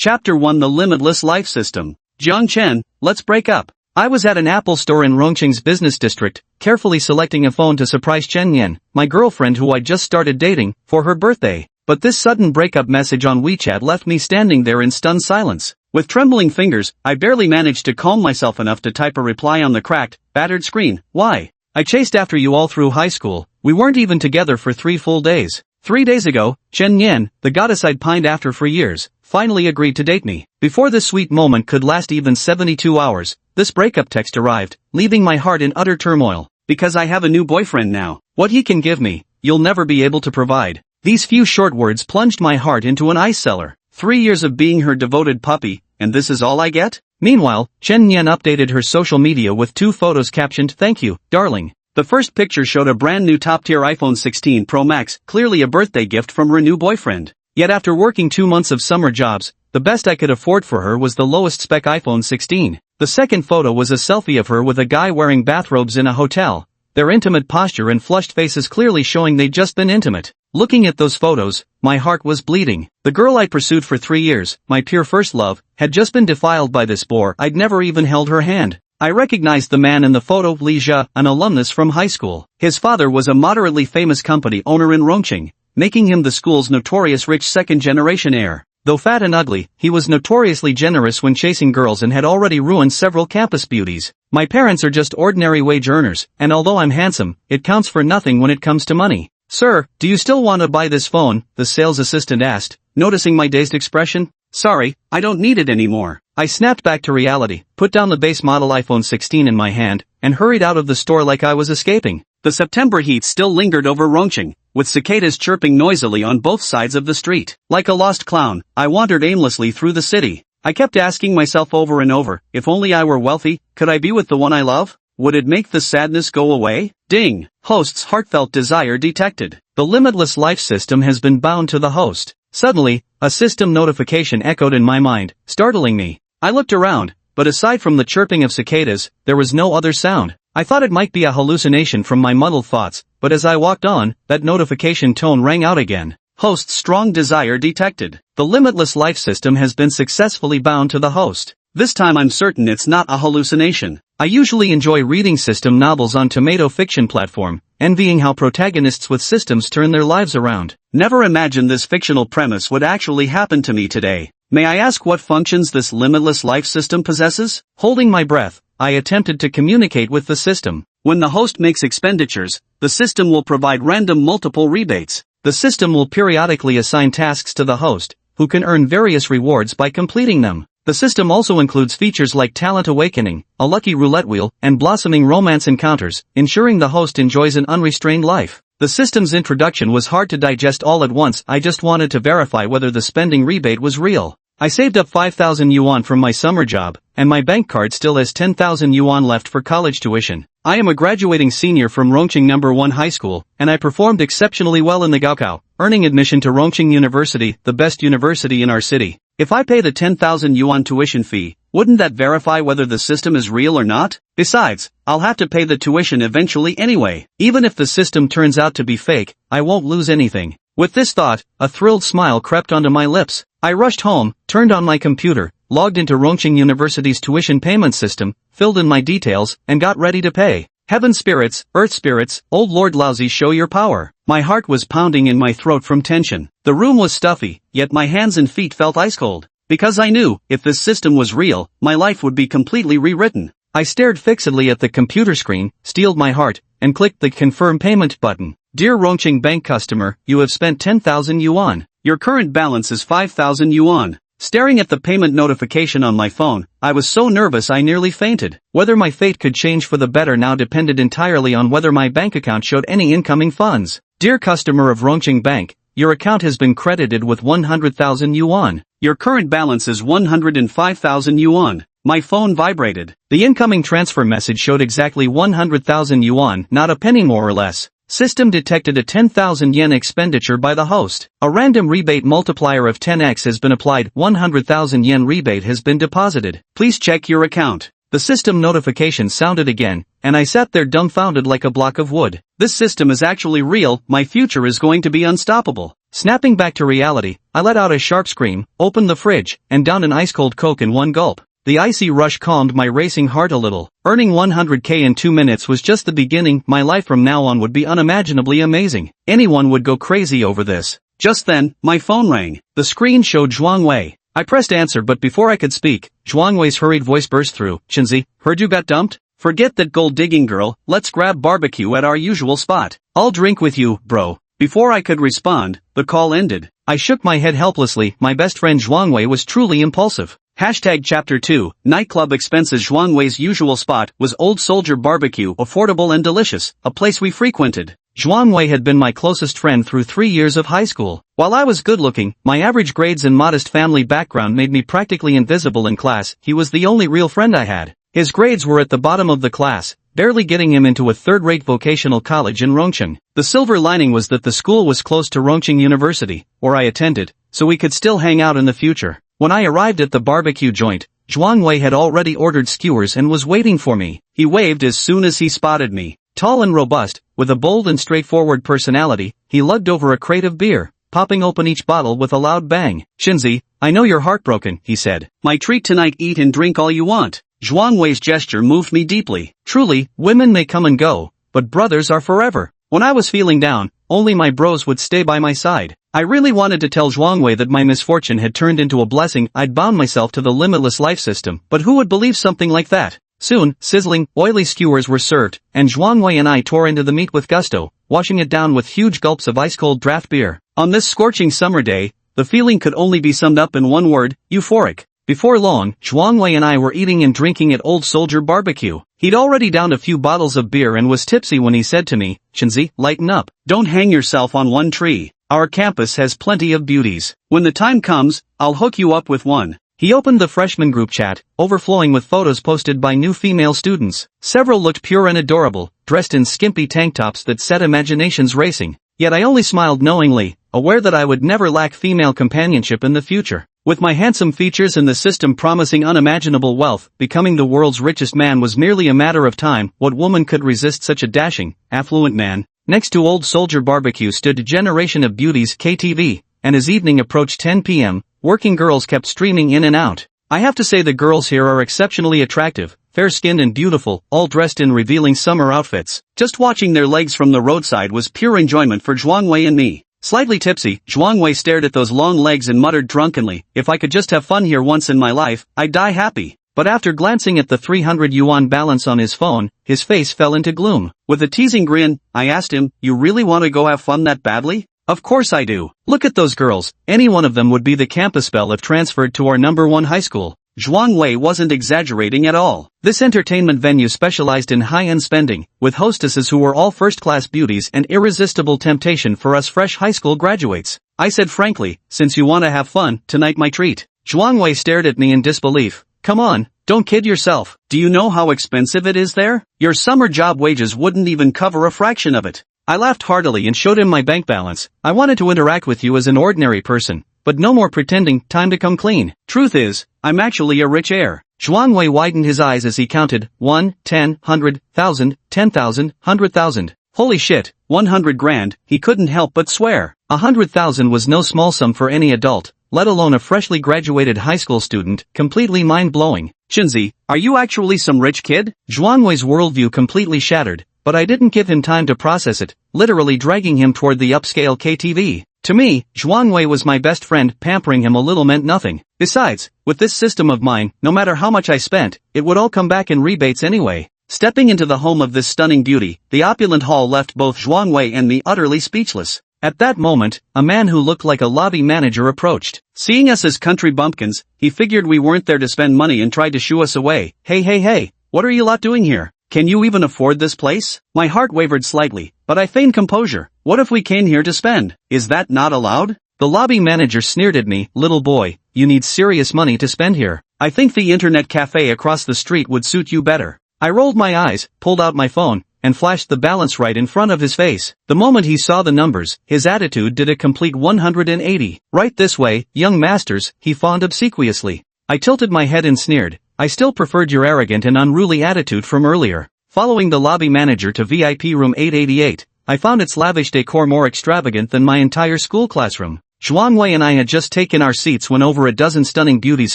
Chapter 1: The Limitless Life System. Jiang Chen, let's break up. I was at an Apple store in Rongqing's business district, carefully selecting a phone to surprise Chen Yan, my girlfriend who I just started dating, for her birthday. But this sudden breakup message on WeChat left me standing there in stunned silence. With trembling fingers, I barely managed to calm myself enough to type a reply on the cracked, battered screen. Why? I chased after you all through high school. We weren't even together for 3 full days. 3 days ago, Chen Yan, the goddess I'd pined after for years, finally agreed to date me. Before this sweet moment could last even 72 hours, this breakup text arrived, leaving my heart in utter turmoil. Because I have a new boyfriend now. What he can give me, you'll never be able to provide. These few short words plunged my heart into an ice cellar. 3 years of being her devoted puppy, and this is all I get? Meanwhile, Chen Yan updated her social media with 2 photos captioned, "Thank you, darling." The first picture showed a brand new top-tier iPhone 16 Pro Max, clearly a birthday gift from her new boyfriend. Yet after working 2 months of summer jobs, the best I could afford for her was the lowest spec iPhone 16. The second photo was a selfie of her with a guy wearing bathrobes in a hotel, their intimate posture and flushed faces clearly showing they'd just been intimate. Looking at those photos, my heart was bleeding. The girl I pursued for 3 years, my pure first love, had just been defiled by this bore. I'd never even held her hand. I recognized the man in the photo, Li Jia, an alumnus from high school. His father was a moderately famous company owner in Rongqing, making him the school's notorious rich second-generation heir. Though fat and ugly, he was notoriously generous when chasing girls and had already ruined several campus beauties. My parents are just ordinary wage earners, and although I'm handsome, it counts for nothing when it comes to money. "Sir, do you still want to buy this phone?" the sales assistant asked, noticing my dazed expression. "Sorry, I don't need it anymore." I snapped back to reality, put down the base model iPhone 16 in my hand, and hurried out of the store like I was escaping. The September heat still lingered over Rongqing, with cicadas chirping noisily on both sides of the street. Like a lost clown, I wandered aimlessly through the city. I kept asking myself over and over, if only I were wealthy, could I be with the one I love? Would it make the sadness go away? Ding! Host's heartfelt desire detected. The limitless life system has been bound to the host. Suddenly, a system notification echoed in my mind, startling me. I looked around, but aside from the chirping of cicadas, there was no other sound. I thought it might be a hallucination from my muddled thoughts, but as I walked on, that notification tone rang out again. Host's strong desire detected. The limitless life system has been successfully bound to the host. This time I'm certain it's not a hallucination. I usually enjoy reading system novels on Tomato Fiction platform, envying how protagonists with systems turn their lives around. Never imagined this fictional premise would actually happen to me today. May I ask what functions this limitless life system possesses? Holding my breath, I attempted to communicate with the system. When the host makes expenditures, the system will provide random multiple rebates. The system will periodically assign tasks to the host, who can earn various rewards by completing them. The system also includes features like talent awakening, a lucky roulette wheel, and blossoming romance encounters, ensuring the host enjoys an unrestrained life. The system's introduction was hard to digest all at once. I just wanted to verify whether the spending rebate was real. I saved up 5,000 yuan from my summer job, and my bank card still has 10,000 yuan left for college tuition. I am a graduating senior from Rongqing No. 1 High School, and I performed exceptionally well in the Gaokao, earning admission to Rongqing University, the best university in our city. If I pay the 10,000 yuan tuition fee, wouldn't that verify whether the system is real or not? Besides, I'll have to pay the tuition eventually anyway. Even if the system turns out to be fake, I won't lose anything. With this thought, a thrilled smile crept onto my lips. I rushed home, turned on my computer, logged into Rongqing University's tuition payment system, filled in my details, and got ready to pay. Heaven spirits, earth spirits, old Lord Laozi, show your power. My heart was pounding in my throat from tension. The room was stuffy, yet my hands and feet felt ice cold. Because I knew, if this system was real, my life would be completely rewritten. I stared fixedly at the computer screen, steeled my heart, and clicked the confirm payment button. Dear Rongqing Bank customer, you have spent 10,000 yuan. Your current balance is 5,000 yuan. Staring at the payment notification on my phone, I was so nervous I nearly fainted. Whether my fate could change for the better now depended entirely on whether my bank account showed any incoming funds. Dear customer of Rongqing Bank, your account has been credited with 100,000 yuan. Your current balance is 105,000 yuan. My phone vibrated. The incoming transfer message showed exactly 100,000 yuan, not a penny more or less. System detected a 10,000 yen expenditure by the host. A random rebate multiplier of 10x has been applied. 100,000 yen rebate has been deposited. Please check your account. The system notification sounded again, and I sat there dumbfounded like a block of wood. This system is actually real, my future is going to be unstoppable. Snapping back to reality, I let out a sharp scream, opened the fridge, and downed an ice-cold Coke in one gulp. The icy rush calmed my racing heart a little. Earning 100K in 2 minutes was just the beginning. My life from now on would be unimaginably amazing. Anyone would go crazy over this. Just then, my phone rang. The screen showed Zhuang Wei. I pressed answer, but before I could speak, Zhuang Wei's hurried voice burst through. Chinzi, heard you got dumped? Forget that gold-digging girl, let's grab barbecue at our usual spot. I'll drink with you, bro. Before I could respond, the call ended. I shook my head helplessly. My best friend Zhuang Wei was truly impulsive. Chapter 2, Nightclub Expenses. Zhuang Wei's usual spot was Old Soldier Barbecue, affordable and delicious, a place we frequented. Zhuang Wei had been my closest friend through 3 years of high school. While I was good-looking, my average grades and modest family background made me practically invisible in class. He was the only real friend I had. His grades were at the bottom of the class, barely getting him into a third-rate vocational college in Rongcheng. The silver lining was that the school was close to Rongcheng University, where I attended, so we could still hang out in the future. When I arrived at the barbecue joint, Zhuang Wei had already ordered skewers and was waiting for me. He waved as soon as he spotted me. Tall and robust, with a bold and straightforward personality, he lugged over a crate of beer, popping open each bottle with a loud bang. Shinzi, I know you're heartbroken, he said. My treat tonight, eat and drink all you want. Zhuang Wei's gesture moved me deeply. Truly, women may come and go, but brothers are forever. When I was feeling down, only my bros would stay by my side. I really wanted to tell Zhuang Wei that my misfortune had turned into a blessing. I'd bound myself to the limitless life system, but who would believe something like that? Soon, sizzling, oily skewers were served, and Zhuang Wei and I tore into the meat with gusto, washing it down with huge gulps of ice-cold draft beer. On this scorching summer day, the feeling could only be summed up in one word: euphoric. Before long, Zhuang Wei and I were eating and drinking at Old Soldier Barbecue. He'd already downed a few bottles of beer and was tipsy when he said to me, Chinzi, lighten up. Don't hang yourself on one tree. Our campus has plenty of beauties. When the time comes, I'll hook you up with one. He opened the freshman group chat, overflowing with photos posted by new female students. Several looked pure and adorable, dressed in skimpy tank tops that set imaginations racing. Yet I only smiled knowingly, aware that I would never lack female companionship in the future. With my handsome features and the system promising unimaginable wealth, becoming the world's richest man was merely a matter of time. What woman could resist such a dashing, affluent man? Next to Old Soldier Barbecue stood a generation of beauties, KTV, and as evening approached 10 p.m., working girls kept streaming in and out. I have to say the girls here are exceptionally attractive, fair-skinned and beautiful, all dressed in revealing summer outfits. Just watching their legs from the roadside was pure enjoyment for Zhuang Wei and me. Slightly tipsy, Zhuang Wei stared at those long legs and muttered drunkenly, if I could just have fun here once in my life, I'd die happy. But after glancing at the 300 yuan balance on his phone, his face fell into gloom. With a teasing grin, I asked him, you really want to go have fun that badly? Of course I do. Look at those girls, any one of them would be the campus belle if transferred to our #1 high school. Zhuang Wei wasn't exaggerating at all. This entertainment venue specialized in high-end spending, with hostesses who were all first-class beauties and irresistible temptation for us fresh high school graduates. I said frankly, since you want to have fun, tonight my treat. Zhuang Wei stared at me in disbelief. Come on, don't kid yourself. Do you know how expensive it is there? Your summer job wages wouldn't even cover a fraction of it. I laughed heartily and showed him my bank balance. I wanted to interact with you as an ordinary person, but no more pretending. Time to come clean. Truth is, I'm actually a rich heir. Zhuang Wei widened his eyes as he counted, 1, 10, 100, 1,000, 10,000, 100,000. Holy shit, 100 grand, he couldn't help but swear. 100,000 was no small sum for any adult, let alone a freshly graduated high school student, completely mind-blowing. Shinzi, are you actually some rich kid? Zhuang Wei's worldview completely shattered, but I didn't give him time to process it, literally dragging him toward the upscale KTV. To me, Zhuang Wei was my best friend. Pampering him a little meant nothing. Besides, with this system of mine, no matter how much I spent, it would all come back in rebates anyway. Stepping into the home of this stunning beauty, the opulent hall left both Zhuang Wei and me utterly speechless. At that moment, a man who looked like a lobby manager approached. Seeing us as country bumpkins, he figured we weren't there to spend money and tried to shoo us away. Hey, what are you lot doing here? Can you even afford this place? My heart wavered slightly, but I feigned composure. What if we came here to spend? Is that not allowed? The lobby manager sneered at me. Little boy, you need serious money to spend here. I think the internet cafe across the street would suit you better. I rolled my eyes, pulled out my phone, and flashed the balance right in front of his face. The moment he saw the numbers, his attitude did a complete 180. Right this way, young masters, he fawned obsequiously. I tilted my head and sneered, I still preferred your arrogant and unruly attitude from earlier. Following the lobby manager to VIP room 888, I found its lavish decor more extravagant than my entire school classroom. Zhuangwei and I had just taken our seats when over a dozen stunning beauties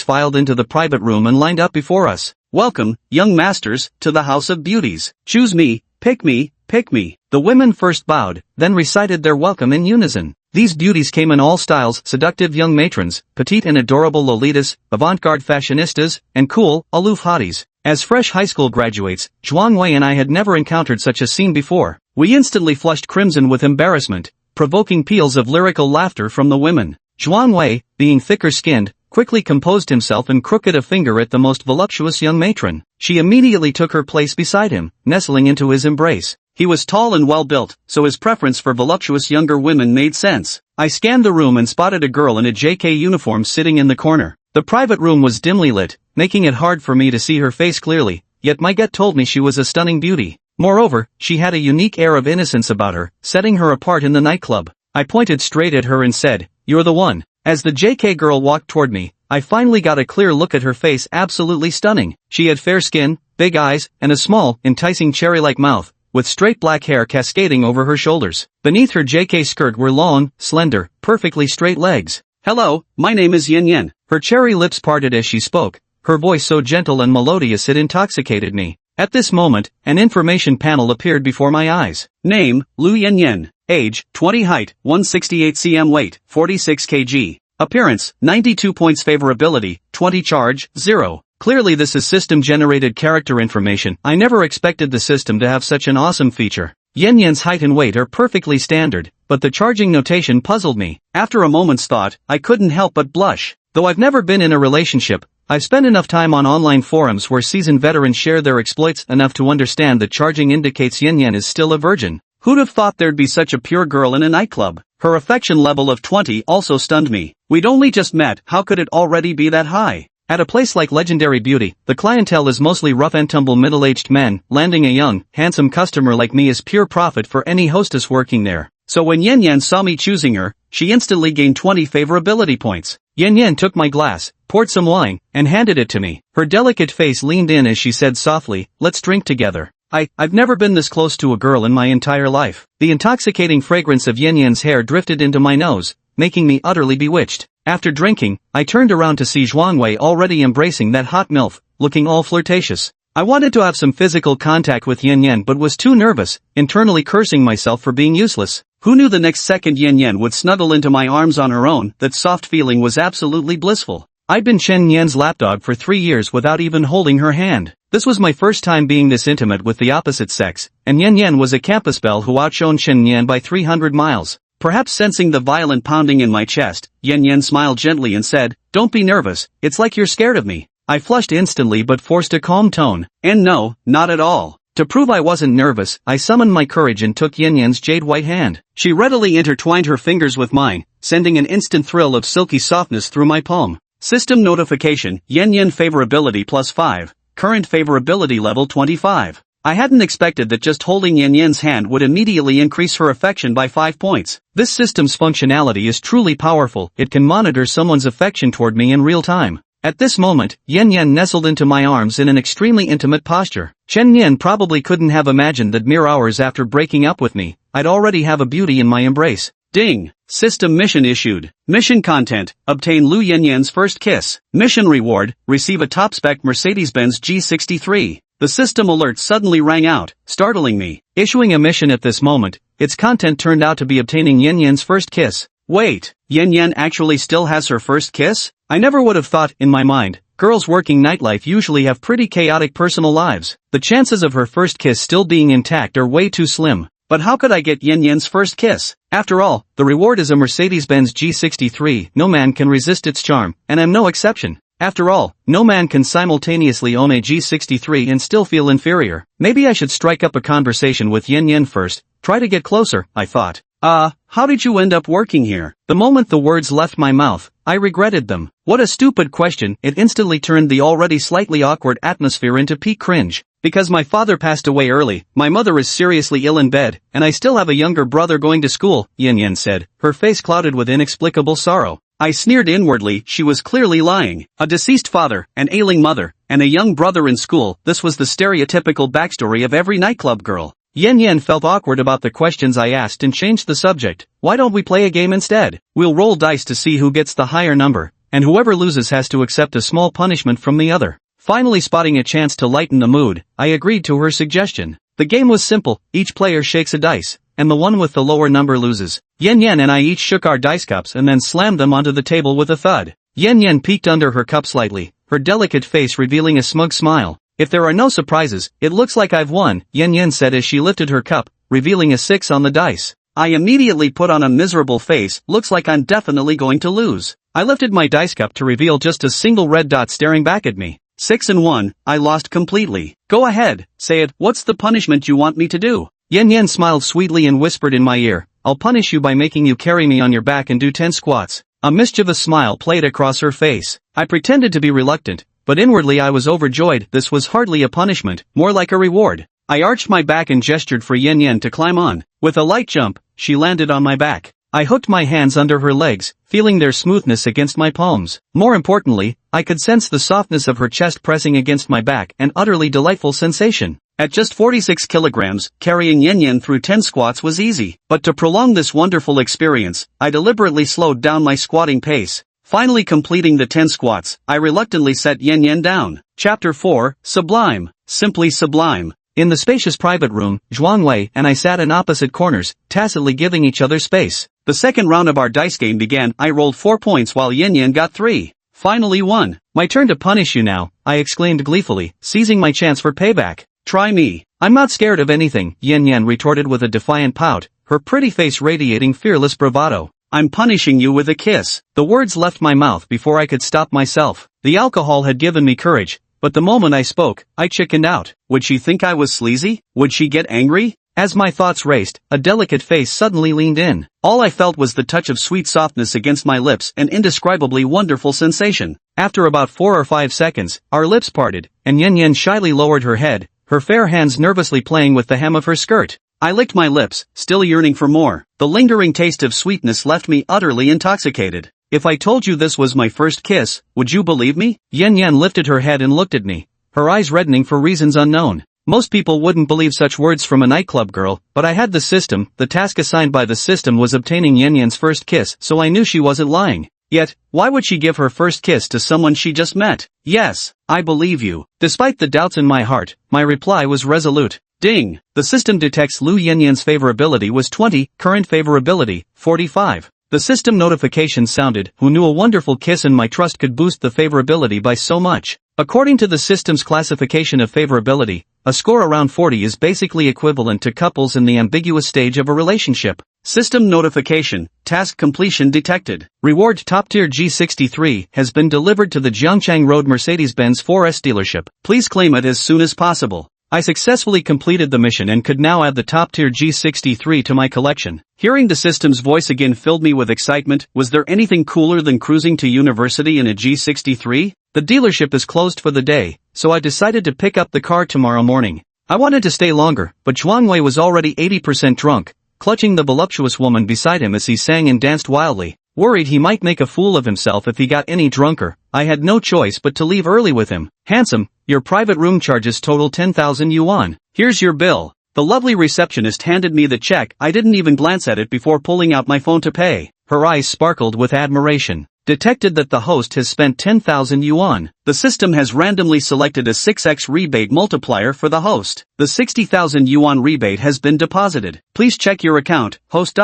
filed into the private room and lined up before us. Welcome, young masters, to the House of Beauties. Choose me, pick me, pick me. The women first bowed, then recited their welcome in unison. These beauties came in all styles: seductive young matrons, petite and adorable lolitas, avant-garde fashionistas, and cool, aloof hotties. As fresh high school graduates, Zhuangwei and I had never encountered such a scene before. We instantly flushed crimson with embarrassment, provoking peals of lyrical laughter from the women. Zhuangwei, being thicker-skinned, quickly composed himself and crooked a finger at the most voluptuous young matron. She immediately took her place beside him, nestling into his embrace. He was tall and well-built, so his preference for voluptuous younger women made sense. I scanned the room and spotted a girl in a JK uniform sitting in the corner. The private room was dimly lit, making it hard for me to see her face clearly, yet my gut told me she was a stunning beauty. Moreover, she had a unique air of innocence about her, setting her apart in the nightclub. I pointed straight at her and said, "You're the one." As the JK girl walked toward me, I finally got a clear look at her face. Absolutely stunning. She had fair skin, big eyes, and a small, enticing cherry-like mouth, with straight black hair cascading over her shoulders. Beneath her JK skirt were long, slender, perfectly straight legs. "Hello, my name is Yin Yin." Her cherry lips parted as she spoke, her voice so gentle and melodious it intoxicated me. At this moment, an information panel appeared before my eyes. Name, Lu Yin Yin. Age, 20. Height, 168 cm. Weight, 46 kg. Appearance, 92 points. Favorability, 20. Charge, 0. Clearly this is system-generated character information. I never expected the system to have such an awesome feature. Yin Yin's height and weight are perfectly standard, but the charging notation puzzled me. After a moment's thought, I couldn't help but blush. Though I've never been in a relationship, I've spent enough time on online forums where seasoned veterans share their exploits enough to understand that charging indicates Yin Yin is still a virgin. Who'd have thought there'd be such a pure girl in a nightclub? Her affection level of 20 also stunned me. We'd only just met, how could it already be that high? At a place like Legendary Beauty, the clientele is mostly rough-and-tumble middle-aged men. Landing a young, handsome customer like me is pure profit for any hostess working there. So when Yin Yin saw me choosing her, she instantly gained 20 favorability points. Yin Yin took my glass, poured some wine, and handed it to me. Her delicate face leaned in as she said softly, "Let's drink together." I've never been this close to a girl in my entire life. The intoxicating fragrance of Yin Yin's hair drifted into my nose, making me utterly bewitched. After drinking, I turned around to see Zhuangwei already embracing that hot MILF, looking all flirtatious. I wanted to have some physical contact with Yin Yin but was too nervous, internally cursing myself for being useless. Who knew the next second Yin Yin would snuggle into my arms on her own? That soft feeling was absolutely blissful. I'd been Chen Yan's lapdog for 3 years without even holding her hand. This was my first time being this intimate with the opposite sex, and Yin Yin was a campus belle who outshone Chen Yan by 300 miles. Perhaps sensing the violent pounding in my chest, Yin Yin smiled gently and said, "Don't be nervous, it's like you're scared of me." I flushed instantly but forced a calm tone, and no, not at all. To prove I wasn't nervous, I summoned my courage and took Yin Yin's jade-white hand. She readily intertwined her fingers with mine, sending an instant thrill of silky softness through my palm. System notification, Yin Yin favorability +5, current favorability level 25. I hadn't expected that just holding Yin Yin's hand would immediately increase her affection by 5 points. This system's functionality is truly powerful. It can monitor someone's affection toward me in real time. At this moment, Yin Yin nestled into my arms in an extremely intimate posture. Chen Yin probably couldn't have imagined that mere hours after breaking up with me, I'd already have a beauty in my embrace. Ding! System mission issued. Mission content, obtain Lu Yin Yin's first kiss. Mission reward, receive a top-spec Mercedes-Benz G63. The system alert suddenly rang out, startling me. Issuing a mission at this moment, its content turned out to be obtaining Yin Yin's first kiss. Wait, Yin Yin actually still has her first kiss? I never would have thought, in my mind, girls working nightlife usually have pretty chaotic personal lives. The chances of her first kiss still being intact are way too slim. But how could I get Yin Yin's first kiss? After all, the reward is a Mercedes-Benz G63. No man can resist its charm, and I'm no exception. After all, no man can simultaneously own a G63 and still feel inferior. Maybe I should strike up a conversation with Yin Yin first, try to get closer, I thought. How did you end up working here? The moment the words left my mouth, I regretted them. What a stupid question. It instantly turned the already slightly awkward atmosphere into peak cringe. Because my father passed away early, my mother is seriously ill in bed, and I still have a younger brother going to school, Yin Yin said, her face clouded with inexplicable sorrow. I sneered inwardly. She was clearly lying. A deceased father, an ailing mother, and a young brother in school. This was the stereotypical backstory of every nightclub girl. Yen felt awkward about the questions I asked and changed the subject. Why don't we play a game instead? We'll roll dice to see who gets the higher number, and whoever loses has to accept a small punishment from the other. Finally spotting a chance to lighten the mood, I agreed to her suggestion. The game was simple, each player shakes a dice, and the one with the lower number loses. Yen and I each shook our dice cups and then slammed them onto the table with a thud. Yen peeked under her cup slightly, her delicate face revealing a smug smile. If there are no surprises, it looks like I've won, Yen said as she lifted her cup, revealing a 6 on the dice. I immediately put on a miserable face. Looks like I'm definitely going to lose. I lifted my dice cup to reveal just a single red dot staring back at me. 6 and 1, I lost completely. Go ahead, say it. What's the punishment you want me to do? Yen smiled sweetly and whispered in my ear, I'll punish you by making you carry me on your back and do 10 squats. A mischievous smile played across her face. I pretended to be reluctant, but inwardly I was overjoyed. This was hardly a punishment, more like a reward. I arched my back and gestured for Yen to climb on. With a light jump, she landed on my back. I hooked my hands under her legs, feeling their smoothness against my palms. More importantly, I could sense the softness of her chest pressing against my back, an utterly delightful sensation. At just 46 kilograms, carrying Yen through 10 squats was easy. But to prolong this wonderful experience, I deliberately slowed down my squatting pace. Finally completing the 10 squats, I reluctantly set Yen down. Chapter 4, Sublime. Simply sublime. In the spacious private room, Zhuangwei and I sat in opposite corners, tacitly giving each other space. The second round of our dice game began. I rolled 4 points while Yen got 3. Finally won. My turn to punish you now, I exclaimed gleefully, seizing my chance for payback. Try me. I'm not scared of anything, Yen retorted with a defiant pout, her pretty face radiating fearless bravado. I'm punishing you with a kiss. The words left my mouth before I could stop myself. The alcohol had given me courage, but the moment I spoke, I chickened out. Would she think I was sleazy? Would she get angry? As my thoughts raced, a delicate face suddenly leaned in. All I felt was the touch of sweet softness against my lips, an indescribably wonderful sensation. After about 4 or 5 seconds, our lips parted, and Yen shyly lowered her head, her fair hands nervously playing with the hem of her skirt. I licked my lips, still yearning for more. The lingering taste of sweetness left me utterly intoxicated. If I told you this was my first kiss, would you believe me? Yen lifted her head and looked at me, her eyes reddening for reasons unknown. Most people wouldn't believe such words from a nightclub girl, but I had the system. The task assigned by the system was obtaining Yen's first kiss, so I knew she wasn't lying. Yet, why would she give her first kiss to someone she just met? Yes, I believe you. Despite the doubts in my heart, my reply was resolute. Ding! The system detects Lu Yen's favorability was 20, current favorability, 45. The system notification sounded. Who knew a wonderful kiss and my trust could boost the favorability by so much? According to the system's classification of favorability, a score around 40 is basically equivalent to couples in the ambiguous stage of a relationship. System notification, task completion detected. Reward top tier G63 has been delivered to the Jiangchang Road Mercedes-Benz 4S dealership. Please claim it as soon as possible. I successfully completed the mission and could now add the top-tier G63 to my collection. Hearing the system's voice again filled me with excitement. Was there anything cooler than cruising to university in a G63? The dealership is closed for the day, so I decided to pick up the car tomorrow morning. I wanted to stay longer, but Zhuangwei was already 80% drunk, clutching the voluptuous woman beside him as he sang and danced wildly. Worried he might make a fool of himself if he got any drunker, I had no choice but to leave early with him. Handsome, your private room charges total 10,000 yuan. Here's your bill. The lovely receptionist handed me the check. I didn't even glance at it before pulling out my phone to pay. Her eyes sparkled with admiration. Detected that the host has spent 10,000 yuan. The system has randomly selected a 6x rebate multiplier for the host. The 60,000 yuan rebate has been deposited. Please check your account, host.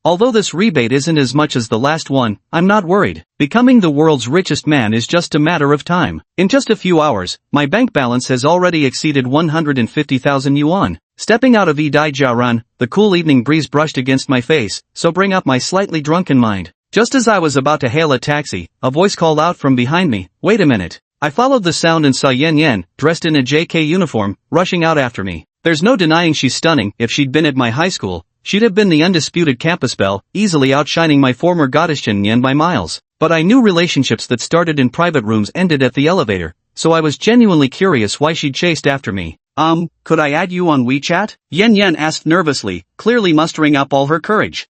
Although this rebate isn't as much as the last one, I'm not worried. Becoming the world's richest man is just a matter of time. In just a few hours, my bank balance has already exceeded 150,000 yuan. Stepping out of Yijiaran, the cool evening breeze brushed against my face, so bring up my slightly drunken mind. Just as I was about to hail a taxi, a voice called out from behind me, "Wait a minute." I followed the sound and saw Yen, dressed in a JK uniform, rushing out after me. There's no denying she's stunning. If she'd been at my high school, she'd have been the undisputed campus belle, easily outshining my former goddess Chen by miles. But I knew relationships that started in private rooms ended at the elevator, so I was genuinely curious why she'd chased after me. Could I add you on WeChat? Yen asked nervously, clearly mustering up all her courage.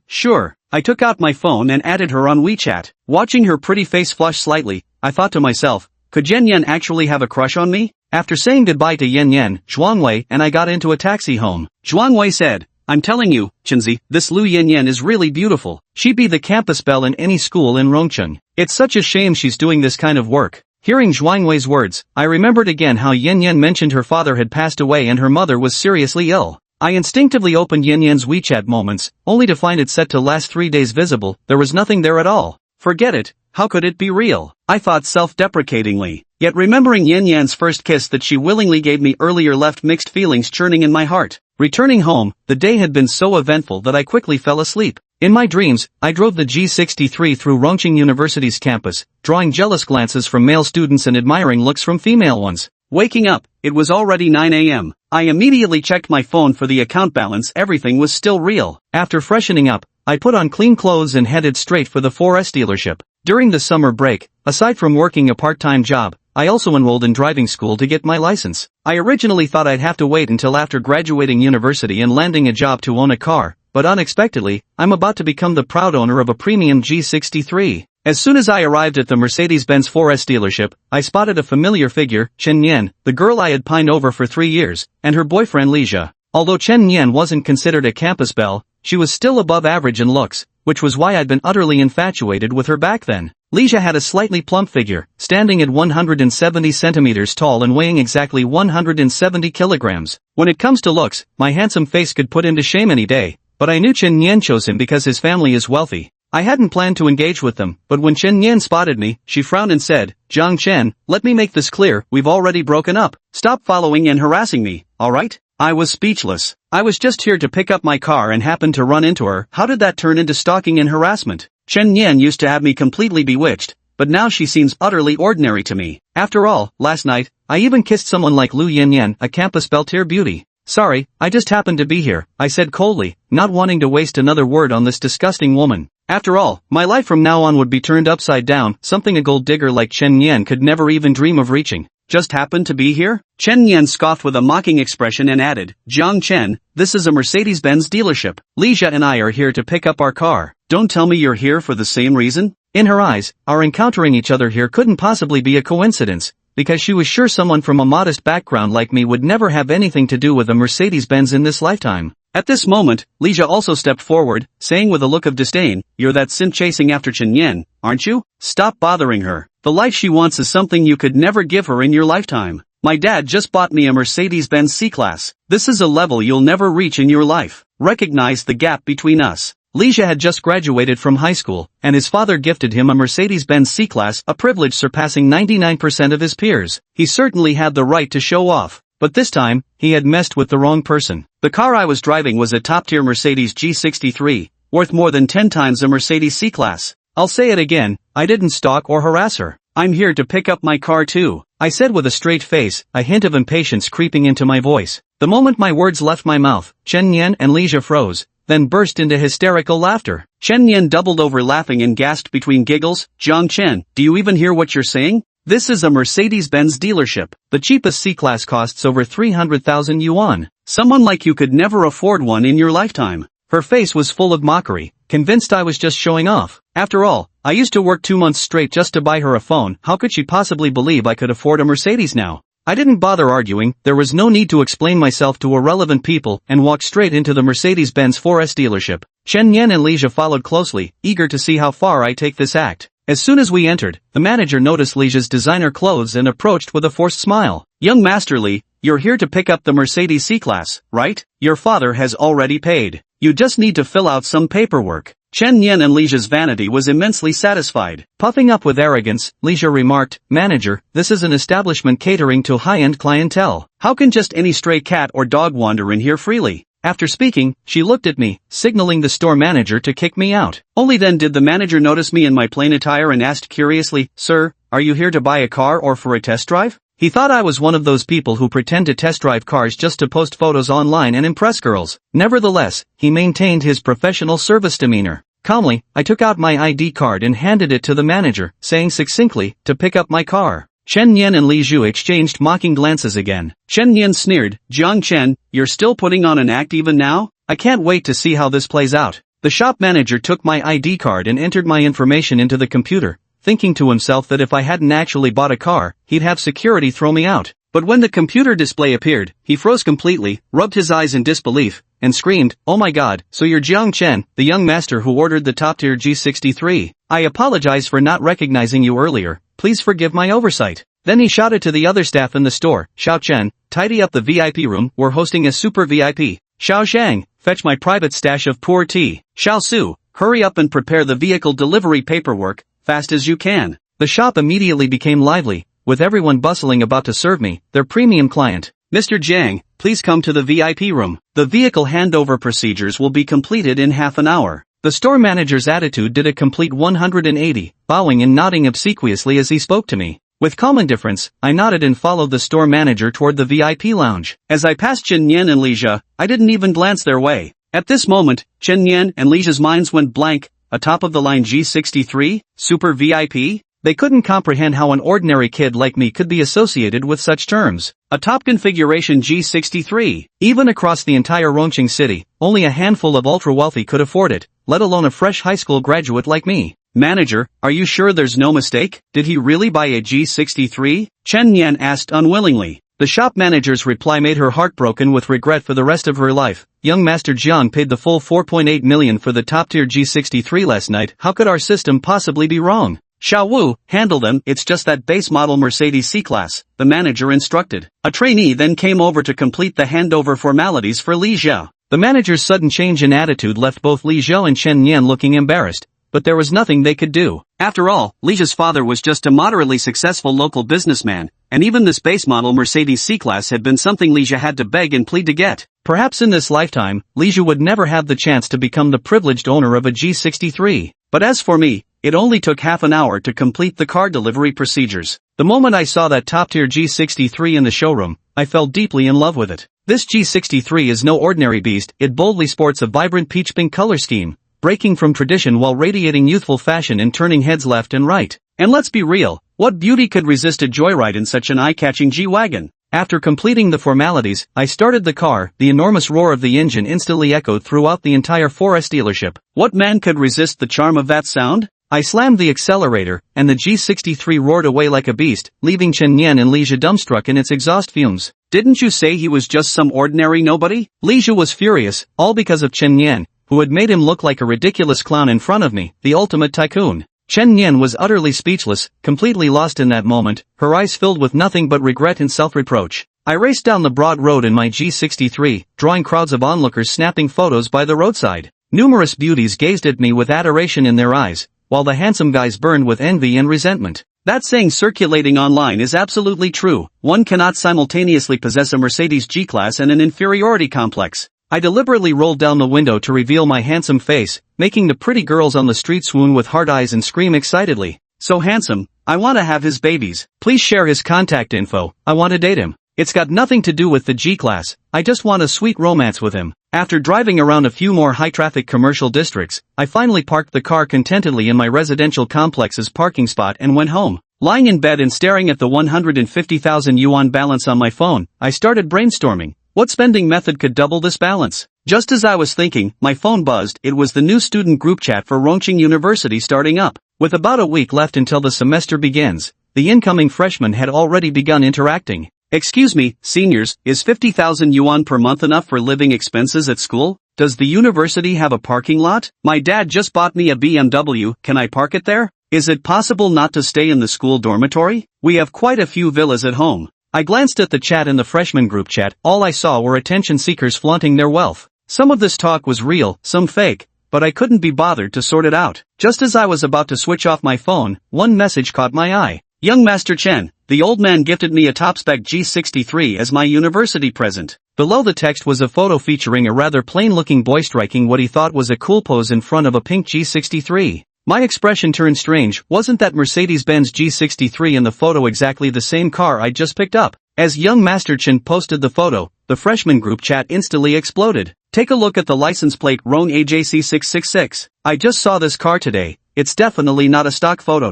Sure. I took out my phone and added her on WeChat. Watching her pretty face flush slightly, I thought to myself, could Yan Yan actually have a crush on me? After saying goodbye to Yan Yan, Zhuangwei and I got into a taxi home. Zhuangwei said, I'm telling you, Chenzi, this Lu Yan Yan is really beautiful. She'd be the campus belle in any school in Rongcheng. It's such a shame she's doing this kind of work. Hearing Zhuangwei's words, I remembered again how Yan Yan mentioned her father had passed away and her mother was seriously ill. I instinctively opened Yan Yan's WeChat moments, only to find it set to last 3 days visible. There was nothing there at all. Forget it. How could it be real? I thought self-deprecatingly. Yet remembering Yan Yan's first kiss that she willingly gave me earlier left mixed feelings churning in my heart. Returning home, the day had been so eventful that I quickly fell asleep. In my dreams, I drove the G63 through Rongcheng University's campus, drawing jealous glances from male students and admiring looks from female ones. Waking up, it was already 9 a.m. I immediately checked my phone for the account balance. Everything was still real. After freshening up, I put on clean clothes and headed straight for the 4S dealership. During the summer break, aside from working a part-time job, I also enrolled in driving school to get my license. I originally thought I'd have to wait until after graduating university and landing a job to own a car, but unexpectedly, I'm about to become the proud owner of a premium G63. As soon as I arrived at the Mercedes-Benz 4S dealership, I spotted a familiar figure, Chen Nian, the girl I had pined over for 3 years, and her boyfriend Lija. Although Chen Nian wasn't considered a campus belle, she was still above average in looks, which was why I'd been utterly infatuated with her back then. Lija had a slightly plump figure, standing at 170 centimeters tall and weighing exactly 170 kilograms. When it comes to looks, my handsome face could put him to shame any day, but I knew Chen Nian chose him because his family is wealthy. I hadn't planned to engage with them, but when Chen Nian spotted me, she frowned and said, Zhang Chen, let me make this clear, we've already broken up. Stop following and harassing me, alright? I was speechless. I was just here to pick up my car and happened to run into her. How did that turn into stalking and harassment? Chen Nian used to have me completely bewitched, but now she seems utterly ordinary to me. After all, last night, I even kissed someone like Lu Yanyan, a campus Beltier beauty. Sorry, I just happened to be here, I said coldly, not wanting to waste another word on this disgusting woman. After all, my life from now on would be turned upside down, something a gold digger like Chen Nian could never even dream of reaching. Just happened to be here? Chen Nian scoffed with a mocking expression and added, Zhang Chen, this is a Mercedes-Benz dealership. Lija and I are here to pick up our car. Don't tell me you're here for the same reason? In her eyes, our encountering each other here couldn't possibly be a coincidence, because she was sure someone from a modest background like me would never have anything to do with a Mercedes-Benz in this lifetime. At this moment, Lija also stepped forward, saying with a look of disdain, you're that simp chasing after Chen Yan, aren't you? Stop bothering her. The life she wants is something you could never give her in your lifetime. My dad just bought me a Mercedes-Benz C-Class. This is a level you'll never reach in your life. Recognize the gap between us. Lija had just graduated from high school, and his father gifted him a Mercedes-Benz C-Class, a privilege surpassing 99% of his peers. He certainly had the right to show off. But this time, he had messed with the wrong person. The car I was driving was a top-tier Mercedes G63, worth more than 10 times a Mercedes C-Class. I'll say it again, I didn't stalk or harass her. I'm here to pick up my car too, I said with a straight face, a hint of impatience creeping into my voice. The moment my words left my mouth, Chen Nian and Lija froze, then burst into hysterical laughter. Chen Nian doubled over laughing and gasped between giggles, Zhang Chen, do you even hear what you're saying? This is a Mercedes-Benz dealership. The cheapest C-Class costs over 300,000 yuan. Someone like you could never afford one in your lifetime. Her face was full of mockery, convinced I was just showing off. After all, I used to work 2 months straight just to buy her a phone. How could she possibly believe I could afford a Mercedes now? I didn't bother arguing, there was no need to explain myself to irrelevant people, and walked straight into the Mercedes-Benz 4S dealership. Chen Yan and Lija followed closely, eager to see how far I take this act. As soon as we entered, the manager noticed Lija's designer clothes and approached with a forced smile. Young Master Li, you're here to pick up the Mercedes C-Class, right? Your father has already paid. You just need to fill out some paperwork. Chen Yan and Lija's vanity was immensely satisfied. Puffing up with arrogance, Lija remarked, Manager, this is an establishment catering to high-end clientele. How can just any stray cat or dog wander in here freely? After speaking, she looked at me, signaling the store manager to kick me out. Only then did the manager notice me in my plain attire and asked curiously, Sir, are you here to buy a car or for a test drive? He thought I was one of those people who pretend to test drive cars just to post photos online and impress girls. Nevertheless, he maintained his professional service demeanor. Calmly, I took out my ID card and handed it to the manager, saying succinctly, to pick up my car. Chen Yan and Li Zhu exchanged mocking glances again. Chen Yan sneered, Zhang Chen, you're still putting on an act even now? I can't wait to see how this plays out. The shop manager took my ID card and entered my information into the computer, thinking to himself that if I hadn't actually bought a car, he'd have security throw me out. But when the computer display appeared, he froze completely, rubbed his eyes in disbelief, and screamed, "Oh my god, so you're Jiang Chen, the young master who ordered the top-tier G63. I apologize for not recognizing you earlier, please forgive my oversight." Then he shouted to the other staff in the store, "Xiao Chen, tidy up the VIP room, we're hosting a super VIP. Xiao Shang, fetch my private stash of poor tea. Xiao Su, hurry up and prepare the vehicle delivery paperwork, fast as you can." The shop immediately became lively, with everyone bustling about to serve me, their premium client. "Mr. Jiang, please come to the VIP room. The vehicle handover procedures will be completed in half an hour." The store manager's attitude did a complete 180, bowing and nodding obsequiously as he spoke to me. With calm indifference, I nodded and followed the store manager toward the VIP lounge. As I passed Chen Yan and Li Jia, I didn't even glance their way. At this moment, Chen Yan and Li Jia's minds went blank. A top-of-the-line G63? Super VIP? They couldn't comprehend how an ordinary kid like me could be associated with such terms. A top-configuration G63. Even across the entire Rongqing city, only a handful of ultra-wealthy could afford it, let alone a fresh high school graduate like me. "Manager, are you sure there's no mistake? Did he really buy a G63? Chen Yan asked unwillingly. The shop manager's reply made her heartbroken with regret for the rest of her life. "Young Master Jiang paid the full 4.8 million for the top-tier G63 last night. How could our system possibly be wrong?" "Xiao Wu, handle them, it's just that base model Mercedes C-Class," the manager instructed. A trainee then came over to complete the handover formalities for Li Jia. The manager's sudden change in attitude left both Li Jia and Chen Yan looking embarrassed, but there was nothing they could do. After all, Li Jia's father was just a moderately successful local businessman, and even this base model Mercedes C-Class had been something Li Jia had to beg and plead to get. Perhaps in this lifetime, Li Jia would never have the chance to become the privileged owner of a G63. But as for me, it only took half an hour to complete the car delivery procedures. The moment I saw that top-tier G63 in the showroom, I fell deeply in love with it. This G63 is no ordinary beast, it boldly sports a vibrant peach-pink color scheme, breaking from tradition while radiating youthful fashion and turning heads left and right. And let's be real, what beauty could resist a joyride in such an eye-catching G-Wagon? After completing the formalities, I started the car. The enormous roar of the engine instantly echoed throughout the entire 4S dealership. What man could resist the charm of that sound? I slammed the accelerator, and the G63 roared away like a beast, leaving Chen Yan and Li Jia dumbstruck in its exhaust fumes. "Didn't you say he was just some ordinary nobody?" Li Jia was furious, all because of Chen Yan, who had made him look like a ridiculous clown in front of me, the ultimate tycoon. Chen Yan was utterly speechless, completely lost in that moment, her eyes filled with nothing but regret and self-reproach. I raced down the broad road in my G63, drawing crowds of onlookers snapping photos by the roadside. Numerous beauties gazed at me with adoration in their eyes, while the handsome guys burned with envy and resentment. That saying circulating online is absolutely true. One cannot simultaneously possess a Mercedes G-Class and an inferiority complex. I deliberately rolled down the window to reveal my handsome face, making the pretty girls on the street swoon with hard eyes and scream excitedly. "So handsome, I want to have his babies. Please share his contact info, I want to date him. It's got nothing to do with the G-Class, I just want a sweet romance with him." After driving around a few more high-traffic commercial districts, I finally parked the car contentedly in my residential complex's parking spot and went home. Lying in bed and staring at the 150,000 yuan balance on my phone, I started brainstorming. What spending method could double this balance? Just as I was thinking, my phone buzzed. It was the new student group chat for Rongqing University starting up. With about a week left until the semester begins, the incoming freshmen had already begun interacting. "Excuse me, seniors, is 50,000 yuan per month enough for living expenses at school? Does the university have a parking lot? My dad just bought me a BMW, can I park it there? Is it possible not to stay in the school dormitory? We have quite a few villas at home." I glanced at the chat in the freshman group chat. All I saw were attention seekers flaunting their wealth. Some of this talk was real, some fake, but I couldn't be bothered to sort it out. Just as I was about to switch off my phone, one message caught my eye. "Young Master Chen, the old man gifted me a top-spec G63 as my university present." Below the text was a photo featuring a rather plain-looking boy striking what he thought was a cool pose in front of a pink G63. My expression turned strange. Wasn't that Mercedes-Benz G63 in the photo exactly the same car I'd just picked up? As young Master Chen posted the photo, the freshman group chat instantly exploded. "Take a look at the license plate Rhone AJC666. I just saw this car today, it's definitely not a stock photo.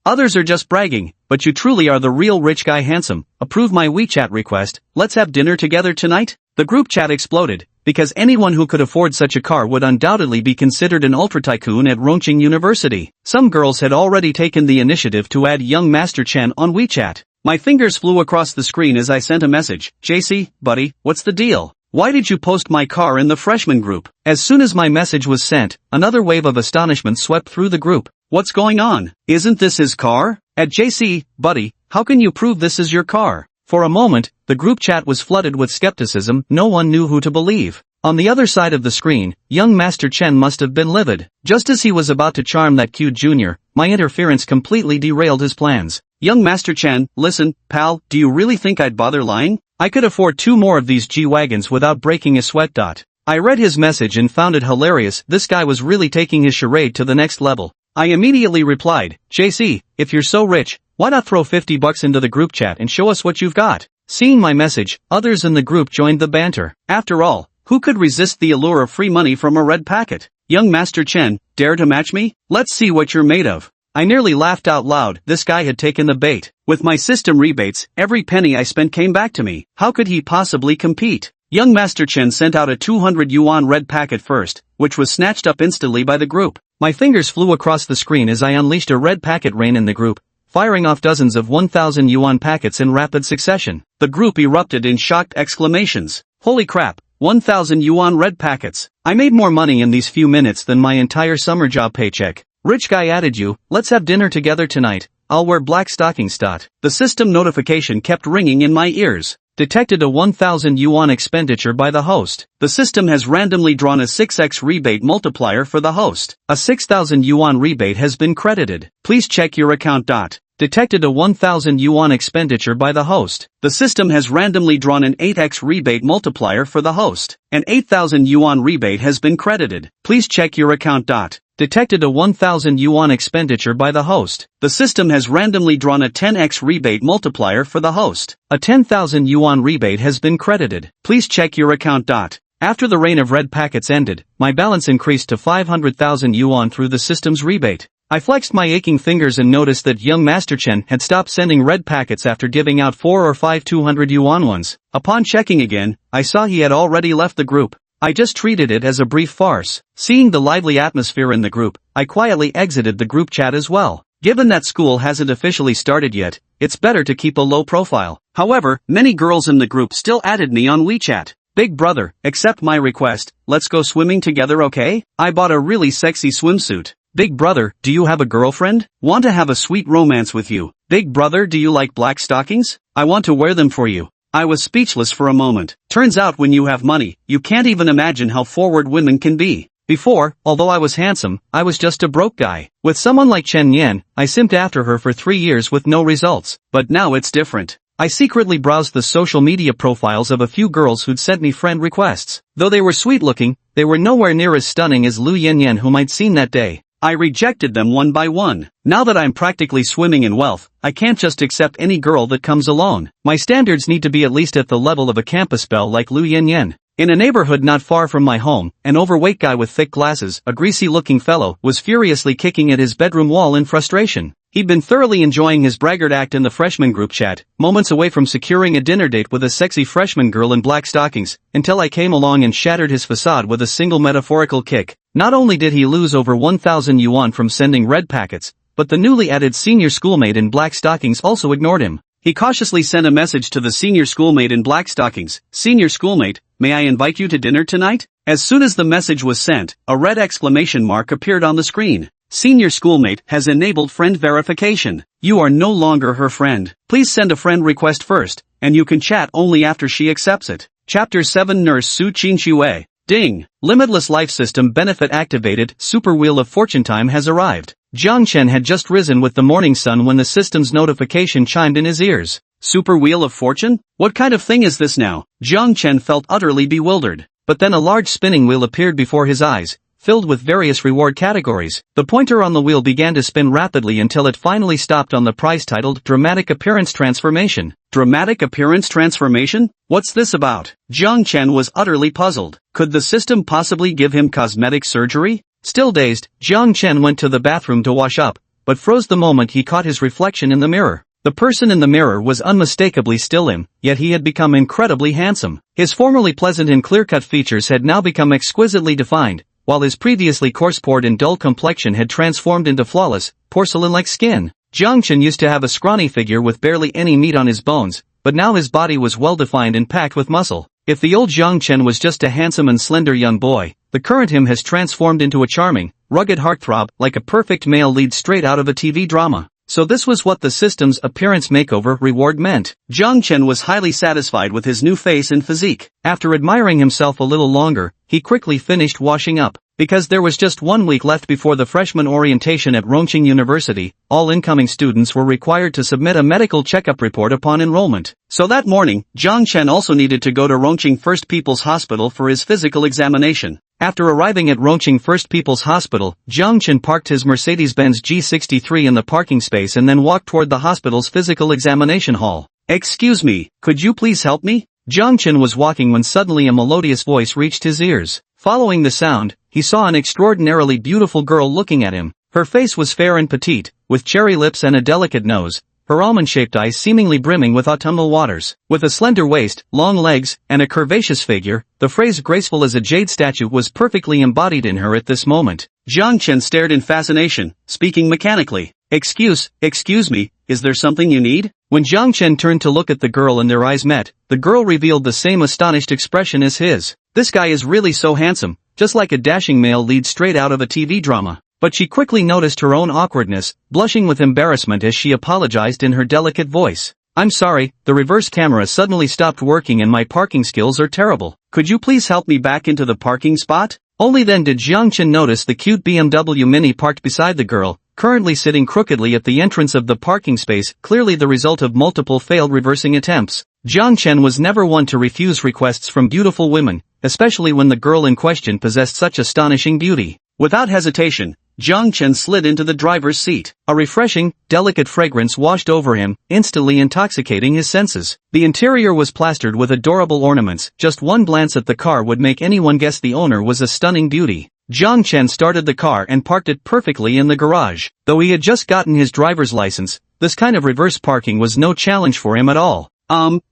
Others are just bragging, but you truly are the real rich guy handsome. Approve my WeChat request, let's have dinner together tonight?" The group chat exploded, because anyone who could afford such a car would undoubtedly be considered an ultra-tycoon at Rongcheng University. Some girls had already taken the initiative to add young Master Chen on WeChat. My fingers flew across the screen as I sent a message. JC, buddy, what's the deal? Why did you post my car in the freshman group? As soon as my message was sent, another wave of astonishment swept through the group. What's going on? Isn't this his car? At JC, buddy, how can you prove this is your car? For a moment, the group chat was flooded with skepticism. No one knew who to believe. On the other side of the screen, young Master Chen must have been livid. Just as he was about to charm that cute junior, my interference completely derailed his plans. Young Master Chen, listen, pal, do you really think I'd bother lying? I could afford 2 more of these G-Wagons without breaking a sweat. I read his message and found it hilarious. This guy was really taking his charade to the next level. I immediately replied, JC, if you're so rich, why not throw $50 into the group chat and show us what you've got? Seeing my message, others in the group joined the banter. After all, who could resist the allure of free money from a red packet? Young Master Chen, dare to match me? Let's see what you're made of. I nearly laughed out loud. This guy had taken the bait. With my system rebates, every penny I spent came back to me. How could he possibly compete? Young Master Chen sent out a 200 yuan red packet first, which was snatched up instantly by the group. My fingers flew across the screen as I unleashed a red packet rain in the group, firing off dozens of 1,000 yuan packets in rapid succession. The group erupted in shocked exclamations. Holy crap, 1,000 yuan red packets. I made more money in these few minutes than my entire summer job paycheck. Rich guy added you, let's have dinner together tonight. I'll wear black stockings. The system notification kept ringing in my ears. Detected a 1,000 yuan expenditure by the host. The system has randomly drawn a 6x rebate multiplier for the host. A 6,000 yuan rebate has been credited. Please check your account. Detected a 1,000 yuan expenditure by the host. The system has randomly drawn an 8x rebate multiplier for the host. An 8,000 yuan rebate has been credited. Please check your account. Detected a 1,000 yuan expenditure by the host. The system has randomly drawn a 10x rebate multiplier for the host. A 10,000 yuan rebate has been credited. Please check your account. After the rain of red packets ended, my balance increased to 500,000 yuan through the system's rebate. I flexed my aching fingers and noticed that young Master Chen had stopped sending red packets after giving out 4 or 5 200 yuan ones. Upon checking again, I saw he had already left the group. I just treated it as a brief farce. Seeing the lively atmosphere in the group, I quietly exited the group chat as well. Given that school hasn't officially started yet, it's better to keep a low profile. However, many girls in the group still added me on WeChat. Big brother, accept my request, let's go swimming together, okay? I bought a really sexy swimsuit. Big brother, do you have a girlfriend? Want to have a sweet romance with you. Big brother, do you like black stockings? I want to wear them for you. I was speechless for a moment. Turns out when you have money, you can't even imagine how forward women can be. Before, although I was handsome, I was just a broke guy. With someone like Chen Yan, I simped after her for 3 years with no results. But now it's different. I secretly browsed the social media profiles of a few girls who'd sent me friend requests. Though they were sweet looking, they were nowhere near as stunning as Lu Yanyan whom I'd seen that day. I rejected them one by one. Now that I'm practically swimming in wealth, I can't just accept any girl that comes along. My standards need to be at least at the level of a campus belle like Lu Yanyan. In a neighborhood not far from my home, an overweight guy with thick glasses, a greasy-looking fellow, was furiously kicking at his bedroom wall in frustration. He'd been thoroughly enjoying his braggart act in the freshman group chat, moments away from securing a dinner date with a sexy freshman girl in black stockings, until I came along and shattered his facade with a single metaphorical kick. Not only did he lose over 1,000 yuan from sending red packets, but the newly added senior schoolmate in black stockings also ignored him. He cautiously sent a message to the senior schoolmate in black stockings. Senior schoolmate, may I invite you to dinner tonight? As soon as the message was sent, a red exclamation mark appeared on the screen. Senior schoolmate has enabled friend verification. You are no longer her friend. Please send a friend request first, and you can chat only after she accepts it. Chapter 7 Nurse Su Qinxue. Ding! Limitless Life System benefit activated. Super Wheel of Fortune time has arrived. Jiang Chen had just risen with the morning sun when the system's notification chimed in his ears. Super Wheel of Fortune? What kind of thing is this now? Jiang Chen felt utterly bewildered. But then a large spinning wheel appeared before his eyes, filled with various reward categories. The pointer on the wheel began to spin rapidly until it finally stopped on the prize titled Dramatic Appearance Transformation. Dramatic Appearance Transformation? What's this about? Jiang Chen was utterly puzzled. Could the system possibly give him cosmetic surgery? Still dazed, Jiang Chen went to the bathroom to wash up, but froze the moment he caught his reflection in the mirror. The person in the mirror was unmistakably still him, yet he had become incredibly handsome. His formerly pleasant and clear-cut features had now become exquisitely defined, while his previously coarse-pored and dull complexion had transformed into flawless, porcelain-like skin. Jiang Chen used to have a scrawny figure with barely any meat on his bones, but now his body was well-defined and packed with muscle. If the old Jiang Chen was just a handsome and slender young boy, the current him has transformed into a charming, rugged heartthrob like a perfect male lead straight out of a TV drama. So this was what the system's appearance makeover reward meant. Jiang Chen was highly satisfied with his new face and physique. After admiring himself a little longer, he quickly finished washing up. Because there was just 1 week left before the freshman orientation at Rongqing University, all incoming students were required to submit a medical checkup report upon enrollment. So that morning, Jiang Chen also needed to go to Rongqing First People's Hospital for his physical examination. After arriving at Rongqing First People's Hospital, Jiang Chen parked his Mercedes-Benz G63 in the parking space and then walked toward the hospital's physical examination hall. "Excuse me, could you please help me?" Jiang Chen was walking when suddenly a melodious voice reached his ears. Following the sound, he saw an extraordinarily beautiful girl looking at him. Her face was fair and petite, with cherry lips and a delicate nose, her almond-shaped eyes seemingly brimming with autumnal waters. With a slender waist, long legs, and a curvaceous figure, the phrase graceful as a jade statue was perfectly embodied in her at this moment. Jiang Chen stared in fascination, speaking mechanically. Excuse me, is there something you need?" When Jiang Chen turned to look at the girl and their eyes met, the girl revealed the same astonished expression as his. This guy is really so handsome, just like a dashing male lead straight out of a TV drama. But she quickly noticed her own awkwardness, blushing with embarrassment as she apologized in her delicate voice. "I'm sorry, the reverse camera suddenly stopped working and my parking skills are terrible. Could you please help me back into the parking spot?" Only then did Jiang Chen notice the cute BMW Mini parked beside the girl, currently sitting crookedly at the entrance of the parking space, clearly the result of multiple failed reversing attempts. Jiang Chen was never one to refuse requests from beautiful women, especially when the girl in question possessed such astonishing beauty. Without hesitation, Jiang Chen slid into the driver's seat. A refreshing, delicate fragrance washed over him, instantly intoxicating his senses. The interior was plastered with adorable ornaments. Just one glance at the car would make anyone guess the owner was a stunning beauty. Jiang Chen started the car and parked it perfectly in the garage. Though he had just gotten his driver's license, this kind of reverse parking was no challenge for him at all.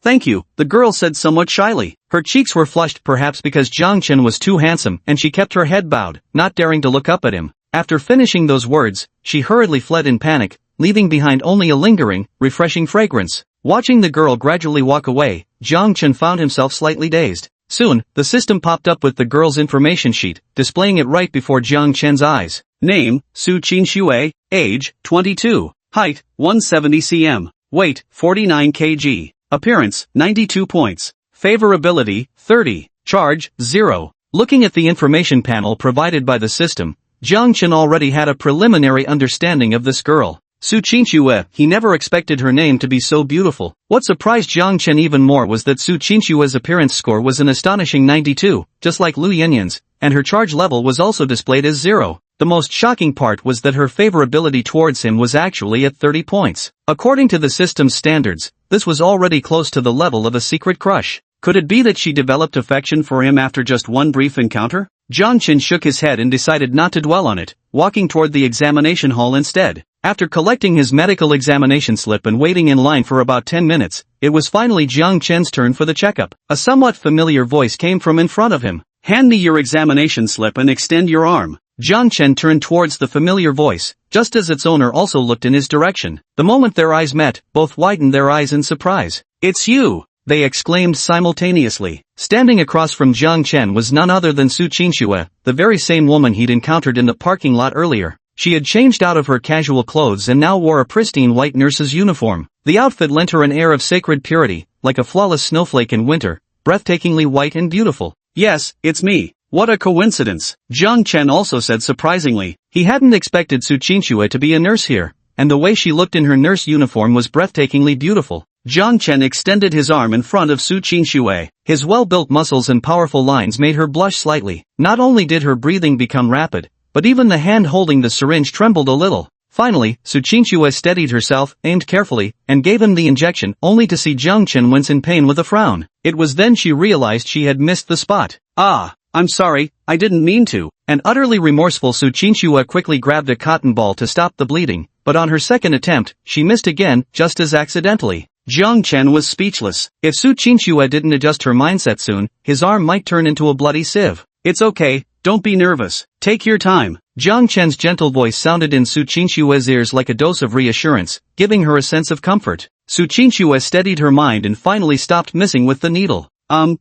Thank you," the girl said somewhat shyly. Her cheeks were flushed perhaps because Jiang Chen was too handsome and she kept her head bowed, not daring to look up at him. After finishing those words, she hurriedly fled in panic, leaving behind only a lingering, refreshing fragrance. Watching the girl gradually walk away, Jiang Chen found himself slightly dazed. Soon, the system popped up with the girl's information sheet, displaying it right before Jiang Chen's eyes. Name, Su Qinxue, age, 22, height, 170 cm, weight, 49 kg, appearance, 92 points, favorability, 30, charge, 0. Looking at the information panel provided by the system, Jiang Chen already had a preliminary understanding of this girl. Su Qinxue, he never expected her name to be so beautiful. What surprised Jiang Chen even more was that Su Qinxue's appearance score was an astonishing 92, just like Lu Yanyan's, and her charge level was also displayed as 0. The most shocking part was that her favorability towards him was actually at 30 points. According to the system's standards, this was already close to the level of a secret crush. Could it be that she developed affection for him after just one brief encounter? Jiang Chen shook his head and decided not to dwell on it, walking toward the examination hall instead. After collecting his medical examination slip and waiting in line for about 10 minutes, it was finally Jiang Chen's turn for the checkup. A somewhat familiar voice came from in front of him. "Hand me your examination slip and extend your arm." Jiang Chen turned towards the familiar voice, just as its owner also looked in his direction. The moment their eyes met, both widened their eyes in surprise. "It's you!" they exclaimed simultaneously. Standing across from Jiang Chen was none other than Su Qinxue, the very same woman he'd encountered in the parking lot earlier. She had changed out of her casual clothes and now wore a pristine white nurse's uniform. The outfit lent her an air of sacred purity, like a flawless snowflake in winter, breathtakingly white and beautiful. "Yes, it's me. What a coincidence," Jiang Chen also said surprisingly. He hadn't expected Su Qinxue to be a nurse here, and the way she looked in her nurse uniform was breathtakingly beautiful. Jiang Chen extended his arm in front of Su Qinxue. His well-built muscles and powerful lines made her blush slightly. Not only did her breathing become rapid, but even the hand holding the syringe trembled a little. Finally, Su Qinxue steadied herself, aimed carefully, and gave him the injection, only to see Jiang Chen wince in pain with a frown. It was then she realized she had missed the spot. "Ah, I'm sorry, I didn't mean to," and utterly remorseful Su Qinxue quickly grabbed a cotton ball to stop the bleeding, but on her second attempt, she missed again, just as accidentally. Jiang Chen was speechless. If Su Qinxue didn't adjust her mindset soon, his arm might turn into a bloody sieve. It's okay, don't be nervous. Take your time. Jiang Chen's gentle voice sounded in Su Qinxue's ears like a dose of reassurance, giving her a sense of comfort. Su Qinxue steadied her mind and finally stopped messing with the needle.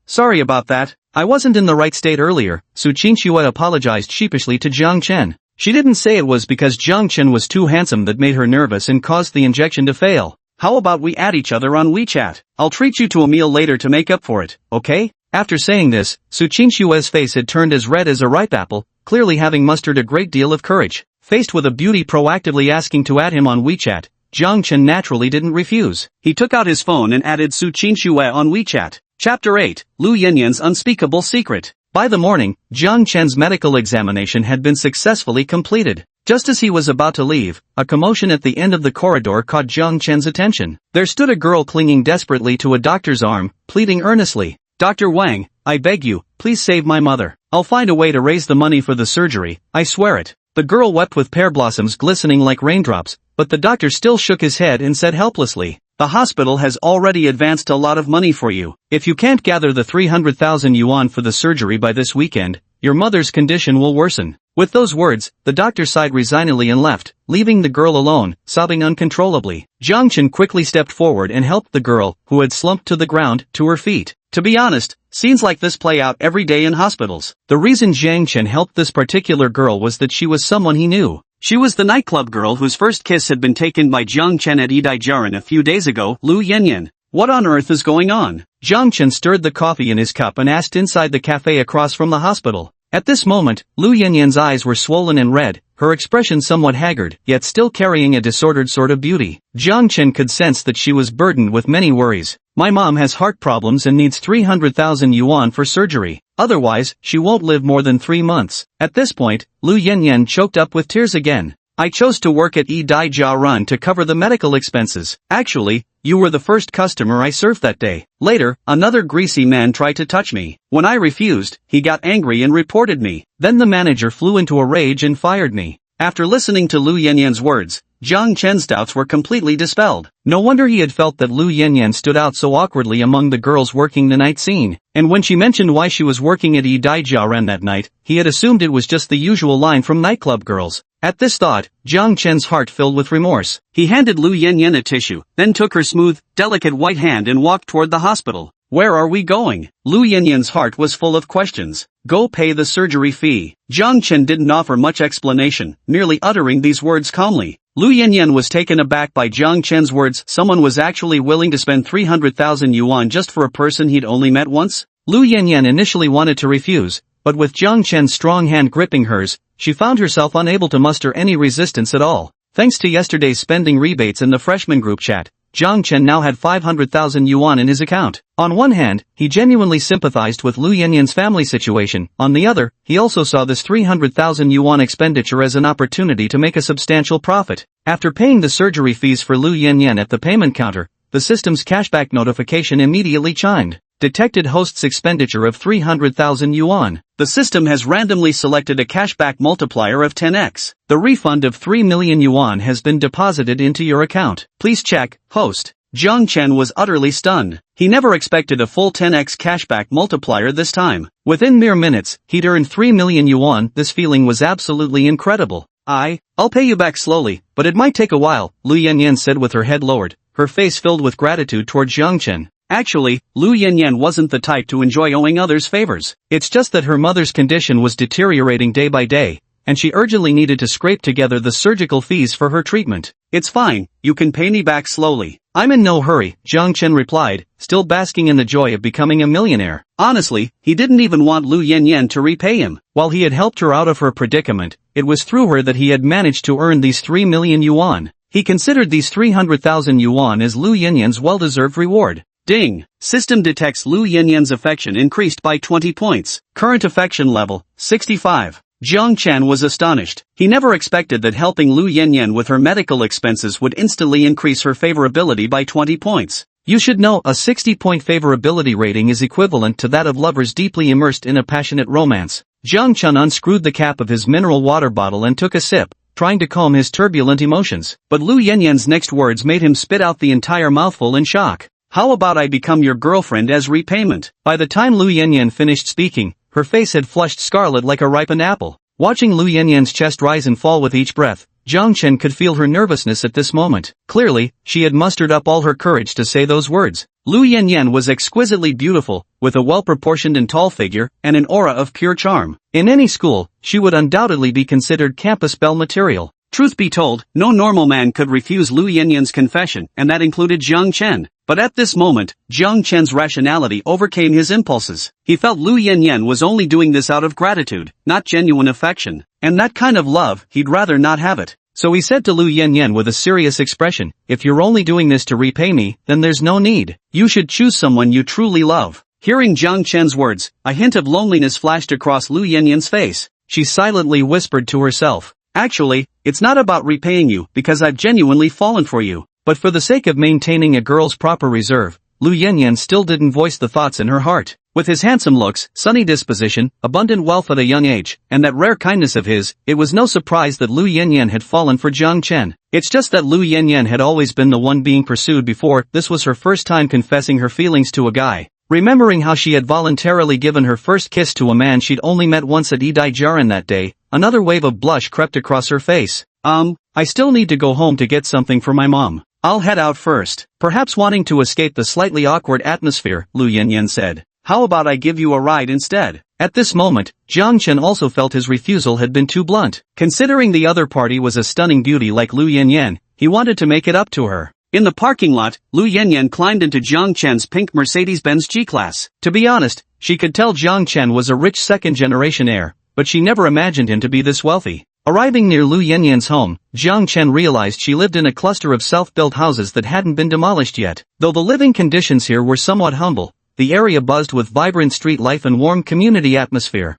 Sorry about that. I wasn't in the right state earlier, Su Qinxue apologized sheepishly to Jiang Chen. She didn't say it was because Jiang Chen was too handsome that made her nervous and caused the injection to fail. How about we add each other on WeChat? I'll treat you to a meal later to make up for it, okay? After saying this, Su Qinxue's face had turned as red as a ripe apple, clearly having mustered a great deal of courage. Faced with a beauty proactively asking to add him on WeChat, Jiang Chen naturally didn't refuse. He took out his phone and added Su Qinxue on WeChat. Chapter 8, Lu Yanyan's Unspeakable Secret. By the morning, Jiang Chen's medical examination had been successfully completed. Just as he was about to leave, a commotion at the end of the corridor caught Jiang Chen's attention. There stood a girl clinging desperately to a doctor's arm, pleading earnestly. Dr. Wang, I beg you, please save my mother. I'll find a way to raise the money for the surgery, I swear it. The girl wept with pear blossoms glistening like raindrops, but the doctor still shook his head and said helplessly, the hospital has already advanced a lot of money for you. If you can't gather the 300,000 yuan for the surgery by this weekend, your mother's condition will worsen. With those words, the doctor sighed resignedly and left, leaving the girl alone, sobbing uncontrollably. Jiang Chen quickly stepped forward and helped the girl, who had slumped to the ground, to her feet. To be honest, scenes like this play out every day in hospitals. The reason Jiang Chen helped this particular girl was that she was someone he knew. She was the nightclub girl whose first kiss had been taken by Jiang Chen at Yidaijiaran a few days ago, Lu Yanyan. What on earth is going on? Jiang Chen stirred the coffee in his cup and asked inside the cafe across from the hospital. At this moment, Lu Yanyan's eyes were swollen and red, her expression somewhat haggard, yet still carrying a disordered sort of beauty. Jiang Chen could sense that she was burdened with many worries. My mom has heart problems and needs 300,000 yuan for surgery. Otherwise, she won't live more than 3 months. At this point, Lu Yanyan choked up with tears again. I chose to work at Yidaijiaran to cover the medical expenses. Actually, you were the first customer I served that day. Later, another greasy man tried to touch me. When I refused, he got angry and reported me. Then the manager flew into a rage and fired me. After listening to Lu Yanyan's words, Jiang Chen's doubts were completely dispelled. No wonder he had felt that Lu Yanyan stood out so awkwardly among the girls working the night scene. And when she mentioned why she was working at Yidaijiaran that night, he had assumed it was just the usual line from nightclub girls. At this thought, Jiang Chen's heart filled with remorse. He handed Lu Yanyan a tissue, then took her smooth, delicate white hand and walked toward the hospital. Where are we going? Lu Yanyan's heart was full of questions. Go pay the surgery fee. Jiang Chen didn't offer much explanation, merely uttering these words calmly. Lu Yanyan was taken aback by Jiang Chen's words. Someone was actually willing to spend 300,000 yuan just for a person he'd only met once? Lu Yanyan initially wanted to refuse, but with Jiang Chen's strong hand gripping hers, she found herself unable to muster any resistance at all. Thanks to yesterday's spending rebates in the freshman group chat, Jiang Chen now had 500,000 yuan in his account. On one hand, he genuinely sympathized with Lu Yanyan's family situation. On the other, he also saw this 300,000 yuan expenditure as an opportunity to make a substantial profit. After paying the surgery fees for Lu Yanyan at the payment counter, the system's cashback notification immediately chimed. Detected host's expenditure of 300,000 yuan. The system has randomly selected a cashback multiplier of 10x. The refund of 3 million yuan has been deposited into your account. Please check, host. Jiang Chen was utterly stunned. He never expected a full 10x cashback multiplier this time. Within mere minutes, he'd earned 3 million yuan. This feeling was absolutely incredible. I'll pay you back slowly, but it might take a while, Lu Yanyan said with her head lowered, her face filled with gratitude toward Jiang Chen. Actually, Lu Yanyan wasn't the type to enjoy owing others favors. It's just that her mother's condition was deteriorating day by day, and she urgently needed to scrape together the surgical fees for her treatment. It's fine, you can pay me back slowly. I'm in no hurry, Jiang Chen replied, still basking in the joy of becoming a millionaire. Honestly, he didn't even want Lu Yanyan to repay him. While he had helped her out of her predicament, it was through her that he had managed to earn these 3 million yuan. He considered these 300,000 yuan as Lu Yanyan's well-deserved reward. Ding! System detects Lu Yanyan's affection increased by 20 points. Current affection level, 65. Jiang Chen was astonished. He never expected that helping Lu Yanyan with her medical expenses would instantly increase her favorability by 20 points. You should know a 60-point favorability rating is equivalent to that of lovers deeply immersed in a passionate romance. Jiang Chen unscrewed the cap of his mineral water bottle and took a sip, trying to calm his turbulent emotions. But Lu Yanyan's next words made him spit out the entire mouthful in shock. How about I become your girlfriend as repayment? By the time Lu Yanyan finished speaking, her face had flushed scarlet like a ripened apple. Watching Lu Yanyan's chest rise and fall with each breath, Jiang Chen could feel her nervousness at this moment. Clearly, she had mustered up all her courage to say those words. Lu Yanyan was exquisitely beautiful, with a well-proportioned and tall figure, and an aura of pure charm. In any school, she would undoubtedly be considered campus belle material. Truth be told, no normal man could refuse Lu Yanyan's confession, and that included Jiang Chen. But at this moment, Jiang Chen's rationality overcame his impulses. He felt Lu Yanyan was only doing this out of gratitude, not genuine affection. And that kind of love, he'd rather not have it. So he said to Lu Yanyan with a serious expression, "If you're only doing this to repay me, then there's no need. You should choose someone you truly love." Hearing Jiang Chen's words, a hint of loneliness flashed across Lu Yanyan's face. She silently whispered to herself, "Actually, it's not about repaying you, because I've genuinely fallen for you." But for the sake of maintaining a girl's proper reserve, Lu Yanyan still didn't voice the thoughts in her heart. With his handsome looks, sunny disposition, abundant wealth at a young age, and that rare kindness of his, it was no surprise that Lu Yanyan had fallen for Jiang Chen. It's just that Lu Yanyan had always been the one being pursued before. This was her first time confessing her feelings to a guy. Remembering how she had voluntarily given her first kiss to a man she'd only met once at Idaijaren that day, another wave of blush crept across her face. I still need to go home to get something for my mom. I'll head out first." Perhaps wanting to escape the slightly awkward atmosphere, Lu Yanyan said, "How about I give you a ride instead?" At this moment, Jiang Chen also felt his refusal had been too blunt. Considering the other party was a stunning beauty like Lu Yanyan, he wanted to make it up to her. In the parking lot, Lu Yanyan climbed into Jiang Chen's pink Mercedes-Benz G-Class. To be honest, she could tell Jiang Chen was a rich second-generation heir, but she never imagined him to be this wealthy. Arriving near Lu Yanyan's home, Jiang Chen realized she lived in a cluster of self-built houses that hadn't been demolished yet. Though the living conditions here were somewhat humble, the area buzzed with vibrant street life and warm community atmosphere.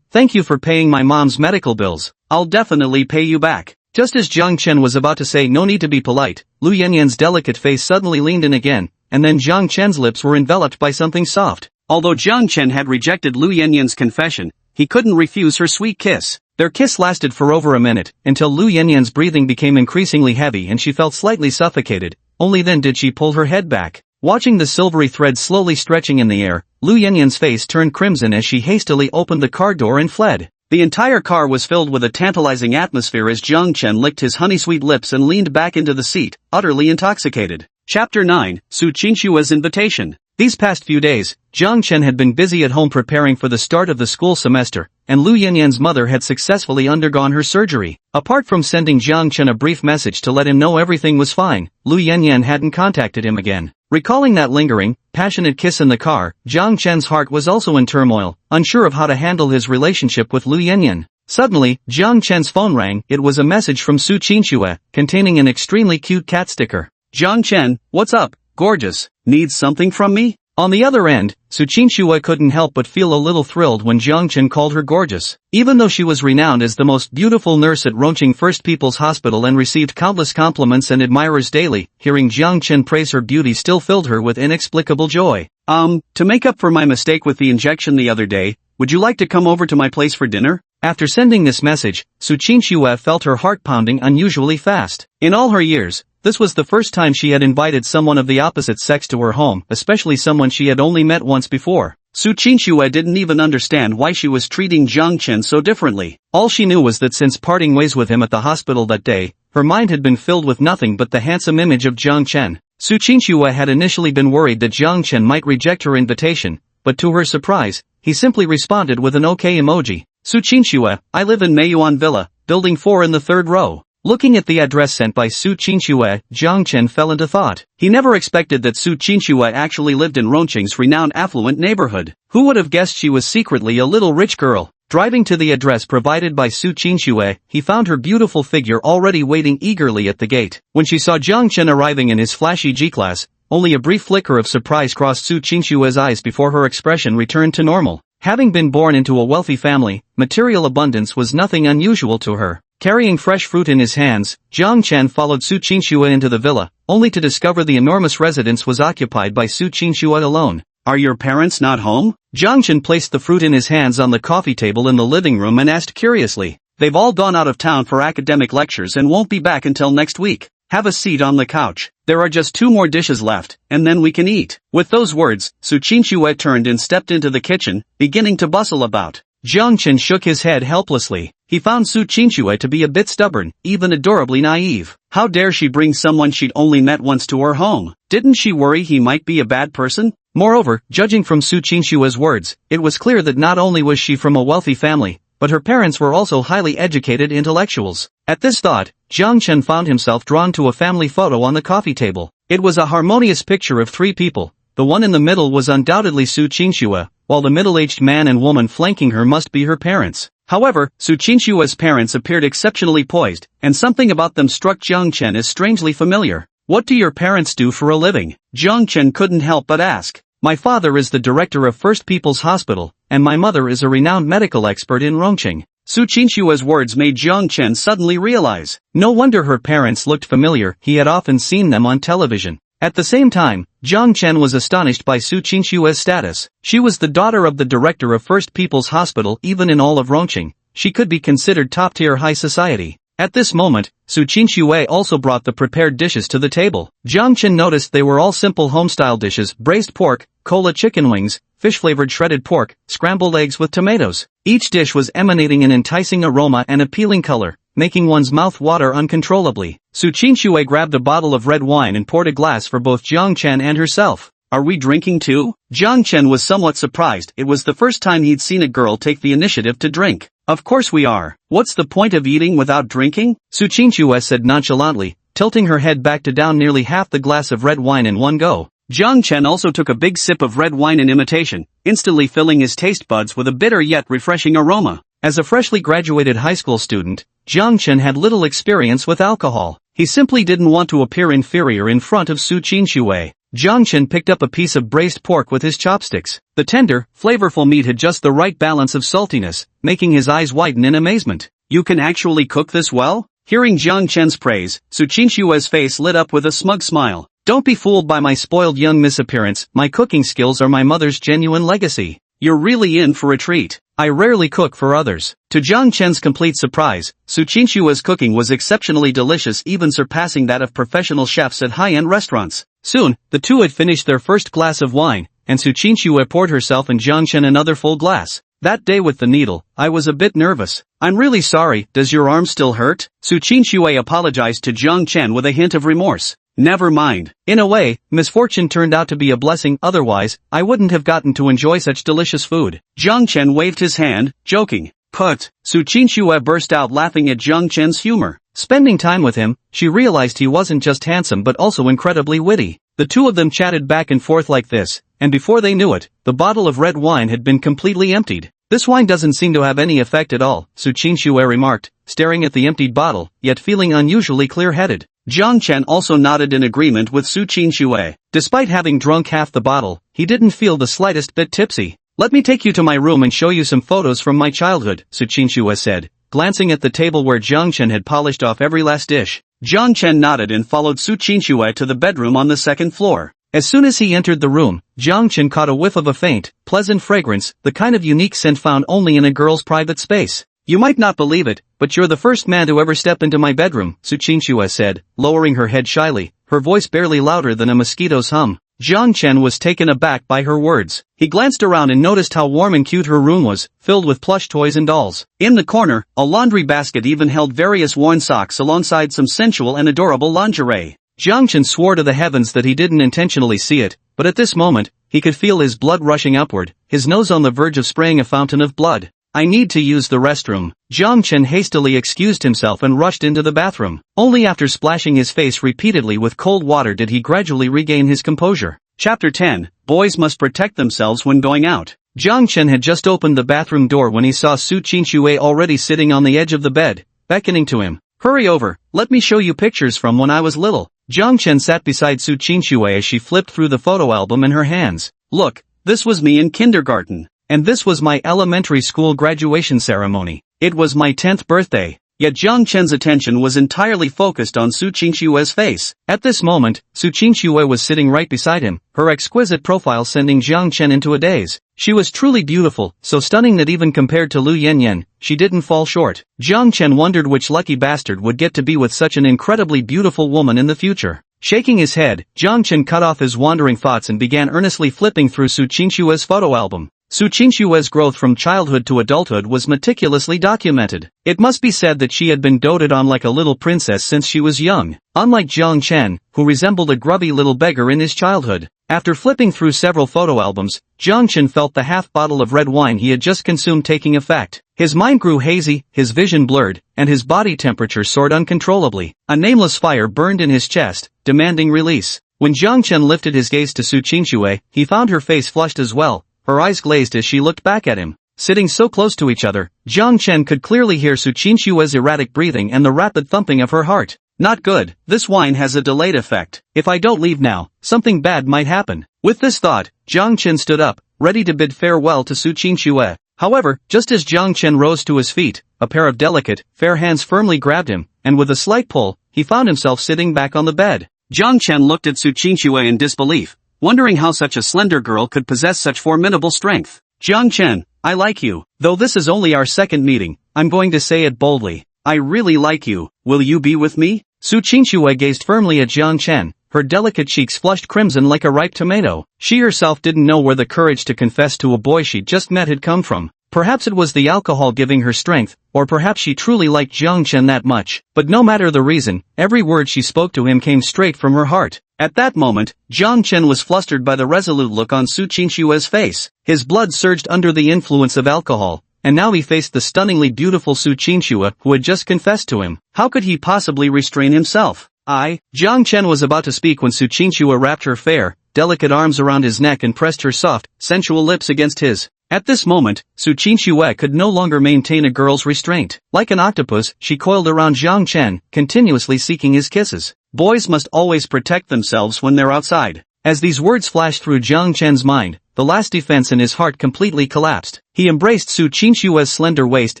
Thank you for paying my mom's medical bills. I'll definitely pay you back." Just as Jiang Chen was about to say no need to be polite, Lu Yanyan's delicate face suddenly leaned in again, and then Jiang Chen's lips were enveloped by something soft. Although Jiang Chen had rejected Lu Yanyan's confession, he couldn't refuse her sweet kiss. Their kiss lasted for over a minute, until Lu Yanyan's breathing became increasingly heavy and she felt slightly suffocated. Only then did she pull her head back. Watching the silvery thread slowly stretching in the air, Lu Yanyan's face turned crimson as she hastily opened the car door and fled. The entire car was filled with a tantalizing atmosphere as Jiang Chen licked his honey-sweet lips and leaned back into the seat, utterly intoxicated. Chapter 9, Su Qinshua's Invitation. These past few days, Jiang Chen had been busy at home preparing for the start of the school semester, and Lu Yanyan's mother had successfully undergone her surgery. Apart from sending Jiang Chen a brief message to let him know everything was fine, Lu Yanyan hadn't contacted him again. Recalling that lingering, passionate kiss in the car, Jiang Chen's heart was also in turmoil, unsure of how to handle his relationship with Lu Yanyan. Suddenly, Jiang Chen's phone rang. It was a message from Su Qinshuo, containing an extremely cute cat sticker. "Jiang Chen, what's up, gorgeous? Need something from me?" On the other end, Su Qinshuo couldn't help but feel a little thrilled when Jiang Chen called her gorgeous. Even though she was renowned as the most beautiful nurse at Rongqing First People's Hospital and received countless compliments and admirers daily, hearing Jiang Chen praise her beauty still filled her with inexplicable joy. To make up for my mistake with the injection the other day, would you like to come over to my place for dinner?" After sending this message, Su Qinshuo felt her heart pounding unusually fast. In all her years, this was the first time she had invited someone of the opposite sex to her home, especially someone she had only met once before. Su Qinshuo didn't even understand why she was treating Jiang Chen so differently. All she knew was that since parting ways with him at the hospital that day, her mind had been filled with nothing but the handsome image of Jiang Chen. Su Qinshuo had initially been worried that Jiang Chen might reject her invitation, but to her surprise, he simply responded with an OK emoji. "Su Qinshuo, I live in Meiyuan Villa, building 4 in the 3rd row." Looking at the address sent by Su Qinshuo, Jiang Chen fell into thought. He never expected that Su Qinshuo actually lived in Rongqing's renowned affluent neighborhood. Who would have guessed she was secretly a little rich girl? Driving to the address provided by Su Qinshuo, he found her beautiful figure already waiting eagerly at the gate. When she saw Jiang Chen arriving in his flashy G-Class, only a brief flicker of surprise crossed Su Qinshuo's eyes before her expression returned to normal. Having been born into a wealthy family, material abundance was nothing unusual to her. Carrying fresh fruit in his hands, Jiang Chen followed Su Qinshuo into the villa, only to discover the enormous residence was occupied by Su Qinshuo alone. Are your parents not home? Jiang Chen placed the fruit in his hands on the coffee table in the living room and asked curiously. They've all gone out of town for academic lectures and won't be back until next week. Have a seat on the couch. There are just 2 more dishes left, and then we can eat. With those words, Su Qinxue turned and stepped into the kitchen, beginning to bustle about. Jiang Chen shook his head helplessly. He found Su Qinxue to be a bit stubborn, even adorably naive. How dare she bring someone she'd only met once to her home? Didn't she worry he might be a bad person? Moreover, judging from Su Qinshue's words, it was clear that not only was she from a wealthy family, but her parents were also highly educated intellectuals. At this thought, Jiang Chen found himself drawn to a family photo on the coffee table. It was a harmonious picture of 3 people. The one in the middle was undoubtedly Su Qinxue, while the middle-aged man and woman flanking her must be her parents. However, Su Qinshue's parents appeared exceptionally poised, and something about them struck Jiang Chen as strangely familiar. What do your parents do for a living? Jiang Chen couldn't help but ask. My father is the director of First People's Hospital, and my mother is a renowned medical expert in Rongqing. Su Qinshue's words made Jiang Chen suddenly realize. No wonder her parents looked familiar, he had often seen them on television. At the same time, Jiang Chen was astonished by Su Qinshue's status. She was the daughter of the director of First People's Hospital. Even in all of Rongqing, she could be considered top-tier high society. At this moment, Su Qinxue also brought the prepared dishes to the table. Jiang Chen noticed they were all simple home-style dishes: braised pork, cola chicken wings, fish-flavored shredded pork, scrambled eggs with tomatoes. Each dish was emanating an enticing aroma and appealing color, making one's mouth water uncontrollably. Su Qinxue grabbed a bottle of red wine and poured a glass for both Jiang Chen and herself. Are we drinking too? Jiang Chen was somewhat surprised. It was the first time he'd seen a girl take the initiative to drink. Of course we are. What's the point of eating without drinking? Su Qinxue said nonchalantly, tilting her head back to down nearly half the glass of red wine in one go. Jiang Chen also took a big sip of red wine in imitation, instantly filling his taste buds with a bitter yet refreshing aroma. As a freshly graduated high school student, Jiang Chen had little experience with alcohol. He simply didn't want to appear inferior in front of Su Qinxue. Jiang Chen picked up a piece of braised pork with his chopsticks. The tender, flavorful meat had just the right balance of saltiness, making his eyes widen in amazement. You can actually cook this well? Hearing Jiang Chen's praise, Su Qinshue's face lit up with a smug smile. Don't be fooled by my spoiled young miss appearance. My cooking skills are my mother's genuine legacy. You're really in for a treat. I rarely cook for others. To Jiang Chen's complete surprise, Su Qinshue's cooking was exceptionally delicious, even surpassing that of professional chefs at high-end restaurants. Soon, the two had finished their first glass of wine, and Su Qinxue poured herself and Jiang Chen another full glass. That day with the needle, I was a bit nervous. I'm really sorry. Does your arm still hurt? Su Qinxue apologized to Jiang Chen with a hint of remorse. Never mind. In a way, misfortune turned out to be a blessing. Otherwise, I wouldn't have gotten to enjoy such delicious food. Jiang Chen waved his hand, joking. Put. Su Qinxue burst out laughing at Jiang Chen's humor. Spending time with him, she realized he wasn't just handsome but also incredibly witty. The two of them chatted back and forth like this, and before they knew it, the bottle of red wine had been completely emptied. This wine doesn't seem to have any effect at all, Su Qinxue remarked, staring at the emptied bottle, yet feeling unusually clear-headed. Jiang Chen also nodded in agreement with Su Qinxue. Despite having drunk half the bottle, he didn't feel the slightest bit tipsy. Let me take you to my room and show you some photos from my childhood, Su Qinxue said, glancing at the table where Jiang Chen had polished off every last dish. Jiang Chen nodded and followed Su Qinxue to the bedroom on the second floor. As soon as he entered the room, Jiang Chen caught a whiff of a faint, pleasant fragrance, the kind of unique scent found only in a girl's private space. You might not believe it, but you're the first man to ever step into my bedroom, Su Qinxue said, lowering her head shyly, her voice barely louder than a mosquito's hum. Jiang Chen was taken aback by her words. He glanced around and noticed how warm and cute her room was, filled with plush toys and dolls. In the corner, a laundry basket even held various worn socks alongside some sensual and adorable lingerie. Jiang Chen swore to the heavens that he didn't intentionally see it, but at this moment, he could feel his blood rushing upward, his nose on the verge of spraying a fountain of blood. I need to use the restroom. Jiang Chen hastily excused himself and rushed into the bathroom. Only after splashing his face repeatedly with cold water did he gradually regain his composure. Chapter 10. Boys must protect themselves when going out. Jiang Chen had just opened the bathroom door when he saw Su Qinxue already sitting on the edge of the bed, beckoning to him. Hurry over, let me show you pictures from when I was little. Jiang Chen sat beside Su Qinxue as she flipped through the photo album in her hands. Look, this was me in kindergarten. And this was my elementary school graduation ceremony. It was my 10th birthday. yet Jiang Chen's attention was entirely focused on Su Qingxue's face. At this moment, Su Qingxue was sitting right beside him, her exquisite profile sending Jiang Chen into a daze. She was truly beautiful, so stunning that even compared to Lu Yanyan, she didn't fall short. Jiang Chen wondered which lucky bastard would get to be with such an incredibly beautiful woman in the future. Shaking his head, Jiang Chen cut off his wandering thoughts and began earnestly flipping through Su Qingxue's photo album. Su Qingxue's growth from childhood to adulthood was meticulously documented. It must be said that she had been doted on like a little princess since she was young, unlike Jiang Chen, who resembled a grubby little beggar in his childhood. After flipping through several photo albums, Jiang Chen felt the half bottle of red wine he had just consumed taking effect. His mind grew hazy, his vision blurred, and his body temperature soared uncontrollably. A nameless fire burned in his chest, demanding release. When Jiang Chen lifted his gaze to Su Qingxue, he found her face flushed as well. Her eyes glazed as she looked back at him. Sitting so close to each other, Jiang Chen could clearly hear Su Qingxue's erratic breathing and the rapid thumping of her heart. Not good, this wine has a delayed effect. If I don't leave now, something bad might happen. With this thought, Jiang Chen stood up, ready to bid farewell to Su Qingxue. However, just as Jiang Chen rose to his feet, a pair of delicate, fair hands firmly grabbed him, and with a slight pull, he found himself sitting back on the bed. Jiang Chen looked at Su Qingxue in disbelief, wondering how such a slender girl could possess such formidable strength. Jiang Chen, I like you. Though this is only our second meeting, I'm going to say it boldly. I really like you. Will you be with me? Su Qingxue gazed firmly at Jiang Chen, her delicate cheeks flushed crimson like a ripe tomato. She herself didn't know where the courage to confess to a boy she'd just met had come from. Perhaps it was the alcohol giving her strength, or perhaps she truly liked Jiang Chen that much. But no matter the reason, every word she spoke to him came straight from her heart. At that moment, Jiang Chen was flustered by the resolute look on Su Qingxue's face. His blood surged under the influence of alcohol, and now he faced the stunningly beautiful Su Qingxue who had just confessed to him. How could he possibly restrain himself? Jiang Chen was about to speak when Su Qingxue wrapped her fair, delicate arms around his neck and pressed her soft, sensual lips against his. At this moment, Su Qingxue could no longer maintain a girl's restraint. Like an octopus, she coiled around Jiang Chen, continuously seeking his kisses. Boys must always protect themselves when they're outside. As these words flashed through Jiang Chen's mind, the last defense in his heart completely collapsed. He embraced Su Qingxue's slender waist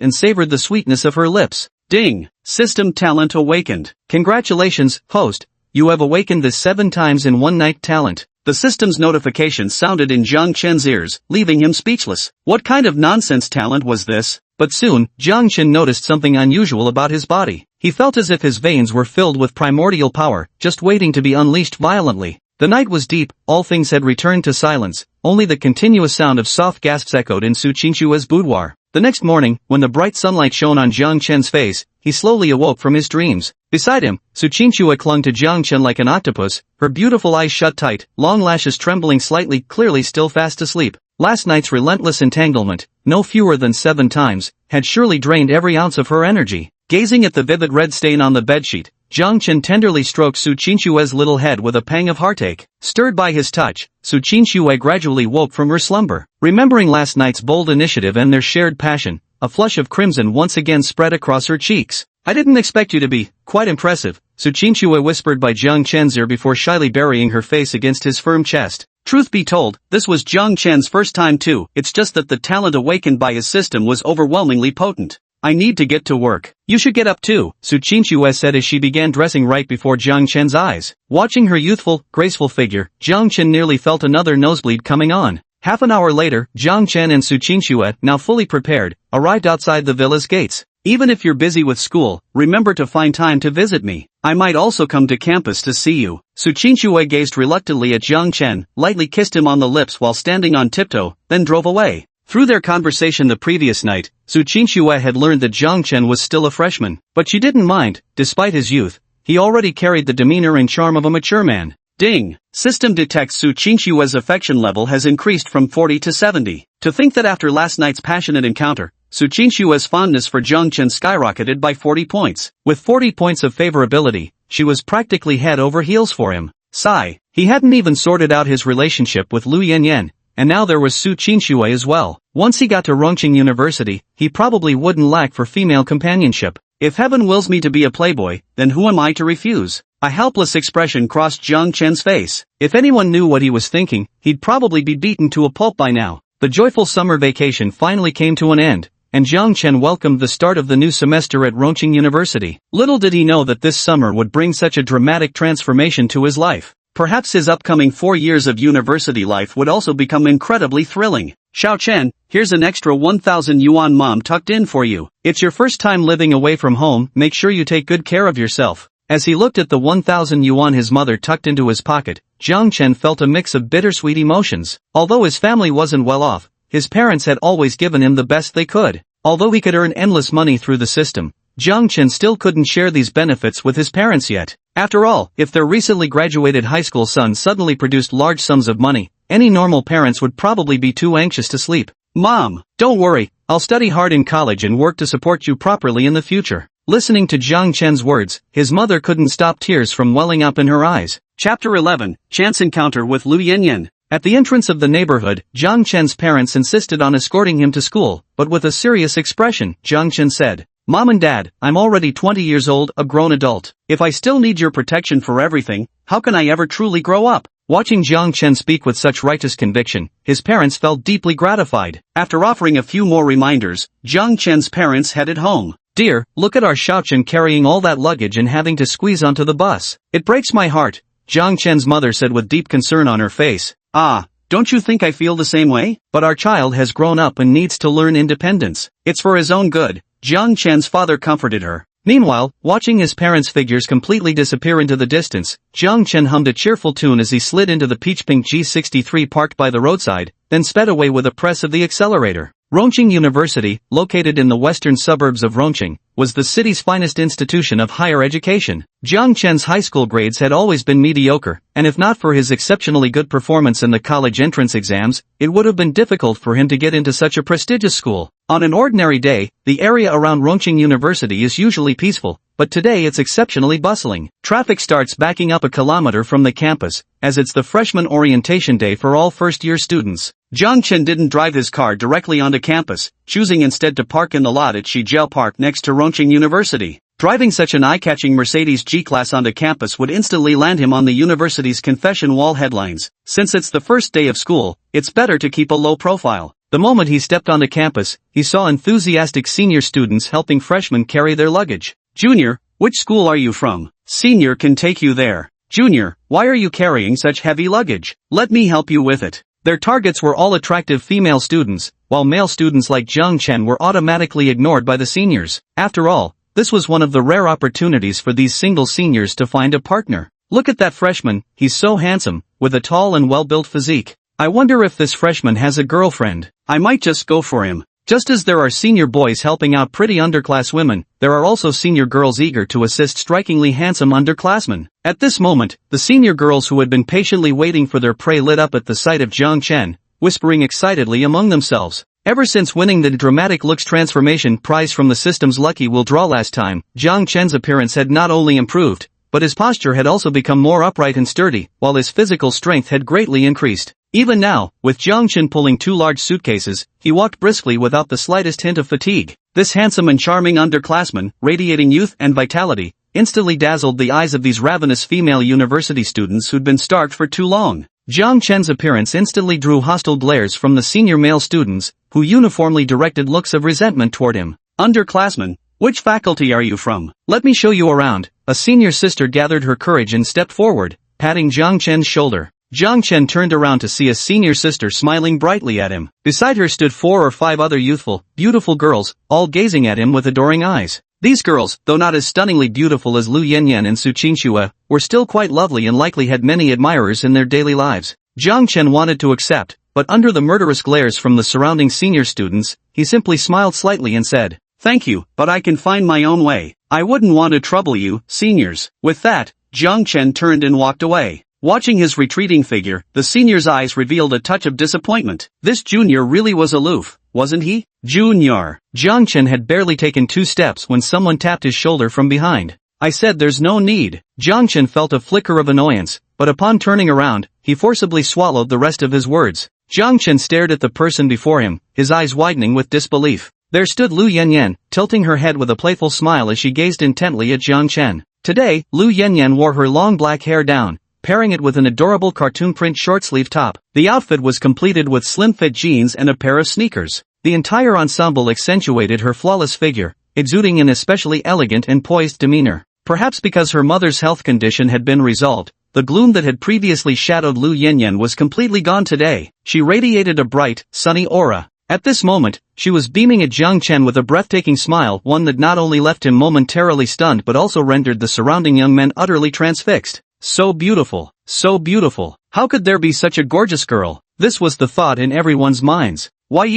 and savored the sweetness of her lips. Ding! System talent awakened. Congratulations, host. You have awakened the 7 times in one night talent. The system's notification sounded in Jiang Chen's ears, leaving him speechless. What kind of nonsense talent was this? But soon, Jiang Chen noticed something unusual about his body. He felt as if his veins were filled with primordial power, just waiting to be unleashed violently. The night was deep, all things had returned to silence, only the continuous sound of soft gasps echoed in Su Qingxue's boudoir. The next morning, when the bright sunlight shone on Jiang Chen's face, he slowly awoke from his dreams. Beside him, Su Qingxue clung to Jiang Chen like an octopus, her beautiful eyes shut tight, long lashes trembling slightly, clearly still fast asleep. Last night's relentless entanglement, no fewer than 7 times, had surely drained every ounce of her energy. Gazing at the vivid red stain on the bedsheet, Jiang Chen tenderly stroked Su Qingxue's little head with a pang of heartache. Stirred by his touch, Su Qingxue gradually woke from her slumber. Remembering last night's bold initiative and their shared passion, a flush of crimson once again spread across her cheeks. I didn't expect you to be quite impressive, Su Qingxue whispered by Jiang Chen's ear before shyly burying her face against his firm chest. Truth be told, this was Jiang Chen's first time too, it's just that the talent awakened by his system was overwhelmingly potent. I need to get to work. You should get up too, Su Qingxue said as she began dressing right before Jiang Chen's eyes. Watching her youthful, graceful figure, Jiang Chen nearly felt another nosebleed coming on. Half an hour later, Jiang Chen and Su Qingxue, now fully prepared, arrived outside the villa's gates. Even if you're busy with school, remember to find time to visit me. I might also come to campus to see you. Su Qingxue gazed reluctantly at Jiang Chen, lightly kissed him on the lips while standing on tiptoe, then drove away. Through their conversation the previous night, Su Qingxue had learned that Jiang Chen was still a freshman, but she didn't mind. Despite his youth, he already carried the demeanor and charm of a mature man. Ding! System detects Su Qingxue's affection level has increased from 40 to 70. To think that after last night's passionate encounter, Su Qingxue's fondness for Jiang Chen skyrocketed by 40 points. With 40 points of favorability, she was practically head over heels for him. Sigh. He hadn't even sorted out his relationship with Lu Yanyan, and now there was Su Qingxue as well. Once he got to Rongqing University, he probably wouldn't lack for female companionship. If heaven wills me to be a playboy, then who am I to refuse? A helpless expression crossed Jiang Chen's face. If anyone knew what he was thinking, he'd probably be beaten to a pulp by now. The joyful summer vacation finally came to an end, and Jiang Chen welcomed the start of the new semester at Rongqing University. Little did he know that this summer would bring such a dramatic transformation to his life. Perhaps his upcoming 4 years of university life would also become incredibly thrilling. Xiao Chen, here's an extra 1,000 yuan mom tucked in for you. It's your first time living away from home, make sure you take good care of yourself. As he looked at the 1,000 yuan his mother tucked into his pocket, Jiang Chen felt a mix of bittersweet emotions. Although his family wasn't well off, his parents had always given him the best they could. Although he could earn endless money through the system, Jiang Chen still couldn't share these benefits with his parents yet. After all, if their recently graduated high school son suddenly produced large sums of money, any normal parents would probably be too anxious to sleep. Mom, don't worry, I'll study hard in college and work to support you properly in the future. Listening to Jiang Chen's words, his mother couldn't stop tears from welling up in her eyes. Chapter 11, Chance Encounter with Lu Yanyan. At the entrance of the neighborhood, Jiang Chen's parents insisted on escorting him to school, but with a serious expression, Jiang Chen said, Mom and Dad, I'm already 20 years old, a grown adult. If I still need your protection for everything, how can I ever truly grow up? Watching Jiang Chen speak with such righteous conviction, his parents felt deeply gratified. After offering a few more reminders, Jiang Chen's parents headed home. Dear, look at our Xiao Chen carrying all that luggage and having to squeeze onto the bus. It breaks my heart, Jiang Chen's mother said with deep concern on her face. Ah, don't you think I feel the same way? But our child has grown up and needs to learn independence. It's for his own good. Jiang Chen's father comforted her. Meanwhile, watching his parents' figures completely disappear into the distance, Jiang Chen hummed a cheerful tune as he slid into the peach-pink G63 parked by the roadside, then sped away with a press of the accelerator. Rongqing University, located in the western suburbs of Rongqing, was the city's finest institution of higher education. Jiang Chen's high school grades had always been mediocre, and if not for his exceptionally good performance in the college entrance exams, it would have been difficult for him to get into such a prestigious school. On an ordinary day, the area around Rongqing University is usually peaceful, but today it's exceptionally bustling. Traffic starts backing up a kilometer from the campus, as it's the freshman orientation day for all first-year students. Jiang Chen didn't drive his car directly onto campus, choosing instead to park in the lot at Shijiao Park next to Rongqing University. Driving such an eye-catching Mercedes G-Class onto campus would instantly land him on the university's confession wall headlines. Since it's the first day of school, it's better to keep a low profile. The moment he stepped onto campus, he saw enthusiastic senior students helping freshmen carry their luggage. Junior, which school are you from? Senior can take you there. Junior, why are you carrying such heavy luggage? Let me help you with it. Their targets were all attractive female students, while male students like Jiang Chen were automatically ignored by the seniors. After all, this was one of the rare opportunities for these single seniors to find a partner. Look at that freshman, he's so handsome, with a tall and well-built physique. I wonder if this freshman has a girlfriend. I might just go for him. Just as there are senior boys helping out pretty underclass women, there are also senior girls eager to assist strikingly handsome underclassmen. At this moment, the senior girls who had been patiently waiting for their prey lit up at the sight of Jiang Chen, whispering excitedly among themselves. Ever since winning the Dramatic Looks Transformation prize from the system's Lucky Will Draw last time, Jiang Chen's appearance had not only improved, but his posture had also become more upright and sturdy, while his physical strength had greatly increased. Even now, with Jiang Chen pulling 2 large suitcases, he walked briskly without the slightest hint of fatigue. This handsome and charming underclassman, radiating youth and vitality, instantly dazzled the eyes of these ravenous female university students who'd been starved for too long. Jiang Chen's appearance instantly drew hostile glares from the senior male students, who uniformly directed looks of resentment toward him. Underclassman, which faculty are you from? Let me show you around. A senior sister gathered her courage and stepped forward, patting Jiang Chen's shoulder. Jiang Chen turned around to see a senior sister smiling brightly at him. Beside her stood 4 or 5 other youthful, beautiful girls, all gazing at him with adoring eyes. These girls, though not as stunningly beautiful as Lu Yanyan and Su Qingxue, were still quite lovely and likely had many admirers in their daily lives. Jiang Chen wanted to accept, but under the murderous glares from the surrounding senior students, he simply smiled slightly and said, "Thank you, but I can find my own way. I wouldn't want to trouble you, seniors." With that, Jiang Chen turned and walked away. Watching his retreating figure, the senior's eyes revealed a touch of disappointment. This junior really was aloof, wasn't he? Junior. Jiang Chen had barely taken 2 steps when someone tapped his shoulder from behind. I said there's no need. Jiang Chen felt a flicker of annoyance, but upon turning around, he forcibly swallowed the rest of his words. Jiang Chen stared at the person before him, his eyes widening with disbelief. There stood Lu Yanyan, tilting her head with a playful smile as she gazed intently at Jiang Chen. Today, Lu Yanyan wore her long black hair down, pairing it with an adorable cartoon print short-sleeve top. The outfit was completed with slim-fit jeans and a pair of sneakers. The entire ensemble accentuated her flawless figure, exuding an especially elegant and poised demeanor. Perhaps because her mother's health condition had been resolved, the gloom that had previously shadowed Lu Yanyan was completely gone today. She radiated a bright, sunny aura. At this moment, she was beaming at Jiang Chen with a breathtaking smile, one that not only left him momentarily stunned but also rendered the surrounding young men utterly transfixed. So beautiful, so beautiful. How could there be such a gorgeous girl? This was the thought in everyone's minds. Why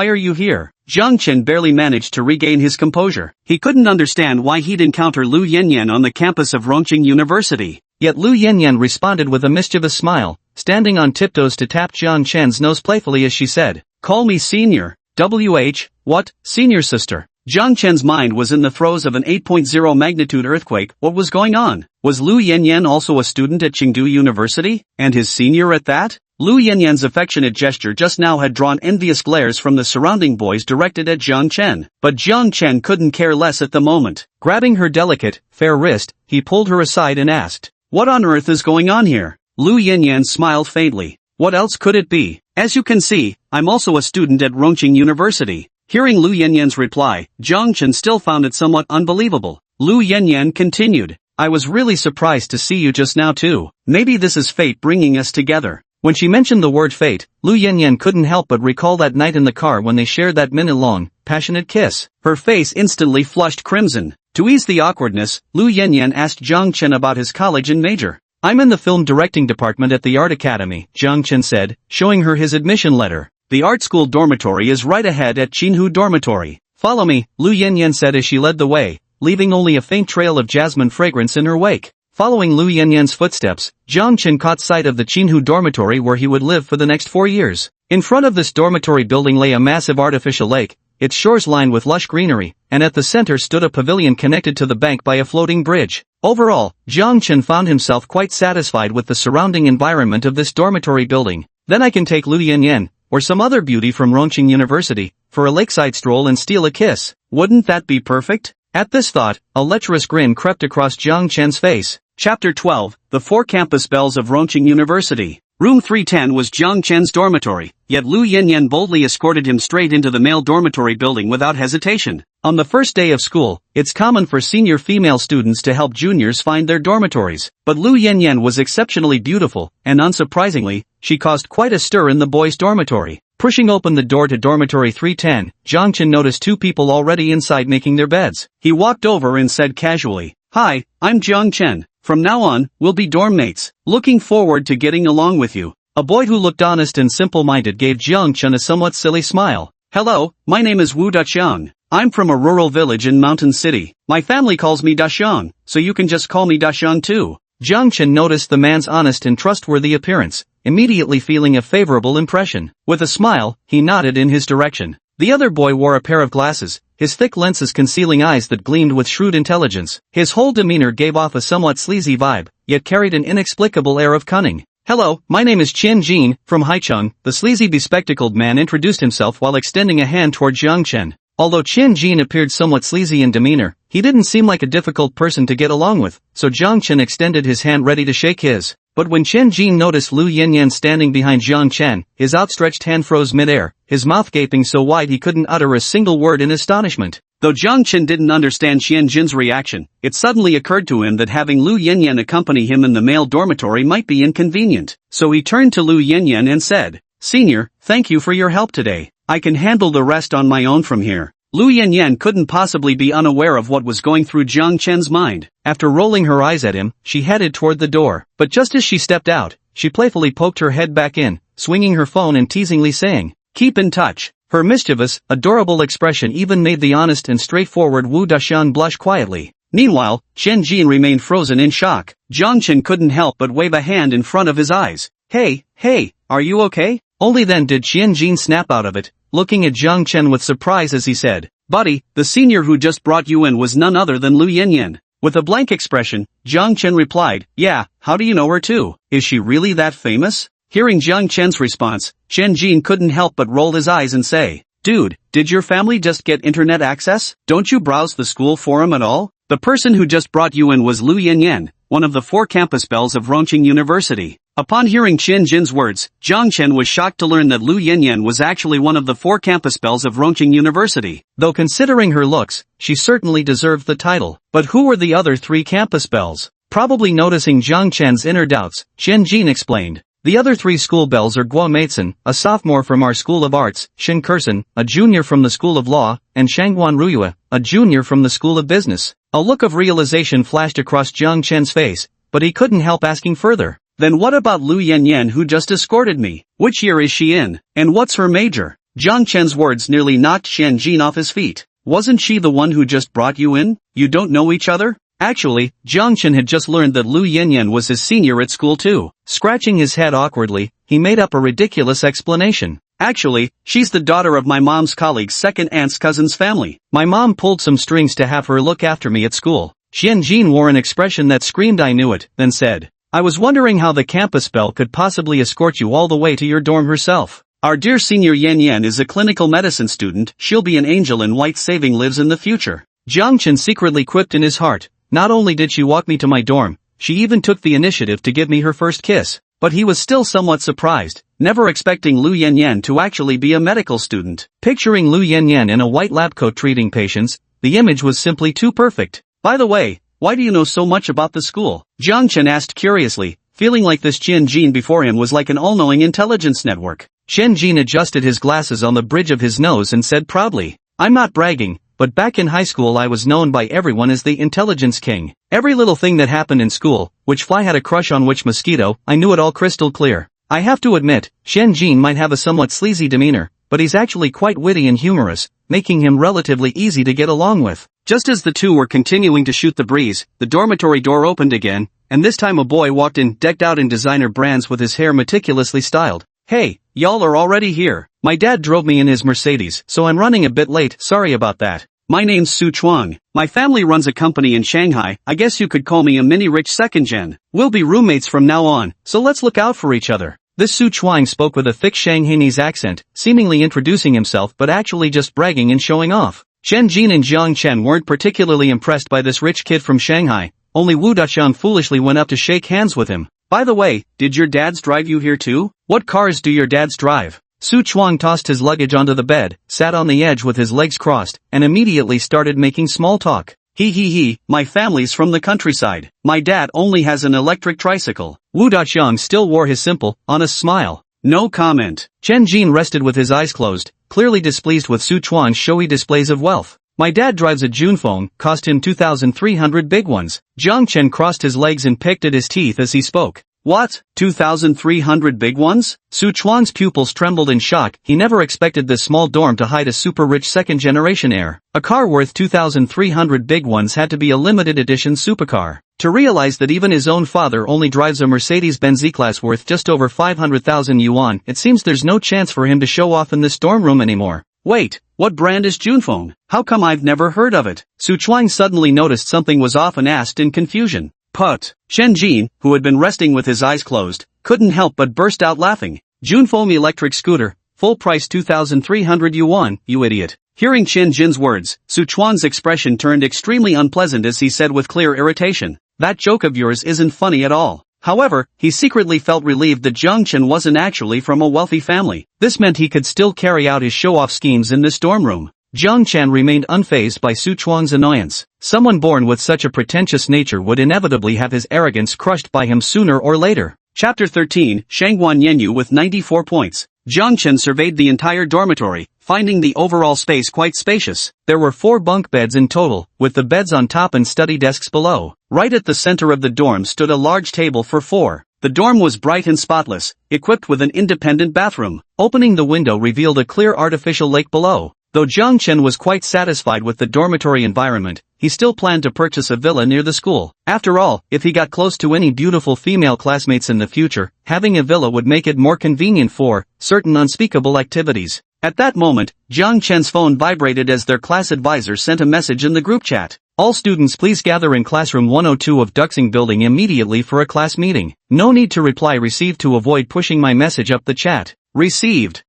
are you here? Jiang Chen barely managed to regain his composure. He couldn't understand why he'd encounter Lu Yanyan on the campus of Rongqing University. Yet Lu Yanyan responded with a mischievous smile, standing on tiptoes to tap Jiang Chen's nose playfully as she said, "Call me senior." What, senior sister? Jiang Chen's mind was in the throes of an 8.0 magnitude earthquake. What was going on? Was Lu Yanyan also a student at Chengdu University? And his senior at that? Lu Yanyan's affectionate gesture just now had drawn envious glares from the surrounding boys directed at Jiang Chen. But Jiang Chen couldn't care less at the moment. Grabbing her delicate, fair wrist, he pulled her aside and asked, "What on earth is going on here?" Lu Yanyan smiled faintly. "What else could it be? As you can see, I'm also a student at Rongqing University." Hearing Lu Yanyan's reply, Jiang Chen still found it somewhat unbelievable. Lu Yanyan continued, "I was really surprised to see you just now too. Maybe this is fate bringing us together." When she mentioned the word fate, Lu Yanyan couldn't help but recall that night in the car when they shared that minute-long, passionate kiss. Her face instantly flushed crimson. To ease the awkwardness, Lu Yanyan asked Jiang Chen about his college and major. "I'm in the film directing department at the Art Academy," Jiang Chen said, showing her his admission letter. "The art school dormitory is right ahead at Qinhu Dormitory. Follow me," Lu Yanyan said as she led the way, leaving only a faint trail of jasmine fragrance in her wake. Following Lu Yanyan's footsteps, Jiang Chen caught sight of the Qinhu dormitory where he would live for the next 4 years. In front of this dormitory building lay a massive artificial lake, its shores lined with lush greenery, and at the center stood a pavilion connected to the bank by a floating bridge. Overall, Jiang Chen found himself quite satisfied with the surrounding environment of this dormitory building. Then I can take Lu Yanyan, or some other beauty from Rongqing University, for a lakeside stroll and steal a kiss. Wouldn't that be perfect? At this thought, a lecherous grin crept across Jiang Chen's face. Chapter 12, The 4 Campus Bells of Rongqing University. Room 310 was Jiang Chen's dormitory, yet Lu Yanyan boldly escorted him straight into the male dormitory building without hesitation. On the first day of school, it's common for senior female students to help juniors find their dormitories. But Lu Yanyan was exceptionally beautiful, and unsurprisingly, she caused quite a stir in the boys' dormitory. Pushing open the door to dormitory 310, Jiang Chen noticed 2 people already inside making their beds. He walked over and said casually, "Hi, I'm Jiang Chen. From now on, we'll be dorm mates. Looking forward to getting along with you." A boy who looked honest and simple-minded gave Jiang Chen a somewhat silly smile. "Hello, my name is Wu Daxiang. I'm from a rural village in Mountain City. My family calls me Daxiang, so you can just call me Daxiang too." Jiang Chen noticed the man's honest and trustworthy appearance, immediately feeling a favorable impression. With a smile, he nodded in his direction. The other boy wore a pair of glasses, his thick lenses concealing eyes that gleamed with shrewd intelligence. His whole demeanor gave off a somewhat sleazy vibe, yet carried an inexplicable air of cunning. "Hello, my name is Qian Jin, from Haicheng." The sleazy bespectacled man introduced himself while extending a hand toward Jiang Chen. Although Qian Jin appeared somewhat sleazy in demeanor, he didn't seem like a difficult person to get along with, so Jiang Chen extended his hand ready to shake his. But when Qian Jin noticed Lu Yanyan standing behind Jiang Chen, his outstretched hand froze midair, his mouth gaping so wide he couldn't utter a single word in astonishment. Though Jiang Chen didn't understand Qian Jin's reaction, it suddenly occurred to him that having Lu Yanyan accompany him in the male dormitory might be inconvenient. So he turned to Lu Yanyan and said, "Senior, thank you for your help today. I can handle the rest on my own from here." Lu Yanyan couldn't possibly be unaware of what was going through Jiang Chen's mind. After rolling her eyes at him, she headed toward the door. But just as she stepped out, she playfully poked her head back in, swinging her phone and teasingly saying, "Keep in touch." Her mischievous, adorable expression even made the honest and straightforward Wu Daxiang blush quietly. Meanwhile, Qian Jin remained frozen in shock. Jiang Chen couldn't help but wave a hand in front of his eyes. Hey, are you okay?" Only then did Qian Jin snap out of it, looking at Jiang Chen with surprise as he said, "Buddy, the senior who just brought you in was none other than Lu Yanyan." With a blank expression, Jiang Chen replied, "Yeah, how do you know her too? Is she really that famous?" Hearing Jiang Chen's response, Qian Jin couldn't help but roll his eyes and say, "Dude, did your family just get internet access? Don't you browse the school forum at all? The person who just brought you in was Lu Yanyan, one of the 4 campus bells of Rongqing University." Upon hearing Chen Jin's words, Jiang Chen was shocked to learn that Lu Yanyan was actually one of the 4 campus belles of Rongqing University. Though considering her looks, she certainly deserved the title. But who were the other 3 campus belles? Probably noticing Jiang Chen's inner doubts, Chen Jin explained. The other 3 school belles are Guo Meitsun, a sophomore from our School of Arts, Shin Kursen, a junior from the School of Law, and Shangguan Ruyue, a junior from the School of Business. A look of realization flashed across Jiang Chen's face, but he couldn't help asking further. Then what about Lu Yanyan who just escorted me? Which year is she in? And what's her major? Jiang Chen's words nearly knocked Chen Jin off his feet. Wasn't she the one who just brought you in? You don't know each other? Actually, Jiang Chen had just learned that Lu Yanyan was his senior at school too. Scratching his head awkwardly, he made up a ridiculous explanation. Actually, she's the daughter of my mom's colleague's second aunt's cousin's family. My mom pulled some strings to have her look after me at school. Chen Jin wore an expression that screamed I knew it, then said, I was wondering how the campus belle could possibly escort you all the way to your dorm herself. Our dear senior Yan Yan is a clinical medicine student, she'll be an angel in white saving lives in the future. Jiang Chen secretly quipped in his heart. Not only did she walk me to my dorm, she even took the initiative to give me her first kiss. But he was still somewhat surprised, never expecting Lu Yanyan to actually be a medical student. Picturing Lu Yanyan in a white lab coat treating patients, the image was simply too perfect. By the way, why do you know so much about the school? Jiang Chen asked curiously, feeling like this Chen Jin before him was like an all-knowing intelligence network. Chen Jin adjusted his glasses on the bridge of his nose and said proudly, I'm not bragging, but back in high school I was known by everyone as the intelligence king. Every little thing that happened in school, which fly had a crush on which mosquito, I knew it all crystal clear. I have to admit, Chen Jin might have a somewhat sleazy demeanor, but he's actually quite witty and humorous, making him relatively easy to get along with. Just as the two were continuing to shoot the breeze, the dormitory door opened again, and this time a boy walked in decked out in designer brands with his hair meticulously styled. Hey, y'all are already here. My dad drove me in his Mercedes, so I'm running a bit late, sorry about that. My name's Su Chuang. My family runs a company in Shanghai, I guess you could call me a mini-rich second gen. We'll be roommates from now on, so let's look out for each other. This Su Chuang spoke with a thick Shanghainese accent, seemingly introducing himself but actually just bragging and showing off. Chen Jin and Jiang Chen weren't particularly impressed by this rich kid from Shanghai, only Wu Daqiang foolishly went up to shake hands with him. By the way, did your dads drive you here too? What cars do your dads drive? Su Chuang tossed his luggage onto the bed, sat on the edge with his legs crossed, and immediately started making small talk. My family's from the countryside. My dad only has an electric tricycle. Wu Daqiang still wore his simple, honest smile. No comment. Chen Jin rested with his eyes closed, clearly displeased with Su Chuang's showy displays of wealth. My dad drives a June phone, cost him 2,300 big ones. Jiang Chen crossed his legs and picked at his teeth as he spoke. What? 2,300 big ones? Su Chuang's pupils trembled in shock, he never expected this small dorm to hide a super-rich second-generation heir. A car worth 2,300 big ones had to be a limited edition supercar. To realize that even his own father only drives a Mercedes-Benz E-Class worth just over 500,000 yuan, it seems there's no chance for him to show off in this dorm room anymore. Wait, what brand is Junphone? How come I've never heard of it? Su Chuang suddenly noticed something was off and asked in confusion. Put. Chen Jin, who had been resting with his eyes closed, couldn't help but burst out laughing. Junphone electric scooter, full price 2,300 yuan, you idiot. Hearing Chen Jin's words, Su Chuang's expression turned extremely unpleasant as he said with clear irritation, that joke of yours isn't funny at all. However, he secretly felt relieved that Jiang Chen wasn't actually from a wealthy family. This meant he could still carry out his show-off schemes in this dorm room. Jiang Chen remained unfazed by Su Chuang's annoyance. Someone born with such a pretentious nature would inevitably have his arrogance crushed by him sooner or later. Chapter 13, Shangguan Yanyu with 94 points. Jiang Chen surveyed the entire dormitory, finding the overall space quite spacious. There were 4 bunk beds in total, with the beds on top and study desks below. Right at the center of the dorm stood a large table for 4. The dorm was bright and spotless, equipped with an independent bathroom. Opening the window revealed a clear artificial lake below. Though Jiang Chen was quite satisfied with the dormitory environment, he still planned to purchase a villa near the school. After all, if he got close to any beautiful female classmates in the future, having a villa would make it more convenient for certain unspeakable activities. At that moment, Jiang Chen's phone vibrated as their class advisor sent a message in the group chat. All students please gather in classroom 102 of Duxing building immediately for a class meeting. No need to reply received to avoid pushing my message up the chat. Received.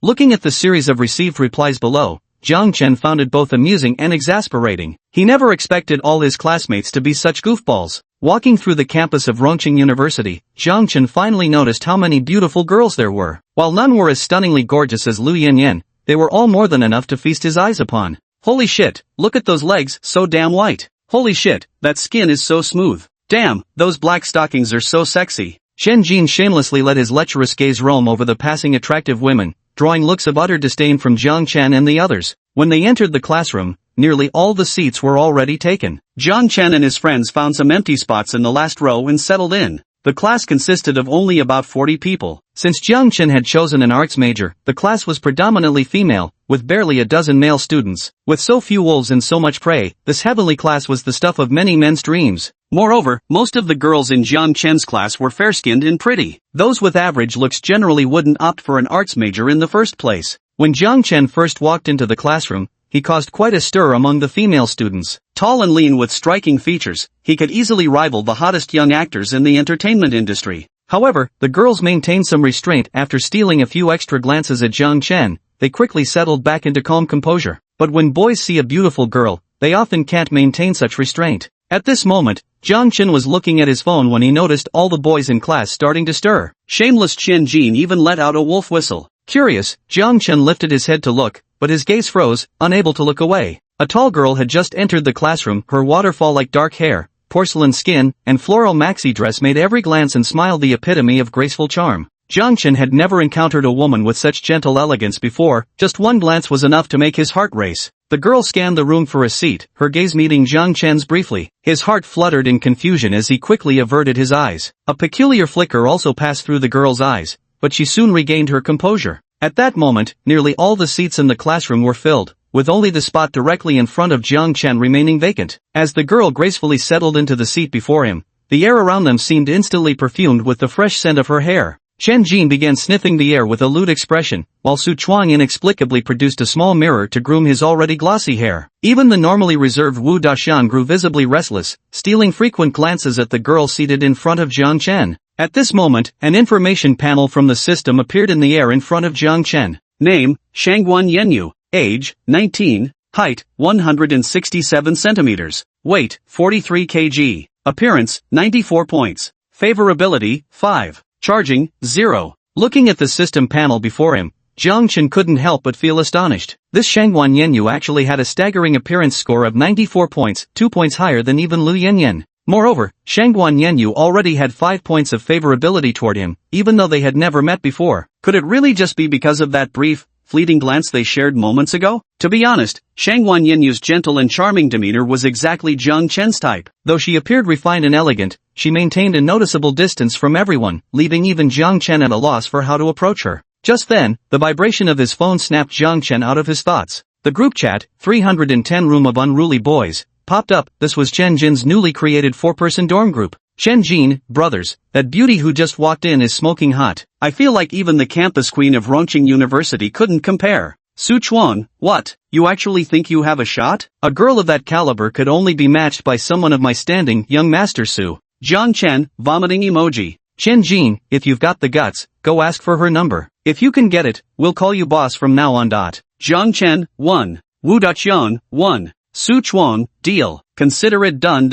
Looking at the series of received replies below, Jiang Chen found it both amusing and exasperating. He never expected all his classmates to be such goofballs. Walking through the campus of Rongqing University, Zhang Chen finally noticed how many beautiful girls there were. While none were as stunningly gorgeous as Lu Yanyan, they were all more than enough to feast his eyes upon. Holy shit, look at those legs, so damn white. Holy shit, that skin is so smooth. Damn, those black stockings are so sexy. Shen Jin shamelessly let his lecherous gaze roam over the passing attractive women, drawing looks of utter disdain from Jiang Chen and the others. When they entered the classroom, nearly all the seats were already taken. Jiang Chen and his friends found some empty spots in the last row and settled in. The class consisted of only about 40 people. Since Jiang Chen had chosen an arts major, the class was predominantly female, with barely a dozen male students. With so few wolves and so much prey, this heavenly class was the stuff of many men's dreams. Moreover, most of the girls in Jiang Chen's class were fair-skinned and pretty. Those with average looks generally wouldn't opt for an arts major in the first place. When Jiang Chen first walked into the classroom, he caused quite a stir among the female students. Tall and lean with striking features, he could easily rival the hottest young actors in the entertainment industry. However, the girls maintained some restraint after stealing a few extra glances at Jiang Chen. They quickly settled back into calm composure. But when boys see a beautiful girl, they often can't maintain such restraint. At this moment, Jiang Chen was looking at his phone when he noticed all the boys in class starting to stir. Shameless Chen Jin even let out a wolf whistle. Curious, Jiang Chen lifted his head to look, but his gaze froze, unable to look away. A tall girl had just entered the classroom. Her waterfall-like dark hair, porcelain skin, and floral maxi dress made every glance and smile the epitome of graceful charm. Jiang Chen had never encountered a woman with such gentle elegance before. Just one glance was enough to make his heart race. The girl scanned the room for a seat, her gaze meeting Jiang Chen's briefly. His heart fluttered in confusion as he quickly averted his eyes. A peculiar flicker also passed through the girl's eyes, but she soon regained her composure. At that moment, nearly all the seats in the classroom were filled, with only the spot directly in front of Jiang Chen remaining vacant. As the girl gracefully settled into the seat before him, the air around them seemed instantly perfumed with the fresh scent of her hair. Chen Jin began sniffing the air with a lewd expression, while Su Chuang inexplicably produced a small mirror to groom his already glossy hair. Even the normally reserved Wu Daxian grew visibly restless, stealing frequent glances at the girl seated in front of Jiang Chen. At this moment, an information panel from the system appeared in the air in front of Jiang Chen. Name, Shangguan Yenyu. Age, 19. Height, 167 centimeters. Weight, 43 kg. Appearance, 94 points. Favorability, 5. Charging, 0. Looking at the system panel before him, Jiang Chen couldn't help but feel astonished. This Shangguan Yenyu actually had a staggering appearance score of 94 points, 2 points higher than even Lu Yanyan. Moreover, Shangguan Yenyu already had 5 points of favorability toward him, even though they had never met before. Could it really just be because of that brief, fleeting glance they shared moments ago? To be honest, Shangguan Yenyu's gentle and charming demeanor was exactly Jiang Chen's type. Though she appeared refined and elegant, she maintained a noticeable distance from everyone, leaving even Jiang Chen at a loss for how to approach her. Just then, the vibration of his phone snapped Jiang Chen out of his thoughts. The group chat, 310 Room of Unruly Boys, popped up. This was Chen Jin's newly created 4-person dorm group. Chen Jin, brothers, that beauty who just walked in is smoking hot. I feel like even the campus queen of Rongqing University couldn't compare. Su Chuang, what? You actually think you have a shot? A girl of that caliber could only be matched by someone of my standing, young Master Su. Jiang Chen, vomiting emoji. Chen Jin, if you've got the guts, go ask for her number. If you can get it, we'll call you boss from now on. Jiang Chen, 1. Wu Daqian, 1. Su Chuang, deal. Consider it done.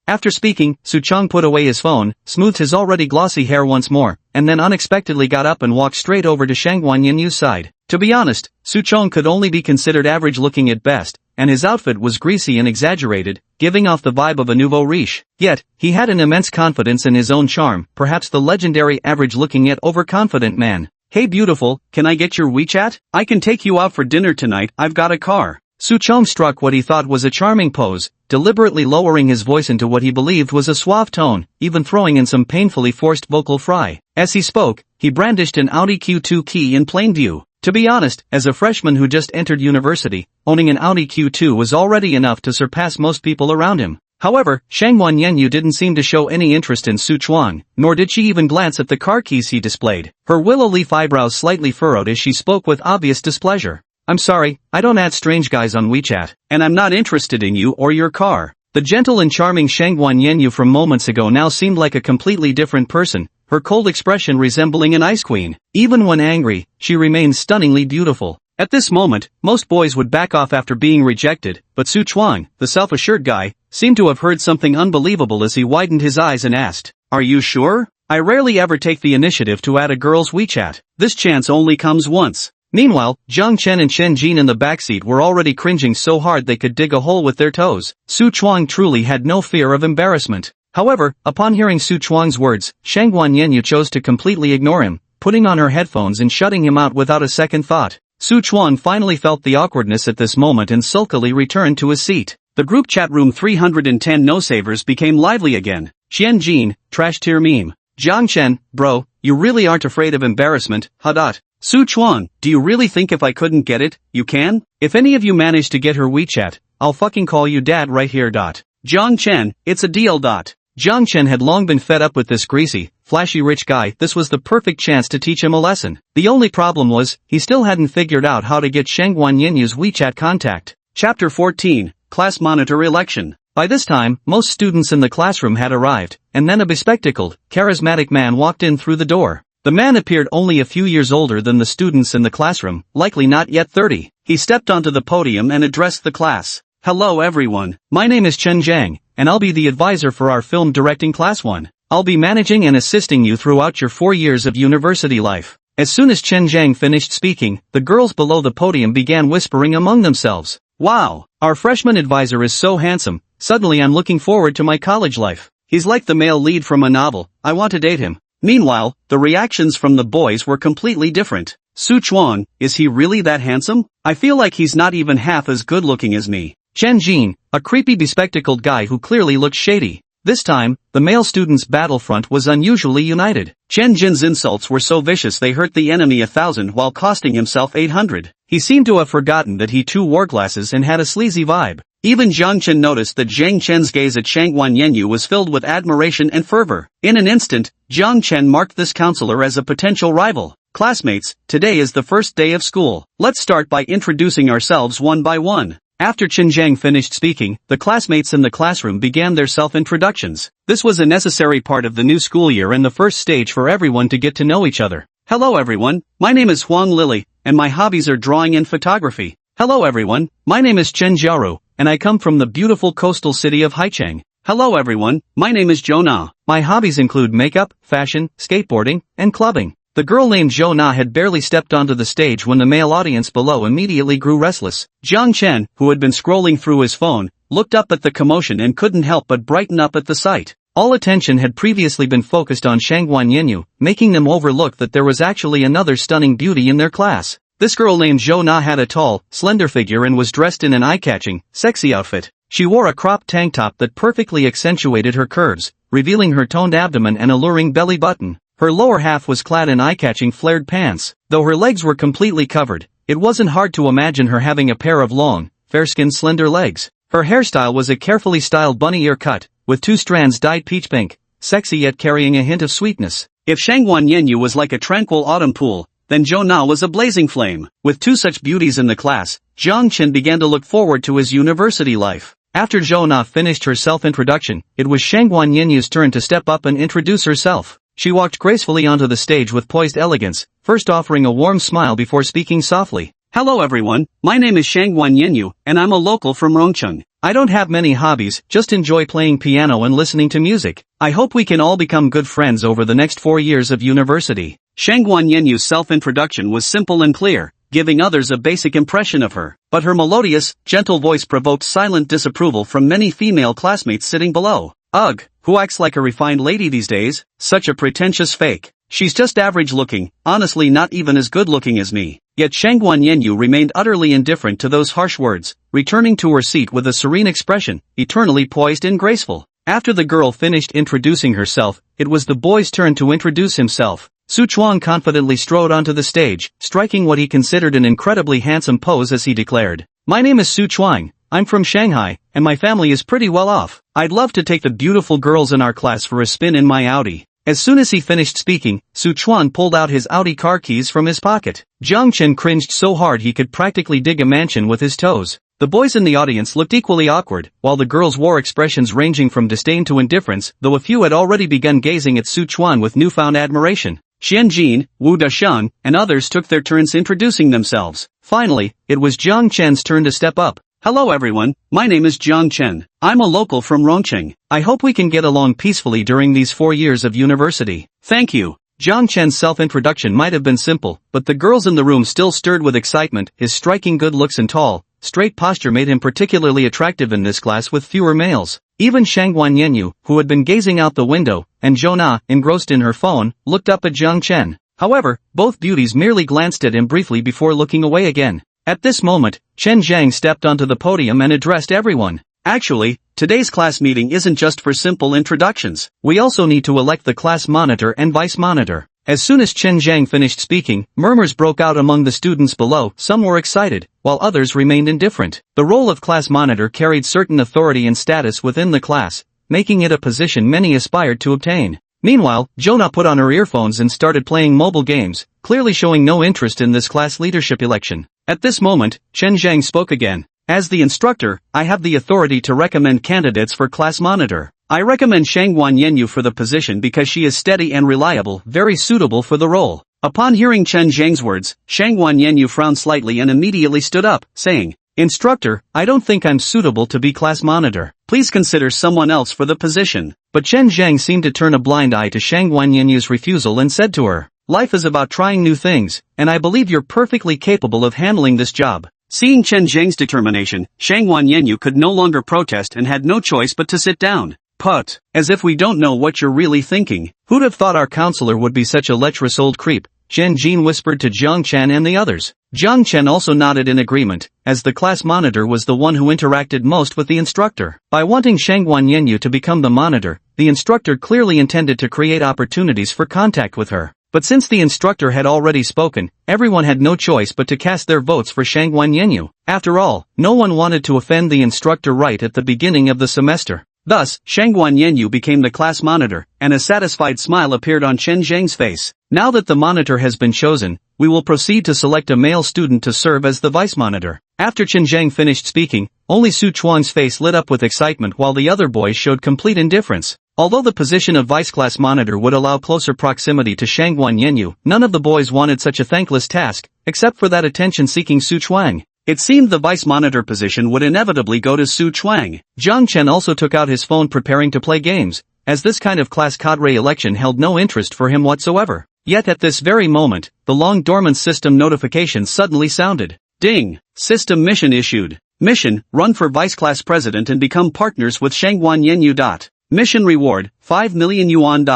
After speaking, Su Chang put away his phone, smoothed his already glossy hair once more, and then unexpectedly got up and walked straight over to Shangguan Yenyu's side. To be honest, Su Chang could only be considered average-looking at best, and his outfit was greasy and exaggerated, giving off the vibe of a nouveau riche. Yet, he had an immense confidence in his own charm, perhaps the legendary average-looking yet overconfident man. Hey beautiful, can I get your WeChat? I can take you out for dinner tonight, I've got a car. Su Chang struck what he thought was a charming pose, deliberately lowering his voice into what he believed was a suave tone, even throwing in some painfully forced vocal fry. As he spoke, he brandished an Audi Q2 key in plain view. To be honest, as a freshman who just entered university, owning an Audi Q2 was already enough to surpass most people around him. However, Shangguan Yenyu didn't seem to show any interest in Su Chuang, nor did she even glance at the car keys he displayed. Her willow leaf eyebrows slightly furrowed as she spoke with obvious displeasure. I'm sorry, I don't add strange guys on WeChat, and I'm not interested in you or your car. The gentle and charming Shangguan Yenyu from moments ago now seemed like a completely different person, her cold expression resembling an ice queen. Even when angry, she remained stunningly beautiful. At this moment, most boys would back off after being rejected, but Su Chuang, the self-assured guy, seemed to have heard something unbelievable as he widened his eyes and asked, "Are you sure? I rarely ever take the initiative to add a girl's WeChat. This chance only comes once." Meanwhile, Jiang Chen and Chen Jin in the backseat were already cringing so hard they could dig a hole with their toes. Su Chuang truly had no fear of embarrassment. However, upon hearing Su Chuang's words, Shangguan Yenyu chose to completely ignore him, putting on her headphones and shutting him out without a second thought. Su Chuang finally felt the awkwardness at this moment and sulkily returned to his seat. The group chat room 310 no-savers became lively again. Chen Jin, trash tier meme. Jiang Chen, bro, you really aren't afraid of embarrassment, huh? Su Chuang, do you really think if I couldn't get it, you can? If any of you manage to get her WeChat, I'll fucking call you dad right here. Jiang Chen, it's a deal. Jiang Chen had long been fed up with this greasy, flashy rich guy. This was the perfect chance to teach him a lesson. The only problem was, he still hadn't figured out how to get Shangguan Yenyu's WeChat contact. Chapter 14, Class Monitor Election. By this time, most students in the classroom had arrived, and then a bespectacled, charismatic man walked in through the door. The man appeared only a few years older than the students in the classroom, likely not yet 30. He stepped onto the podium and addressed the class. "Hello everyone, my name is Chen Zhang, and I'll be the advisor for our film directing class 1. I'll be managing and assisting you throughout your 4 years of university life." As soon as Chen Zhang finished speaking, the girls below the podium began whispering among themselves. "Wow, our freshman advisor is so handsome, suddenly I'm looking forward to my college life. He's like the male lead from a novel, I want to date him." Meanwhile, the reactions from the boys were completely different. "Su Chuang, is he really that handsome? I feel like he's not even half as good looking as me." Chen Jin, a creepy bespectacled guy who clearly looked shady. This time, the male students' battlefront was unusually united. Chen Jin's insults were so vicious they hurt the enemy 1,000 while costing himself 800. He seemed to have forgotten that he too wore glasses and had a sleazy vibe. Even Jiang Chen noticed that Jiang Chen's gaze at Shangguan Yenyu was filled with admiration and fervor. In an instant, Jiang Chen marked this counselor as a potential rival. "Classmates, today is the first day of school. Let's start by introducing ourselves one by one." After Chen Zhang finished speaking, the classmates in the classroom began their self-introductions. This was a necessary part of the new school year and the first stage for everyone to get to know each other. "Hello everyone, my name is Huang Lily, and my hobbies are drawing and photography." "Hello everyone, my name is Chen Jiaoru, and I come from the beautiful coastal city of Haicheng." "Hello everyone, my name is Zhou Na. My hobbies include makeup, fashion, skateboarding, and clubbing." The girl named Zhou Na had barely stepped onto the stage when the male audience below immediately grew restless. Jiang Chen, who had been scrolling through his phone, looked up at the commotion and couldn't help but brighten up at the sight. All attention had previously been focused on Shangguan Yenyu, making them overlook that there was actually another stunning beauty in their class. This girl named Zhou Na had a tall, slender figure and was dressed in an eye-catching, sexy outfit. She wore a cropped tank top that perfectly accentuated her curves, revealing her toned abdomen and alluring belly button. Her lower half was clad in eye-catching flared pants. Though her legs were completely covered, it wasn't hard to imagine her having a pair of long, fair-skinned slender legs. Her hairstyle was a carefully styled bunny ear cut, with 2 strands dyed peach pink, sexy yet carrying a hint of sweetness. If Shangguan Yenyu was like a tranquil autumn pool, then Zhou Na was a blazing flame. With 2 such beauties in the class, Jiang Chen began to look forward to his university life. After Zhou Na finished her self-introduction, it was Shangguan Yenyu's turn to step up and introduce herself. She walked gracefully onto the stage with poised elegance, first offering a warm smile before speaking softly. "Hello everyone, my name is Shangguan Yenyu, and I'm a local from Rongcheng. I don't have many hobbies, just enjoy playing piano and listening to music. I hope we can all become good friends over the next 4 years of university." Shangguan Yenyu's self-introduction was simple and clear, giving others a basic impression of her. But her melodious, gentle voice provoked silent disapproval from many female classmates sitting below. "Ugh, who acts like a refined lady these days? Such a pretentious fake. She's just average looking, honestly not even as good looking as me." Yet Shangguan Yenyu remained utterly indifferent to those harsh words, returning to her seat with a serene expression, eternally poised and graceful. After the girl finished introducing herself, it was the boy's turn to introduce himself. Su Chuang confidently strode onto the stage, striking what he considered an incredibly handsome pose as he declared, "My name is Su Chuang. I'm from Shanghai, and my family is pretty well off. I'd love to take the beautiful girls in our class for a spin in my Audi." As soon as he finished speaking, Su Chuan pulled out his Audi car keys from his pocket. Jiang Chen cringed so hard he could practically dig a mansion with his toes. The boys in the audience looked equally awkward, while the girls wore expressions ranging from disdain to indifference, though a few had already begun gazing at Su Chuan with newfound admiration. Xian Jin, Wu Dashan, and others took their turns introducing themselves. Finally, it was Jiang Chen's turn to step up. Hello everyone, my name is Jiang Chen. I'm a local from Rongqing. I hope we can get along peacefully during these 4 years of university. Thank you. Jiang Chen's self-introduction might have been simple, but the girls in the room still stirred with excitement. His striking good looks and tall, straight posture made him particularly attractive in this class with fewer males. Even Shangguan Yenyu, who had been gazing out the window, and Zhona, engrossed in her phone, looked up at Jiang Chen. However, both beauties merely glanced at him briefly before looking away again. At this moment, Chen Zhang stepped onto the podium and addressed everyone. Actually, today's class meeting isn't just for simple introductions. We also need to elect the class monitor and vice monitor. As soon as Chen Zhang finished speaking, murmurs broke out among the students below. Some were excited, while others remained indifferent. The role of class monitor carried certain authority and status within the class, making it a position many aspired to obtain. Meanwhile, Zhona put on her earphones and started playing mobile games, clearly showing no interest in this class leadership election. At this moment, Chen Zhang spoke again. As the instructor, I have the authority to recommend candidates for class monitor. I recommend Shangguan Yenyu for the position because she is steady and reliable, very suitable for the role. Upon hearing Chen Zhang's words, Shangguan Yenyu frowned slightly and immediately stood up, saying, Instructor, I don't think I'm suitable to be class monitor. Please consider someone else for the position. But Chen Zhang seemed to turn a blind eye to Shangguan Yenyu's refusal and said to her, Life is about trying new things, and I believe you're perfectly capable of handling this job. Seeing Chen Zhang's determination, Shangguan Yenyu could no longer protest and had no choice but to sit down. Put, as if we don't know what you're really thinking. Who'd have thought our counselor would be such a lecherous old creep? Zhen Jin whispered to Jiang Chen and the others. Jiang Chen also nodded in agreement, as the class monitor was the one who interacted most with the instructor. By wanting Shangguan Yenyu to become the monitor, the instructor clearly intended to create opportunities for contact with her. But since the instructor had already spoken, everyone had no choice but to cast their votes for Shangguan Yenyu. After all, no one wanted to offend the instructor right at the beginning of the semester. Thus, Shangguan Yenyu became the class monitor, and a satisfied smile appeared on Chen Zhang's face. Now that the monitor has been chosen, we will proceed to select a male student to serve as the vice monitor. After Chen Zhang finished speaking, only Su Chuang's face lit up with excitement while the other boys showed complete indifference. Although the position of vice class monitor would allow closer proximity to Shangguan Yenyu, none of the boys wanted such a thankless task, except for that attention-seeking Su Chuang. It seemed the vice monitor position would inevitably go to Su Chuang. Jiang Chen also took out his phone preparing to play games, as this kind of class cadre election held no interest for him whatsoever. Yet at this very moment, the long-dormant system notification suddenly sounded. Ding! System mission issued. Mission, run for vice class president and become partners with Shangguan Yenyu. Mission reward, 5 million yuan.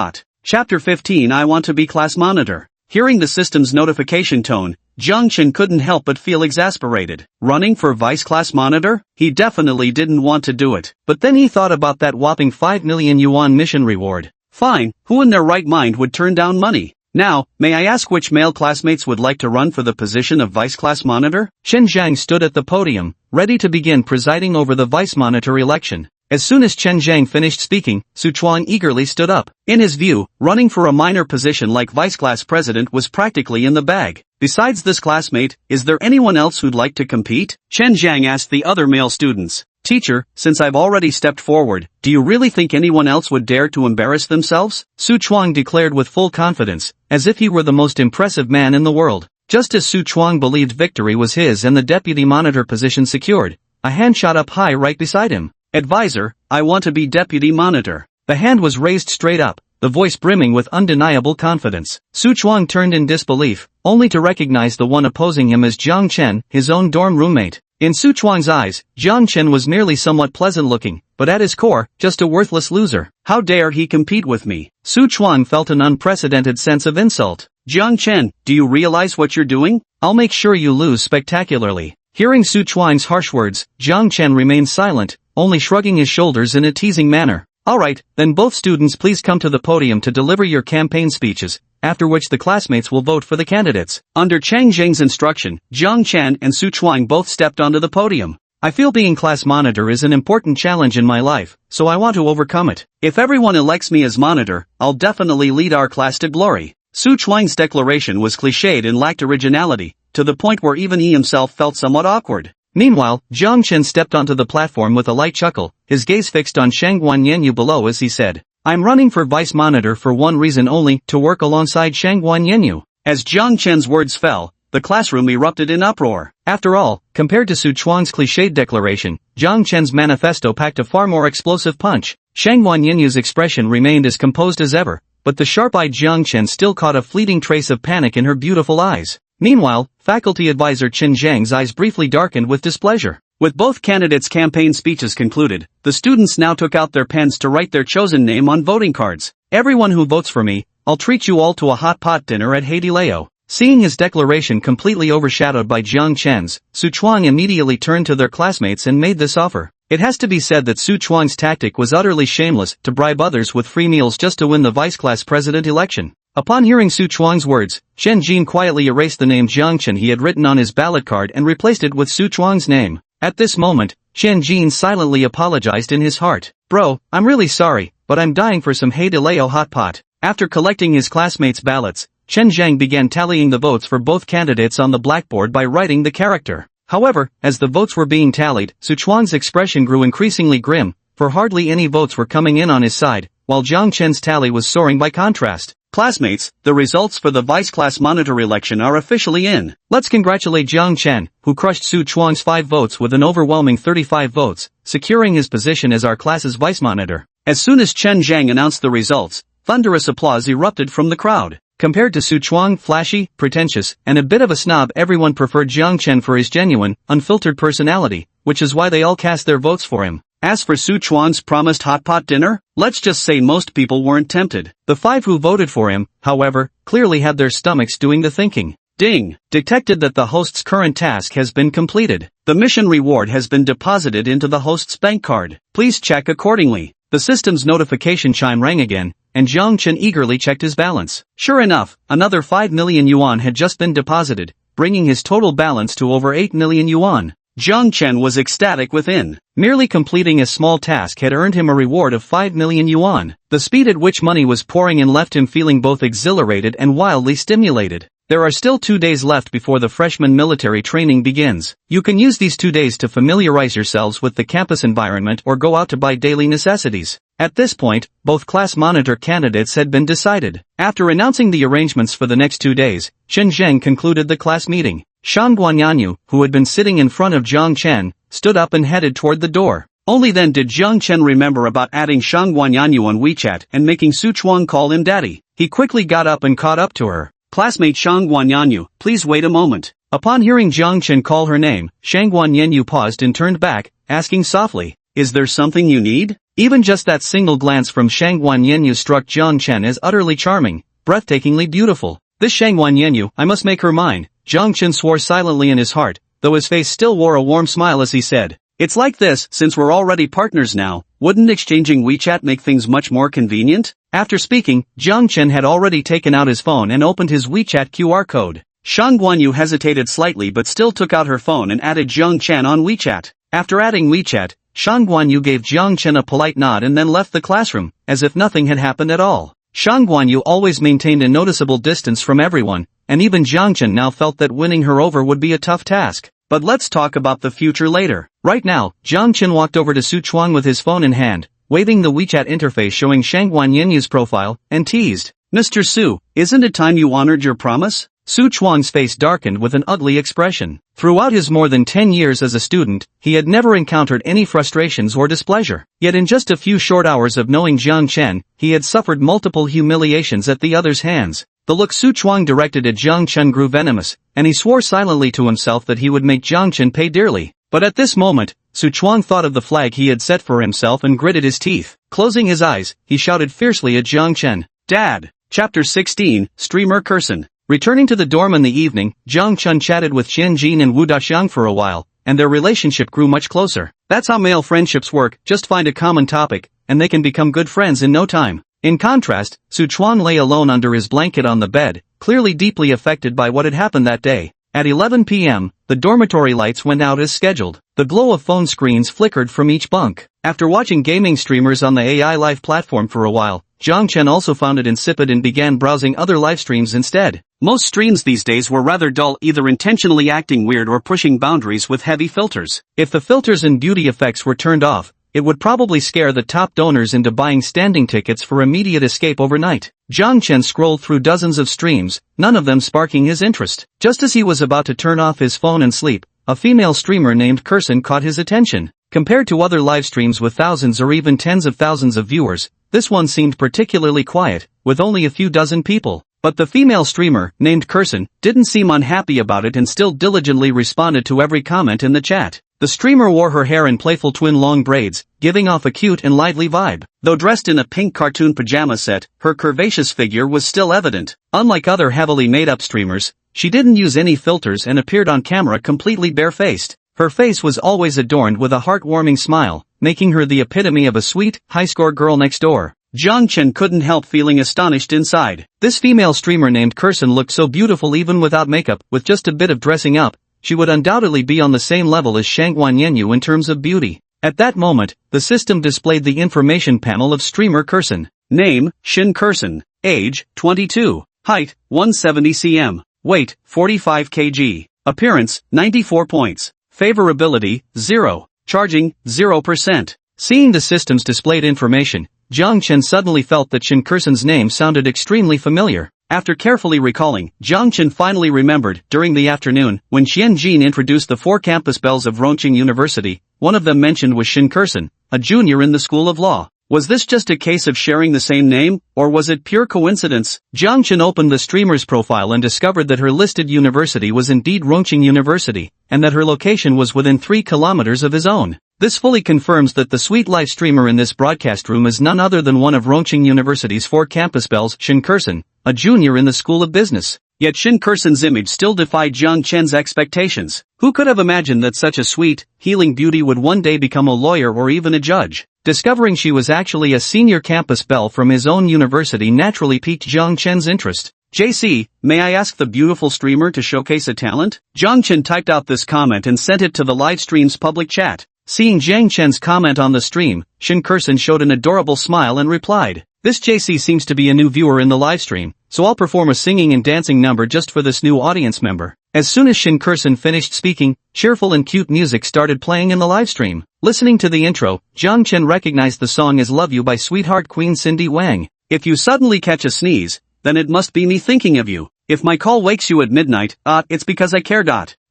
Chapter 15 I want to be class monitor. Hearing the system's notification tone, Jiang Chen couldn't help but feel exasperated. Running for vice class monitor? He definitely didn't want to do it. But then he thought about that whopping 5 million yuan mission reward. Fine, who in their right mind would turn down money? Now, may I ask which male classmates would like to run for the position of vice class monitor? Chen Zhang stood at the podium, ready to begin presiding over the vice monitor election. As soon as Chen Zhang finished speaking, Su Chuang eagerly stood up. In his view, running for a minor position like vice class president was practically in the bag. Besides this classmate, is there anyone else who'd like to compete? Chen Zhang asked the other male students. Teacher, since I've already stepped forward, do you really think anyone else would dare to embarrass themselves? Su Chuang declared with full confidence, as if he were the most impressive man in the world. Just as Su Chuang believed victory was his and the deputy monitor position secured, a hand shot up high right beside him. Advisor, I want to be deputy monitor. The hand was raised straight up, the voice brimming with undeniable confidence. Su Chuang turned in disbelief, only to recognize the one opposing him as Jiang Chen, his own dorm roommate. In Su Chuang's eyes, Jiang Chen was merely somewhat pleasant-looking, but at his core, just a worthless loser. How dare he compete with me? Su Chuang felt an unprecedented sense of insult. Jiang Chen, do you realize what you're doing? I'll make sure you lose spectacularly. Hearing Su Chuang's harsh words, Jiang Chen remained silent, only shrugging his shoulders in a teasing manner. Alright, then both students please come to the podium to deliver your campaign speeches, after which the classmates will vote for the candidates. Under Chang Zhang's instruction, Jiang Chen and Su Chuang both stepped onto the podium. I feel being class monitor is an important challenge in my life, so I want to overcome it. If everyone elects me as monitor, I'll definitely lead our class to glory. Su Chuang's declaration was cliched and lacked originality, to the point where even he himself felt somewhat awkward. Meanwhile, Jiang Chen stepped onto the platform with a light chuckle, his gaze fixed on Shangguan Yenyu below as he said, I'm running for vice monitor for one reason only, to work alongside Shangguan Yenyu. As Jiang Chen's words fell, the classroom erupted in uproar. After all, compared to Su Chuang's cliched declaration, Jiang Chen's manifesto packed a far more explosive punch. Shang Guanyu's expression remained as composed as ever, but the sharp-eyed Jiang Chen still caught a fleeting trace of panic in her beautiful eyes. Meanwhile, faculty advisor Chen Zhang's eyes briefly darkened with displeasure. With both candidates' campaign speeches concluded, the students now took out their pens to write their chosen name on voting cards. Everyone who votes for me, I'll treat you all to a hot pot dinner at Haidileo. Seeing his declaration completely overshadowed by Jiang Chen's, Su Chuang immediately turned to their classmates and made this offer. It has to be said that Su Chuang's tactic was utterly shameless, to bribe others with free meals just to win the vice-class president election. Upon hearing Su Chuang's words, Chen Jin quietly erased the name Jiang Chen he had written on his ballot card and replaced it with Su Chuang's name. At this moment, Chen Jin silently apologized in his heart. Bro, I'm really sorry, but I'm dying for some Haidileo hot pot. After collecting his classmates' ballots, Chen Zhang began tallying the votes for both candidates on the blackboard by writing the character. However, as the votes were being tallied, Su Chuang's expression grew increasingly grim, for hardly any votes were coming in on his side, while Jiang Chen's tally was soaring by contrast. Classmates, the results for the vice-class monitor election are officially in. Let's congratulate Jiang Chen, who crushed Su Chuang's 5 votes with an overwhelming 35 votes, securing his position as our class's vice-monitor. As soon as Chen Zhang announced the results, thunderous applause erupted from the crowd. Compared to Su Chuang, flashy, pretentious, and a bit of a snob, everyone preferred Jiang Chen for his genuine, unfiltered personality, which is why they all cast their votes for him. As for Su Chuang's promised hot pot dinner, let's just say most people weren't tempted. The 5 who voted for him, however, clearly had their stomachs doing the thinking. Ding! Detected that the host's current task has been completed. The mission reward has been deposited into the host's bank card. Please check accordingly. The system's notification chime rang again, and Jiang Chen eagerly checked his balance. Sure enough, another 5 million yuan had just been deposited, bringing his total balance to over 8 million yuan. Jiang Chen was ecstatic within. Merely completing a small task had earned him a reward of 5 million yuan. The speed at which money was pouring in left him feeling both exhilarated and wildly stimulated. There are still 2 days left before the freshman military training begins. You can use these 2 days to familiarize yourselves with the campus environment or go out to buy daily necessities. At this point, both class monitor candidates had been decided. After announcing the arrangements for the next 2 days, Chen Zheng concluded the class meeting. Shang Guanyanyu, who had been sitting in front of Jiang Chen, stood up and headed toward the door. Only then did Jiang Chen remember about adding Shang Guanyanyu on WeChat and making Su Chuang call him daddy. He quickly got up and caught up to her. Classmate Shang Guanyanyu, please wait a moment. Upon hearing Jiang Chen call her name, Shang Guanyanyu paused and turned back, asking softly, "Is there something you need?" Even just that single glance from Shang Guanyanyu struck Jiang Chen as utterly charming, breathtakingly beautiful. This Shang Guanyanyu, I must make her mine. Jiang Chen swore silently in his heart, though his face still wore a warm smile as he said, "It's like this, since we're already partners now, wouldn't exchanging WeChat make things much more convenient?" After speaking, Jiang Chen had already taken out his phone and opened his WeChat QR code. Shang Guanyu hesitated slightly but still took out her phone and added Jiang Chen on WeChat. After adding WeChat, Shang Guanyu gave Jiang Chen a polite nod and then left the classroom, as if nothing had happened at all. Shang Guanyu always maintained a noticeable distance from everyone, and even Jiang Chen now felt that winning her over would be a tough task. But let's talk about the future later. Right now, Jiang Chen walked over to Su Chuang with his phone in hand, waving the WeChat interface showing Shang Guanyu's profile, and teased, "Mr. Su, isn't it time you honored your promise?" Su Chuang's face darkened with an ugly expression. Throughout his more than 10 years as a student, he had never encountered any frustrations or displeasure. Yet in just a few short hours of knowing Jiang Chen, he had suffered multiple humiliations at the other's hands. The look Su Chuang directed at Jiang Chen grew venomous, and he swore silently to himself that he would make Jiang Chen pay dearly. But at this moment, Su Chuang thought of the flag he had set for himself and gritted his teeth. Closing his eyes, he shouted fiercely at Jiang Chen, "Dad!" Chapter 16, Streamer Curson. Returning to the dorm in the evening, Jiang Chen chatted with Qian Jin and Wu Daxiang for a while, and their relationship grew much closer. That's how male friendships work, just find a common topic, and they can become good friends in no time. In contrast, Su Chuan lay alone under his blanket on the bed, clearly deeply affected by what had happened that day. At 11 p.m., the dormitory lights went out as scheduled. The glow of phone screens flickered from each bunk. After watching gaming streamers on the AI Live platform for a while, Jiang Chen also found it insipid and began browsing other live streams instead. Most streams these days were rather dull, either intentionally acting weird or pushing boundaries with heavy filters. If the filters and beauty effects were turned off, it would probably scare the top donors into buying standing tickets for immediate escape overnight. Jiang Chen scrolled through dozens of streams, none of them sparking his interest. Just as he was about to turn off his phone and sleep, a female streamer named Kirsten caught his attention. Compared to other live streams with thousands or even tens of thousands of viewers, this one seemed particularly quiet, with only a few dozen people. But the female streamer, named Kirsten, didn't seem unhappy about it and still diligently responded to every comment in the chat. The streamer wore her hair in playful twin long braids, giving off a cute and lively vibe. Though dressed in a pink cartoon pajama set, her curvaceous figure was still evident. Unlike other heavily made-up streamers, she didn't use any filters and appeared on camera completely barefaced. Her face was always adorned with a heartwarming smile, making her the epitome of a sweet, high-score girl next door. Jiang Chen couldn't help feeling astonished inside. This female streamer named Kirsten looked so beautiful even without makeup. With just a bit of dressing up, she would undoubtedly be on the same level as Shangguan Yenyu in terms of beauty. At that moment, the system displayed the information panel of streamer Kirsten. Name, Shin Kirsten. Age, 22. Height, 170 cm. Weight, 45 kg. Appearance, 94 points. Favorability, 0. Charging, 0%. Seeing the system's displayed information, Jiang Chen suddenly felt that Shin Kirsten's name sounded extremely familiar. After carefully recalling, Jiang Chen finally remembered, during the afternoon, when Xian Jin introduced the 4 campus bells of Rongqing University, one of them mentioned was Shin Kirsten, a junior in the School of Law. Was this just a case of sharing the same name, or was it pure coincidence? Jiang Chen opened the streamer's profile and discovered that her listed university was indeed Rongqing University, and that her location was within 3 kilometers of his own. This fully confirms that the sweet live streamer in this broadcast room is none other than one of Rongqing University's 4 campus bells, Shin Kirsten, a junior in the School of Business. Yet Shin Kirsten's image still defied Jiang Chen's expectations. Who could have imagined that such a sweet, healing beauty would one day become a lawyer or even a judge? Discovering she was actually a senior campus belle from his own university naturally piqued Jiang Chen's interest. JC, may I ask the beautiful streamer to showcase a talent? Jiang Chen typed out this comment and sent it to the live stream's public chat. Seeing Jiang Chen's comment on the stream, Shin Kirsten showed an adorable smile and replied, "This JC seems to be a new viewer in the live stream, so I'll perform a singing and dancing number just for this new audience member." As soon as Shin Kirsten finished speaking, cheerful and cute music started playing in the live stream. Listening to the intro, Jiang Chen recognized the song as Love You by Sweetheart Queen Cindy Wang. If you suddenly catch a sneeze, then it must be me thinking of you. If my call wakes you at midnight, it's because I care.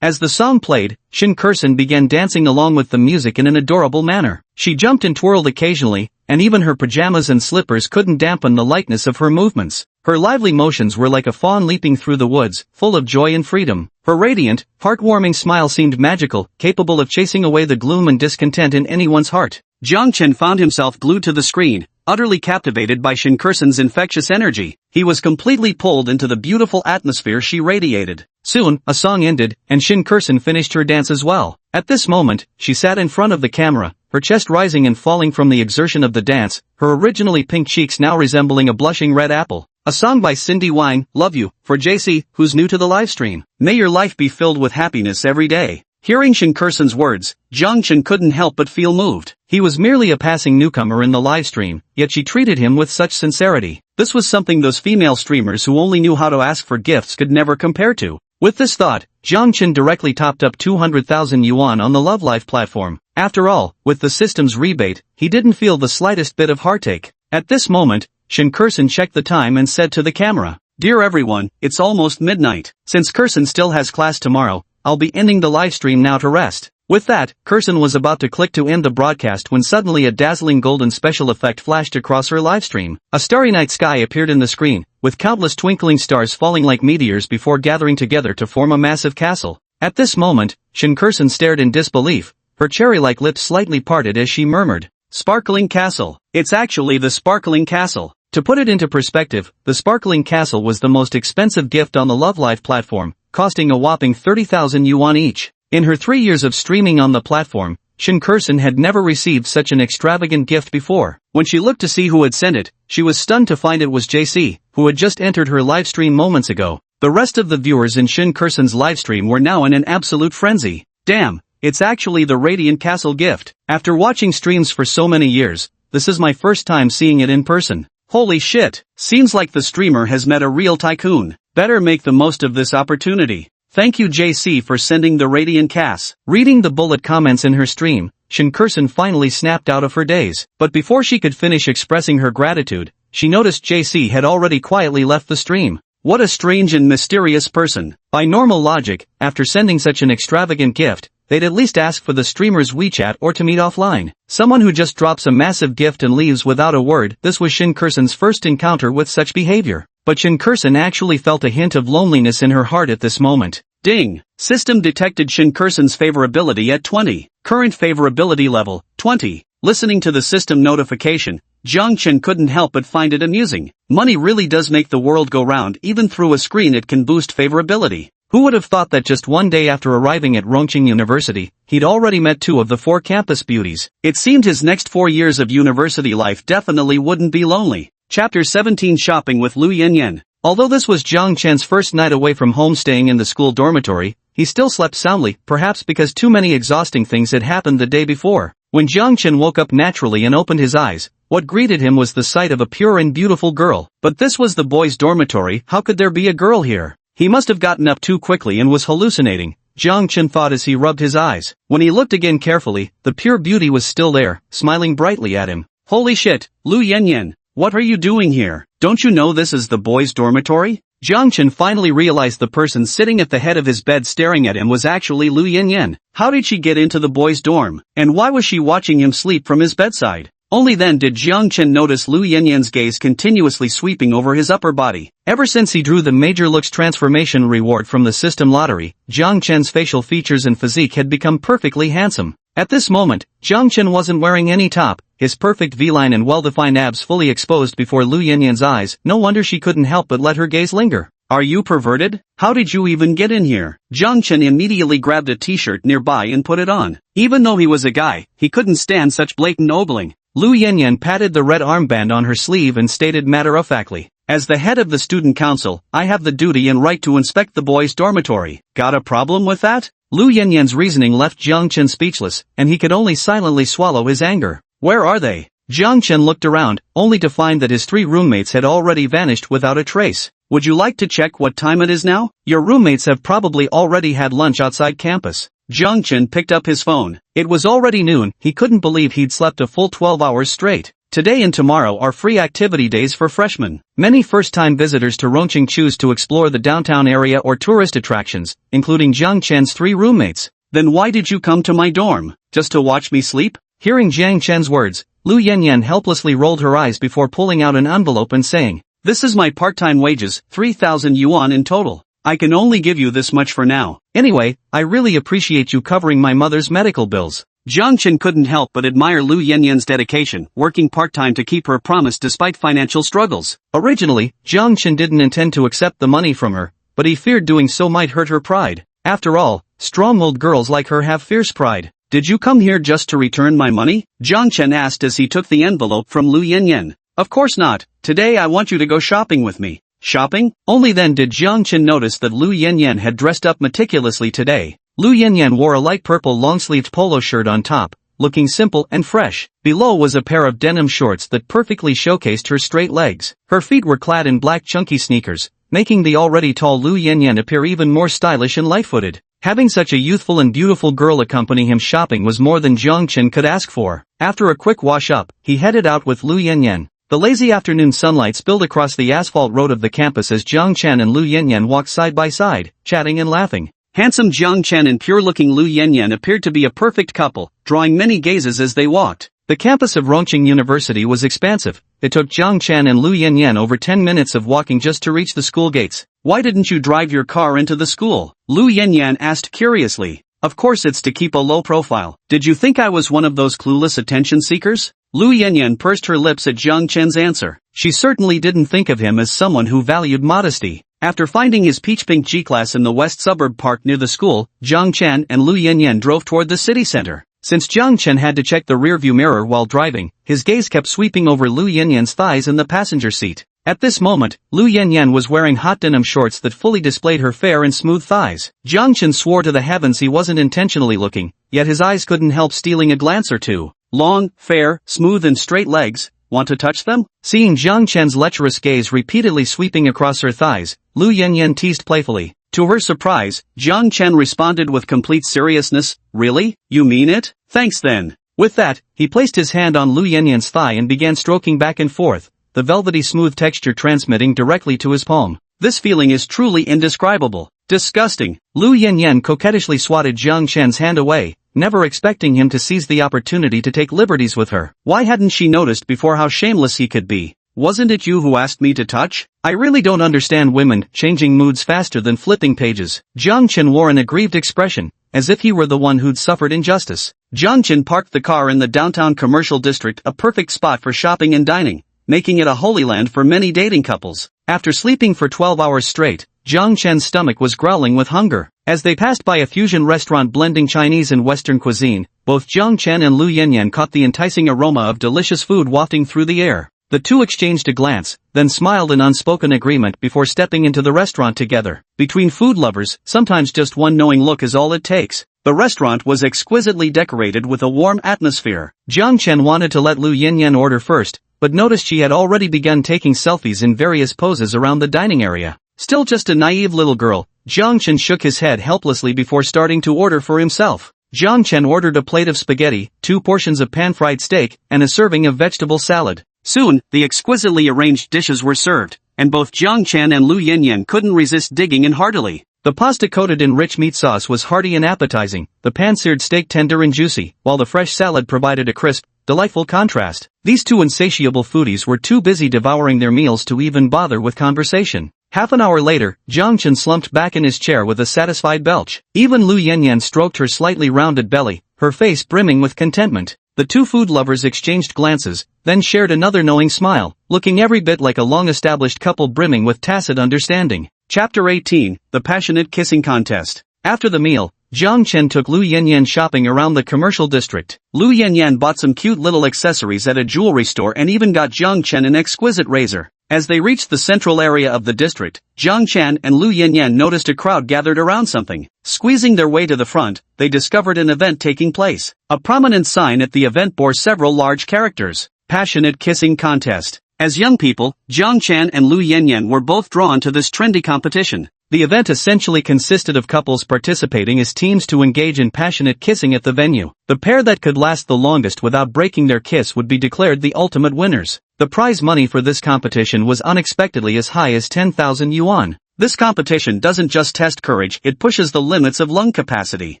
As the song played, Shin Kirsten began dancing along with the music in an adorable manner. She jumped and twirled occasionally, and even her pajamas and slippers couldn't dampen the lightness of her movements. Her lively motions were like a fawn leaping through the woods, full of joy and freedom. Her radiant, heartwarming smile seemed magical, capable of chasing away the gloom and discontent in anyone's heart. Jiang Chen found himself glued to the screen, utterly captivated by Shin Kirsten's infectious energy. He was completely pulled into the beautiful atmosphere she radiated. Soon, a song ended, and Shin Kirsten finished her dance as well. At this moment, she sat in front of the camera, her chest rising and falling from the exertion of the dance, her originally pink cheeks now resembling a blushing red apple. A song by Cindy Wang, Love You, for JC, who's new to the live stream. May your life be filled with happiness every day. Hearing Shin Kirsten's words, Jiang Chen couldn't help but feel moved. He was merely a passing newcomer in the live stream, yet she treated him with such sincerity. This was something those female streamers who only knew how to ask for gifts could never compare to. With this thought, Jiang Chen directly topped up 200,000 yuan on the Love Life platform. After all, with the system's rebate, he didn't feel the slightest bit of heartache. At this moment, Shin Kirsten checked the time and said to the camera, "Dear everyone, it's almost midnight. Since Kirsten still has class tomorrow, I'll be ending the live stream now to rest." With that, Kirsten was about to click to end the broadcast when suddenly a dazzling golden special effect flashed across her live stream. A starry night sky appeared in the screen, with countless twinkling stars falling like meteors before gathering together to form a massive castle. At this moment, Shin Kirsten stared in disbelief, her cherry-like lips slightly parted as she murmured, "Sparkling Castle. It's actually the Sparkling Castle." To put it into perspective, the Sparkling Castle was the most expensive gift on the Love Life platform, costing a whopping 30,000 yuan each. In her 3 years of streaming on the platform, Shin Kirsten had never received such an extravagant gift before. When she looked to see who had sent it, she was stunned to find it was JC, who had just entered her live stream moments ago. The rest of the viewers in Shin Kirsten's live stream were now in an absolute frenzy. Damn, it's actually the Radiant Castle gift. After watching streams for so many years, this is my first time seeing it in person. Holy shit, seems like the streamer has met a real tycoon. Better make the most of this opportunity. Thank you JC for sending the Radiant Cass. Reading the bullet comments in her stream, Shin Kurson finally snapped out of her daze. But before she could finish expressing her gratitude, she noticed JC had already quietly left the stream. What a strange and mysterious person. By normal logic, after sending such an extravagant gift, they'd at least ask for the streamer's WeChat or to meet offline. Someone who just drops a massive gift and leaves without a word. This was Shin Kurson's first encounter with such behavior. But Shin Kurson actually felt a hint of loneliness in her heart at this moment. Ding! System detected Shin Kurson's favorability at 20. Current favorability level, 20. Listening to the system notification, Jiang Chen couldn't help but find it amusing. Money really does make the world go round. Even through a screen it can boost favorability. Who would have thought that just one day after arriving at Rongqing University, he'd already met 2 of the 4 campus beauties? It seemed his next 4 years of university life definitely wouldn't be lonely. Chapter 17 Shopping with Lu Yanyan. Although this was Jiang Chen's first night away from home staying in the school dormitory, he still slept soundly, perhaps because too many exhausting things had happened the day before. When Jiang Chen woke up naturally and opened his eyes, what greeted him was the sight of a pure and beautiful girl. But this was the boys' dormitory. How could there be a girl here? He must have gotten up too quickly and was hallucinating, Jiang Chen thought as he rubbed his eyes. When he looked again carefully, the pure beauty was still there, smiling brightly at him. Holy shit, Lu Yanyan, what are you doing here? Don't you know this is the boys' dormitory? Jiang Chen finally realized the person sitting at the head of his bed staring at him was actually Lu Yanyan. How did she get into the boys' dorm? And why was she watching him sleep from his bedside? Only then did Jiang Chen notice Lu Yanyan's gaze continuously sweeping over his upper body. Ever since he drew the major looks transformation reward from the system lottery, Jiang Chen's facial features and physique had become perfectly handsome. At this moment, Jiang Chen wasn't wearing any top, his perfect V-line and well-defined abs fully exposed before Lu Yanyan's eyes. No wonder she couldn't help but let her gaze linger. Are you perverted? How did you even get in here? Jiang Chen immediately grabbed a t-shirt nearby and put it on. Even though he was a guy, he couldn't stand such blatant ogling. Lu Yanyan patted the red armband on her sleeve and stated matter-of-factly, as the head of the student council, I have the duty and right to inspect the boys' dormitory. Got a problem with that? Lu Yanyan's reasoning left Jiang Chen speechless, and he could only silently swallow his anger. Where are they? Jiang Chen looked around, only to find that his 3 roommates had already vanished without a trace. Would you like to check what time it is now? Your roommates have probably already had lunch outside campus. Jiang Chen picked up his phone. It was already noon. He couldn't believe he'd slept a full 12 hours straight. Today and tomorrow are free activity days for freshmen. Many first-time visitors to Rongqing choose to explore the downtown area or tourist attractions, including Jiang Chen's 3 roommates. Then why did you come to my dorm? Just to watch me sleep? Hearing Jiang Chen's words, Lu Yanyan helplessly rolled her eyes before pulling out an envelope and saying, This is my part-time wages, 3,000 yuan in total. I can only give you this much for now. Anyway, I really appreciate you covering my mother's medical bills. Jiang Chen couldn't help but admire Lu Yanyan's dedication, working part-time to keep her promise despite financial struggles. Originally, Jiang Chen didn't intend to accept the money from her, but he feared doing so might hurt her pride. After all, strong-willed girls like her have fierce pride. Did you come here just to return my money? Jiang Chen asked as he took the envelope from Lu Yanyan. Of course not. Today I want you to go shopping with me. Shopping? Only then did Jiang Chen notice that Lu Yanyan had dressed up meticulously today. Lu Yanyan wore a light purple long-sleeved polo shirt on top, looking simple and fresh. Below was a pair of denim shorts that perfectly showcased her straight legs. Her feet were clad in black chunky sneakers, making the already tall Lu Yanyan appear even more stylish and light-footed. Having such a youthful and beautiful girl accompany him shopping was more than Jiang Chen could ask for. After a quick wash-up, he headed out with Lu Yanyan. The lazy afternoon sunlight spilled across the asphalt road of the campus as Jiang Chen and Lu Yanyan walked side by side, chatting and laughing. Handsome Jiang Chen and pure-looking Lu Yanyan appeared to be a perfect couple, drawing many gazes as they walked. The campus of Rongqing University was expansive. It took Jiang Chen and Lu Yanyan over 10 minutes of walking just to reach the school gates. Why didn't you drive your car into the school? Lu Yanyan asked curiously. Of course it's to keep a low profile. Did you think I was one of those clueless attention seekers? Lu Yanyan pursed her lips at Jiang Chen's answer. She certainly didn't think of him as someone who valued modesty. After finding his peach-pink G-Class in the west suburb park near the school, Jiang Chen and Lu Yanyan drove toward the city center. Since Jiang Chen had to check the rearview mirror while driving, his gaze kept sweeping over Lu Yanyan's thighs in the passenger seat. At this moment, Lu Yanyan was wearing hot denim shorts that fully displayed her fair and smooth thighs. Jiang Chen swore to the heavens he wasn't intentionally looking, yet his eyes couldn't help stealing a glance or two. Long, fair, smooth and straight legs, Want to touch them? Seeing Jiang Chen's lecherous gaze repeatedly sweeping across her thighs, Lu Yanyan teased playfully. To her surprise, Jiang Chen responded with complete seriousness, "Really? You mean it? Thanks then." With that, he placed his hand on Lu Yanyan's thigh and began stroking back and forth, the velvety smooth texture transmitting directly to his palm. This feeling is truly indescribable. Disgusting. Lu Yanyan coquettishly swatted Jiang Chen's hand away, never expecting him to seize the opportunity to take liberties with her. Why hadn't she noticed before how shameless he could be? "Wasn't it you who asked me to touch? I really don't understand women changing moods faster than flipping pages." Jiang Chen wore an aggrieved expression, as if he were the one who'd suffered injustice. Jiang Chen parked the car in the downtown commercial district, a perfect spot for shopping and dining, making it a holy land for many dating couples. After sleeping for 12 hours straight, Jiang Chen's stomach was growling with hunger. As they passed by a fusion restaurant blending Chinese and Western cuisine, both Jiang Chen and Lu Yanyan caught the enticing aroma of delicious food wafting through the air. The two exchanged a glance, then smiled in unspoken agreement before stepping into the restaurant together. Between food lovers, sometimes just one knowing look is all it takes. The restaurant was exquisitely decorated with a warm atmosphere. Jiang Chen wanted to let Lu Yanyan order first, but noticed she had already begun taking selfies in various poses around the dining area. Still just a naive little girl, Jiang Chen shook his head helplessly before starting to order for himself. Jiang Chen ordered a plate of spaghetti, 2 portions of pan-fried steak, and a serving of vegetable salad. Soon, the exquisitely arranged dishes were served, and both Jiang Chen and Lu Yanyan couldn't resist digging in heartily. The pasta coated in rich meat sauce was hearty and appetizing, the pan-seared steak tender and juicy, while the fresh salad provided a crisp, delightful contrast. These two insatiable foodies were too busy devouring their meals to even bother with conversation. Half an hour later, Jiang Chen slumped back in his chair with a satisfied belch. Even Lu Yanyan stroked her slightly rounded belly, her face brimming with contentment. The two food lovers exchanged glances, then shared another knowing smile, looking every bit like a long-established couple brimming with tacit understanding. Chapter 18, The Passionate Kissing Contest. After the meal, Jiang Chen took Lu Yanyan shopping around the commercial district. Lu Yanyan bought some cute little accessories at a jewelry store and even got Jiang Chen an exquisite razor. As they reached the central area of the district, Jiang Chen and Lu Yanyan noticed a crowd gathered around something. Squeezing their way to the front, they discovered an event taking place. A prominent sign at the event bore several large characters. Passionate Kissing Contest. As young people, Jiang Chen and Lu Yanyan were both drawn to this trendy competition. The event essentially consisted of couples participating as teams to engage in passionate kissing at the venue. The pair that could last the longest without breaking their kiss would be declared the ultimate winners. The prize money for this competition was unexpectedly as high as 10,000 yuan. This competition doesn't just test courage, it pushes the limits of lung capacity.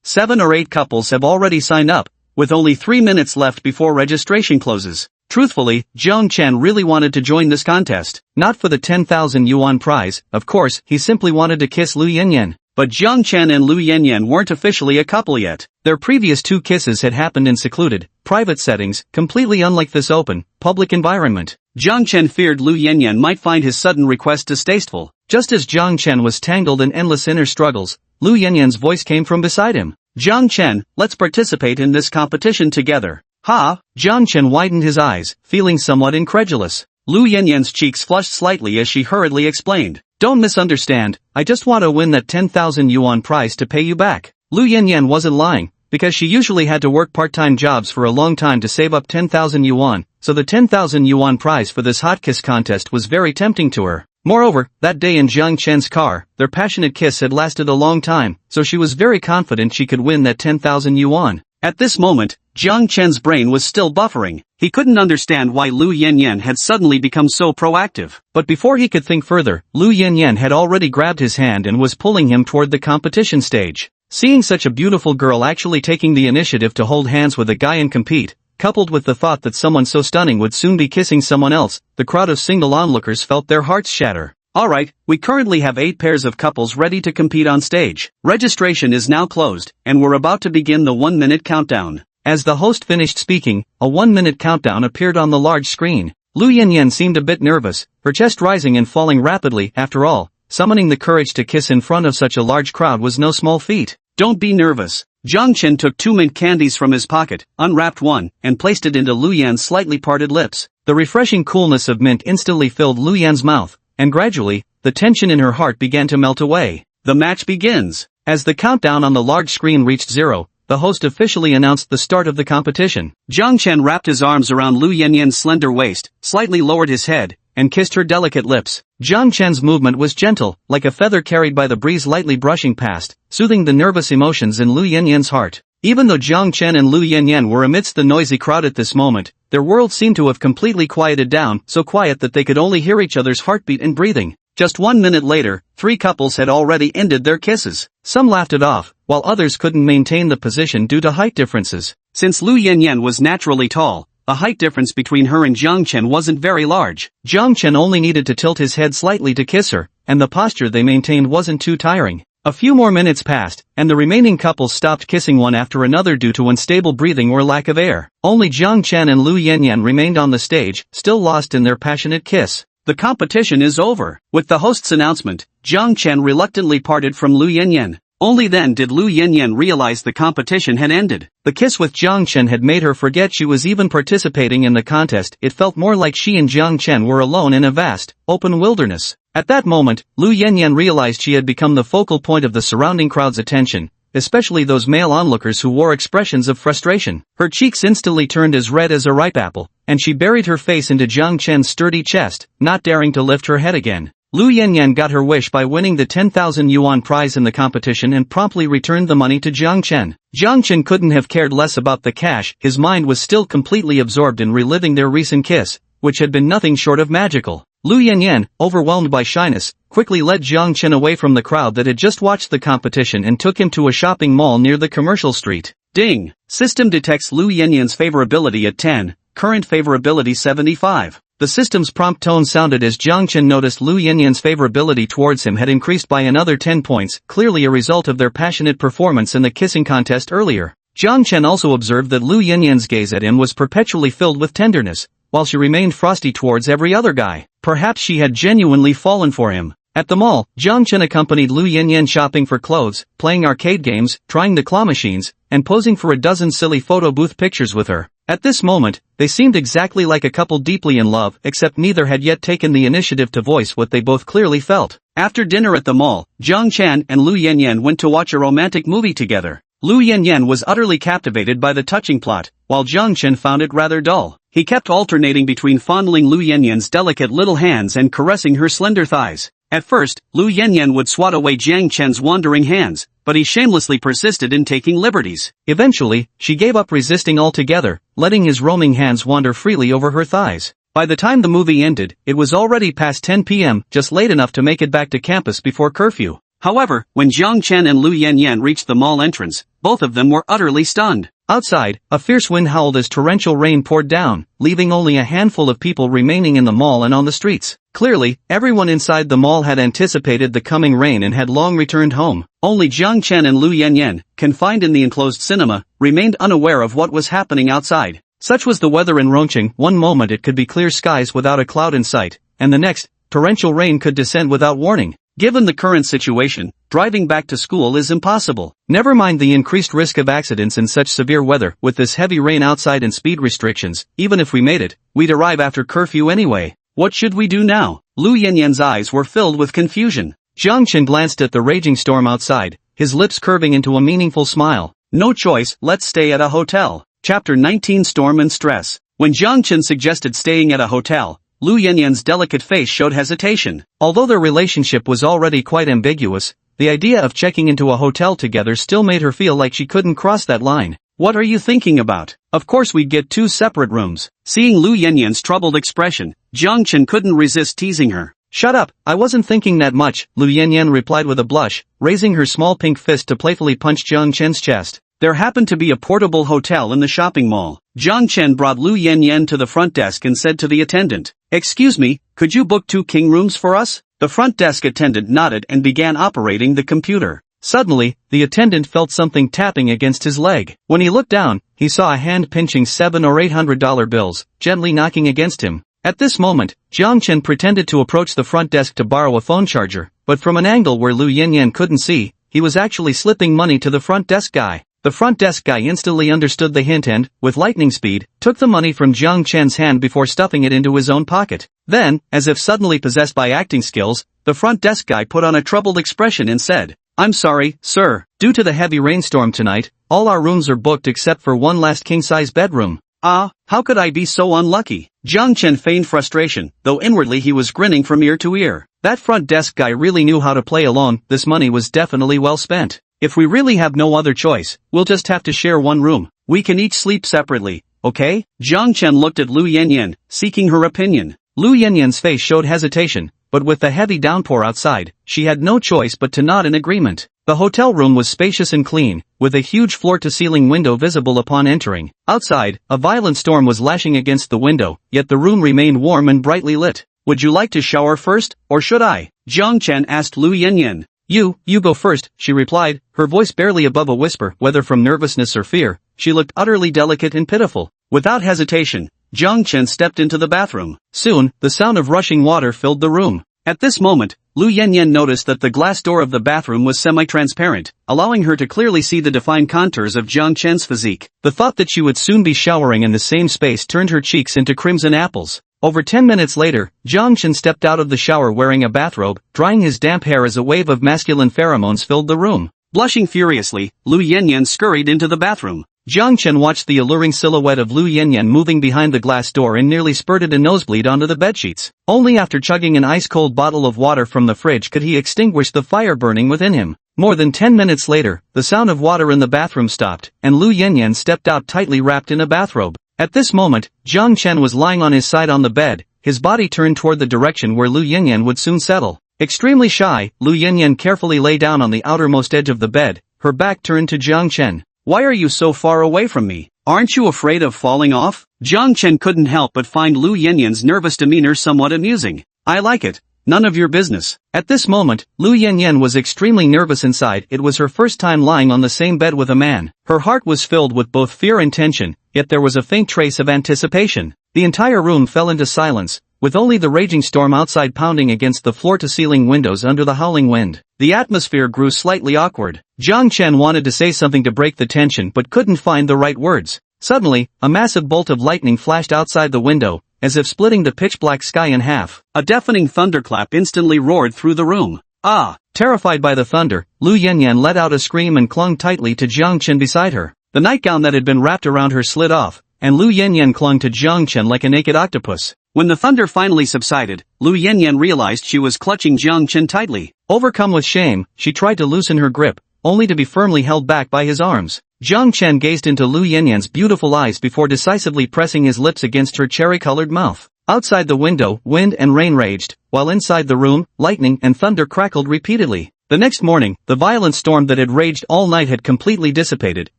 7 or 8 couples have already signed up, with only 3 minutes left before registration closes. Truthfully, Jiang Chen really wanted to join this contest. Not for the 10,000 yuan prize, of course, he simply wanted to kiss Lu Yanyan. But Jiang Chen and Lu Yanyan weren't officially a couple yet. Their previous 2 kisses had happened in secluded, private settings, completely unlike this open, public environment. Jiang Chen feared Lu Yanyan might find his sudden request distasteful. Just as Jiang Chen was tangled in endless inner struggles, Lu Yanyan's voice came from beside him. "Jiang Chen, let's participate in this competition together." "Ha?" Jiang Chen widened his eyes, feeling somewhat incredulous. Lu Yanyan's cheeks flushed slightly as she hurriedly explained. "Don't misunderstand, I just want to win that 10,000 yuan prize to pay you back." Lu Yanyan wasn't lying, because she usually had to work part-time jobs for a long time to save up 10,000 yuan, so the 10,000 yuan prize for this hot kiss contest was very tempting to her. Moreover, that day in Jiang Chen's car, their passionate kiss had lasted a long time, so she was very confident she could win that 10,000 yuan. At this moment, Jiang Chen's brain was still buffering. He couldn't understand why Lu Yanyan had suddenly become so proactive. But before he could think further, Lu Yanyan had already grabbed his hand and was pulling him toward the competition stage. Seeing such a beautiful girl actually taking the initiative to hold hands with a guy and compete, coupled with the thought that someone so stunning would soon be kissing someone else, the crowd of single onlookers felt their hearts shatter. "Alright, we currently have 8 pairs of couples ready to compete on stage. Registration is now closed, and we're about to begin the 1-minute countdown." As the host finished speaking, a 1-minute countdown appeared on the large screen. Lu Yanyan seemed a bit nervous, her chest rising and falling rapidly. After all, summoning the courage to kiss in front of such a large crowd was no small feat. "Don't be nervous." Jiang Chen took 2 mint candies from his pocket, unwrapped one, and placed it into Lu Yan's slightly parted lips. The refreshing coolness of mint instantly filled Lu Yan's mouth, and gradually, the tension in her heart began to melt away. The match begins. As the countdown on the large screen reached 0, the host officially announced the start of the competition. Jiang Chen wrapped his arms around Lu Yanyan's slender waist, slightly lowered his head, and kissed her delicate lips. Jiang Chen's movement was gentle, like a feather carried by the breeze lightly brushing past, soothing the nervous emotions in Lu Yanyan's heart. Even though Jiang Chen and Lu Yanyan were amidst the noisy crowd at this moment, their world seemed to have completely quieted down, so quiet that they could only hear each other's heartbeat and breathing. Just 1 minute later, 3 couples had already ended their kisses. Some laughed it off, while others couldn't maintain the position due to height differences. Since Lu Yanyan was naturally tall, the height difference between her and Jiang Chen wasn't very large. Jiang Chen only needed to tilt his head slightly to kiss her, and the posture they maintained wasn't too tiring. A few more minutes passed, and the remaining couples stopped kissing one after another due to unstable breathing or lack of air. Only Jiang Chen and Lu Yanyan remained on the stage, still lost in their passionate kiss. The competition is over. With the host's announcement, Jiang Chen reluctantly parted from Lu Yanyan. Only then did Lu Yanyan realize the competition had ended. The kiss with Jiang Chen had made her forget she was even participating in the contest. It felt more like she and Jiang Chen were alone in a vast, open wilderness. At that moment, Lu Yanyan realized she had become the focal point of the surrounding crowd's attention, especially those male onlookers who wore expressions of frustration. Her cheeks instantly turned as red as a ripe apple, and she buried her face into Jiang Chen's sturdy chest, not daring to lift her head again. Lu Yanyan got her wish by winning the 10,000 yuan prize in the competition and promptly returned the money to Jiang Chen. Jiang Chen couldn't have cared less about the cash. His mind was still completely absorbed in reliving their recent kiss, which had been nothing short of magical. Lu Yanyan, overwhelmed by shyness, quickly led Jiang Chen away from the crowd that had just watched the competition and took him to a shopping mall near the commercial street. Ding! System detects Lu Yanyan's favorability at 10, current favorability 75. The system's prompt tone sounded as Jiang Chen noticed Lu Yanyan's favorability towards him had increased by another 10 points, clearly a result of their passionate performance in the kissing contest earlier. Jiang Chen also observed that Lu Yanyan's gaze at him was perpetually filled with tenderness, while she remained frosty towards every other guy. Perhaps she had genuinely fallen for him. At the mall, Jiang Chen accompanied Lu Yanyan shopping for clothes, playing arcade games, trying the claw machines, and posing for a dozen silly photo booth pictures with her. At this moment, they seemed exactly like a couple deeply in love, except neither had yet taken the initiative to voice what they both clearly felt. After dinner at the mall, Jiang Chen and Lu Yanyan went to watch a romantic movie together. Lu Yanyan was utterly captivated by the touching plot, while Jiang Chen found it rather dull. He kept alternating between fondling Lu Yanyan's delicate little hands and caressing her slender thighs. At first, Lu Yanyan would swat away Jiang Chen's wandering hands, but he shamelessly persisted in taking liberties. Eventually, she gave up resisting altogether, letting his roaming hands wander freely over her thighs. By the time the movie ended, it was already past 10 p.m., just late enough to make it back to campus before curfew. However, when Jiang Chen and Lu Yanyan reached the mall entrance, both of them were utterly stunned. Outside, a fierce wind howled as torrential rain poured down, leaving only a handful of people remaining in the mall and on the streets. Clearly, everyone inside the mall had anticipated the coming rain and had long returned home. Only Jiang Chen and Lu Yanyan, confined in the enclosed cinema, remained unaware of what was happening outside. Such was the weather in Rongqing. One moment it could be clear skies without a cloud in sight, and the next, torrential rain could descend without warning. Given the current situation, driving back to school is impossible. Never mind the increased risk of accidents in such severe weather. With this heavy rain outside and speed restrictions, even if we made it, we'd arrive after curfew anyway. What should we do now? Lu Yanyan's eyes were filled with confusion. Jiang Chen glanced at the raging storm outside, his lips curving into a meaningful smile. No choice, let's stay at a hotel. Chapter 19 Storm and Stress. When Jiang Chen suggested staying at a hotel, Lu Yanyan's delicate face showed hesitation. Although their relationship was already quite ambiguous, the idea of checking into a hotel together still made her feel like she couldn't cross that line. What are you thinking about? Of course we'd get 2 separate rooms. Seeing Lu Yanyan's troubled expression, Jiang Chen couldn't resist teasing her. Shut up, I wasn't thinking that much, Lu Yanyan replied with a blush, raising her small pink fist to playfully punch Jiang Chen's chest. There happened to be a portable hotel in the shopping mall. Jiang Chen brought Lu Yanyan to the front desk and said to the attendant, "Excuse me, could you book 2 king rooms for us?" The front desk attendant nodded and began operating the computer. Suddenly, the attendant felt something tapping against his leg. When he looked down, he saw a hand pinching $700 or $800 bills, gently knocking against him. At this moment, Jiang Chen pretended to approach the front desk to borrow a phone charger, but from an angle where Lu Yanyan couldn't see, he was actually slipping money to the front desk guy. The front desk guy instantly understood the hint and, with lightning speed, took the money from Jiang Chen's hand before stuffing it into his own pocket. Then, as if suddenly possessed by acting skills, the front desk guy put on a troubled expression and said, I'm sorry, sir. Due to the heavy rainstorm tonight, all our rooms are booked except for one last king-size bedroom. Ah, how could I be so unlucky? Jiang Chen feigned frustration, though inwardly he was grinning from ear to ear. That front desk guy really knew how to play along. This money was definitely well spent. If we really have no other choice, we'll just have to share one room. We can each sleep separately, okay? Jiang Chen looked at Lu Yanyan, seeking her opinion. Lu Yanyan's face showed hesitation, but with the heavy downpour outside, she had no choice but to nod in agreement. The hotel room was spacious and clean, with a huge floor-to-ceiling window visible upon entering. Outside, a violent storm was lashing against the window, yet the room remained warm and brightly lit. Would you like to shower first, or should I? Jiang Chen asked Lu Yanyan. You go first, she replied, her voice barely above a whisper. Whether from nervousness or fear, she looked utterly delicate and pitiful. Without hesitation, Jiang Chen stepped into the bathroom. Soon, the sound of rushing water filled the room. At this moment, Lu Yanyan noticed that the glass door of the bathroom was semi-transparent, allowing her to clearly see the defined contours of Jiang Chen's physique. The thought that she would soon be showering in the same space turned her cheeks into crimson apples. Over 10 minutes later, Jiang Chen stepped out of the shower wearing a bathrobe, drying his damp hair as a wave of masculine pheromones filled the room. Blushing furiously, Lu Yanyan scurried into the bathroom. Jiang Chen watched the alluring silhouette of Lu Yanyan moving behind the glass door and nearly spurted a nosebleed onto the bedsheets. Only after chugging an ice-cold bottle of water from the fridge could he extinguish the fire burning within him. More than 10 minutes later, the sound of water in the bathroom stopped, and Lu Yanyan stepped out tightly wrapped in a bathrobe. At this moment, Jiang Chen was lying on his side on the bed, his body turned toward the direction where Lu Yanyan would soon settle. Extremely shy, Lu Yanyan carefully lay down on the outermost edge of the bed, her back turned to Jiang Chen. Why are you so far away from me? Aren't you afraid of falling off? Jiang Chen couldn't help but find Lu Yanyan's nervous demeanor somewhat amusing. I like it. None of your business. At this moment, Lu Yanyan was extremely nervous inside. It was her first time lying on the same bed with a man. Her heart was filled with both fear and tension, yet there was a faint trace of anticipation. The entire room fell into silence, with only the raging storm outside pounding against the floor-to-ceiling windows under the howling wind. The atmosphere grew slightly awkward. Jiang Chen wanted to say something to break the tension but couldn't find the right words. Suddenly, a massive bolt of lightning flashed outside the window, as if splitting the pitch-black sky in half. A deafening thunderclap instantly roared through the room. Ah! Terrified by the thunder, Lu Yanyan let out a scream and clung tightly to Jiang Chen beside her. The nightgown that had been wrapped around her slid off, and Lu Yanyan clung to Jiang Chen like a naked octopus. When the thunder finally subsided, Lu Yanyan realized she was clutching Jiang Chen tightly. Overcome with shame, she tried to loosen her grip, only to be firmly held back by his arms. Jiang Chen gazed into Lu Yanyan's beautiful eyes before decisively pressing his lips against her cherry-colored mouth. Outside the window, wind and rain raged, while inside the room, lightning and thunder crackled repeatedly. The next morning, the violent storm that had raged all night had completely dissipated,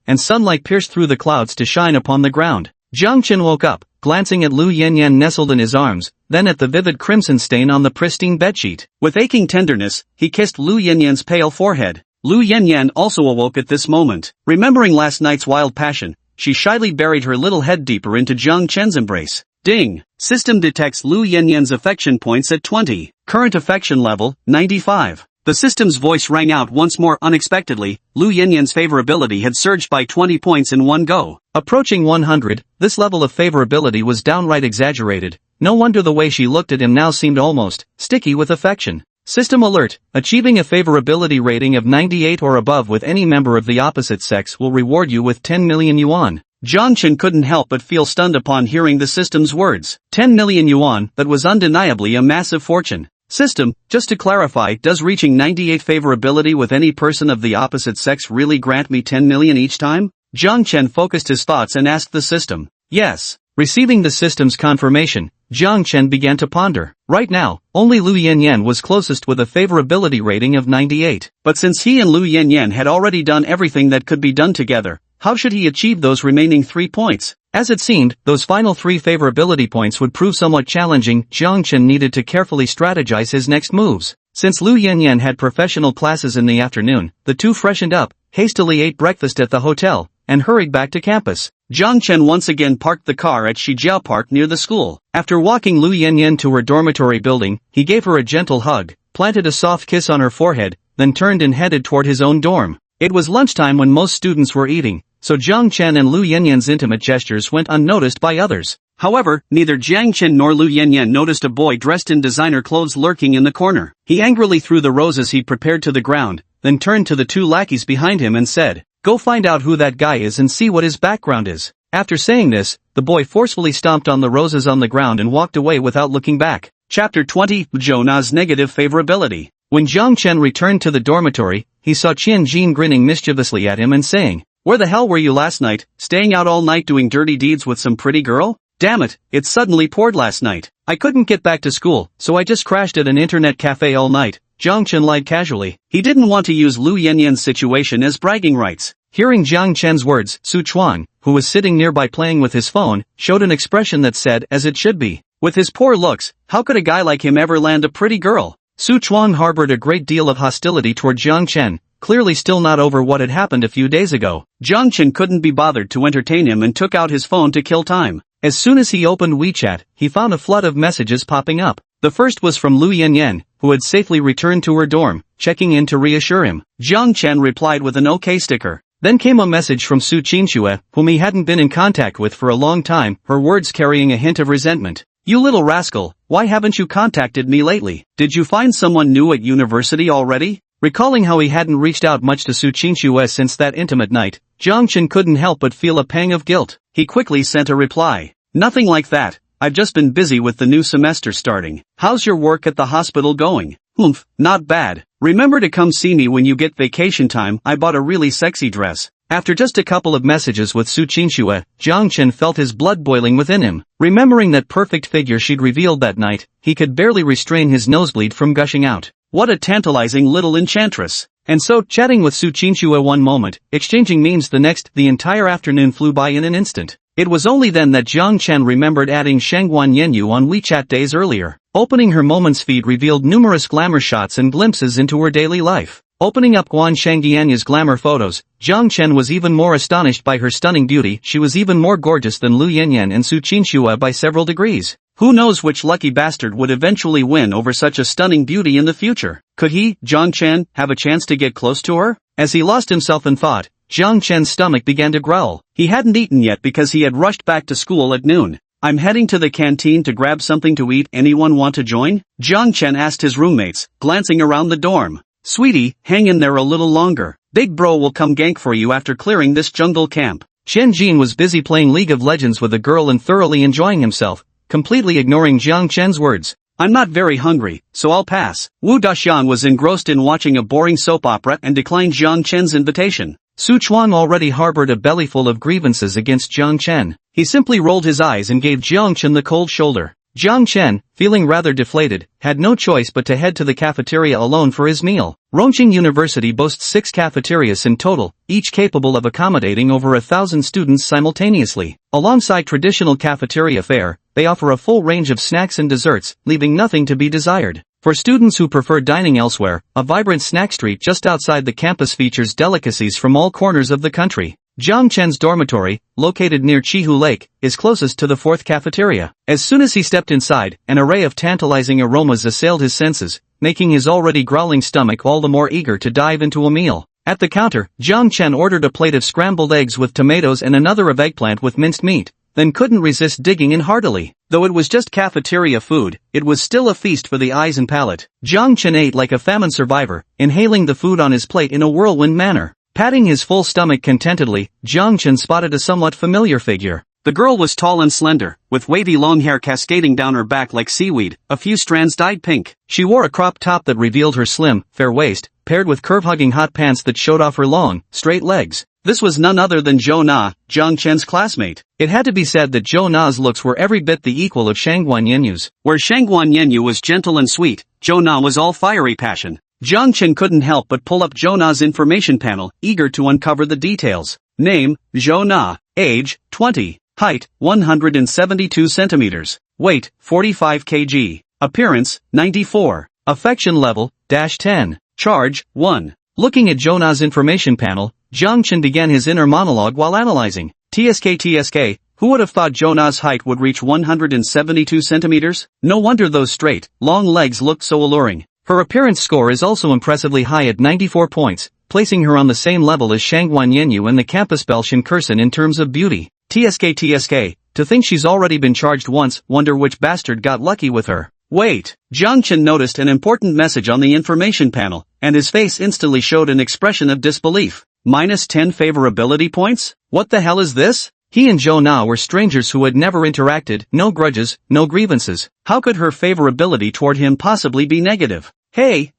and sunlight pierced through the clouds to shine upon the ground. Jiang Chen woke up, glancing at Lu Yanyan nestled in his arms, then at the vivid crimson stain on the pristine bedsheet. With aching tenderness, he kissed Lu Yanyan's pale forehead. Lu Yanyan also awoke at this moment. Remembering last night's wild passion, she shyly buried her little head deeper into Jiang Chen's embrace. Ding! System detects Lu Yanyan's affection points at 20. Current affection level, 95. The system's voice rang out once more unexpectedly. Lu Yanyan's favorability had surged by 20 points in one go. Approaching 100, this level of favorability was downright exaggerated. No wonder the way she looked at him now seemed almost sticky with affection. System alert, achieving a favorability rating of 98 or above with any member of the opposite sex will reward you with 10 million yuan. Jiang Chen couldn't help but feel stunned upon hearing the system's words. 10 million yuan, that was undeniably a massive fortune. System, just to clarify, does reaching 98 favorability with any person of the opposite sex really grant me 10 million each time? Jiang Chen focused his thoughts and asked the system. Yes. Receiving the system's confirmation, Jiang Chen began to ponder. Right now, only Lu Yanyan was closest with a favorability rating of 98. But since he and Lu Yanyan had already done everything that could be done together, how should he achieve those remaining 3 points? As it seemed, those final 3 favorability points would prove somewhat challenging. Jiang Chen needed to carefully strategize his next moves. Since Lu Yanyan had professional classes in the afternoon, the two freshened up, hastily ate breakfast at the hotel, and hurried back to campus. Jiang Chen once again parked the car at Shijiao Park near the school. After walking Lu Yanyan to her dormitory building, he gave her a gentle hug, planted a soft kiss on her forehead, then turned and headed toward his own dorm. It was lunchtime when most students were eating, so Jiang Chen and Lu Yanyan's intimate gestures went unnoticed by others. However, neither Jiang Chen nor Lu Yanyan noticed a boy dressed in designer clothes lurking in the corner. He angrily threw the roses he prepared to the ground, then turned to the two lackeys behind him and said, "Go find out who that guy is and see what his background is." After saying this, the boy forcefully stomped on the roses on the ground and walked away without looking back. Chapter 20, Jo-na's negative favorability. When Jiang Chen returned to the dormitory, he saw Qian Jin grinning mischievously at him and saying, "Where the hell were you last night, staying out all night doing dirty deeds with some pretty girl? Damn it, it suddenly poured last night. I couldn't get back to school, so I just crashed at an internet cafe all night." Jiang Chen lied casually. He didn't want to use Lu Yanyan's situation as bragging rights. Hearing Jiang Chen's words, Su Chuan, who was sitting nearby playing with his phone, showed an expression that said, "As it should be. With his poor looks, how could a guy like him ever land a pretty girl?" Su Chuan harbored a great deal of hostility toward Jiang Chen, clearly still not over what had happened a few days ago. Jiang Chen couldn't be bothered to entertain him and took out his phone to kill time. As soon as he opened WeChat, he found a flood of messages popping up. The first was from Lu Yanyan, who had safely returned to her dorm, checking in to reassure him. Jiang Chen replied with an OK sticker. Then came a message from Su Qinxue, whom he hadn't been in contact with for a long time, her words carrying a hint of resentment. "You little rascal, why haven't you contacted me lately? Did you find someone new at university already?" Recalling how he hadn't reached out much to Su Qinxue since that intimate night, Jiang Chen couldn't help but feel a pang of guilt. He quickly sent a reply. "Nothing like that. I've just been busy with the new semester starting. How's your work at the hospital going?" "Humph, not bad. Remember to come see me when you get vacation time. I bought a really sexy dress." After just a couple of messages with Su Qinxue, Jiang Chen felt his blood boiling within him. Remembering that perfect figure she'd revealed that night, he could barely restrain his nosebleed from gushing out. What a tantalizing little enchantress. And so, chatting with Su Qinxue one moment, exchanging memes the next, the entire afternoon flew by in an instant. It was only then that Jiang Chen remembered adding Shangguan Yenyu on WeChat days earlier. Opening her Moments feed revealed numerous glamour shots and glimpses into her daily life. Opening up Guan Shangyanya's glamour photos, Jiang Chen was even more astonished by her stunning beauty. She was even more gorgeous than Lu Yanyan and Su Qinxue by several degrees. Who knows which lucky bastard would eventually win over such a stunning beauty in the future? Could he, Jiang Chen, have a chance to get close to her? As he lost himself in thought, Jiang Chen's stomach began to growl. He hadn't eaten yet because he had rushed back to school at noon. "I'm heading to the canteen to grab something to eat. Anyone want to join?" Jiang Chen asked his roommates, glancing around the dorm. "Sweetie, hang in there a little longer. Big bro will come gank for you after clearing this jungle camp." Qian Jin was busy playing League of Legends with a girl and thoroughly enjoying himself, completely ignoring Jiang Chen's words. "I'm not very hungry, so I'll pass." Wu Daxiang was engrossed in watching a boring soap opera and declined Jiang Chen's invitation. Su Chuan already harbored a bellyful of grievances against Jiang Chen. He simply rolled his eyes and gave Jiang Chen the cold shoulder. Jiang Chen, feeling rather deflated, had no choice but to head to the cafeteria alone for his meal. Rongqing University boasts 6 cafeterias in total, each capable of accommodating over 1,000 students simultaneously. Alongside traditional cafeteria fare, they offer a full range of snacks and desserts, leaving nothing to be desired. For students who prefer dining elsewhere, a vibrant snack street just outside the campus features delicacies from all corners of the country. Jiang Chen's dormitory, located near Chihu Lake, is closest to the 4th cafeteria. As soon as he stepped inside, an array of tantalizing aromas assailed his senses, making his already growling stomach all the more eager to dive into a meal. At the counter, Jiang Chen ordered a plate of scrambled eggs with tomatoes and another of eggplant with minced meat, then couldn't resist digging in heartily. Though it was just cafeteria food, it was still a feast for the eyes and palate. Jiang Chen ate like a famine survivor, inhaling the food on his plate in a whirlwind manner. Patting his full stomach contentedly, Jiang Chen spotted a somewhat familiar figure. The girl was tall and slender, with wavy long hair cascading down her back like seaweed, a few strands dyed pink. She wore a crop top that revealed her slim, fair waist, paired with curve-hugging hot pants that showed off her long, straight legs. This was none other than Zhou Na, Jiang Chen's classmate. It had to be said that Zhou Na's looks were every bit the equal of Shangguan Yenyu's. Where Shangguan Yenyu was gentle and sweet, Zhou Na was all fiery passion. Jiang Chen couldn't help but pull up Zhou Na's information panel, eager to uncover the details. Name, Zhou Na. Age, 20. Height, 172 centimeters. Weight, 45 kg. Appearance, 94. Affection level, -10. Charge, 1. Looking at Zhou Na's information panel, Jiang Chen began his inner monologue while analyzing. TSK, who would have thought Zhou Na's height would reach 172 centimeters? No wonder those straight, long legs looked so alluring. Her appearance score is also impressively high at 94 points, placing her on the same level as Shangguan Yenyu and the campus belle Shinkursen in terms of beauty. TSK, to think she's already been charged once, wonder which bastard got lucky with her. Wait, Jiang Chen noticed an important message on the information panel, and his face instantly showed an expression of disbelief. -10 favorability points? What the hell is this? He and Zhou Na were strangers who had never interacted, no grudges, no grievances. How could her favorability toward him possibly be negative? Hey,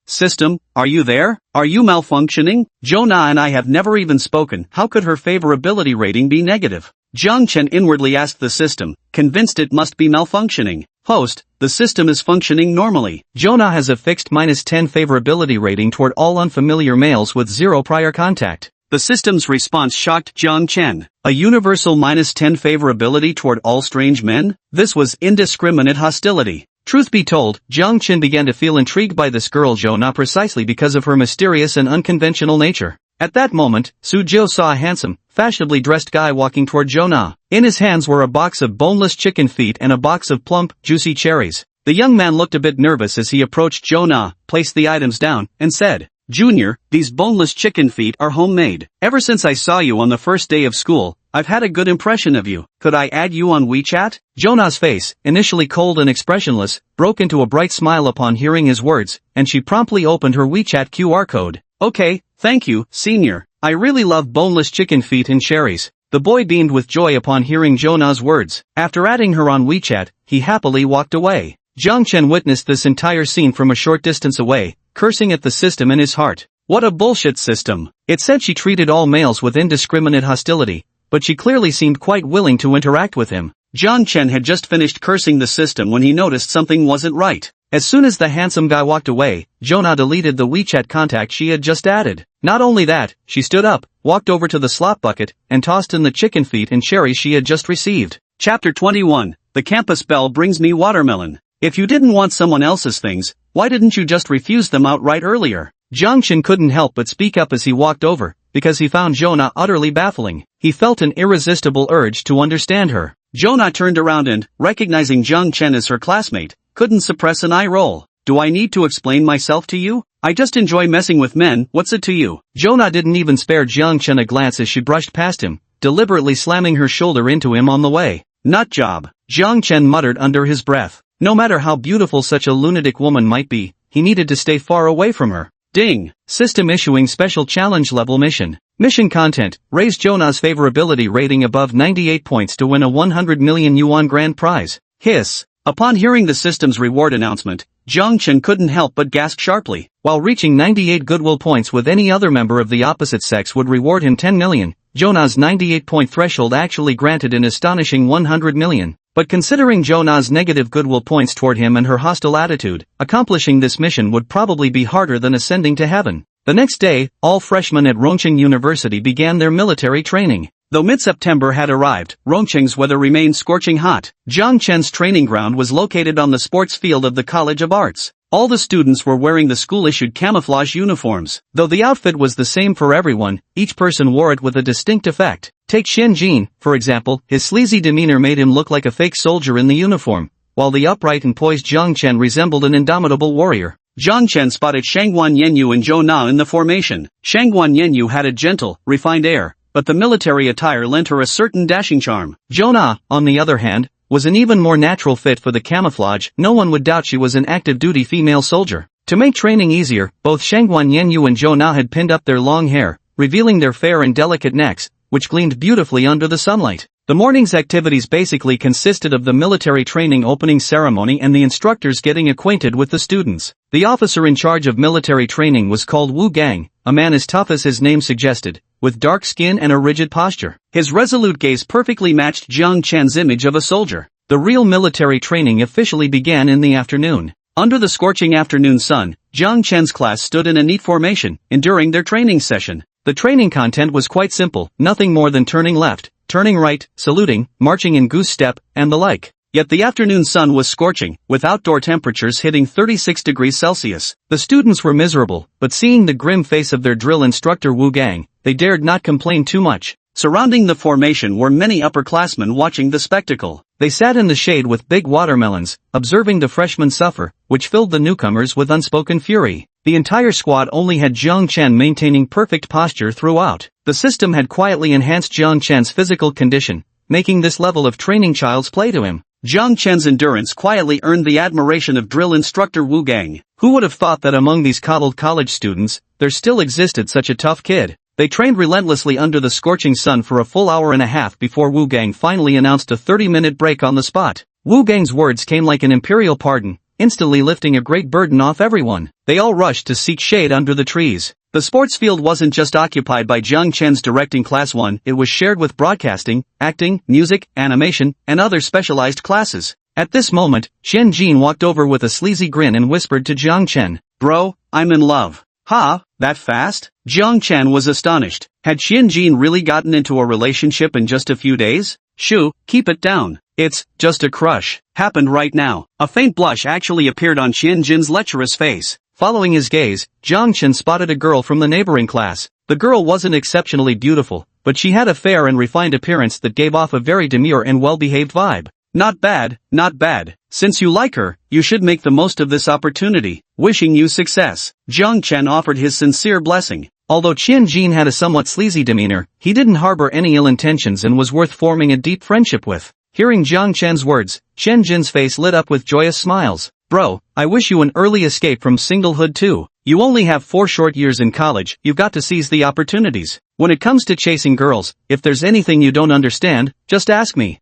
system, are you there? Are you malfunctioning? Zhou Na and I have never even spoken. How could her favorability rating be negative? Jiang Chen inwardly asked the system, convinced it must be malfunctioning. Host, the system is functioning normally. Zhou Na has a fixed -10 favorability rating toward all unfamiliar males with 0 prior contact. The system's response shocked Jiang Chen. A universal -10 favorability toward all strange men? This was indiscriminate hostility. Truth be told, Jiang Chen began to feel intrigued by this girl Zhou Na precisely because of her mysterious and unconventional nature. At that moment, Su Jiu saw a handsome, fashionably dressed guy walking toward Zhou Na. In his hands were a box of boneless chicken feet and a box of plump, juicy cherries. The young man looked a bit nervous as he approached Zhou Na, placed the items down, and said, "Junior, these boneless chicken feet are homemade. Ever since I saw you on the first day of school, I've had a good impression of you. Could I add you on WeChat?" Zhou Na's face, initially cold and expressionless, broke into a bright smile upon hearing his words, and she promptly opened her WeChat QR code. "Okay, thank you, senior. I really love boneless chicken feet and cherries." The boy beamed with joy upon hearing Zhou Na's words. After adding her on WeChat, he happily walked away. Jiang Chen witnessed this entire scene from a short distance away, cursing at the system in his heart. What a bullshit system. It said she treated all males with indiscriminate hostility, but she clearly seemed quite willing to interact with him. Jiang Chen had just finished cursing the system when he noticed something wasn't right. As soon as the handsome guy walked away, Zhou Na deleted the WeChat contact she had just added. Not only that, she stood up, walked over to the slop bucket, and tossed in the chicken feet and cherries she had just received. Chapter 21, The Campus Bell Brings Me Watermelon. If you didn't want someone else's things, why didn't you just refuse them outright earlier? Jiang Chen couldn't help but speak up as he walked over, because he found Zhou Na utterly baffling. He felt an irresistible urge to understand her. Zhou Na turned around and, recognizing Jiang Chen as her classmate, couldn't suppress an eye roll. "Do I need to explain myself to you? I just enjoy messing with men, what's it to you?" Zhou Na didn't even spare Jiang Chen a glance as she brushed past him, deliberately slamming her shoulder into him on the way. "Nut job," Jiang Chen muttered under his breath. No matter how beautiful such a lunatic woman might be, he needed to stay far away from her. Ding! System issuing special challenge level mission. Mission content, raise Zhou Na's favorability rating above 98 points to win a 100 million yuan grand prize. Hiss. Upon hearing the system's reward announcement, Jiang Chen couldn't help but gasp sharply. While reaching 98 goodwill points with any other member of the opposite sex would reward him 10 million, Zhou Na's 98-point threshold actually granted an astonishing 100 million. But considering Zhou Na's negative goodwill points toward him and her hostile attitude, accomplishing this mission would probably be harder than ascending to heaven. The next day, all freshmen at Rongqing University began their military training. Though mid-September had arrived, Rongqing's weather remained scorching hot. Jiang Chen's training ground was located on the sports field of the College of Arts. All the students were wearing the school-issued camouflage uniforms. Though the outfit was the same for everyone, each person wore it with a distinct effect. Take Xian Jin, for example, his sleazy demeanor made him look like a fake soldier in the uniform, while the upright and poised Jiang Chen resembled an indomitable warrior. Jiang Chen spotted Shangguan Yanyu and Zhou Na in the formation. Shangguan Yanyu had a gentle, refined air, but the military attire lent her a certain dashing charm. Zhou Na, on the other hand, was an even more natural fit for the camouflage. No one would doubt she was an active-duty female soldier. To make training easier, both Shangguan Yanyu and Zhou Na had pinned up their long hair, revealing their fair and delicate necks, which gleamed beautifully under the sunlight. The morning's activities basically consisted of the military training opening ceremony and the instructors getting acquainted with the students. The officer in charge of military training was called Wu Gang, a man as tough as his name suggested, with dark skin and a rigid posture. His resolute gaze perfectly matched Jiang Chen's image of a soldier. The real military training officially began in the afternoon. Under the scorching afternoon sun, Jiang Chen's class stood in a neat formation, enduring their training session. The training content was quite simple, nothing more than turning left, turning right, saluting, marching in goose step, and the like. Yet the afternoon sun was scorching, with outdoor temperatures hitting 36 degrees Celsius. The students were miserable, but seeing the grim face of their drill instructor Wu Gang, they dared not complain too much. Surrounding the formation were many upperclassmen watching the spectacle. They sat in the shade with big watermelons, observing the freshmen suffer, which filled the newcomers with unspoken fury. The entire squad only had Jiang Chen maintaining perfect posture throughout. The system had quietly enhanced Jiang Chen's physical condition, making this level of training child's play to him. Jiang Chen's endurance quietly earned the admiration of drill instructor Wu Gang. Who would have thought that among these coddled college students, there still existed such a tough kid? They trained relentlessly under the scorching sun for a full hour and a half before Wu Gang finally announced a 30-minute break on the spot. Wu Gang's words came like an imperial pardon, instantly lifting a great burden off everyone. They all rushed to seek shade under the trees. The sports field wasn't just occupied by Jiang Chen's directing class 1, it was shared with broadcasting, acting, music, animation, and other specialized classes. At this moment, Chen Jin walked over with a sleazy grin and whispered to Jiang Chen, "Bro, I'm in love." "Ha, that fast?" Jiang Chen was astonished. Had Chen Jin really gotten into a relationship in just a few days? Shoo, keep it down. It's just a crush. Happened right now. A faint blush actually appeared on Chen Jin's lecherous face. Following his gaze, Jiang Chen spotted a girl from the neighboring class. The girl wasn't exceptionally beautiful, but she had a fair and refined appearance that gave off a very demure and well-behaved vibe. Not bad, not bad. Since you like her, you should make the most of this opportunity. Wishing you success. Jiang Chen offered his sincere blessing. Although Chen Jin had a somewhat sleazy demeanor, he didn't harbor any ill intentions and was worth forming a deep friendship with. Hearing Jiang Chen's words, Chen Jin's face lit up with joyous smiles. "Bro, I wish you an early escape from singlehood too. You only have 4 short years in college, you've got to seize the opportunities. When it comes to chasing girls, if there's anything you don't understand, just ask me."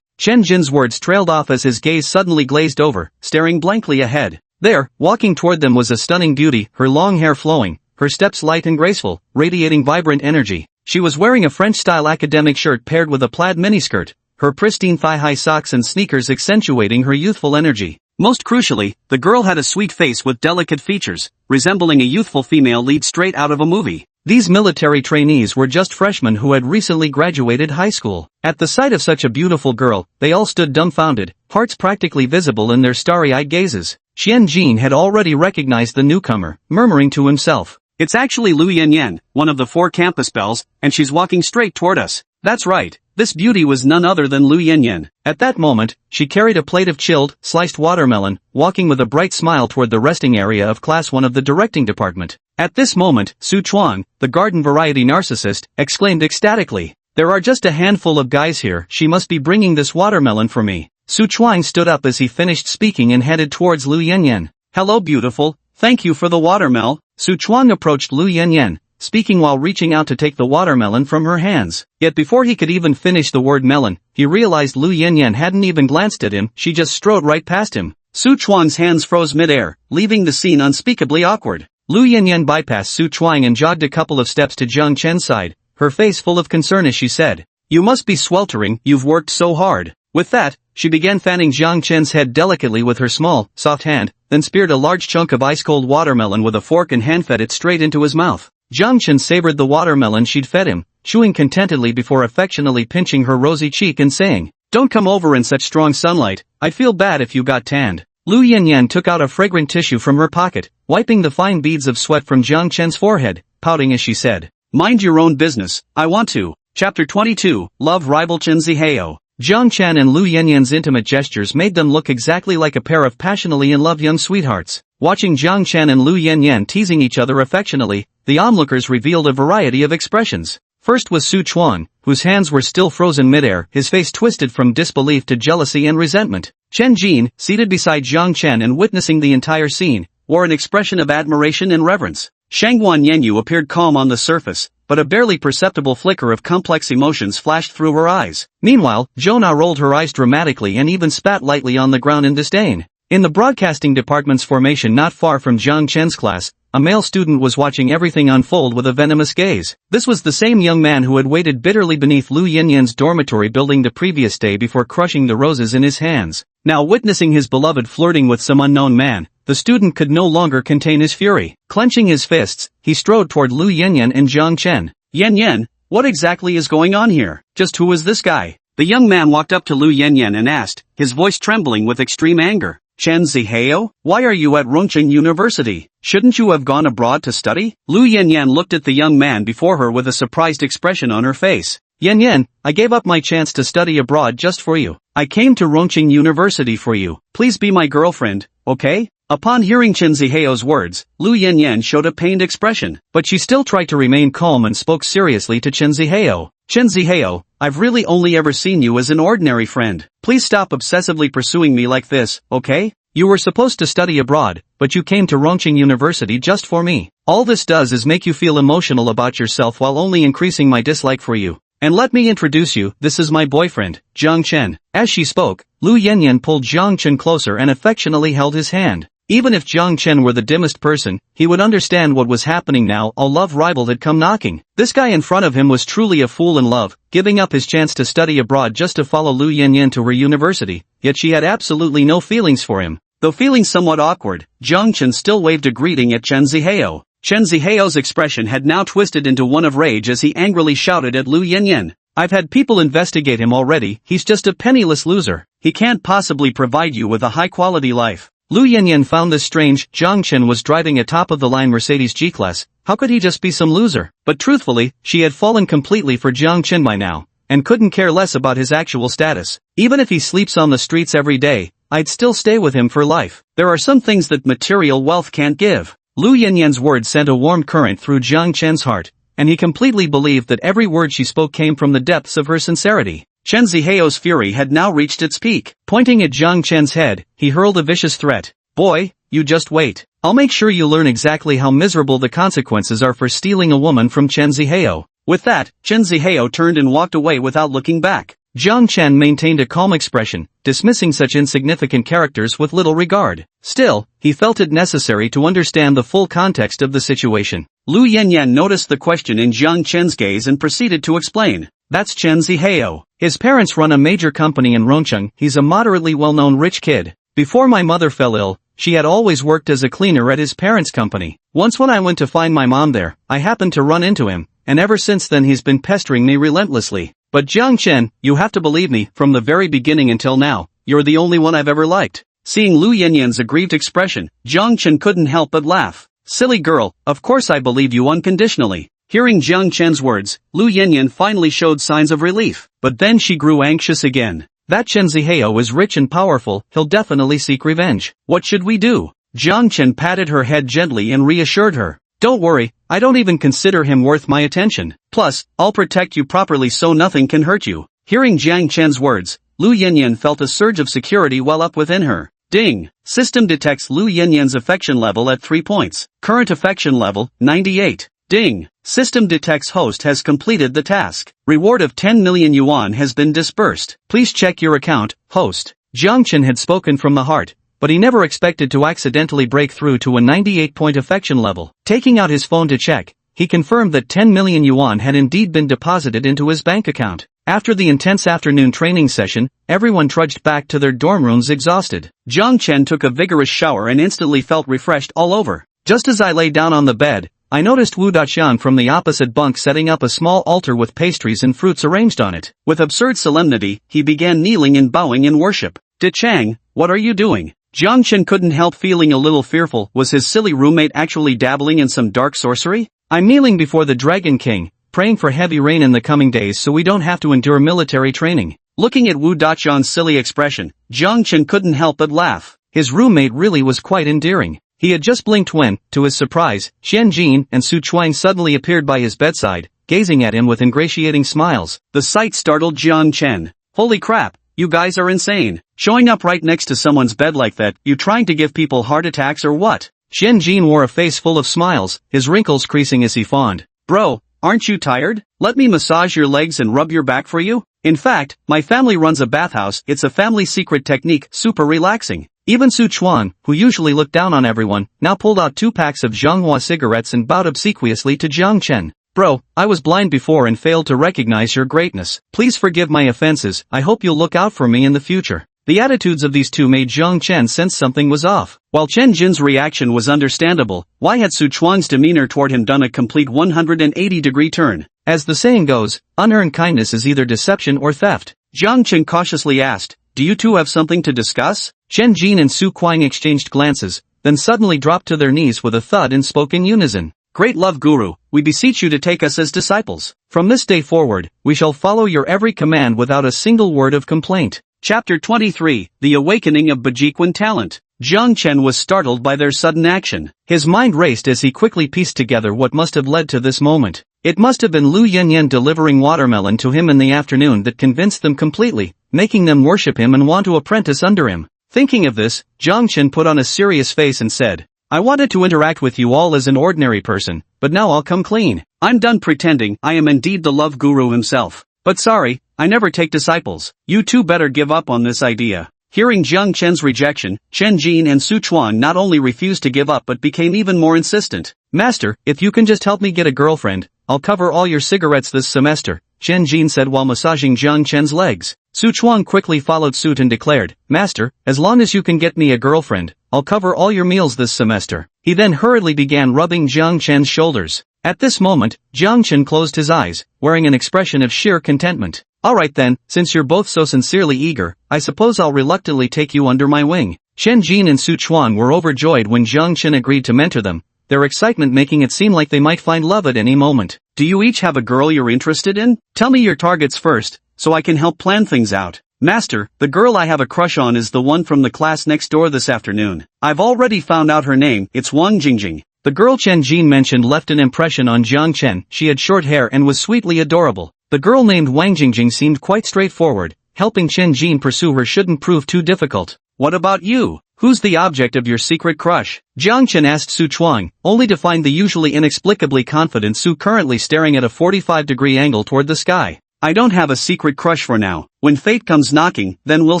Chen Jin's words trailed off as his gaze suddenly glazed over, staring blankly ahead. There, walking toward them was a stunning beauty, her long hair flowing, her steps light and graceful, radiating vibrant energy. She was wearing a French-style academic shirt paired with a plaid miniskirt, her pristine thigh-high socks and sneakers accentuating her youthful energy. Most crucially, the girl had a sweet face with delicate features, resembling a youthful female lead straight out of a movie. These military trainees were just freshmen who had recently graduated high school. At the sight of such a beautiful girl, they all stood dumbfounded, hearts practically visible in their starry-eyed gazes. Chen Jin had already recognized the newcomer, murmuring to himself, "It's actually Lu Yanyan, one of the 4 campus belles, and she's walking straight toward us." That's right, this beauty was none other than Lu Yanyan. At that moment, she carried a plate of chilled, sliced watermelon, walking with a bright smile toward the resting area of Class 1 of the directing department. At this moment, Su Chuang, the garden variety narcissist, exclaimed ecstatically, "There are just a handful of guys here, she must be bringing this watermelon for me." Su Chuang stood up as he finished speaking and headed towards Lu Yanyan. "Hello beautiful, thank you for the watermelon." Su Chuang approached Lu Yanyan, speaking while reaching out to take the watermelon from her hands. Yet before he could even finish the word melon, he realized Lu Yanyan hadn't even glanced at him, she just strode right past him. Su Chuang's hands froze mid-air, leaving the scene unspeakably awkward. Lu Yanyan bypassed Su Chuang and jogged a couple of steps to Jiang Chen's side, her face full of concern as she said, "You must be sweltering, you've worked so hard." With that, she began fanning Jiang Chen's head delicately with her small, soft hand, then speared a large chunk of ice-cold watermelon with a fork and hand-fed it straight into his mouth. Jiang Chen savored the watermelon she'd fed him, chewing contentedly before affectionately pinching her rosy cheek and saying, "Don't come over in such strong sunlight, I'd feel bad if you got tanned." Lu Yanyan took out a fragrant tissue from her pocket, wiping the fine beads of sweat from Jiang Chen's forehead, pouting as she said, "Mind your own business, I want to." Chapter 22, Love Rival Chen Zihao. Jiang Chen and Lu Yanyan's intimate gestures made them look exactly like a pair of passionately in love young sweethearts. Watching Jiang Chen and Lu Yanyan teasing each other affectionately, the onlookers revealed a variety of expressions. First was Su Chuan, whose hands were still frozen midair, his face twisted from disbelief to jealousy and resentment. Chen Jin, seated beside Jiang Chen and witnessing the entire scene, wore an expression of admiration and reverence. Shangguan Yanyu appeared calm on the surface, but a barely perceptible flicker of complex emotions flashed through her eyes. Meanwhile, Zhona rolled her eyes dramatically and even spat lightly on the ground in disdain. In the broadcasting department's formation not far from Jiang Chen's class, a male student was watching everything unfold with a venomous gaze. This was the same young man who had waited bitterly beneath Lu Yanyan's dormitory building the previous day before crushing the roses in his hands. Now witnessing his beloved flirting with some unknown man, the student could no longer contain his fury. Clenching his fists, he strode toward Lu Yanyan and Jiang Chen. "Yanyan, what exactly is going on here? Just who is this guy?" The young man walked up to Lu Yanyan and asked, his voice trembling with extreme anger. "Chen Zihao, why are you at Rongqing University? Shouldn't you have gone abroad to study?" Lu Yanyan looked at the young man before her with a surprised expression on her face. "Yanyan, I gave up my chance to study abroad just for you. I came to Rongqing University for you. Please be my girlfriend, okay?" Upon hearing Chen Zihao's words, Lu Yanyan showed a pained expression, but she still tried to remain calm and spoke seriously to Chen Zihao. "Chen Zihao, I've really only ever seen you as an ordinary friend. Please stop obsessively pursuing me like this, okay? You were supposed to study abroad, but you came to Rongqing University just for me. All this does is make you feel emotional about yourself while only increasing my dislike for you. And let me introduce you, this is my boyfriend, Jiang Chen. As she spoke, Lu Yanyan pulled Jiang Chen closer and affectionately held his hand. Even if Jiang Chen were the dimmest person, he would understand what was happening now. A love rival had come knocking. This guy in front of him was truly a fool in love, giving up his chance to study abroad just to follow Lu Yanyan to her university, yet she had absolutely no feelings for him. Though feeling somewhat awkward, Jiang Chen still waved a greeting at Chen Zihao. Chen Zihao's expression had now twisted into one of rage as he angrily shouted at Lu Yanyan. I've had people investigate him already, he's just a penniless loser. He can't possibly provide you with a high-quality life. Lu Yanyan found this strange. Jiang Chen was driving a top-of-the-line Mercedes G-Class. How could he just be some loser? But truthfully, she had fallen completely for Jiang Chen by now, and couldn't care less about his actual status. Even if he sleeps on the streets every day, I'd still stay with him for life. There are some things that material wealth can't give. Lu Yanyan's words sent a warm current through Jiang Chen's heart, and he completely believed that every word she spoke came from the depths of her sincerity. Chen Zihao's fury had now reached its peak. Pointing at Jiang Chen's head, he hurled a vicious threat. Boy, you just wait. I'll make sure you learn exactly how miserable the consequences are for stealing a woman from Chen Zihao. With that, Chen Zihao turned and walked away without looking back. Jiang Chen maintained a calm expression, dismissing such insignificant characters with little regard. Still, he felt it necessary to understand the full context of the situation. Lu Yanyan noticed the question in Jiang Chen's gaze and proceeded to explain. That's Chen Zihao. His parents run a major company in Rongqing. He's a moderately well-known rich kid. Before my mother fell ill, she had always worked as a cleaner at his parents' company. Once when I went to find my mom there, I happened to run into him, and ever since then he's been pestering me relentlessly. But Jiang Chen, you have to believe me, from the very beginning until now, you're the only one I've ever liked. Seeing Lu Yanyan's aggrieved expression, Jiang Chen couldn't help but laugh. Silly girl, of course I believe you unconditionally. Hearing Jiang Chen's words, Lu Yanyan finally showed signs of relief, but then she grew anxious again. That Chen Zihao is rich and powerful, he'll definitely seek revenge. What should we do? Jiang Chen patted her head gently and reassured her. Don't worry, I don't even consider him worth my attention. Plus, I'll protect you properly so nothing can hurt you. Hearing Jiang Chen's words, Lu Yanyan felt a surge of security well up within her. Ding! System detects Lu Yanyan's affection level at 3 points. Current affection level, 98. Ding! System detects host has completed the task. Reward of 10 million yuan has been disbursed. Please check your account, host. Jiang Chen had spoken from the heart, but he never expected to accidentally break through to a 98-point affection level. Taking out his phone to check, he confirmed that 10 million yuan had indeed been deposited into his bank account. After the intense afternoon training session, everyone trudged back to their dorm rooms exhausted. Jiang Chen took a vigorous shower and instantly felt refreshed all over. Just as I lay down on the bed, I noticed Wu Daqian from the opposite bunk setting up a small altar with pastries and fruits arranged on it. With absurd solemnity, he began kneeling and bowing in worship. De Chang, what are you doing? Jiang Chen couldn't help feeling a little fearful. Was his silly roommate actually dabbling in some dark sorcery? I'm kneeling before the Dragon King, praying for heavy rain in the coming days so we don't have to endure military training. Looking at Wu Daqian's silly expression, Jiang Chen couldn't help but laugh. His roommate really was quite endearing. He had just blinked when, to his surprise, Xian Jin and Su Chuang suddenly appeared by his bedside, gazing at him with ingratiating smiles. The sight startled Jiang Chen. Holy crap, you guys are insane. Showing up right next to someone's bed like that, you trying to give people heart attacks or what? Xian Jin wore a face full of smiles, his wrinkles creasing as he fawned. Bro, aren't you tired? Let me massage your legs and rub your back for you? In fact, my family runs a bathhouse. It's a family secret technique, super relaxing. Even Su Chuan, who usually looked down on everyone, now pulled out 2 packs of Zhonghua cigarettes and bowed obsequiously to Jiang Chen. Bro, I was blind before and failed to recognize your greatness. Please forgive my offenses. I hope you'll look out for me in the future. The attitudes of these two made Jiang Chen sense something was off. While Chen Jin's reaction was understandable, why had Su Chuan's demeanor toward him done a complete 180-degree turn? As the saying goes, unearned kindness is either deception or theft. Jiang Chen cautiously asked, do you two have something to discuss? Chen Jin and Su Kuang exchanged glances, then suddenly dropped to their knees with a thud and spoke in unison. Great love Guru, we beseech you to take us as disciples. From this day forward, we shall follow your every command without a single word of complaint. Chapter 23, The Awakening of Bajiquan Talent. Jiang Chen was startled by their sudden action. His mind raced as he quickly pieced together what must have led to this moment. It must have been Lu Yinyan delivering watermelon to him in the afternoon that convinced them completely, making them worship him and want to apprentice under him. Thinking of this, Zhang Chen put on a serious face and said, I wanted to interact with you all as an ordinary person, but now I'll come clean. I'm done pretending I am indeed the love guru himself. But sorry, I never take disciples. You two better give up on this idea. Hearing Zhang Chen's rejection, Chen Jin and Su Chuan not only refused to give up but became even more insistent. Master, if you can just help me get a girlfriend, I'll cover all your cigarettes this semester, Chen Jin said while massaging Zhang Chen's legs. Su Chuan quickly followed suit and declared, Master, as long as you can get me a girlfriend, I'll cover all your meals this semester. He then hurriedly began rubbing Zhang Chen's shoulders. At this moment, Zhang Chen closed his eyes, wearing an expression of sheer contentment. Alright then, since you're both so sincerely eager, I suppose I'll reluctantly take you under my wing. Chen Jin and Su Chuan were overjoyed when Zhang Chen agreed to mentor them, their excitement making it seem like they might find love at any moment. Do you each have a girl you're interested in? Tell me your targets first, so I can help plan things out. Master, the girl I have a crush on is the one from the class next door this afternoon. I've already found out her name, it's Wang Jingjing. The girl Chen Jin mentioned left an impression on Zhang Chen. She had short hair and was sweetly adorable. The girl named Wang Jingjing seemed quite straightforward. Helping Chen Jin pursue her shouldn't prove too difficult. What about you? Who's the object of your secret crush? Zhang Chen asked Su Chuang, only to find the usually inexplicably confident Su currently staring at a 45-degree angle toward the sky. I don't have a secret crush for now. When fate comes knocking, then we'll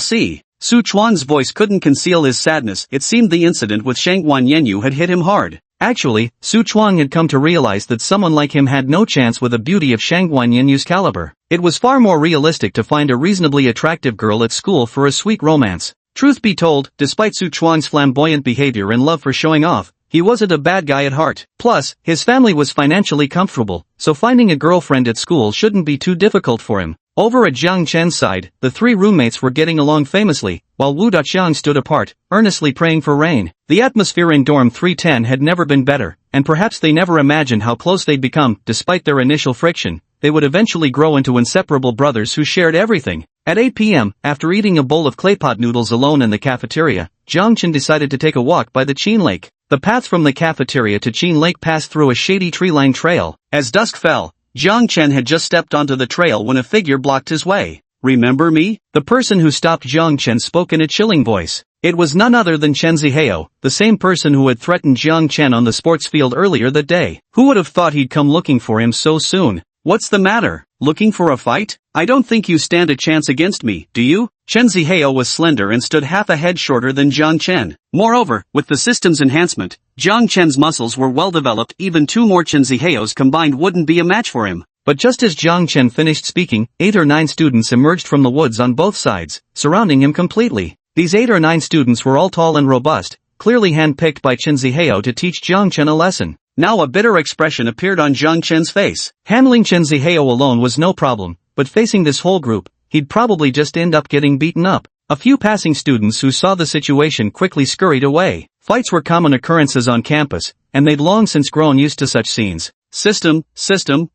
see. Su Chuan's voice couldn't conceal his sadness. It seemed the incident with Shangguan Yenyu had hit him hard. Actually, Su Chuang had come to realize that someone like him had no chance with a beauty of Shangguan Yenyu's caliber. It was far more realistic to find a reasonably attractive girl at school for a sweet romance. Truth be told, despite Su Chuang's flamboyant behavior and love for showing off, he wasn't a bad guy at heart. Plus, his family was financially comfortable, so finding a girlfriend at school shouldn't be too difficult for him. Over at Zhang Chen's side, the three roommates were getting along famously, while Wu Daqiang stood apart, earnestly praying for rain. The atmosphere in dorm 310 had never been better, and perhaps they never imagined how close they'd become. Despite their initial friction, they would eventually grow into inseparable brothers who shared everything. At 8 p.m., after eating a bowl of claypot noodles alone in the cafeteria, Zhang Chen decided to take a walk by the Qin Lake. The path from the cafeteria to Qin Lake passed through a shady tree-lined trail. As dusk fell, Zhang Chen had just stepped onto the trail when a figure blocked his way. Remember me? The person who stopped Zhang Chen spoke in a chilling voice. It was none other than Chen Zihao, the same person who had threatened Zhang Chen on the sports field earlier that day. Who would have thought he'd come looking for him so soon? What's the matter? Looking for a fight? I don't think you stand a chance against me, do you? Chen Zihao was slender and stood half a head shorter than Zhang Chen. Moreover, with the system's enhancement, Zhang Chen's muscles were well developed. Even two more Chen Zihaos combined wouldn't be a match for him. But just as Zhang Chen finished speaking, 8 or 9 students emerged from the woods on both sides, surrounding him completely. These 8 or 9 students were all tall and robust, clearly hand-picked by Chen Zihao to teach Zhang Chen a lesson. Now a bitter expression appeared on Zhang Chen's face. Handling Chen Zihao alone was no problem, but facing this whole group, he'd probably just end up getting beaten up. A few passing students who saw the situation quickly scurried away. Fights were common occurrences on campus, and they'd long since grown used to such scenes. System,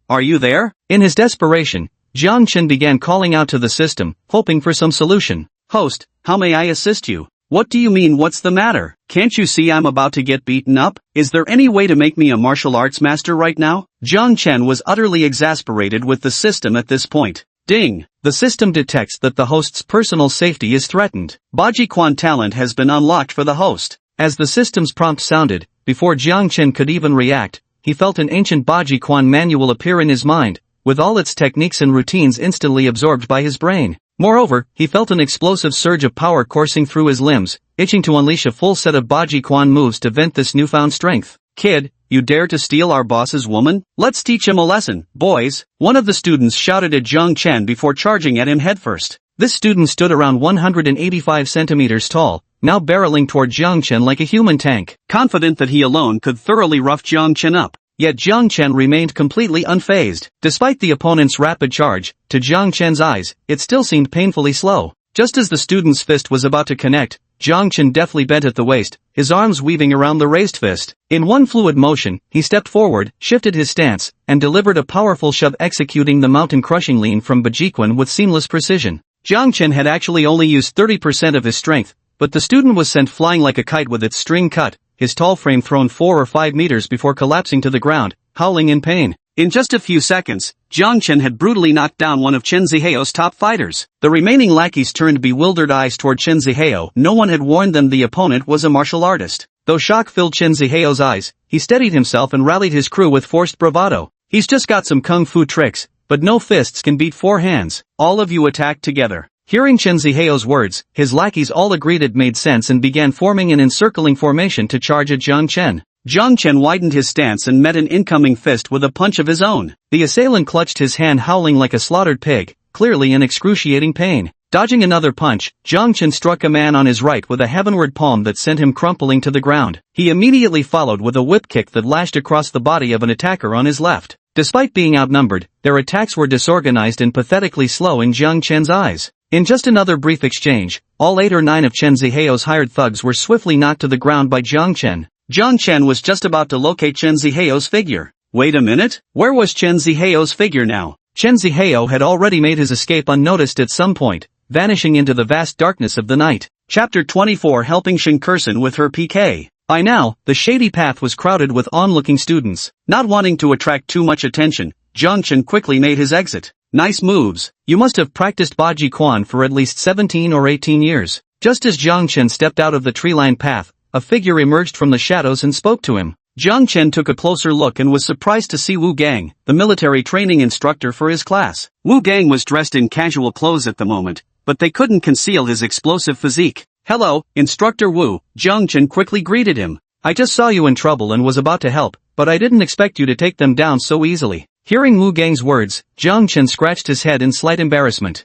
are you there? In his desperation, Zhang Chen began calling out to the system, hoping for some solution. Host, how may I assist you? What do you mean, what's the matter? Can't you see I'm about to get beaten up? Is there any way to make me a martial arts master right now? Zhang Chen was utterly exasperated with the system at this point. Ding! The system detects that the host's personal safety is threatened. Baji Quan talent has been unlocked for the host. As the system's prompt sounded, before Zhang Chen could even react, he felt an ancient Baji Quan manual appear in his mind, with all its techniques and routines instantly absorbed by his brain. Moreover, he felt an explosive surge of power coursing through his limbs, itching to unleash a full set of Baji Quan moves to vent this newfound strength. Kid, you dare to steal our boss's woman? Let's teach him a lesson, boys. One of the students shouted at Zhang Chen before charging at him headfirst. This student stood around 185 centimeters tall, now barreling toward Zhang Chen like a human tank, confident that he alone could thoroughly rough Zhang Chen up. Yet Zhang Chen remained completely unfazed. Despite the opponent's rapid charge, to Zhang Chen's eyes, it still seemed painfully slow. Just as the student's fist was about to connect, Zhang Chen deftly bent at the waist, his arms weaving around the raised fist. In one fluid motion, he stepped forward, shifted his stance, and delivered a powerful shove, executing the mountain-crushing lean from Bajiquan with seamless precision. Zhang Chen had actually only used 30% of his strength, but the student was sent flying like a kite with its string cut, his tall frame thrown 4 or 5 meters before collapsing to the ground, howling in pain. In just a few seconds, Jiang Chen had brutally knocked down one of Chen Ziheo's top fighters. The remaining lackeys turned bewildered eyes toward Chen Ziheo. No one had warned them the opponent was a martial artist. Though shock filled Chen Ziheo's eyes, he steadied himself and rallied his crew with forced bravado. He's just got some kung fu tricks, but no fists can beat four hands. All of you attack together. Hearing Chen Ziheo's words, his lackeys all agreed it made sense and began forming an encircling formation to charge at Jiang Chen. Jiang Chen widened his stance and met an incoming fist with a punch of his own. The assailant clutched his hand, howling like a slaughtered pig, clearly in excruciating pain. Dodging another punch, Jiang Chen struck a man on his right with a heavenward palm that sent him crumpling to the ground. He immediately followed with a whip kick that lashed across the body of an attacker on his left. Despite being outnumbered, their attacks were disorganized and pathetically slow in Jiang Chen's eyes. In just another brief exchange, all 8 or 9 of Chen Ziheo's hired thugs were swiftly knocked to the ground by Jiang Chen. Jiang Chen was just about to locate Chen Ziheo's figure. Wait a minute, where was Chen Ziheo's figure now? Chen Ziheo had already made his escape unnoticed at some point, vanishing into the vast darkness of the night. Chapter 24, Helping Shin Kursen with her PK. By now, the shady path was crowded with onlooking students. Not wanting to attract too much attention, Jiang Chen quickly made his exit. Nice moves. You must have practiced Baji Quan for at least 17 or 18 years. Just as Jiang Chen stepped out of the tree-lined path, a figure emerged from the shadows and spoke to him. Jiang Chen took a closer look and was surprised to see Wu Gang, the military training instructor for his class. Wu Gang was dressed in casual clothes at the moment, but they couldn't conceal his explosive physique. Hello, Instructor Wu, Jiang Chen quickly greeted him. I just saw you in trouble and was about to help, but I didn't expect you to take them down so easily. Hearing Wu Gang's words, Jiang Chen scratched his head in slight embarrassment.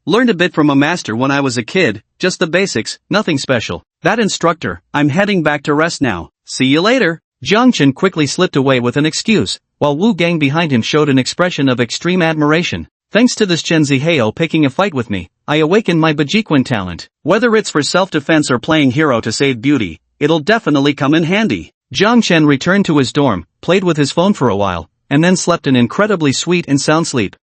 Learned a bit from a master when I was a kid, just the basics, nothing special. That instructor, I'm heading back to rest now. See you later. Jiang Chen quickly slipped away with an excuse, while Wu Gang behind him showed an expression of extreme admiration. Thanks to this Chen Ziheo picking a fight with me, I awakened my Bajiquan talent. Whether it's for self-defense or playing hero to save beauty, it'll definitely come in handy. Jiang Chen returned to his dorm, played with his phone for a while, and then slept an incredibly sweet and sound sleep.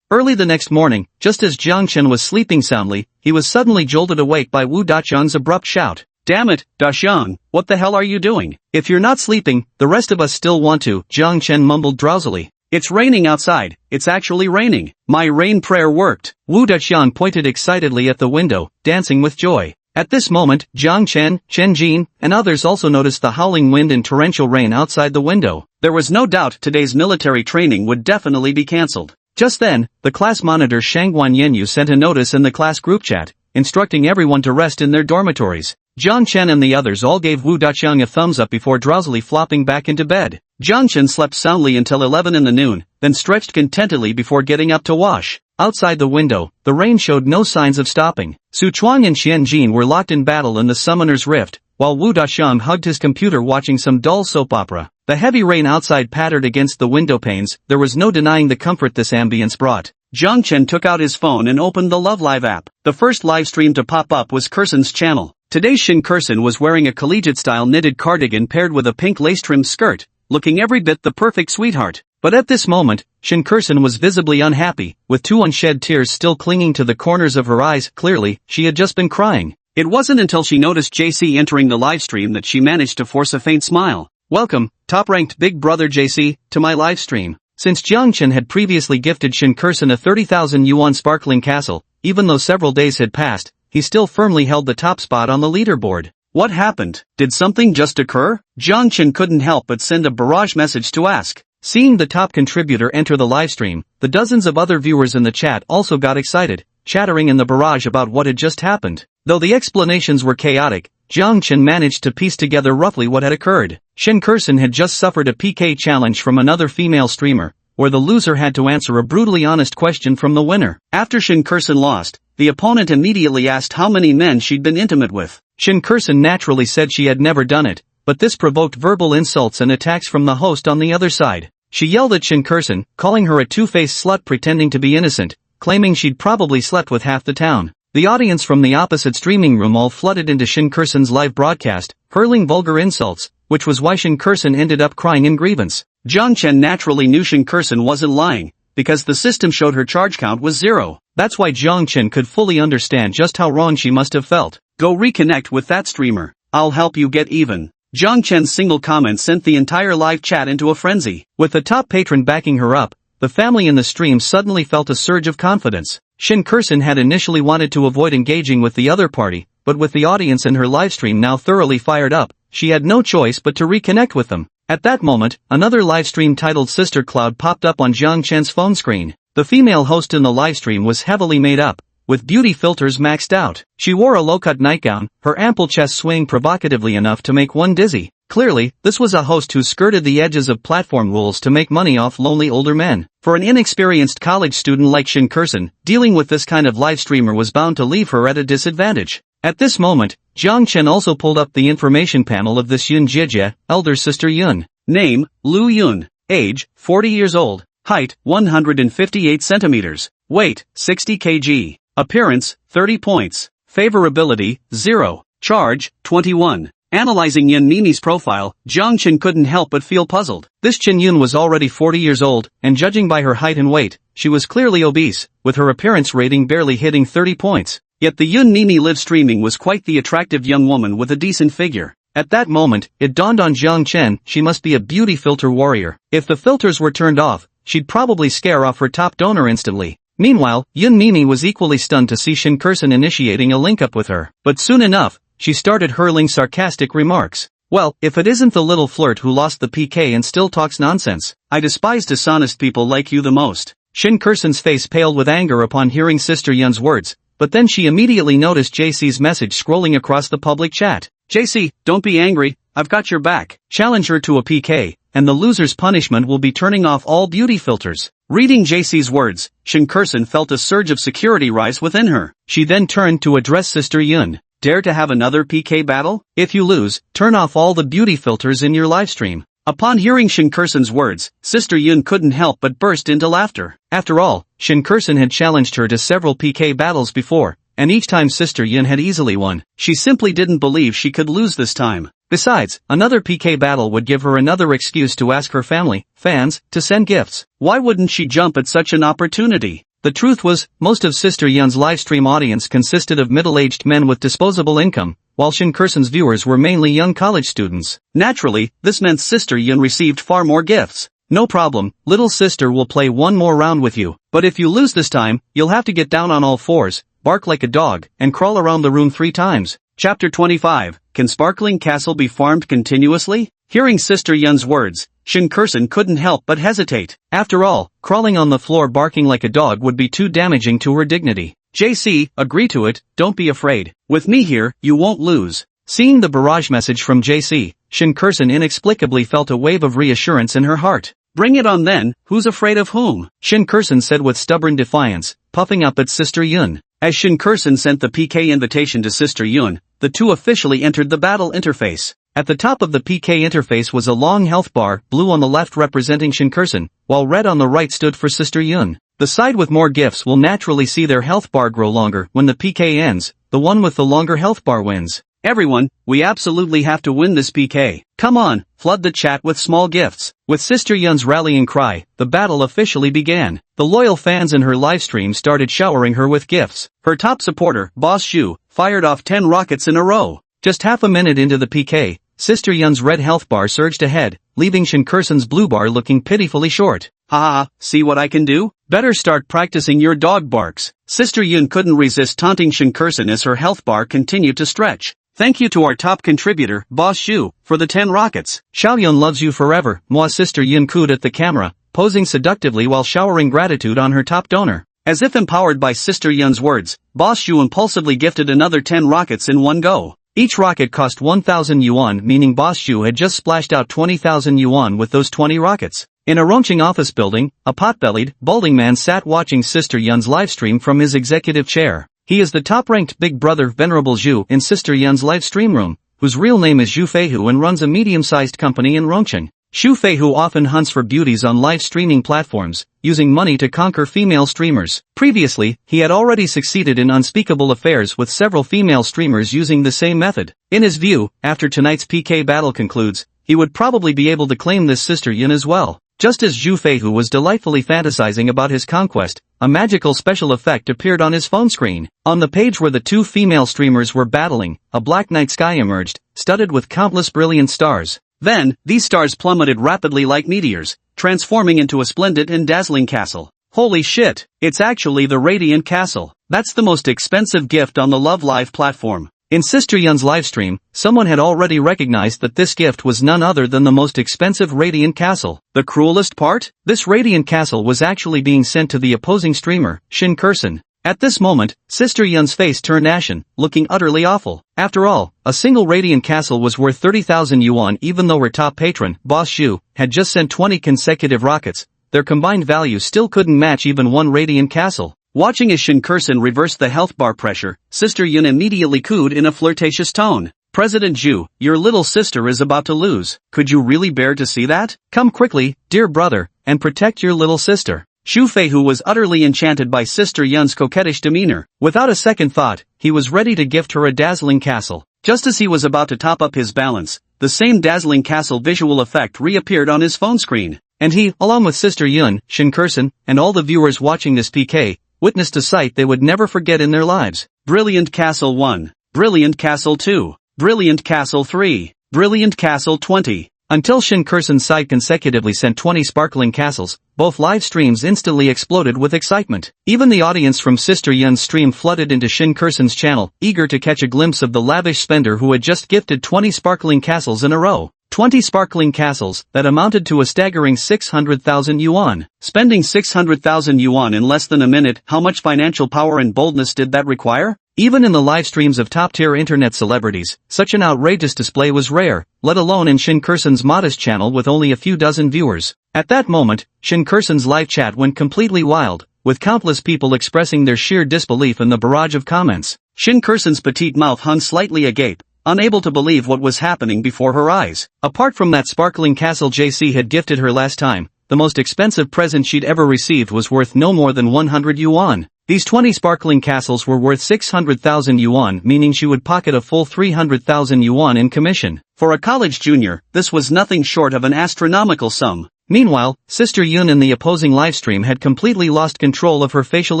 Early the next morning, just as Jiang Chen was sleeping soundly, he was suddenly jolted awake by Wu Daqiang's abrupt shout. Damn it, Daqiang, what the hell are you doing? If you're not sleeping, the rest of us still want to, Jiang Chen mumbled drowsily. It's raining outside, it's actually raining. My rain prayer worked. Wu Daqiang pointed excitedly at the window, dancing with joy. At this moment, Jiang Chen, Chen Jin, and others also noticed the howling wind and torrential rain outside the window. There was no doubt today's military training would definitely be cancelled. Just then, the class monitor Shangguan Yenyu sent a notice in the class group chat, instructing everyone to rest in their dormitories. Jiang Chen and the others all gave Wu Daqiang a thumbs up before drowsily flopping back into bed. Jiang Chen slept soundly until 11 in the noon, then stretched contentedly before getting up to wash. Outside the window, the rain showed no signs of stopping. Su Chuang and Xian Jin were locked in battle in the Summoner's Rift, while Wu Daqiang hugged his computer watching some dull soap opera. The heavy rain outside pattered against the window panes. There was no denying the comfort this ambience brought. Jiang Chen took out his phone and opened the Love Live app. The first live stream to pop up was Kursen's channel. Today's Shin Kursen was wearing a collegiate-style knitted cardigan paired with a pink lace-trimmed skirt, looking every bit the perfect sweetheart. But at this moment, Shin Kursen was visibly unhappy, with 2 unshed tears still clinging to the corners of her eyes. Clearly, she had just been crying. It wasn't until she noticed JC entering the livestream that she managed to force a faint smile. Welcome, top-ranked Big Brother JC, to my livestream. Since Jiang Chen had previously gifted Shin Kursen a 30,000 yuan sparkling castle, even though several days had passed, he still firmly held the top spot on the leaderboard. What happened? Did something just occur? Jiang Chen couldn't help but send a barrage message to ask. Seeing the top contributor enter the livestream, the dozens of other viewers in the chat also got excited, chattering in the barrage about what had just happened. Though the explanations were chaotic, Jiang Chen managed to piece together roughly what had occurred. Shin Kursen had just suffered a PK challenge from another female streamer, where the loser had to answer a brutally honest question from the winner. After Shin Kursen lost, the opponent immediately asked how many men she'd been intimate with. Shin Kursen naturally said she had never done it, but this provoked verbal insults and attacks from the host on the other side. She yelled at Shin Kursen, calling her a two-faced slut pretending to be innocent, claiming she'd probably slept with half the town. The audience from the opposite streaming room all flooded into Shin Kursen's live broadcast, hurling vulgar insults, which was why Shin Kursen ended up crying in grievance. Jiang Chen naturally knew Shin Kursen wasn't lying, because the system showed her charge count was 0. That's why Jiang Chen could fully understand just how wrong she must have felt. Go reconnect with that streamer. I'll help you get even. Zhang Chen's single comment sent the entire live chat into a frenzy. With the top patron backing her up, the family in the stream suddenly felt a surge of confidence. Shin Kursin had initially wanted to avoid engaging with the other party, but with the audience in her livestream now thoroughly fired up, she had no choice but to reconnect with them. At that moment, another livestream titled Sister Cloud popped up on Zhang Chen's phone screen. The female host in the livestream was heavily made up, with beauty filters maxed out. She wore a low-cut nightgown, her ample chest swaying provocatively enough to make one dizzy. Clearly, this was a host who skirted the edges of platform rules to make money off lonely older men. For an inexperienced college student like Shin Kursin, dealing with this kind of live streamer was bound to leave her at a disadvantage. At this moment, Zhang Chen also pulled up the information panel of this Yun Jijie, elder sister Yun. Name, Lu Yun. Age, 40 years old. Height, 158 centimeters. Weight, 60 kg. Appearance, 30 points. Favorability, 0. Charge, 21. Analyzing Yun Nini's profile, Zhang Chen couldn't help but feel puzzled. This Chen Yun was already 40 years old, and judging by her height and weight, she was clearly obese, with her appearance rating barely hitting 30 points. Yet the Yun Nini live streaming was quite the attractive young woman with a decent figure. At that moment, it dawned on Zhang Chen she must be a beauty filter warrior. If the filters were turned off, she'd probably scare off her top donor instantly. Meanwhile, Yun Nini was equally stunned to see Shin Kursin initiating a link-up with her. But soon enough, she started hurling sarcastic remarks. Well, if it isn't the little flirt who lost the PK and still talks nonsense. I despise dishonest people like you the most. Shin Kursin's face paled with anger upon hearing Sister Yun's words, but then she immediately noticed JC's message scrolling across the public chat. JC, don't be angry, I've got your back. Challenge her to a PK, and the loser's punishment will be turning off all beauty filters. Reading JC's words, Shin Kursin felt a surge of security rise within her. She then turned to address Sister Yun. Dare to have another PK battle? If you lose, turn off all the beauty filters in your livestream. Upon hearing Shin Kursin's words, Sister Yun couldn't help but burst into laughter. After all, Shin Kursin had challenged her to several PK battles before, and each time Sister Yun had easily won. She simply didn't believe she could lose this time. Besides, another PK battle would give her another excuse to ask her family, fans, to send gifts. Why wouldn't she jump at such an opportunity? The truth was, most of Sister Yun's livestream audience consisted of middle-aged men with disposable income, while Shin Kursin's viewers were mainly young college students. Naturally, this meant Sister Yun received far more gifts. No problem, little sister will play one more round with you, but if you lose this time, you'll have to get down on all fours, bark like a dog, and crawl around the room 3 times. Chapter 25, Can Sparkling Castle be farmed continuously? Hearing Sister Yun's words, Shin Kursin couldn't help but hesitate. After all, crawling on the floor barking like a dog would be too damaging to her dignity. JC, agree to it, don't be afraid. With me here, you won't lose. Seeing the barrage message from JC, Shin Kursin inexplicably felt a wave of reassurance in her heart. Bring it on then, who's afraid of whom? Shin Kursin said with stubborn defiance, puffing up at Sister Yun. As Shin Kursin sent the PK invitation to Sister Yun, the two officially entered the battle interface. At the top of the PK interface was a long health bar, blue on the left representing Shin Kursin, while red on the right stood for Sister Yun. The side with more gifts will naturally see their health bar grow longer when the PK ends. The one with the longer health bar wins. Everyone, we absolutely have to win this PK. Come on, flood the chat with small gifts. With Sister Yun's rallying cry, the battle officially began. The loyal fans in her livestream started showering her with gifts. Her top supporter, Boss Shu, fired off 10 rockets in a row. Just half a minute into the PK, Sister Yun's red health bar surged ahead, leaving Shin Kursin's blue bar looking pitifully short. Haha, see what I can do? Better start practicing your dog barks. Sister Yun couldn't resist taunting Shin Kursin as her health bar continued to stretch. Thank you to our top contributor, Boss Shu, for the 10 rockets. Xiaoyun loves you forever. Moi. Sister Yun cooed at the camera, posing seductively while showering gratitude on her top donor. As if empowered by Sister Yun's words, Boss Shu impulsively gifted another 10 rockets in one go. Each rocket cost 1,000 yuan, meaning Boss Shu had just splashed out 20,000 yuan with those 20 rockets. In a Rongqing office building, a pot-bellied, balding man sat watching Sister Yun's livestream from his executive chair. He is the top-ranked big brother Venerable Zhu in Sister Yun's livestream room, whose real name is Zhu Feihu and runs a medium-sized company in Rongqing. Zhu Feihu often hunts for beauties on live streaming platforms, using money to conquer female streamers. Previously, he had already succeeded in unspeakable affairs with several female streamers using the same method. In his view, after tonight's PK battle concludes, he would probably be able to claim this Sister Yun as well. Just as Zhu Feihu was delightfully fantasizing about his conquest, a magical special effect appeared on his phone screen. On the page where the two female streamers were battling, a black night sky emerged, studded with countless brilliant stars. Then, these stars plummeted rapidly like meteors, transforming into a splendid and dazzling castle. Holy shit, it's actually the Radiant Castle. That's the most expensive gift on the Love Live platform. In Sister Yun's livestream, someone had already recognized that this gift was none other than the most expensive Radiant Castle. The cruelest part? This Radiant Castle was actually being sent to the opposing streamer, Shin Kurson. At this moment, Sister Yun's face turned ashen, looking utterly awful. After all, a single Radiant Castle was worth 30,000 yuan even though her top patron, Boss Zhu, had just sent 20 consecutive rockets. Their combined value still couldn't match even one Radiant Castle. Watching as Shin Kurson reversed the health bar pressure, Sister Yun immediately cooed in a flirtatious tone. President Zhu, your little sister is about to lose. Could you really bear to see that? Come quickly, dear brother, and protect your little sister. Xu Fei, who was utterly enchanted by Sister Yun's coquettish demeanor, without a second thought, he was ready to gift her a dazzling castle. Just as he was about to top up his balance, the same dazzling castle visual effect reappeared on his phone screen. And he, along with Sister Yun, Shin Kurson, and all the viewers watching this PK, witnessed a sight they would never forget in their lives. Brilliant Castle 1. Brilliant Castle 2. Brilliant Castle 3. Brilliant Castle 20. Until Shin Kurson's side consecutively sent 20 sparkling castles, both live streams instantly exploded with excitement. Even the audience from Sister Yun's stream flooded into Shin Kurson's channel, eager to catch a glimpse of the lavish spender who had just gifted 20 sparkling castles in a row. 20 sparkling castles that amounted to a staggering 600,000 yuan. Spending 600,000 yuan in less than a minute, how much financial power and boldness did that require? Even in the live streams of top-tier internet celebrities, such an outrageous display was rare, let alone in Shin Kurson's modest channel with only a few dozen viewers. At that moment, Shin Kurson's live chat went completely wild, with countless people expressing their sheer disbelief in the barrage of comments. Shin Kurson's petite mouth hung slightly agape, unable to believe what was happening before her eyes. Apart from that sparkling castle JC had gifted her last time, the most expensive present she'd ever received was worth no more than 100 yuan. These 20 sparkling castles were worth 600,000 yuan, meaning she would pocket a full 300,000 yuan in commission. For a college junior, this was nothing short of an astronomical sum. Meanwhile, Sister Yun in the opposing livestream had completely lost control of her facial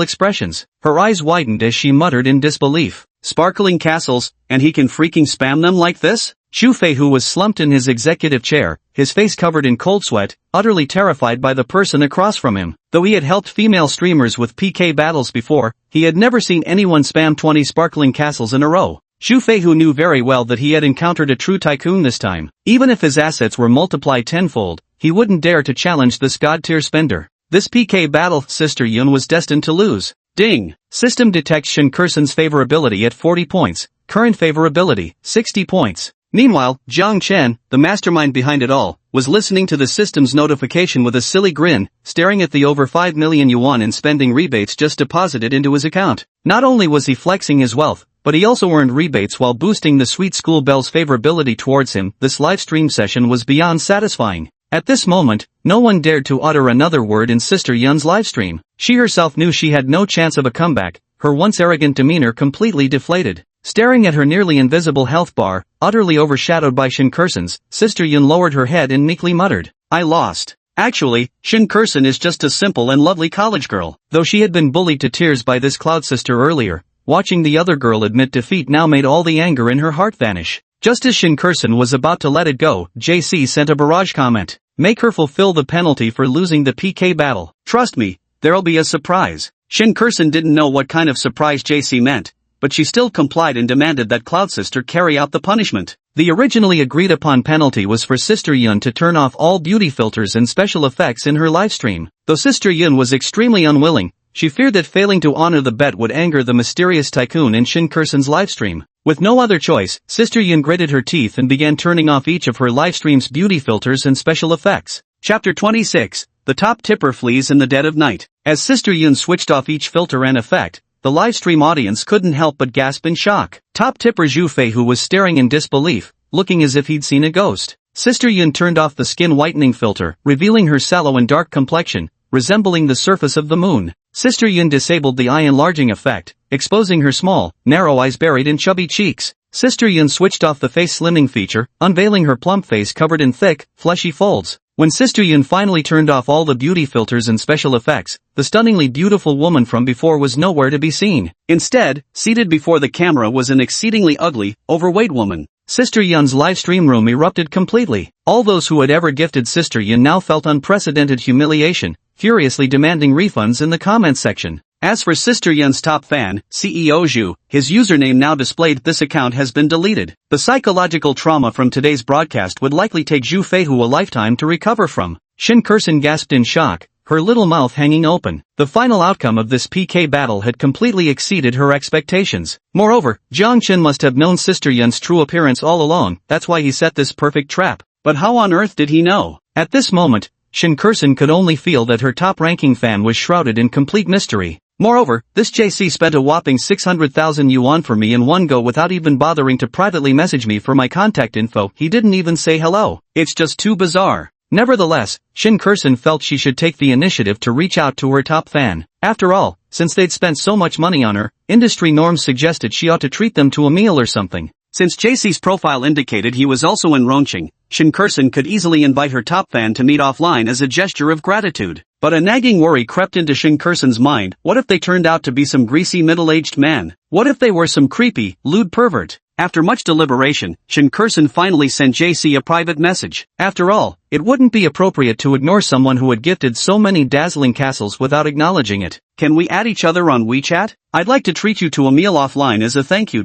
expressions. Her eyes widened as she muttered in disbelief. Sparkling castles, and he can freaking spam them like this? Xu Fei, who was slumped in his executive chair, his face covered in cold sweat, utterly terrified by the person across from him. Though he had helped female streamers with PK battles before, he had never seen anyone spam 20 sparkling castles in a row. Xu Fei, who knew very well that he had encountered a true tycoon this time. Even if his assets were multiplied tenfold, he wouldn't dare to challenge this god-tier spender. This PK battle, Sister Yun was destined to lose. Ding! System detects Shin Kurson's favorability at 40 points, current favorability, 60 points. Meanwhile, Jiang Chen, the mastermind behind it all, was listening to the system's notification with a silly grin, staring at the over 5 million yuan in spending rebates just deposited into his account. Not only was he flexing his wealth, but he also earned rebates while boosting the sweet school belle's favorability towards him. This live stream session was beyond satisfying. At this moment, no one dared to utter another word in Sister Yun's livestream. She herself knew she had no chance of a comeback, her once arrogant demeanor completely deflated. Staring at her nearly invisible health bar, utterly overshadowed by Shin Kurson's, Sister Yun lowered her head and meekly muttered, "I lost." Actually, Shin Kurson is just a simple and lovely college girl. Though she had been bullied to tears by this cloud sister earlier, watching the other girl admit defeat now made all the anger in her heart vanish. Just as Shin Kurson was about to let it go, JC sent a barrage comment. Make her fulfill the penalty for losing the PK battle. Trust me, there'll be a surprise. Shin Kurson didn't know what kind of surprise JC meant, but she still complied and demanded that Cloud Sister carry out the punishment. The originally agreed upon penalty was for Sister Yun to turn off all beauty filters and special effects in her livestream. Though Sister Yun was extremely unwilling, she feared that failing to honor the bet would anger the mysterious tycoon in Shin Kurson's livestream. With no other choice, Sister Yun gritted her teeth and began turning off each of her livestream's beauty filters and special effects. Chapter 26. The Top Tipper Flees in the Dead of Night. As Sister Yun switched off each filter and effect, the livestream audience couldn't help but gasp in shock. Top tipper Xu Fei, who was staring in disbelief, looking as if he'd seen a ghost. Sister Yun turned off the skin whitening filter, revealing her sallow and dark complexion, resembling the surface of the moon. Sister Yun disabled the eye enlarging effect, exposing her small, narrow eyes buried in chubby cheeks. Sister Yun switched off the face slimming feature, unveiling her plump face covered in thick, fleshy folds. When Sister Yun finally turned off all the beauty filters and special effects, the stunningly beautiful woman from before was nowhere to be seen. Instead, seated before the camera was an exceedingly ugly, overweight woman. Sister Yun's live stream room erupted completely. All those who had ever gifted Sister Yun now felt unprecedented humiliation, furiously demanding refunds in the comments section. As for Sister Yun's top fan, CEO Zhu, his username now displayed, this account has been deleted. The psychological trauma from today's broadcast would likely take Zhu Feihu a lifetime to recover from. Shin Kursin gasped in shock, her little mouth hanging open. The final outcome of this PK battle had completely exceeded her expectations. Moreover, Jiang Chen must have known Sister Yun's true appearance all along, that's why he set this perfect trap. But how on earth did he know? At this moment, Shin Kursin could only feel that her top-ranking fan was shrouded in complete mystery. Moreover, this JC spent a whopping 600,000 yuan for me in one go without even bothering to privately message me for my contact info. He didn't even say hello. It's just too bizarre. Nevertheless, Shin Kursin felt she should take the initiative to reach out to her top fan. After all, since they'd spent so much money on her, industry norms suggested she ought to treat them to a meal or something. Since JC's profile indicated he was also in Rongqing, Shin Kursin could easily invite her top fan to meet offline as a gesture of gratitude. But a nagging worry crept into Shin Kursin's mind. What if they turned out to be some greasy middle-aged man? What if they were some creepy, lewd pervert? After much deliberation, Shin Kursin finally sent JC a private message. After all, it wouldn't be appropriate to ignore someone who had gifted so many dazzling castles without acknowledging it. Can we add each other on WeChat? I'd like to treat you to a meal offline as a thank you.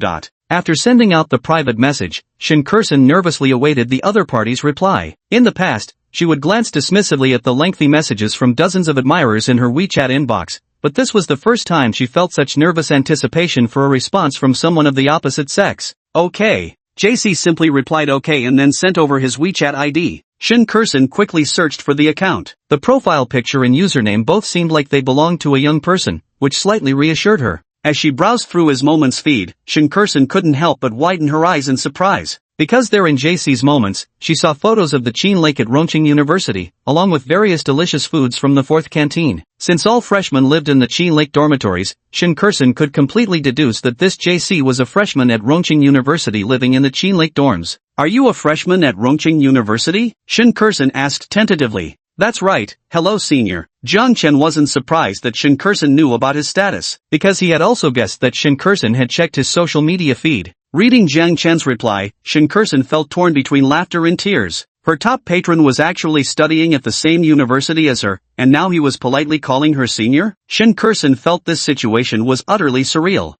After sending out the private message, Shin Kursin nervously awaited the other party's reply. In the past, she would glance dismissively at the lengthy messages from dozens of admirers in her WeChat inbox, but this was the first time she felt such nervous anticipation for a response from someone of the opposite sex. Okay. JC simply replied okay and then sent over his WeChat ID. Shin Kursin quickly searched for the account. The profile picture and username both seemed like they belonged to a young person, which slightly reassured her. As she browsed through his Moments feed, Shin Kursin couldn't help but widen her eyes in surprise. Because there in JC's Moments, she saw photos of the Qin Lake at Rongqing University, along with various delicious foods from the 4th canteen. Since all freshmen lived in the Qin Lake dormitories, Shin Kursin could completely deduce that this JC was a freshman at Rongqing University living in the Qin Lake dorms. Are you a freshman at Rongqing University? Shin Kursin asked tentatively. That's right, hello senior. Jiang Chen wasn't surprised that Shin Kursin knew about his status, because he had also guessed that Shin Kursin had checked his social media feed. Reading Jiang Chen's reply, Shin Kursin felt torn between laughter and tears. Her top patron was actually studying at the same university as her, and now he was politely calling her senior? Shin Kursin felt this situation was utterly surreal.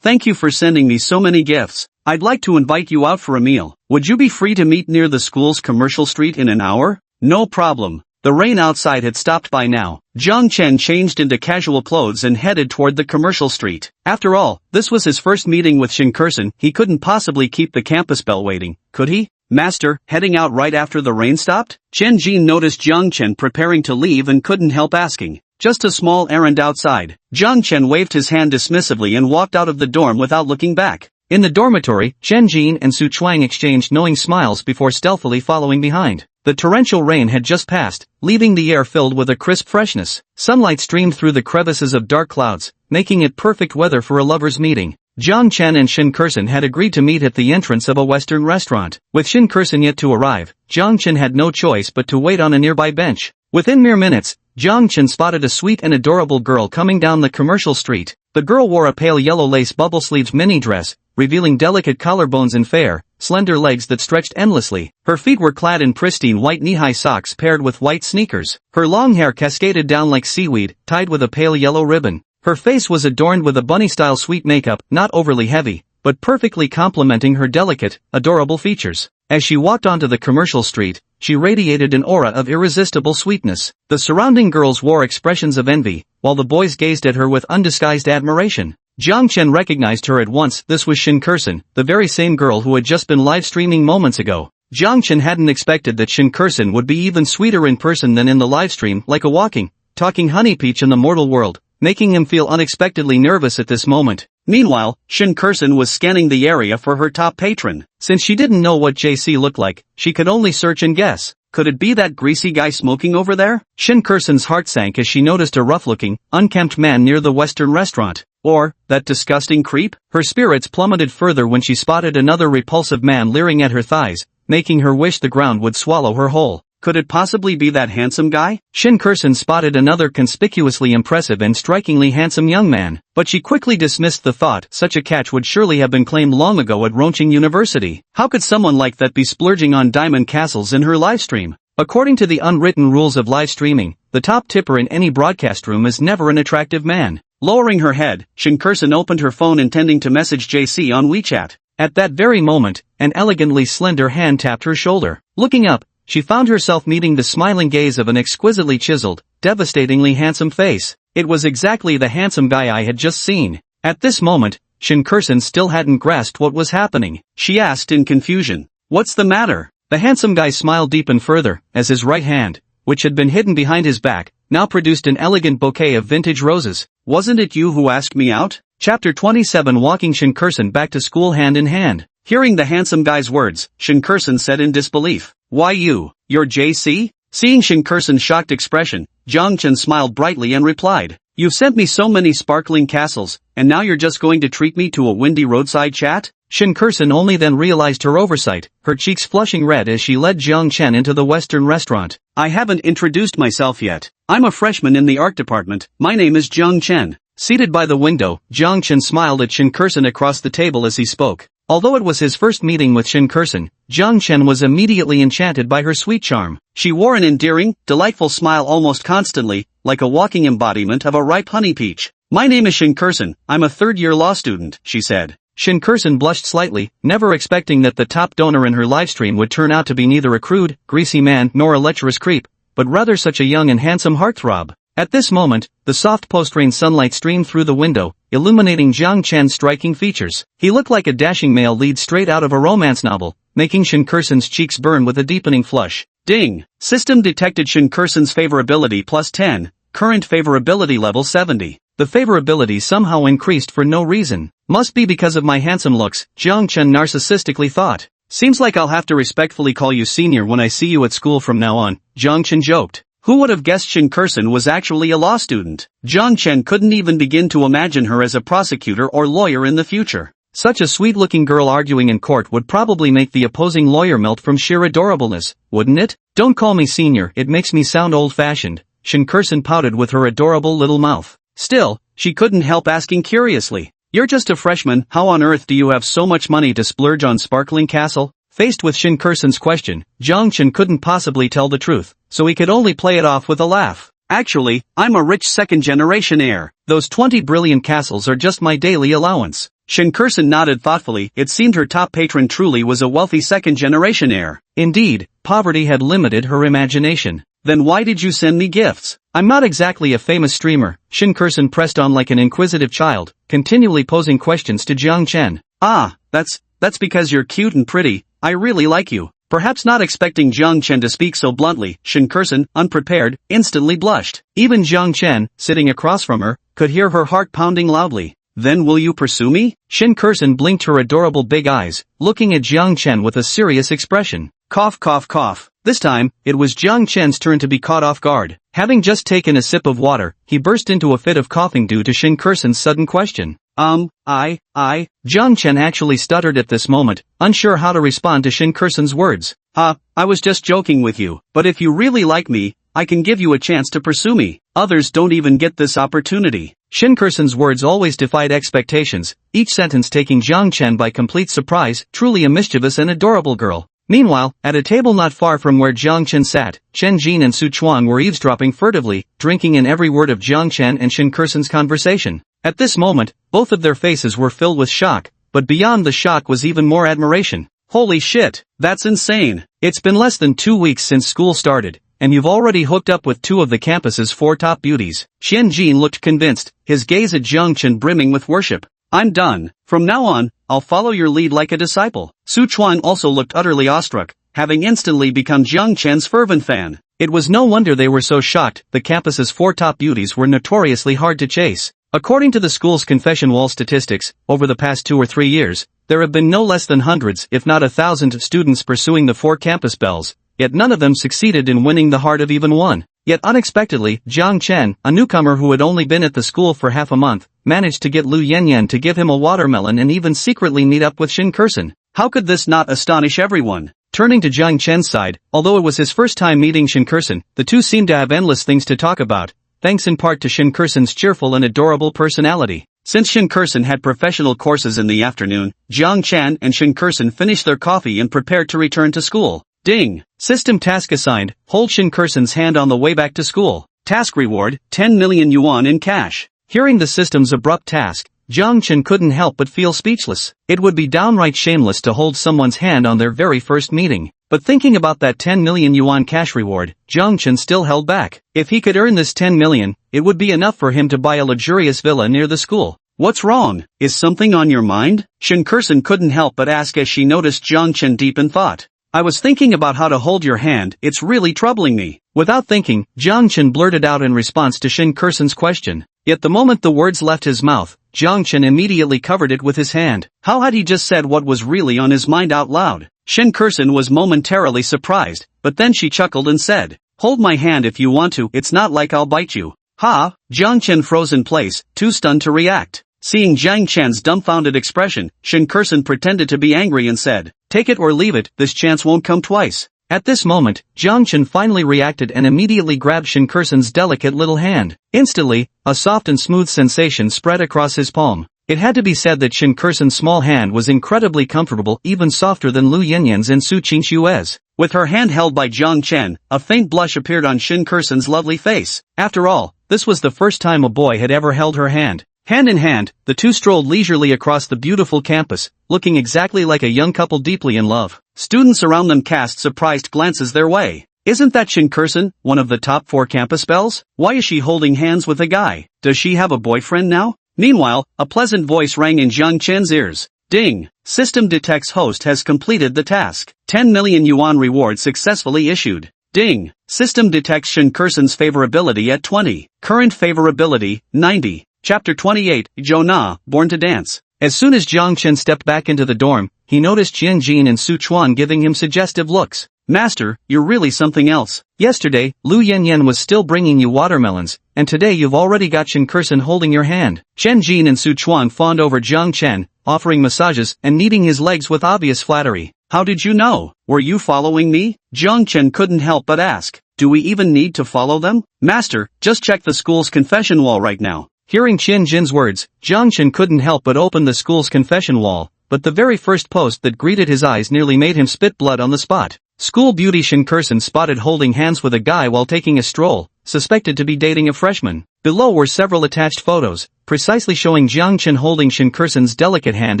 Thank you for sending me so many gifts. I'd like to invite you out for a meal. Would you be free to meet near the school's commercial street in an hour? No problem. The rain outside had stopped by now. Jiang Chen changed into casual clothes and headed toward the commercial street. After all, this was his first meeting with Shin Kursin. He couldn't possibly keep the campus bell waiting, could he? Master, heading out right after the rain stopped? Chen Jin noticed Jiang Chen preparing to leave and couldn't help asking. Just a small errand outside. Jiang Chen waved his hand dismissively and walked out of the dorm without looking back. In the dormitory, Chen Jin and Su Chuang exchanged knowing smiles before stealthily following behind. The torrential rain had just passed, leaving the air filled with a crisp freshness. Sunlight streamed through the crevices of dark clouds, making it perfect weather for a lovers' meeting. Jiang Chen and Shin Kursin had agreed to meet at the entrance of a Western restaurant. With Shin Kursin yet to arrive, Jiang Chen had no choice but to wait on a nearby bench. Within mere minutes, Jiang Chen spotted a sweet and adorable girl coming down the commercial street. The girl wore a pale yellow lace bubble-sleeved mini dress, revealing delicate collarbones and fair, slender legs that stretched endlessly. Her feet were clad in pristine white knee-high socks paired with white sneakers. Her long hair cascaded down like seaweed, tied with a pale yellow ribbon. Her face was adorned with a bunny-style sweet makeup, not overly heavy, but perfectly complementing her delicate, adorable features. As she walked onto the commercial street, she radiated an aura of irresistible sweetness. The surrounding girls wore expressions of envy, while the boys gazed at her with undisguised admiration. Jiang Chen recognized her at once. This was Shin Kursin, the very same girl who had just been live-streaming moments ago. Jiang Chen hadn't expected that Shin Kursin would be even sweeter in person than in the livestream, like a walking, talking honey peach in the mortal world, making him feel unexpectedly nervous at this moment. Meanwhile, Shin Kursin was scanning the area for her top patron. Since she didn't know what JC looked like, she could only search and guess. Could it be that greasy guy smoking over there? Shin Kursin's heart sank as she noticed a rough-looking, unkempt man near the Western restaurant. Or, that disgusting creep? Her spirits plummeted further when she spotted another repulsive man leering at her thighs, making her wish the ground would swallow her whole. Could it possibly be that handsome guy? Shin Kursun spotted another conspicuously impressive and strikingly handsome young man, but she quickly dismissed the thought such a catch would surely have been claimed long ago at Rongqing University. How could someone like that be splurging on diamond castles in her livestream? According to the unwritten rules of live streaming, the top tipper in any broadcast room is never an attractive man. Lowering her head, Shin Kursun opened her phone intending to message JC on WeChat. At that very moment, an elegantly slender hand tapped her shoulder. Looking up, she found herself meeting the smiling gaze of an exquisitely chiseled, devastatingly handsome face. It was exactly the handsome guy I had just seen. At this moment, Shin Kursun still hadn't grasped what was happening. She asked in confusion, "What's the matter?" The handsome guy smiled deepened further, as his right hand, which had been hidden behind his back, now produced an elegant bouquet of vintage roses. "Wasn't it you who asked me out?" Chapter 27 Walking Shin Kursun back to school hand in hand. Hearing the handsome guy's words, Shin Kursun said in disbelief, "Why you? You're JC?" Seeing Shin Kursun's shocked expression, Jiang Chen smiled brightly and replied, "You've sent me so many sparkling castles, and now you're just going to treat me to a windy roadside chat?" Shin Kursun only then realized her oversight, her cheeks flushing red as she led Jiang Chen into the Western restaurant. "I haven't introduced myself yet. I'm a freshman in the art department. My name is Jiang Chen." Seated by the window, Jiang Chen smiled at Shin Kursun across the table as he spoke. Although it was his first meeting with Shin Kursun, Jiang Chen was immediately enchanted by her sweet charm. She wore an endearing, delightful smile almost constantly, like a walking embodiment of a ripe honey peach. "My name is Shin Kursun, I'm a third-year law student," she said. Shin Kursun blushed slightly, never expecting that the top donor in her livestream would turn out to be neither a crude, greasy man nor a lecherous creep, but rather such a young and handsome heartthrob. At this moment, the soft post-rain sunlight streamed through the window, illuminating Jiang Chen's striking features. He looked like a dashing male lead straight out of a romance novel, making Shin Kursun's cheeks burn with a deepening flush. Ding! System detected Shin Kursun's favorability plus 10, current favorability level 70. The favorability somehow increased for no reason. Must be because of my handsome looks, Jiang Chen narcissistically thought. "Seems like I'll have to respectfully call you senior when I see you at school from now on," Jiang Chen joked. Who would have guessed Shin Kursun was actually a law student? Jiang Chen couldn't even begin to imagine her as a prosecutor or lawyer in the future. Such a sweet-looking girl arguing in court would probably make the opposing lawyer melt from sheer adorableness, wouldn't it? "Don't call me senior, it makes me sound old-fashioned," Shin Kursun pouted with her adorable little mouth. Still, she couldn't help asking curiously, "You're just a freshman, how on earth do you have so much money to splurge on sparkling castle?" Faced with Shin Kursun's question, Jiang Chen couldn't possibly tell the truth, so he could only play it off with a laugh. "Actually, I'm a rich second-generation heir. Those 20 brilliant castles are just my daily allowance." Shin Kursun nodded thoughtfully. It seemed her top patron truly was a wealthy second-generation heir. Indeed, poverty had limited her imagination. "Then why did you send me gifts?" "I'm not exactly a famous streamer," Shin Kursun pressed on like an inquisitive child, continually posing questions to Jiang Chen. "Ah, that's because you're cute and pretty. I really like you." Perhaps not expecting Jiang Chen to speak so bluntly, Shin Kursun, unprepared, instantly blushed. Even Jiang Chen, sitting across from her, could hear her heart pounding loudly. "Then will you pursue me?" Shin Kursun blinked her adorable big eyes, looking at Jiang Chen with a serious expression. Cough cough cough. This time, it was Jiang Chen's turn to be caught off guard. Having just taken a sip of water, he burst into a fit of coughing due to Shin Kursun's sudden question. Jiang Chen actually stuttered at this moment, unsure how to respond to Shin Kursun's words. I was just joking with you, but if you really like me, I can give you a chance to pursue me. Others don't even get this opportunity." Shin Kursun's words always defied expectations, each sentence taking Jiang Chen by complete surprise, truly a mischievous and adorable girl. Meanwhile, at a table not far from where Jiang Chen sat, Chen Jin and Su Chuang were eavesdropping furtively, drinking in every word of Jiang Chen and Shin Kursun's conversation. At this moment, both of their faces were filled with shock, but beyond the shock was even more admiration. "Holy shit, that's insane. It's been less than 2 weeks since school started, and you've already hooked up with 2 of the campus's 4 top beauties." Chen Jin looked convinced, his gaze at Jiang Chen brimming with worship. "I'm done. From now on, I'll follow your lead like a disciple." Su Chuang also looked utterly awestruck, having instantly become Jiang Chen's fervent fan. It was no wonder they were so shocked. The campus's 4 top beauties were notoriously hard to chase. According to the school's confession wall statistics, over the past 2 or 3 years, there have been no less than hundreds if not 1,000 students pursuing the 4 campus belles, yet none of them succeeded in winning the heart of even one. Yet unexpectedly, Jiang Chen, a newcomer who had only been at the school for half a month, managed to get Lu Yanyan to give him a watermelon and even secretly meet up with Shin Kursun. How could this not astonish everyone? Turning to Jiang Chen's side, although it was his first time meeting Shin Kursen, the two seemed to have endless things to talk about, thanks in part to Shin Kursen's cheerful and adorable personality. Since Shin Kursen had professional courses in the afternoon, Jiang Chen and Shin Kursen finished their coffee and prepared to return to school. Ding! System task assigned, hold Shin Kursen's hand on the way back to school. Task reward, 10 million yuan in cash. Hearing the system's abrupt task, Jiang Chen couldn't help but feel speechless. It would be downright shameless to hold someone's hand on their very first meeting. But thinking about that 10 million yuan cash reward, Jiang Chen still held back. If he could earn this 10 million, it would be enough for him to buy a luxurious villa near the school. What's wrong? Is something on your mind? Shin Kursen couldn't help but ask as she noticed Jiang Chen deep in thought. I was thinking about how to hold your hand, it's really troubling me. Without thinking, Jiang Chen blurted out in response to Shin Kursen's question. Yet the moment the words left his mouth, Jiang Chen immediately covered it with his hand. How had he just said what was really on his mind out loud? Shin Kursen was momentarily surprised, but then she chuckled and said, "Hold my hand if you want to, it's not like I'll bite you." Ha! Jiang Chen froze in place, too stunned to react. Seeing Jiang Chen's dumbfounded expression, Shin Kursen pretended to be angry and said, "Take it or leave it, this chance won't come twice." At this moment, Jiang Chen finally reacted and immediately grabbed Shin Kursen's delicate little hand. Instantly, a soft and smooth sensation spread across his palm. It had to be said that Shin Kursen's small hand was incredibly comfortable, even softer than Lu Yanyan's and Su Qinshue's. With her hand held by Jiang Chen, a faint blush appeared on Shin Kursen's lovely face. After all, this was the first time a boy had ever held her hand. Hand in hand, the two strolled leisurely across the beautiful campus, looking exactly like a young couple deeply in love. Students around them cast surprised glances their way. Isn't that Shin Kursen, one of the top 4 campus belles? Why is she holding hands with a guy? Does she have a boyfriend now? Meanwhile, a pleasant voice rang in Jiang Chen's ears. Ding! System detects host has completed the task. 10 million yuan reward successfully issued. Ding! System detects Shin Kursen's favorability at 20. Current favorability, 90. Chapter 28, Zhou Na, Born to Dance. As soon as Jiang Chen stepped back into the dorm, he noticed Jian Jin and Su Chuan giving him suggestive looks. Master, you're really something else. Yesterday, Lu Yanyan was still bringing you watermelons, and today you've already got Shin Kursen holding your hand. Chen Jin and Su Chuan fawned over Jiang Chen, offering massages and kneading his legs with obvious flattery. How did you know? Were you following me? Jiang Chen couldn't help but ask. Do we even need to follow them? Master, just check the school's confession wall right now. Hearing Qian Jin's words, Jiang Chen couldn't help but open the school's confession wall, but the very first post that greeted his eyes nearly made him spit blood on the spot. School beauty Shin Kursen spotted holding hands with a guy while taking a stroll, suspected to be dating a freshman. Below were several attached photos, precisely showing Jiang Chen holding Shin Kursen's delicate hand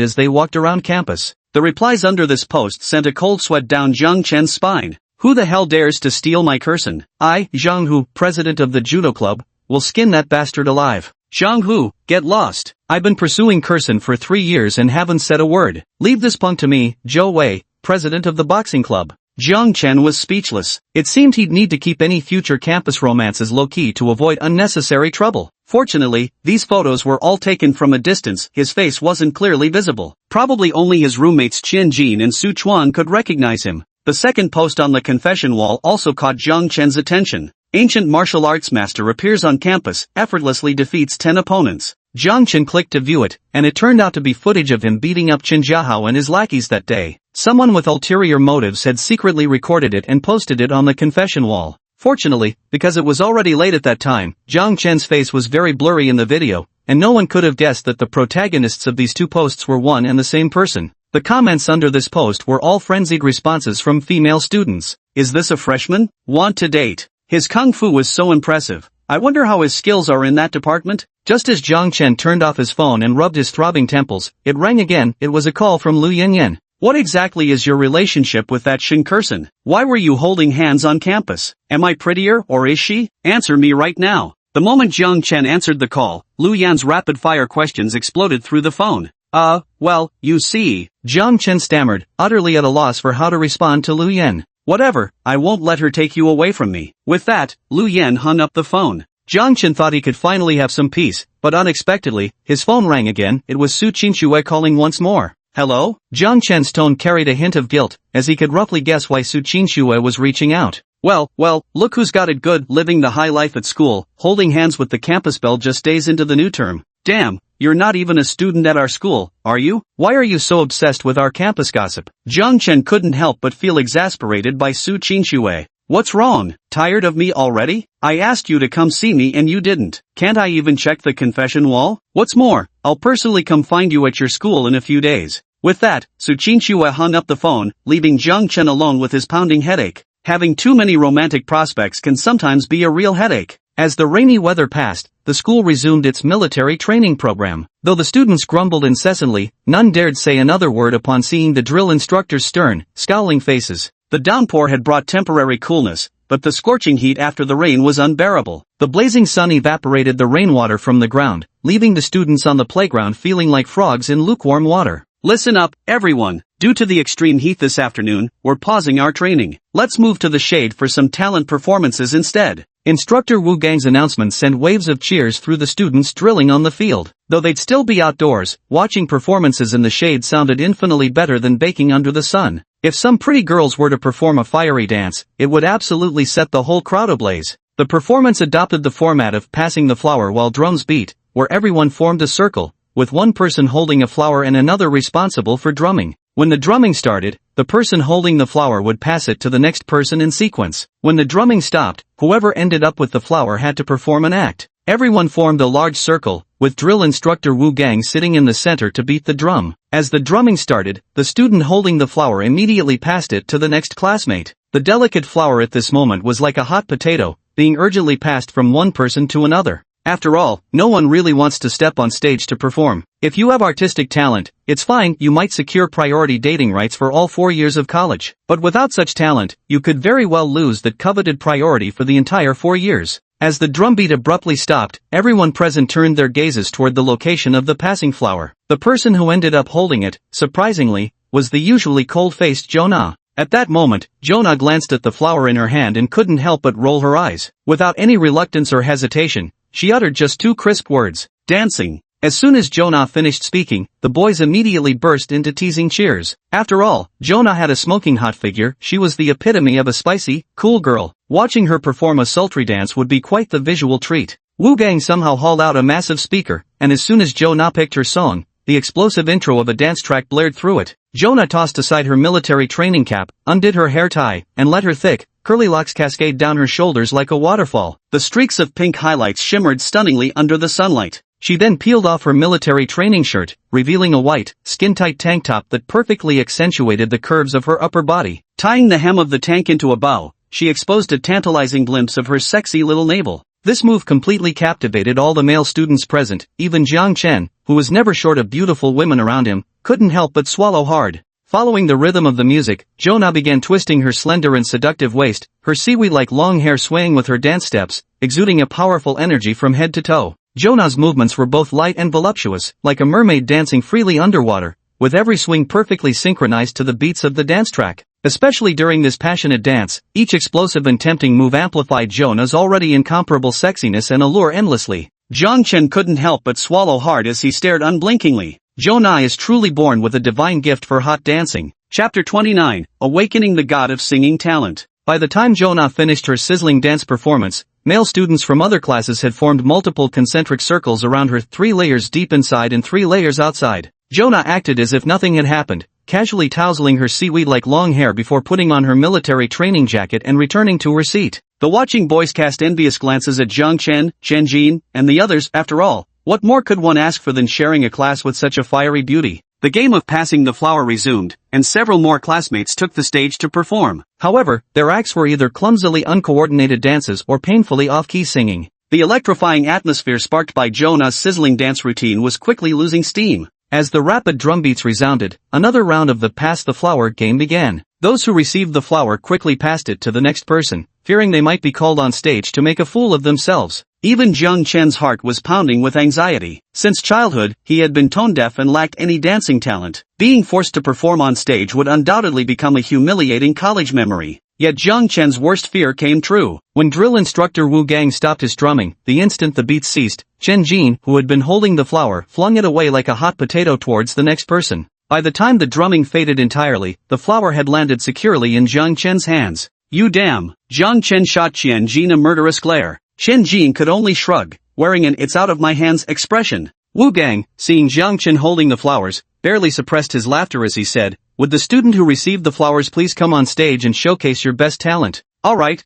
as they walked around campus. The replies under this post sent a cold sweat down Jiang Chen's spine. Who the hell dares to steal my Kursen? I, Zhang Hu, president of the judo club, will skin that bastard alive. Zhang Hu, get lost. I've been pursuing Kursen for 3 years and haven't said a word. Leave this punk to me, Zhou Wei, president of the boxing club. Jiang Chen was speechless. It seemed he'd need to keep any future campus romances low-key to avoid unnecessary trouble. Fortunately, these photos were all taken from a distance, his face wasn't clearly visible. Probably only his roommates Qian Jin and Su Chuan could recognize him. The second post on the confession wall also caught Jiang Chen's attention. Ancient martial arts master appears on campus, effortlessly defeats 10 opponents. Jiang Chen clicked to view it, and it turned out to be footage of him beating up Qin Jiahao and his lackeys that day. Someone with ulterior motives had secretly recorded it and posted it on the confession wall. Fortunately, because it was already late at that time, Jiang Chen's face was very blurry in the video, and no one could have guessed that the protagonists of these two posts were one and the same person. The comments under this post were all frenzied responses from female students. Is this a freshman? Want to date? His kung fu was so impressive. I wonder how his skills are in that department? Just as Jiang Chen turned off his phone and rubbed his throbbing temples, it rang again. It was a call from Lu Yanyan. What exactly is your relationship with that Shin Kursen? Why were you holding hands on campus? Am I prettier, or is she? Answer me right now. The moment Jiang Chen answered the call, Lu Yan's rapid-fire questions exploded through the phone. Well, you see. Jiang Chen stammered, utterly at a loss for how to respond to Lu Yan. Whatever, I won't let her take you away from me. With that, Lu Yan hung up the phone. Jiang Chen thought he could finally have some peace, but unexpectedly, his phone rang again. It was Su Qinshuo calling once more. Hello? Jiang Chen's tone carried a hint of guilt, as he could roughly guess why Su Qinshuo was reaching out. Well, look who's got it good, living the high life at school, holding hands with the campus belle just days into the new term. Damn, you're not even a student at our school, are you? Why are you so obsessed with our campus gossip? Jiang Chen couldn't help but feel exasperated by Su Qingxue. What's wrong? Tired of me already? I asked you to come see me and you didn't. Can't I even check the confession wall? What's more, I'll personally come find you at your school in a few days. With that, Su Qingxue hung up the phone, leaving Jiang Chen alone with his pounding headache. Having too many romantic prospects can sometimes be a real headache. As the rainy weather passed, the school resumed its military training program. Though the students grumbled incessantly, none dared say another word upon seeing the drill instructor's stern, scowling faces. The downpour had brought temporary coolness, but the scorching heat after the rain was unbearable. The blazing sun evaporated the rainwater from the ground, leaving the students on the playground feeling like frogs in lukewarm water. Listen up, everyone. Due to the extreme heat this afternoon, we're pausing our training. Let's move to the shade for some talent performances instead. Instructor Wu Gang's announcement sent waves of cheers through the students drilling on the field. Though they'd still be outdoors, watching performances in the shade sounded infinitely better than baking under the sun. If some pretty girls were to perform a fiery dance, it would absolutely set the whole crowd ablaze. The performance adopted the format of passing the flower while drums beat, where everyone formed a circle, with one person holding a flower and another responsible for drumming. When the drumming started, the person holding the flower would pass it to the next person in sequence. When the drumming stopped, whoever ended up with the flower had to perform an act. Everyone formed a large circle, with drill instructor Wu Gang sitting in the center to beat the drum. As the drumming started, the student holding the flower immediately passed it to the next classmate. The delicate flower at this moment was like a hot potato, being urgently passed from one person to another. After all, no one really wants to step on stage to perform. If you have artistic talent, it's fine, you might secure priority dating rights for all 4 years of college. But without such talent, you could very well lose that coveted priority for the entire 4 years. As the drumbeat abruptly stopped, everyone present turned their gazes toward the location of the passing flower. The person who ended up holding it, surprisingly, was the usually cold-faced Jonah. At that moment, Jonah glanced at the flower in her hand and couldn't help but roll her eyes. Without any reluctance or hesitation, she uttered just 2 crisp words, dancing. As soon as Jonah finished speaking, the boys immediately burst into teasing cheers. After all, Jonah had a smoking hot figure, she was the epitome of a spicy, cool girl. Watching her perform a sultry dance would be quite the visual treat. Wu Gang somehow hauled out a massive speaker, and as soon as Jonah picked her song, the explosive intro of a dance track blared through it. Jonah tossed aside her military training cap, undid her hair tie, and let her thick, curly locks cascade down her shoulders like a waterfall. The streaks of pink highlights shimmered stunningly under the sunlight. She then peeled off her military training shirt, revealing a white, skin-tight tank top that perfectly accentuated the curves of her upper body. Tying the hem of the tank into a bow, she exposed a tantalizing glimpse of her sexy little navel. This move completely captivated all the male students present. Even Jiang Chen, who was never short of beautiful women around him, couldn't help but swallow hard. Following the rhythm of the music, Jonah began twisting her slender and seductive waist, her seaweed-like long hair swaying with her dance steps, exuding a powerful energy from head to toe. Jonah's movements were both light and voluptuous, like a mermaid dancing freely underwater, with every swing perfectly synchronized to the beats of the dance track. Especially during this passionate dance, each explosive and tempting move amplified Jonah's already incomparable sexiness and allure endlessly. Jiang Chen couldn't help but swallow hard as he stared unblinkingly. Jonah is truly born with a divine gift for hot dancing. Chapter 29, Awakening the God of Singing Talent. By the time Jonah finished her sizzling dance performance, male students from other classes had formed multiple concentric circles around her, 3 layers deep inside and 3 layers outside. Jonah acted as if nothing had happened, casually tousling her seaweed-like long hair before putting on her military training jacket and returning to her seat. The watching boys cast envious glances at Jiang Chen, Chen Jin, and the others. After all, what more could one ask for than sharing a class with such a fiery beauty? The game of passing the flower resumed, and several more classmates took the stage to perform. However, their acts were either clumsily uncoordinated dances or painfully off-key singing. The electrifying atmosphere sparked by Jonah's sizzling dance routine was quickly losing steam. As the rapid drum beats resounded, another round of the Pass the Flower game began. Those who received the flower quickly passed it to the next person, fearing they might be called on stage to make a fool of themselves. Even Jiang Chen's heart was pounding with anxiety. Since childhood, he had been tone-deaf and lacked any dancing talent. Being forced to perform on stage would undoubtedly become a humiliating college memory. Yet Jiang Chen's worst fear came true. When drill instructor Wu Gang stopped his drumming, the instant the beats ceased, Chen Jin, who had been holding the flower, flung it away like a hot potato towards the next person. By the time the drumming faded entirely, the flower had landed securely in Jiang Chen's hands. You damn! Jiang Chen shot Chen Jin a murderous glare. Chen Jin could only shrug, wearing an "it's out of my hands" expression. Wu Gang, seeing Jiang Chen holding the flowers, barely suppressed his laughter as he said, "Would the student who received the flowers please come on stage and showcase your best talent?" Alright.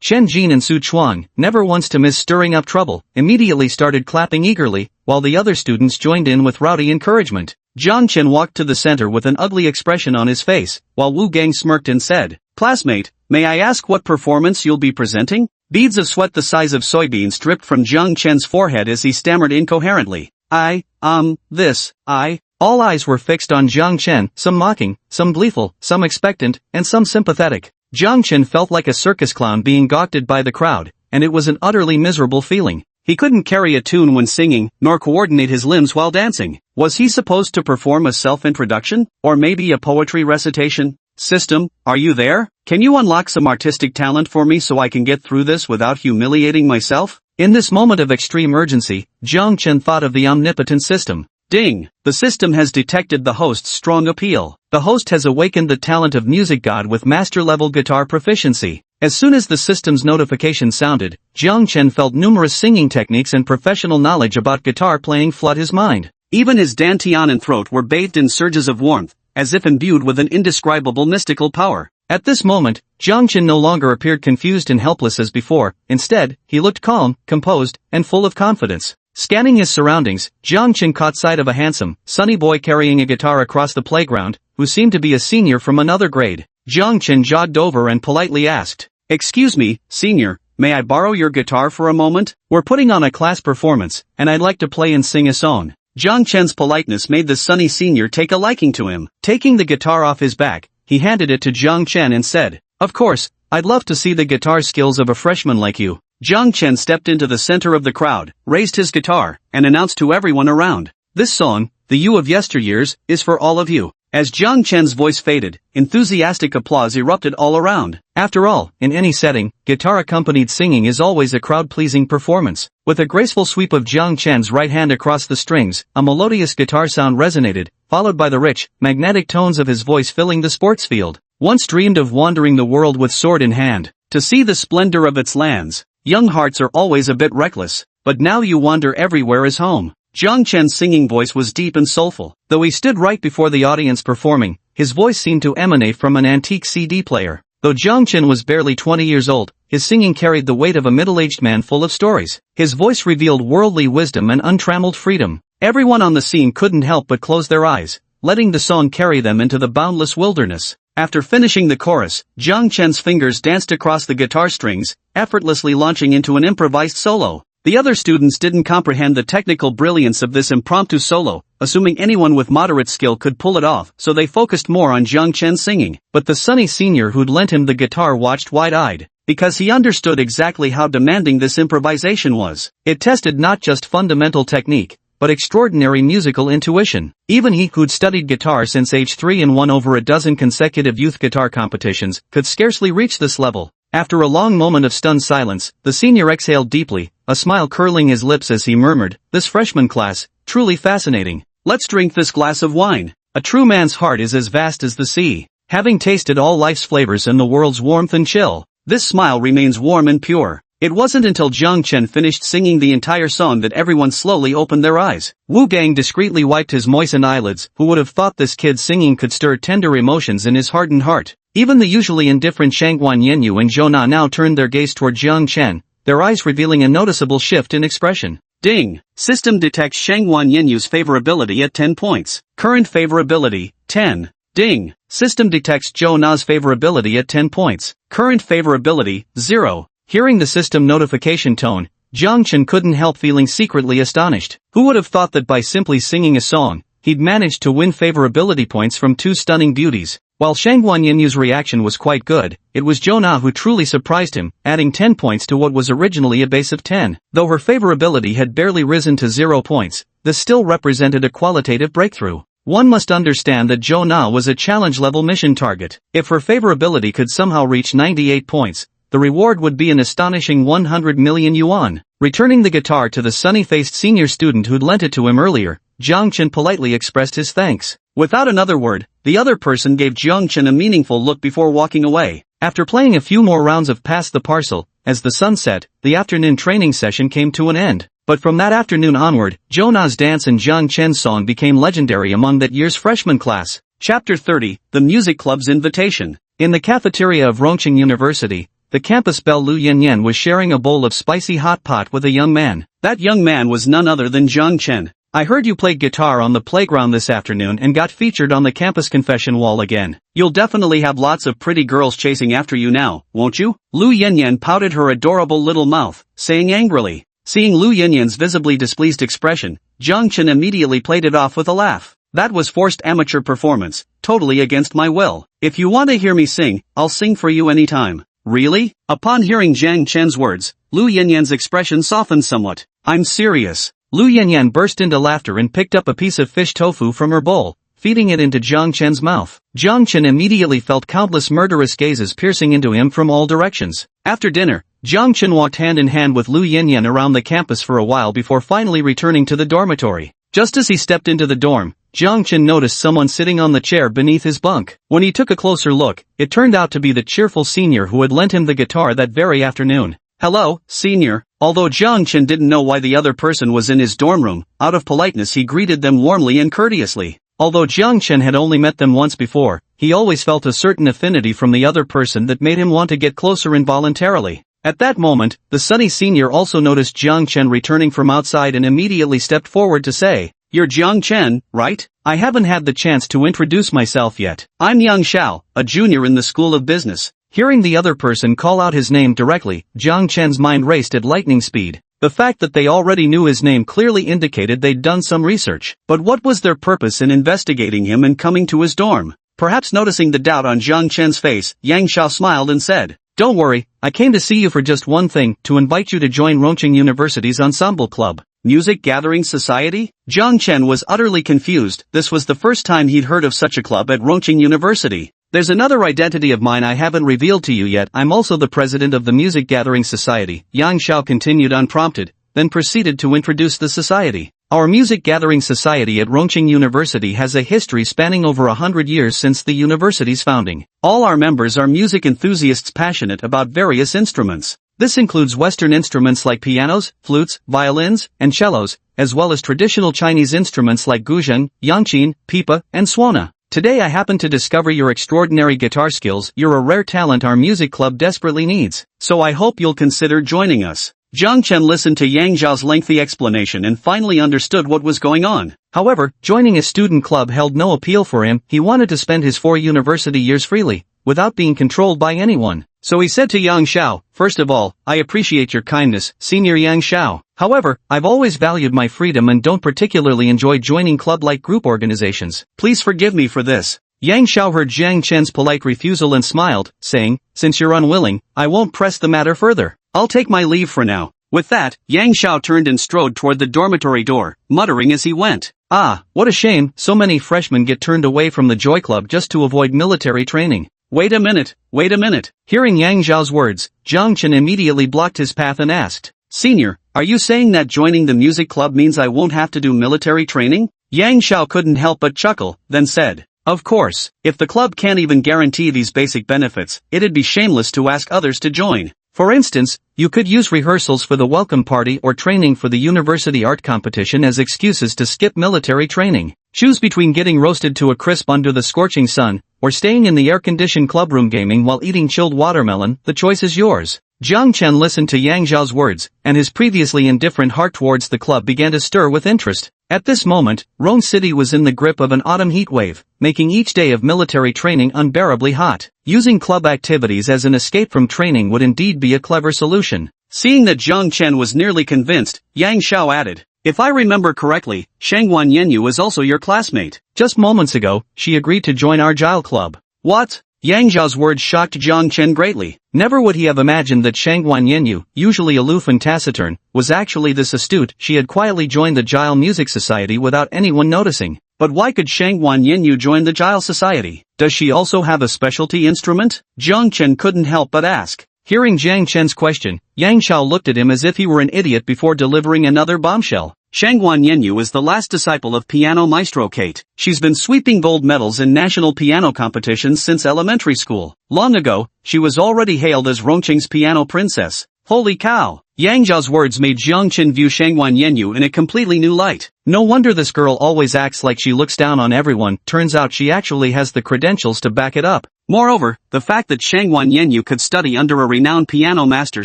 Chen Jin and Su Chuang, never once to miss stirring up trouble, immediately started clapping eagerly, while the other students joined in with rowdy encouragement. Jiang Chen walked to the center with an ugly expression on his face, while Wu Gang smirked and said, "Classmate, may I ask what performance you'll be presenting?" Beads of sweat the size of soybeans dripped from Jiang Chen's forehead as he stammered incoherently. All eyes were fixed on Jiang Chen, some mocking, some gleeful, some expectant, and some sympathetic. Jiang Chen felt like a circus clown being gawked at by the crowd, and it was an utterly miserable feeling. He couldn't carry a tune when singing, nor coordinate his limbs while dancing. Was he supposed to perform a self-introduction? Or maybe a poetry recitation? System, are you there? Can you unlock some artistic talent for me so I can get through this without humiliating myself? In this moment of extreme urgency, Jiang Chen thought of the omnipotent system. Ding! The system has detected the host's strong appeal. The host has awakened the talent of music god with master-level guitar proficiency. As soon as the system's notification sounded, Jiang Chen felt numerous singing techniques and professional knowledge about guitar playing flood his mind. Even his dantian and throat were bathed in surges of warmth, as if imbued with an indescribable mystical power. At this moment, Jiang Chen no longer appeared confused and helpless as before. Instead, he looked calm, composed, and full of confidence. Scanning his surroundings, Jiang Chen caught sight of a handsome, sunny boy carrying a guitar across the playground, who seemed to be a senior from another grade. Jiang Chen jogged over and politely asked, "Excuse me, senior, may I borrow your guitar for a moment? We're putting on a class performance, and I'd like to play and sing a song." Jiang Chen's politeness made the sunny senior take a liking to him. Taking the guitar off his back, he handed it to Jiang Chen and said, "Of course, I'd love to see the guitar skills of a freshman like you." Jiang Chen stepped into the center of the crowd, raised his guitar, and announced to everyone around, "This song, The You of Yesteryears, is for all of you." As Jiang Chen's voice faded, enthusiastic applause erupted all around. After all, in any setting, guitar-accompanied singing is always a crowd-pleasing performance. With a graceful sweep of Jiang Chen's right hand across the strings, a melodious guitar sound resonated, followed by the rich, magnetic tones of his voice filling the sports field. Once dreamed of wandering the world with sword in hand, to see the splendor of its lands. Young hearts are always a bit reckless, but now you wander everywhere as home. Jiang Chen's singing voice was deep and soulful. Though he stood right before the audience performing, his voice seemed to emanate from an antique CD player. Though Jiang Chen was barely 20 years old, his singing carried the weight of a middle-aged man full of stories. His voice revealed worldly wisdom and untrammeled freedom. Everyone on the scene couldn't help but close their eyes, letting the song carry them into the boundless wilderness. After finishing the chorus, Jiang Chen's fingers danced across the guitar strings, effortlessly launching into an improvised solo. The other students didn't comprehend the technical brilliance of this impromptu solo, assuming anyone with moderate skill could pull it off, so they focused more on Jiang Chen's singing. But the sunny senior who'd lent him the guitar watched wide-eyed, because he understood exactly how demanding this improvisation was. It tested not just fundamental technique, but extraordinary musical intuition. Even he, who'd studied guitar since age 3 and won over a dozen consecutive youth guitar competitions, could scarcely reach this level. After a long moment of stunned silence, the senior exhaled deeply, a smile curling his lips as he murmured, "This freshman class, truly fascinating. Let's drink this glass of wine. A true man's heart is as vast as the sea, having tasted all life's flavors and the world's warmth and chill. This smile remains warm and pure." It wasn't until Jiang Chen finished singing the entire song that everyone slowly opened their eyes. Wu Gang discreetly wiped his moistened eyelids. Who would have thought this kid's singing could stir tender emotions in his hardened heart? Even the usually indifferent Shangguan Yenyu and Zhou Na now turned their gaze toward Jiang Chen, their eyes revealing a noticeable shift in expression. Ding! System detects Shangguan Yenyu's favorability at 10 points. Current favorability, 10. Ding! System detects Zhou Na's favorability at 10 points. Current favorability, 0. Hearing the system notification tone, Jiang Chen couldn't help feeling secretly astonished. Who would have thought that by simply singing a song, he'd managed to win favorability points from two stunning beauties? While Shangguan Yenyu's reaction was quite good, it was Zhou Na who truly surprised him, adding 10 points to what was originally a base of 10. Though her favorability had barely risen to 0 points, this still represented a qualitative breakthrough. One must understand that Zhou Na was a challenge-level mission target. If her favorability could somehow reach 98 points, the reward would be an astonishing 100 million yuan. Returning the guitar to the sunny-faced senior student who'd lent it to him earlier, Jiang Chen politely expressed his thanks. Without another word, the other person gave Jiang Chen a meaningful look before walking away. After playing a few more rounds of Pass the Parcel, as the sun set, the afternoon training session came to an end. But from that afternoon onward, Jona's dance and Jiang Chen's song became legendary among that year's freshman class. Chapter 30, The Music Club's Invitation. In the cafeteria of Rongqing University, the campus belle Lu Yanyan was sharing a bowl of spicy hot pot with a young man. That young man was none other than Jiang Chen. I heard you played guitar on the playground this afternoon and got featured on the campus confession wall again. You'll definitely have lots of pretty girls chasing after you now, won't you? Lu Yanyan pouted her adorable little mouth, saying angrily. Seeing Lu Yanyan's visibly displeased expression, Jiang Chen immediately played it off with a laugh. That was forced amateur performance, totally against my will. If you want to hear me sing, I'll sing for you anytime. Really? Upon hearing Jiang Chen's words, Lu Yanyan's expression softened somewhat. I'm serious. Lu Yanyan burst into laughter and picked up a piece of fish tofu from her bowl, feeding it into Jiang Chen's mouth. Jiang Chen immediately felt countless murderous gazes piercing into him from all directions. After dinner, Jiang Chen walked hand in hand with Lu Yanyan around the campus for a while before finally returning to the dormitory. Just as he stepped into the dorm, Jiang Chen noticed someone sitting on the chair beneath his bunk. When he took a closer look, it turned out to be the cheerful senior who had lent him the guitar that very afternoon. Hello, senior. Although Jiang Chen didn't know why the other person was in his dorm room, out of politeness he greeted them warmly and courteously. Although Jiang Chen had only met them once before, he always felt a certain affinity from the other person that made him want to get closer involuntarily. At that moment, the sunny senior also noticed Jiang Chen returning from outside and immediately stepped forward to say, You're Jiang Chen, right? I haven't had the chance to introduce myself yet. I'm Yang Xiao, a junior in the School of Business. Hearing the other person call out his name directly, Jiang Chen's mind raced at lightning speed. The fact that they already knew his name clearly indicated they'd done some research. But what was their purpose in investigating him and coming to his dorm? Perhaps noticing the doubt on Jiang Chen's face, Yang Xiao smiled and said, Don't worry, I came to see you for just one thing, to invite you to join Rongqing University's ensemble club. Music Gathering Society? Jiang Chen was utterly confused. This was the first time he'd heard of such a club at Rongqing University. There's another identity of mine I haven't revealed to you yet. I'm also the president of the Music Gathering Society, Yang Xiao continued unprompted, then proceeded to introduce the society. Our Music Gathering Society at Rongqing University has a history spanning over 100 years since the university's founding. All our members are music enthusiasts passionate about various instruments. This includes Western instruments like pianos, flutes, violins, and cellos, as well as traditional Chinese instruments like guzheng, yangqin, pipa, and suona. Today I happen to discover your extraordinary guitar skills. You're a rare talent our music club desperately needs, so I hope you'll consider joining us. Jiang Chen listened to Yang Zhao's lengthy explanation and finally understood what was going on. However, joining a student club held no appeal for him. He wanted to spend his 4 university years freely, without being controlled by anyone. So he said to Yang Xiao, First of all, I appreciate your kindness, Senior Yang Xiao. However, I've always valued my freedom and don't particularly enjoy joining club-like group organizations. Please forgive me for this. Yang Xiao heard Jiang Chen's polite refusal and smiled, saying, Since you're unwilling, I won't press the matter further. I'll take my leave for now. With that, Yang Xiao turned and strode toward the dormitory door, muttering as he went. Ah, what a shame, so many freshmen get turned away from the Joy Club just to avoid military training. Wait a minute. Hearing Yang Zhao's words, Jiang Chen immediately blocked his path and asked, Senior, are you saying that joining the music club means I won't have to do military training? Yang Xiao couldn't help but chuckle, then said, Of course, if the club can't even guarantee these basic benefits, it'd be shameless to ask others to join. For instance, you could use rehearsals for the welcome party or training for the university art competition as excuses to skip military training. Choose between getting roasted to a crisp under the scorching sun, or staying in the air-conditioned clubroom gaming while eating chilled watermelon. The choice is yours. Jiang Chen listened to Yang Zhao's words, and his previously indifferent heart towards the club began to stir with interest. At this moment, Rome City was in the grip of an autumn heat wave, making each day of military training unbearably hot. Using club activities as an escape from training would indeed be a clever solution. Seeing that Jiang Chen was nearly convinced, Yang Xiao added, If I remember correctly, Shangguan Yenyu is also your classmate. Just moments ago, she agreed to join our Gile Club. What? Yang Zhao's words shocked Jiang Chen greatly. Never would he have imagined that Shangguan Yenyu, usually aloof and taciturn, was actually this astute. She had quietly joined the Gile Music Society without anyone noticing. But why could Shangguan Yenyu join the Gile Society? Does she also have a specialty instrument? Jiang Chen couldn't help but ask. Hearing Jiang Chen's question, Yang Xiao looked at him as if he were an idiot before delivering another bombshell. Shangguan Yenyu is the last disciple of piano maestro Kate. She's been sweeping gold medals in national piano competitions since elementary school. Long ago, she was already hailed as Rongqing's piano princess. Holy cow! Yang Zhao's words made Jiang Chen view Shangwan Yenyu in a completely new light. No wonder this girl always acts like she looks down on everyone, turns out she actually has the credentials to back it up. Moreover, the fact that Shangwan Yenyu could study under a renowned piano master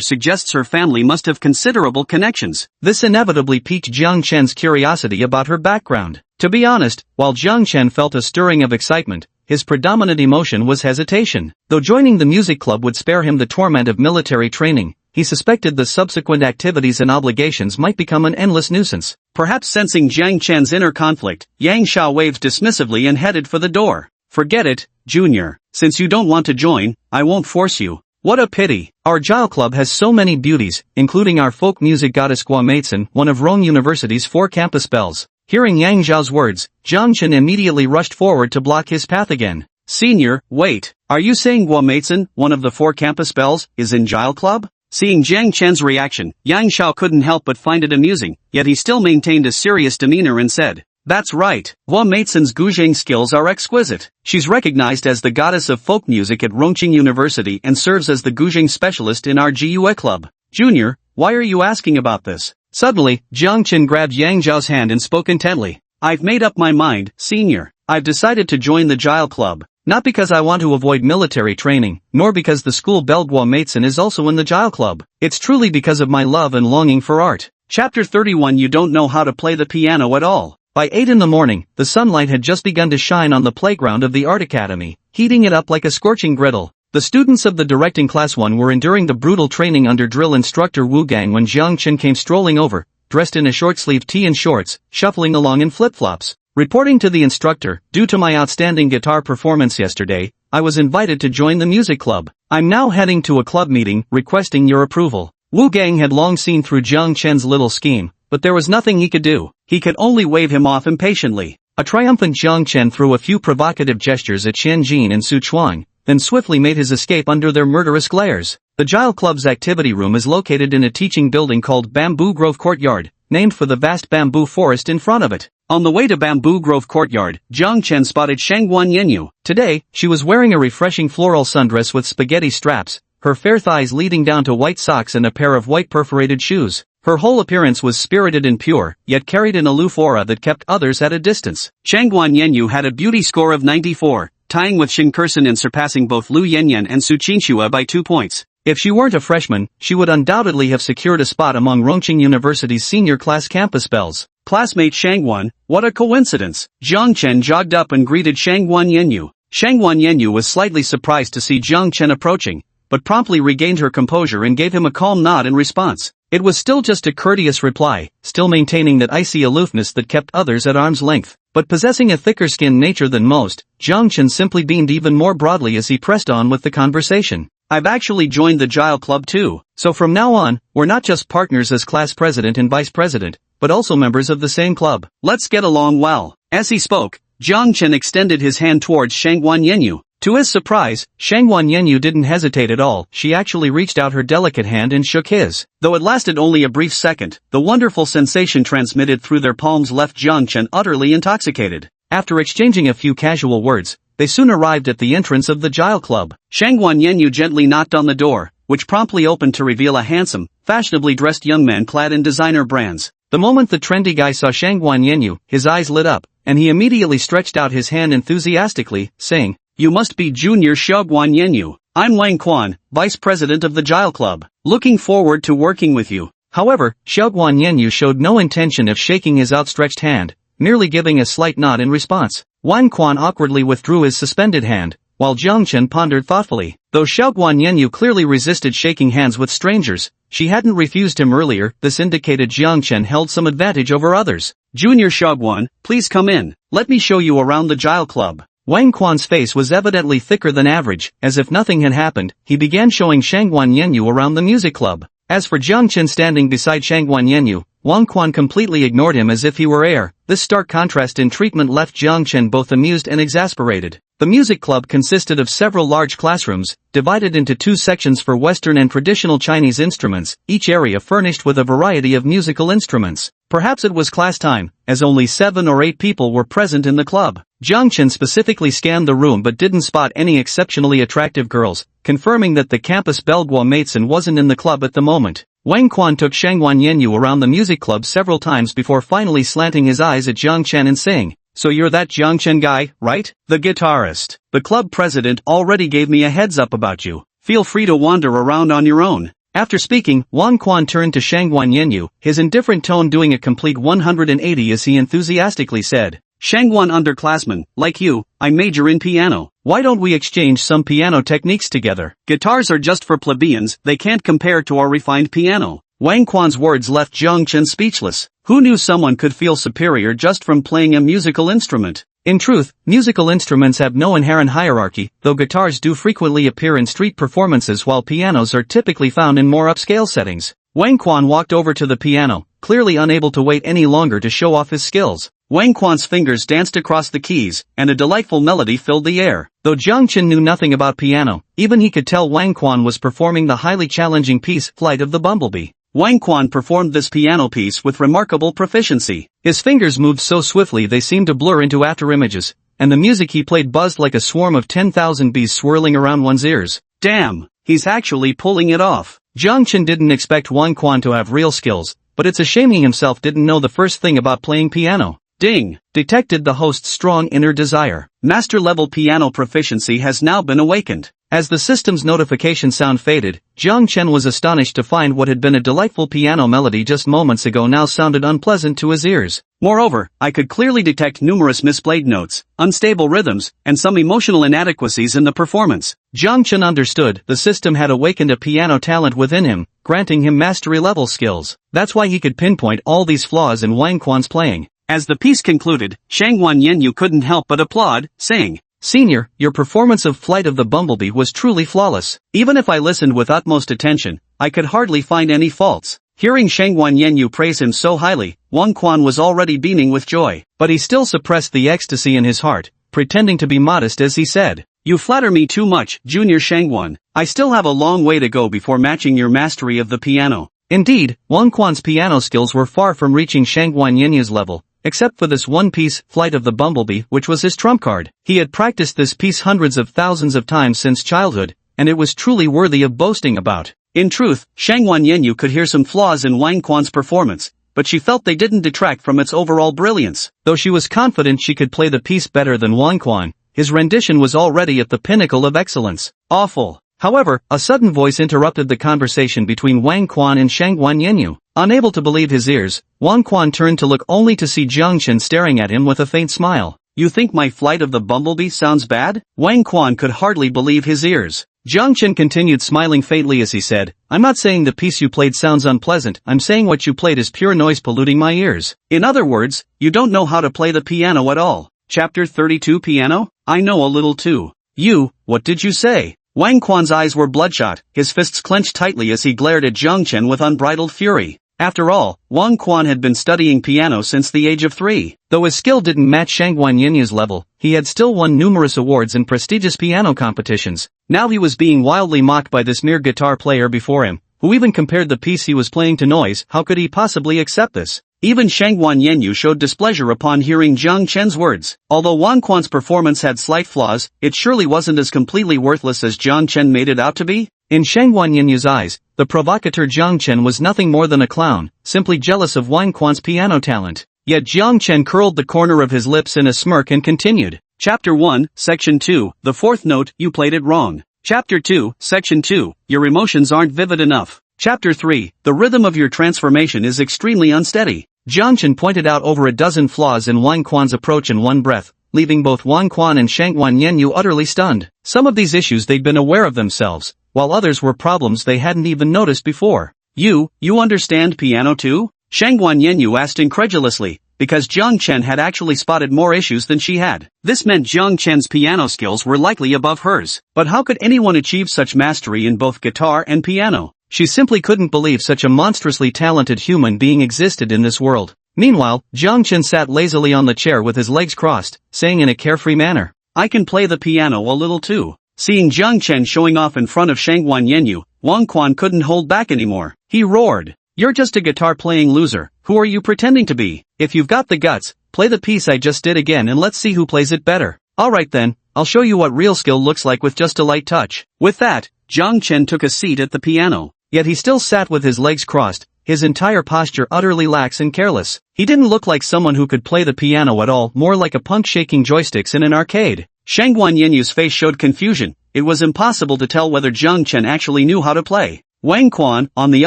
suggests her family must have considerable connections. This inevitably piqued Jiang Chen's curiosity about her background. To be honest, while Jiang Chen felt a stirring of excitement, his predominant emotion was hesitation. Though joining the music club would spare him the torment of military training, he suspected the subsequent activities and obligations might become an endless nuisance. Perhaps sensing Jiang Chen's inner conflict, Yang Xiao waved dismissively and headed for the door. Forget it, Junior. Since you don't want to join, I won't force you. What a pity. Our Jiao Club has so many beauties, including our folk music goddess Guomeitsan, one of Rome University's 4 campus bells. Hearing Yang Zhao's words, Jiang Chen immediately rushed forward to block his path again. Senior, wait. Are you saying Guomeitsan, one of the 4 campus bells, is in Jiao Club? Seeing Jiang Chen's reaction, Yang Xiao couldn't help but find it amusing, yet he still maintained a serious demeanor and said, "That's right, Guomeitsan's guzheng skills are exquisite. She's recognized as the goddess of folk music at Rongqing University and serves as the guzheng specialist in our GUE club. Junior, why are you asking about this?" Suddenly, Jiang Chen grabbed Yang Zhao's hand and spoke intently. "I've made up my mind, Senior. I've decided to join the Jiao Club. Not because I want to avoid military training, nor because the school belle Guomeitsan is also in the Jiao Club. It's truly because of my love and longing for art." Chapter 31. You don't know how to play the piano at all. By 8 in the morning, the sunlight had just begun to shine on the playground of the Art Academy, heating it up like a scorching griddle. The students of the directing class 1 were enduring the brutal training under drill instructor Wu Gang when Jiang Chen came strolling over, dressed in a short-sleeved tee and shorts, shuffling along in flip-flops. Reporting to the instructor, "Due to my outstanding guitar performance yesterday, I was invited to join the music club. I'm now heading to a club meeting, requesting your approval." Wu Gang had long seen through Jiang Chen's little scheme, but there was nothing he could do. He could only wave him off impatiently. A triumphant Jiang Chen threw a few provocative gestures at Chen Jin and Su Chuang, then swiftly made his escape under their murderous glares. The Jiao Club's activity room is located in a teaching building called Bamboo Grove Courtyard, named for the vast bamboo forest in front of it. On the way to Bamboo Grove Courtyard, Jiang Chen spotted Shangwan Yenyu. Today, she was wearing a refreshing floral sundress with spaghetti straps, her fair thighs leading down to white socks and a pair of white perforated shoes. Her whole appearance was spirited and pure, yet carried an aloof aura that kept others at a distance. Shangwan Yenyu had a beauty score of 94, tying with Shin Kursen and surpassing both Lu Yanyan and Su Qinxua by 2 points. If she weren't a freshman, she would undoubtedly have secured a spot among Rongqing University's senior class campus belles. Classmate Shangwan, what a coincidence! Jiang Chen jogged up and greeted Shangwan Yenyu. Shangwan Yenyu was slightly surprised to see Jiang Chen approaching, but promptly regained her composure and gave him a calm nod in response. It was still just a courteous reply, still maintaining that icy aloofness that kept others at arm's length. But possessing a thicker-skinned nature than most, Jiang Chen simply beamed even more broadly as he pressed on with the conversation. "I've actually joined the Jiao Club too. So from now on, we're not just partners as class president and vice president, but also members of the same club. Let's get along well." As he spoke, Jiang Chen extended his hand towards Shangwan Yenyu. To his surprise, Shangwan Yenyu didn't hesitate at all. She actually reached out her delicate hand and shook his. Though it lasted only a brief second, the wonderful sensation transmitted through their palms left Jiang Chen utterly intoxicated. After exchanging a few casual words, they soon arrived at the entrance of the Jiao Club. Shangwan Yenyu gently knocked on the door, which promptly opened to reveal a handsome, fashionably dressed young man clad in designer brands. The moment the trendy guy saw Shangwan Yenyu, his eyes lit up, and he immediately stretched out his hand enthusiastically, saying, "You must be Junior Shangwan Yenyu. I'm Wang Quan, Vice President of the Jiao Club. Looking forward to working with you." However, Shangwan Yenyu showed no intention of shaking his outstretched hand, merely giving a slight nod in response. Wang Quan awkwardly withdrew his suspended hand, while Jiang Chen pondered thoughtfully. Though Shangwan Yenyu clearly resisted shaking hands with strangers, she hadn't refused him earlier. This indicated Jiang Chen held some advantage over others. "Junior Shangwan, please come in. Let me show you around the Jiao Club." Wang Quan's face was evidently thicker than average. As if nothing had happened, he began showing Shangwan Yenyu around the music club. As for Jiang Chen standing beside Shangwan Yenyu, Wang Quan completely ignored him as if he were air. This stark contrast in treatment left Jiang Chen both amused and exasperated. The music club consisted of several large classrooms, divided into two sections for Western and traditional Chinese instruments, each area furnished with a variety of musical instruments. Perhaps it was class time, as only 7 or 8 people were present in the club. Jiang Chen specifically scanned the room but didn't spot any exceptionally attractive girls, confirming that the campus Belgua Matson wasn't in the club at the moment. Wang Quan took Shangwan Yenyu around the music club several times before finally slanting his eyes at Jiang Chen and saying, "So you're that Jiang Chen guy, right? The guitarist. The club president already gave me a heads up about you. Feel free to wander around on your own." After speaking, Wang Quan turned to Shangwan Yenyu, his indifferent tone doing a complete 180 as he enthusiastically said, "Shangwan underclassman, like you, I major in piano. Why don't we exchange some piano techniques together? Guitars are just for plebeians, they can't compare to our refined piano." Wang Quan's words left Jiang Chen speechless. Who knew someone could feel superior just from playing a musical instrument? In truth, musical instruments have no inherent hierarchy, though guitars do frequently appear in street performances while pianos are typically found in more upscale settings. Wang Quan walked over to the piano, clearly unable to wait any longer to show off his skills. Wang Quan's fingers danced across the keys, and a delightful melody filled the air. Though Jiang Chen knew nothing about piano, even he could tell Wang Quan was performing the highly challenging piece, Flight of the Bumblebee. Wang Quan performed this piano piece with remarkable proficiency. His fingers moved so swiftly they seemed to blur into afterimages, and the music he played buzzed like a swarm of 10,000 bees swirling around one's ears. Damn, he's actually pulling it off. Jiang Chen didn't expect Wang Quan to have real skills, but it's a shame he himself didn't know the first thing about playing piano. Ding! Detected the host's strong inner desire. Master-level piano proficiency has now been awakened. As the system's notification sound faded, Jiang Chen was astonished to find what had been a delightful piano melody just moments ago now sounded unpleasant to his ears. Moreover, I could clearly detect numerous misplayed notes, unstable rhythms, and some emotional inadequacies in the performance. Jiang Chen understood the system had awakened a piano talent within him, granting him mastery-level skills. That's why he could pinpoint all these flaws in Wang Quan's playing. As the piece concluded, Shangwan Yenyu couldn't help but applaud, saying, "Senior, your performance of Flight of the Bumblebee was truly flawless. Even if I listened with utmost attention, I could hardly find any faults." Hearing Shangwan Yenyu praise him so highly, Wang Quan was already beaming with joy, but he still suppressed the ecstasy in his heart, pretending to be modest as he said, "You flatter me too much, Junior Shangwan. I still have a long way to go before matching your mastery of the piano." Indeed, Wang Quan's piano skills were far from reaching Shangwan Yenyu's level, except for this one piece, Flight of the Bumblebee, which was his trump card. He had practiced this piece hundreds of thousands of times since childhood, and it was truly worthy of boasting about. In truth, Shangwan Yenyu could hear some flaws in Wang Quan's performance, but she felt they didn't detract from its overall brilliance. Though she was confident she could play the piece better than Wang Quan, his rendition was already at the pinnacle of excellence. Awful. However, a sudden voice interrupted the conversation between Wang Quan and Shangwan Yenyu. Unable to believe his ears, Wang Quan turned to look only to see Jiang Chen staring at him with a faint smile. "You think my Flight of the Bumblebee sounds bad?" Wang Quan could hardly believe his ears. Jiang Chen continued smiling faintly as he said, "I'm not saying the piece you played sounds unpleasant, I'm saying what you played is pure noise polluting my ears. In other words, you don't know how to play the piano at all." Chapter 32 Piano? I know a little too. "You, what did you say?" Wang Quan's eyes were bloodshot, his fists clenched tightly as he glared at Jiang Chen with unbridled fury. After all, Wang Quan had been studying piano since the age of 3. Though his skill didn't match Shangwan Yenyu's level, he had still won numerous awards in prestigious piano competitions. Now he was being wildly mocked by this mere guitar player before him, who even compared the piece he was playing to noise. How could he possibly accept this? Even Shangwan Yenyu showed displeasure upon hearing Jiang Chen's words. Although Wang Quan's performance had slight flaws, it surely wasn't as completely worthless as Jiang Chen made it out to be. In Shangwan Yenyu's eyes, the provocateur Jiang Chen was nothing more than a clown, simply jealous of Wang Quan's piano talent. Yet Jiang Chen curled the corner of his lips in a smirk and continued. Chapter 1, Section 2, the fourth note, you played it wrong. Chapter 2, Section 2, your emotions aren't vivid enough. Chapter 3, the rhythm of your transformation is extremely unsteady. Jiang Chen pointed out over a dozen flaws in Wang Quan's approach in one breath, leaving both Wang Quan and Shangwan Yenyu utterly stunned. Some of these issues they'd been aware of themselves, while others were problems they hadn't even noticed before. You understand piano too? Shangwan Yenyu asked incredulously, because Jiang Chen had actually spotted more issues than she had. This meant Jiang Chen's piano skills were likely above hers. But how could anyone achieve such mastery in both guitar and piano? She simply couldn't believe such a monstrously talented human being existed in this world. Meanwhile, Jiang Chen sat lazily on the chair with his legs crossed, saying in a carefree manner, I can play the piano a little too. Seeing Jiang Chen showing off in front of Shangguan Yenyu, Wang Quan couldn't hold back anymore. He roared. You're just a guitar-playing loser. Who are you pretending to be? If you've got the guts, play the piece I just did again and let's see who plays it better. Alright then, I'll show you what real skill looks like with just a light touch. With that, Jiang Chen took a seat at the piano. Yet he still sat with his legs crossed, his entire posture utterly lax and careless. He didn't look like someone who could play the piano at all, more like a punk shaking joysticks in an arcade. Shangguan Yenyu's face showed confusion. It was impossible to tell whether Jiang Chen actually knew how to play. Wang Quan, on the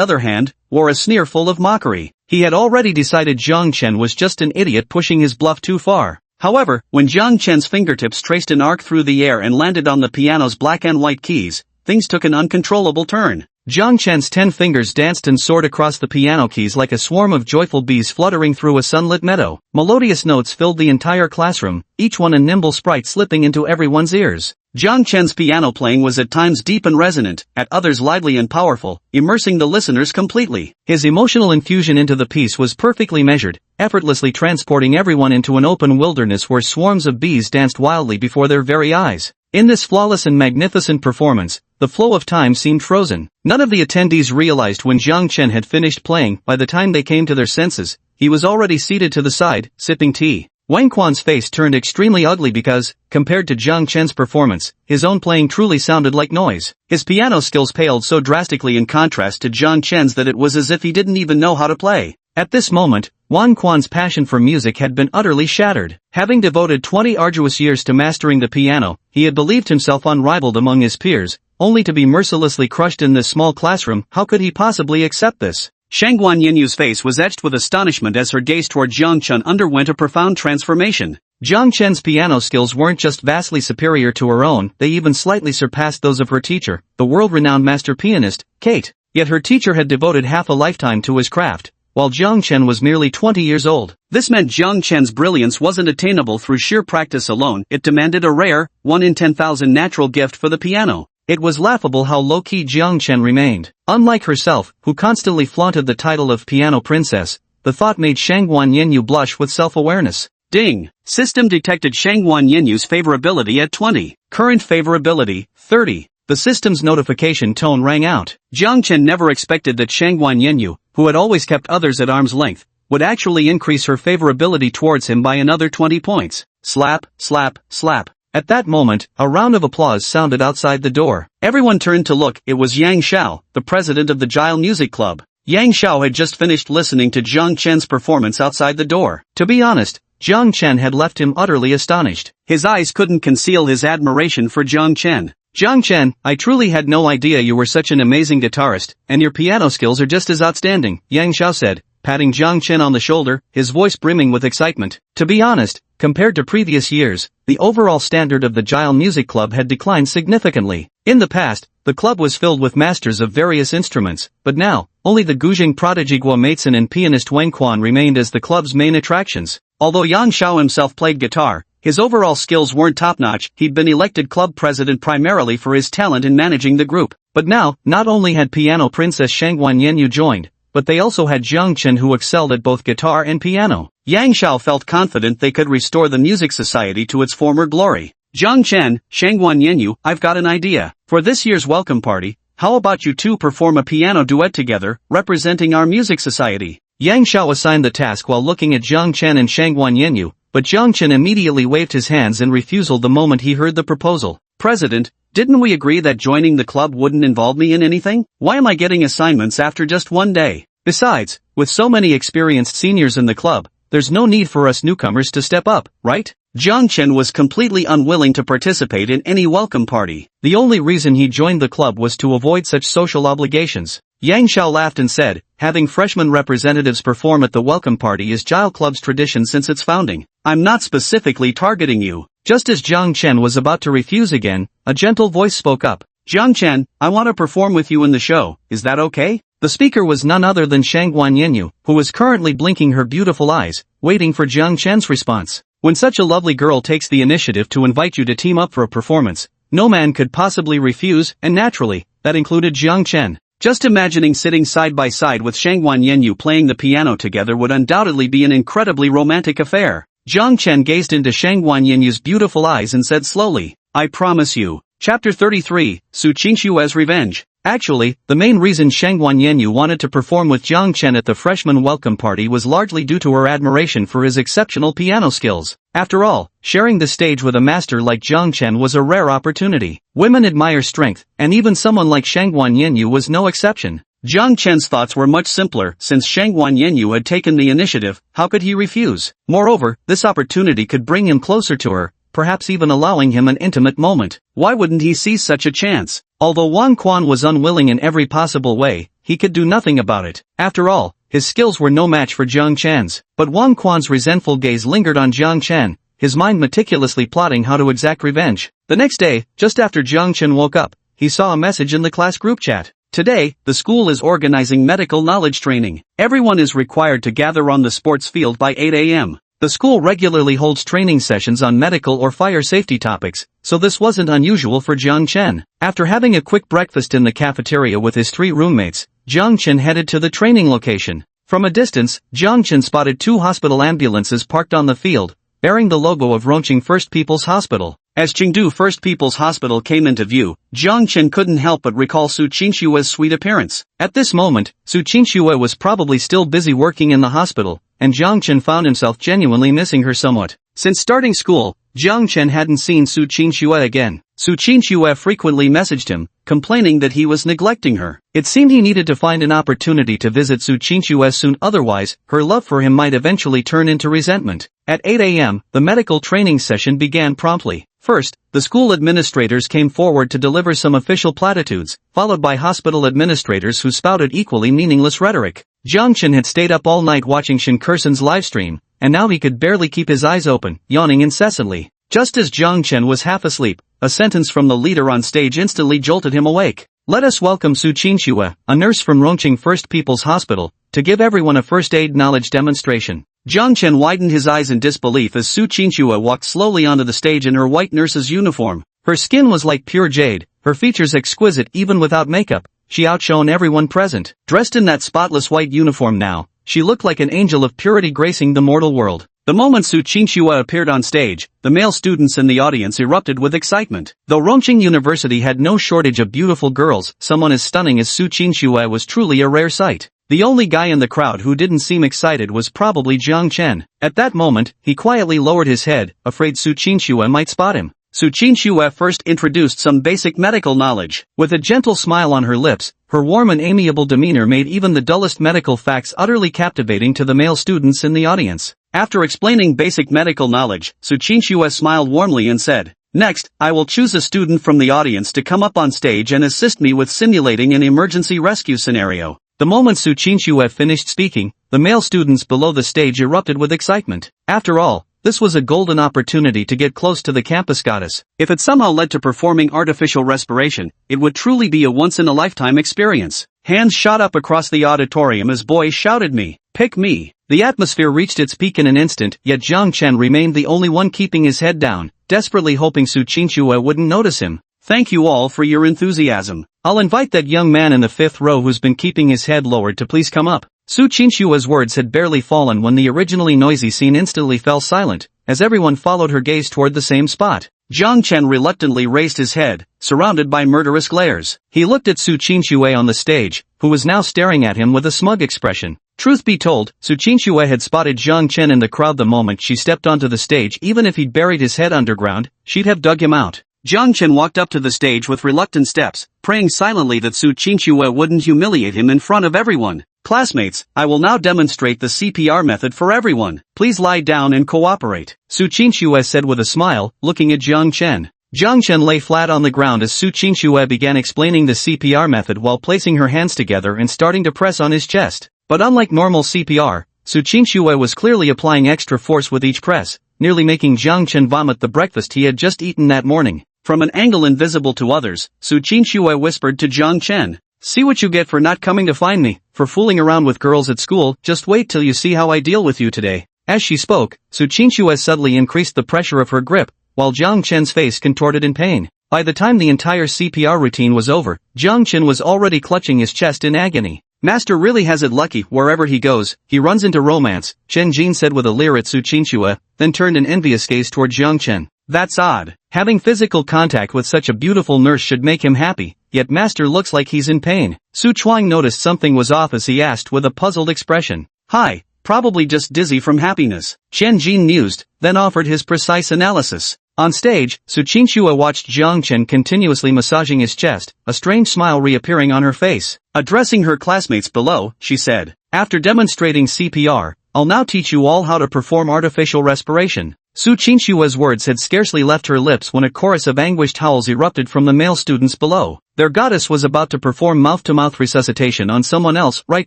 other hand, wore a sneer full of mockery. He had already decided Jiang Chen was just an idiot pushing his bluff too far. However, when Jiang Chen's fingertips traced an arc through the air and landed on the piano's black and white keys, things took an uncontrollable turn. Jiang Chen's 10 fingers danced and soared across the piano keys like a swarm of joyful bees fluttering through a sunlit meadow. Melodious notes filled the entire classroom, each one a nimble sprite slipping into everyone's ears. Jiang Chen's piano playing was at times deep and resonant, at others lively and powerful, immersing the listeners completely. His emotional infusion into the piece was perfectly measured, effortlessly transporting everyone into an open wilderness where swarms of bees danced wildly before their very eyes. In this flawless and magnificent performance, the flow of time seemed frozen. None of the attendees realized when Jiang Chen had finished playing. By the time they came to their senses, he was already seated to the side, sipping tea. Wang Quan's face turned extremely ugly because, compared to Jiang Chen's performance, his own playing truly sounded like noise. His piano skills paled so drastically in contrast to Jiang Chen's that it was as if he didn't even know how to play. At this moment, Wang Quan's passion for music had been utterly shattered. Having devoted 20 arduous years to mastering the piano, he had believed himself unrivaled among his peers, only to be mercilessly crushed in this small classroom. How could he possibly accept this? Shangguan Yenyu's face was etched with astonishment as her gaze toward Jiang Chen underwent a profound transformation. Jiang Chen's piano skills weren't just vastly superior to her own, they even slightly surpassed those of her teacher, the world-renowned master pianist, Kate. Yet her teacher had devoted half a lifetime to his craft, while Jiang Chen was merely 20 years old. This meant Jiang Chen's brilliance wasn't attainable through sheer practice alone, it demanded a rare, 1 in 10,000 natural gift for the piano. It was laughable how low-key Jiang Chen remained. Unlike herself, who constantly flaunted the title of piano princess, the thought made Shangguan Yenyu blush with self-awareness. Ding! System detected Shangguan Yenyu's favorability at 20. Current favorability, 30. The system's notification tone rang out. Jiang Chen never expected that Shangguan Yenyu, who had always kept others at arm's length, would actually increase her favorability towards him by another 20 points. Slap, slap, slap. At that moment, a round of applause sounded outside the door. Everyone turned to look. It was Yang Xiao, the president of the Gile Music Club. Yang Xiao had just finished listening to Jiang Chen's performance outside the door. To be honest, Jiang Chen had left him utterly astonished. His eyes couldn't conceal his admiration for Jiang Chen. Jiang Chen, I truly had no idea you were such an amazing guitarist, and your piano skills are just as outstanding, Yang Xiao said, patting Jiang Chen on the shoulder, his voice brimming with excitement. To be honest, compared to previous years, the overall standard of the Gile Music Club had declined significantly. In the past, the club was filled with masters of various instruments, but now, only the Guzheng prodigy Guo Meitzen and pianist Wang Quan remained as the club's main attractions. Although Yang Xiao himself played guitar, his overall skills weren't top-notch. He'd been elected club president primarily for his talent in managing the group. But now, not only had piano princess Shangguan Yenyu joined, but they also had Jiang Chen who excelled at both guitar and piano. Yang Xiao felt confident they could restore the music society to its former glory. Jiang Chen, Shangguan Yenyu, I've got an idea. For this year's welcome party, how about you two perform a piano duet together, representing our music society? Yang Xiao assigned the task while looking at Jiang Chen and Shangguan Yenyu, but Jiang Chen immediately waved his hands in refusal the moment he heard the proposal. President, didn't we agree that joining the club wouldn't involve me in anything? Why am I getting assignments after just one day? Besides, with so many experienced seniors in the club, there's no need for us newcomers to step up, right? Jiang Chen was completely unwilling to participate in any welcome party. The only reason he joined the club was to avoid such social obligations. Yang Xiao laughed and said, having freshman representatives perform at the welcome party is Gile Club's tradition since its founding. I'm not specifically targeting you. Just as Jiang Chen was about to refuse again, a gentle voice spoke up. Jiang Chen, I want to perform with you in the show, is that okay? The speaker was none other than Shangguan Yenyu, who was currently blinking her beautiful eyes, waiting for Jiang Chen's response. When such a lovely girl takes the initiative to invite you to team up for a performance, no man could possibly refuse, and naturally, that included Jiang Chen. Just imagining sitting side by side with Shangguan Yenyu playing the piano together would undoubtedly be an incredibly romantic affair. Jiang Chen gazed into Shang Wanyenyu's beautiful eyes and said slowly, "I promise you." Chapter 33, Su Qingshue's Revenge. Actually, the main reason Shang Wanyenyu wanted to perform with Jiang Chen at the freshman welcome party was largely due to her admiration for his exceptional piano skills. After all, sharing the stage with a master like Jiang Chen was a rare opportunity. Women admire strength, and even someone like Shang Wanyenyu was no exception. Jiang Chen's thoughts were much simpler. Since Shang Wanyenyu had taken the initiative, how could he refuse? Moreover, this opportunity could bring him closer to her, perhaps even allowing him an intimate moment. Why wouldn't he seize such a chance? Although Wang Quan was unwilling in every possible way, he could do nothing about it. After all, his skills were no match for Jiang Chen's. But Wang Quan's resentful gaze lingered on Jiang Chen, his mind meticulously plotting how to exact revenge. The next day, just after Jiang Chen woke up, he saw a message in the class group chat. Today, the school is organizing medical knowledge training. Everyone is required to gather on the sports field by 8 a.m. The school regularly holds training sessions on medical or fire safety topics, so this wasn't unusual for Jiang Chen. After having a quick breakfast in the cafeteria with his 3 roommates, Jiang Chen headed to the training location. From a distance, Jiang Chen spotted 2 hospital ambulances parked on the field, bearing the logo of Rongqing First People's Hospital. As Chengdu First People's Hospital came into view, Jiang Chen couldn't help but recall Su Qingshue's sweet appearance. At this moment, Su Qingshue was probably still busy working in the hospital, and Jiang Chen found himself genuinely missing her somewhat. Since starting school, Jiang Chen hadn't seen Su Qingshue again. Su Qingshue frequently messaged him, complaining that he was neglecting her. It seemed he needed to find an opportunity to visit Su Qingshue soon, otherwise, her love for him might eventually turn into resentment. At 8 a.m., the medical training session began promptly. First, the school administrators came forward to deliver some official platitudes, followed by hospital administrators who spouted equally meaningless rhetoric. Jiang Chen had stayed up all night watching Shin Kurson's livestream, and now he could barely keep his eyes open, yawning incessantly. Just as Jiang Chen was half asleep, a sentence from the leader on stage instantly jolted him awake. "Let us welcome Su Qingshue, a nurse from Rongqing First People's Hospital, to give everyone a first aid knowledge demonstration." Jiang Chen widened his eyes in disbelief as Su Qingshue walked slowly onto the stage in her white nurse's uniform. Her skin was like pure jade, her features exquisite even without makeup. She outshone everyone present. Dressed in that spotless white uniform now, she looked like an angel of purity gracing the mortal world. The moment Su Qingshue appeared on stage, the male students in the audience erupted with excitement. Though Rongqing University had no shortage of beautiful girls, someone as stunning as Su Qingshue was truly a rare sight. The only guy in the crowd who didn't seem excited was probably Jiang Chen. At that moment, he quietly lowered his head, afraid Su Qingshue might spot him. Su Qingshue first introduced some basic medical knowledge. With a gentle smile on her lips, her warm and amiable demeanor made even the dullest medical facts utterly captivating to the male students in the audience. After explaining basic medical knowledge, Su Qingshue smiled warmly and said, "Next, I will choose a student from the audience to come up on stage and assist me with simulating an emergency rescue scenario." The moment Su Qingshue finished speaking, the male students below the stage erupted with excitement. After all, this was a golden opportunity to get close to the campus goddess. If it somehow led to performing artificial respiration, it would truly be a once-in-a-lifetime experience. Hands shot up across the auditorium as boys shouted, "Me! Pick me!" The atmosphere reached its peak in an instant, yet Jiang Chen remained the only one keeping his head down, desperately hoping Su Qingshue wouldn't notice him. "Thank you all for your enthusiasm. I'll invite that young man in the 5th row who's been keeping his head lowered to please come up." Su Qingshue's words had barely fallen when the originally noisy scene instantly fell silent, as everyone followed her gaze toward the same spot. Jiang Chen reluctantly raised his head, surrounded by murderous glares. He looked at Su Qingshue on the stage, who was now staring at him with a smug expression. Truth be told, Su Qingshue had spotted Jiang Chen in the crowd the moment she stepped onto the stage. Even if he'd buried his head underground, she'd have dug him out. Jiang Chen walked up to the stage with reluctant steps, praying silently that Su Qingshue wouldn't humiliate him in front of everyone. "Classmates, I will now demonstrate the CPR method for everyone. Please lie down and cooperate," Su Qingshue said with a smile, looking at Jiang Chen. Jiang Chen lay flat on the ground as Su Qingshue began explaining the CPR method while placing her hands together and starting to press on his chest. But unlike normal CPR, Su Qingshue was clearly applying extra force with each press, nearly making Jiang Chen vomit the breakfast he had just eaten that morning. From an angle invisible to others, Su Qingshue whispered to Jiang Chen, "See what you get for not coming to find me, for fooling around with girls at school. Just wait till you see how I deal with you today." As she spoke, Su Qingshue subtly increased the pressure of her grip, while Jiang Chen's face contorted in pain. By the time the entire CPR routine was over, Jiang Chen was already clutching his chest in agony. Master really has it lucky wherever he goes, he runs into romance, Chen Jin said with a leer at Su Qingxue, then turned an envious gaze toward Jiang Chen. That's odd. Having physical contact with such a beautiful nurse should make him happy, yet Master looks like he's in pain. Su Chuang noticed something was off as he asked with a puzzled expression. Hi, probably just dizzy from happiness. Chen Jin mused, then offered his precise analysis. On stage, Su Qingxue watched Jiang Chen continuously massaging his chest, a strange smile reappearing on her face. Addressing her classmates below, she said, after demonstrating CPR, I'll now teach you all how to perform artificial respiration. Su Qingxue's words had scarcely left her lips when a chorus of anguished howls erupted from the male students below. Their goddess was about to perform mouth-to-mouth resuscitation on someone else right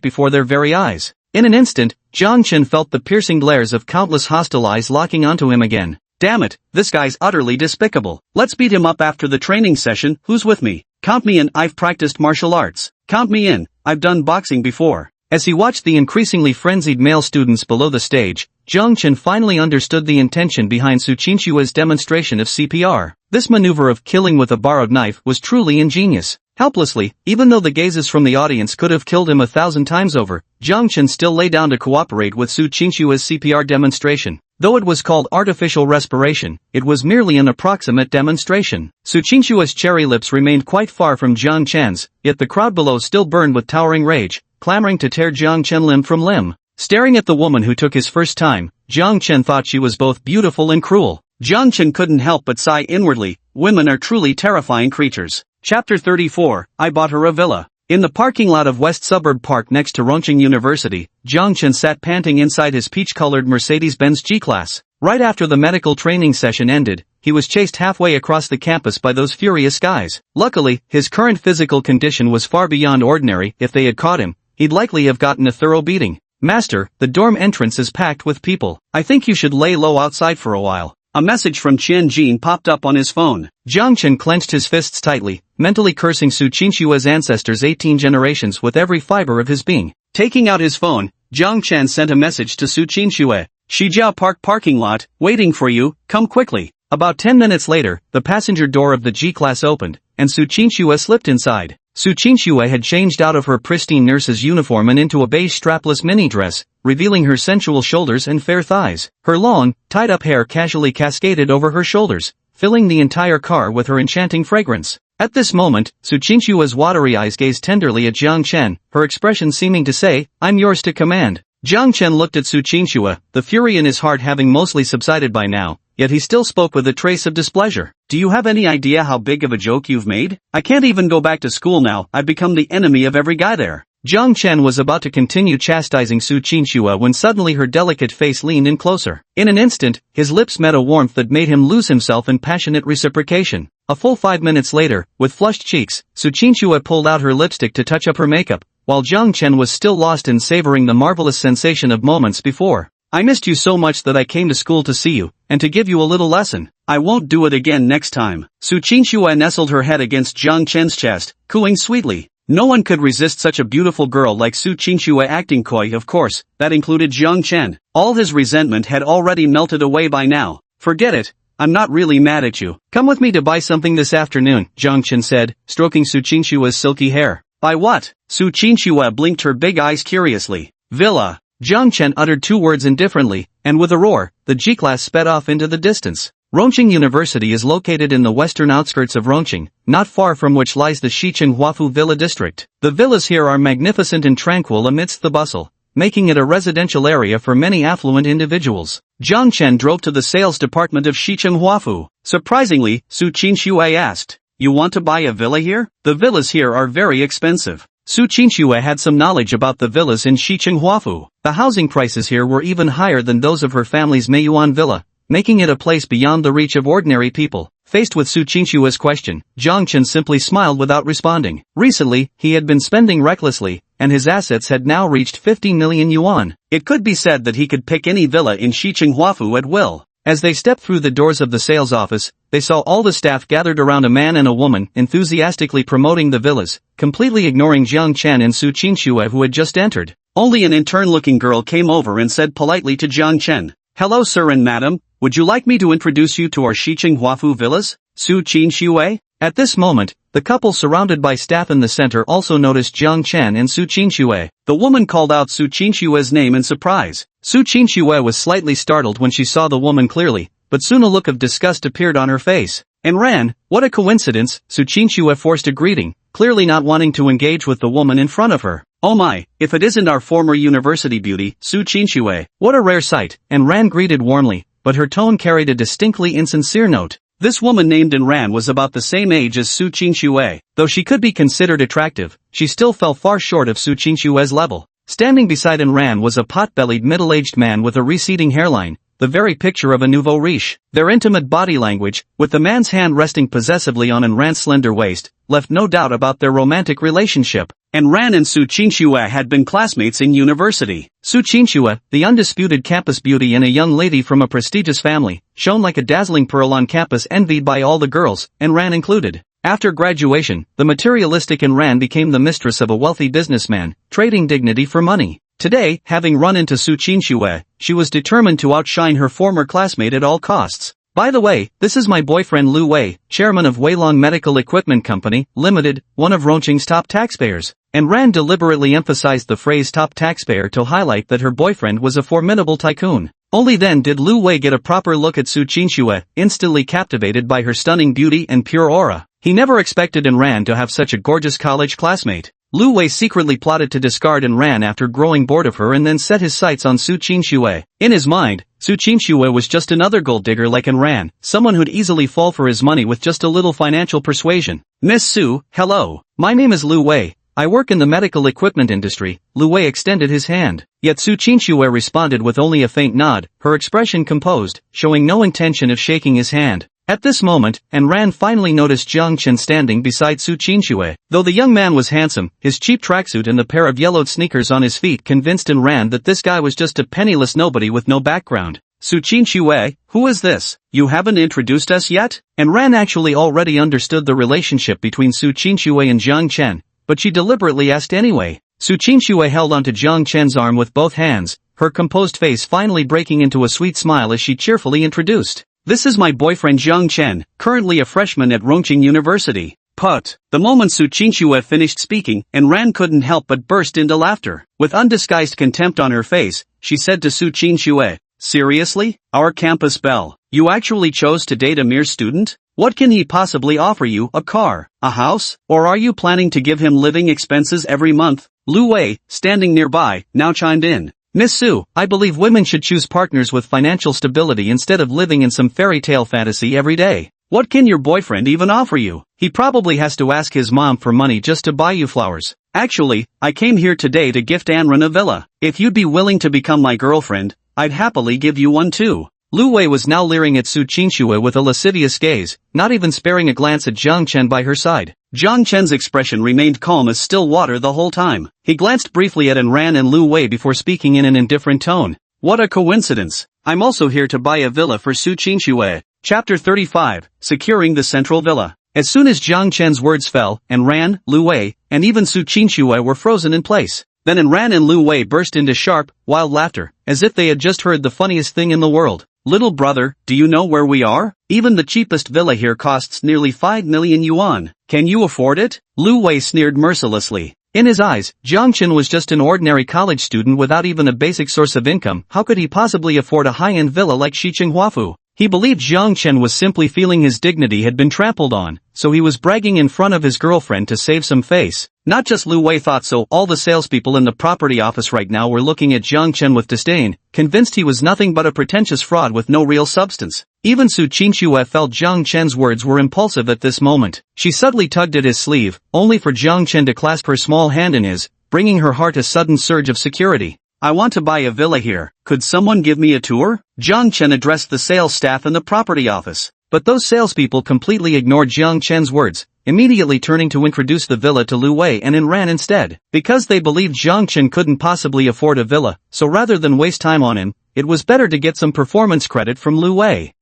before their very eyes. In an instant, Jiang Chen felt the piercing glares of countless hostile eyes locking onto him again. Damn it, this guy's utterly despicable. Let's beat him up after the training session, who's with me? Count me in, I've practiced martial arts. Count me in, I've done boxing before. As he watched the increasingly frenzied male students below the stage, Jiang Chen finally understood the intention behind Su Qingxue's demonstration of CPR. This maneuver of killing with a borrowed knife was truly ingenious. Helplessly, even though the gazes from the audience could have killed him 1,000 times over, Jiang Chen still lay down to cooperate with Su Qingxue's CPR demonstration. Though it was called artificial respiration, it was merely an approximate demonstration. Su Qingxue's cherry lips remained quite far from Jiang Chen's, yet the crowd below still burned with towering rage, clamoring to tear Jiang Chen limb from limb. Staring at the woman who took his first time, Jiang Chen thought she was both beautiful and cruel. Jiang Chen couldn't help but sigh inwardly, women are truly terrifying creatures. Chapter 34, I bought her a villa. In the parking lot of West Suburb Park next to Rongqing University, Jiang Chen sat panting inside his peach-colored Mercedes-Benz G-Class. Right after the medical training session ended, he was chased halfway across the campus by those furious guys. Luckily, his current physical condition was far beyond ordinary. If they had caught him, he'd likely have gotten a thorough beating. Master, the dorm entrance is packed with people. I think you should lay low outside for a while. A message from Chen Jin popped up on his phone. Jiang Chen clenched his fists tightly, mentally cursing Su Qingxue's ancestors 18 generations with every fiber of his being. Taking out his phone, Jiang Chen sent a message to Su Qingxue. Shijiao Park parking lot, waiting for you, come quickly. About 10 minutes later, the passenger door of the G-Class opened, and Su Qingxue slipped inside. Su Qingxue had changed out of her pristine nurse's uniform and into a beige strapless mini-dress, revealing her sensual shoulders and fair thighs. Her long, tied-up hair casually cascaded over her shoulders, filling the entire car with her enchanting fragrance. At this moment, Su Qingxue's watery eyes gazed tenderly at Jiang Chen, her expression seeming to say, I'm yours to command. Jiang Chen looked at Su Qingxue, the fury in his heart having mostly subsided by now, yet he still spoke with a trace of displeasure. Do you have any idea how big of a joke you've made? I can't even go back to school now, I've become the enemy of every guy there. Jiang Chen was about to continue chastising Su Qingxue when suddenly her delicate face leaned in closer. In an instant, his lips met a warmth that made him lose himself in passionate reciprocation. A full 5 minutes later, with flushed cheeks, Su Qingxue pulled out her lipstick to touch up her makeup, while Jiang Chen was still lost in savoring the marvelous sensation of moments before. I missed you so much that I came to school to see you, and to give you a little lesson. I won't do it again next time. Su Qingxue nestled her head against Jiang Chen's chest, cooing sweetly. No one could resist such a beautiful girl like Su Qingxue acting coy, of course, that included Jiang Chen. All his resentment had already melted away by now. Forget it, I'm not really mad at you. Come with me to buy something this afternoon, Jiang Chen said, stroking Su Qingxue's silky hair. Buy what? Su Qingxue blinked her big eyes curiously. Villa. Jiang Chen uttered 2 words indifferently, and with a roar, the G-Class sped off into the distance. Rongqing University is located in the western outskirts of Rongqing, not far from which lies the Xicheng Huafu Villa district. The villas here are magnificent and tranquil amidst the bustle, making it a residential area for many affluent individuals. Jiang Chen drove to the sales department of Xicheng Huafu. Surprisingly, Su Qingxue asked, you want to buy a villa here? The villas here are very expensive. Su Qingxue had some knowledge about the villas in Xicheng Huafu. The housing prices here were even higher than those of her family's Meiyuan villa, making it a place beyond the reach of ordinary people. Faced with Su Qingxue's question, Jiang Chen simply smiled without responding. Recently, he had been spending recklessly, and his assets had now reached 50 million yuan. It could be said that he could pick any villa in Xicheng Huafu at will. As they stepped through the doors of the sales office, they saw all the staff gathered around a man and a woman enthusiastically promoting the villas, completely ignoring Jiang Chen and Su Qingxue who had just entered. Only an intern-looking girl came over and said politely to Jiang Chen, hello sir and madam, would you like me to introduce you to our Xicheng Huafu villas? Su Qinxue? At this moment, the couple surrounded by staff in the center also noticed Jiang Chen and Su Qinxue. The woman called out Su Qinxue's name in surprise. Su Qinxue was slightly startled when she saw the woman clearly, but soon a look of disgust appeared on her face. And ran, what a coincidence, Su Qinxue forced a greeting, clearly not wanting to engage with the woman in front of her. Oh my, if it isn't our former university beauty, Su Qinxue, what a rare sight, and Ran greeted warmly, but her tone carried a distinctly insincere note. This woman named Ran was about the same age as Su Qinxue. Though she could be considered attractive, she still fell far short of Su Qinxue's level. Standing beside Ran was a pot-bellied middle-aged man with a receding hairline, the very picture of a nouveau riche. Their intimate body language, with the man's hand resting possessively on Ran's slender waist, left no doubt about their romantic relationship. Ran and Su Qinxue had been classmates in university. Su Qinxue, the undisputed campus beauty and a young lady from a prestigious family, shone like a dazzling pearl on campus, envied by all the girls, Ran included. After graduation, the materialistic Ran became the mistress of a wealthy businessman, trading dignity for money. Today, having run into Su Qinxue, she was determined to outshine her former classmate at all costs. By the way, this is my boyfriend Lu Wei, chairman of Weilong Medical Equipment Company, Limited, one of Rongqing's top taxpayers. Ran deliberately emphasized the phrase top taxpayer to highlight that her boyfriend was a formidable tycoon. Only then did Lu Wei get a proper look at Su Qinxue, instantly captivated by her stunning beauty and pure aura. He never expected Ran to have such a gorgeous college classmate. Lu Wei secretly plotted to discard Ran after growing bored of her and then set his sights on Su Qinxue. In his mind, Su Qinxue was just another gold digger like Ran, someone who'd easily fall for his money with just a little financial persuasion. Miss Su, hello. My name is Lu Wei. I work in the medical equipment industry. Lu Wei extended his hand. Yet Su Qinxue responded with only a faint nod, her expression composed, showing no intention of shaking his hand. At this moment, Ran finally noticed Jiang Chen standing beside Su Qinxue. Though the young man was handsome, his cheap tracksuit and the pair of yellowed sneakers on his feet convinced Ran that this guy was just a penniless nobody with no background. Su Qinxue, who is this? You haven't introduced us yet? Ran actually already understood the relationship between Su Qinxue and Jiang Chen, but she deliberately asked anyway. Su Qinxue held onto Jiang Chen's arm with both hands, her composed face finally breaking into a sweet smile as she cheerfully introduced. This is my boyfriend Jiang Chen, currently a freshman at Rongqing University. Put. The moment Su Qinxue finished speaking, Ran couldn't help but burst into laughter. With undisguised contempt on her face, she said to Su Qinxue, seriously? Our campus belle? You actually chose to date a mere student? What can he possibly offer you, a car, a house, or are you planning to give him living expenses every month? Lu Wei, standing nearby, now chimed in. Miss Su, I believe women should choose partners with financial stability instead of living in some fairy tale fantasy every day. What can your boyfriend even offer you? He probably has to ask his mom for money just to buy you flowers. Actually, I came here today to gift Anran a villa. If you'd be willing to become my girlfriend, I'd happily give you one too. Lu Wei was now leering at Su Qinxue with a lascivious gaze, not even sparing a glance at Jiang Chen by her side. Jiang Chen's expression remained calm as still water the whole time. He glanced briefly at Ran and Lu Wei before speaking in an indifferent tone. What a coincidence. I'm also here to buy a villa for Su Qinxue. Chapter 35, Securing the Central Villa. As soon as Jiang Chen's words fell, Ran, Lu Wei, and even Su Qinxue were frozen in place. Then Ran and Lu Wei burst into sharp, wild laughter, as if they had just heard the funniest thing in the world. Little brother, do you know where we are? Even the cheapest villa here costs nearly 5 million yuan. Can you afford it? Lu Wei sneered mercilessly. In his eyes, Jiang Chen was just an ordinary college student without even a basic source of income. How could he possibly afford a high-end villa like Shicheng Huafu? He believed Jiang Chen was simply feeling his dignity had been trampled on, so he was bragging in front of his girlfriend to save some face. Not just Lu Wei thought so, all the salespeople in the property office right now were looking at Jiang Chen with disdain, convinced he was nothing but a pretentious fraud with no real substance. Even Su Qinxue felt Jiang Chen's words were impulsive at this moment. She subtly tugged at his sleeve, only for Jiang Chen to clasp her small hand in his, bringing her heart a sudden surge of security. I want to buy a villa here. Could someone give me a tour? Jiang Chen addressed the sales staff in the property office. But those salespeople completely ignored Jiang Chen's words, immediately turning to introduce the villa to Lu Wei and Ran instead. Because they believed Jiang Chen couldn't possibly afford a villa, so rather than waste time on him, it was better to get some performance credit from Lu Wei.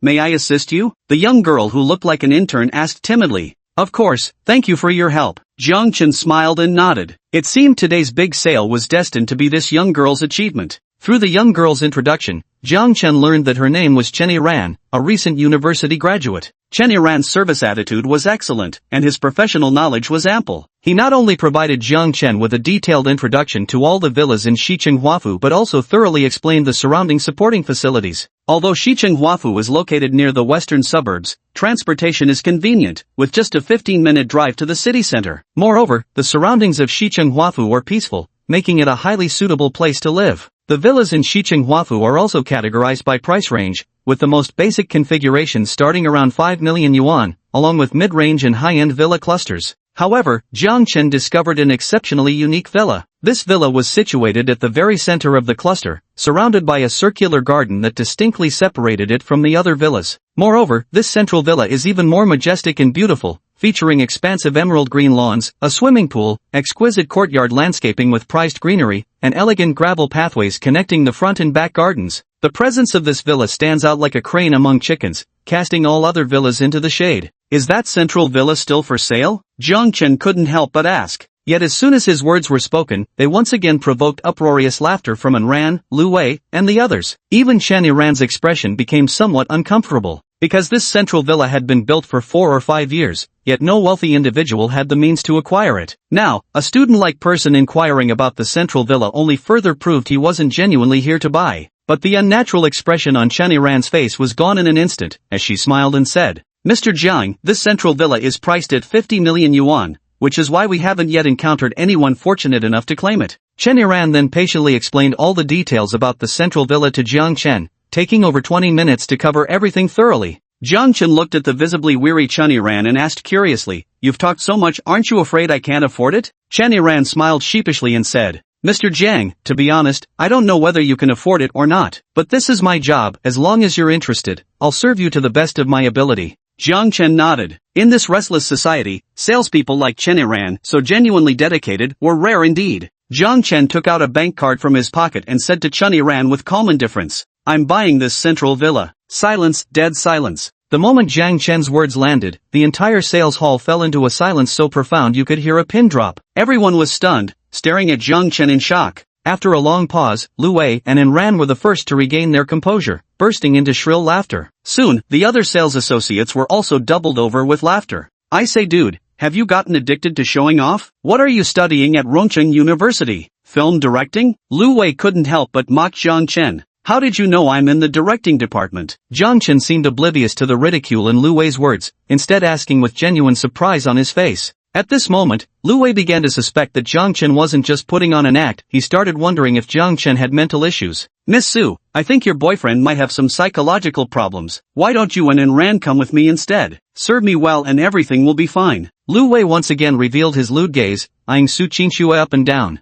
May I assist you? The young girl who looked like an intern asked timidly. Of course, thank you for your help. Jiang Chen smiled and nodded. It seemed today's big sale was destined to be this young girl's achievement. Through the young girl's introduction, Jiang Chen learned that her name was Chen Yiran, a recent university graduate. Chen Yiran's service attitude was excellent, and his professional knowledge was ample. He not only provided Jiang Chen with a detailed introduction to all the villas in Shicheng Huafu but also thoroughly explained the surrounding supporting facilities. Although Shicheng Huafu is located near the western suburbs, transportation is convenient, with just a 15-minute drive to the city center. Moreover, the surroundings of Shicheng Huafu are peaceful, making it a highly suitable place to live. The villas in Shicheng Huafu are also categorized by price range, with the most basic configurations starting around 5 million yuan, along with mid-range and high-end villa clusters. However, Jiang Chen discovered an exceptionally unique villa. This villa was situated at the very center of the cluster, surrounded by a circular garden that distinctly separated it from the other villas. Moreover, this central villa is even more majestic and beautiful, featuring expansive emerald green lawns, a swimming pool, exquisite courtyard landscaping with prized greenery, and elegant gravel pathways connecting the front and back gardens. The presence of this villa stands out like a crane among chickens, casting all other villas into the shade. Is that central villa still for sale? Jiang Chen couldn't help but ask. Yet as soon as his words were spoken, they once again provoked uproarious laughter from Ran, Lu Wei, and the others. Even Chen Yiran's expression became somewhat uncomfortable. Because this central villa had been built for 4 or 5 years, yet no wealthy individual had the means to acquire it. Now, a student-like person inquiring about the central villa only further proved he wasn't genuinely here to buy. But the unnatural expression on Chen Yiran's face was gone in an instant, as she smiled and said, "Mr. Jiang, this central villa is priced at 50 million yuan, which is why we haven't yet encountered anyone fortunate enough to claim it." Chen Yiran then patiently explained all the details about the central villa to Jiang Chen, taking over 20 minutes to cover everything thoroughly. Jiang Chen looked at the visibly weary Chen Yiran and asked curiously, "You've talked so much, aren't you afraid I can't afford it?" Chen Yiran smiled sheepishly and said, "Mr. Jiang, to be honest, I don't know whether you can afford it or not, but this is my job. As long as you're interested, I'll serve you to the best of my ability." Jiang Chen nodded. In this restless society, salespeople like Chen Yiran, so genuinely dedicated, were rare indeed. Jiang Chen took out a bank card from his pocket and said to Chen Yiran with calm indifference, "I'm buying this central villa." Silence, dead silence. The moment Jiang Chen's words landed, the entire sales hall fell into a silence so profound you could hear a pin drop. Everyone was stunned, staring at Jiang Chen in shock. After a long pause, Lu Wei and Ran were the first to regain their composure, bursting into shrill laughter. Soon, the other sales associates were also doubled over with laughter. "I say dude, have you gotten addicted to showing off? What are you studying at Rongcheng University? Film directing?" Lu Wei couldn't help but mock Jiang Chen. "How did you know I'm in the directing department?" Jiang Chen seemed oblivious to the ridicule in Lu Wei's words, instead asking with genuine surprise on his face. At this moment, Lu Wei began to suspect that Jiang Chen wasn't just putting on an act. He started wondering if Jiang Chen had mental issues. "Miss Su, I think your boyfriend might have some psychological problems. Why don't you and Ran come with me instead? Serve me well and everything will be fine." Lu Wei once again revealed his lewd gaze, eyeing Su Qingxue up and down.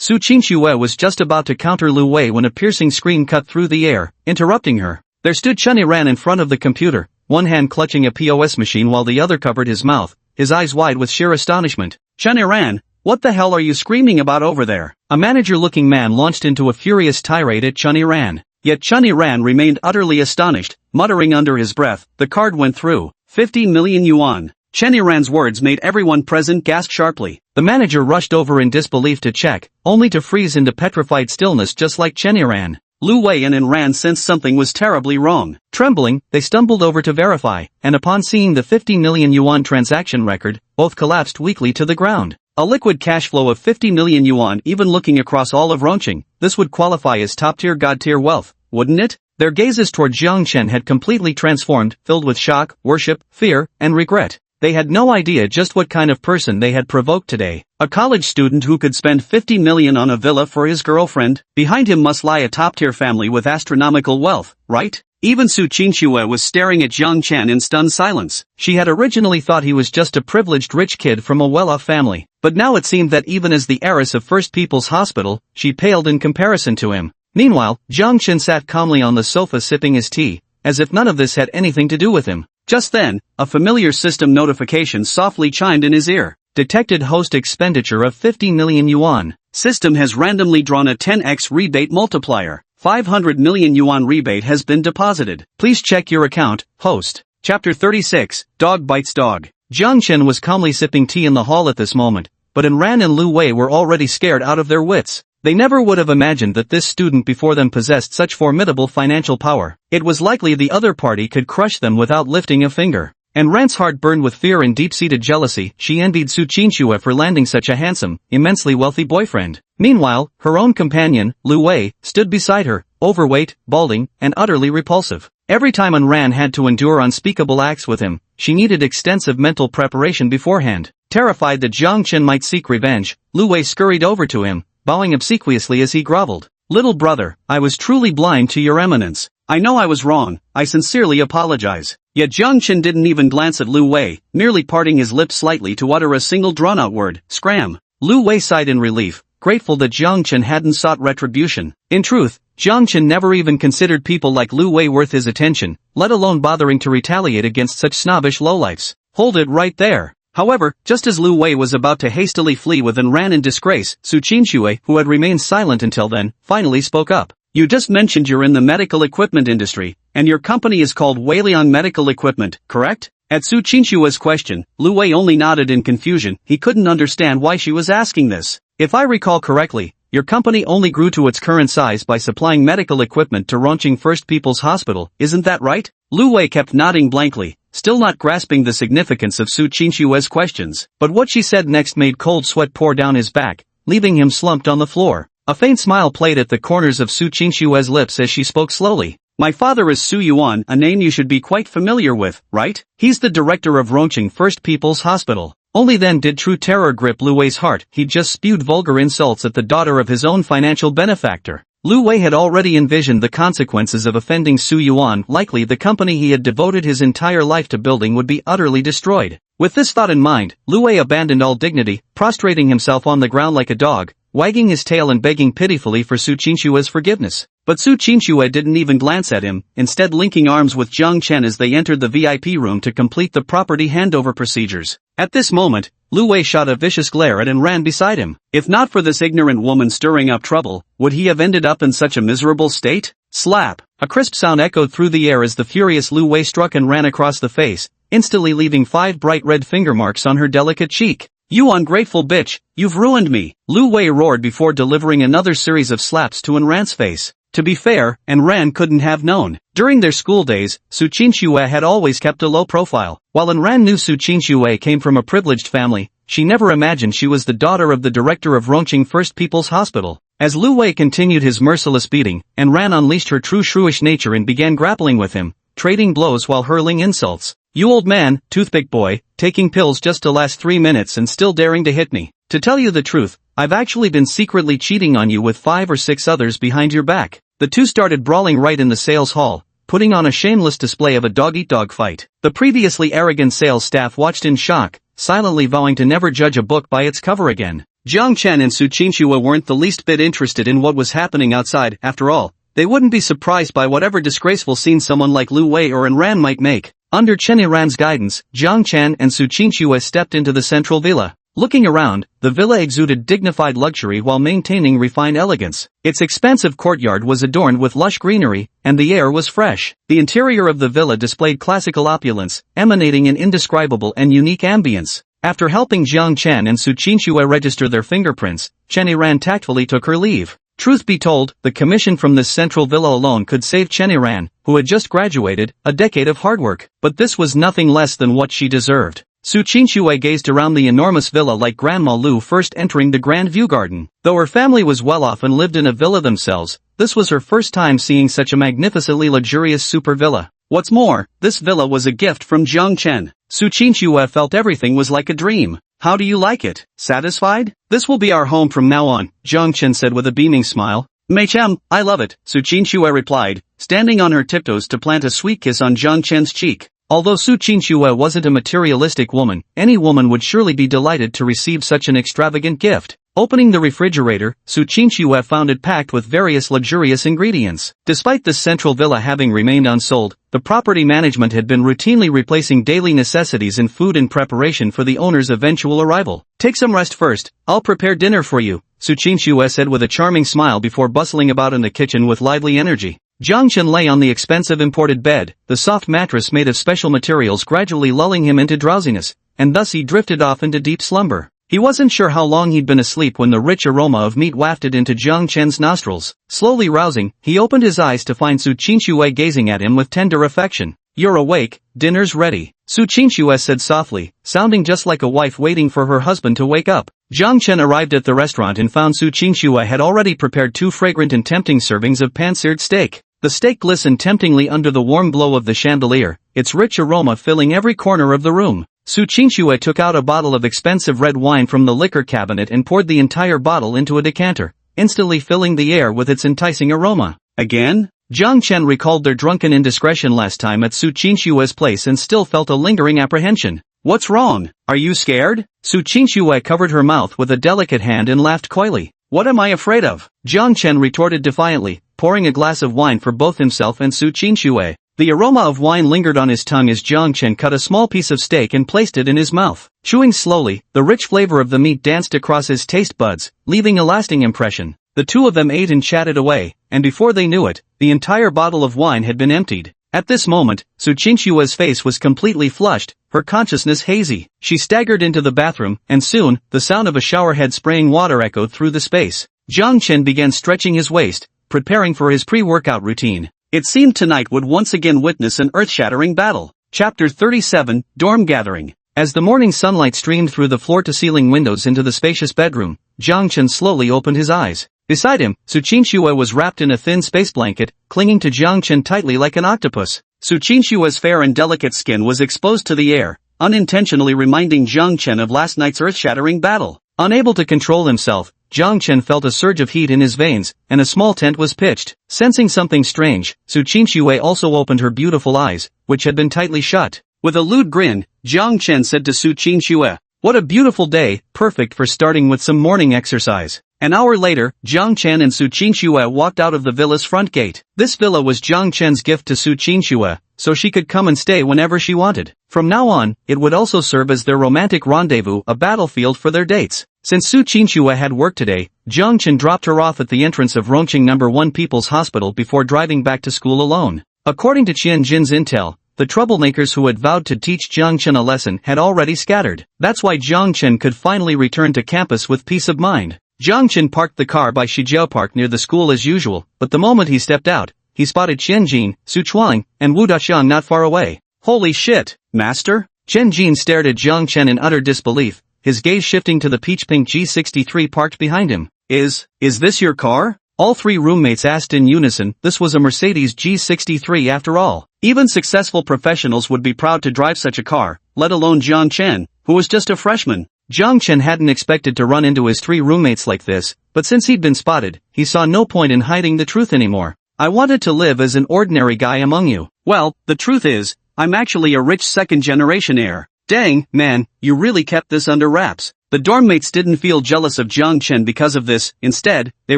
Su Qingxue was just about to counter Lu Wei when a piercing scream cut through the air, interrupting her. There stood Chen Yiran in front of the computer, one hand clutching a POS machine while the other covered his mouth, his eyes wide with sheer astonishment. "Chen Yiran, what the hell are you screaming about over there?" A manager-looking man launched into a furious tirade at Chen Yiran. Yet Chen Yiran remained utterly astonished, muttering under his breath, "The card went through. 50 million yuan." Chen Yiran's words made everyone present gasp sharply. The manager rushed over in disbelief to check, only to freeze into petrified stillness just like Chen Yiran. Lu Wei and Ran sensed something was terribly wrong. Trembling, they stumbled over to verify, and upon seeing the 50 million yuan transaction record, both collapsed weakly to the ground. A liquid cash flow of 50 million yuan even looking across all of Rongcheng, this would qualify as top-tier god-tier wealth, wouldn't it? Their gazes toward Jiang Chen had completely transformed, filled with shock, worship, fear, and regret. They had no idea just what kind of person they had provoked today. A college student who could spend 50 million on a villa for his girlfriend. Behind him must lie a top-tier family with astronomical wealth, right? Even Su Qingxue was staring at Jiang Chen in stunned silence. She had originally thought he was just a privileged rich kid from a well-off family, but now it seemed that even as the heiress of First People's Hospital, she paled in comparison to him. Meanwhile, Jiang Chen sat calmly on the sofa sipping his tea, as if none of this had anything to do with him. Just then, a familiar system notification softly chimed in his ear. Detected host expenditure of 50 million yuan. System has randomly drawn a 10x rebate multiplier. 500 million yuan rebate has been deposited. Please check your account, host. Chapter 36, Dog Bites Dog. Jiang Chen was calmly sipping tea in the hall at this moment, but Ran and Lu Wei were already scared out of their wits. They never would have imagined that this student before them possessed such formidable financial power. It was likely the other party could crush them without lifting a finger. And Ran's heart burned with fear and deep-seated jealousy. She envied Su Qinxue for landing such a handsome, immensely wealthy boyfriend. Meanwhile, her own companion, Lu Wei, stood beside her, overweight, balding, and utterly repulsive. Every time Ran had to endure unspeakable acts with him, she needed extensive mental preparation beforehand. Terrified that Jiang Chen might seek revenge, Lu Wei scurried over to him, bowing obsequiously as he groveled. "Little brother, I was truly blind to your eminence. I know I was wrong, I sincerely apologize." Yet Jiang Chen didn't even glance at Lu Wei, merely parting his lips slightly to utter a single drawn-out word, "Scram." Lu Wei sighed in relief, grateful that Jiang Chen hadn't sought retribution. In truth, Jiang Chen never even considered people like Lu Wei worth his attention, let alone bothering to retaliate against such snobbish lowlifes. Hold it right there. However, just as Lu Wei was about to hastily flee with Ran in disgrace, Su Qinxue, who had remained silent until then, finally spoke up. "You just mentioned you're in the medical equipment industry, and your company is called Weiliang Medical Equipment, correct?" At Su Qinxue's question, Lu Wei only nodded in confusion. He couldn't understand why she was asking this. "If I recall correctly, your company only grew to its current size by supplying medical equipment to Rongqing First People's Hospital, isn't that right?" Lu Wei kept nodding blankly, still not grasping the significance of Su Qinxue's questions. But what she said next made cold sweat pour down his back, leaving him slumped on the floor. A faint smile played at the corners of Su Qinxue's lips as she spoke slowly. "My father is Su Yuan, a name you should be quite familiar with, right? He's the director of Rongqing First People's Hospital." Only then did true terror grip Lu Wei's heart. He'd just spewed vulgar insults at the daughter of his own financial benefactor. Lu Wei had already envisioned the consequences of offending Su Yuan. Likely the company he had devoted his entire life to building would be utterly destroyed. With this thought in mind, Lu Wei abandoned all dignity, prostrating himself on the ground like a dog, wagging his tail and begging pitifully for Su Qinxue's forgiveness. But Su Qinxue didn't even glance at him, instead linking arms with Jiang Chen as they entered the VIP room to complete the property handover procedures. At this moment, Lu Wei shot a vicious glare at and ran beside him. If not for this ignorant woman stirring up trouble, would he have ended up in such a miserable state? Slap! A crisp sound echoed through the air as the furious Lu Wei struck and ran across the face, instantly leaving 5 bright red finger marks on her delicate cheek. "You ungrateful bitch, you've ruined me!" Lu Wei roared before delivering another series of slaps to Ran's face. To be fair, Ran couldn't have known. During their school days, Su Qinxue had always kept a low profile. While Ran knew Su Qinxue came from a privileged family, she never imagined she was the daughter of the director of Rongqing First People's Hospital. As Lu Wei continued his merciless beating, Ran unleashed her true shrewish nature and began grappling with him, trading blows while hurling insults. "You old man, toothpick boy, taking pills just to last 3 minutes and still daring to hit me. To tell you the truth, I've actually been secretly cheating on you with 5 or 6 others behind your back." The two started brawling right in the sales hall, putting on a shameless display of a dog-eat-dog fight. The previously arrogant sales staff watched in shock, silently vowing to never judge a book by its cover again. Jiang Chen and Su Qinxue weren't the least bit interested in what was happening outside. After all, they wouldn't be surprised by whatever disgraceful scene someone like Lu Wei or Ran might make. Under Chen Yiran's guidance, Jiang Chen and Su Qinxue stepped into the central villa. Looking around, the villa exuded dignified luxury while maintaining refined elegance. Its expansive courtyard was adorned with lush greenery, and the air was fresh. The interior of the villa displayed classical opulence, emanating an indescribable and unique ambience. After helping Jiang Chen and Su Qinxue register their fingerprints, Chen Yiran tactfully took her leave. Truth be told, the commission from this central villa alone could save Chen Yiran, who had just graduated, a decade of hard work. But this was nothing less than what she deserved. Su Qinxue gazed around the enormous villa like Grandma Lu first entering the Grand View Garden. Though her family was well off and lived in a villa themselves, this was her first time seeing such a magnificently luxurious super villa. What's more, this villa was a gift from Jiang Chen. Su Qinxue felt everything was like a dream. "How do you like it? Satisfied? This will be our home from now on," Jiang Chen said with a beaming smile. "Meichem, I love it," Su Qinxue replied, standing on her tiptoes to plant a sweet kiss on Jiang Chen's cheek. Although Su Qinxue wasn't a materialistic woman, any woman would surely be delighted to receive such an extravagant gift. Opening the refrigerator, Su Qinxue found it packed with various luxurious ingredients. Despite this central villa having remained unsold, the property management had been routinely replacing daily necessities in food in preparation for the owner's eventual arrival. "Take some rest first, I'll prepare dinner for you," Su Qinxue said with a charming smile before bustling about in the kitchen with lively energy. Jiang Chen lay on the expensive imported bed, the soft mattress made of special materials gradually lulling him into drowsiness, and thus he drifted off into deep slumber. He wasn't sure how long he'd been asleep when the rich aroma of meat wafted into Jiang Chen's nostrils. Slowly rousing, he opened his eyes to find Su Qingxue gazing at him with tender affection. "You're awake, dinner's ready," Su Qingxue said softly, sounding just like a wife waiting for her husband to wake up. Jiang Chen arrived at the restaurant and found Su Qingxue had already prepared 2 fragrant and tempting servings of pan-seared steak. The steak glistened temptingly under the warm glow of the chandelier, its rich aroma filling every corner of the room. Su Qingxue took out a bottle of expensive red wine from the liquor cabinet and poured the entire bottle into a decanter, instantly filling the air with its enticing aroma. Again? Jiang Chen recalled their drunken indiscretion last time at Su Qingxue's place and still felt a lingering apprehension. "What's wrong? Are you scared?" Su Qingxue covered her mouth with a delicate hand and laughed coyly. "What am I afraid of?" Jiang Chen retorted defiantly, pouring a glass of wine for both himself and Su Qingxue. The aroma of wine lingered on his tongue as Jiang Chen cut a small piece of steak and placed it in his mouth. Chewing slowly, the rich flavor of the meat danced across his taste buds, leaving a lasting impression. The two of them ate and chatted away, and before they knew it, the entire bottle of wine had been emptied. At this moment, Su Qingxue's face was completely flushed, her consciousness hazy. She staggered into the bathroom, and soon, the sound of a showerhead spraying water echoed through the space. Jiang Chen began stretching his waist, preparing for his pre-workout routine. It seemed tonight would once again witness an earth-shattering battle. Chapter 37, Dorm Gathering. As the morning sunlight streamed through the floor-to-ceiling windows into the spacious bedroom, Jiang Chen slowly opened his eyes. Beside him, Su Qingxue was wrapped in a thin space blanket, clinging to Jiang Chen tightly like an octopus. Su Qingxue's fair and delicate skin was exposed to the air, unintentionally reminding Jiang Chen of last night's earth-shattering battle. Unable to control himself, Jiang Chen felt a surge of heat in his veins, and a small tent was pitched. Sensing something strange, Su Qingxue also opened her beautiful eyes, which had been tightly shut. With a lewd grin, Jiang Chen said to Su Qingxue, "What a beautiful day, perfect for starting with some morning exercise." An hour later, Jiang Chen and Su Qingxue walked out of the villa's front gate. This villa was Jiang Chen's gift to Su Qingxue, so she could come and stay whenever she wanted. From now on, it would also serve as their romantic rendezvous, a battlefield for their dates. Since Su Qingxue had work today, Jiang Chen dropped her off at the entrance of Rongqing No. 1 People's Hospital before driving back to school alone. According to Qian Jin's intel, the troublemakers who had vowed to teach Jiang Chen a lesson had already scattered. That's why Jiang Chen could finally return to campus with peace of mind. Jiang Chen parked the car by Shijiao Park near the school as usual, but the moment he stepped out, he spotted Qian Jin, Su Chuang, and Wu Daxiang not far away. "Holy shit, master?" Qian Jin stared at Jiang Chen in utter disbelief, his gaze shifting to the peach-pink G63 parked behind him. Is this your car?" All three roommates asked in unison. This was a Mercedes G63 after all. Even successful professionals would be proud to drive such a car, let alone Jiang Chen, who was just a freshman. Jiang Chen hadn't expected to run into his three roommates like this, but since he'd been spotted, he saw no point in hiding the truth anymore. "I wanted to live as an ordinary guy among you. Well, the truth is, I'm actually a rich second-generation heir. Dang, man, you really kept this under wraps." The dorm mates didn't feel jealous of Jiang Chen because of this. Instead, they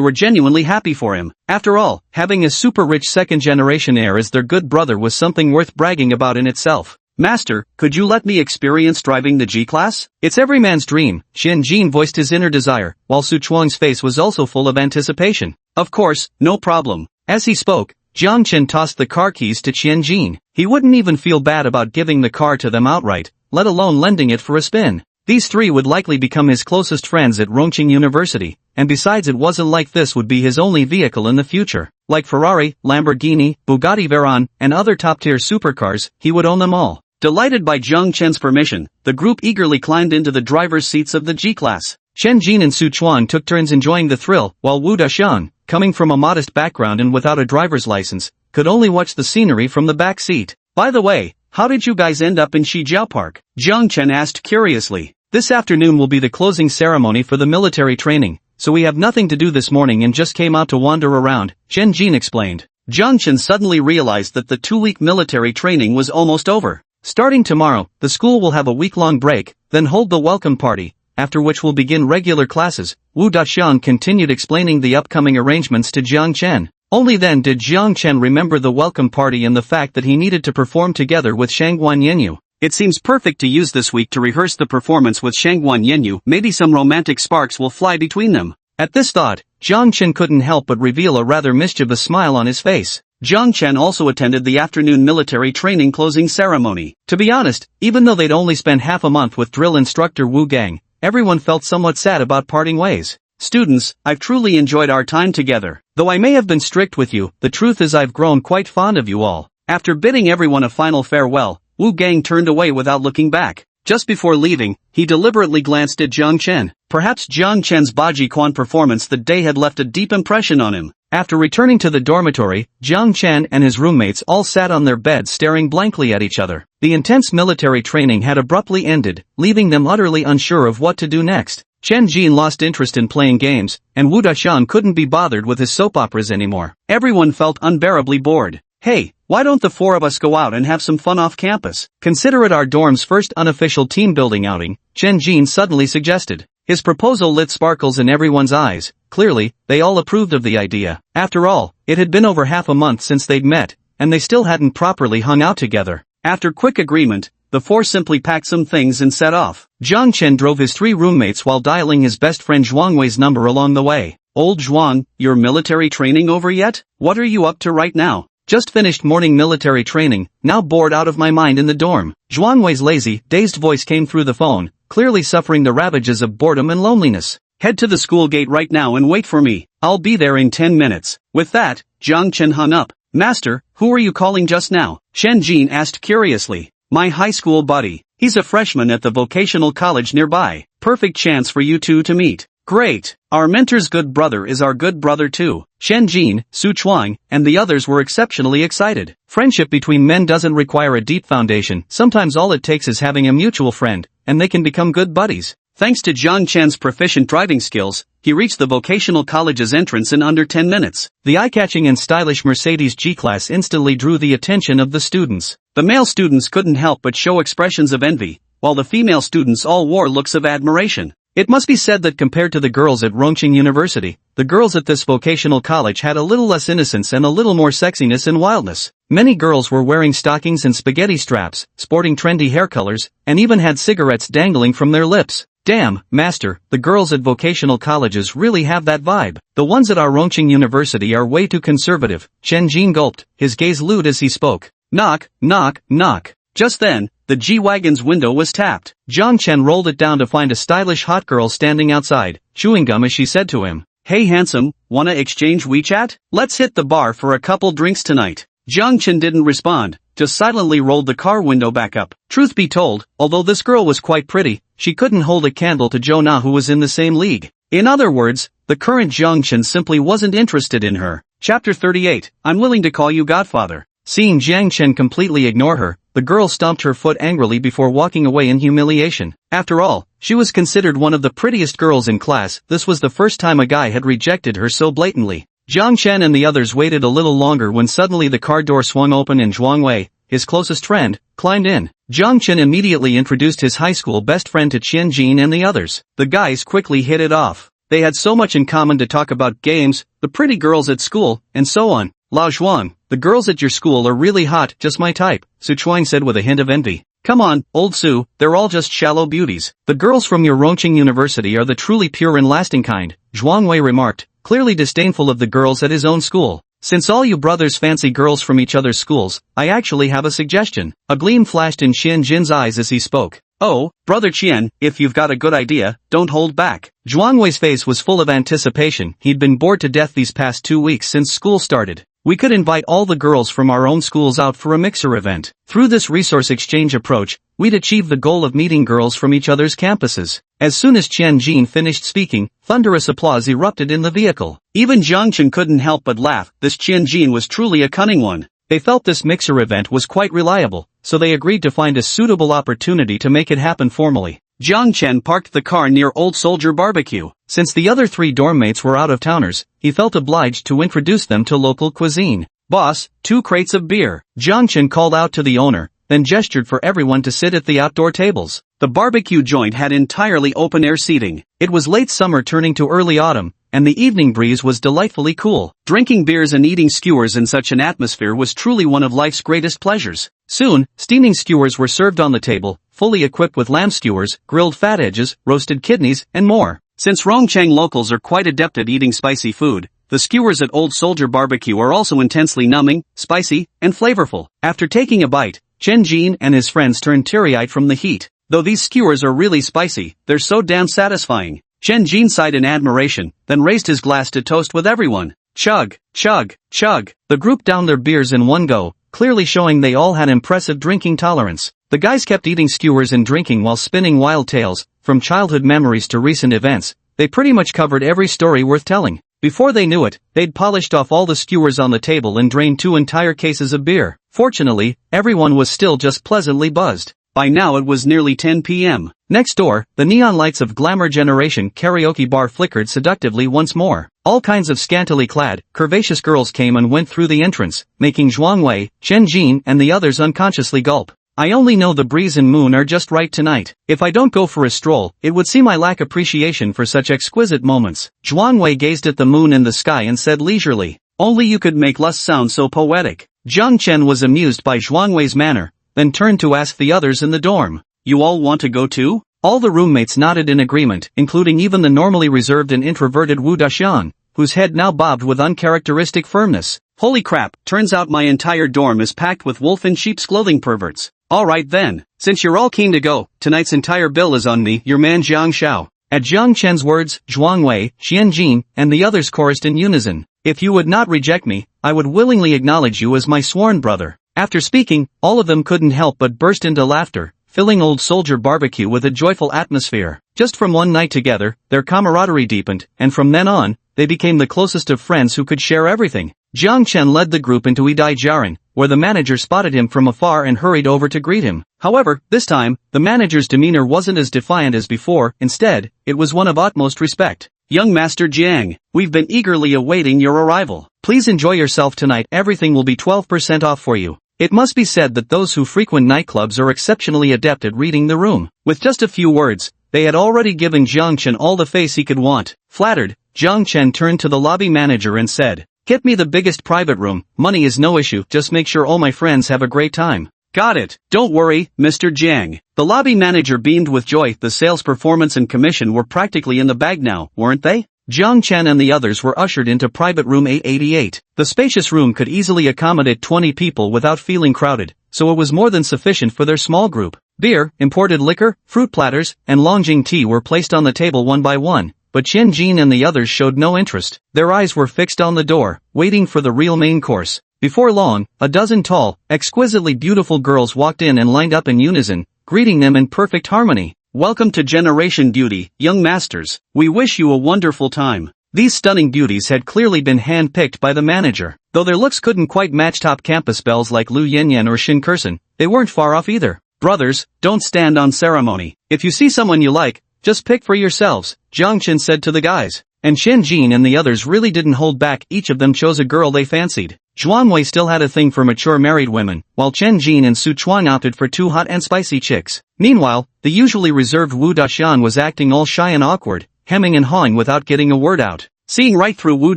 were genuinely happy for him. After all, having a super-rich second-generation heir as their good brother was something worth bragging about in itself. "Master, could you let me experience driving the G-Class?" "It's every man's dream," Qian Jin voiced his inner desire, while Su Chuang's face was also full of anticipation. "Of course, no problem." As he spoke, Jiang Chen tossed the car keys to Qian Jin. He wouldn't even feel bad about giving the car to them outright, let alone lending it for a spin. These three would likely become his closest friends at Rongqing University, and besides it wasn't like this would be his only vehicle in the future. Like Ferrari, Lamborghini, Bugatti Veyron, and other top-tier supercars, he would own them all. Delighted by Jiang Chen's permission, the group eagerly climbed into the driver's seats of the G-Class. Qian Jin and Su Chuang took turns enjoying the thrill, while Wu Daxiang, coming from a modest background and without a driver's license, could only watch the scenery from the back seat. "By the way, how did you guys end up in Shijiao Park?" Jiang Chen asked curiously. "This afternoon will be the closing ceremony for the military training, so we have nothing to do this morning and just came out to wander around," Qian Jin explained. Jiang Chen suddenly realized that the 2-week military training was almost over. Starting tomorrow, the school will have a week-long break, then hold the welcome party, after which will begin regular classes. Wu Daxiang continued explaining the upcoming arrangements to Jiang Chen. Only then did Jiang Chen remember the welcome party and the fact that he needed to perform together with Shangguan Yenyu. "It seems perfect to use this week to rehearse the performance with Shangguan Yenyu. Maybe some romantic sparks will fly between them." At this thought, Jiang Chen couldn't help but reveal a rather mischievous smile on his face. Jiang Chen also attended the afternoon military training closing ceremony. To be honest, even though they'd only spent half a month with drill instructor Wu Gang, everyone felt somewhat sad about parting ways. Students, I've truly enjoyed our time together. Though I may have been strict with you, the truth is I've grown quite fond of you all. After bidding everyone a final farewell, Wu Gang turned away without looking back. Just before leaving, he deliberately glanced at Jiang Chen. Perhaps Jiang Chen's Baji Quan performance that day had left a deep impression on him. After returning to the dormitory, Jiang Chen and his roommates all sat on their beds staring blankly at each other. The intense military training had abruptly ended, leaving them utterly unsure of what to do next. Chen Jin lost interest in playing games, and Wu Dashan couldn't be bothered with his soap operas anymore. Everyone felt unbearably bored. Hey, why don't the four of us go out and have some fun off campus? Consider it our dorm's first unofficial team-building outing, Chen Jin suddenly suggested. His proposal lit sparkles in everyone's eyes. Clearly, they all approved of the idea. After all, it had been over half a month since they'd met, and they still hadn't properly hung out together. After quick agreement, the four simply packed some things and set off. Jiang Chen drove his three roommates while dialing his best friend Zhuang Wei's number along the way. Old Zhuang, your military training over yet? What are you up to right now? Just finished morning military training, now bored out of my mind in the dorm. Zhuang Wei's lazy, dazed voice came through the phone, clearly suffering the ravages of boredom and loneliness. Head to the school gate right now and wait for me. I'll be there in 10 minutes. With that, Jiang Chen hung up. Master, who are you calling just now? Chen Jin asked curiously. My high school buddy. He's a freshman at the vocational college nearby. Perfect chance for you two to meet. Great. Our mentor's good brother is our good brother too. Shen Jin, Su Chuang, and the others were exceptionally excited. Friendship between men doesn't require a deep foundation. Sometimes all it takes is having a mutual friend, and they can become good buddies. Thanks to Jiang Chen's proficient driving skills, he reached the vocational college's entrance in under 10 minutes. The eye-catching and stylish Mercedes G-Class instantly drew the attention of the students. The male students couldn't help but show expressions of envy, while the female students all wore looks of admiration. It must be said that compared to the girls at Rongqing University, the girls at this vocational college had a little less innocence and a little more sexiness and wildness. Many girls were wearing stockings and spaghetti straps, sporting trendy hair colors, and even had cigarettes dangling from their lips. Damn, master, the girls at vocational colleges really have that vibe. The ones at our Rongqing University are way too conservative. Chen Jin gulped, his gaze lewd as he spoke. Knock, knock, knock. Just then, the G-Wagon's window was tapped. Jiang Chen rolled it down to find a stylish hot girl standing outside, chewing gum as she said to him, Hey handsome, wanna exchange WeChat? Let's hit the bar for a couple drinks tonight. Jiang Chen didn't respond, just silently rolled the car window back up. Truth be told, although this girl was quite pretty, she couldn't hold a candle to Zhou Na, who was in the same league. In other words, the current Jiang Chen simply wasn't interested in her. Chapter 38, I'm willing to call you Godfather. Seeing Jiang Chen completely ignore her, the girl stomped her foot angrily before walking away in humiliation. After all, she was considered one of the prettiest girls in class. This was the first time a guy had rejected her so blatantly. Jiang Chen and the others waited a little longer when suddenly the car door swung open and Zhuang Wei, his closest friend, climbed in. Jiang Chen immediately introduced his high school best friend to Chen Jin and the others. The guys quickly hit it off. They had so much in common to talk about games, the pretty girls at school, and so on. Lao Zhuang, the girls at your school are really hot, just my type, Su Chuang said with a hint of envy. Come on, old Su, they're all just shallow beauties. The girls from your Rongqing University are the truly pure and lasting kind, Zhuang Wei remarked, clearly disdainful of the girls at his own school. Since all you brothers fancy girls from each other's schools, I actually have a suggestion. A gleam flashed in Qian Jin's eyes as he spoke. Oh, brother Qian, if you've got a good idea, don't hold back. Zhuang Wei's face was full of anticipation. He'd been bored to death these past 2 weeks since school started. We could invite all the girls from our own schools out for a mixer event. Through this resource exchange approach, we'd achieve the goal of meeting girls from each other's campuses. As soon as Chen Jin finished speaking, thunderous applause erupted in the vehicle. Even Jiang Chen couldn't help but laugh. This Chen Jin was truly a cunning one. They felt this mixer event was quite reliable, so they agreed to find a suitable opportunity to make it happen formally. Jiang Chen parked the car near Old Soldier Barbecue. Since the other 3 dorm mates were out-of-towners, he felt obliged to introduce them to local cuisine. Boss, 2 crates of beer. Jiang Chen called out to the owner, then gestured for everyone to sit at the outdoor tables. The barbecue joint had entirely open-air seating. It was late summer turning to early autumn, and the evening breeze was delightfully cool. Drinking beers and eating skewers in such an atmosphere was truly one of life's greatest pleasures. Soon, steaming skewers were served on the table, fully equipped with lamb skewers, grilled fat edges, roasted kidneys, and more. Since Rongcheng locals are quite adept at eating spicy food, the skewers at Old Soldier Barbecue are also intensely numbing, spicy, and flavorful. After taking a bite, Chen Jin and his friends turned teary-eyed from the heat. Though these skewers are really spicy, they're so damn satisfying. Chen Jin sighed in admiration, then raised his glass to toast with everyone. Chug, chug, chug. The group downed their beers in one go, clearly showing they all had impressive drinking tolerance. The guys kept eating skewers and drinking while spinning wild tales, from childhood memories to recent events. They pretty much covered every story worth telling. Before they knew it, they'd polished off all the skewers on the table and drained 2 entire cases of beer. Fortunately, everyone was still just pleasantly buzzed. By now it was nearly 10 p.m. Next door, the neon lights of Glamour Generation karaoke bar flickered seductively once more. All kinds of scantily clad, curvaceous girls came and went through the entrance, making Zhuang Wei, Chen Jin and the others unconsciously gulp. I only know the breeze and moon are just right tonight. If I don't go for a stroll, it would seem I lack appreciation for such exquisite moments. Zhuang Wei gazed at the moon and the sky and said leisurely, only you could make lust sound so poetic. Jiang Chen was amused by Zhuang Wei's manner, then turned to ask the others in the dorm. You all want to go too? All the roommates nodded in agreement, including even the normally reserved and introverted Wu Daxian, whose head now bobbed with uncharacteristic firmness. Holy crap, turns out my entire dorm is packed with wolf in sheep's clothing perverts. Alright then, since you're all keen to go, tonight's entire bill is on me, your man Jiang Xiao. At Jiang Chen's words, Zhuang Wei, Xian Jin, and the others chorused in unison. If you would not reject me, I would willingly acknowledge you as my sworn brother. After speaking, all of them couldn't help but burst into laughter, filling Old Soldier Barbecue with a joyful atmosphere. Just from one night together, their camaraderie deepened, and from then on, they became the closest of friends who could share everything. Jiang Chen led the group into Idai Jiaran, where the manager spotted him from afar and hurried over to greet him. However, this time, the manager's demeanor wasn't as defiant as before. Instead, it was one of utmost respect. Young Master Jiang, we've been eagerly awaiting your arrival. Please enjoy yourself tonight. Everything will be 12% off for you. It must be said that those who frequent nightclubs are exceptionally adept at reading the room. With just a few words, they had already given Jiang Chen all the face he could want. Flattered, Jiang Chen turned to the lobby manager and said, get me the biggest private room, money is no issue, just make sure all my friends have a great time. Got it, don't worry, Mr. Jiang. The lobby manager beamed with joy. The sales performance and commission were practically in the bag now, weren't they? Jiang Chen and the others were ushered into private room 888. The spacious room could easily accommodate 20 people without feeling crowded, so it was more than sufficient for their small group. Beer, imported liquor, fruit platters, and Longjing tea were placed on the table one by one, but Chen Jin and the others showed no interest. Their eyes were fixed on the door, waiting for the real main course. Before long, a dozen tall, exquisitely beautiful girls walked in and lined up in unison, greeting them in perfect harmony. Welcome to Generation Beauty, young masters. We wish you a wonderful time. These stunning beauties had clearly been hand-picked by the manager. Though their looks couldn't quite match top campus belles like Lu Yanyan or Shin Kursen, they weren't far off either. Brothers, don't stand on ceremony. If you see someone you like, just pick for yourselves, Jiang Chen said to the guys. And Chen Jin and the others really didn't hold back. Each of them chose a girl they fancied. Zhuang Wei still had a thing for mature married women, while Chen Jin and Su Chuan opted for 2 hot and spicy chicks. Meanwhile, the usually reserved Wu Daxian was acting all shy and awkward, hemming and hawing without getting a word out. Seeing right through Wu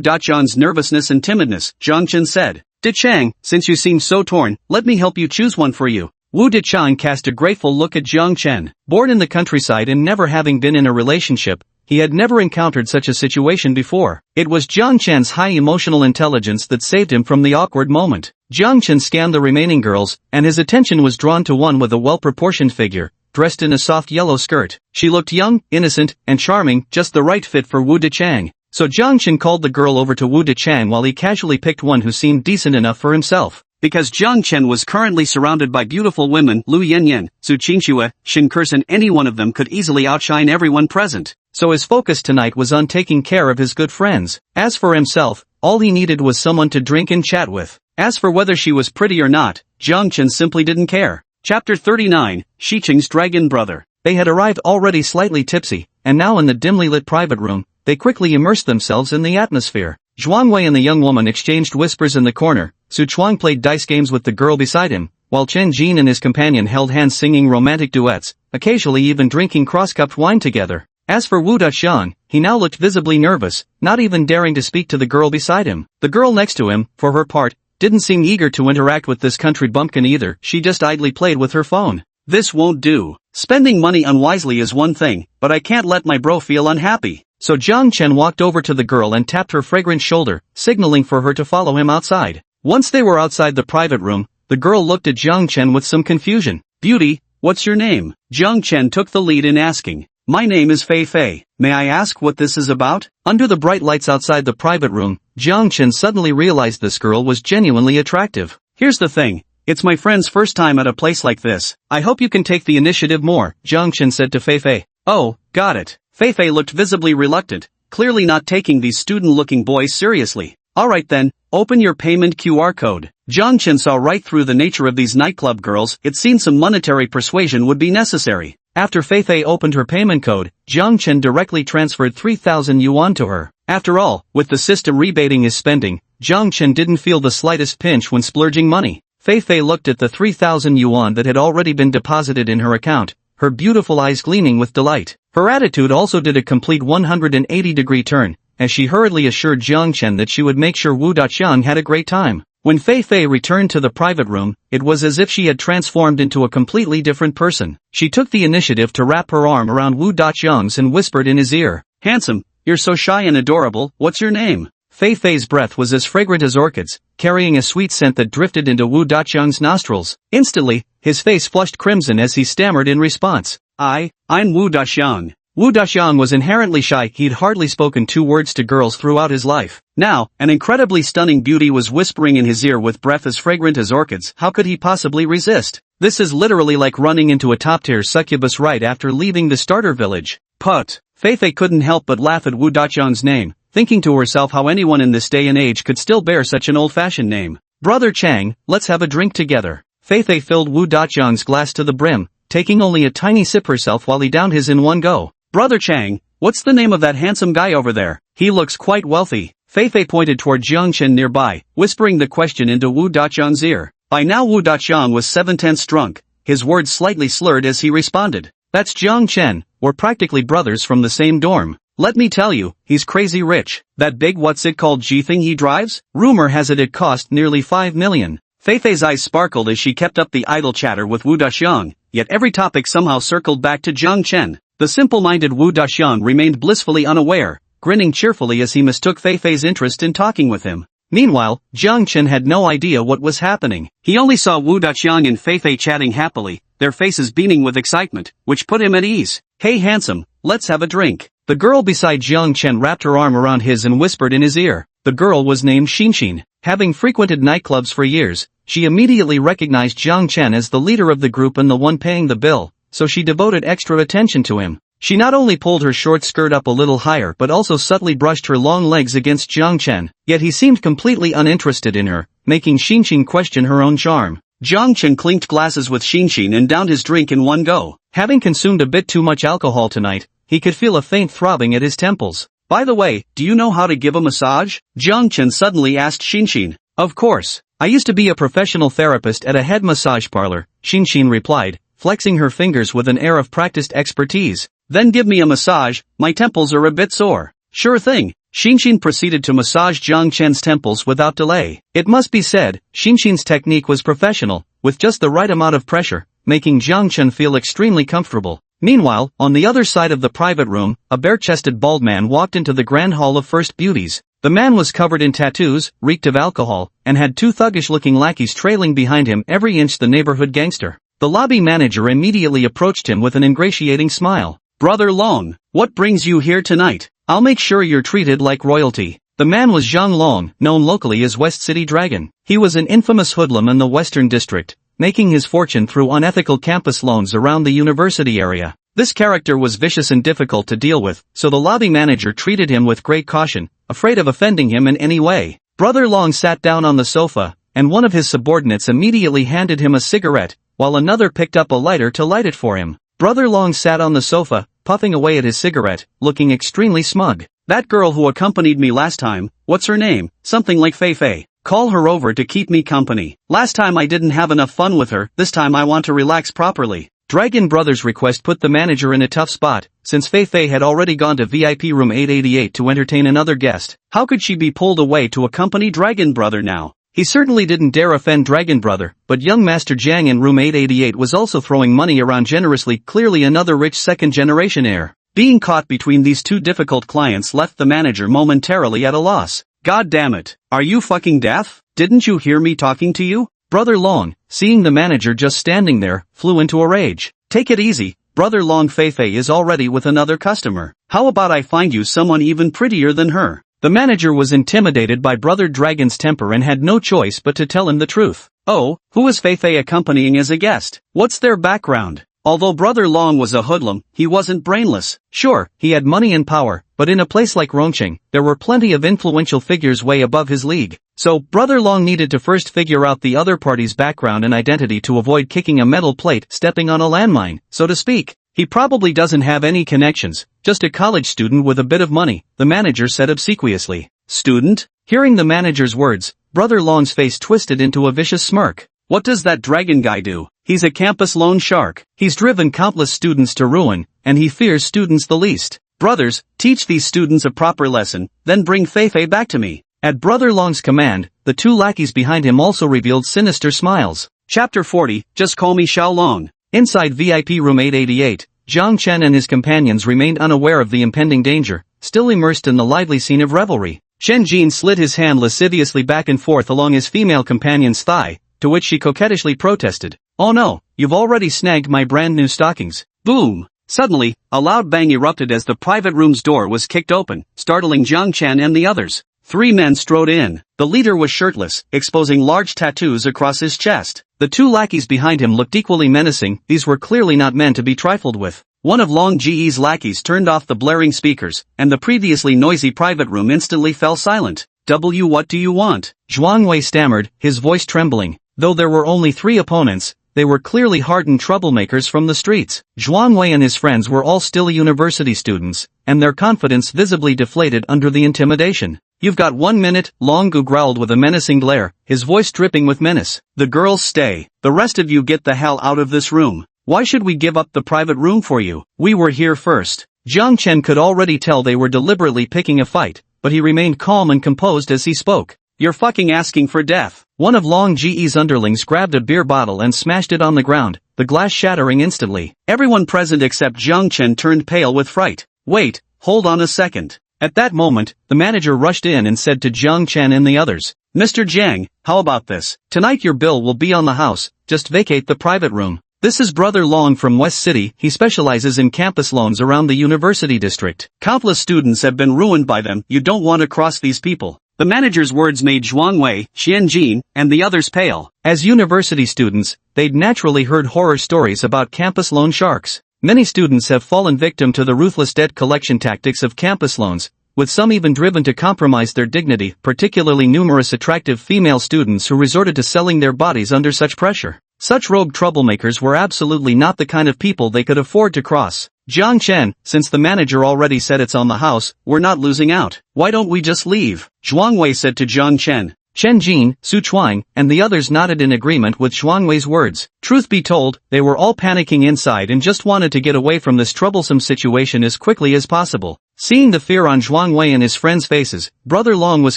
Daxian's nervousness and timidness, Jiang Chen said, Dichang, since you seem so torn, let me help you choose one for you. Wu Dichang cast a grateful look at Jiang Chen. Born in the countryside and never having been in a relationship, he had never encountered such a situation before. It was Jiang Chen's high emotional intelligence that saved him from the awkward moment. Jiang Chen scanned the remaining girls, and his attention was drawn to one with a well-proportioned figure, dressed in a soft yellow skirt. She looked young, innocent, and charming, just the right fit for Wu Dichang. So Jiang Chen called the girl over to Wu Dichang while he casually picked one who seemed decent enough for himself. Because Jiang Chen was currently surrounded by beautiful women, Lu Yanyan, Su Qingxue, Shin Kursen, any one of them could easily outshine everyone present. So his focus tonight was on taking care of his good friends. As for himself, all he needed was someone to drink and chat with. As for whether she was pretty or not, Jiang Chen simply didn't care. Chapter 39, Shiqing's Dragon Brother. They had arrived already slightly tipsy, and now in the dimly lit private room, they quickly immersed themselves in the atmosphere. Zhuang Wei and the young woman exchanged whispers in the corner. Su Chuang played dice games with the girl beside him, while Chen Jin and his companion held hands singing romantic duets, occasionally even drinking cross-cupped wine together. As for Wu Daxian, he now looked visibly nervous, not even daring to speak to the girl beside him. The girl next to him, for her part, didn't seem eager to interact with this country bumpkin either. She just idly played with her phone. This won't do. Spending money unwisely is one thing, but I can't let my bro feel unhappy. so Jiang Chen walked over to the girl and tapped her fragrant shoulder, signaling for her to follow him outside. Once they were outside the private room, the girl looked at Jiang Chen with some confusion. "Beauty, what's your name?" Jiang Chen took the lead in asking. "My name is Fei Fei. May I ask what this is about?" Under the bright lights outside the private room, Jiang Chen suddenly realized this girl was genuinely attractive. "Here's the thing. It's my friend's first time at a place like this. I hope you can take the initiative more," Jiang Chen said to Fei Fei. "Oh, got it." Fei Fei looked visibly reluctant, clearly not taking these student-looking boys seriously. "Alright then, open your payment QR code." Jiang Chen saw right through the nature of these nightclub girls. It seemed some monetary persuasion would be necessary. After Fei Fei opened her payment code, Jiang Chen directly transferred 3,000 yuan to her. After all, with the system rebating his spending, Jiang Chen didn't feel the slightest pinch when splurging money. Fei Fei looked at the 3,000 yuan that had already been deposited in her account, her beautiful eyes gleaming with delight. Her attitude also did a complete 180-degree turn, as she hurriedly assured Jiang Chen that she would make sure Wu Daqiang had a great time. When Fei Fei returned to the private room, it was as if she had transformed into a completely different person. She took the initiative to wrap her arm around Wu Daqiang's and whispered in his ear, "Handsome, you're so shy and adorable, what's your name?" Fei Fei's breath was as fragrant as orchids, carrying a sweet scent that drifted into Wu Daqiang's nostrils. Instantly, his face flushed crimson as he stammered in response. I'm Wu Daqiang." Wu Daqiang was inherently shy. He'd hardly spoken 2 words to girls throughout his life. Now, an incredibly stunning beauty was whispering in his ear with breath as fragrant as orchids. How could he possibly resist? This is literally like running into a top-tier succubus right after leaving the starter village. Put. Fei Fei couldn't help but laugh at Wu Daqiang's name, thinking to herself how anyone in this day and age could still bear such an old-fashioned name. "Brother Chang, let's have a drink together." Fei Fei filled Wu Daqiang's glass to the brim, taking only a tiny sip herself while he downed his in one go. "Brother Chang, what's the name of that handsome guy over there? He looks quite wealthy." Fei Fei pointed toward Jiang Chen nearby, whispering the question into Wu Daqiang's ear. By now Wu Daqiang was 7/10 drunk, his words slightly slurred as he responded. "That's Jiang Chen, we're practically brothers from the same dorm. Let me tell you, he's crazy rich. That big what's-it-called G thing he drives? Rumor has it cost nearly 5 million. Fei Fei's eyes sparkled as she kept up the idle chatter with Wu Daqiang, yet every topic somehow circled back to Jiang Chen. The simple-minded Wu Daqiang remained blissfully unaware, grinning cheerfully as he mistook Fei Fei's interest in talking with him. Meanwhile, Jiang Chen had no idea what was happening. He only saw Wu Daqiang and Fei Fei chatting happily, their faces beaming with excitement, which put him at ease. "Hey handsome, let's have a drink." The girl beside Jiang Chen wrapped her arm around his and whispered in his ear. The girl was named Xinxin. Having frequented nightclubs for years, she immediately recognized Jiang Chen as the leader of the group and the one paying the bill, so she devoted extra attention to him. She not only pulled her short skirt up a little higher but also subtly brushed her long legs against Jiang Chen, yet he seemed completely uninterested in her, making Xinxin question her own charm. Jiang Chen clinked glasses with Xinxin and downed his drink in one go. Having consumed a bit too much alcohol tonight, he could feel a faint throbbing at his temples. "By the way, do you know how to give a massage?" Jiang Chen suddenly asked Xinxin. "Of course. I used to be a professional therapist at a head massage parlor," Xinxin replied, flexing her fingers with an air of practiced expertise. "Then give me a massage, my temples are a bit sore." "Sure thing." Xinxin proceeded to massage Jiang Chen's temples without delay. It must be said, Xinxin's technique was professional, with just the right amount of pressure, making Jiang Chen feel extremely comfortable. Meanwhile, on the other side of the private room, a bare-chested bald man walked into the grand hall of first beauties. The man was covered in tattoos, reeked of alcohol, and had 2 thuggish-looking lackeys trailing behind him, every inch the neighborhood gangster. The lobby manager immediately approached him with an ingratiating smile. "Brother Long, what brings you here tonight? I'll make sure you're treated like royalty." The man was Zhang Long, known locally as West City Dragon. He was an infamous hoodlum in the Western District, making his fortune through unethical campus loans around the university area. This character was vicious and difficult to deal with, so the lobby manager treated him with great caution, afraid of offending him in any way. Brother Long sat down on the sofa, and one of his subordinates immediately handed him a cigarette, while another picked up a lighter to light it for him. Brother Long sat on the sofa, puffing away at his cigarette, looking extremely smug. "That girl who accompanied me last time, what's her name? Something like Fei Fei. Call her over to keep me company. Last time I didn't have enough fun with her, this time I want to relax properly." Dragon Brothers' request put the manager in a tough spot, since Fei Fei had already gone to VIP room 888 to entertain another guest. How could she be pulled away to accompany Dragon Brother now? He certainly didn't dare offend Dragon Brother, but young Master Jiang in room 888 was also throwing money around generously, clearly another rich second-generation heir. Being caught between these two difficult clients left the manager momentarily at a loss. God damn it. Are you fucking deaf? Didn't you hear me talking to you? Brother Long, seeing the manager just standing there, flew into a rage. Take it easy, Brother Long. Feifei is already with another customer. How about I find you someone even prettier than her? The manager was intimidated by Brother Dragon's temper and had no choice but to tell him the truth. Oh, who is Feifei accompanying as a guest? What's their background? Although Brother Long was a hoodlum, he wasn't brainless. Sure, he had money and power, but in a place like Rongqing, there were plenty of influential figures way above his league. So, Brother Long needed to first figure out the other party's background and identity to avoid kicking a metal plate, stepping on a landmine, so to speak. He probably doesn't have any connections, just a college student with a bit of money, the manager said obsequiously. Student? Hearing the manager's words, Brother Long's face twisted into a vicious smirk. What does that dragon guy do? He's a campus loan shark. He's driven countless students to ruin, and he fears students the least. Brothers, teach these students a proper lesson, then bring Feifei back to me. At Brother Long's command, the two lackeys behind him also revealed sinister smiles. Chapter 40, Just Call Me Xiao Long. Inside VIP room 888, Zhang Chen and his companions remained unaware of the impending danger, still immersed in the lively scene of revelry. Chen Jin slid his hand lasciviously back and forth along his female companion's thigh, to which she coquettishly protested. Oh no, you've already snagged my brand new stockings. Boom! Suddenly, a loud bang erupted as the private room's door was kicked open, startling Zhang Chen and the others. Three men strode in. The leader was shirtless, exposing large tattoos across his chest. The two lackeys behind him looked equally menacing. These were clearly not men to be trifled with. One of Long Ji's lackeys turned off the blaring speakers, and the previously noisy private room instantly fell silent. What do you want? Zhuang Wei stammered, his voice trembling. Though there were only 3 opponents, they were clearly hardened troublemakers from the streets. Zhuang Wei and his friends were all still university students, and their confidence visibly deflated under the intimidation. You've got 1 minute, Long Gu growled with a menacing glare, his voice dripping with menace. The girls stay. The rest of you get the hell out of this room. Why should we give up the private room for you? We were here first. Zhang Chen could already tell they were deliberately picking a fight, but he remained calm and composed as he spoke. You're fucking asking for death. One of Long Ji's underlings grabbed a beer bottle and smashed it on the ground, the glass shattering instantly. Everyone present except Zhang Chen turned pale with fright. Wait, hold on a second. At that moment, the manager rushed in and said to Zhang Chen and the others, Mr. Jiang, how about this? Tonight your bill will be on the house, just vacate the private room. This is Brother Long from West City. He specializes in campus loans around the university district. Countless students have been ruined by them. You don't want to cross these people. The manager's words made Zhuang Wei, Xian Jin, and the others pale. As university students, they'd naturally heard horror stories about campus loan sharks. Many students have fallen victim to the ruthless debt collection tactics of campus loans, with some even driven to compromise their dignity, particularly numerous attractive female students who resorted to selling their bodies under such pressure. Such rogue troublemakers were absolutely not the kind of people they could afford to cross. Zhang Chen, since the manager already said it's on the house, we're not losing out. Why don't we just leave? Zhuang Wei said to Zhang Chen. Chen Jin, Su Chuang, and the others nodded in agreement with Zhuang Wei's words. Truth be told, they were all panicking inside and just wanted to get away from this troublesome situation as quickly as possible. Seeing the fear on Zhuang Wei and his friends' faces, Brother Long was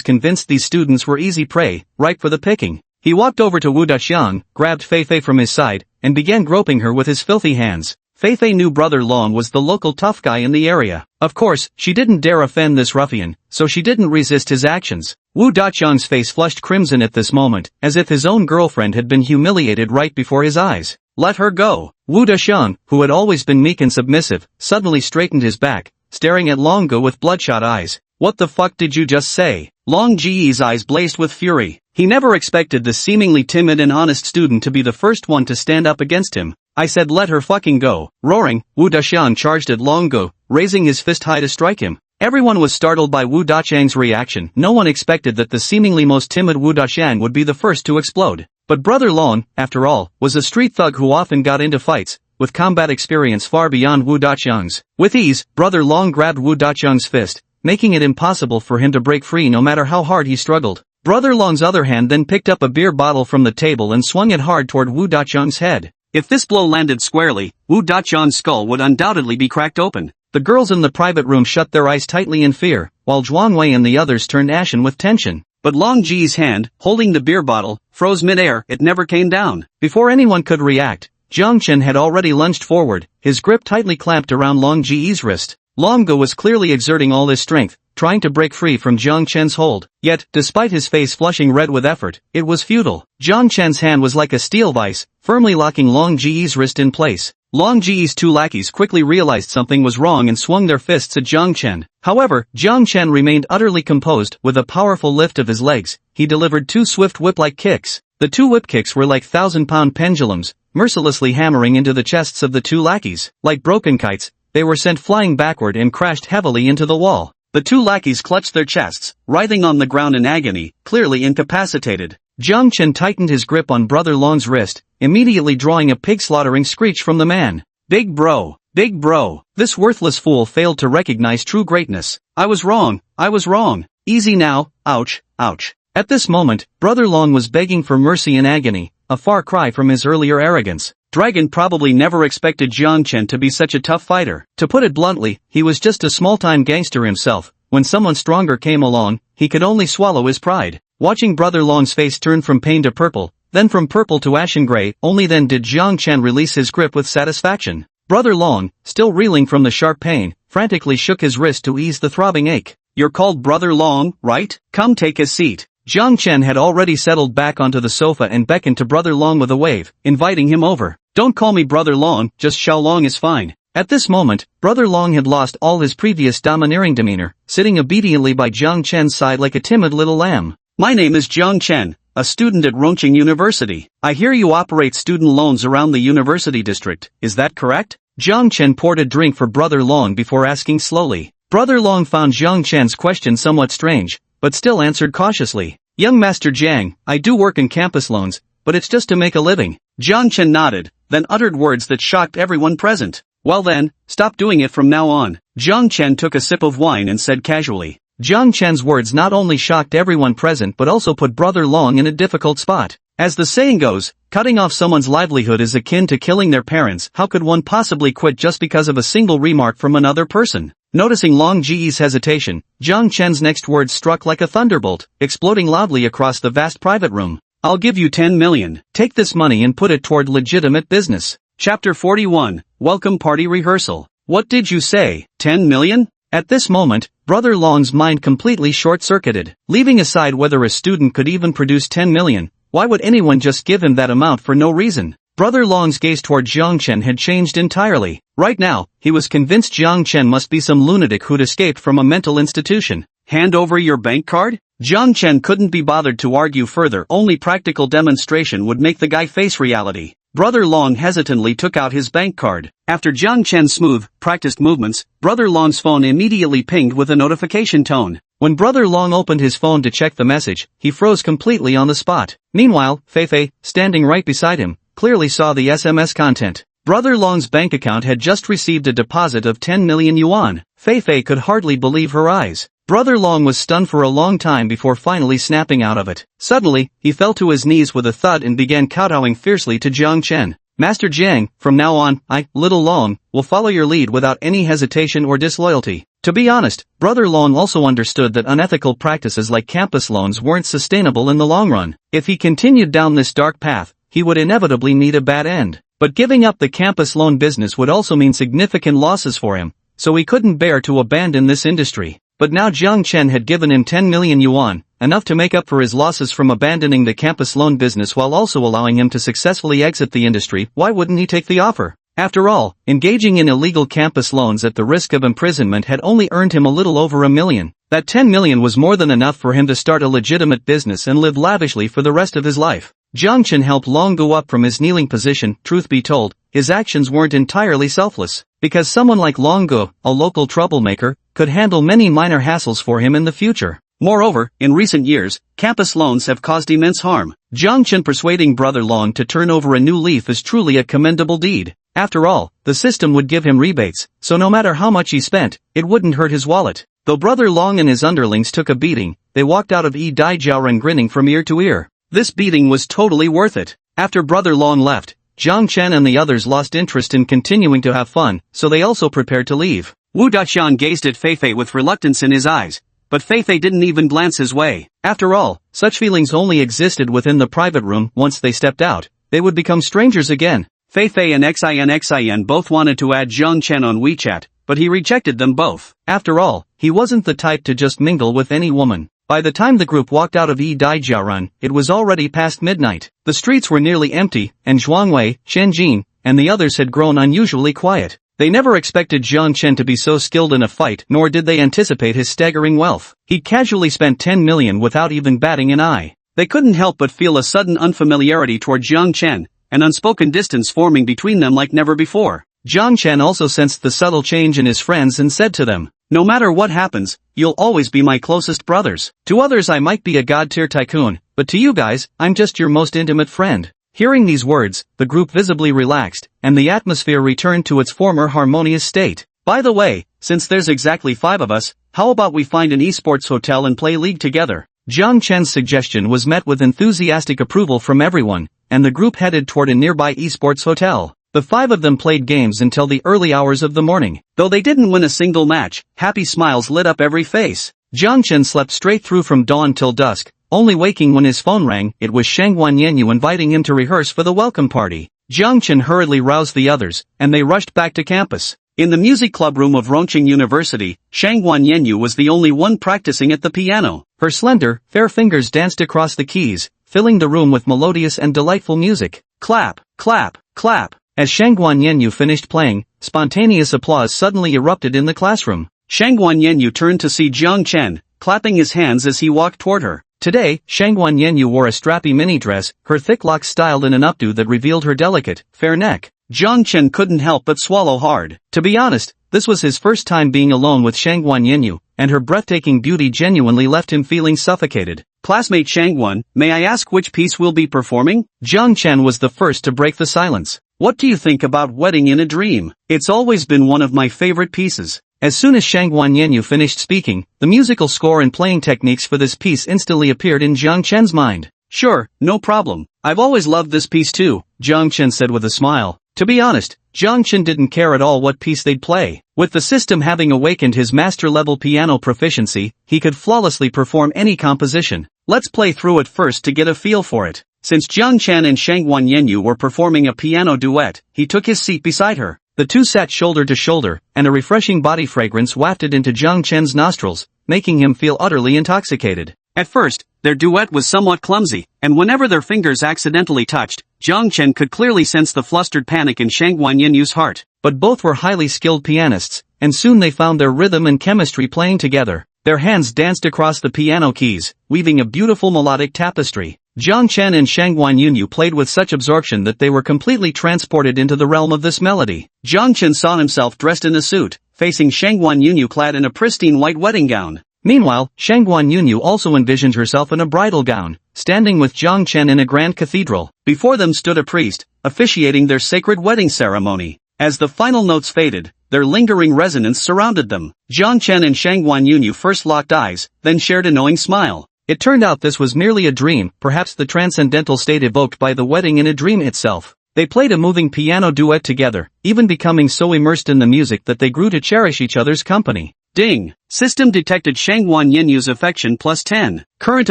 convinced these students were easy prey, ripe for the picking. He walked over to Wu Daxiang, grabbed Feifei from his side, and began groping her with his filthy hands. Feifei knew Brother Long was the local tough guy in the area. Of course, she didn't dare offend this ruffian, so she didn't resist his actions. Wu Daxiang's face flushed crimson at this moment, as if his own girlfriend had been humiliated right before his eyes. Let her go. Wu Daxiang, who had always been meek and submissive, suddenly straightened his back, staring at Long Gu with bloodshot eyes. What the fuck did you just say? Long Ji's eyes blazed with fury. He never expected the seemingly timid and honest student to be the first one to stand up against him. I said let her fucking go. Roaring, Wu Daxiang charged at Long Gu, raising his fist high to strike him. Everyone was startled by Wu Daxiang's reaction. No one expected that the seemingly most timid Wu Daxiang would be the first to explode. But Brother Long, after all, was a street thug who often got into fights, with combat experience far beyond Wu Daxiang's. With ease, Brother Long grabbed Wu Daxiang's fist, making it impossible for him to break free no matter how hard he struggled. Brother Long's other hand then picked up a beer bottle from the table and swung it hard toward Wu Daxiang's head. If this blow landed squarely, Wu Daxiang's skull would undoubtedly be cracked open. The girls in the private room shut their eyes tightly in fear, while Zhuang Wei and the others turned ashen with tension. But Long Ji's hand, holding the beer bottle, froze mid-air. It never came down. Before anyone could react, Zhang Chen had already lunged forward, his grip tightly clamped around Long Ji's wrist. Long Go was clearly exerting all his strength, trying to break free from Jiang Chen's hold. Yet, despite his face flushing red with effort, it was futile. Jiang Chen's hand was like a steel vise, firmly locking Long Ji's wrist in place. Long Ji's two lackeys quickly realized something was wrong and swung their fists at Jiang Chen. However, Jiang Chen remained utterly composed. With a powerful lift of his legs, he delivered two swift whip-like kicks. The two whip kicks were like 1,000-pound pendulums, mercilessly hammering into the chests of the two lackeys. Like broken kites, they were sent flying backward and crashed heavily into the wall. The two lackeys clutched their chests, writhing on the ground in agony, clearly incapacitated. Jiang Chen tightened his grip on Brother Long's wrist, immediately drawing a pig-slaughtering screech from the man. Big bro! Big bro! This worthless fool failed to recognize true greatness. I was wrong! Easy now, ouch, ouch. At this moment, Brother Long was begging for mercy in agony, a far cry from his earlier arrogance. Dragon probably never expected Jiang Chen to be such a tough fighter. To put it bluntly, he was just a small-time gangster himself. When someone stronger came along, he could only swallow his pride. Watching Brother Long's face turn from pain to purple, then from purple to ashen gray, only then did Jiang Chen release his grip with satisfaction. Brother Long, still reeling from the sharp pain, frantically shook his wrist to ease the throbbing ache. You're called Brother Long, right? Come take a seat. Jiang Chen had already settled back onto the sofa and beckoned to Brother Long with a wave, inviting him over. Don't call me Brother Long, just Xiao Long is fine. At this moment, Brother Long had lost all his previous domineering demeanor, sitting obediently by Jiang Chen's side like a timid little lamb. My name is Jiang Chen, a student at Rongqing University. I hear you operate student loans around the university district, is that correct? Jiang Chen poured a drink for Brother Long before asking slowly. Brother Long found Jiang Chen's question somewhat strange, but still answered cautiously. Young Master Jiang, I do work in campus loans, but it's just to make a living. Jiang Chen nodded, then uttered words that shocked everyone present. Well then, stop doing it from now on. Jiang Chen took a sip of wine and said casually. Jiang Chen's words not only shocked everyone present but also put Brother Long in a difficult spot. As the saying goes, cutting off someone's livelihood is akin to killing their parents. How could one possibly quit just because of a single remark from another person? Noticing Long Ji's hesitation, Jiang Chen's next words struck like a thunderbolt, exploding loudly across the vast private room. I'll give you 10 million. Take this money and put it toward legitimate business. Chapter 41, Welcome Party Rehearsal. What did you say, 10 million? At this moment, Brother Long's mind completely short-circuited. Leaving aside whether a student could even produce 10 million, why would anyone just give him that amount for no reason? Brother Long's gaze toward Jiang Chen had changed entirely. Right now, he was convinced Jiang Chen must be some lunatic who'd escaped from a mental institution. Hand over your bank card? Jiang Chen couldn't be bothered to argue further. Only practical demonstration would make the guy face reality. Brother Long hesitantly took out his bank card. After Jiang Chen's smooth, practiced movements, Brother Long's phone immediately pinged with a notification tone. When Brother Long opened his phone to check the message, he froze completely on the spot. Meanwhile, Fei, standing right beside him, clearly saw the SMS content. Brother Long's bank account had just received a deposit of 10 million yuan. Fei could hardly believe her eyes. Brother Long was stunned for a long time before finally snapping out of it. Suddenly, he fell to his knees with a thud and began kowtowing fiercely to Jiang Chen. Master Jiang, from now on, I, Little Long, will follow your lead without any hesitation or disloyalty. To be honest, Brother Long also understood that unethical practices like campus loans weren't sustainable in the long run. If he continued down this dark path, he would inevitably meet a bad end. But giving up the campus loan business would also mean significant losses for him, so he couldn't bear to abandon this industry. But now Jiang Chen had given him 10 million yuan, enough to make up for his losses from abandoning the campus loan business while also allowing him to successfully exit the industry. Why wouldn't he take the offer? After all, engaging in illegal campus loans at the risk of imprisonment had only earned him a little over $1 million. That 10 million was more than enough for him to start a legitimate business and live lavishly for the rest of his life. Jiang Chen helped Long go up from his kneeling position. Truth be told, his actions weren't entirely selfless, because someone like Long Go, a local troublemaker, could handle many minor hassles for him in the future. Moreover, in recent years, campus loans have caused immense harm. Jiang Chen persuading Brother Long to turn over a new leaf is truly a commendable deed. After all, the system would give him rebates, so no matter how much he spent, it wouldn't hurt his wallet. Though Brother Long and his underlings took a beating, they walked out of Dai Jiaoren grinning from ear to ear. This beating was totally worth it. After Brother Long left, Jiang Chen and the others lost interest in continuing to have fun, so they also prepared to leave. Wu Daqian gazed at Fei with reluctance in his eyes, but Fei didn't even glance his way. After all, such feelings only existed within the private room. Once they stepped out, they would become strangers again. Fei and Xin both wanted to add Jiang Chen on WeChat, but he rejected them both. After all, he wasn't the type to just mingle with any woman. By the time the group walked out of Daijiaoren, it was already past midnight. The streets were nearly empty, and Zhuangwei, Shenjin, and the others had grown unusually quiet. They never expected Jiang Chen to be so skilled in a fight, nor did they anticipate his staggering wealth. He'd casually spent 10 million without even batting an eye. They couldn't help but feel a sudden unfamiliarity toward Jiang Chen, an unspoken distance forming between them like never before. Jiang Chen also sensed the subtle change in his friends and said to them, "No matter what happens, you'll always be my closest brothers. To others I might be a god-tier tycoon, but to you guys, I'm just your most intimate friend." Hearing these words, the group visibly relaxed, and the atmosphere returned to its former harmonious state. "By the way, since there's exactly 5 of us, how about we find an esports hotel and play League together?" Jiang Chen's suggestion was met with enthusiastic approval from everyone, and the group headed toward a nearby esports hotel. The 5 of them played games until the early hours of the morning. Though they didn't win a single match, happy smiles lit up every face. Jiang Chen slept straight through from dawn till dusk, only waking when his phone rang. It was Shangguan Yanyu inviting him to rehearse for the welcome party. Jiang Chen hurriedly roused the others, and they rushed back to campus. In the music club room of Rongqing University, Shangguan Yanyu was the only one practicing at the piano. Her slender, fair fingers danced across the keys, filling the room with melodious and delightful music. Clap, clap, clap. As Shangguan Yanyu finished playing, spontaneous applause suddenly erupted in the classroom. Shangguan Yanyu turned to see Jiang Chen, clapping his hands as he walked toward her. Today, Shangguan Yanyu wore a strappy mini-dress, her thick locks styled in an updo that revealed her delicate, fair neck. Jiang Chen couldn't help but swallow hard. To be honest, this was his first time being alone with Shangguan Yanyu, and her breathtaking beauty genuinely left him feeling suffocated. "Classmate Shangguan, may I ask which piece we'll be performing?" Jiang Chen was the first to break the silence. "What do you think about Wedding in a Dream? It's always been one of my favorite pieces." As soon as Shangguan Yanyu finished speaking, the musical score and playing techniques for this piece instantly appeared in Jiang Chen's mind. "Sure, no problem. I've always loved this piece too," Jiang Chen said with a smile. To be honest, Jiang Chen didn't care at all what piece they'd play. With the system having awakened his master-level piano proficiency, he could flawlessly perform any composition. "Let's play through it first to get a feel for it." Since Jiang Chen and Shangguan Yanyu were performing a piano duet, he took his seat beside her. The two sat shoulder to shoulder, and a refreshing body fragrance wafted into Jiang Chen's nostrils, making him feel utterly intoxicated. At first, their duet was somewhat clumsy, and whenever their fingers accidentally touched, Jiang Chen could clearly sense the flustered panic in Shangguan Yanyu's heart. But both were highly skilled pianists, and soon they found their rhythm and chemistry playing together. Their hands danced across the piano keys, weaving a beautiful melodic tapestry. Jiang Chen and Shangguan Yanyu played with such absorption that they were completely transported into the realm of this melody. Jiang Chen saw himself dressed in a suit, facing Shangguan Yanyu clad in a pristine white wedding gown. Meanwhile, Shangguan Yanyu also envisioned herself in a bridal gown, standing with Jiang Chen in a grand cathedral. Before them stood a priest, officiating their sacred wedding ceremony. As the final notes faded, their lingering resonance surrounded them. Jiang Chen and Shangguan Yanyu first locked eyes, then shared a knowing smile. It turned out this was merely a dream, perhaps the transcendental state evoked by the wedding in a dream itself. They played a moving piano duet together, even becoming so immersed in the music that they grew to cherish each other's company. Ding! System detected Shangguan Yanyu's affection plus 10. Current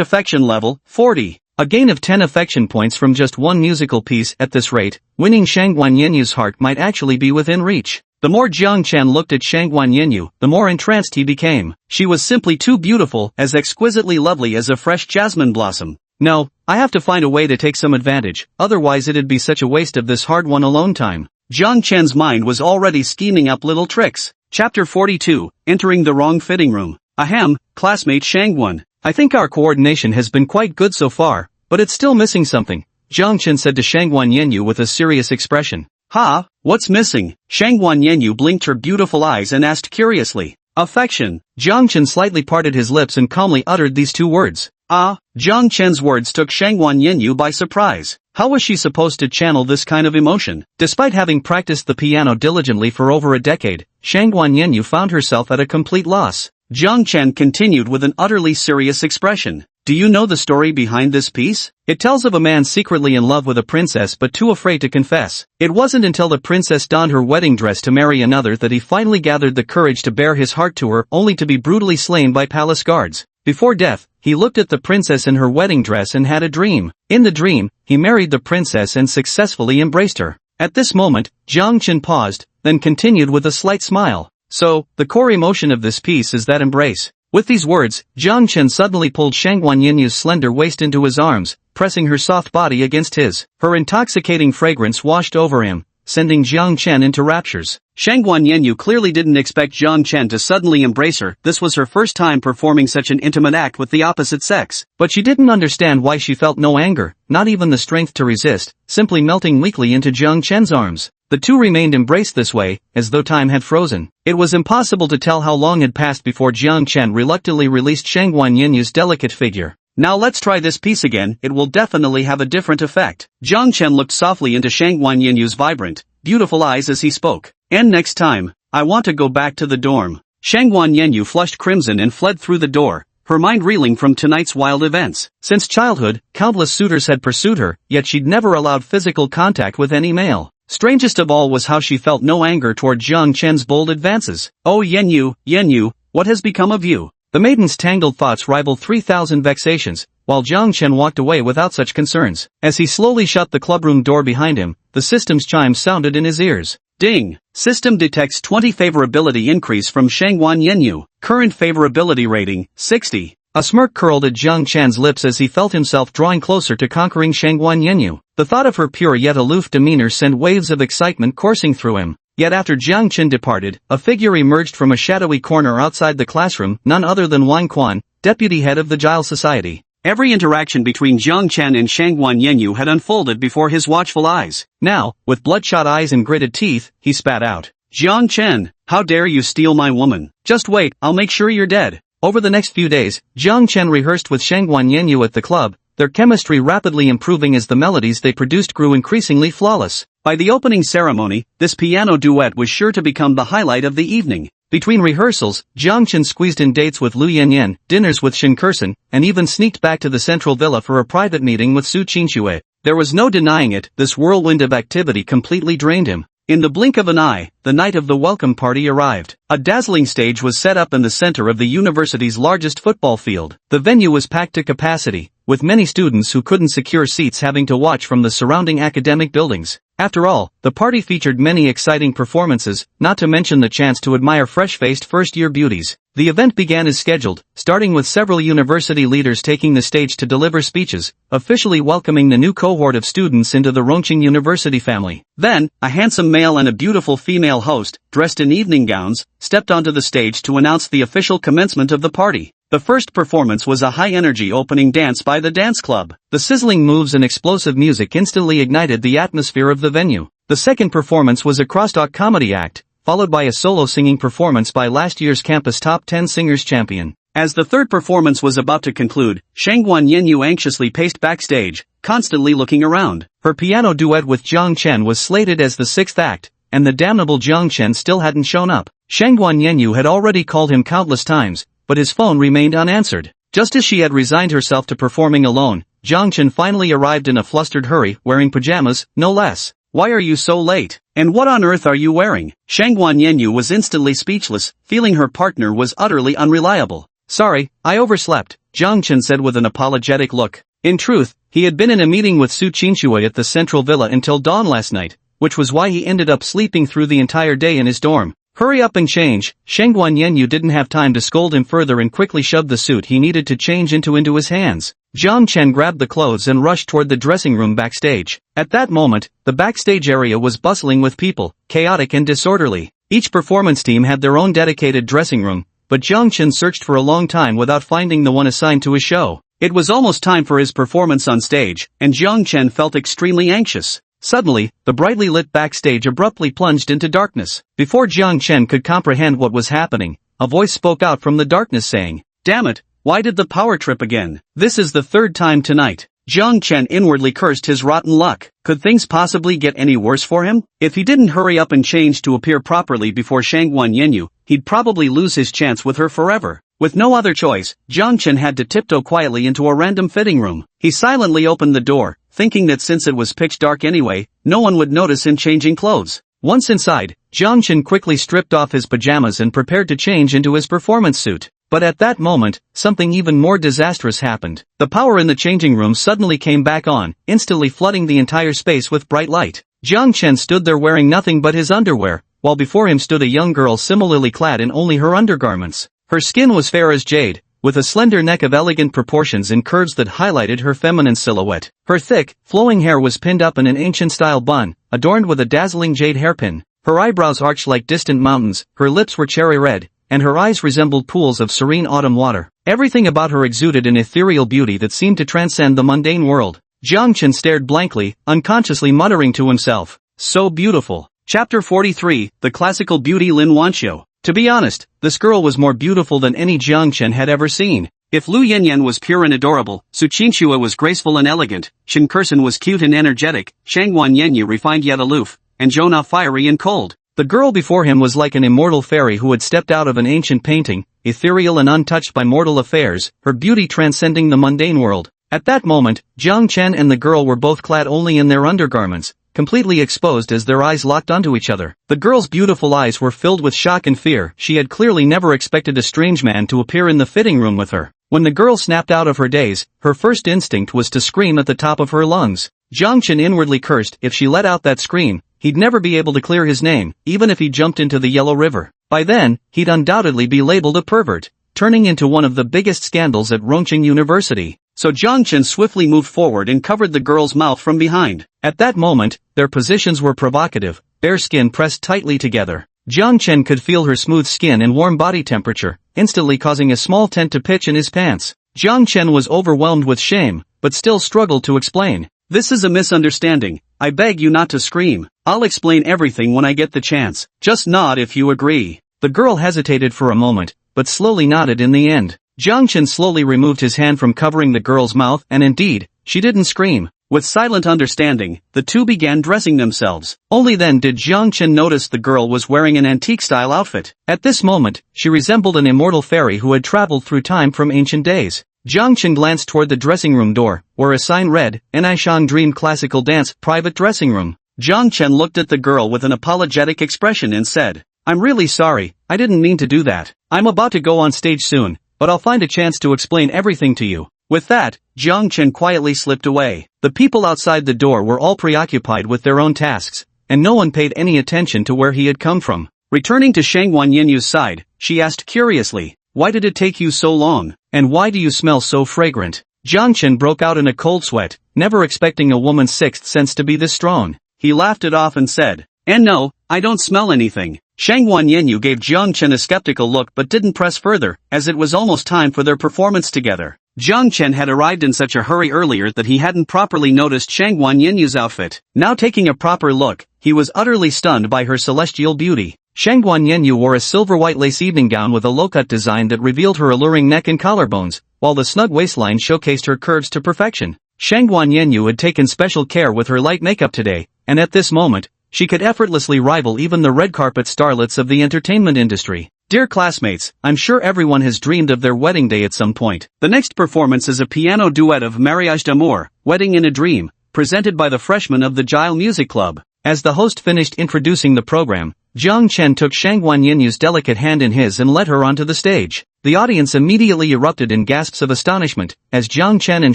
affection level, 40. A gain of 10 affection points from just one musical piece. At this rate, winning Shangguan Yanyu's heart might actually be within reach. The more Jiang Chen looked at Shangguan Yanyu, the more entranced he became. She was simply too beautiful, as exquisitely lovely as a fresh jasmine blossom. No, I have to find a way to take some advantage, otherwise it'd be such a waste of this hard-won alone time. Jiang Chen's mind was already scheming up little tricks. Chapter 42, Entering the Wrong Fitting Room. Ahem, classmate Shangguan. I think our coordination has been quite good so far, but it's still missing something, Jiang Chen said to Shangguan Yanyu with a serious expression. Ha, what's missing? Shangguan Yanyu blinked her beautiful eyes and asked curiously. Affection. Jiang Chen slightly parted his lips and calmly uttered these two words. Ah, Jiang Chen's words took Shangguan Yanyu by surprise. How was she supposed to channel this kind of emotion? Despite having practiced the piano diligently for over a decade, Shangguan Yanyu found herself at a complete loss. Jiang Chen continued with an utterly serious expression. Do you know the story behind this piece? It tells of a man secretly in love with a princess but too afraid to confess. It wasn't until the princess donned her wedding dress to marry another that he finally gathered the courage to bare his heart to her, only to be brutally slain by palace guards. Before death, he looked at the princess in her wedding dress and had a dream. In the dream, he married the princess and successfully embraced her. At this moment, Jiang Chen paused, then continued with a slight smile. So, the core emotion of this piece is that embrace. With these words, Jiang Chen suddenly pulled Shangguan Yinyu's slender waist into his arms, pressing her soft body against his. Her intoxicating fragrance washed over him, sending Jiang Chen into raptures. Shangguan Yinyu clearly didn't expect Jiang Chen to suddenly embrace her. This was her first time performing such an intimate act with the opposite sex. But she didn't understand why she felt no anger, not even the strength to resist, simply melting weakly into Jiang Chen's arms. The two remained embraced this way, as though time had frozen. It was impossible to tell how long had passed before Jiang Chen reluctantly released Shangguan Yinyu's delicate figure. Now let's try this piece again, it will definitely have a different effect. Jiang Chen looked softly into Shangguan Yinyu's vibrant, beautiful eyes as he spoke. And next time, I want to go back to the dorm. Shangguan Yinyu flushed crimson and fled through the door, her mind reeling from tonight's wild events. Since childhood, countless suitors had pursued her, yet she'd never allowed physical contact with any male. Strangest of all was how she felt no anger toward Jiang Chen's bold advances. Oh Yinyu, what has become of you? The maiden's tangled thoughts rivaled 3,000 vexations, while Jiang Chen walked away without such concerns. As he slowly shut the clubroom door behind him, the system's chime sounded in his ears. Ding! System detects 20 favorability increase from Shangguan Yinyu. Current favorability rating, 60. A smirk curled at Jiang Chen's lips as he felt himself drawing closer to conquering Shangguan Yinyu. The thought of her pure yet aloof demeanor sent waves of excitement coursing through him. Yet after Jiang Chen departed, a figure emerged from a shadowy corner outside the classroom, none other than Wang Quan, deputy head of the Gile Society. Every interaction between Jiang Chen and Shangguan Yinyu had unfolded before his watchful eyes. Now, with bloodshot eyes and gritted teeth, he spat out. Jiang Chen, how dare you steal my woman? Just wait, I'll make sure you're dead. Over the next few days, Jiang Chen rehearsed with Shangguan Yinyu at the club, their chemistry rapidly improving as the melodies they produced grew increasingly flawless. By the opening ceremony, this piano duet was sure to become the highlight of the evening. Between rehearsals, Jiang Chen squeezed in dates with Lu Yanyan, dinners with Shin Kursen, and even sneaked back to the central villa for a private meeting with Su Qingxue. There was no denying it, this whirlwind of activity completely drained him. In the blink of an eye, the night of the welcome party arrived. A dazzling stage was set up in the center of the university's largest football field. The venue was packed to capacity, with many students who couldn't secure seats having to watch from the surrounding academic buildings. After all, the party featured many exciting performances, not to mention the chance to admire fresh-faced first-year beauties. The event began as scheduled, starting with several university leaders taking the stage to deliver speeches, officially welcoming the new cohort of students into the Rongqing University family. Then, a handsome male and a beautiful female host, dressed in evening gowns, stepped onto the stage to announce the official commencement of the party. The first performance was a high-energy opening dance by the dance club. The sizzling moves and explosive music instantly ignited the atmosphere of the venue. The second performance was a crosstalk comedy act, followed by a solo singing performance by last year's campus top 10 singers champion. As the third performance was about to conclude, Shangguan Yinyu anxiously paced backstage, constantly looking around. Her piano duet with Jiang Chen was slated as the sixth act, and the damnable Jiang Chen still hadn't shown up. Shangguan Yinyu had already called him countless times, but his phone remained unanswered. Just as she had resigned herself to performing alone, Jiang Chen finally arrived in a flustered hurry, wearing pajamas, no less. Why are you so late? And what on earth are you wearing? Shangguan Yinyu was instantly speechless, feeling her partner was utterly unreliable. Sorry, I overslept, Jiang Chen said with an apologetic look. In truth, he had been in a meeting with Su Qingxue at the central villa until dawn last night, which was why he ended up sleeping through the entire day in his dorm. Hurry up and change. Shangguan Yinyu didn't have time to scold him further and quickly shoved the suit he needed to change into his hands. Jiang Chen grabbed the clothes and rushed toward the dressing room backstage. At that moment, the backstage area was bustling with people, chaotic and disorderly. Each performance team had their own dedicated dressing room, but Jiang Chen searched for a long time without finding the one assigned to his show. It was almost time for his performance on stage, and Jiang Chen felt extremely anxious. Suddenly, the brightly lit backstage abruptly plunged into darkness. Before Jiang Chen could comprehend what was happening, a voice spoke out from the darkness saying, "Damn it, why did the power trip again? This is the third time tonight." Jiang Chen inwardly cursed his rotten luck. Could things possibly get any worse for him? If he didn't hurry up and change to appear properly before Shangguan Yinyu, he'd probably lose his chance with her forever. With no other choice, Jiang Chen had to tiptoe quietly into a random fitting room. He silently opened the door, thinking that since it was pitch dark anyway, no one would notice him changing clothes. Once inside, Jiang Chen quickly stripped off his pajamas and prepared to change into his performance suit. But at that moment, something even more disastrous happened. The power in the changing room suddenly came back on, instantly flooding the entire space with bright light. Jiang Chen stood there wearing nothing but his underwear, while before him stood a young girl similarly clad in only her undergarments. Her skin was fair as jade, with a slender neck of elegant proportions and curves that highlighted her feminine silhouette. Her thick, flowing hair was pinned up in an ancient-style bun, adorned with a dazzling jade hairpin. Her eyebrows arched like distant mountains, her lips were cherry red, and her eyes resembled pools of serene autumn water. Everything about her exuded an ethereal beauty that seemed to transcend the mundane world. Jiang Chen stared blankly, unconsciously muttering to himself, "So beautiful." Chapter 43, The Classical Beauty Lin Wanxiu. To be honest, this girl was more beautiful than any Jiang Chen had ever seen. If Lu Yanyan was pure and adorable, Su Qinxue was graceful and elegant, Shen Kursen was cute and energetic, Shangguan Yanyu refined yet aloof, and Zhona fiery and cold. The girl before him was like an immortal fairy who had stepped out of an ancient painting, ethereal and untouched by mortal affairs, her beauty transcending the mundane world. At that moment, Jiang Chen and the girl were both clad only in their undergarments, completely exposed as their eyes locked onto each other. The girl's beautiful eyes were filled with shock and fear. She had clearly never expected a strange man to appear in the fitting room with her. When the girl snapped out of her daze, her first instinct was to scream at the top of her lungs. Jiang Chen inwardly cursed. If she let out that scream, he'd never be able to clear his name, even if he jumped into the Yellow River. By then, he'd undoubtedly be labeled a pervert, turning into one of the biggest scandals at Rongqing University. So Jiang Chen swiftly moved forward and covered the girl's mouth from behind. At that moment, their positions were provocative, bare skin pressed tightly together. Jiang Chen could feel her smooth skin and warm body temperature, instantly causing a small tent to pitch in his pants. Jiang Chen was overwhelmed with shame, but still struggled to explain. "This is a misunderstanding. I beg you not to scream. I'll explain everything when I get the chance. Just nod if you agree." The girl hesitated for a moment, but slowly nodded in the end. Jiang Chen slowly removed his hand from covering the girl's mouth and indeed, she didn't scream. With silent understanding, the two began dressing themselves. Only then did Jiang Chen notice the girl was wearing an antique-style outfit. At this moment, she resembled an immortal fairy who had traveled through time from ancient days. Jiang Chen glanced toward the dressing room door, where a sign read, "Naishang Dream Classical Dance, Private Dressing Room." Jiang Chen looked at the girl with an apologetic expression and said, "I'm really sorry, I didn't mean to do that. I'm about to go on stage soon, but I'll find a chance to explain everything to you." With that, Jiang Chen quietly slipped away. The people outside the door were all preoccupied with their own tasks, and no one paid any attention to where he had come from. Returning to Shangguan Yinyu's side, she asked curiously, "Why did it take you so long? And why do you smell so fragrant?" Jiang Chen broke out in a cold sweat, never expecting a woman's sixth sense to be this strong. He laughed it off and said, "And no, I don't smell anything." Shangguan Yanyu gave Jiang Chen a skeptical look but didn't press further, as it was almost time for their performance together. Jiang Chen had arrived in such a hurry earlier that he hadn't properly noticed Shangguan Yanyu's outfit. Now taking a proper look, he was utterly stunned by her celestial beauty. Shangguan Yanyu wore a silver-white lace evening gown with a low-cut design that revealed her alluring neck and collarbones, while the snug waistline showcased her curves to perfection. Shangguan Yanyu had taken special care with her light makeup today, and at this moment, she could effortlessly rival even the red carpet starlets of the entertainment industry. Dear classmates, I'm sure everyone has dreamed of their wedding day at some point. The next performance is a piano duet of Mariage d'Amour, Wedding in a Dream, presented by the freshmen of the Gile Music Club. As the host finished introducing the program, Jiang Chen took Shangguan Yinyu's delicate hand in his and led her onto the stage. The audience immediately erupted in gasps of astonishment, as Jiang Chen and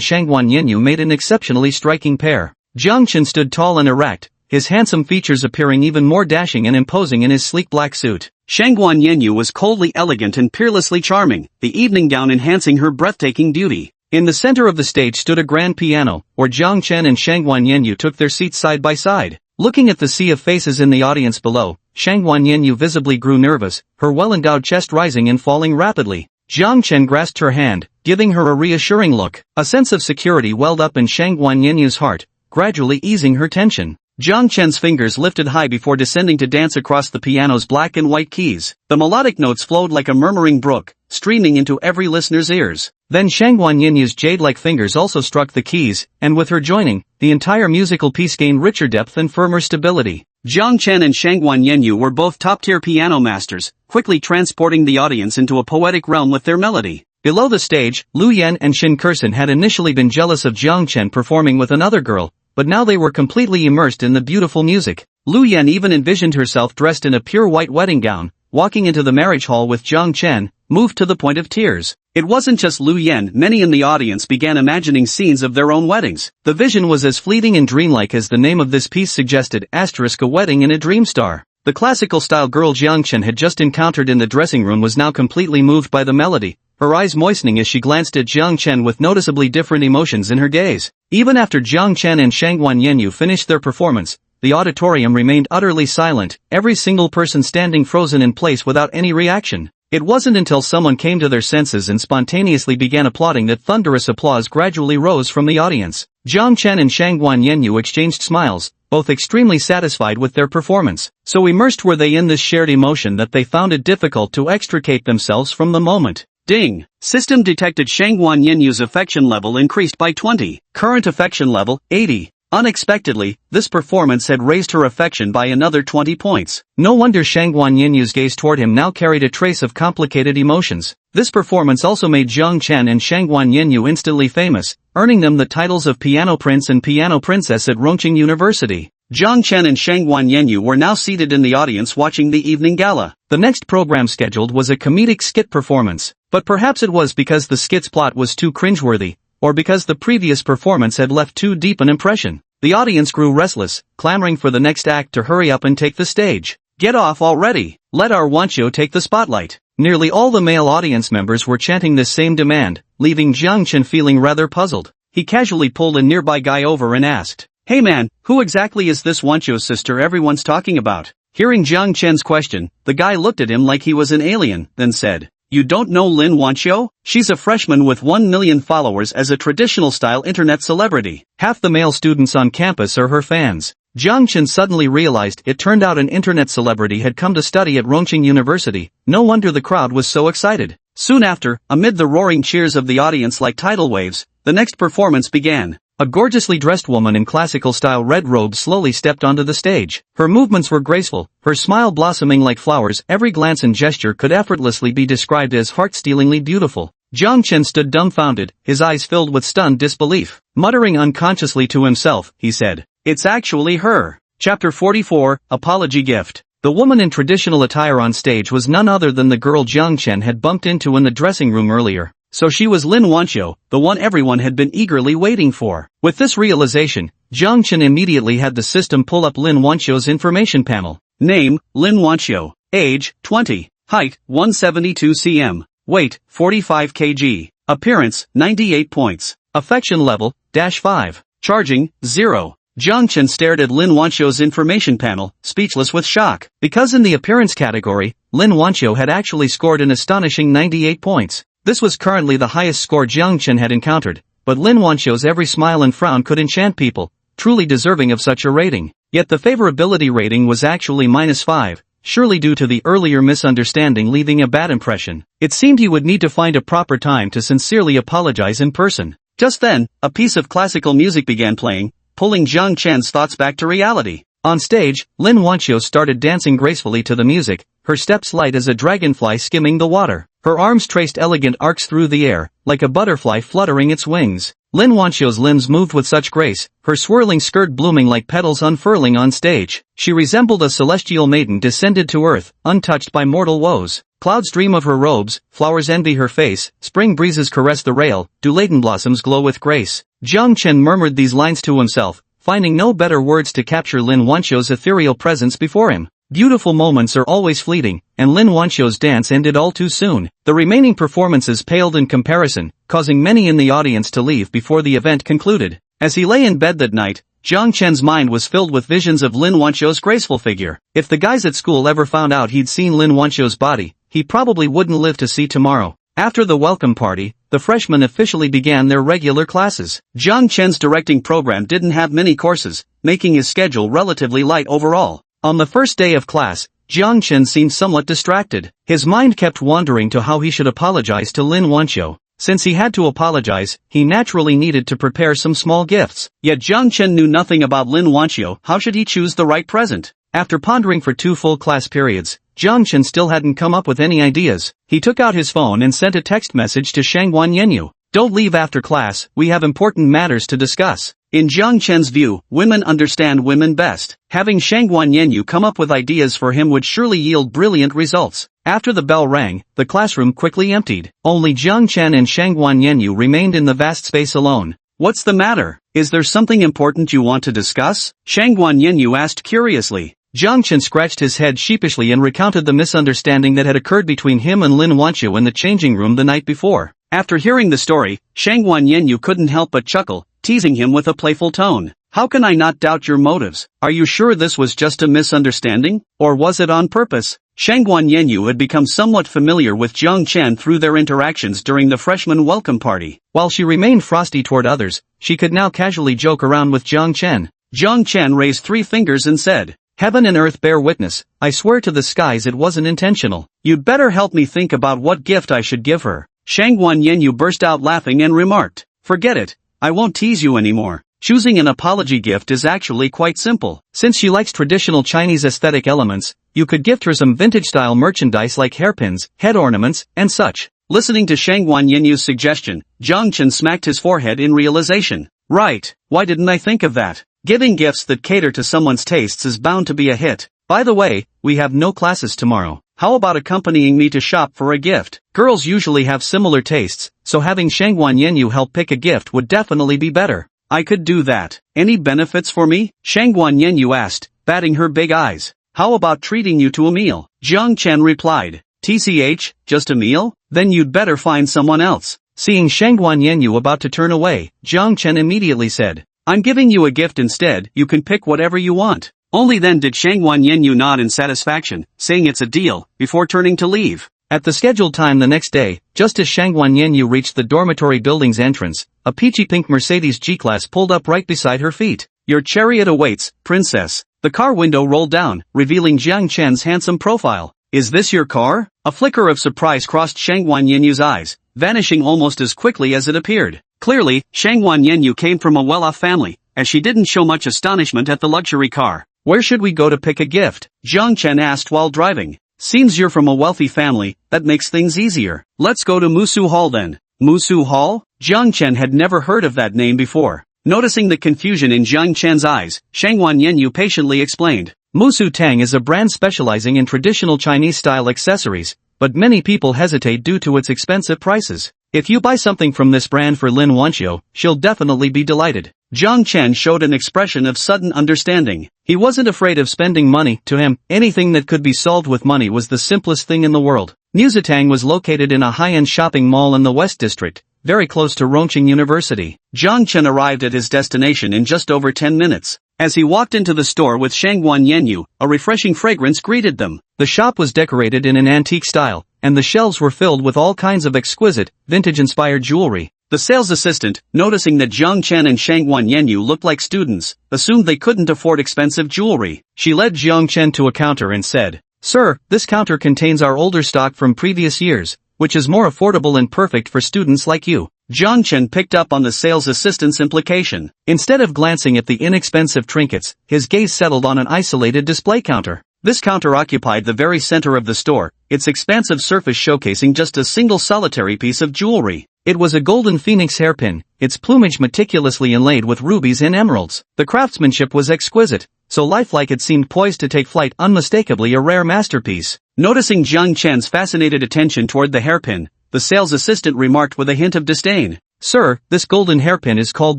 Shangguan Yinyu made an exceptionally striking pair. Jiang Chen stood tall and erect, his handsome features appearing even more dashing and imposing in his sleek black suit. Shangguan Yanyu was coldly elegant and peerlessly charming, the evening gown enhancing her breathtaking beauty. In the center of the stage stood a grand piano, where Jiang Chen and Shangguan Yanyu took their seats side by side. Looking at the sea of faces in the audience below, Shangguan Yanyu visibly grew nervous, her well-endowed chest rising and falling rapidly. Jiang Chen grasped her hand, giving her a reassuring look. A sense of security welled up in Shangguan Yanyu's heart, gradually easing her tension. Jiang Chen's fingers lifted high before descending to dance across the piano's black and white keys. The melodic notes flowed like a murmuring brook, streaming into every listener's ears. Then Shangguan Yinyu's jade-like fingers also struck the keys, and with her joining, the entire musical piece gained richer depth and firmer stability. Jiang Chen and Shangguan Yanyu were both top-tier piano masters, quickly transporting the audience into a poetic realm with their melody. Below the stage, Lu Yan and Shen Kursen had initially been jealous of Jiang Chen performing with another girl, but now they were completely immersed in the beautiful music. Lu Yan even envisioned herself dressed in a pure white wedding gown, walking into the marriage hall with Jiang Chen, moved to the point of tears. It wasn't just Lu Yan, many in the audience began imagining scenes of their own weddings. The vision was as fleeting and dreamlike as the name of this piece suggested, *A Wedding in a Dream Star. The classical-style girl Jiang Chen had just encountered in the dressing room was now completely moved by the melody, her eyes moistening as she glanced at Jiang Chen with noticeably different emotions in her gaze. Even after Jiang Chen and Shangguan Yanyu finished their performance, the auditorium remained utterly silent, every single person standing frozen in place without any reaction. It wasn't until someone came to their senses and spontaneously began applauding that thunderous applause gradually rose from the audience. Jiang Chen and Shangguan Yanyu exchanged smiles, both extremely satisfied with their performance. So immersed were they in this shared emotion that they found it difficult to extricate themselves from the moment. Ding! System detected Shangguan Yanyu's affection level increased by 20. Current affection level, 80. Unexpectedly, this performance had raised her affection by another 20 points. No wonder Shangguan Yanyu's gaze toward him now carried a trace of complicated emotions. This performance also made Jiang Chen and Shangguan Yanyu instantly famous, earning them the titles of Piano Prince and Piano Princess at Rongqing University. Jiang Chen and Shangguan Yanyu were now seated in the audience watching the evening gala. The next program scheduled was a comedic skit performance, but perhaps it was because the skit's plot was too cringeworthy, or because the previous performance had left too deep an impression. The audience grew restless, clamoring for the next act to hurry up and take the stage. Get off already! Let our Wancho take the spotlight. Nearly all the male audience members were chanting this same demand, leaving Jiang Chen feeling rather puzzled. He casually pulled a nearby guy over and asked, "Hey man, who exactly is this Wancho sister everyone's talking about?" Hearing Jiang Chen's question, the guy looked at him like he was an alien, then said, "You don't know Lin Wanqiu? She's a freshman with 1 million followers as a traditional-style internet celebrity. Half the male students on campus are her fans." Jiang Chen suddenly realized it turned out an internet celebrity had come to study at Rongqing University. No wonder the crowd was so excited. Soon after, amid the roaring cheers of the audience like tidal waves, the next performance began. A gorgeously dressed woman in classical-style red robes slowly stepped onto the stage. Her movements were graceful, her smile blossoming like flowers. Every glance and gesture could effortlessly be described as heart-stealingly beautiful. Jiang Chen stood dumbfounded, his eyes filled with stunned disbelief. Muttering unconsciously to himself, he said, "It's actually her." Chapter 44, Apology Gift. The woman in traditional attire on stage was none other than the girl Jiang Chen had bumped into in the dressing room earlier. So she was Lin Wanqiu, the one everyone had been eagerly waiting for. With this realization, Jiang Chen immediately had the system pull up Lin Wanqiu's information panel. Name, Lin Wanqiu. Age, 20. Height, 172 cm. Weight, 45 kg. Appearance, 98 points. Affection level, -5. Charging, 0. Jiang Chen stared at Lin Wanqiu's information panel, speechless with shock. Because in the appearance category, Lin Wanqiu had actually scored an astonishing 98 points. This was currently the highest score Jiang Chen had encountered, but Lin Wanqiu's every smile and frown could enchant people, truly deserving of such a rating. Yet the favorability rating was actually -5, surely due to the earlier misunderstanding leaving a bad impression. It seemed he would need to find a proper time to sincerely apologize in person. Just then, a piece of classical music began playing, pulling Jiang Chen's thoughts back to reality. On stage, Lin Wanqiu started dancing gracefully to the music, her steps light as a dragonfly skimming the water. Her arms traced elegant arcs through the air, like a butterfly fluttering its wings. Lin Wanqiu's limbs moved with such grace, her swirling skirt blooming like petals unfurling on stage. She resembled a celestial maiden descended to earth, untouched by mortal woes. Clouds dream of her robes, flowers envy her face, spring breezes caress the rail, duladen blossoms glow with grace. Jiang Chen murmured these lines to himself, finding no better words to capture Lin Wanqiu's ethereal presence before him. Beautiful moments are always fleeting, and Lin Wanqiu's dance ended all too soon. The remaining performances paled in comparison, causing many in the audience to leave before the event concluded. As he lay in bed that night, Jiang Chen's mind was filled with visions of Lin Wanqiu's graceful figure. If the guys at school ever found out he'd seen Lin Wanqiu's body, he probably wouldn't live to see tomorrow. After the welcome party, the freshmen officially began their regular classes. Jiang Chen's directing program didn't have many courses, making his schedule relatively light overall. On the first day of class, Jiang Chen seemed somewhat distracted. His mind kept wandering to how he should apologize to Lin Wanqiu. Since he had to apologize, he naturally needed to prepare some small gifts. Yet Jiang Chen knew nothing about Lin Wanqiu. How should he choose the right present? After pondering for 2 full class periods, Jiang Chen still hadn't come up with any ideas. He took out his phone and sent a text message to Shangguan Yanyu. "Don't leave after class, we have important matters to discuss." In Jiang Chen's view, women understand women best. Having Shangguan Yanyu come up with ideas for him would surely yield brilliant results. After the bell rang, the classroom quickly emptied. Only Jiang Chen and Shangguan Yanyu remained in the vast space alone. "What's the matter? Is there something important you want to discuss?" Shangguan Yanyu asked curiously. Jiang Chen scratched his head sheepishly and recounted the misunderstanding that had occurred between him and Lin Wanqiu in the changing room the night before. After hearing the story, Shangguan Yanyu couldn't help but chuckle, teasing him with a playful tone. How can I not doubt your motives? Are you sure this was just a misunderstanding? Or was it on purpose? Shangguan Yanyu had become somewhat familiar with Jiang Chen through their interactions during the freshman welcome party. While she remained frosty toward others, she could now casually joke around with Jiang Chen. Jiang Chen raised 3 fingers and said, "Heaven and earth bear witness, I swear to the skies it wasn't intentional. You'd better help me think about what gift I should give her." Shangguan Yanyu burst out laughing and remarked, "Forget it, I won't tease you anymore. Choosing an apology gift is actually quite simple. Since she likes traditional Chinese aesthetic elements, you could gift her some vintage-style merchandise like hairpins, head ornaments, and such." Listening to Shangguan Yanyu's suggestion, Jiang Chen smacked his forehead in realization. Right, why didn't I think of that? Giving gifts that cater to someone's tastes is bound to be a hit. By the way, we have no classes tomorrow. How about accompanying me to shop for a gift? Girls usually have similar tastes, so having Shangguan Yanyu help pick a gift would definitely be better. I could do that. Any benefits for me? Shangguan Yanyu asked, batting her big eyes. How about treating you to a meal? Jiang Chen replied. TCH, just a meal? Then you'd better find someone else. Seeing Shangguan Yanyu about to turn away, Jiang Chen immediately said, I'm giving you a gift instead, you can pick whatever you want. Only then did Shangguan Yanyu nod in satisfaction, saying it's a deal, before turning to leave. At the scheduled time the next day, just as Shangguan Yanyu reached the dormitory building's entrance, a peachy pink Mercedes G-Class pulled up right beside her feet. Your chariot awaits, princess. The car window rolled down, revealing Jiang Chen's handsome profile. Is this your car? A flicker of surprise crossed Shangguan Yanyu's eyes, vanishing almost as quickly as it appeared. Clearly, Shangguan Yanyu came from a well-off family, as she didn't show much astonishment at the luxury car. Where should we go to pick a gift? Jiang Chen asked while driving. Seems you're from a wealthy family, that makes things easier. Let's go to Musu Hall then. Musu Hall? Jiang Chen had never heard of that name before. Noticing the confusion in Jiang Chen's eyes, Shangguan Yanyu patiently explained. Musu Tang is a brand specializing in traditional Chinese-style accessories, but many people hesitate due to its expensive prices. If you buy something from this brand for Lin Wanqiu, she'll definitely be delighted. Jiang Chen showed an expression of sudden understanding. He wasn't afraid of spending money. To him, anything that could be solved with money was the simplest thing in the world. Musitang was located in a high-end shopping mall in the West District, very close to Rongqing University. Jiang Chen arrived at his destination in just over 10 minutes. As he walked into the store with Shangguan Yanyu, a refreshing fragrance greeted them. The shop was decorated in an antique style, and the shelves were filled with all kinds of exquisite, vintage-inspired jewelry. The sales assistant, noticing that Jiang Chen and Shangguan Yanyu looked like students, assumed they couldn't afford expensive jewelry. She led Jiang Chen to a counter and said, Sir, this counter contains our older stock from previous years, which is more affordable and perfect for students like you. Jiang Chen picked up on the sales assistant's implication. Instead of glancing at the inexpensive trinkets, his gaze settled on an isolated display counter. This counter occupied the very center of the store, its expansive surface showcasing just a single solitary piece of jewelry. It was a golden phoenix hairpin, its plumage meticulously inlaid with rubies and emeralds. The craftsmanship was exquisite, so lifelike it seemed poised to take flight, unmistakably a rare masterpiece. Noticing Jiang Chen's fascinated attention toward the hairpin, the sales assistant remarked with a hint of disdain. Sir, this golden hairpin is called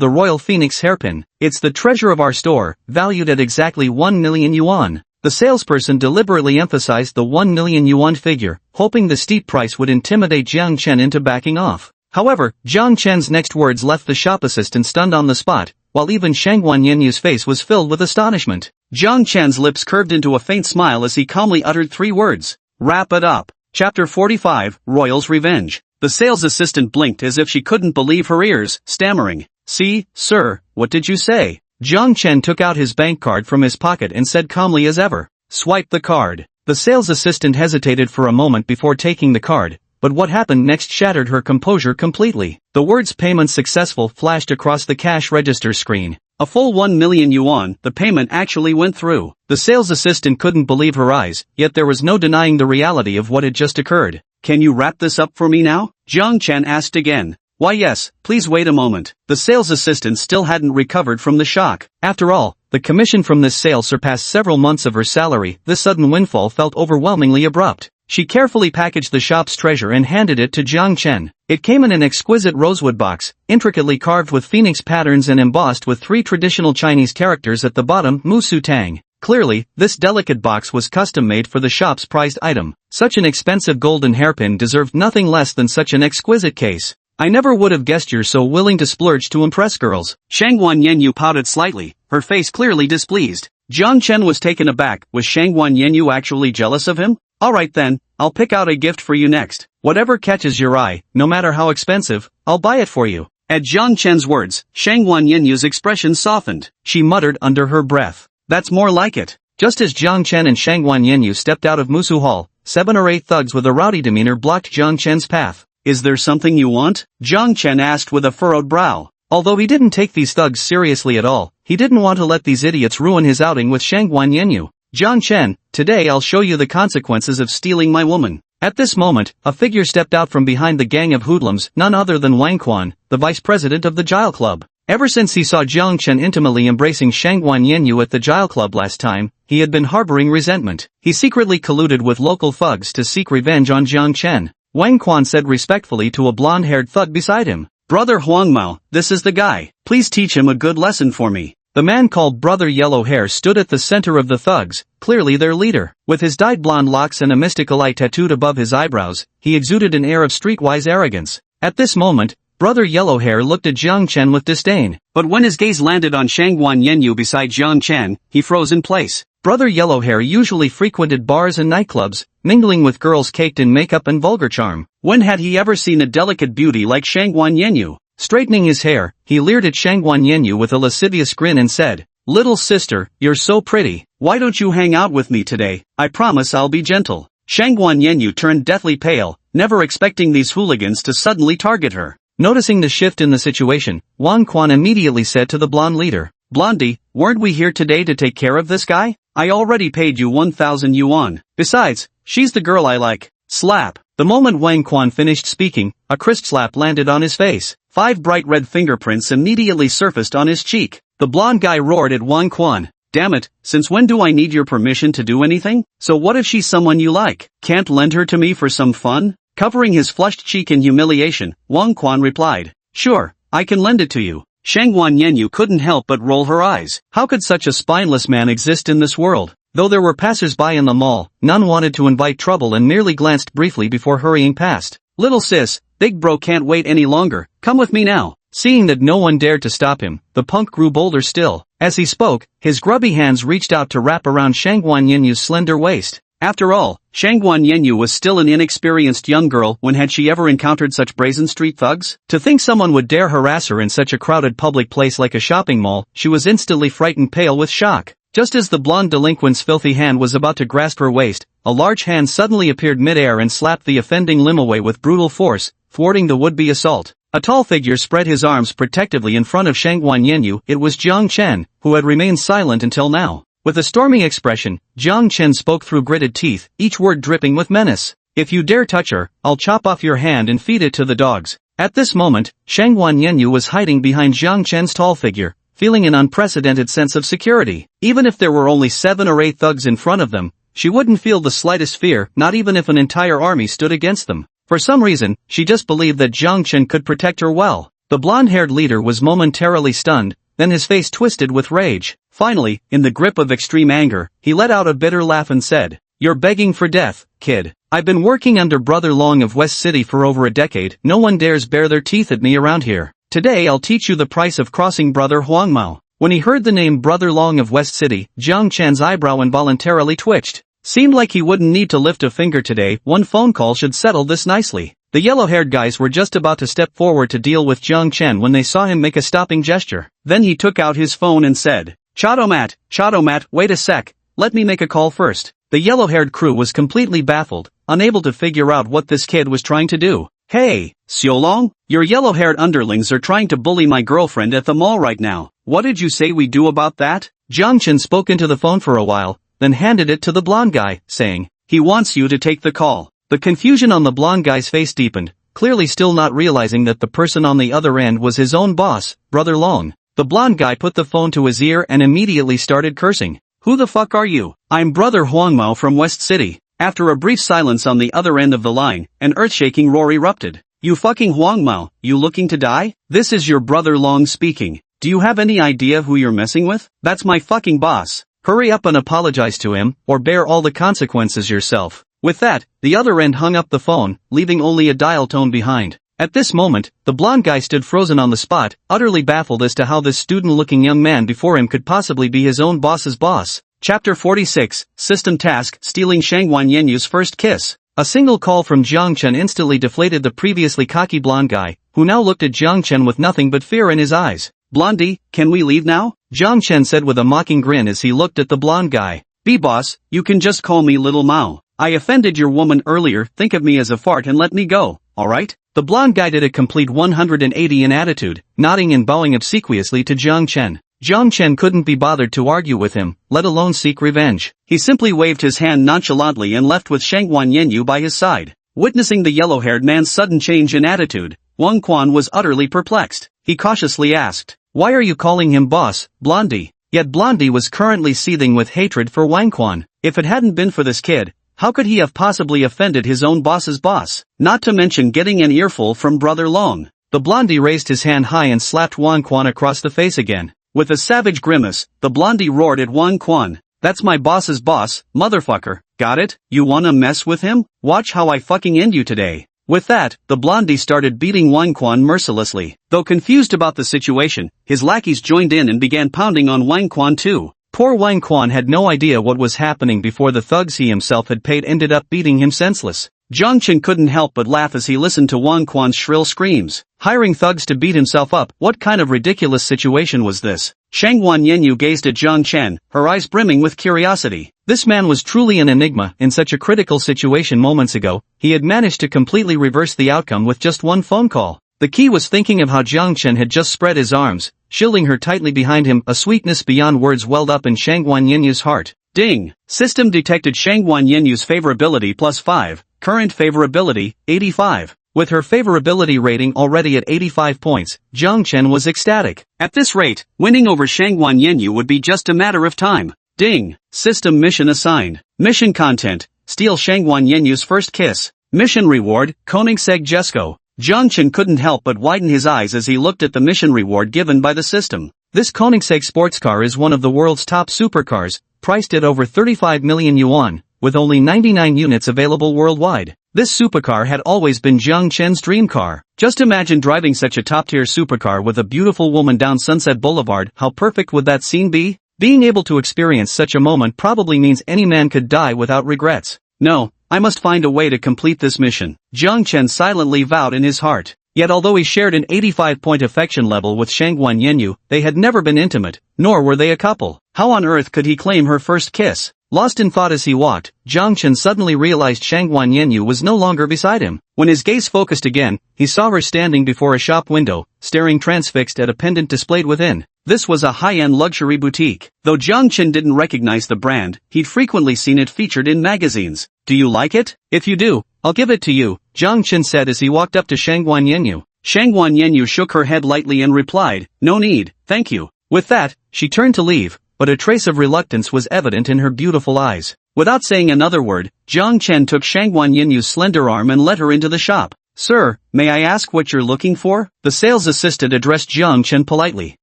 the Royal Phoenix hairpin. It's the treasure of our store, valued at exactly 1 million yuan. The salesperson deliberately emphasized the 1 million yuan figure, hoping the steep price would intimidate Jiang Chen into backing off. However, Jiang Chen's next words left the shop assistant stunned on the spot, while even Shangguan Yanyu's face was filled with astonishment. Jiang Chen's lips curved into a faint smile as he calmly uttered 3 words. Wrap it up. Chapter 45, Royal's Revenge. The sales assistant blinked as if she couldn't believe her ears, stammering. See, sir, what did you say? Jiang Chen took out his bank card from his pocket and said calmly as ever. Swipe the card. The sales assistant hesitated for a moment before taking the card, but what happened next shattered her composure completely. The words payment successful flashed across the cash register screen. A full 1 million yuan, the payment actually went through. The sales assistant couldn't believe her eyes, yet there was no denying the reality of what had just occurred. Can you wrap this up for me now? Jiang Chen asked again. Why yes, please wait a moment. The sales assistant still hadn't recovered from the shock. After all, the commission from this sale surpassed several months of her salary. This sudden windfall felt overwhelmingly abrupt. She carefully packaged the shop's treasure and handed it to Jiang Chen. It came in an exquisite rosewood box, intricately carved with phoenix patterns and embossed with 3 traditional Chinese characters at the bottom, Musu Tang. Clearly, this delicate box was custom-made for the shop's prized item. Such an expensive golden hairpin deserved nothing less than such an exquisite case. I never would have guessed you're so willing to splurge to impress girls. Shangguan Yenyu pouted slightly, her face clearly displeased. Jiang Chen was taken aback. Was Shangguan Yenyu actually jealous of him? Alright then, I'll pick out a gift for you next. Whatever catches your eye, no matter how expensive, I'll buy it for you. At Jiang Chen's words, Shangguan Yenyu's expression softened. She muttered under her breath. That's more like it. Just as Jiang Chen and Shangguan Yenyu stepped out of Musu Hall, 7 or 8 thugs with a rowdy demeanor blocked Jiang Chen's path. Is there something you want? Jiang Chen asked with a furrowed brow. Although he didn't take these thugs seriously at all, he didn't want to let these idiots ruin his outing with Shangguan Yenyu. Jiang Chen, today I'll show you the consequences of stealing my woman. At this moment, a figure stepped out from behind the gang of hoodlums, none other than Wang Quan, the vice president of the Gile Club. Ever since he saw Jiang Chen intimately embracing Shangguan Yenyu at the Gile Club last time, he had been harboring resentment. He secretly colluded with local thugs to seek revenge on Jiang Chen. Wang Quan said respectfully to a blonde-haired thug beside him, Brother Huang Mao, this is the guy. Please teach him a good lesson for me. The man called Brother Yellow Hair stood at the center of the thugs, clearly their leader. With his dyed blonde locks and a mystical eye tattooed above his eyebrows, he exuded an air of streetwise arrogance. At this moment, Brother Yellow Hair looked at Jiang Chen with disdain. But when his gaze landed on Shangguan Yenyu beside Jiang Chen, he froze in place. Brother Yellow Hair usually frequented bars and nightclubs, mingling with girls caked in makeup and vulgar charm. When had he ever seen a delicate beauty like Shangguan Yenyu? Straightening his hair, he leered at Shangguan Yenyu with a lascivious grin and said, Little sister, you're so pretty. Why don't you hang out with me today? I promise I'll be gentle. Shangguan Yenyu turned deathly pale, never expecting these hooligans to suddenly target her. Noticing the shift in the situation, Wang Quan immediately said to the blonde leader, Blondie, weren't we here today to take care of this guy? I already paid you 1,000 yuan. Besides, she's the girl I like. Slap. The moment Wang Quan finished speaking, a crisp slap landed on his face. 5 bright red fingerprints immediately surfaced on his cheek. The blonde guy roared at Wang Quan. Damn it, since when do I need your permission to do anything? So what if she's someone you like? Can't lend her to me for some fun? Covering his flushed cheek in humiliation, Wang Quan replied, Sure, I can lend it to you. Shangguan Yenyu couldn't help but roll her eyes. How could such a spineless man exist in this world? Though there were passers-by in the mall, none wanted to invite trouble and merely glanced briefly before hurrying past. Little sis, big bro can't wait any longer, come with me now. Seeing that no one dared to stop him, the punk grew bolder still. As he spoke, his grubby hands reached out to wrap around Shangguan Yenyu's slender waist. After all, Shangguan Yenyu was still an inexperienced young girl. When had she ever encountered such brazen street thugs? To think someone would dare harass her in such a crowded public place like a shopping mall, she was instantly frightened pale with shock. Just as the blonde delinquent's filthy hand was about to grasp her waist, a large hand suddenly appeared mid-air and slapped the offending limb away with brutal force, thwarting the would-be assault. A tall figure spread his arms protectively in front of Shangguan Yenyu. It was Jiang Chen, who had remained silent until now. With a stormy expression, Jiang Chen spoke through gritted teeth, each word dripping with menace. If you dare touch her, I'll chop off your hand and feed it to the dogs. At this moment, Shangguan Yenyu was hiding behind Jiang Chen's tall figure, feeling an unprecedented sense of security. Even if there were only 7 or 8 thugs in front of them, she wouldn't feel the slightest fear, not even if an entire army stood against them. For some reason, she just believed that Jiang Chen could protect her well. The blonde-haired leader was momentarily stunned, then his face twisted with rage. Finally, in the grip of extreme anger, he let out a bitter laugh and said, You're begging for death, kid. I've been working under Brother Long of West City for over a decade. No one dares bare their teeth at me around here. Today I'll teach you the price of crossing Brother Huang Mao. When he heard the name Brother Long of West City, Jiang Chen's eyebrow involuntarily twitched. Seemed like he wouldn't need to lift a finger today. One phone call should settle this nicely. The yellow-haired guys were just about to step forward to deal with Jiang Chen when they saw him make a stopping gesture. Then he took out his phone and said, Chadomat, wait a sec, let me make a call first. The yellow-haired crew was completely baffled, unable to figure out what this kid was trying to do. Hey, Xiaolong, your yellow-haired underlings are trying to bully my girlfriend at the mall right now. What did you say we do about that? Jiang Chen spoke into the phone for a while, then handed it to the blonde guy, saying, He wants you to take the call. The confusion on the blonde guy's face deepened, clearly still not realizing that the person on the other end was his own boss, Brother Long. The blonde guy put the phone to his ear and immediately started cursing. Who the fuck are you? I'm Brother Huang Mao from West City. After a brief silence on the other end of the line, an earth-shaking roar erupted. You fucking Huang Mao, you looking to die? This is your Brother Long speaking. Do you have any idea who you're messing with? That's my fucking boss. Hurry up and apologize to him, or bear all the consequences yourself. With that, the other end hung up the phone, leaving only a dial tone behind. At this moment, the blonde guy stood frozen on the spot, utterly baffled as to how this student-looking young man before him could possibly be his own boss's boss. Chapter 46, System Task, Stealing Shangwan Yenyu's First Kiss. A single call from Jiang Chen instantly deflated the previously cocky blonde guy, who now looked at Jiang Chen with nothing but fear in his eyes. "Blondie, can we leave now?" Jiang Chen said with a mocking grin as he looked at the blonde guy. "B-boss, you can just call me Little Mao. I offended your woman earlier, think of me as a fart and let me go, alright?" The blonde guy did a complete 180 in attitude, nodding and bowing obsequiously to Jiang Chen. Jiang Chen couldn't be bothered to argue with him, let alone seek revenge. He simply waved his hand nonchalantly and left with Shangwan Yenyu by his side. Witnessing the yellow-haired man's sudden change in attitude, Wang Quan was utterly perplexed. He cautiously asked, "Why are you calling him boss, Blondie?" Yet Blondie was currently seething with hatred for Wang Quan. If it hadn't been for this kid, how could he have possibly offended his own boss's boss? Not to mention getting an earful from Brother Long. The Blondie raised his hand high and slapped Wang Quan across the face again. With a savage grimace, the Blondie roared at Wang Quan. "That's my boss's boss, motherfucker. Got it? You wanna mess with him? Watch how I fucking end you today." With that, the Blondie started beating Wang Quan mercilessly. Though confused about the situation, his lackeys joined in and began pounding on Wang Quan too. Poor Wang Quan had no idea what was happening before the thugs he himself had paid ended up beating him senseless. Jiang Chen couldn't help but laugh as he listened to Wang Quan's shrill screams. Hiring thugs to beat himself up, what kind of ridiculous situation was this? Shangwan Yenyu gazed at Jiang Chen, her eyes brimming with curiosity. This man was truly an enigma. In such a critical situation moments ago, he had managed to completely reverse the outcome with just one phone call. The key was thinking of how Jiang Chen had just spread his arms, shielding her tightly behind him. A sweetness beyond words welled up in Shangwan Yenyu's heart. Ding! System detected Shangwan Yenyu's favorability +5, current favorability, 85. With her favorability rating already at 85 points, Jiang Chen was ecstatic. At this rate, winning over Shangwan Yenyu would be just a matter of time. Ding! System mission assigned. Mission content, steal Shangwan Yenyu's first kiss. Mission reward, Koenigsegg Jesko. Jiang Chen couldn't help but widen his eyes as he looked at the mission reward given by the system. This Koenigsegg sports car is one of the world's top supercars, priced at over 35 million yuan, with only 99 units available worldwide. This supercar had always been Jiang Chen's dream car. Just imagine driving such a top-tier supercar with a beautiful woman down Sunset Boulevard. How perfect would that scene be? Being able to experience such a moment probably means any man could die without regrets. No, I must find a way to complete this mission, Jiang Chen silently vowed in his heart. Yet although he shared an 85-point affection level with Shangwan Yenyu, they had never been intimate, nor were they a couple. How on earth could he claim her first kiss? Lost in thought as he walked, Jiang Chen suddenly realized Shangwan Yenyu was no longer beside him. When his gaze focused again, he saw her standing before a shop window, staring transfixed at a pendant displayed within. This was a high-end luxury boutique. Though Jiang Chen didn't recognize the brand, he'd frequently seen it featured in magazines. "Do you like it? If you do, I'll give it to you," Jiang Chen said as he walked up to Shangwan Yenyu. Shangwan Yenyu shook her head lightly and replied, "No need, thank you." With that, she turned to leave, but a trace of reluctance was evident in her beautiful eyes. Without saying another word, Jiang Chen took Shangwan Yenyu's slender arm and led her into the shop. "Sir, may I ask what you're looking for?" The sales assistant addressed Jiang Chen politely.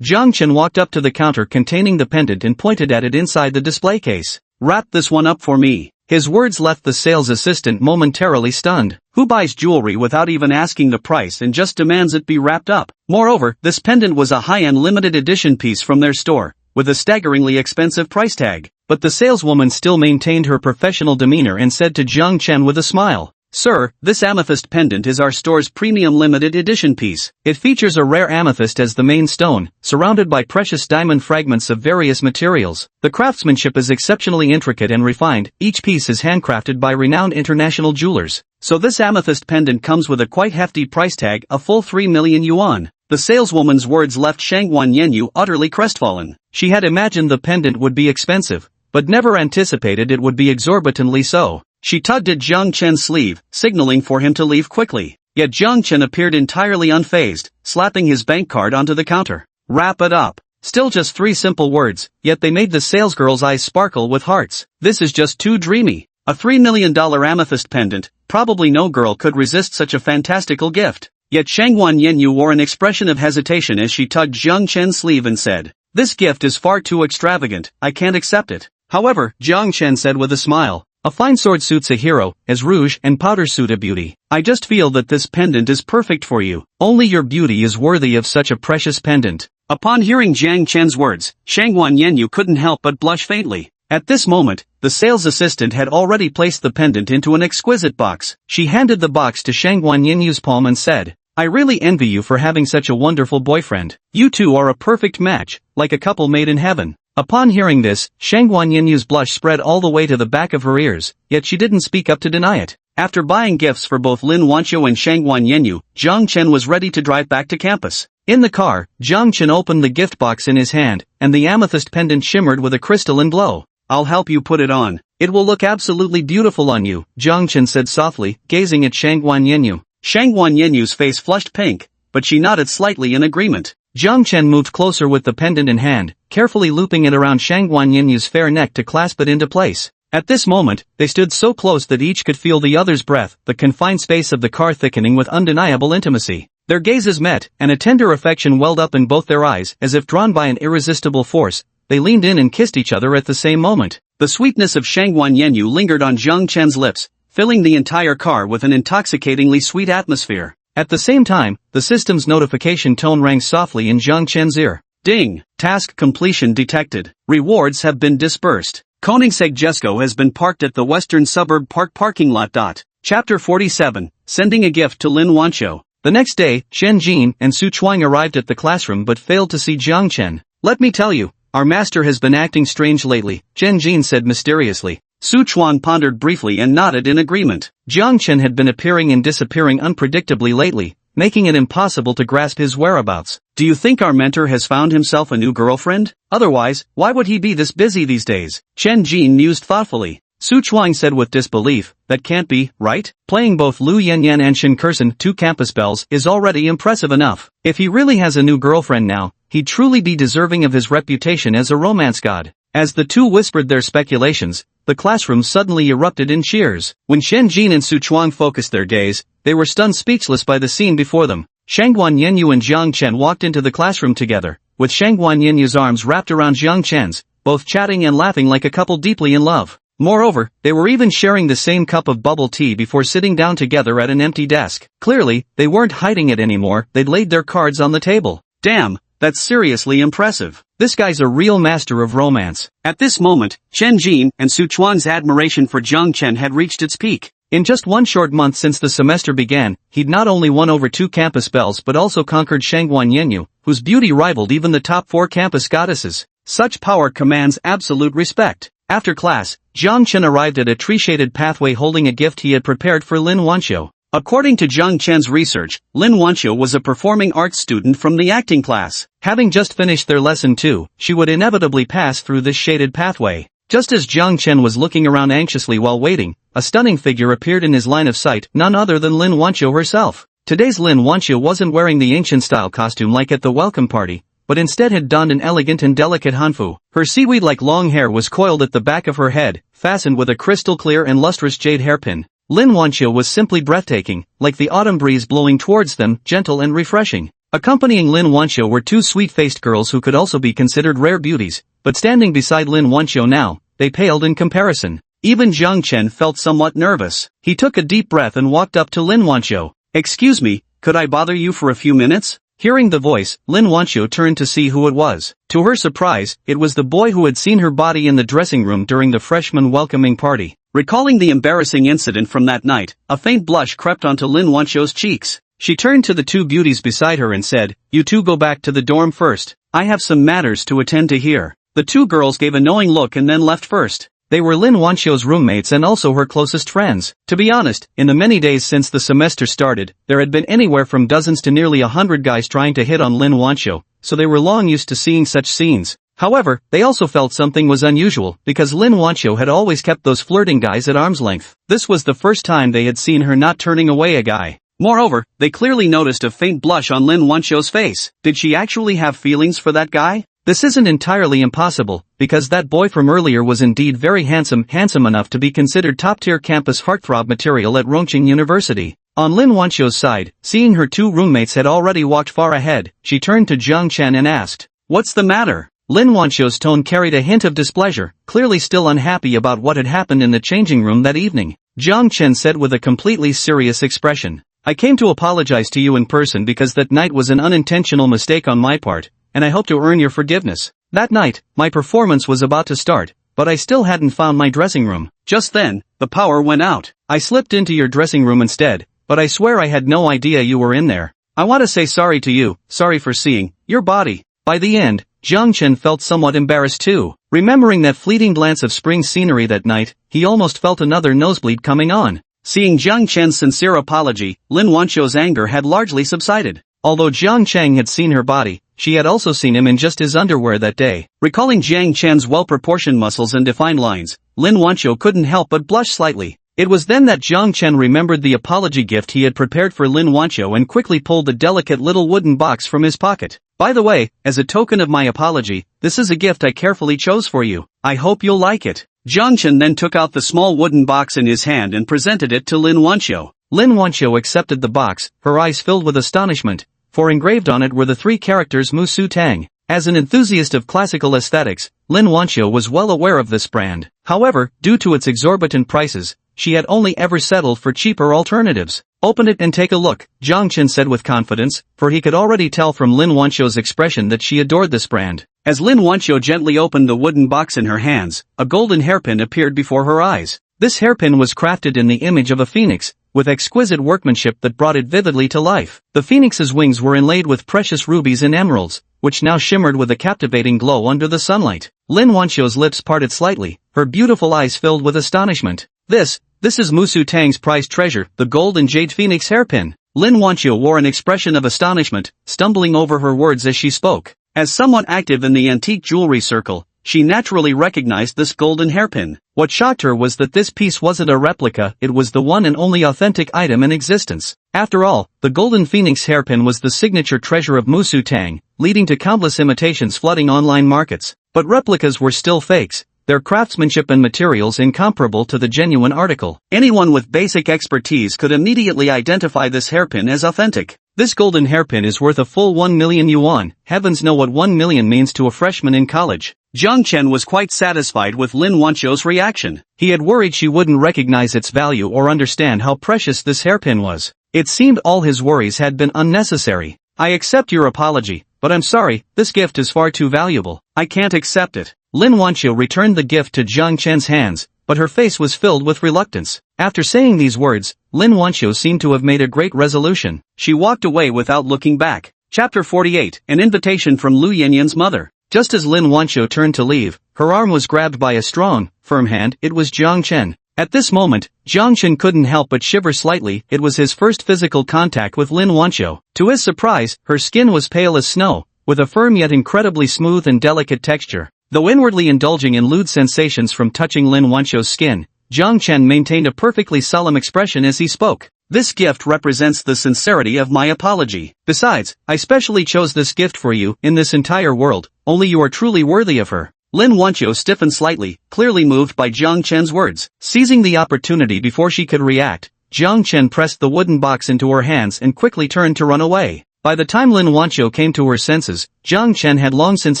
Jiang Chen walked up to the counter containing the pendant and pointed at it inside the display case. "Wrap this one up for me." His words left the sales assistant momentarily stunned. Who buys jewelry without even asking the price and just demands it be wrapped up? Moreover, this pendant was a high-end limited edition piece from their store, with a staggeringly expensive price tag. But the saleswoman still maintained her professional demeanor and said to Jiang Chen with a smile, "Sir, this amethyst pendant is our store's premium limited edition piece. It features a rare amethyst as the main stone, surrounded by precious diamond fragments of various materials. The craftsmanship is exceptionally intricate and refined. Each piece is handcrafted by renowned international jewelers. So this amethyst pendant comes with a quite hefty price tag, a full 3 million yuan. The saleswoman's words left Shangwan Yenyu utterly crestfallen. She had imagined the pendant would be expensive, but never anticipated it would be exorbitantly so. She tugged at Jiang Chen's sleeve, signaling for him to leave quickly. Yet Jiang Chen appeared entirely unfazed, slapping his bank card onto the counter. "Wrap it up." Still just 3 simple words, yet they made the salesgirl's eyes sparkle with hearts. This is just too dreamy. A $3 million amethyst pendant, probably no girl could resist such a fantastical gift. Yet Shangwan Yenyu wore an expression of hesitation as she tugged Jiang Chen's sleeve and said, This gift is far too extravagant, I can't accept it. However, Jiang Chen said with a smile, a fine sword suits a hero, as rouge and powder suit a beauty. I just feel that this pendant is perfect for you. Only your beauty is worthy of such a precious pendant. Upon hearing Jiang Chen's words, Shangguan Yanyu couldn't help but blush faintly. At this moment, the sales assistant had already placed the pendant into an exquisite box. She handed the box to Shangguan Yanyu's palm and said, I really envy you for having such a wonderful boyfriend. You two are a perfect match, like a couple made in heaven. Upon hearing this, Shangguan Yanyu's blush spread all the way to the back of her ears, yet she didn't speak up to deny it. After buying gifts for both Lin Wanqiu and Shangguan Yanyu, Jiang Chen was ready to drive back to campus. In the car, Jiang Chen opened the gift box in his hand, and the amethyst pendant shimmered with a crystalline glow. I'll help you put it on. It will look absolutely beautiful on you, Jiang Chen said softly, gazing at Shangguan Yanyu. Shangguan Yanyu's face flushed pink, but she nodded slightly in agreement. Jiang Chen moved closer with the pendant in hand, carefully looping it around Shangguan Yanyu's fair neck to clasp it into place. At this moment, they stood so close that each could feel the other's breath, the confined space of the car thickening with undeniable intimacy. Their gazes met, and a tender affection welled up in both their eyes, as if drawn by an irresistible force. They leaned in and kissed each other at the same moment. The sweetness of Shangguan Yanyu lingered on Jiang Chen's lips, filling the entire car with an intoxicatingly sweet atmosphere. At the same time, the system's notification tone rang softly in Jiang Chen's ear. Ding! Task completion detected. Rewards have been dispersed. Koenigsegg Jesko has been parked at the Western Suburb Park parking lot. Chapter 47, Sending a Gift to Lin Wanqiu. The next day, Shen Jin and Su Chuang arrived at the classroom but failed to see Jiang Chen. Let me tell you, our master has been acting strange lately, Shen Jin said mysteriously. Su Chuang pondered briefly and nodded in agreement. Jiang Chen had been appearing and disappearing unpredictably lately, making it impossible to grasp his whereabouts. Do you think our mentor has found himself a new girlfriend? Otherwise, why would he be this busy these days? Chen Jin mused thoughtfully. Su Chuang said with disbelief, that can't be, right? Playing both Lu Yanyan and Shin Kursen, 2 campus bells, is already impressive enough. If he really has a new girlfriend now, he'd truly be deserving of his reputation as a romance god. As the two whispered their speculations, the classroom suddenly erupted in cheers. When Shen Jin and Su Chuang focused their gaze, they were stunned speechless by the scene before them. Shangguan Yanyu and Jiang Chen walked into the classroom together, with Shangguan Yanyu's arms wrapped around Jiang Chen's, both chatting and laughing like a couple deeply in love. Moreover, they were even sharing the same cup of bubble tea before sitting down together at an empty desk. Clearly, they weren't hiding it anymore, they'd laid their cards on the table. Damn, that's seriously impressive. This guy's a real master of romance. At this moment, Chen Jin and Su Chuang's admiration for Jiang Chen had reached its peak. In just one short month since the semester began, he'd not only won over 2 campus bells but also conquered Shangguan Yanyu, whose beauty rivaled even the top 4 campus goddesses. Such power commands absolute respect. After class, Jiang Chen arrived at a tree-shaded pathway holding a gift he had prepared for Lin Wanqiu. According to Jiang Chen's research, Lin Wanqiu was a performing arts student from the acting class. Having just finished their lesson 2, she would inevitably pass through this shaded pathway. Just as Jiang Chen was looking around anxiously while waiting, a stunning figure appeared in his line of sight, none other than Lin Wanqiu herself. Today's Lin Wanqiu wasn't wearing the ancient-style costume like at the welcome party, but instead had donned an elegant and delicate hanfu. Her seaweed-like long hair was coiled at the back of her head, fastened with a crystal-clear and lustrous jade hairpin. Lin Wanqiu was simply breathtaking, like the autumn breeze blowing towards them, gentle and refreshing. Accompanying Lin Wanqiu were 2 sweet-faced girls who could also be considered rare beauties, but standing beside Lin Wanqiu now, they paled in comparison. Even Jiang Chen felt somewhat nervous. He took a deep breath and walked up to Lin Wanqiu. Excuse me, could I bother you for a few minutes? Hearing the voice, Lin Wanqiu turned to see who it was. To her surprise, it was the boy who had seen her body in the dressing room during the freshman welcoming party. Recalling the embarrassing incident from that night, a faint blush crept onto Lin Wanqiu's cheeks. She turned to the 2 beauties beside her and said, "You two go back to the dorm first. I have some matters to attend to here." The 2 girls gave a knowing look and then left first. They were Lin Wanqiu's roommates and also her closest friends. To be honest, in the many days since the semester started, there had been anywhere from dozens to nearly 100 guys trying to hit on Lin Wanqiu, so they were long used to seeing such scenes. However, they also felt something was unusual, because Lin Wanqiu had always kept those flirting guys at arm's length. This was the first time they had seen her not turning away a guy. Moreover, they clearly noticed a faint blush on Lin Wanqiu's face. Did she actually have feelings for that guy? This isn't entirely impossible, because that boy from earlier was indeed very handsome enough to be considered top-tier campus heartthrob material at Rongqing University. On Lin Wanqiu's side, seeing her 2 roommates had already walked far ahead, she turned to Jiang Chen and asked, "What's the matter?" Lin Wanqiu's tone carried a hint of displeasure, clearly still unhappy about what had happened in the changing room that evening. Jiang Chen said with a completely serious expression. I came to apologize to you in person because that night was an unintentional mistake on my part, and I hope to earn your forgiveness. That night, my performance was about to start, but I still hadn't found my dressing room. Just then, the power went out. I slipped into your dressing room instead, but I swear I had no idea you were in there. I want to say sorry to you, sorry for seeing your body. By the end, Jiang Chen felt somewhat embarrassed too. Remembering that fleeting glance of spring scenery that night, he almost felt another nosebleed coming on. Seeing Jiang Chen's sincere apology, Lin Wanqiu's anger had largely subsided. Although Jiang Cheng had seen her body, she had also seen him in just his underwear that day. Recalling Jiang Chen's well-proportioned muscles and defined lines, Lin Wanqiu couldn't help but blush slightly. It was then that Jiang Chen remembered the apology gift he had prepared for Lin Wanqiu and quickly pulled the delicate little wooden box from his pocket. By the way, as a token of my apology, this is a gift I carefully chose for you. I hope you'll like it. Jiang Chen then took out the small wooden box in his hand and presented it to Lin Wanqiu. Lin Wanqiu accepted the box, her eyes filled with astonishment, for engraved on it were the three characters Mu Su Tang. As an enthusiast of classical aesthetics, Lin Wanqiu was well aware of this brand. However, due to its exorbitant prices, she had only ever settled for cheaper alternatives. Open it and take a look, Jiang Chen said with confidence, for he could already tell from Lin Wanqiu's expression that she adored this brand. As Lin Wanqiu gently opened the wooden box in her hands, a golden hairpin appeared before her eyes. This hairpin was crafted in the image of a phoenix, with exquisite workmanship that brought it vividly to life. The phoenix's wings were inlaid with precious rubies and emeralds, which now shimmered with a captivating glow under the sunlight. Lin Wanqiu's lips parted slightly, her beautiful eyes filled with astonishment. This is Mu Su Tang's prized treasure, the gold and jade phoenix hairpin. Lin Wanqiu wore an expression of astonishment, stumbling over her words as she spoke. As someone active in the antique jewelry circle, she naturally recognized this golden hairpin. What shocked her was that this piece wasn't a replica, it was the one and only authentic item in existence. After all, the golden phoenix hairpin was the signature treasure of Mu Su Tang, leading to countless imitations flooding online markets. But replicas were still fakes, their craftsmanship and materials incomparable to the genuine article. Anyone with basic expertise could immediately identify this hairpin as authentic. This golden hairpin is worth a full 1 million yuan. Heavens know what 1 million means to a freshman in college. Jiang Chen was quite satisfied with Lin Wanqiu's reaction. He had worried she wouldn't recognize its value or understand how precious this hairpin was. It seemed all his worries had been unnecessary. I accept your apology, but I'm sorry, this gift is far too valuable. I can't accept it. Lin Wanqiu returned the gift to Jiang Chen's hands, but her face was filled with reluctance. After saying these words, Lin Wanqiu seemed to have made a great resolution. She walked away without looking back. Chapter 48, An invitation from Lu Yanyan's mother. Just as Lin Wanqiu turned to leave, her arm was grabbed by a strong, firm hand. It was Jiang Chen. At this moment, Jiang Chen couldn't help but shiver slightly. It was his first physical contact with Lin Wanqiu. To his surprise, her skin was pale as snow, with a firm yet incredibly smooth and delicate texture. Though inwardly indulging in lewd sensations from touching Lin Wanqiu's skin, Jiang Chen maintained a perfectly solemn expression as he spoke. This gift represents the sincerity of my apology. Besides, I specially chose this gift for you. In this entire world, only you are truly worthy of her. Lin Wanqiu stiffened slightly, clearly moved by Jiang Chen's words. Seizing the opportunity before she could react, Jiang Chen pressed the wooden box into her hands and quickly turned to run away. By the time Lin Wanqiu came to her senses, Jiang Chen had long since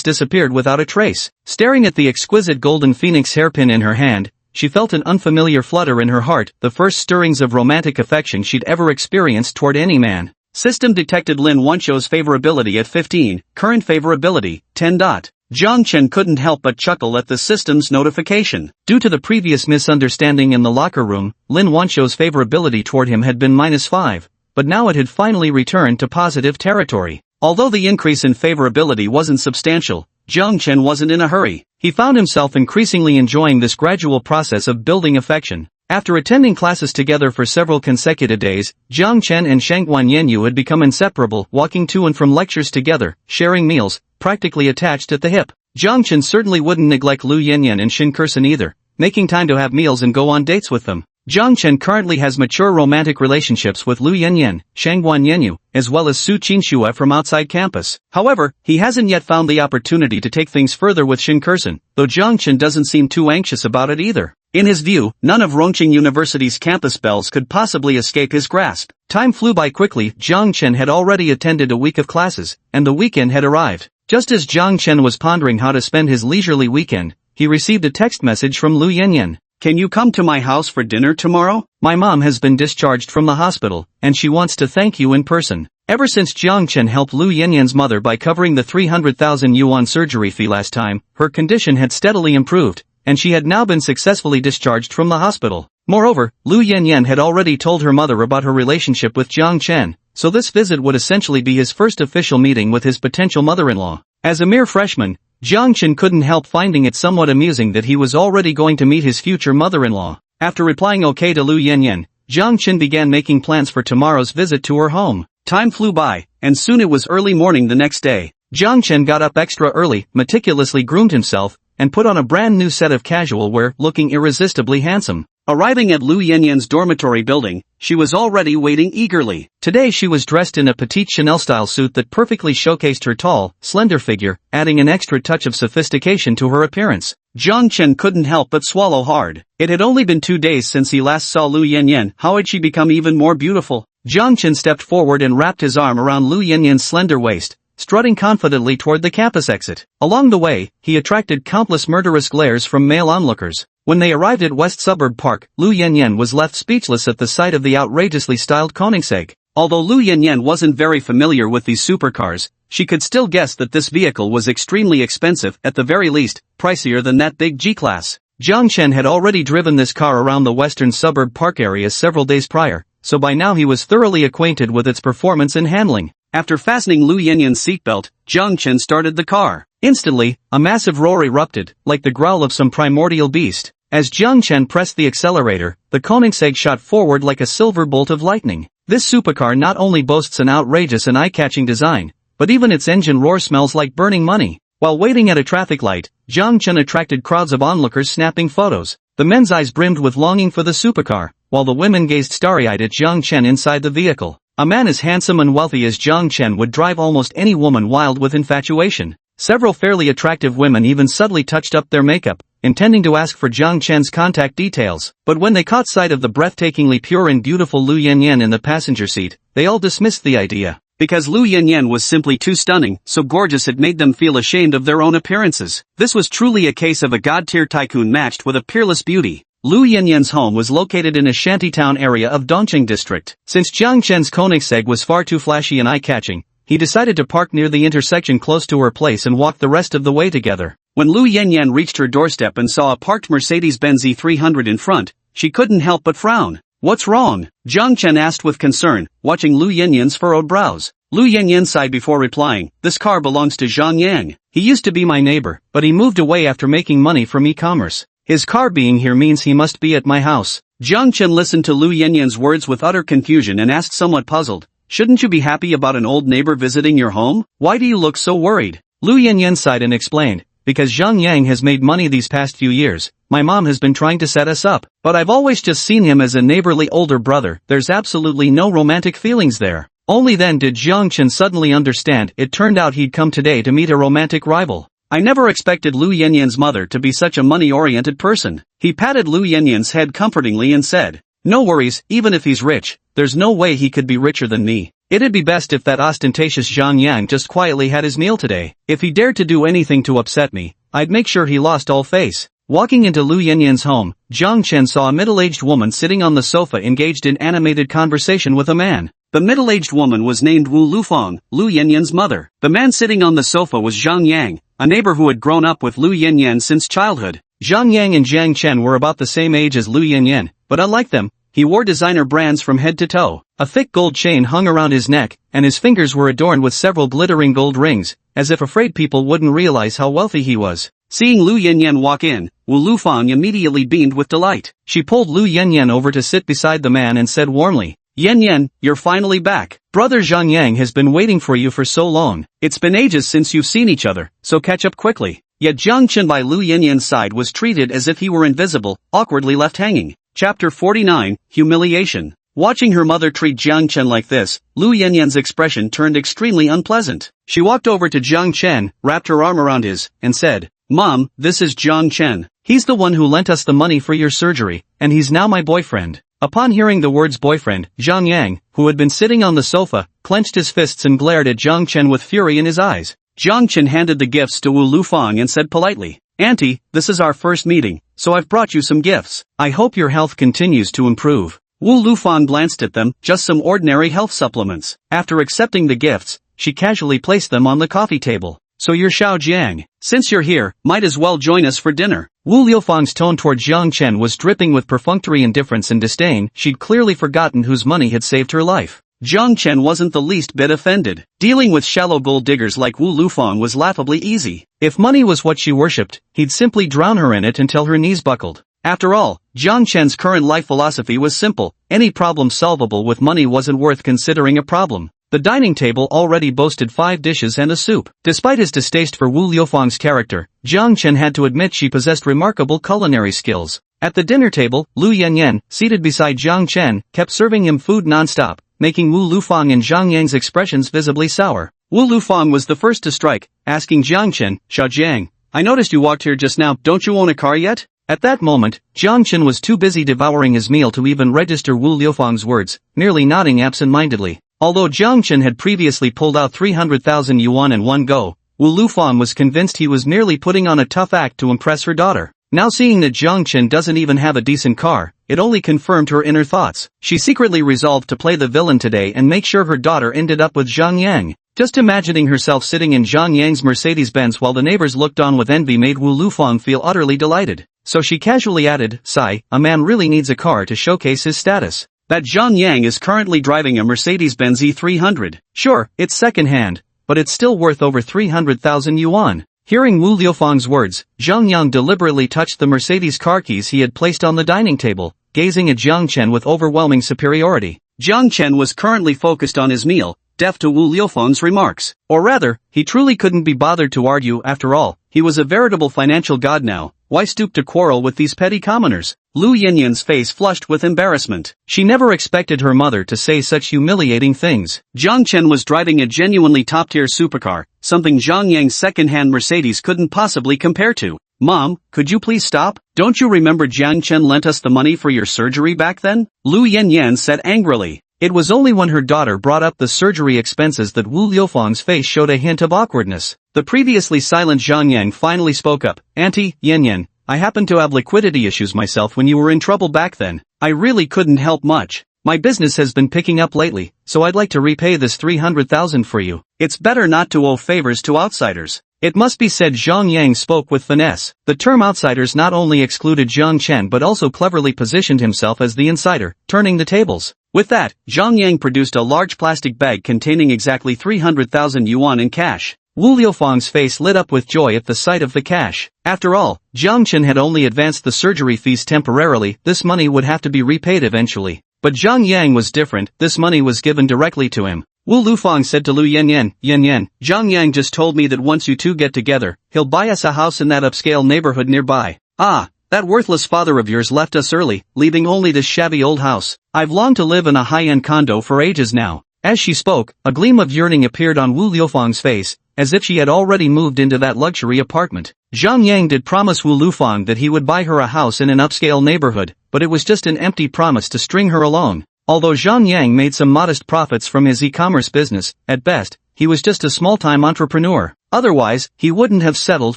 disappeared without a trace. Staring at the exquisite golden phoenix hairpin in her hand, she felt an unfamiliar flutter in her heart, the first stirrings of romantic affection she'd ever experienced toward any man. System detected Lin Wanqiu's favorability at 15, current favorability, 10. Jiang Chen couldn't help but chuckle at the system's notification. Due to the previous misunderstanding in the locker room, Lin Wanqiu's favorability toward him had been -5. But now it had finally returned to positive territory. Although the increase in favorability wasn't substantial, Jiang Chen wasn't in a hurry. He found himself increasingly enjoying this gradual process of building affection. After attending classes together for several consecutive days, Jiang Chen and Shangguan Yanyu had become inseparable, walking to and from lectures together, sharing meals, practically attached at the hip. Jiang Chen certainly wouldn't neglect Lu Yanyan and Shin Kursen either, making time to have meals and go on dates with them. Jiang Chen currently has mature romantic relationships with Lu Yanyan, Shangguan Yanyu, as well as Su Qinxue from outside campus. However, he hasn't yet found the opportunity to take things further with Shin Kursen, though Jiang Chen doesn't seem too anxious about it either. In his view, none of Rongqing University's campus bells could possibly escape his grasp. Time flew by quickly. Jiang Chen had already attended a week of classes, and the weekend had arrived. Just as Jiang Chen was pondering how to spend his leisurely weekend, he received a text message from Lu Yanyan. "Can you come to my house for dinner tomorrow? My mom has been discharged from the hospital, and she wants to thank you in person." Ever since Jiang Chen helped Lu Yanyan's mother by covering the 300,000 yuan surgery fee last time, her condition had steadily improved, and she had now been successfully discharged from the hospital. Moreover, Lu Yanyan had already told her mother about her relationship with Jiang Chen, so this visit would essentially be his first official meeting with his potential mother-in-law. As a mere freshman, Jiang Chen couldn't help finding it somewhat amusing that he was already going to meet his future mother-in-law. After replying okay to Lu Yanyan, Jiang Chen began making plans for tomorrow's visit to her home. Time flew by, and soon it was early morning the next day. Jiang Chen got up extra early, meticulously groomed himself, and put on a brand new set of casual wear, looking irresistibly handsome. Arriving at Lu Yanyan's dormitory building, she was already waiting eagerly. Today she was dressed in a petite Chanel-style suit that perfectly showcased her tall, slender figure, adding an extra touch of sophistication to her appearance. Jiang Chen couldn't help but swallow hard. It had only been 2 days since he last saw Lu Yanyan. How had she become even more beautiful? Jiang Chen stepped forward and wrapped his arm around Lu Yanyan's slender waist, strutting confidently toward the campus exit. Along the way, he attracted countless murderous glares from male onlookers. When they arrived at West Suburb Park, Lu Yanyan was left speechless at the sight of the outrageously styled Koenigsegg. Although Lu Yanyan wasn't very familiar with these supercars, she could still guess that this vehicle was extremely expensive, at the very least, pricier than that big G-Class. Jiang Chen had already driven this car around the Western Suburb Park area several days prior, so by now he was thoroughly acquainted with its performance and handling. After fastening Lu Yanyan's seatbelt, Jiang Chen started the car. Instantly, a massive roar erupted, like the growl of some primordial beast. As Jiang Chen pressed the accelerator, the Koenigsegg shot forward like a silver bolt of lightning. This supercar not only boasts an outrageous and eye-catching design, but even its engine roar smells like burning money. While waiting at a traffic light, Jiang Chen attracted crowds of onlookers snapping photos. The men's eyes brimmed with longing for the supercar, while the women gazed starry-eyed at Jiang Chen inside the vehicle. A man as handsome and wealthy as Jiang Chen would drive almost any woman wild with infatuation. Several fairly attractive women even subtly touched up their makeup, intending to ask for Jiang Chen's contact details. But when they caught sight of the breathtakingly pure and beautiful Lu Yanyan in the passenger seat, they all dismissed the idea. Because Lu Yanyan was simply too stunning, so gorgeous it made them feel ashamed of their own appearances. This was truly a case of a god-tier tycoon matched with a peerless beauty. Lu Yanyan's home was located in a shantytown area of Dongqing district. Since Jiang Chen's Koenigsegg was far too flashy and eye-catching, he decided to park near the intersection close to her place and walk the rest of the way together. When Lu Yanyan reached her doorstep and saw a parked Mercedes-Benz E300 in front, she couldn't help but frown. "What's wrong?" Jiang Chen asked with concern, watching Lu Yanyan's furrowed brows. Lu Yanyan sighed before replying, "This car belongs to Zhang Yang. He used to be my neighbor, but he moved away after making money from e-commerce. His car being here means he must be at my house." Jiang Chen listened to Lu Yanyan's words with utter confusion and asked somewhat puzzled, "Shouldn't you be happy about an old neighbor visiting your home? Why do you look so worried?" Lu Yanyan sighed and explained, "Because Zhang Yang has made money these past few years, my mom has been trying to set us up, but I've always just seen him as a neighborly older brother. There's absolutely no romantic feelings there." Only then did Jiang Chen suddenly understand. It turned out he'd come today to meet a romantic rival. "I never expected Lu Yanyan's mother to be such a money-oriented person." He patted Lu Yanyan's head comfortingly and said, "No worries, even if he's rich, there's no way he could be richer than me. It'd be best if that ostentatious Zhang Yang just quietly had his meal today. If he dared to do anything to upset me, I'd make sure he lost all face." Walking into Lu Yanyan's home, Jiang Chen saw a middle-aged woman sitting on the sofa engaged in animated conversation with a man. The middle-aged woman was named Wu Lufang, Lu Yanyan's mother. The man sitting on the sofa was Zhang Yang, a neighbor who had grown up with Lu Yanyan since childhood. Zhang Yang and Jiang Chen were about the same age as Lu Yanyan, but unlike them, he wore designer brands from head to toe. A thick gold chain hung around his neck, and his fingers were adorned with several glittering gold rings, as if afraid people wouldn't realize how wealthy he was. Seeing Lu Yanyan walk in, Wu Lufang immediately beamed with delight. She pulled Lu Yanyan over to sit beside the man and said warmly, "Yanyan, you're finally back. Brother Zhang Yang has been waiting for you for so long. It's been ages since you've seen each other, so catch up quickly." Yet Jiang Chen by Lu Yanyan's side was treated as if he were invisible, awkwardly left hanging. Chapter 49, Humiliation. Watching her mother treat Jiang Chen like this, Lu Yanyan's expression turned extremely unpleasant. She walked over to Jiang Chen, wrapped her arm around his, and said, "Mom, this is Jiang Chen. He's the one who lent us the money for your surgery, and he's now my boyfriend." Upon hearing the words boyfriend, Zhang Yang, who had been sitting on the sofa, clenched his fists and glared at Jiang Chen with fury in his eyes. Jiang Chen handed the gifts to Wu Lufang and said politely, "Auntie, this is our first meeting, so I've brought you some gifts. I hope your health continues to improve." Wu Lufang glanced at them, just some ordinary health supplements. After accepting the gifts, she casually placed them on the coffee table. "So you're Xiao Jiang. Since you're here, might as well join us for dinner." Wu Liufang's tone toward Jiang Chen was dripping with perfunctory indifference and disdain. She'd clearly forgotten whose money had saved her life. Jiang Chen wasn't the least bit offended. Dealing with shallow gold diggers like Wu Lufang was laughably easy. If money was what she worshipped, he'd simply drown her in it until her knees buckled. After all, Jiang Chen's current life philosophy was simple: any problem solvable with money wasn't worth considering a problem. The dining table already boasted 5 dishes and a soup. Despite his distaste for Wu Liufang's character, Jiang Chen had to admit she possessed remarkable culinary skills. At the dinner table, Lu Yanyan, seated beside Jiang Chen, kept serving him food non-stop, making Wu Lufang and Zhang Yang's expressions visibly sour. Wu Lufang was the first to strike, asking Jiang Chen, "Xiao Jiang, I noticed you walked here just now, don't you own a car yet?" At that moment, Jiang Chen was too busy devouring his meal to even register Wu Liufang's words, merely nodding absent-mindedly. Although Jiang Chen had previously pulled out 300,000 yuan in one go, Wu Lufang was convinced he was merely putting on a tough act to impress her daughter. Now seeing that Jiang Chen doesn't even have a decent car, it only confirmed her inner thoughts. She secretly resolved to play the villain today and make sure her daughter ended up with Zhang Yang. Just imagining herself sitting in Zhang Yang's Mercedes-Benz while the neighbors looked on with envy made Wu Lufang feel utterly delighted. So she casually added, "Sigh, a man really needs a car to showcase his status. That Zhang Yang is currently driving a Mercedes-Benz E300. Sure, it's second-hand, but it's still worth over 300,000 yuan. Hearing Wu Liufang's words, Zhang Yang deliberately touched the Mercedes car keys he had placed on the dining table, gazing at Jiang Chen with overwhelming superiority. Jiang Chen was currently focused on his meal, deaf to Wu Liufang's remarks. Or rather, he truly couldn't be bothered to argue. After all, he was a veritable financial god now. Why stoop to quarrel with these petty commoners? Lu Yanyan's face flushed with embarrassment. She never expected her mother to say such humiliating things. Jiang Chen was driving a genuinely top-tier supercar, something Zhang Yang's second-hand Mercedes couldn't possibly compare to. "Mom, could you please stop? Don't you remember Jiang Chen lent us the money for your surgery back then?" Lu Yanyan said angrily. It was only when her daughter brought up the surgery expenses that Wu Liufang's face showed a hint of awkwardness. The previously silent Zhang Yang finally spoke up. "Auntie, Yanyan, I happened to have liquidity issues myself when you were in trouble back then. I really couldn't help much. My business has been picking up lately, so I'd like to repay this 300,000 for you. It's better not to owe favors to outsiders." It must be said Zhang Yang spoke with finesse. The term outsiders not only excluded Jiang Chen but also cleverly positioned himself as the insider, turning the tables. With that, Zhang Yang produced a large plastic bag containing exactly 300,000 yuan in cash. Wu Liufang's face lit up with joy at the sight of the cash. After all, Jiang Chen had only advanced the surgery fees temporarily. This money would have to be repaid eventually. But Zhang Yang was different. This money was given directly to him. Wu Lufang said to Lu Yanyan, "Yanyan, Zhang Yang just told me that once you two get together, he'll buy us a house in that upscale neighborhood nearby." "Ah, that worthless father of yours left us early, leaving only this shabby old house. I've longed to live in a high-end condo for ages now." As she spoke, a gleam of yearning appeared on Wu Liufang's face, as if she had already moved into that luxury apartment. Zhang Yang did promise Wu Lufang that he would buy her a house in an upscale neighborhood, but it was just an empty promise to string her along. Although Zhang Yang made some modest profits from his e-commerce business, at best, he was just a small-time entrepreneur. Otherwise, he wouldn't have settled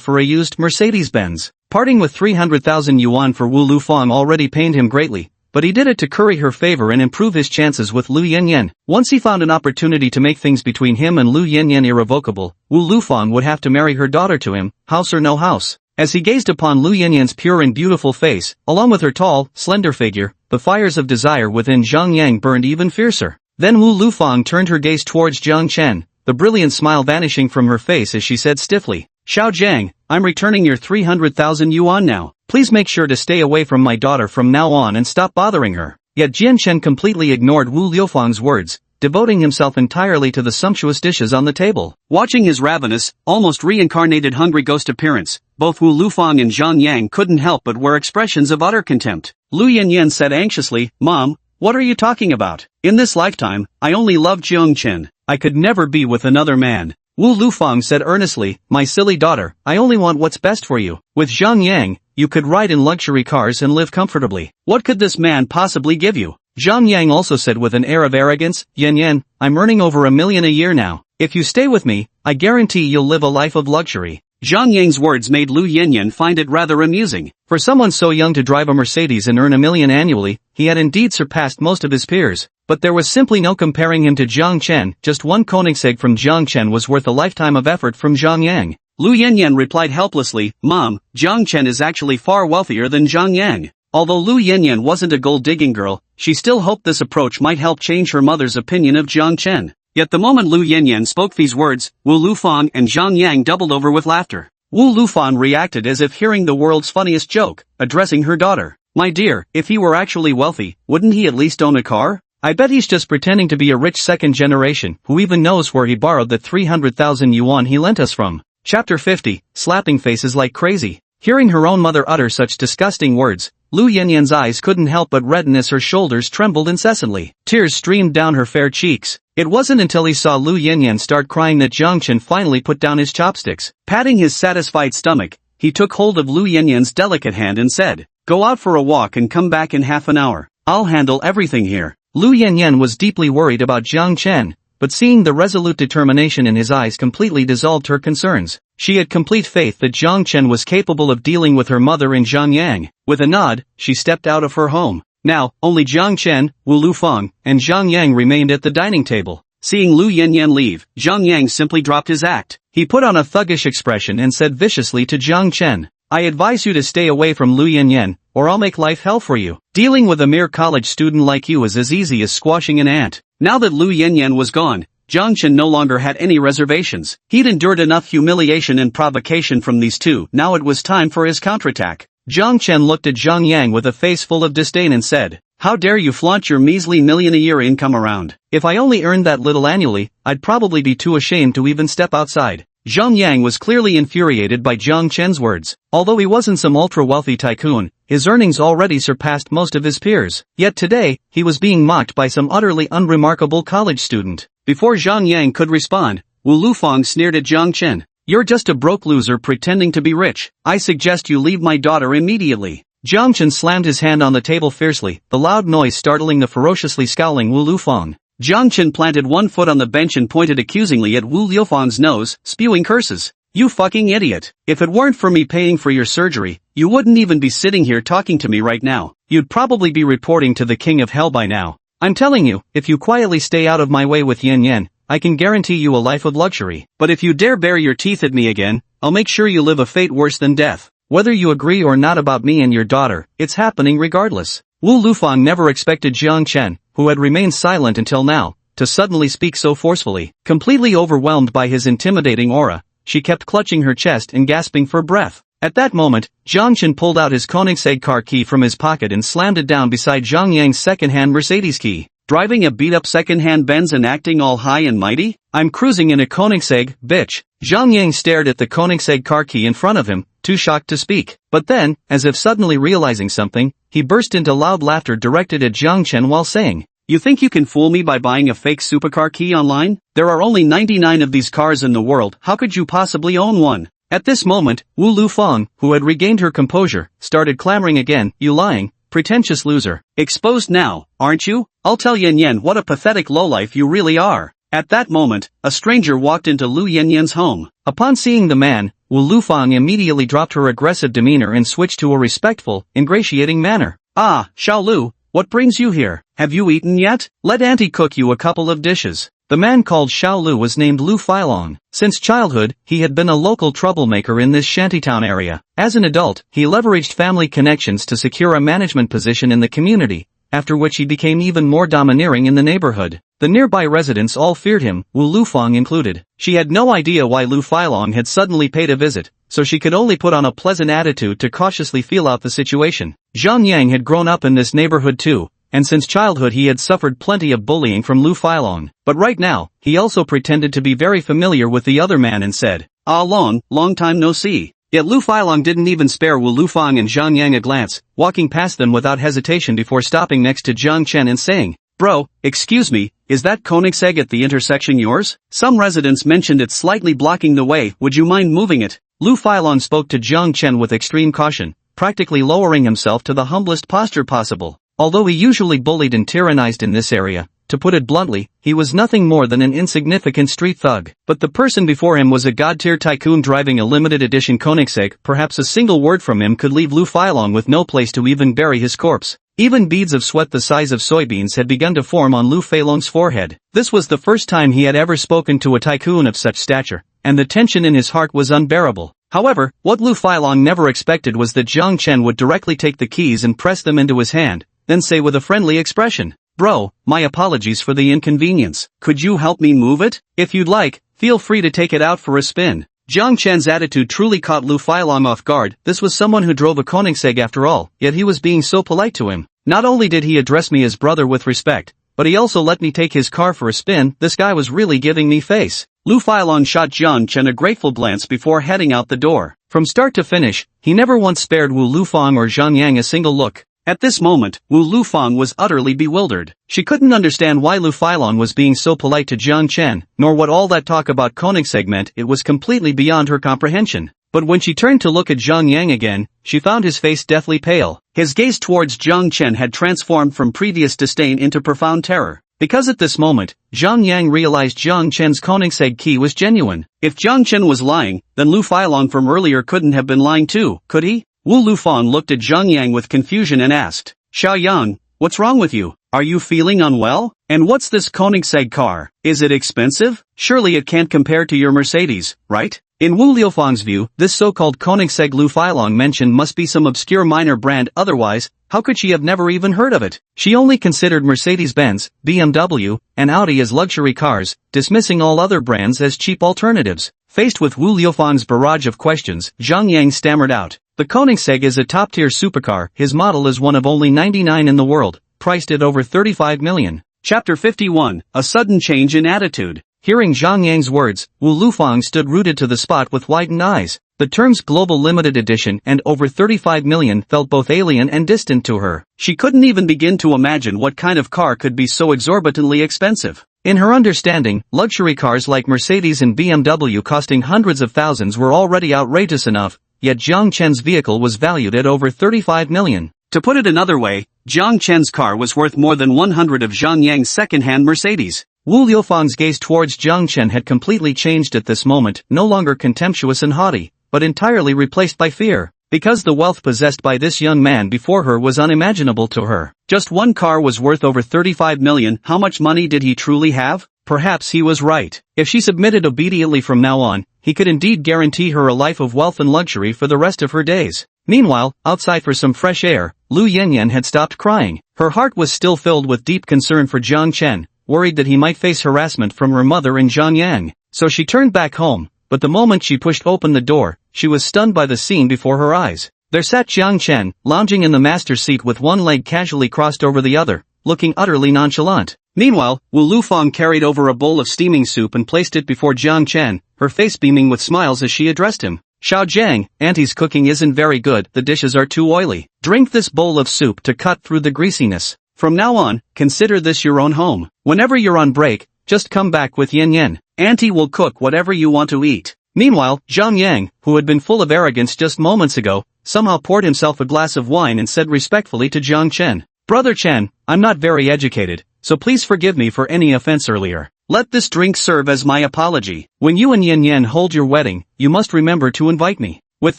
for a used Mercedes-Benz. Parting with 300,000 yuan for Wu Lufang already pained him greatly, but he did it to curry her favor and improve his chances with Lu Yanyan. Once he found an opportunity to make things between him and Lu Yanyan irrevocable, Wu Lufang would have to marry her daughter to him, house or no house. As he gazed upon Lu Yanyan's pure and beautiful face, along with her tall, slender figure, the fires of desire within Zhang Yang burned even fiercer. Then Wu Lufang turned her gaze towards Jiang Chen, the brilliant smile vanishing from her face as she said stiffly, "Xiao Jiang, I'm returning your 300,000 yuan now. Please make sure to stay away from my daughter from now on and stop bothering her." Yet Jian Chen completely ignored Wu Liufang's words, devoting himself entirely to the sumptuous dishes on the table. Watching his ravenous, almost reincarnated hungry ghost appearance, both Wu Lufang and Zhang Yang couldn't help but wear expressions of utter contempt. Lu Yanyan said anxiously, "Mom, what are you talking about? In this lifetime, I only love Jiang Chen. I could never be with another man." Wu Lufang said earnestly, "My silly daughter, I only want what's best for you. With Zhang Yang, you could ride in luxury cars and live comfortably. What could this man possibly give you?" Zhang Yang also said with an air of arrogance, "Yan Yan, I'm earning over $1 million a year now. If you stay with me, I guarantee you'll live a life of luxury. Zhang Yang's words made Lu Yanyan find it rather amusing. For someone so young to drive a Mercedes and earn $1 million annually, he had indeed surpassed most of his peers. But there was simply no comparing him to Jiang Chen. Just one Koenigsegg from Jiang Chen was worth a lifetime of effort from Zhang Yang. Lu Yanyan replied helplessly, Mom, Jiang Chen is actually far wealthier than Zhang Yang. Although Lu Yanyan wasn't a gold-digging girl, she still hoped this approach might help change her mother's opinion of Jiang Chen. Yet the moment Lu Yanyan spoke these words, Wu Lufang and Zhang Yang doubled over with laughter. Wu Lufang reacted as if hearing the world's funniest joke, addressing her daughter. My dear, if he were actually wealthy, wouldn't he at least own a car? I bet he's just pretending to be a rich second generation, who even knows where he borrowed the 300,000 yuan he lent us from. Chapter 50, Slapping Faces Like Crazy. Hearing her own mother utter such disgusting words, Lu Yanyan's eyes couldn't help but redden as her shoulders trembled incessantly. Tears streamed down her fair cheeks. It wasn't until he saw Lu Yanyan start crying that Jiang Chen finally put down his chopsticks. Patting his satisfied stomach, he took hold of Lu Yanyan's delicate hand and said, Go out for a walk and come back in half an hour. I'll handle everything here. Lu Yanyan was deeply worried about Jiang Chen, but seeing the resolute determination in his eyes completely dissolved her concerns. She had complete faith that Jiang Chen was capable of dealing with her mother and Zhang Yang. With a nod, she stepped out of her home. Now, only Jiang Chen, Wu Lufang, and Zhang Yang remained at the dining table. Seeing Lu Yanyan leave, Zhang Yang simply dropped his act. He put on a thuggish expression and said viciously to Jiang Chen, I advise you to stay away from Lu Yanyan, or I'll make life hell for you. Dealing with a mere college student like you is as easy as squashing an ant. Now that Lu Yanyan was gone, Jiang Chen no longer had any reservations. He'd endured enough humiliation and provocation from these two. Now it was time for his counterattack. Jiang Chen looked at Zhang Yang with a face full of disdain and said, How dare you flaunt your measly million-a-year income around? If I only earned that little annually, I'd probably be too ashamed to even step outside. Zhang Yang was clearly infuriated by Jiang Chen's words. Although he wasn't some ultra-wealthy tycoon, his earnings already surpassed most of his peers. Yet today, he was being mocked by some utterly unremarkable college student. Before Zhang Yang could respond, Wu Lufang sneered at Jiang Chen. You're just a broke loser pretending to be rich. I suggest you leave my daughter immediately. Jiang Chen slammed his hand on the table fiercely, the loud noise startling the ferociously scowling Wu Lufang. Jiang Chen planted one foot on the bench and pointed accusingly at Wu Lufang's nose, spewing curses. You fucking idiot. If it weren't for me paying for your surgery, you wouldn't even be sitting here talking to me right now. You'd probably be reporting to the king of hell by now. I'm telling you, if you quietly stay out of my way with Yan Yan, I can guarantee you a life of luxury. But if you dare bare your teeth at me again, I'll make sure you live a fate worse than death. Whether you agree or not about me and your daughter, it's happening regardless. Wu Lufang never expected Jiang Chen, who had remained silent until now, to suddenly speak so forcefully. Completely overwhelmed by his intimidating aura, she kept clutching her chest and gasping for breath. At that moment, Jiang Chen pulled out his Koenigsegg car key from his pocket and slammed it down beside Zhang Yang's second-hand Mercedes key. Driving a beat-up second-hand Benz and acting all high and mighty? I'm cruising in a Koenigsegg, bitch. Zhang Yang stared at the Koenigsegg car key in front of him, too shocked to speak. But then, as if suddenly realizing something, he burst into loud laughter directed at Jiang Chen while saying, You think you can fool me by buying a fake supercar key online? There are only 99 of these cars in the world. How could you possibly own one? At this moment, Wu Lufang, who had regained her composure, started clamoring again, You lying, pretentious loser. Exposed now, aren't you? I'll tell Yan Yan what a pathetic lowlife you really are. At that moment, a stranger walked into Lu Yanyan's home. Upon seeing the man, Wu Lufang immediately dropped her aggressive demeanor and switched to a respectful, ingratiating manner. Ah, Xiao Lu, what brings you here? Have you eaten yet? Let auntie cook you a couple of dishes. The man called Xiao Lu was named Lu Filong. Since childhood, he had been a local troublemaker in this shantytown area. As an adult, he leveraged family connections to secure a management position in the community, after which he became even more domineering in the neighborhood. The nearby residents all feared him, Wu Lufang included. She had no idea why Lu Filong had suddenly paid a visit, so she could only put on a pleasant attitude to cautiously feel out the situation. Zhang Yang had grown up in this neighborhood too, and since childhood he had suffered plenty of bullying from Lu Filong. But right now, he also pretended to be very familiar with the other man and said, Ah long time no see. Yet Lu Filong didn't even spare Wu Lufang and Zhang Yang a glance, walking past them without hesitation before stopping next to Jiang Chen and saying, Bro, excuse me, is that Koenigsegg at the intersection yours? Some residents mentioned it's slightly blocking the way, would you mind moving it? Lu Filong spoke to Jiang Chen with extreme caution, practically lowering himself to the humblest posture possible. Although he usually bullied and tyrannized in this area, to put it bluntly, he was nothing more than an insignificant street thug. But the person before him was a god-tier tycoon driving a limited edition Koenigsegg. Perhaps a single word from him could leave Lu Failong with no place to even bury his corpse. Even beads of sweat the size of soybeans had begun to form on Lu Failong's forehead. This was the first time he had ever spoken to a tycoon of such stature, and the tension in his heart was unbearable. However, what Lu Failong never expected was that Jiang Chen would directly take the keys and press them into his hand, then say with a friendly expression, "Bro, my apologies for the inconvenience. Could you help me move it? If you'd like, feel free to take it out for a spin." Jiang Chen's attitude truly caught Lu Failong off guard. This was someone who drove a Koenigsegg after all, yet he was being so polite to him. Not only did he address me as brother with respect, but he also let me take his car for a spin. This guy was really giving me face. Lu Failong shot Jiang Chen a grateful glance before heading out the door. From start to finish, he never once spared Wu Lufang or Zhang Yang a single look. At this moment, Wu Lufang was utterly bewildered. She couldn't understand why Lu Failong was being so polite to Jiang Chen, nor what all that talk about Koenigsegg meant. It was completely beyond her comprehension. But when she turned to look at Zhang Yang again, she found his face deathly pale. His gaze towards Jiang Chen had transformed from previous disdain into profound terror. Because at this moment, Zhang Yang realized Jiang Chen's Koenigsegg key was genuine. If Jiang Chen was lying, then Lu Failong from earlier couldn't have been lying too, could he? Wu Lufang looked at Zhang Yang with confusion and asked, "Xiao Yang, what's wrong with you? Are you feeling unwell? And what's this Koenigsegg car? Is it expensive? Surely it can't compare to your Mercedes, right?" In Wu Liufang's view, this so-called Koenigsegg Lu Failong mentioned must be some obscure minor brand, otherwise, how could she have never even heard of it? She only considered Mercedes-Benz, BMW, and Audi as luxury cars, dismissing all other brands as cheap alternatives. Faced with Wu Liufang's barrage of questions, Zhang Yang stammered out, "The Koenigsegg is a top-tier supercar. His model is one of only 99 in the world, priced at over 35 million. Chapter 51, A Sudden Change in Attitude. Hearing Zhang Yang's words, Wu Lufang stood rooted to the spot with widened eyes. The terms global limited edition and over 35 million felt both alien and distant to her. She couldn't even begin to imagine what kind of car could be so exorbitantly expensive. In her understanding, luxury cars like Mercedes and BMW costing hundreds of thousands were already outrageous enough, yet Jiang Chen's vehicle was valued at over 35 million. To put it another way, Jiang Chen's car was worth more than 100 of Zhang Yang's second-hand Mercedes. Wu Liufang's gaze towards Jiang Chen had completely changed at this moment, no longer contemptuous and haughty, but entirely replaced by fear, because the wealth possessed by this young man before her was unimaginable to her. Just one car was worth over 35 million. How much money did he truly have? Perhaps he was right. If she submitted obediently from now on, he could indeed guarantee her a life of wealth and luxury for the rest of her days. Meanwhile, outside for some fresh air, Lu Yanyan had stopped crying. Her heart was still filled with deep concern for Jiang Chen, worried that he might face harassment from her mother and Zhang Yang. So she turned back home, but the moment she pushed open the door, she was stunned by the scene before her eyes. There sat Jiang Chen, lounging in the master's seat with one leg casually crossed over the other, looking utterly nonchalant. Meanwhile, Wu Lufang carried over a bowl of steaming soup and placed it before Jiang Chen, her face beaming with smiles as she addressed him. "Xiao Jiang, Auntie's cooking isn't very good, the dishes are too oily. Drink this bowl of soup to cut through the greasiness. From now on, consider this your own home. Whenever you're on break, just come back with Yin Yin. Auntie will cook whatever you want to eat." Meanwhile, Zhang Yang, who had been full of arrogance just moments ago, somehow poured himself a glass of wine and said respectfully to Jiang Chen, "Brother Chen, I'm not very educated, so please forgive me for any offense earlier. Let this drink serve as my apology. When you and Yin Yin hold your wedding, you must remember to invite me." With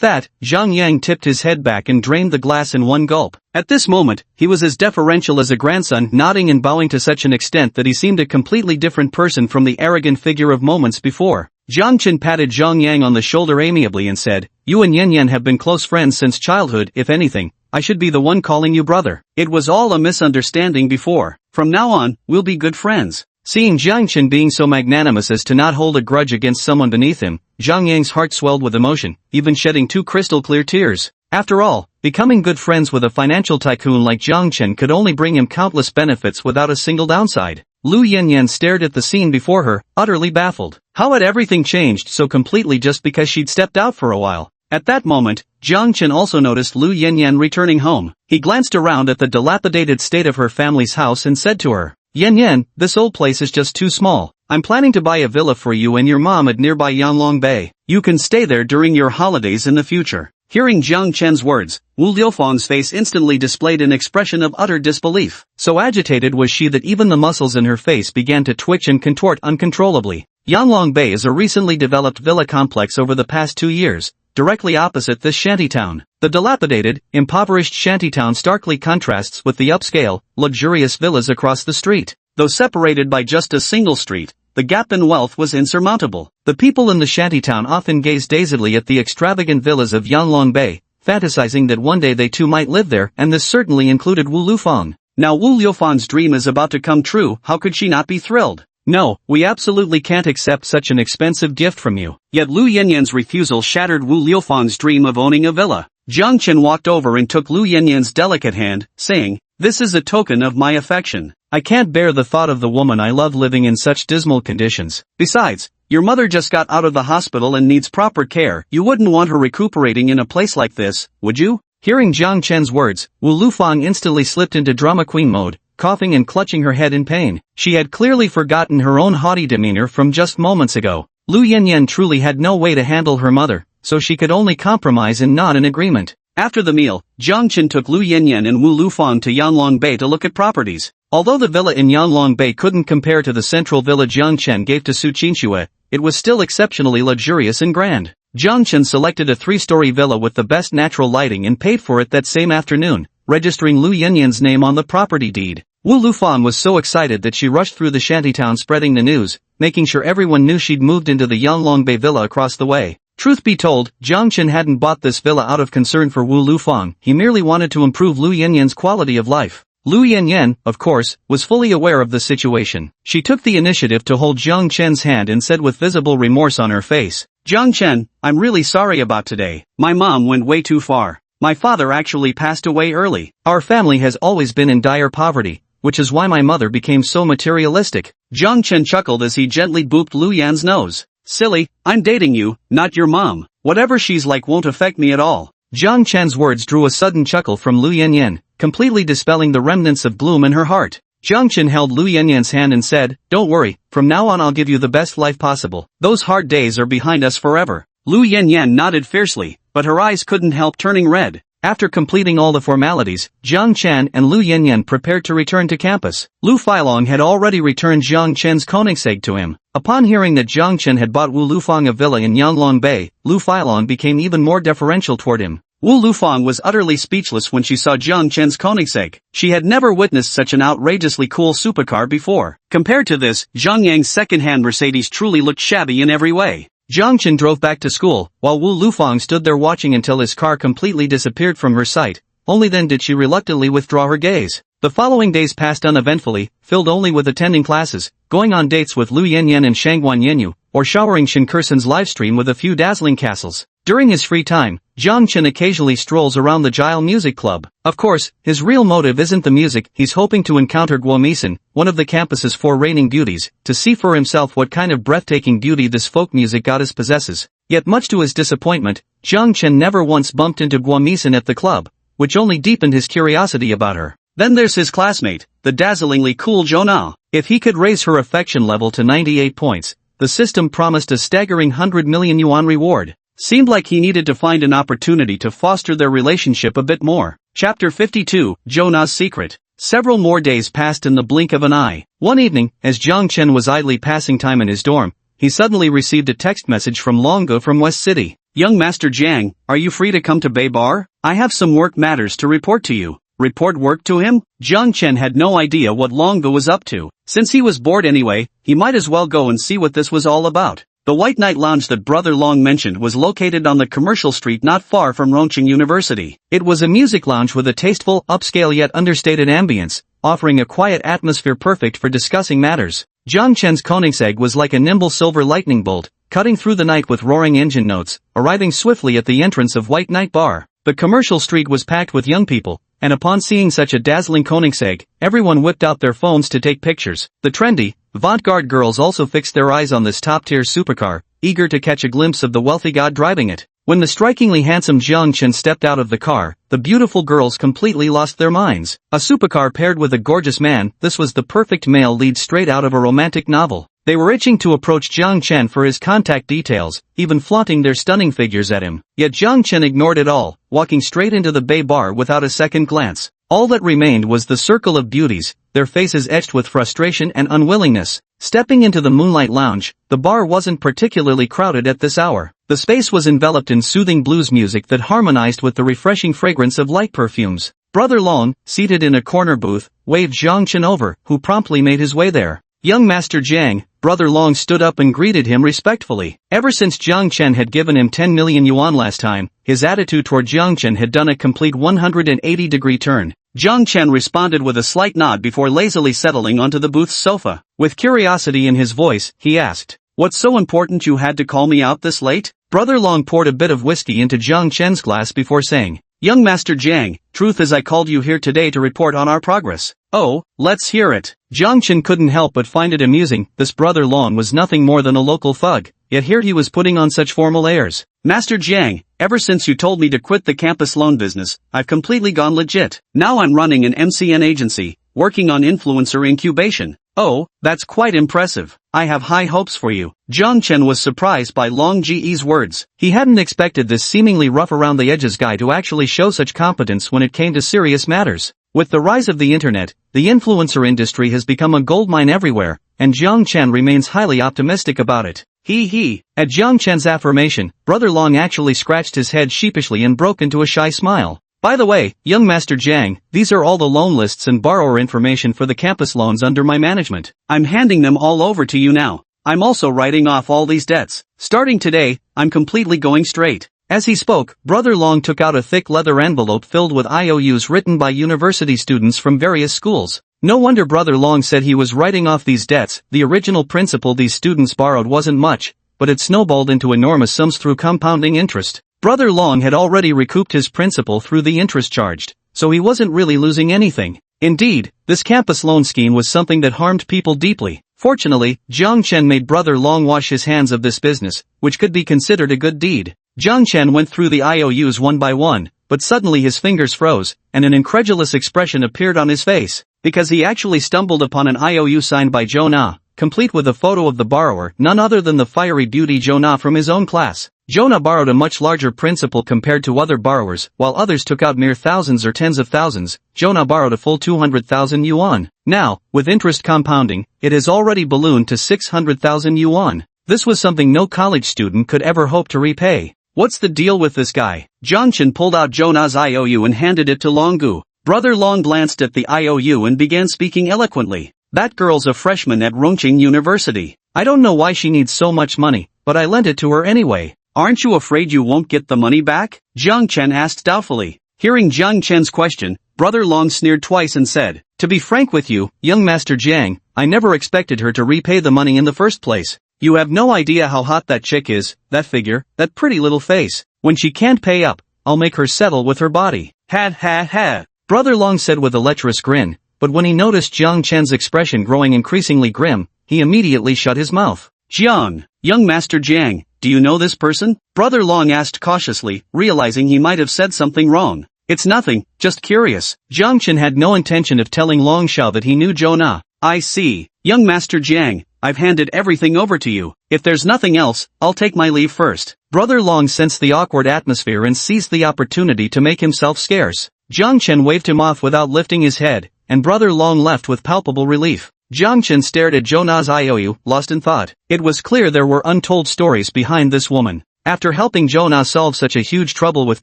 that, Zhang Yang tipped his head back and drained the glass in one gulp. At this moment, he was as deferential as a grandson, nodding and bowing to such an extent that he seemed a completely different person from the arrogant figure of moments before. Jiang Chen patted Zhang Yang on the shoulder amiably and said, "You and Yin Yin have been close friends since childhood. If anything, I should be the one calling you brother. It was all a misunderstanding before. From now on, we'll be good friends." Seeing Jiang Chen being so magnanimous as to not hold a grudge against someone beneath him, Zhang Yang's heart swelled with emotion, even shedding two crystal-clear tears. After all, becoming good friends with a financial tycoon like Jiang Chen could only bring him countless benefits without a single downside. Lu Yanyan stared at the scene before her, utterly baffled. How had everything changed so completely just because she'd stepped out for a while? At that moment, Jiang Chen also noticed Lu Yanyan returning home. He glanced around at the dilapidated state of her family's house and said to her, "Yan Yan, this old place is just too small. I'm planning to buy a villa for you and your mom at nearby Yanlong Bay. You can stay there during your holidays in the future." Hearing Jiang Chen's words, Wu Liufang's face instantly displayed an expression of utter disbelief. So agitated was she that even the muscles in her face began to twitch and contort uncontrollably. Yanlong Bay is a recently developed villa complex over the past 2 years, directly opposite this shantytown. The dilapidated, impoverished shantytown starkly contrasts with the upscale, luxurious villas across the street. Though separated by just a single street, the gap in wealth was insurmountable. The people in the shantytown often gazed dazedly at the extravagant villas of Yanlong Bay, fantasizing that one day they too might live there, and this certainly included Wu Liufang. Now Wu Liufang's dream is about to come true, how could she not be thrilled? No, we absolutely can't accept such an expensive gift from you. Yet Lu Yanyan's refusal shattered Wu Liufang's dream of owning a villa. Jiang Chen walked over and took Lu Yanyan's delicate hand, saying, "This is a token of my affection. I can't bear the thought of the woman I love living in such dismal conditions. Besides, your mother just got out of the hospital and needs proper care. You wouldn't want her recuperating in a place like this, would you?" Hearing Jiang Chen's words, Wu Liufang instantly slipped into drama queen mode, coughing and clutching her head in pain. She had clearly forgotten her own haughty demeanor from just moments ago. Lu Yanyan truly had no way to handle her mother, so she could only compromise and nod in agreement. After the meal, Jiang Chen took Lu Yanyan and Wu Liufang to Yanlong Bay to look at properties. Although the villa in Yanlong Bay couldn't compare to the central villa Jiang Chen gave to Su Qinxue, it was still exceptionally luxurious and grand. Jiang Chen selected a 3-story villa with the best natural lighting and paid for it that same afternoon, registering Lu Yanyan's name on the property deed. Wu Liufang was so excited that she rushed through the shantytown spreading the news, making sure everyone knew she'd moved into the Yanlong Bay villa across the way. Truth be told, Jiang Chen hadn't bought this villa out of concern for Wu Liufang, he merely wanted to improve Lu Yanyan's quality of life. Lu Yanyan, of course, was fully aware of the situation. She took the initiative to hold Jiang Chen's hand and said with visible remorse on her face, "Jiang Chen, I'm really sorry about today. My mom went way too far. My father actually passed away early. Our family has always been in dire poverty, which is why my mother became so materialistic." Jiang Chen chuckled as he gently booped Lu Yan's nose. "Silly, I'm dating you, not your mom. Whatever she's like won't affect me at all." Jiang Chen's words drew a sudden chuckle from Lu Yanyan, completely dispelling the remnants of gloom in her heart. Jiang Chen held Lu Yanyan's hand and said, "Don't worry, from now on I'll give you the best life possible. Those hard days are behind us forever." Lu Yanyan nodded fiercely, but her eyes couldn't help turning red. After completing all the formalities, Jiang Chen and Lu Yanyan prepared to return to campus. Lu Feilong had already returned Jiang Chen's Koenigsegg to him. Upon hearing that Jiang Chen had bought Wu Liufang a villa in Yanlong Bay, Lu Feilong became even more deferential toward him. Wu Liufang was utterly speechless when she saw Jiang Chen's Koenigsegg. She had never witnessed such an outrageously cool supercar before. Compared to this, Zhang Yang's second-hand Mercedes truly looked shabby in every way. Jiang Chen drove back to school, while Wu Liufang stood there watching until his car completely disappeared from her sight. Only then did she reluctantly withdraw her gaze. The following days passed uneventfully, filled only with attending classes, going on dates with Lu Yanyan and Shangguan Yanyu, or showering Shin Kursen's livestream with a few dazzling castles. During his free time, Jiang Chen occasionally strolls around the Jile Music Club. Of course, his real motive isn't the music, he's hoping to encounter Guo Misen, one of the campus's 4 reigning beauties, to see for himself what kind of breathtaking beauty this folk music goddess possesses. Yet much to his disappointment, Jiang Chen never once bumped into Guo Misen at the club, which only deepened his curiosity about her. Then there's his classmate, the dazzlingly cool Zhou Na. If he could raise her affection level to 98 points, the system promised a staggering 100 million yuan reward. Seemed like he needed to find an opportunity to foster their relationship a bit more. Chapter 52, Zhou Na's Secret. Several more days passed in the blink of an eye. One evening, as Jiang Chen was idly passing time in his dorm, he suddenly received a text message from Longo from West City. "Young Master Jiang, are you free to come to Bay Bar? I have some work matters to report to you." Report work to him? Jiang Chen had no idea what Longo was up to. Since he was bored anyway, he might as well go and see what this was all about. The White Knight Lounge that Brother Long mentioned was located on the commercial street not far from Rongqing University. It was a music lounge with a tasteful, upscale yet understated ambience, offering a quiet atmosphere perfect for discussing matters. Jiang Chen's Koenigsegg was like a nimble silver lightning bolt, cutting through the night with roaring engine notes, arriving swiftly at the entrance of White Knight Bar. The commercial street was packed with young people, and upon seeing such a dazzling Koenigsegg, everyone whipped out their phones to take pictures. The trendy, avant-garde girls also fixed their eyes on this top-tier supercar, eager to catch a glimpse of the wealthy god driving it. When the strikingly handsome Jiang Chen stepped out of the car, the beautiful girls completely lost their minds. A supercar paired with a gorgeous man, this was the perfect male lead straight out of a romantic novel. They were itching to approach Jiang Chen for his contact details, even flaunting their stunning figures at him. Yet Jiang Chen ignored it all, walking straight into the Bay Bar without a second glance. All that remained was the circle of beauties, their faces etched with frustration and unwillingness. Stepping into the Moonlight Lounge, the bar wasn't particularly crowded at this hour. The space was enveloped in soothing blues music that harmonized with the refreshing fragrance of light perfumes. Brother Long, seated in a corner booth, waved Jiang Chen over, who promptly made his way there. Young Master Jiang, Brother Long stood up and greeted him respectfully. Ever since Jiang Chen had given him 10 million yuan last time, his attitude toward Jiang Chen had done a complete 180-degree turn. Jiang Chen responded with a slight nod before lazily settling onto the booth's sofa. With curiosity in his voice, he asked, "What's so important you had to call me out this late?" Brother Long poured a bit of whiskey into Jiang Chen's glass before saying, "Young Master Jiang, truth is I called you here today to report on our progress." "Oh, let's hear it." Jiang Chen couldn't help but find it amusing. This Brother Long was nothing more than a local thug, yet here he was putting on such formal airs. "Master Jiang, ever since you told me to quit the campus loan business, I've completely gone legit. Now I'm running an MCN agency, working on influencer incubation." "Oh, that's quite impressive. I have high hopes for you." Jiang Chen was surprised by Long Ji's words. He hadn't expected this seemingly rough-around-the-edges guy to actually show such competence when it came to serious matters. With the rise of the internet, the influencer industry has become a goldmine everywhere, and Jiang Chen remains highly optimistic about it. He. At Jiang Chen's affirmation, Brother Long actually scratched his head sheepishly and broke into a shy smile. "By the way, young Master Jiang, these are all the loan lists and borrower information for the campus loans under my management. I'm handing them all over to you now. I'm also writing off all these debts. Starting today, I'm completely going straight." As he spoke, Brother Long took out a thick leather envelope filled with IOUs written by university students from various schools. No wonder Brother Long said he was writing off these debts. The original principal these students borrowed wasn't much, but it snowballed into enormous sums through compounding interest. Brother Long had already recouped his principal through the interest charged, so he wasn't really losing anything. Indeed, this campus loan scheme was something that harmed people deeply. Fortunately, Jiang Chen made Brother Long wash his hands of this business, which could be considered a good deed. Jiang Chen went through the IOUs one by one, but suddenly his fingers froze, and an incredulous expression appeared on his face, because he actually stumbled upon an IOU signed by Zhou Na, complete with a photo of the borrower, none other than the fiery beauty Zhou Na from his own class. Zhou Na borrowed a much larger principal compared to other borrowers, while others took out mere thousands or tens of thousands. Zhou Na borrowed a full 200,000 yuan. Now, with interest compounding, it has already ballooned to 600,000 yuan. This was something no college student could ever hope to repay. "What's the deal with this guy?" Jiang Chen pulled out Zhou Na's IOU and handed it to Long Gu. Brother Long glanced at the IOU and began speaking eloquently. "That girl's a freshman at Rongqing University. I don't know why she needs so much money, but I lent it to her anyway." "Aren't you afraid you won't get the money back?" Jiang Chen asked doubtfully. Hearing Jiang Chen's question, Brother Long sneered twice and said, "To be frank with you, young Master Jiang, I never expected her to repay the money in the first place. You have no idea how hot that chick is, that figure, that pretty little face. When she can't pay up, I'll make her settle with her body." Ha. Brother Long said with a lecherous grin, but when he noticed Jiang Chen's expression growing increasingly grim, he immediately shut his mouth. "Jiang, young Master Jiang, do you know this person?" Brother Long asked cautiously, realizing he might have said something wrong. "It's nothing, just curious." Jiang Chen had no intention of telling Long Xiao that he knew Zhou Na. "I see. Young Master Jiang, I've handed everything over to you. If there's nothing else, I'll take my leave first." Brother Long sensed the awkward atmosphere and seized the opportunity to make himself scarce. Jiang Chen waved him off without lifting his head, and Brother Long left with palpable relief. Jiang Chen stared at Zhou Na's IOU, lost in thought. It was clear there were untold stories behind this woman. After helping Zhou Na solve such a huge trouble with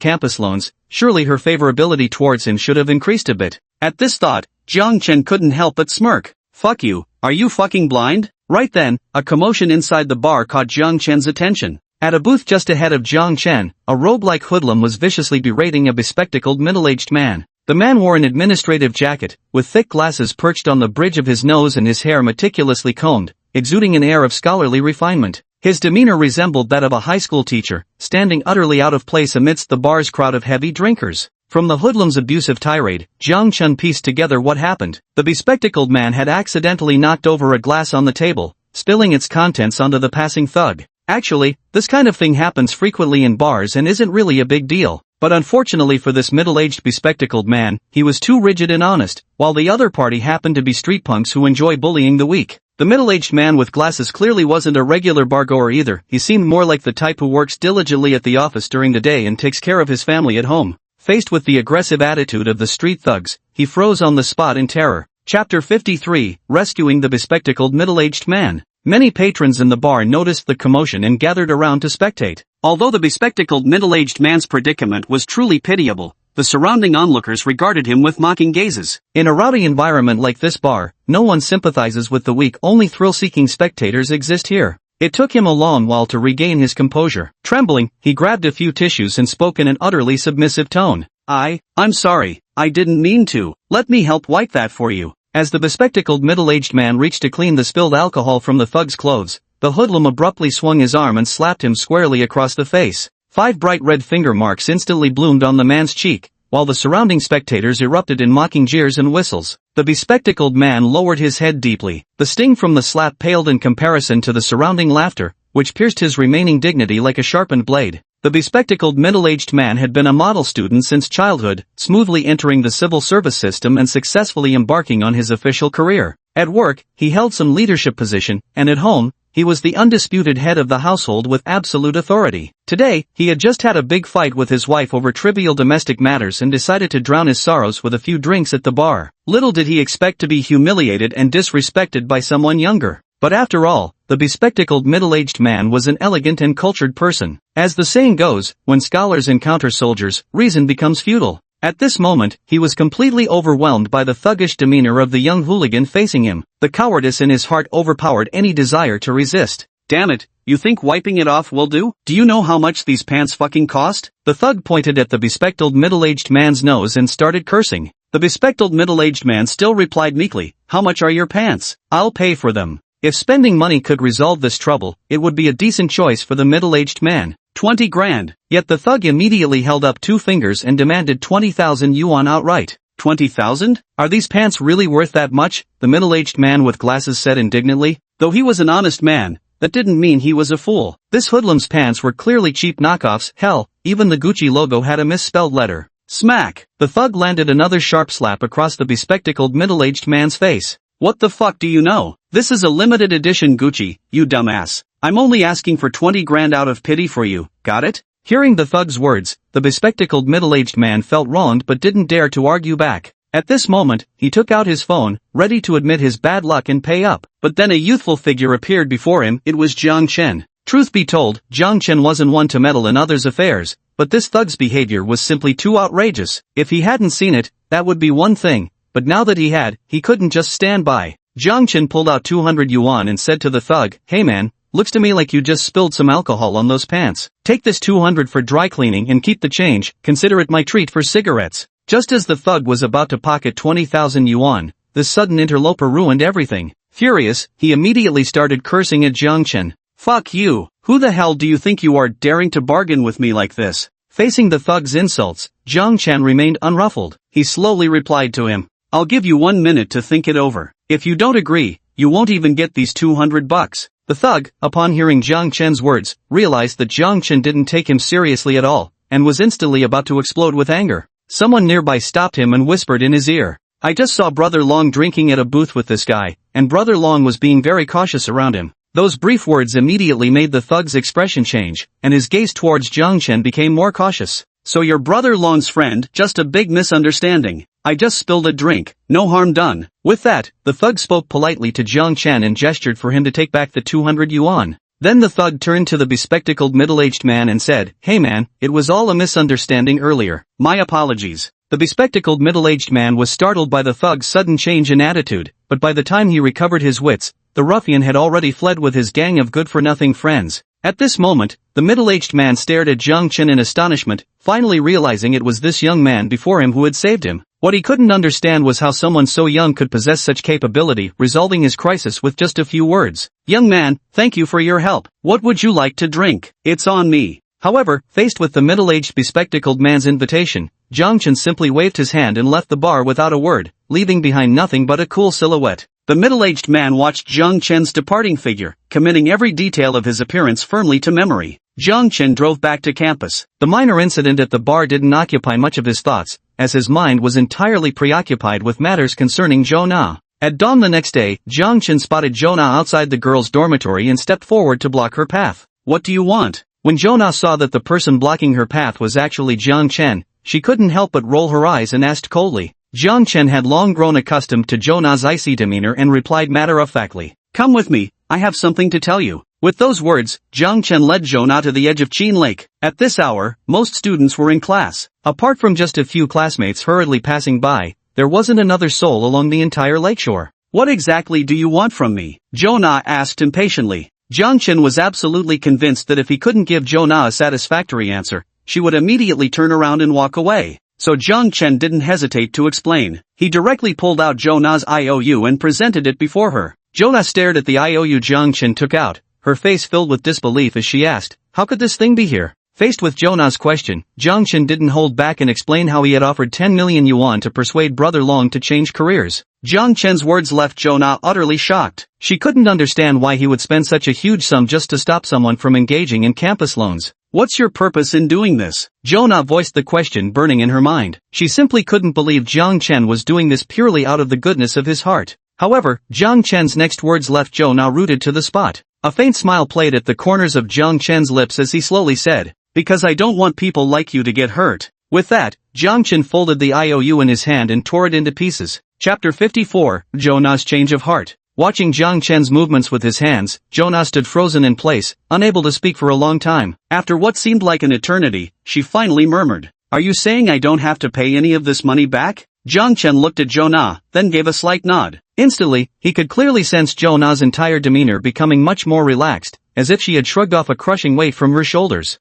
campus loans, surely her favorability towards him should have increased a bit. At this thought, Jiang Chen couldn't help but smirk. "Fuck you, are you fucking blind?" Right then, a commotion inside the bar caught Jiang Chen's attention. At a booth just ahead of Jiang Chen, a robe-like hoodlum was viciously berating a bespectacled middle-aged man. The man wore an administrative jacket, with thick glasses perched on the bridge of his nose and his hair meticulously combed, exuding an air of scholarly refinement. His demeanor resembled that of a high school teacher, standing utterly out of place amidst the bar's crowd of heavy drinkers. From the hoodlum's abusive tirade, Jiang Chen pieced together what happened. The bespectacled man had accidentally knocked over a glass on the table, spilling its contents onto the passing thug. Actually, this kind of thing happens frequently in bars and isn't really a big deal. But unfortunately for this middle-aged bespectacled man, he was too rigid and honest, while the other party happened to be street punks who enjoy bullying the weak. The middle-aged man with glasses clearly wasn't a regular bargoer either. He seemed more like the type who works diligently at the office during the day and takes care of his family at home. Faced with the aggressive attitude of the street thugs, he froze on the spot in terror. Chapter 53, Rescuing the Bespectacled Middle-Aged Man. Many patrons in the bar noticed the commotion and gathered around to spectate. Although the bespectacled middle-aged man's predicament was truly pitiable, the surrounding onlookers regarded him with mocking gazes. In a rowdy environment like this bar, no one sympathizes with the weak. Only thrill-seeking spectators exist here. It took him a long while to regain his composure. Trembling, he grabbed a few tissues and spoke in an utterly submissive tone. I'm sorry, I didn't mean to. Let me help wipe that for you. As the bespectacled middle-aged man reached to clean the spilled alcohol from the thug's clothes, the hoodlum abruptly swung his arm and slapped him squarely across the face. 5 bright red finger marks instantly bloomed on the man's cheek, while the surrounding spectators erupted in mocking jeers and whistles. The bespectacled man lowered his head deeply. The sting from the slap paled in comparison to the surrounding laughter, which pierced his remaining dignity like a sharpened blade. The bespectacled middle-aged man had been a model student since childhood, smoothly entering the civil service system and successfully embarking on his official career. At work, he held some leadership position, and at home, he was the undisputed head of the household with absolute authority. Today, he had just had a big fight with his wife over trivial domestic matters and decided to drown his sorrows with a few drinks at the bar. Little did he expect to be humiliated and disrespected by someone younger. But after all, the bespectacled middle-aged man was an elegant and cultured person. As the saying goes, when scholars encounter soldiers, reason becomes futile. At this moment, he was completely overwhelmed by the thuggish demeanor of the young hooligan facing him. The cowardice in his heart overpowered any desire to resist. Damn it, you think wiping it off will do? Do you know how much these pants fucking cost? The thug pointed at the bespectacled middle-aged man's nose and started cursing. The bespectacled middle-aged man still replied meekly, "How much are your pants? I'll pay for them." If spending money could resolve this trouble, it would be a decent choice for the middle-aged man. 20 grand. Yet the thug immediately held up 2 fingers and demanded 20,000 yuan outright. 20,000? Are these pants really worth that much? The middle-aged man with glasses said indignantly. Though he was an honest man, that didn't mean he was a fool. This hoodlum's pants were clearly cheap knockoffs. Hell, even the Gucci logo had a misspelled letter. Smack! The thug landed another sharp slap across the bespectacled middle-aged man's face. What the fuck do you know? This is a limited edition Gucci, you dumbass. I'm only asking for 20 grand out of pity for you, got it? Hearing the thug's words, the bespectacled middle-aged man felt wronged but didn't dare to argue back. At this moment, he took out his phone, ready to admit his bad luck and pay up. But then a youthful figure appeared before him. It was Jiang Chen. Truth be told, Jiang Chen wasn't one to meddle in others' affairs, but this thug's behavior was simply too outrageous. If he hadn't seen it, that would be one thing. But now that he had, he couldn't just stand by. Jiang Chen pulled out 200 yuan and said to the thug, "Hey man, looks to me like you just spilled some alcohol on those pants. Take this 200 for dry cleaning and keep the change, consider it my treat for cigarettes." Just as the thug was about to pocket 20,000 yuan, this sudden interloper ruined everything. Furious, he immediately started cursing at Jiang Chen. "Fuck you, who the hell do you think you are, daring to bargain with me like this?" Facing the thug's insults, Jiang Chen remained unruffled. He slowly replied to him, "I'll give you 1 minute to think it over. If you don't agree, you won't even get these 200 bucks. The thug, upon hearing Jiang Chen's words, realized that Jiang Chen didn't take him seriously at all, and was instantly about to explode with anger. Someone nearby stopped him and whispered in his ear, "I just saw Brother Long drinking at a booth with this guy, and Brother Long was being very cautious around him." Those brief words immediately made the thug's expression change, and his gaze towards Jiang Chen became more cautious. "So you're Brother Long's friend, just a big misunderstanding. I just spilled a drink, no harm done." With that, the thug spoke politely to Jiang Chen and gestured for him to take back the 200 yuan. Then the thug turned to the bespectacled middle-aged man and said, "Hey man, it was all a misunderstanding earlier. My apologies." The bespectacled middle-aged man was startled by the thug's sudden change in attitude, but by the time he recovered his wits, the ruffian had already fled with his gang of good-for-nothing friends. At this moment, the middle-aged man stared at Jiang Chen in astonishment, finally realizing it was this young man before him who had saved him. What he couldn't understand was how someone so young could possess such capability, resolving his crisis with just a few words. "Young man, thank you for your help. What would you like to drink? It's on me." However, faced with the middle-aged bespectacled man's invitation, Jiang Chen simply waved his hand and left the bar without a word, leaving behind nothing but a cool silhouette. The middle-aged man watched Jiang Chen's departing figure, committing every detail of his appearance firmly to memory. Jiang Chen drove back to campus. The minor incident at the bar didn't occupy much of his thoughts, as his mind was entirely preoccupied with matters concerning Zhou Na. At dawn the next day, Jiang Chen spotted Jonah outside the girl's dormitory and stepped forward to block her path. "What do you want?" When Jonah saw that the person blocking her path was actually Jiang Chen, she couldn't help but roll her eyes and asked coldly. Jiang Chen had long grown accustomed to Jonah's icy demeanor and replied matter-of-factly, "Come with me, I have something to tell you." With those words, Jiang Chen led Jonah to the edge of Qin Lake. At this hour, most students were in class. Apart from just a few classmates hurriedly passing by, there wasn't another soul along the entire lakeshore. "What exactly do you want from me?" Jonah asked impatiently. Jiang Chen was absolutely convinced that if he couldn't give Jonah a satisfactory answer, she would immediately turn around and walk away. So Jiang Chen didn't hesitate to explain. He directly pulled out Jonah's IOU and presented it before her. Jonah stared at the IOU Jiang Chen took out, her face filled with disbelief as she asked, "How could this thing be here?" Faced with Jonah's question, Jiang Chen didn't hold back and explain how he had offered 10 million yuan to persuade Brother Long to change careers. Jiang Chen's words left Jonah utterly shocked. She couldn't understand why he would spend such a huge sum just to stop someone from engaging in campus loans. "What's your purpose in doing this?" Jonah voiced the question burning in her mind. She simply couldn't believe Jiang Chen was doing this purely out of the goodness of his heart. However, Jiang Chen's next words left Jonah rooted to the spot. A faint smile played at the corners of Jiang Chen's lips as he slowly said, "Because I don't want people like you to get hurt." With that, Jiang Chen folded the IOU in his hand and tore it into pieces. Chapter 54, Jonah's Change of Heart. Watching Jiang Chen's movements with his hands, Jonah stood frozen in place, unable to speak for a long time. After what seemed like an eternity, she finally murmured, "Are you saying I don't have to pay any of this money back?" Jiang Chen looked at Jonah, then gave a slight nod. Instantly, he could clearly sense Jonah's entire demeanor becoming much more relaxed, as if she had shrugged off a crushing weight from her shoulders.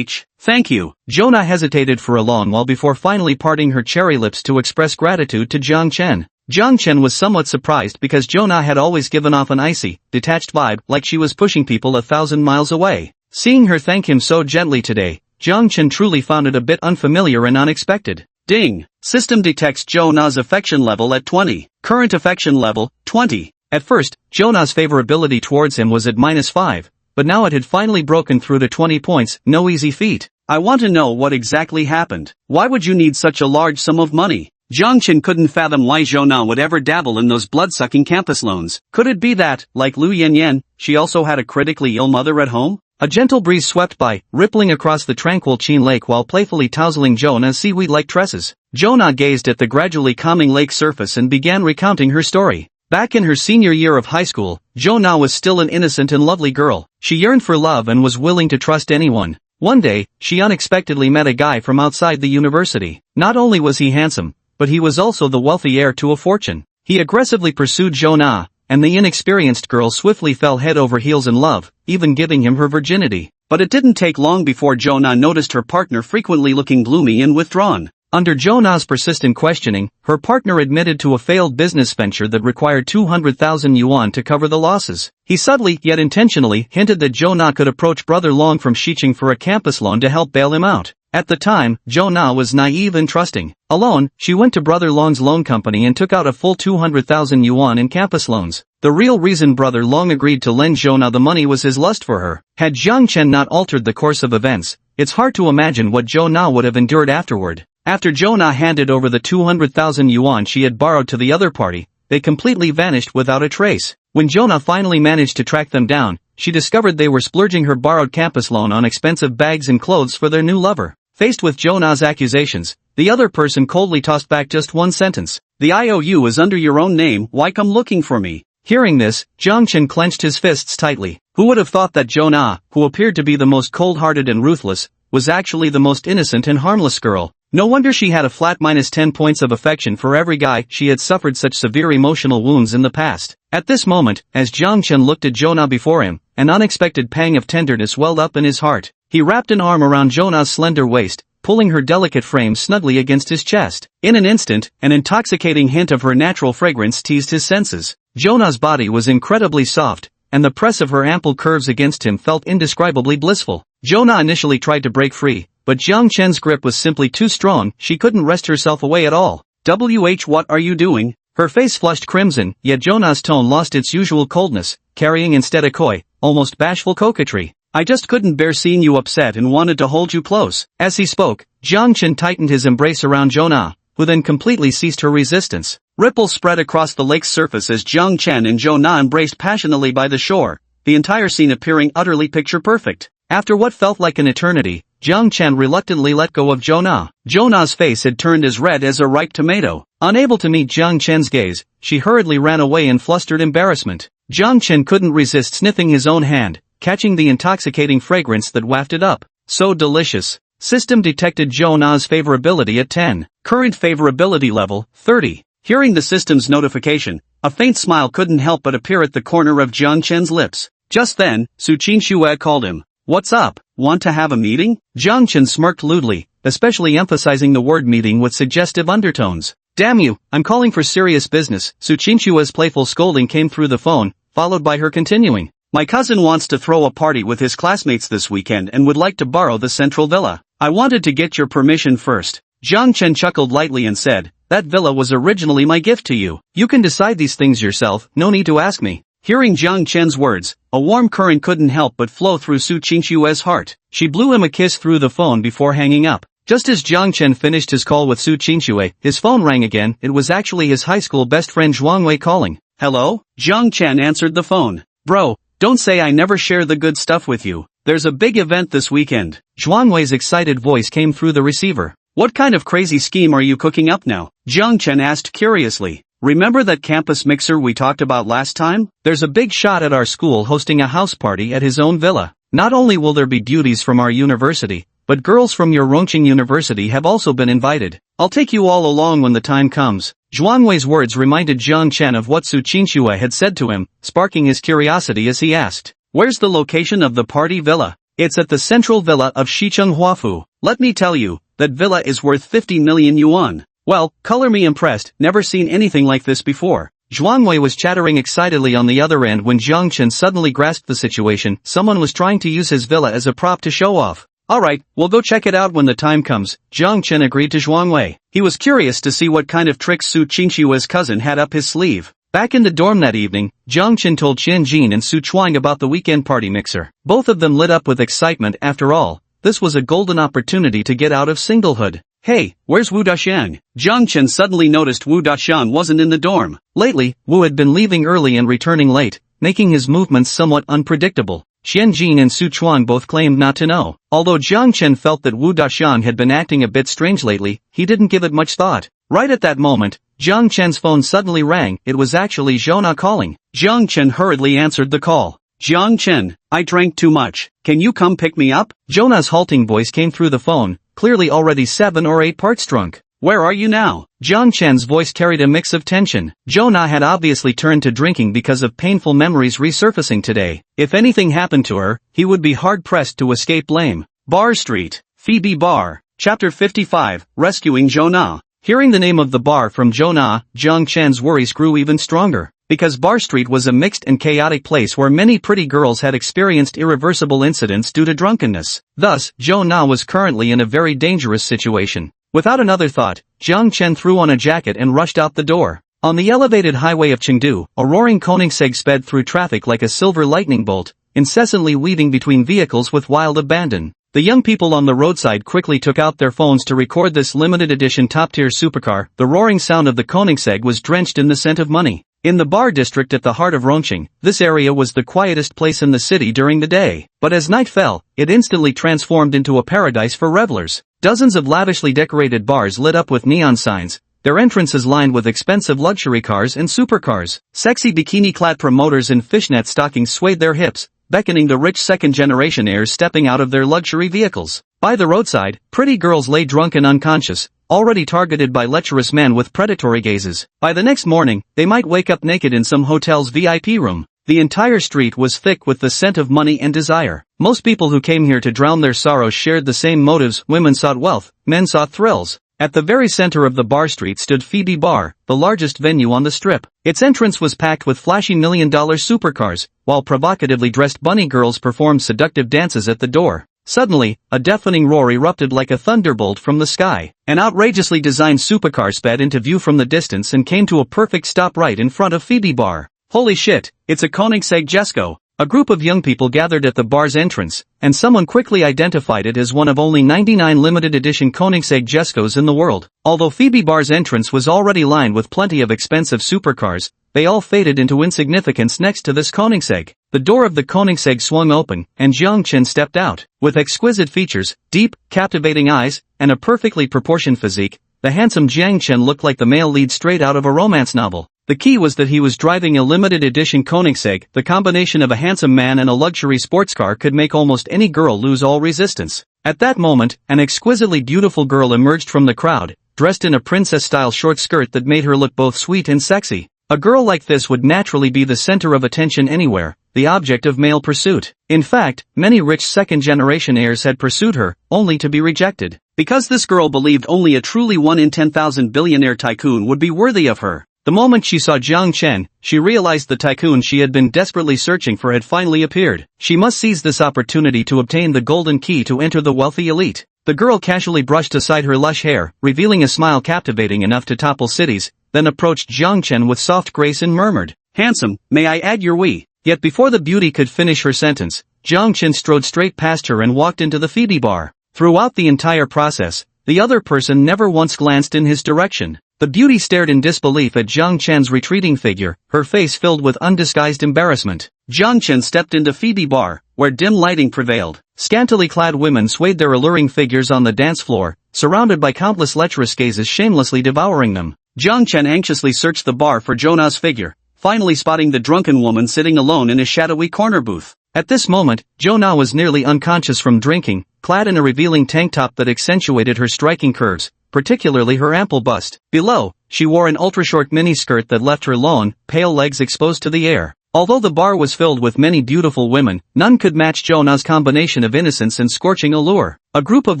Thank you." Jonah hesitated for a long while before finally parting her cherry lips to express gratitude to Jiang Chen. Jiang Chen was somewhat surprised because Jonah had always given off an icy, detached vibe like she was pushing people 1,000 miles away. Seeing her thank him so gently today, Jiang Chen truly found it a bit unfamiliar and unexpected. Ding! System detects Jonah's affection level at 20. Current affection level, 20. At first, Jonah's favorability towards him was at -5, but now it had finally broken through to 20 points, no easy feat. "I want to know what exactly happened. Why would you need such a large sum of money?" Jiang Chen couldn't fathom why Jonah would ever dabble in those blood-sucking campus loans. Could it be that, like Lu Yanyan, she also had a critically ill mother at home? A gentle breeze swept by, rippling across the tranquil Qin Lake while playfully tousling Jonah's seaweed-like tresses. Jonah gazed at the gradually calming lake surface and began recounting her story. Back in her senior year of high school, Jonah was still an innocent and lovely girl. She yearned for love and was willing to trust anyone. One day, she unexpectedly met a guy from outside the university. Not only was he handsome, but he was also the wealthy heir to a fortune. He aggressively pursued Jonah, and the inexperienced girl swiftly fell head over heels in love, even giving him her virginity. But it didn't take long before Jonah noticed her partner frequently looking gloomy and withdrawn. Under Jonah's persistent questioning, her partner admitted to a failed business venture that required 200,000 yuan to cover the losses. He subtly, yet intentionally, hinted that Jonah could approach Brother Long from Xiqing for a campus loan to help bail him out. At the time, Jonah was naive and trusting. Alone, she went to Brother Long's loan company and took out a full 200,000 yuan in campus loans. The real reason Brother Long agreed to lend Jonah the money was his lust for her. Had Jiang Chen not altered the course of events, it's hard to imagine what Jonah would have endured afterward. After Jonah handed over the 200,000 yuan she had borrowed to the other party, they completely vanished without a trace. When Jonah finally managed to track them down, she discovered they were splurging her borrowed campus loan on expensive bags and clothes for their new lover. Faced with Jonah's accusations, the other person coldly tossed back just one sentence. "The IOU is under your own name, why come looking for me?" Hearing this, Jiang Chen clenched his fists tightly. Who would have thought that Jonah, who appeared to be the most cold-hearted and ruthless, was actually the most innocent and harmless girl? No wonder she had a flat -10 points of affection for every guy she had suffered such severe emotional wounds in the past. At this moment, as Jiang Chen looked at Jonah before him, an unexpected pang of tenderness welled up in his heart. He wrapped an arm around Jonah's slender waist, pulling her delicate frame snugly against his chest. In an instant, an intoxicating hint of her natural fragrance teased his senses. Jonah's body was incredibly soft, and the press of her ample curves against him felt indescribably blissful. Jonah initially tried to break free, but Jiang Chen's grip was simply too strong, she couldn't wrest herself away at all. What are you doing?" Her face flushed crimson, yet Jonah's tone lost its usual coldness, carrying instead a coy, almost bashful coquetry. "I just couldn't bear seeing you upset and wanted to hold you close." As he spoke, Jiang Chen tightened his embrace around Jonah, who then completely ceased her resistance. Ripples spread across the lake's surface as Jiang Chen and Zhou Na embraced passionately by the shore, the entire scene appearing utterly picture-perfect. After what felt like an eternity, Jiang Chen reluctantly let go of Zhou Na. Zhou Na's face had turned as red as a ripe tomato. Unable to meet Jiang Chen's gaze, she hurriedly ran away in flustered embarrassment. Jiang Chen couldn't resist sniffing his own hand, catching the intoxicating fragrance that wafted up. So delicious. System detected Zhou Na's favorability at 10. Current favorability level, 30. Hearing the system's notification, a faint smile couldn't help but appear at the corner of Jiang Chen's lips. Just then, Su Qingxue called him. What's up? Want to have a meeting? Jiang Chen smirked lewdly, especially emphasizing the word meeting with suggestive undertones. Damn you, I'm calling for serious business. Su Qingxue's playful scolding came through the phone, followed by her continuing. My cousin wants to throw a party with his classmates this weekend and would like to borrow the central villa. I wanted to get your permission first. Jiang Chen chuckled lightly and said, that villa was originally my gift to you. You can decide these things yourself, no need to ask me. Hearing Jiang Chen's words, a warm current couldn't help but flow through Su Qingxue's heart. She blew him a kiss through the phone before hanging up. Just as Jiang Chen finished his call with Su Qingxue, his phone rang again. It was actually his high school best friend Zhuangwei calling. Hello? Jiang Chen answered the phone. Bro, don't say I never share the good stuff with you. There's a big event this weekend. Zhuangwei's excited voice came through the receiver. What kind of crazy scheme are you cooking up now? Jiang Chen asked curiously. Remember that campus mixer we talked about last time? There's a big shot at our school hosting a house party at his own villa. Not only will there be beauties from our university, but girls from your Rongqing University have also been invited. I'll take you all along when the time comes. Zhuangwei's words reminded Jiang Chen of what Su Qingxue had said to him, sparking his curiosity as he asked, where's the location of the party villa? It's at the central villa of Shicheng Huafu. Let me tell you, that villa is worth 50 million yuan. Well, color me impressed, never seen anything like this before. Zhuangwei was chattering excitedly on the other end when Jiang Chen suddenly grasped the situation. Someone was trying to use his villa as a prop to show off. Alright, we'll go check it out when the time comes. Jiang Chen agreed to Zhuangwei. He was curious to see what kind of tricks Su Qingxue's cousin had up his sleeve. Back in the dorm that evening, Jiang Chen told Qian Jin and Su Chuang about the weekend party mixer. Both of them lit up with excitement. After all, this was a golden opportunity to get out of singlehood. Hey, where's Wu Daxiang? Jiang Chen suddenly noticed Wu Daxiang wasn't in the dorm. Lately, Wu had been leaving early and returning late, making his movements somewhat unpredictable. Qian Jin and Su Chuang both claimed not to know. Although Jiang Chen felt that Wu Daxiang had been acting a bit strange lately, he didn't give it much thought. Right at that moment, Jiang Chen's phone suddenly rang. It was actually Zhou Na calling. Jiang Chen hurriedly answered the call. Jiang Chen, I drank too much. Can you come pick me up? Zhou Na's halting voice came through the phone, clearly already 7 or 8 parts drunk. Where are you now? Jiang Chen's voice carried a mix of tension. Zhou Na had obviously turned to drinking because of painful memories resurfacing today. If anything happened to her, he would be hard-pressed to escape blame. Bar Street, Phoebe Bar. Chapter 55, Rescuing Zhou Na. Hearing the name of the bar from Zhou Na, Jiang Chen's worries grew even stronger. Because Bar Street was a mixed and chaotic place where many pretty girls had experienced irreversible incidents due to drunkenness. Thus, Zhou Na was currently in a very dangerous situation. Without another thought, Jiang Chen threw on a jacket and rushed out the door. On the elevated highway of Chengdu, a roaring Koenigsegg sped through traffic like a silver lightning bolt, incessantly weaving between vehicles with wild abandon. The young people on the roadside quickly took out their phones to record this limited edition top-tier supercar. The roaring sound of the Koenigsegg was drenched in the scent of money. In the bar district at the heart of Rongqing, this area was the quietest place in the city during the day. But as night fell, it instantly transformed into a paradise for revelers. Dozens of lavishly decorated bars lit up with neon signs, their entrances lined with expensive luxury cars and supercars. Sexy bikini-clad promoters in fishnet stockings swayed their hips, beckoning the rich second-generation heirs stepping out of their luxury vehicles. By the roadside, pretty girls lay drunk and unconscious, already targeted by lecherous men with predatory gazes. By the next morning, they might wake up naked in some hotel's VIP room. The entire street was thick with the scent of money and desire. Most people who came here to drown their sorrows shared the same motives. Women sought wealth, men sought thrills. At the very center of the bar street stood Phoebe Bar, the largest venue on the strip. Its entrance was packed with flashy million-dollar supercars, while provocatively dressed bunny girls performed seductive dances at the door. Suddenly, a deafening roar erupted like a thunderbolt from the sky. An outrageously designed supercar sped into view from the distance and came to a perfect stop right in front of Phoebe Bar. Holy shit, it's a Koenigsegg Jesko. A group of young people gathered at the bar's entrance, and someone quickly identified it as one of only 99 limited edition Koenigsegg Jescos in the world. Although Phoebe Bar's entrance was already lined with plenty of expensive supercars, they all faded into insignificance next to this Koenigsegg. The door of the Koenigsegg swung open, and Jiang Chen stepped out. With exquisite features, deep, captivating eyes, and a perfectly proportioned physique, the handsome Jiang Chen looked like the male lead straight out of a romance novel. The key was that he was driving a limited edition Koenigsegg. The combination of a handsome man and a luxury sports car could make almost any girl lose all resistance. At that moment, an exquisitely beautiful girl emerged from the crowd, dressed in a princess-style short skirt that made her look both sweet and sexy. A girl like this would naturally be the center of attention anywhere, the object of male pursuit. In fact, many rich second-generation heirs had pursued her, only to be rejected. Because this girl believed only a truly 1 in 10,000 billionaire tycoon would be worthy of her. The moment she saw Jiang Chen, she realized the tycoon she had been desperately searching for had finally appeared. She must seize this opportunity to obtain the golden key to enter the wealthy elite. The girl casually brushed aside her lush hair, revealing a smile captivating enough to topple cities, then approached Jiang Chen with soft grace and murmured, "Handsome, may I add your wee?" Yet before the beauty could finish her sentence, Jiang Chen strode straight past her and walked into the Phoebe bar. Throughout the entire process, the other person never once glanced in his direction. The beauty stared in disbelief at Jiang Chen's retreating figure, her face filled with undisguised embarrassment. Jiang Chen stepped into Phoebe bar, where dim lighting prevailed. Scantily clad women swayed their alluring figures on the dance floor, surrounded by countless lecherous gazes shamelessly devouring them. Jiang Chen anxiously searched the bar for Jonah's figure, finally spotting the drunken woman sitting alone in a shadowy corner booth. At this moment, Jonah was nearly unconscious from drinking, clad in a revealing tank top that accentuated her striking curves, particularly her ample bust. Below, she wore an ultra-short miniskirt that left her long, pale legs exposed to the air. Although the bar was filled with many beautiful women, none could match Jonah's combination of innocence and scorching allure. A group of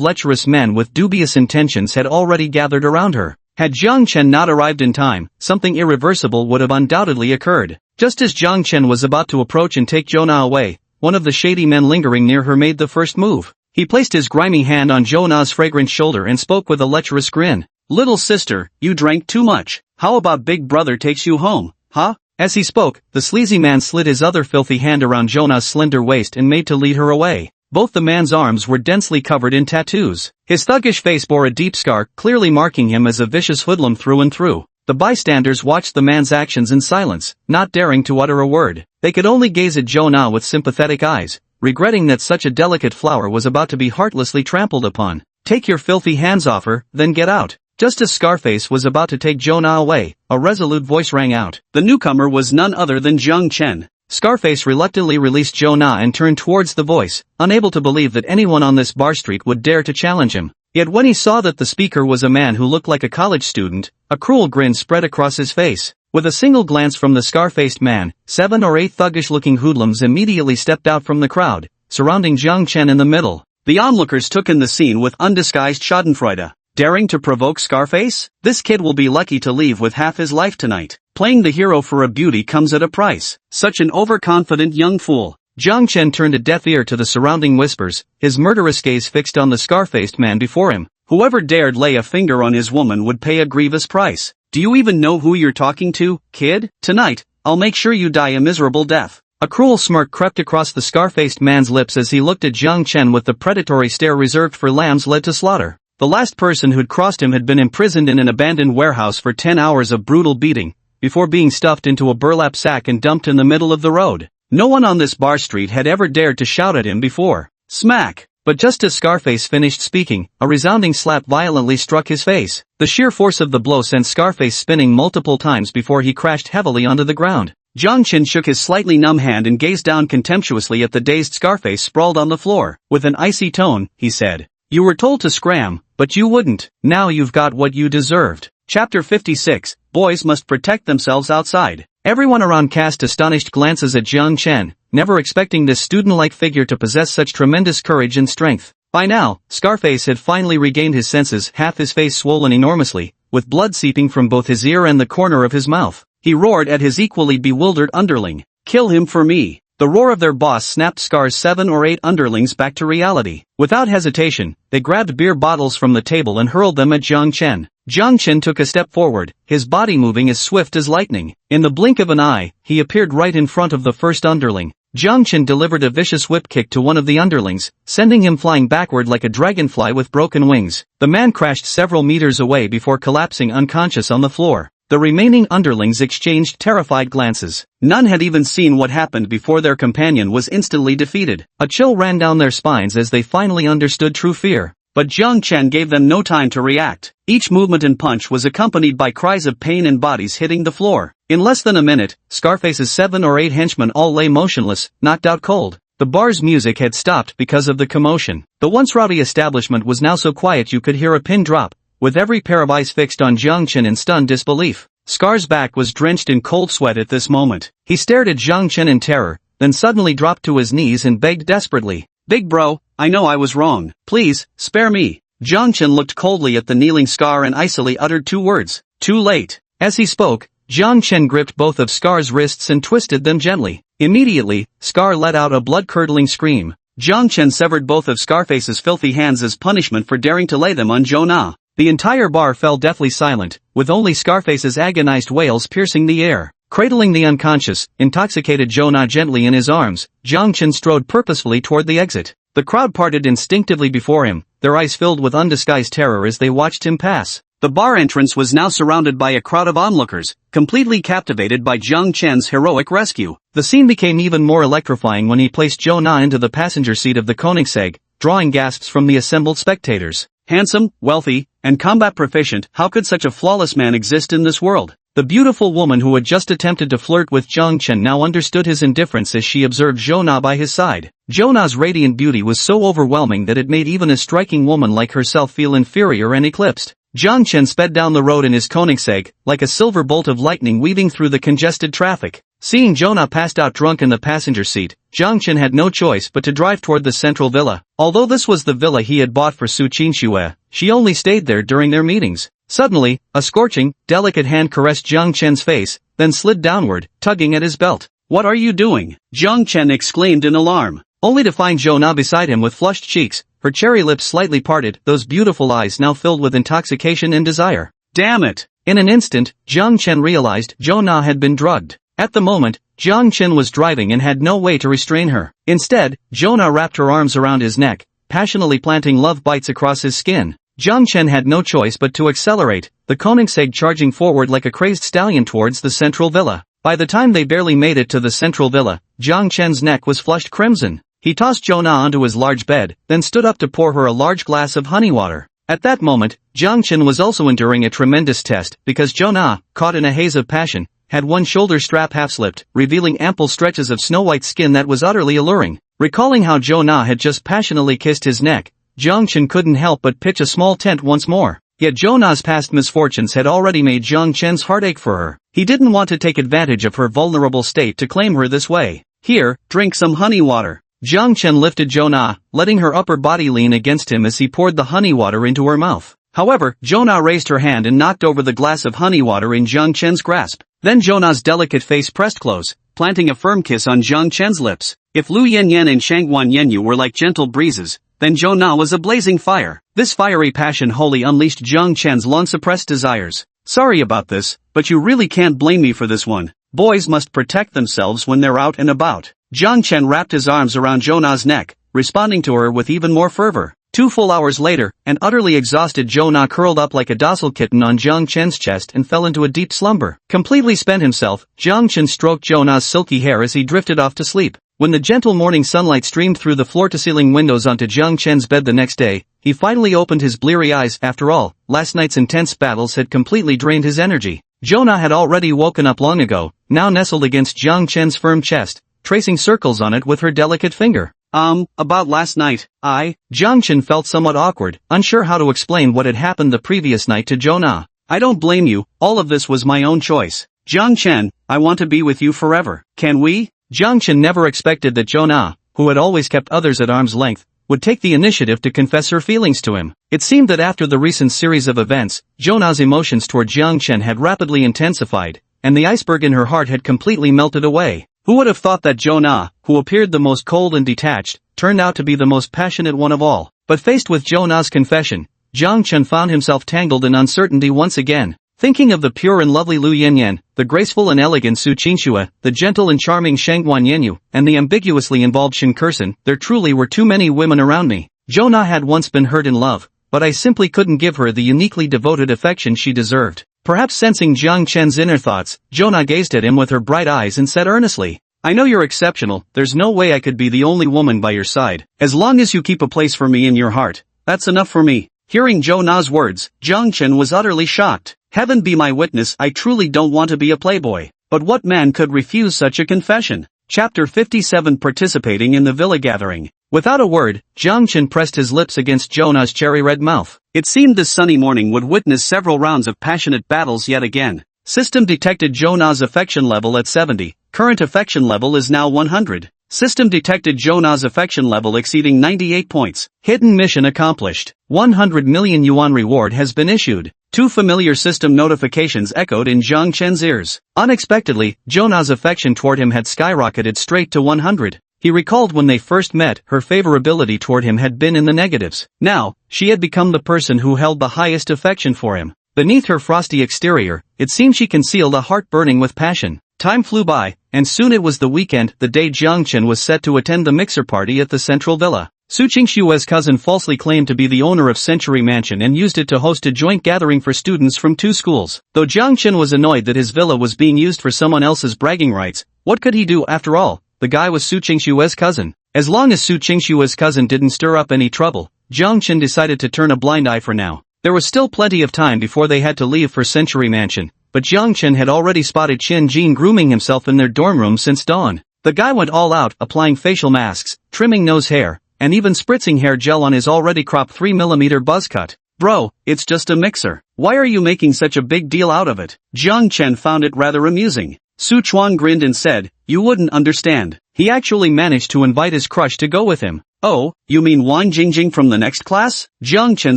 lecherous men with dubious intentions had already gathered around her. Had Jiang Chen not arrived in time, something irreversible would have undoubtedly occurred. Just as Jiang Chen was about to approach and take Jonah away, one of the shady men lingering near her made the first move. He placed his grimy hand on Jonah's fragrant shoulder and spoke with a lecherous grin. "Little sister, you drank too much. How about Big Brother takes you home, huh?" As he spoke, the sleazy man slid his other filthy hand around Jonah's slender waist and made to lead her away. Both the man's arms were densely covered in tattoos. His thuggish face bore a deep scar, clearly marking him as a vicious hoodlum through and through. The bystanders watched the man's actions in silence, not daring to utter a word. They could only gaze at Jonah with sympathetic eyes, regretting that such a delicate flower was about to be heartlessly trampled upon. "Take your filthy hands off her, then get out." Just as Scarface was about to take Jonah away, a resolute voice rang out. The newcomer was none other than Jiang Chen. Scarface reluctantly released Jonah and turned towards the voice, unable to believe that anyone on this bar street would dare to challenge him. Yet when he saw that the speaker was a man who looked like a college student, a cruel grin spread across his face. With a single glance from the scar-faced man, 7 or 8 thuggish-looking hoodlums immediately stepped out from the crowd, surrounding Jiang Chen in the middle. The onlookers took in the scene with undisguised schadenfreude. Daring to provoke Scarface? This kid will be lucky to leave with half his life tonight. Playing the hero for a beauty comes at a price. Such an overconfident young fool. Jiang Chen turned a deaf ear to the surrounding whispers, his murderous gaze fixed on the scar-faced man before him. Whoever dared lay a finger on his woman would pay a grievous price. Do you even know who you're talking to, kid? Tonight, I'll make sure you die a miserable death. A cruel smirk crept across the scar-faced man's lips as he looked at Jiang Chen with the predatory stare reserved for lambs led to slaughter. The last person who'd crossed him had been imprisoned in an abandoned warehouse for 10 hours of brutal beating, before being stuffed into a burlap sack and dumped in the middle of the road. No one on this bar street had ever dared to shout at him before. Smack! But just as Scarface finished speaking, a resounding slap violently struck his face. The sheer force of the blow sent Scarface spinning multiple times before he crashed heavily onto the ground. Jiang Chen shook his slightly numb hand and gazed down contemptuously at the dazed Scarface sprawled on the floor. With an icy tone, he said, "You were told to scram, but you wouldn't. Now you've got what you deserved." Chapter 56, Boys Must Protect Themselves Outside. Everyone around cast astonished glances at Jiang Chen, never expecting this student-like figure to possess such tremendous courage and strength. By now, Scarface had finally regained his senses, half his face swollen enormously, with blood seeping from both his ear and the corner of his mouth. He roared at his equally bewildered underling. "Kill him for me." The roar of their boss snapped Scar's 7 or 8 underlings back to reality. Without hesitation, they grabbed beer bottles from the table and hurled them at Jiang Chen. Jiang Chen took a step forward, his body moving as swift as lightning. In the blink of an eye, he appeared right in front of the first underling. Jiang Chen delivered a vicious whip kick to one of the underlings, sending him flying backward like a dragonfly with broken wings. The man crashed several meters away before collapsing unconscious on the floor. The remaining underlings exchanged terrified glances. None had even seen what happened before their companion was instantly defeated. A chill ran down their spines as they finally understood true fear. But Jiang Chen gave them no time to react. Each movement and punch was accompanied by cries of pain and bodies hitting the floor. In less than a minute, Scarface's 7 or 8 henchmen all lay motionless, knocked out cold. The bar's music had stopped because of the commotion. The once rowdy establishment was now so quiet you could hear a pin drop, with every pair of eyes fixed on Jiang Chen in stunned disbelief. Scar's back was drenched in cold sweat at this moment. He stared at Jiang Chen in terror, then suddenly dropped to his knees and begged desperately, "Big bro, I know I was wrong. Please, spare me." Jiang Chen looked coldly at the kneeling Scar and icily uttered 2 words, "Too late." As he spoke, Jiang Chen gripped both of Scar's wrists and twisted them gently. Immediately, Scar let out a blood-curdling scream. Jiang Chen severed both of Scarface's filthy hands as punishment for daring to lay them on Zhou Na. The entire bar fell deathly silent, with only Scarface's agonized wails piercing the air. Cradling the unconscious, intoxicated Zhou Na gently in his arms, Jiang Chen strode purposefully toward the exit. The crowd parted instinctively before him, their eyes filled with undisguised terror as they watched him pass. The bar entrance was now surrounded by a crowd of onlookers, completely captivated by Jiang Chen's heroic rescue. The scene became even more electrifying when he placed Zhou Na into the passenger seat of the Koenigsegg, drawing gasps from the assembled spectators. Handsome, wealthy, and combat proficient, how could such a flawless man exist in this world? The beautiful woman who had just attempted to flirt with Jiang Chen now understood his indifference as she observed Zhou Na by his side. Zhou Na's radiant beauty was so overwhelming that it made even a striking woman like herself feel inferior and eclipsed. Jiang Chen sped down the road in his Koenigsegg, like a silver bolt of lightning weaving through the congested traffic. Seeing Zhou Na passed out drunk in the passenger seat, Jiang Chen had no choice but to drive toward the central villa. Although this was the villa he had bought for Su Qinxue, she only stayed there during their meetings. Suddenly, a scorching, delicate hand caressed Jiang Chen's face, then slid downward, tugging at his belt. "What are you doing?" Jiang Chen exclaimed in alarm, only to find Zhou Na beside him with flushed cheeks, her cherry lips slightly parted, those beautiful eyes now filled with intoxication and desire. Damn it! In an instant, Jiang Chen realized Zhou Na had been drugged. At the moment, Jiang Chen was driving and had no way to restrain her. Instead, Zhou Na wrapped her arms around his neck, passionately planting love bites across his skin. Jiang Chen had no choice but to accelerate, the Koenigsegg charging forward like a crazed stallion towards the central villa. By the time they barely made it to the central villa, Jiang Chen's neck was flushed crimson. He tossed Zhou Na onto his large bed, then stood up to pour her a large glass of honey water. At that moment, Jiang Chen was also enduring a tremendous test, because Zhou Na, caught in a haze of passion, had one shoulder strap half-slipped, revealing ample stretches of snow-white skin that was utterly alluring. Recalling how Zhou Na had just passionately kissed his neck, Jiang Chen couldn't help but pitch a small tent once more. Yet Zhou Na's past misfortunes had already made Jiang Chen's heart ache for her. He didn't want to take advantage of her vulnerable state to claim her this way. "Here, drink some honey water." Jiang Chen lifted Zhou Na, letting her upper body lean against him as he poured the honey water into her mouth. However, Zhou Na raised her hand and knocked over the glass of honey water in Jiang Chen's grasp. Then Zhou Na's delicate face pressed close, planting a firm kiss on Jiang Chen's lips. If Lu Yanyan and Shangguan Yanyu were like gentle breezes, then Zhou Na was a blazing fire. This fiery passion wholly unleashed Jiang Chen's long-suppressed desires. "Sorry about this, but you really can't blame me for this one. Boys must protect themselves when they're out and about." Jiang Chen wrapped his arms around Zhou Na's neck, responding to her with even more fervor. 2 full hours later, an utterly exhausted Zhou Na curled up like a docile kitten on Jiang Chen's chest and fell into a deep slumber. Completely spent himself, Jiang Chen stroked Zhou Na's silky hair as he drifted off to sleep. When the gentle morning sunlight streamed through the floor-to-ceiling windows onto Jiang Chen's bed the next day, he finally opened his bleary eyes. After all, last night's intense battles had completely drained his energy. Zhou Na had already woken up long ago, now nestled against Jiang Chen's firm chest, tracing circles on it with her delicate finger. About last night, Jiang Chen felt somewhat awkward, unsure how to explain what had happened the previous night to Zhou Na. "I don't blame you, all of this was my own choice. Jiang Chen, I want to be with you forever. Can we?" Jiang Chen never expected that Zhou Na, who had always kept others at arm's length, would take the initiative to confess her feelings to him. It seemed that after the recent series of events, Zhou Na's emotions toward Jiang Chen had rapidly intensified, and the iceberg in her heart had completely melted away. Who would have thought that Zhou Na, who appeared the most cold and detached, turned out to be the most passionate one of all? But faced with Zhou Na's confession, Jiang Chen found himself tangled in uncertainty once again. Thinking of the pure and lovely Lu Yanyan, the graceful and elegant Su Qingxue, the gentle and charming Shang Guanyanyu, and the ambiguously involved Shin Kursen. There truly were too many women around me. Jo Na had once been hurt in love, but I simply couldn't give her the uniquely devoted affection she deserved. Perhaps sensing Jiang Chen's inner thoughts, Jo Na gazed at him with her bright eyes and said earnestly, "I know you're exceptional, there's no way I could be the only woman by your side. As long as you keep a place for me in your heart, that's enough for me." Hearing Jo Na's words, Jiang Chen was utterly shocked. Heaven be my witness, I truly don't want to be a playboy. But what man could refuse such a confession? Chapter 57. Participating in the villa gathering. Without a word, Jiang Chen pressed his lips against Jo Na's cherry-red mouth. It seemed this sunny morning would witness several rounds of passionate battles yet again. System detected Jo Na's affection level at 70. Current affection level is now 100. System detected Jo Na's affection level exceeding 98 points. Hidden mission accomplished. 100 million yuan reward has been issued. Two familiar system notifications echoed in Jiang Chen's ears. Unexpectedly, Jo Na's affection toward him had skyrocketed straight to 100. He recalled when they first met, her favorability toward him had been in the negatives. Now, she had become the person who held the highest affection for him. Beneath her frosty exterior, it seemed she concealed a heart burning with passion. Time flew by, and soon it was the weekend, the day Jiang Chen was set to attend the mixer party at the Central Villa. Su Qingshue's cousin falsely claimed to be the owner of Century Mansion and used it to host a joint gathering for students from two schools. Though Jiang Chen was annoyed that his villa was being used for someone else's bragging rights, what could he do after all? The guy was Su Qingshue's cousin. As long as Su Qingshue's cousin didn't stir up any trouble, Jiang Chen decided to turn a blind eye for now. There was still plenty of time before they had to leave for Century Mansion, but Jiang Chen had already spotted Chen Jin grooming himself in their dorm room since dawn. The guy went all out, applying facial masks, trimming nose hair, and even spritzing hair gel on his already cropped 3mm buzz cut. "Bro, it's just a mixer. Why are you making such a big deal out of it?" Jiang Chen found it rather amusing. Su Chuan grinned and said, "You wouldn't understand. He actually managed to invite his crush to go with him." "Oh, you mean Wang Jingjing from the next class?" Jiang Chen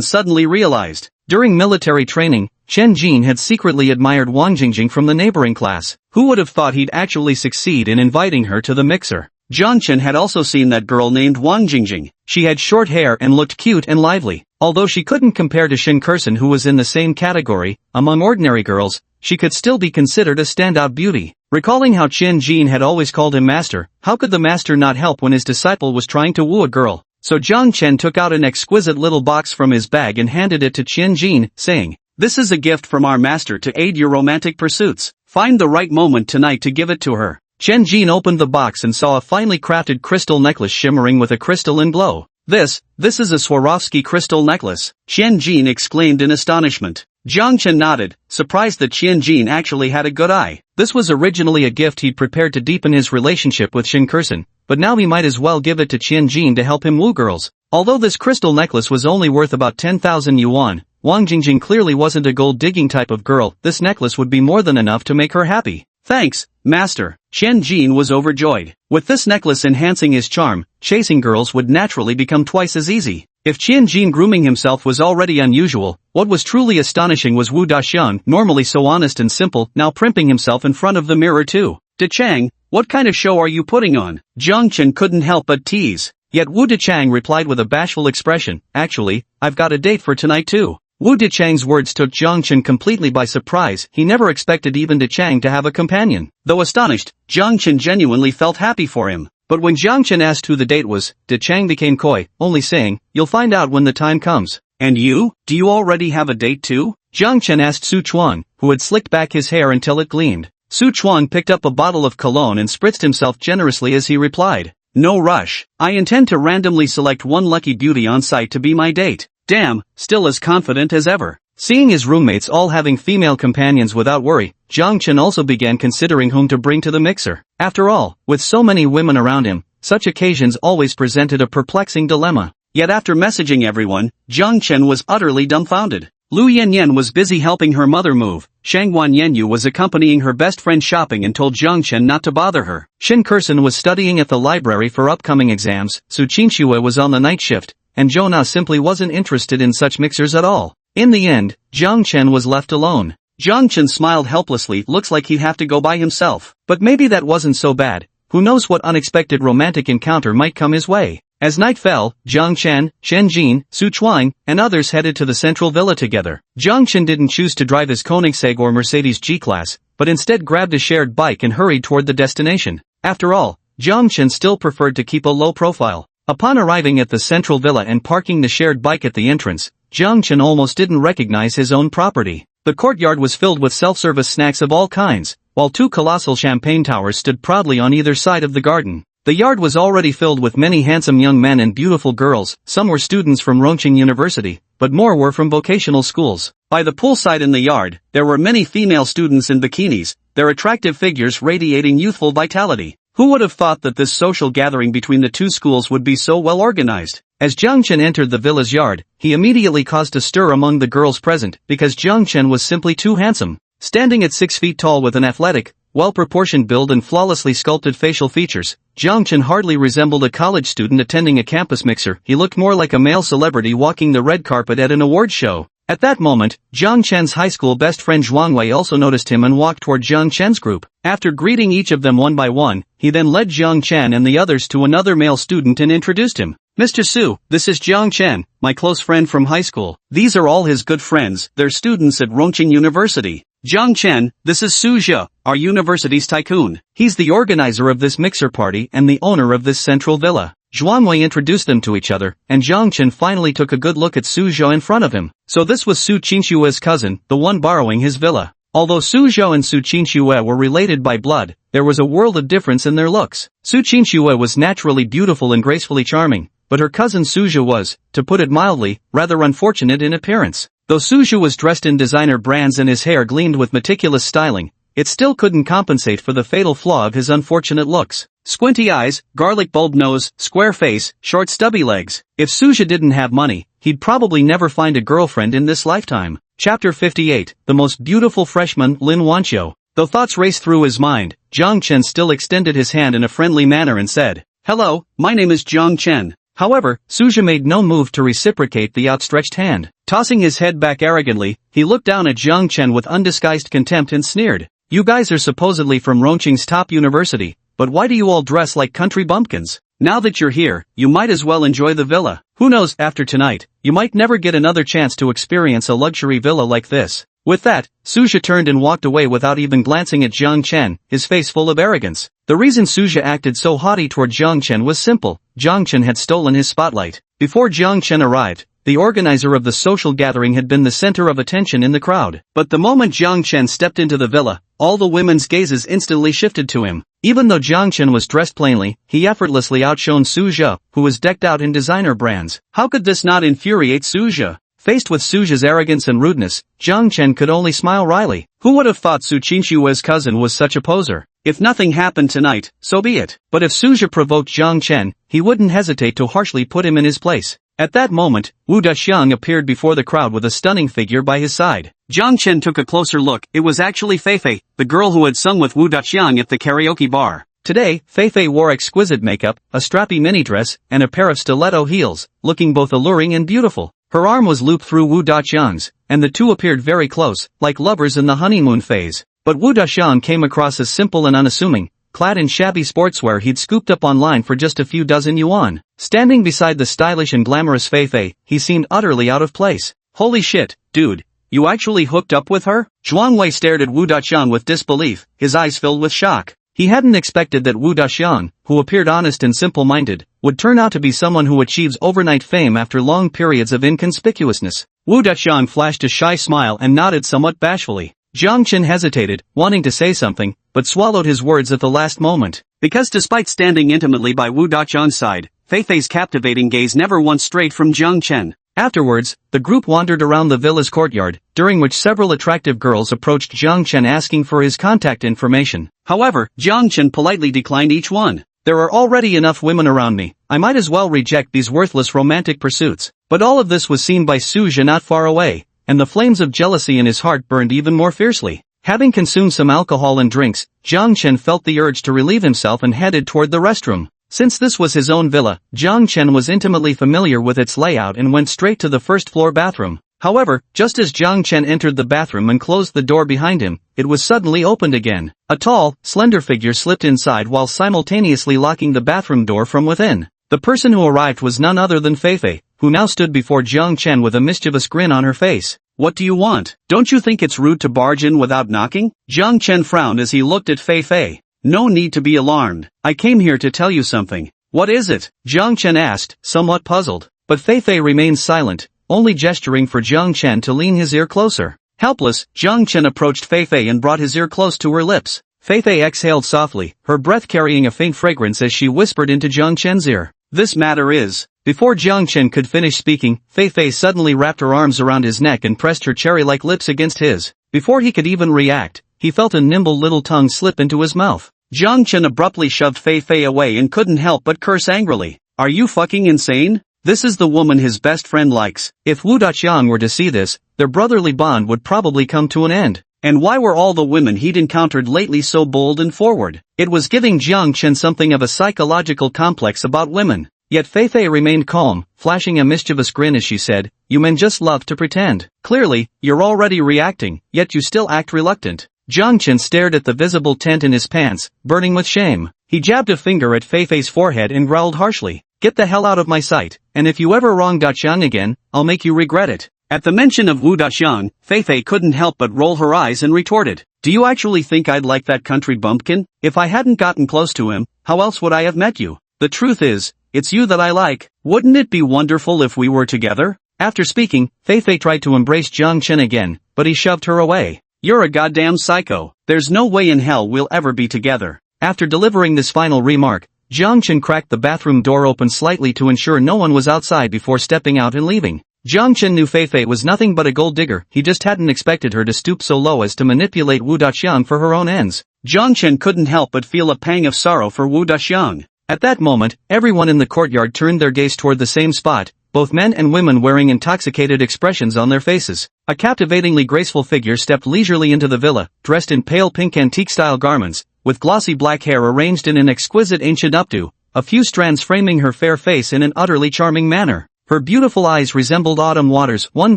suddenly realized. During military training, Chen Jin had secretly admired Wang Jingjing from the neighboring class. Who would have thought he'd actually succeed in inviting her to the mixer? Jiang Chen had also seen that girl named Wang Jingjing. She had short hair and looked cute and lively. Although she couldn't compare to Shin Kursen, who was in the same category, among ordinary girls, she could still be considered a standout beauty. Recalling how Chen Jin had always called him master, how could the master not help when his disciple was trying to woo a girl? So Jiang Chen took out an exquisite little box from his bag and handed it to Chen Jin, saying, "This is a gift from our master to aid your romantic pursuits. Find the right moment tonight to give it to her." Chen Jin opened the box and saw a finely crafted crystal necklace shimmering with a crystalline glow. This is a Swarovski crystal necklace," Chen Jin exclaimed in astonishment. Jiang Chen nodded, surprised that Chen Jin actually had a good eye. This was originally a gift he'd prepared to deepen his relationship with Shin Kursen, but now he might as well give it to Chen Jin to help him woo girls. Although this crystal necklace was only worth about 10,000 yuan, Wang Jingjing clearly wasn't a gold-digging type of girl. This necklace would be more than enough to make her happy. "Thanks, master." Chen Jin was overjoyed. With this necklace enhancing his charm, chasing girls would naturally become twice as easy. If Chen Jin grooming himself was already unusual, what was truly astonishing was Wu Daxian, normally so honest and simple, now primping himself in front of the mirror too. "De Chang, what kind of show are you putting on?" Jiang Chen couldn't help but tease. Yet Wu Dechang replied with a bashful expression, "Actually, I've got a date for tonight too." Wu Dechang's words took Jiang Chen completely by surprise. He never expected even Dechang to have a companion. Though astonished, Jiang Chen genuinely felt happy for him. But when Jiang Chen asked who the date was, Dechang became coy, only saying, "You'll find out when the time comes." "And you? Do you already have a date too?" Jiang Chen asked Su Chuan, who had slicked back his hair until it gleamed. Su Chuan picked up a bottle of cologne and spritzed himself generously as he replied, "No rush. I intend to randomly select one lucky beauty on site to be my date." Damn, still as confident as ever. Seeing his roommates all having female companions without worry, Jiang Chen also began considering whom to bring to the mixer. After all, with so many women around him, such occasions always presented a perplexing dilemma. Yet after messaging everyone, Jiang Chen was utterly dumbfounded. Lu Yanyan was busy helping her mother move. Shang Guanyanyu was accompanying her best friend shopping and told Jiang Chen not to bother her. Shin Kursen was studying at the library for upcoming exams. Su Qingxue was on the night shift, and Jo Na simply wasn't interested in such mixers at all. In the end, Jiang Chen was left alone. Jiang Chen smiled helplessly. Looks like he'd have to go by himself. But maybe that wasn't so bad. Who knows what unexpected romantic encounter might come his way. As night fell, Jiang Chen, Shen Jin, Su Chuan, and others headed to the central villa together. Jiang Chen didn't choose to drive his Koenigsegg or Mercedes G-Class, but instead grabbed a shared bike and hurried toward the destination. After all, Jiang Chen still preferred to keep a low profile. Upon arriving at the central villa and parking the shared bike at the entrance, Jiang Chen almost didn't recognize his own property. The courtyard was filled with self-service snacks of all kinds, while two colossal champagne towers stood proudly on either side of the garden. The yard was already filled with many handsome young men and beautiful girls. Some were students from Rongqing University, but more were from vocational schools. By the poolside in the yard, there were many female students in bikinis, their attractive figures radiating youthful vitality. Who would have thought that this social gathering between the two schools would be so well organized? As Jiang Chen entered the villa's yard, he immediately caused a stir among the girls present, because Jiang Chen was simply too handsome. Standing at 6 feet tall with an athletic, well-proportioned build and flawlessly sculpted facial features, Jiang Chen hardly resembled a college student attending a campus mixer. He looked more like a male celebrity walking the red carpet at an award show. At that moment, Jiang Chen's high school best friend Zhuang Wei also noticed him and walked toward Jiang Chen's group. After greeting each of them one by one, he then led Jiang Chen and the others to another male student and introduced him. Mr. Su, this is Jiang Chen, my close friend from high school. These are all his good friends, they're students at Rongqing University. Jiang Chen, this is Su Zhe, our university's tycoon. He's the organizer of this mixer party and the owner of this central villa. Zhuang Wei introduced them to each other, and Jiang Chen finally took a good look at Su Zhe in front of him. So this was Su Qinshue's cousin, the one borrowing his villa. Although Su Zhe and Su Qinshu were related by blood, there was a world of difference in their looks. Su Qinshu was naturally beautiful and gracefully charming, but her cousin Su Zhe was, to put it mildly, rather unfortunate in appearance. Though Su Zhe was dressed in designer brands and his hair gleamed with meticulous styling, it still couldn't compensate for the fatal flaw of his unfortunate looks. Squinty eyes, garlic bulb nose, square face, short stubby legs. If Su Zhe didn't have money, he'd probably never find a girlfriend in this lifetime. Chapter 58, The Most Beautiful Freshman, Lin Wanqiu. Though thoughts raced through his mind, Jiang Chen still extended his hand in a friendly manner and said, "Hello, my name is Jiang Chen." However, Su Zhe made no move to reciprocate the outstretched hand. Tossing his head back arrogantly, he looked down at Jiang Chen with undisguised contempt and sneered. "You guys are supposedly from Rongqing's top university, but why do you all dress like country bumpkins? Now that you're here, you might as well enjoy the villa. Who knows, after tonight, you might never get another chance to experience a luxury villa like this." With that, Su Zhe turned and walked away without even glancing at Jiang Chen, his face full of arrogance. The reason Su Zhe acted so haughty toward Jiang Chen was simple. Jiang Chen had stolen his spotlight. Before Jiang Chen arrived, the organizer of the social gathering had been the center of attention in the crowd. But the moment Jiang Chen stepped into the villa, all the women's gazes instantly shifted to him. Even though Jiang Chen was dressed plainly, he effortlessly outshone Su Zhe, who was decked out in designer brands. How could this not infuriate Su Zhe? Faced with Su Zhe's arrogance and rudeness, Jiang Chen could only smile wryly. Who would have thought Su Qinshue's cousin was such a poser? If nothing happened tonight, so be it. But if Su Zhe provoked Jiang Chen, he wouldn't hesitate to harshly put him in his place. At that moment, Wu Daxiang appeared before the crowd with a stunning figure by his side. Jiang Chen took a closer look. It was actually Feifei, the girl who had sung with Wu Daxiang at the karaoke bar. Today, Feifei wore exquisite makeup, a strappy mini dress, and a pair of stiletto heels, looking both alluring and beautiful. Her arm was looped through Wu Daxiang's, and the two appeared very close, like lovers in the honeymoon phase. But Wu Daxiang came across as simple and unassuming, clad in shabby sportswear he'd scooped up online for just a few dozen yuan. Standing beside the stylish and glamorous Feifei, he seemed utterly out of place. Holy shit, dude, you actually hooked up with her? Zhuang Wei stared at Wu Daxiang with disbelief, his eyes filled with shock. He hadn't expected that Wu Daxiang, who appeared honest and simple-minded, would turn out to be someone who achieves overnight fame after long periods of inconspicuousness. Wu Daxiang flashed a shy smile and nodded somewhat bashfully. Jiang Chen hesitated, wanting to say something, but swallowed his words at the last moment. Because despite standing intimately by Wu Daxiang's side, Feifei's captivating gaze never once strayed from Jiang Chen. Afterwards, the group wandered around the villa's courtyard, during which several attractive girls approached Jiang Chen asking for his contact information. However, Jiang Chen politely declined each one. There are already enough women around me, I might as well reject these worthless romantic pursuits. But all of this was seen by Su Zhe not far away, and the flames of jealousy in his heart burned even more fiercely. Having consumed some alcohol and drinks, Jiang Chen felt the urge to relieve himself and headed toward the restroom. Since this was his own villa, Jiang Chen was intimately familiar with its layout and went straight to the first-floor bathroom. However, just as Jiang Chen entered the bathroom and closed the door behind him, it was suddenly opened again. A tall, slender figure slipped inside while simultaneously locking the bathroom door from within. The person who arrived was none other than Feifei, who now stood before Jiang Chen with a mischievous grin on her face. What do you want? Don't you think it's rude to barge in without knocking? Jiang Chen frowned as he looked at Fei Fei. No need to be alarmed. I came here to tell you something. What is it? Jiang Chen asked, somewhat puzzled. But Fei Fei remained silent, only gesturing for Jiang Chen to lean his ear closer. Helpless, Jiang Chen approached Fei Fei and brought his ear close to her lips. Fei Fei exhaled softly, her breath carrying a faint fragrance as she whispered into Jiang Chen's ear. This matter is... Before Jiang Chen could finish speaking, Fei Fei suddenly wrapped her arms around his neck and pressed her cherry-like lips against his. Before he could even react, he felt a nimble little tongue slip into his mouth. Jiang Chen abruptly shoved Fei Fei away and couldn't help but curse angrily. Are you fucking insane? This is the woman his best friend likes. If Wu Daqiang were to see this, their brotherly bond would probably come to an end. And why were all the women he'd encountered lately so bold and forward? It was giving Jiang Chen something of a psychological complex about women. Yet Fei Fei remained calm, flashing a mischievous grin as she said, you men just love to pretend. Clearly, you're already reacting, yet you still act reluctant. Jiang Chen stared at the visible tent in his pants, burning with shame. He jabbed a finger at Fei Fei's forehead and growled harshly, get the hell out of my sight, and if you ever wrong Daqiang again, I'll make you regret it. At the mention of Wu Daqiang, Fei Fei couldn't help but roll her eyes and retorted, do you actually think I'd like that country bumpkin? If I hadn't gotten close to him, how else would I have met you? The truth is, it's you that I like. Wouldn't it be wonderful if we were together? After speaking, Fei Fei tried to embrace Jiang Chen again, but he shoved her away. You're a goddamn psycho. There's no way in hell we'll ever be together. After delivering this final remark, Jiang Chen cracked the bathroom door open slightly to ensure no one was outside before stepping out and leaving. Jiang Chen knew Fei Fei was nothing but a gold digger, he just hadn't expected her to stoop so low as to manipulate Wu Daqiang for her own ends. Jiang Chen couldn't help but feel a pang of sorrow for Wu Daqiang. At that moment, everyone in the courtyard turned their gaze toward the same spot, both men and women wearing intoxicated expressions on their faces. A captivatingly graceful figure stepped leisurely into the villa, dressed in pale pink antique-style garments, with glossy black hair arranged in an exquisite ancient updo, a few strands framing her fair face in an utterly charming manner. Her beautiful eyes resembled autumn waters, one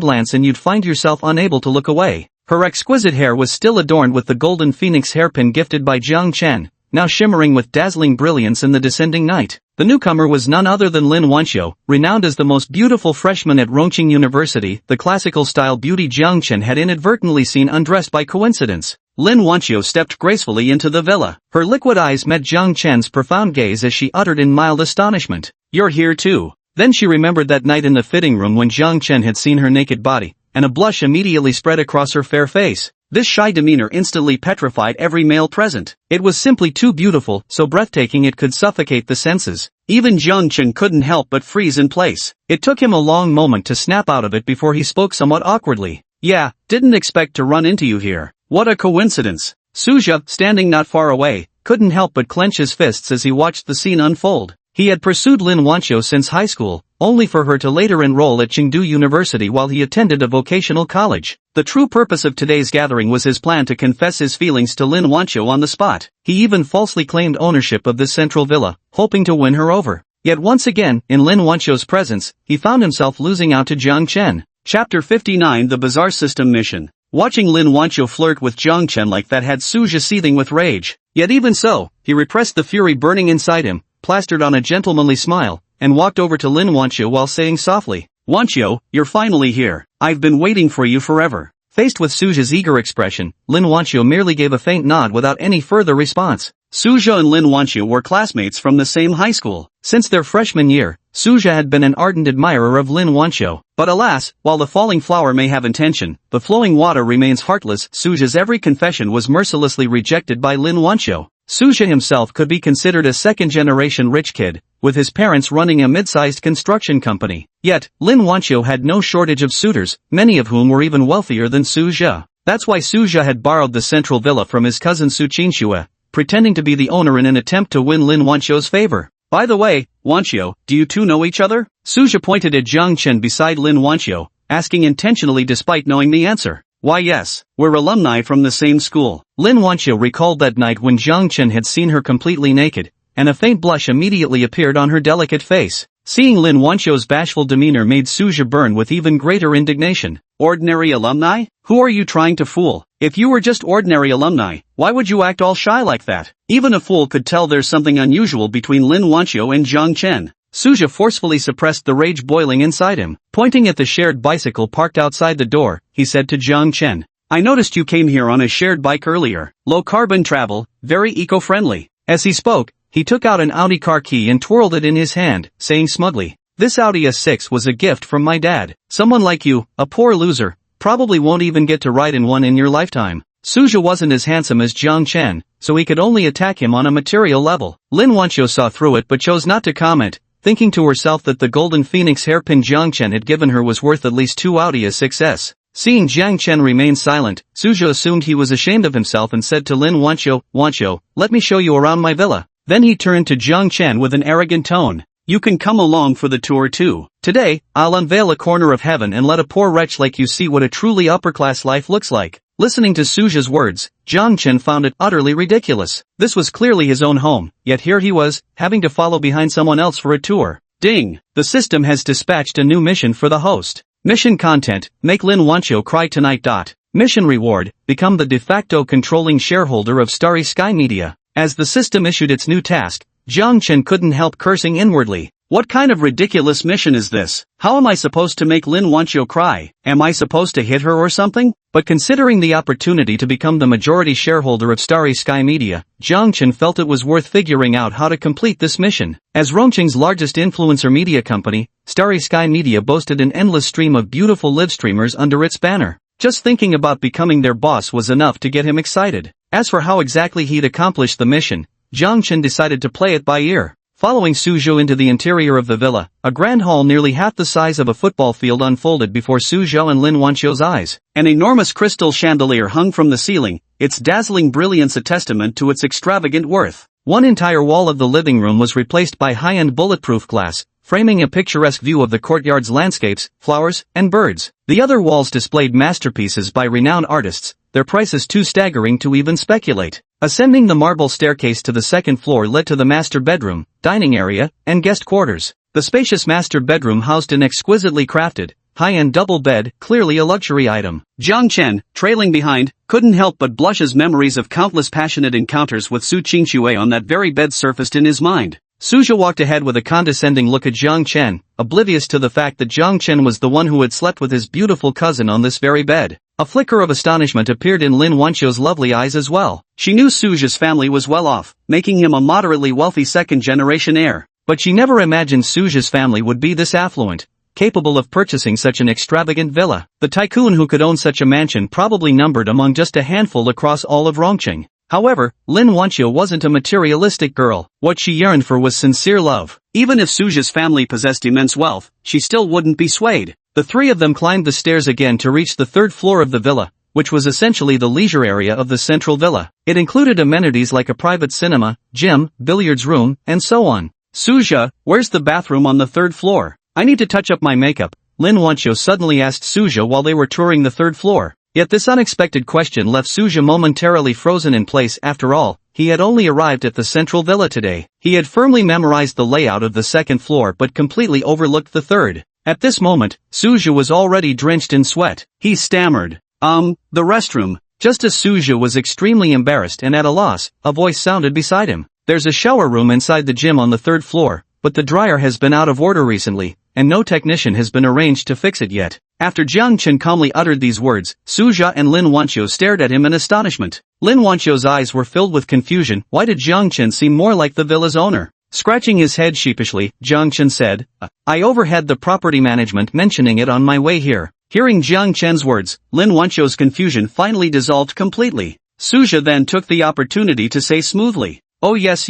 glance and you'd find yourself unable to look away. Her exquisite hair was still adorned with the golden phoenix hairpin gifted by Jiang Chen, now shimmering with dazzling brilliance in the descending night. The newcomer was none other than Lin Wanxiu, renowned as the most beautiful freshman at Rongqing University. The classical-style beauty Jiang Chen had inadvertently seen undressed by coincidence. Lin Wanxiu stepped gracefully into the villa. Her liquid eyes met Jiang Chen's profound gaze as she uttered in mild astonishment, "You're here too." Then she remembered that night in the fitting room when Jiang Chen had seen her naked body, and a blush immediately spread across her fair face. This shy demeanor instantly petrified every male present. It was simply too beautiful, so breathtaking it could suffocate the senses. Even Jiang Chen couldn't help but freeze in place. It took him a long moment to snap out of it before he spoke somewhat awkwardly. "Yeah, didn't expect to run into you here. What a coincidence." Suzhou, standing not far away, couldn't help but clench his fists as he watched the scene unfold. He had pursued Lin Wanxiu since high school, only for her to later enroll at Chengdu University while he attended a vocational college. The true purpose of today's gathering was his plan to confess his feelings to Lin Wanxiu on the spot. He even falsely claimed ownership of this central villa, hoping to win her over. Yet once again, in Lin Wanxiu's presence, he found himself losing out to Jiang Chen. Chapter 59: The Bazaar System Mission. Watching Lin Wanxiu flirt with Jiang Chen like that had Suzhou seething with rage. Yet even so, he repressed the fury burning inside him, plastered on a gentlemanly smile, and walked over to Lin Wanxiu while saying softly, "Wanxiu, you're finally here. I've been waiting for you forever." Faced with Suzhou's eager expression, Lin Wanxiu merely gave a faint nod without any further response. Suzhou and Lin Wanxiu were classmates from the same high school. Since their freshman year, Suzhou had been an ardent admirer of Lin Wanxiu. But alas, while the falling flower may have intention, the flowing water remains heartless. Suzhou's every confession was mercilessly rejected by Lin Wanxiu. Suzhou himself could be considered a second-generation rich kid, with his parents running a mid-sized construction company. Yet, Lin Wanxiu had no shortage of suitors, many of whom were even wealthier than Suzhou. That's why Suzhou had borrowed the central villa from his cousin Su Qinxue, pretending to be the owner in an attempt to win Lin Wanxiu's favor. "By the way, Wanxiu, do you two know each other?" Suzhou pointed at Jiang Chen beside Lin Wanxiu, asking intentionally despite knowing the answer. "Why yes, we're alumni from the same school." Lin Wanxiu recalled that night when Jiang Chen had seen her completely naked, and a faint blush immediately appeared on her delicate face. Seeing Lin Wanxiu's bashful demeanor made Suzhou burn with even greater indignation. "Ordinary alumni? Who are you trying to fool? If you were just ordinary alumni, why would you act all shy like that?" Even a fool could tell there's something unusual between Lin Wanxiu and Jiang Chen. Suja forcefully suppressed the rage boiling inside him. Pointing at the shared bicycle parked outside the door, he said to Jiang Chen, "I noticed you came here on a shared bike earlier. Low-carbon travel, very eco-friendly." As he spoke, he took out an Audi car key and twirled it in his hand, saying smugly, "This Audi S6 was a gift from my dad. Someone like you, a poor loser, probably won't even get to ride in one in your lifetime." Suja wasn't as handsome as Jiang Chen, so he could only attack him on a material level. Lin Wanqiu saw through it but chose not to comment, thinking to herself that the golden phoenix hairpin Jiang Chen had given her was worth at least 2 Audi S6s. Seeing Jiang Chen remain silent, Suja assumed he was ashamed of himself and said to Lin Wanqiu, "Wanqiu, let me show you around my villa." Then he turned to Jiang Chen with an arrogant tone. "You can come along for the tour too. Today, I'll unveil a corner of heaven and let a poor wretch like you see what a truly upper-class life looks like." Listening to Suja's words, Jiang Chen found it utterly ridiculous. This was clearly his own home, yet here he was, having to follow behind someone else for a tour. Ding! The system has dispatched a new mission for the host. Mission content, make Lin Wanqiu cry tonight. Mission reward, become the de facto controlling shareholder of Starry Sky Media. As the system issued its new task, Jiang Chen couldn't help cursing inwardly. What kind of ridiculous mission is this? How am I supposed to make Lin Wanqiu cry? Am I supposed to hit her or something? But considering the opportunity to become the majority shareholder of Starry Sky Media, Jiang Chen felt it was worth figuring out how to complete this mission. As Rongqing's largest influencer media company, Starry Sky Media boasted an endless stream of beautiful live streamers under its banner. Just thinking about becoming their boss was enough to get him excited. As for how exactly he'd accomplish the mission, Jiang Chen decided to play it by ear. Following Suzhou into the interior of the villa, a grand hall nearly half the size of a football field unfolded before Suzhou and Lin Wanqiu's eyes. An enormous crystal chandelier hung from the ceiling, its dazzling brilliance a testament to its extravagant worth. One entire wall of the living room was replaced by high-end bulletproof glass, framing a picturesque view of the courtyard's landscapes, flowers, and birds. The other walls displayed masterpieces by renowned artists, their prices too staggering to even speculate. Ascending the marble staircase to the second floor led to the master bedroom, dining area, and guest quarters. The spacious master bedroom housed an exquisitely crafted, high-end double bed, clearly a luxury item. Jiang Chen, trailing behind, couldn't help but blush as memories of countless passionate encounters with Su Qingxue on that very bed surfaced in his mind. Suzhou walked ahead with a condescending look at Jiang Chen, oblivious to the fact that Jiang Chen was the one who had slept with his beautiful cousin on this very bed. A flicker of astonishment appeared in Lin Wanqiu's lovely eyes as well. She knew Suzhou's family was well off, making him a moderately wealthy second-generation heir. But she never imagined Suzhou's family would be this affluent, capable of purchasing such an extravagant villa. The tycoon who could own such a mansion probably numbered among just a handful across all of Rongqing. However, Lin Wanqiu wasn't a materialistic girl. What she yearned for was sincere love. Even if Suzhou's family possessed immense wealth, she still wouldn't be swayed. The three of them climbed the stairs again to reach the third floor of the villa, which was essentially the leisure area of the central villa. It included amenities like a private cinema, gym, billiards room, and so on. "Suzhou, where's the bathroom on the third floor? I need to touch up my makeup," Lin Wanqiu suddenly asked Suzhou while they were touring the third floor. Yet this unexpected question left Suzhou momentarily frozen in place. After all, he had only arrived at the central villa today. He had firmly memorized the layout of the second floor but completely overlooked the third. At this moment, Suzhou was already drenched in sweat. He stammered, the restroom." Just as Suzhou was extremely embarrassed and at a loss, a voice sounded beside him. "There's a shower room inside the gym on the third floor, but the dryer has been out of order recently, and no technician has been arranged to fix it yet." After Jiang Chen calmly uttered these words, Suzhou and Lin Wanqiu stared at him in astonishment. Lin Wanqiu's eyes were filled with confusion. Why did Jiang Chen seem more like the villa's owner? Scratching his head sheepishly, Jiang Chen said, "I overheard the property management mentioning it on my way here." Hearing Jiang Chen's words, Lin Wanqiu's confusion finally dissolved completely. Suzhou then took the opportunity to say smoothly, "Oh yes,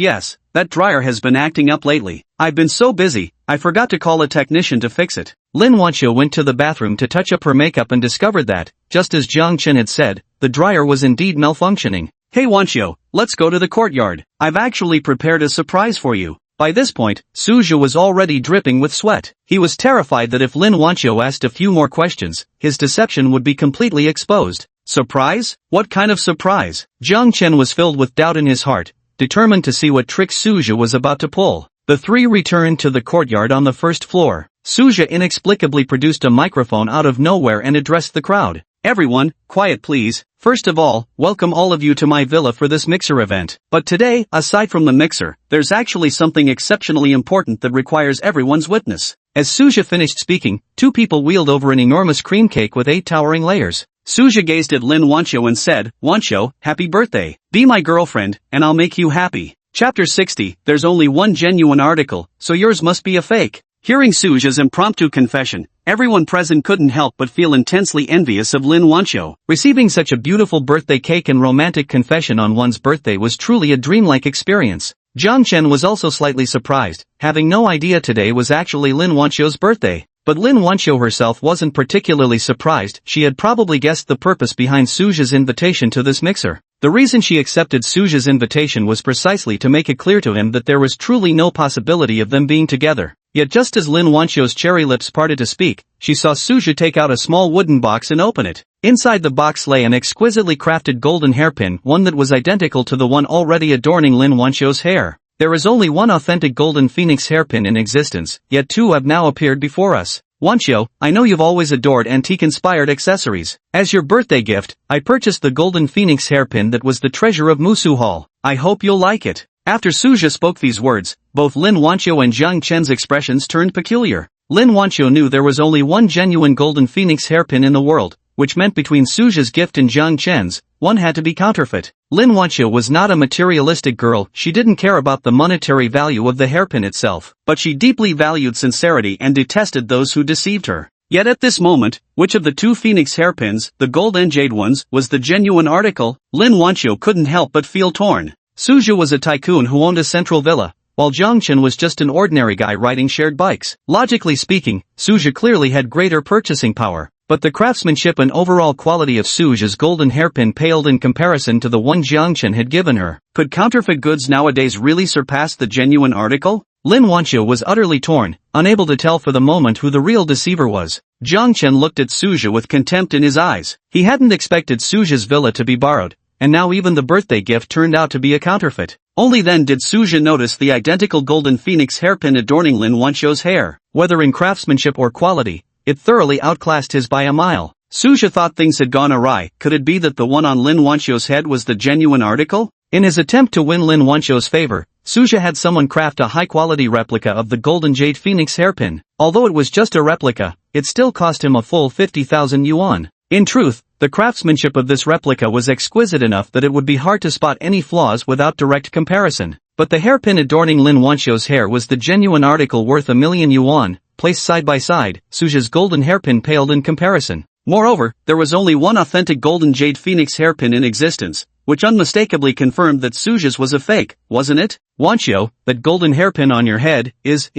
that dryer has been acting up lately. I've been so busy, I forgot to call a technician to fix it." Lin Wanqiu went to the bathroom to touch up her makeup and discovered that, just as Jiang Chen had said, the dryer was indeed malfunctioning. "Hey Wanqiu, let's go to the courtyard. I've actually prepared a surprise for you." By this point, Suzhou was already dripping with sweat. He was terrified that if Lin Wanqiu asked a few more questions, his deception would be completely exposed. Surprise? What kind of surprise? Jiang Chen was filled with doubt in his heart, determined to see what trick Suzhou was about to pull. The three returned to the courtyard on the first floor. Suzhou inexplicably produced a microphone out of nowhere and addressed the crowd. Everyone, quiet please. First of all, welcome all of you to my villa for this mixer event. But today, aside from the mixer, there's actually something exceptionally important that requires everyone's witness. As Suja finished speaking, two people wheeled over an enormous cream cake with 8 towering layers. Suja gazed at Lin Wancho and said, "Wancho, happy birthday. Be my girlfriend, and I'll make you happy." Chapter 60, there's only one genuine article, so yours must be a fake. Hearing Suja's impromptu confession, everyone present couldn't help but feel intensely envious of Lin Wancho. Receiving such a beautiful birthday cake and romantic confession on one's birthday was truly a dreamlike experience. Jiang Chen was also slightly surprised, having no idea today was actually Lin Wancho's birthday. But Lin Wancho herself wasn't particularly surprised. She had probably guessed the purpose behind Suja's invitation to this mixer. The reason she accepted Suja's invitation was precisely to make it clear to him that there was truly no possibility of them being together. Yet just as Lin Wancho's cherry lips parted to speak, she saw Suja take out a small wooden box and open it. Inside the box lay an exquisitely crafted golden hairpin, one that was identical to the one already adorning Lin Wancho's hair. There is only one authentic golden phoenix hairpin in existence, yet two have now appeared before us. Wancho, I know you've always adored antique-inspired accessories. As your birthday gift, I purchased the golden phoenix hairpin that was the treasure of Musu Hall. I hope you'll like it. After Suja spoke these words, both Lin Wancho and Jiang Chen's expressions turned peculiar. Lin Wancho knew there was only one genuine golden phoenix hairpin in the world, which meant between Suja's gift and Jiang Chen's, one had to be counterfeit. Lin Wancho was not a materialistic girl. She didn't care about the monetary value of the hairpin itself, but she deeply valued sincerity and detested those who deceived her. Yet at this moment, which of the two phoenix hairpins, the gold and jade ones, was the genuine article? Lin Wancho couldn't help but feel torn. Suja was a tycoon who owned a central villa, while Jiang Chen was just an ordinary guy riding shared bikes. Logically speaking, Suja clearly had greater purchasing power, but the craftsmanship and overall quality of Suja's golden hairpin paled in comparison to the one Jiang Chen had given her. Could counterfeit goods nowadays really surpass the genuine article? Lin Wancho was utterly torn, unable to tell for the moment who the real deceiver was. Jiang Chen looked at Suja with contempt in his eyes. He hadn't expected Suja's villa to be borrowed, and now even the birthday gift turned out to be a counterfeit. Only then did Suja notice the identical golden phoenix hairpin adorning Lin Wancho's hair. Whether in craftsmanship or quality, it thoroughly outclassed his by a mile. Suja thought things had gone awry. Could it be that the one on Lin Wancho's head was the genuine article? In his attempt to win Lin Wancho's favor, Suja had someone craft a high-quality replica of the golden jade phoenix hairpin. Although it was just a replica, it still cost him a full 50,000 yuan. In truth, the craftsmanship of this replica was exquisite enough that it would be hard to spot any flaws without direct comparison. But the hairpin adorning Lin Wancho's hair was the genuine article worth 1,000,000 yuan. Placed side by side, Suja's golden hairpin paled in comparison. Moreover, there was only one authentic golden jade phoenix hairpin in existence, which unmistakably confirmed that Suja's was a fake, wasn't it? Wancho, that golden hairpin on your head, is.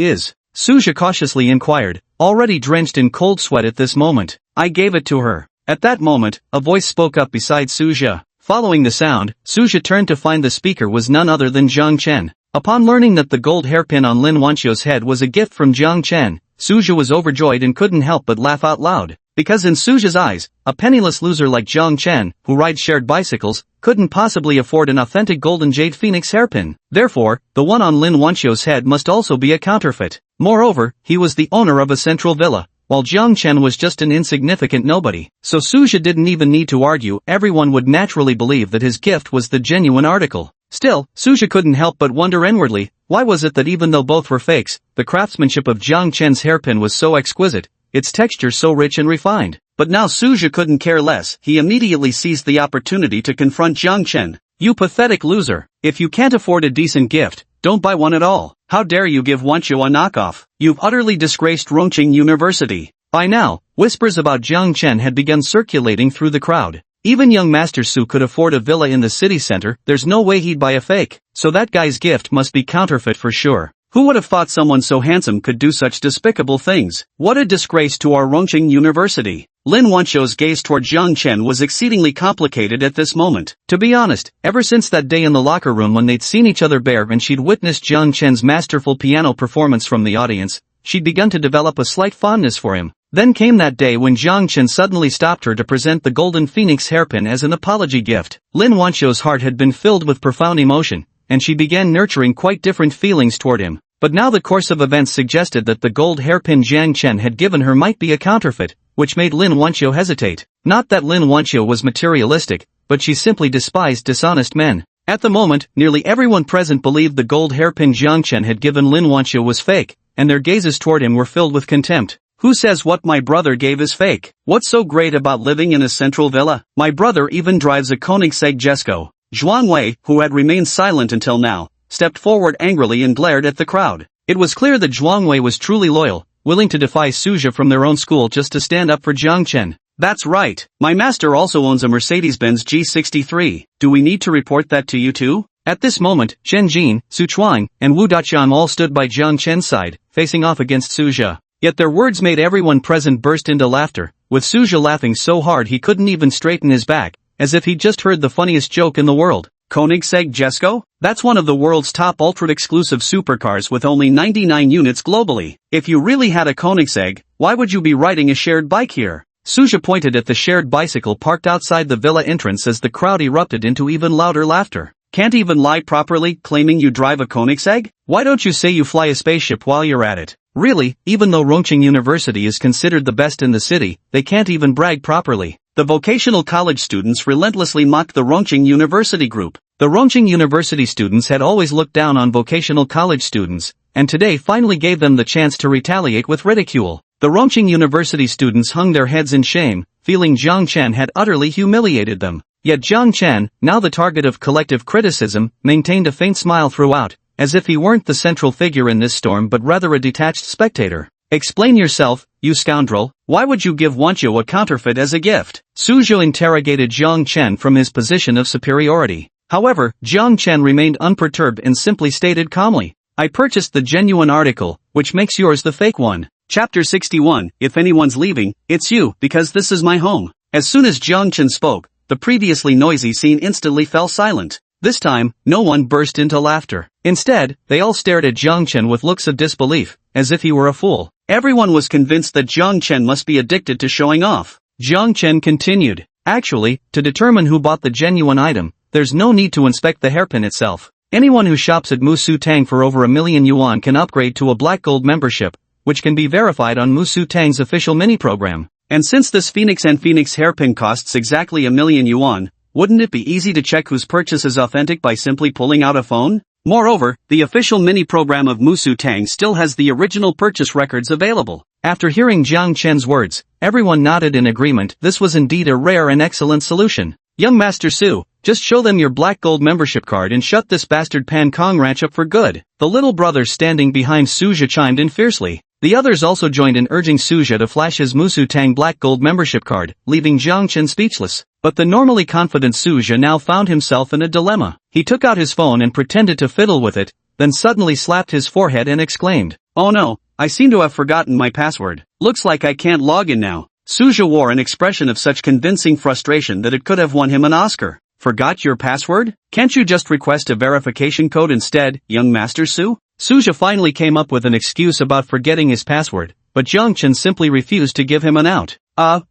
Suja cautiously inquired, already drenched in cold sweat at this moment. I gave it to her. At that moment, a voice spoke up beside Suja. Following the sound, Suja turned to find the speaker was none other than Jiang Chen. Upon learning that the gold hairpin on Lin Wancho's head was a gift from Jiang Chen, Suja was overjoyed and couldn't help but laugh out loud. Because in Suja's eyes, a penniless loser like Jiang Chen, who rides shared bicycles, couldn't possibly afford an authentic golden jade phoenix hairpin. Therefore, the one on Lin Wancho's head must also be a counterfeit. Moreover, he was the owner of a central villa, while Jiang Chen was just an insignificant nobody. So Suja didn't even need to argue. Everyone would naturally believe that his gift was the genuine article. Still, Suja couldn't help but wonder inwardly, why was it that even though both were fakes, the craftsmanship of Jiang Chen's hairpin was so exquisite, its texture so rich and refined? But now Suja couldn't care less. He immediately seized the opportunity to confront Jiang Chen. You pathetic loser. If you can't afford a decent gift, don't buy one at all. How dare you give Wancho a knockoff? You've utterly disgraced Rongqing University. By now, whispers about Jiang Chen had begun circulating through the crowd. Even young Master Su could afford a villa in the city center. There's no way he'd buy a fake. So that guy's gift must be counterfeit for sure. Who would have thought someone so handsome could do such despicable things? What a disgrace to our Rongqing University. Lin Wancho's gaze toward Jiang Chen was exceedingly complicated at this moment. To be honest, ever since that day in the locker room when they'd seen each other bare and she'd witnessed Jiang Chen's masterful piano performance from the audience, she'd begun to develop a slight fondness for him. Then came that day when Jiang Chen suddenly stopped her to present the golden phoenix hairpin as an apology gift. Lin Wancho's heart had been filled with profound emotion, and she began nurturing quite different feelings toward him. But now the course of events suggested that the gold hairpin Jiang Chen had given her might be a counterfeit, which made Lin Wanqiu hesitate. Not that Lin Wanqiu was materialistic, but she simply despised dishonest men. At the moment, nearly everyone present believed the gold hairpin Jiang Chen had given Lin Wanqiu was fake, and their gazes toward him were filled with contempt. Who says what my brother gave is fake? What's so great about living in a central villa? My brother even drives a Koenigsegg Jesko. Zhuang Wei, who had remained silent until now, stepped forward angrily and glared at the crowd. It was clear that Zhuang Wei was truly loyal, willing to defy Suzhou from their own school just to stand up for Jiang Chen. That's right. My master also owns a Mercedes-Benz G63. Do we need to report that to you too? At this moment, Chen Jin, Su Chuang, and Wu Daqiang all stood by Jiang Chen's side, facing off against Suzhou. Yet their words made everyone present burst into laughter, with Suzhou laughing so hard he couldn't even straighten his back, as if he'd just heard the funniest joke in the world. Koenigsegg Jesko? That's one of the world's top ultra-exclusive supercars with only 99 units globally. If you really had a Koenigsegg, why would you be riding a shared bike here? Suzhou pointed at the shared bicycle parked outside the villa entrance as the crowd erupted into even louder laughter. Can't even lie properly, claiming you drive a Koenigsegg? Why don't you say you fly a spaceship while you're at it? Really, even though Rongqing University is considered the best in the city, they can't even brag properly. The vocational college students relentlessly mocked the Rongqing University group. The Rongqing University students had always looked down on vocational college students, and today finally gave them the chance to retaliate with ridicule. The Rongqing University students hung their heads in shame, feeling Jiang Chen had utterly humiliated them. Yet Jiang Chen, now the target of collective criticism, maintained a faint smile throughout, as if he weren't the central figure in this storm but rather a detached spectator. Explain yourself, you scoundrel. Why would you give Wanqiu a counterfeit as a gift? Suzhou interrogated Jiang Chen from his position of superiority. However, Jiang Chen remained unperturbed and simply stated calmly, I purchased the genuine article, which makes yours the fake one. Chapter 61, If anyone's leaving, it's you, because this is my home. As soon as Jiang Chen spoke, the previously noisy scene instantly fell silent. This time, no one burst into laughter. Instead, they all stared at Jiang Chen with looks of disbelief, as if he were a fool. Everyone was convinced that Jiang Chen must be addicted to showing off. Jiang Chen continued, actually, to determine who bought the genuine item, there's no need to inspect the hairpin itself. Anyone who shops at Musu Tang for over 1 million yuan can upgrade to a black gold membership, which can be verified on Musu Tang's official mini-program. And since this Phoenix and Phoenix hairpin costs exactly 1 million yuan, wouldn't it be easy to check whose purchase is authentic by simply pulling out a phone? Moreover, the official mini-program of Musu Tang still has the original purchase records available. After hearing Jiang Chen's words, everyone nodded in agreement. This was indeed a rare and excellent solution. Young Master Su, just show them your black gold membership card and shut this bastard Pan Kong ranch up for good. The little brother standing behind Suzhou chimed in fiercely. The others also joined in urging Suzhou to flash his Musu Tang black gold membership card, leaving Jiang Chen speechless. But the normally confident Suzhou now found himself in a dilemma. He took out his phone and pretended to fiddle with it, then suddenly slapped his forehead and exclaimed, "Oh no, I seem to have forgotten my password. Looks like I can't log in now." Suzhou wore an expression of such convincing frustration that it could have won him an Oscar. Forgot your password? Can't you just request a verification code instead, young Master Su? Suzhou finally came up with an excuse about forgetting his password, but Jiang Chen simply refused to give him an out.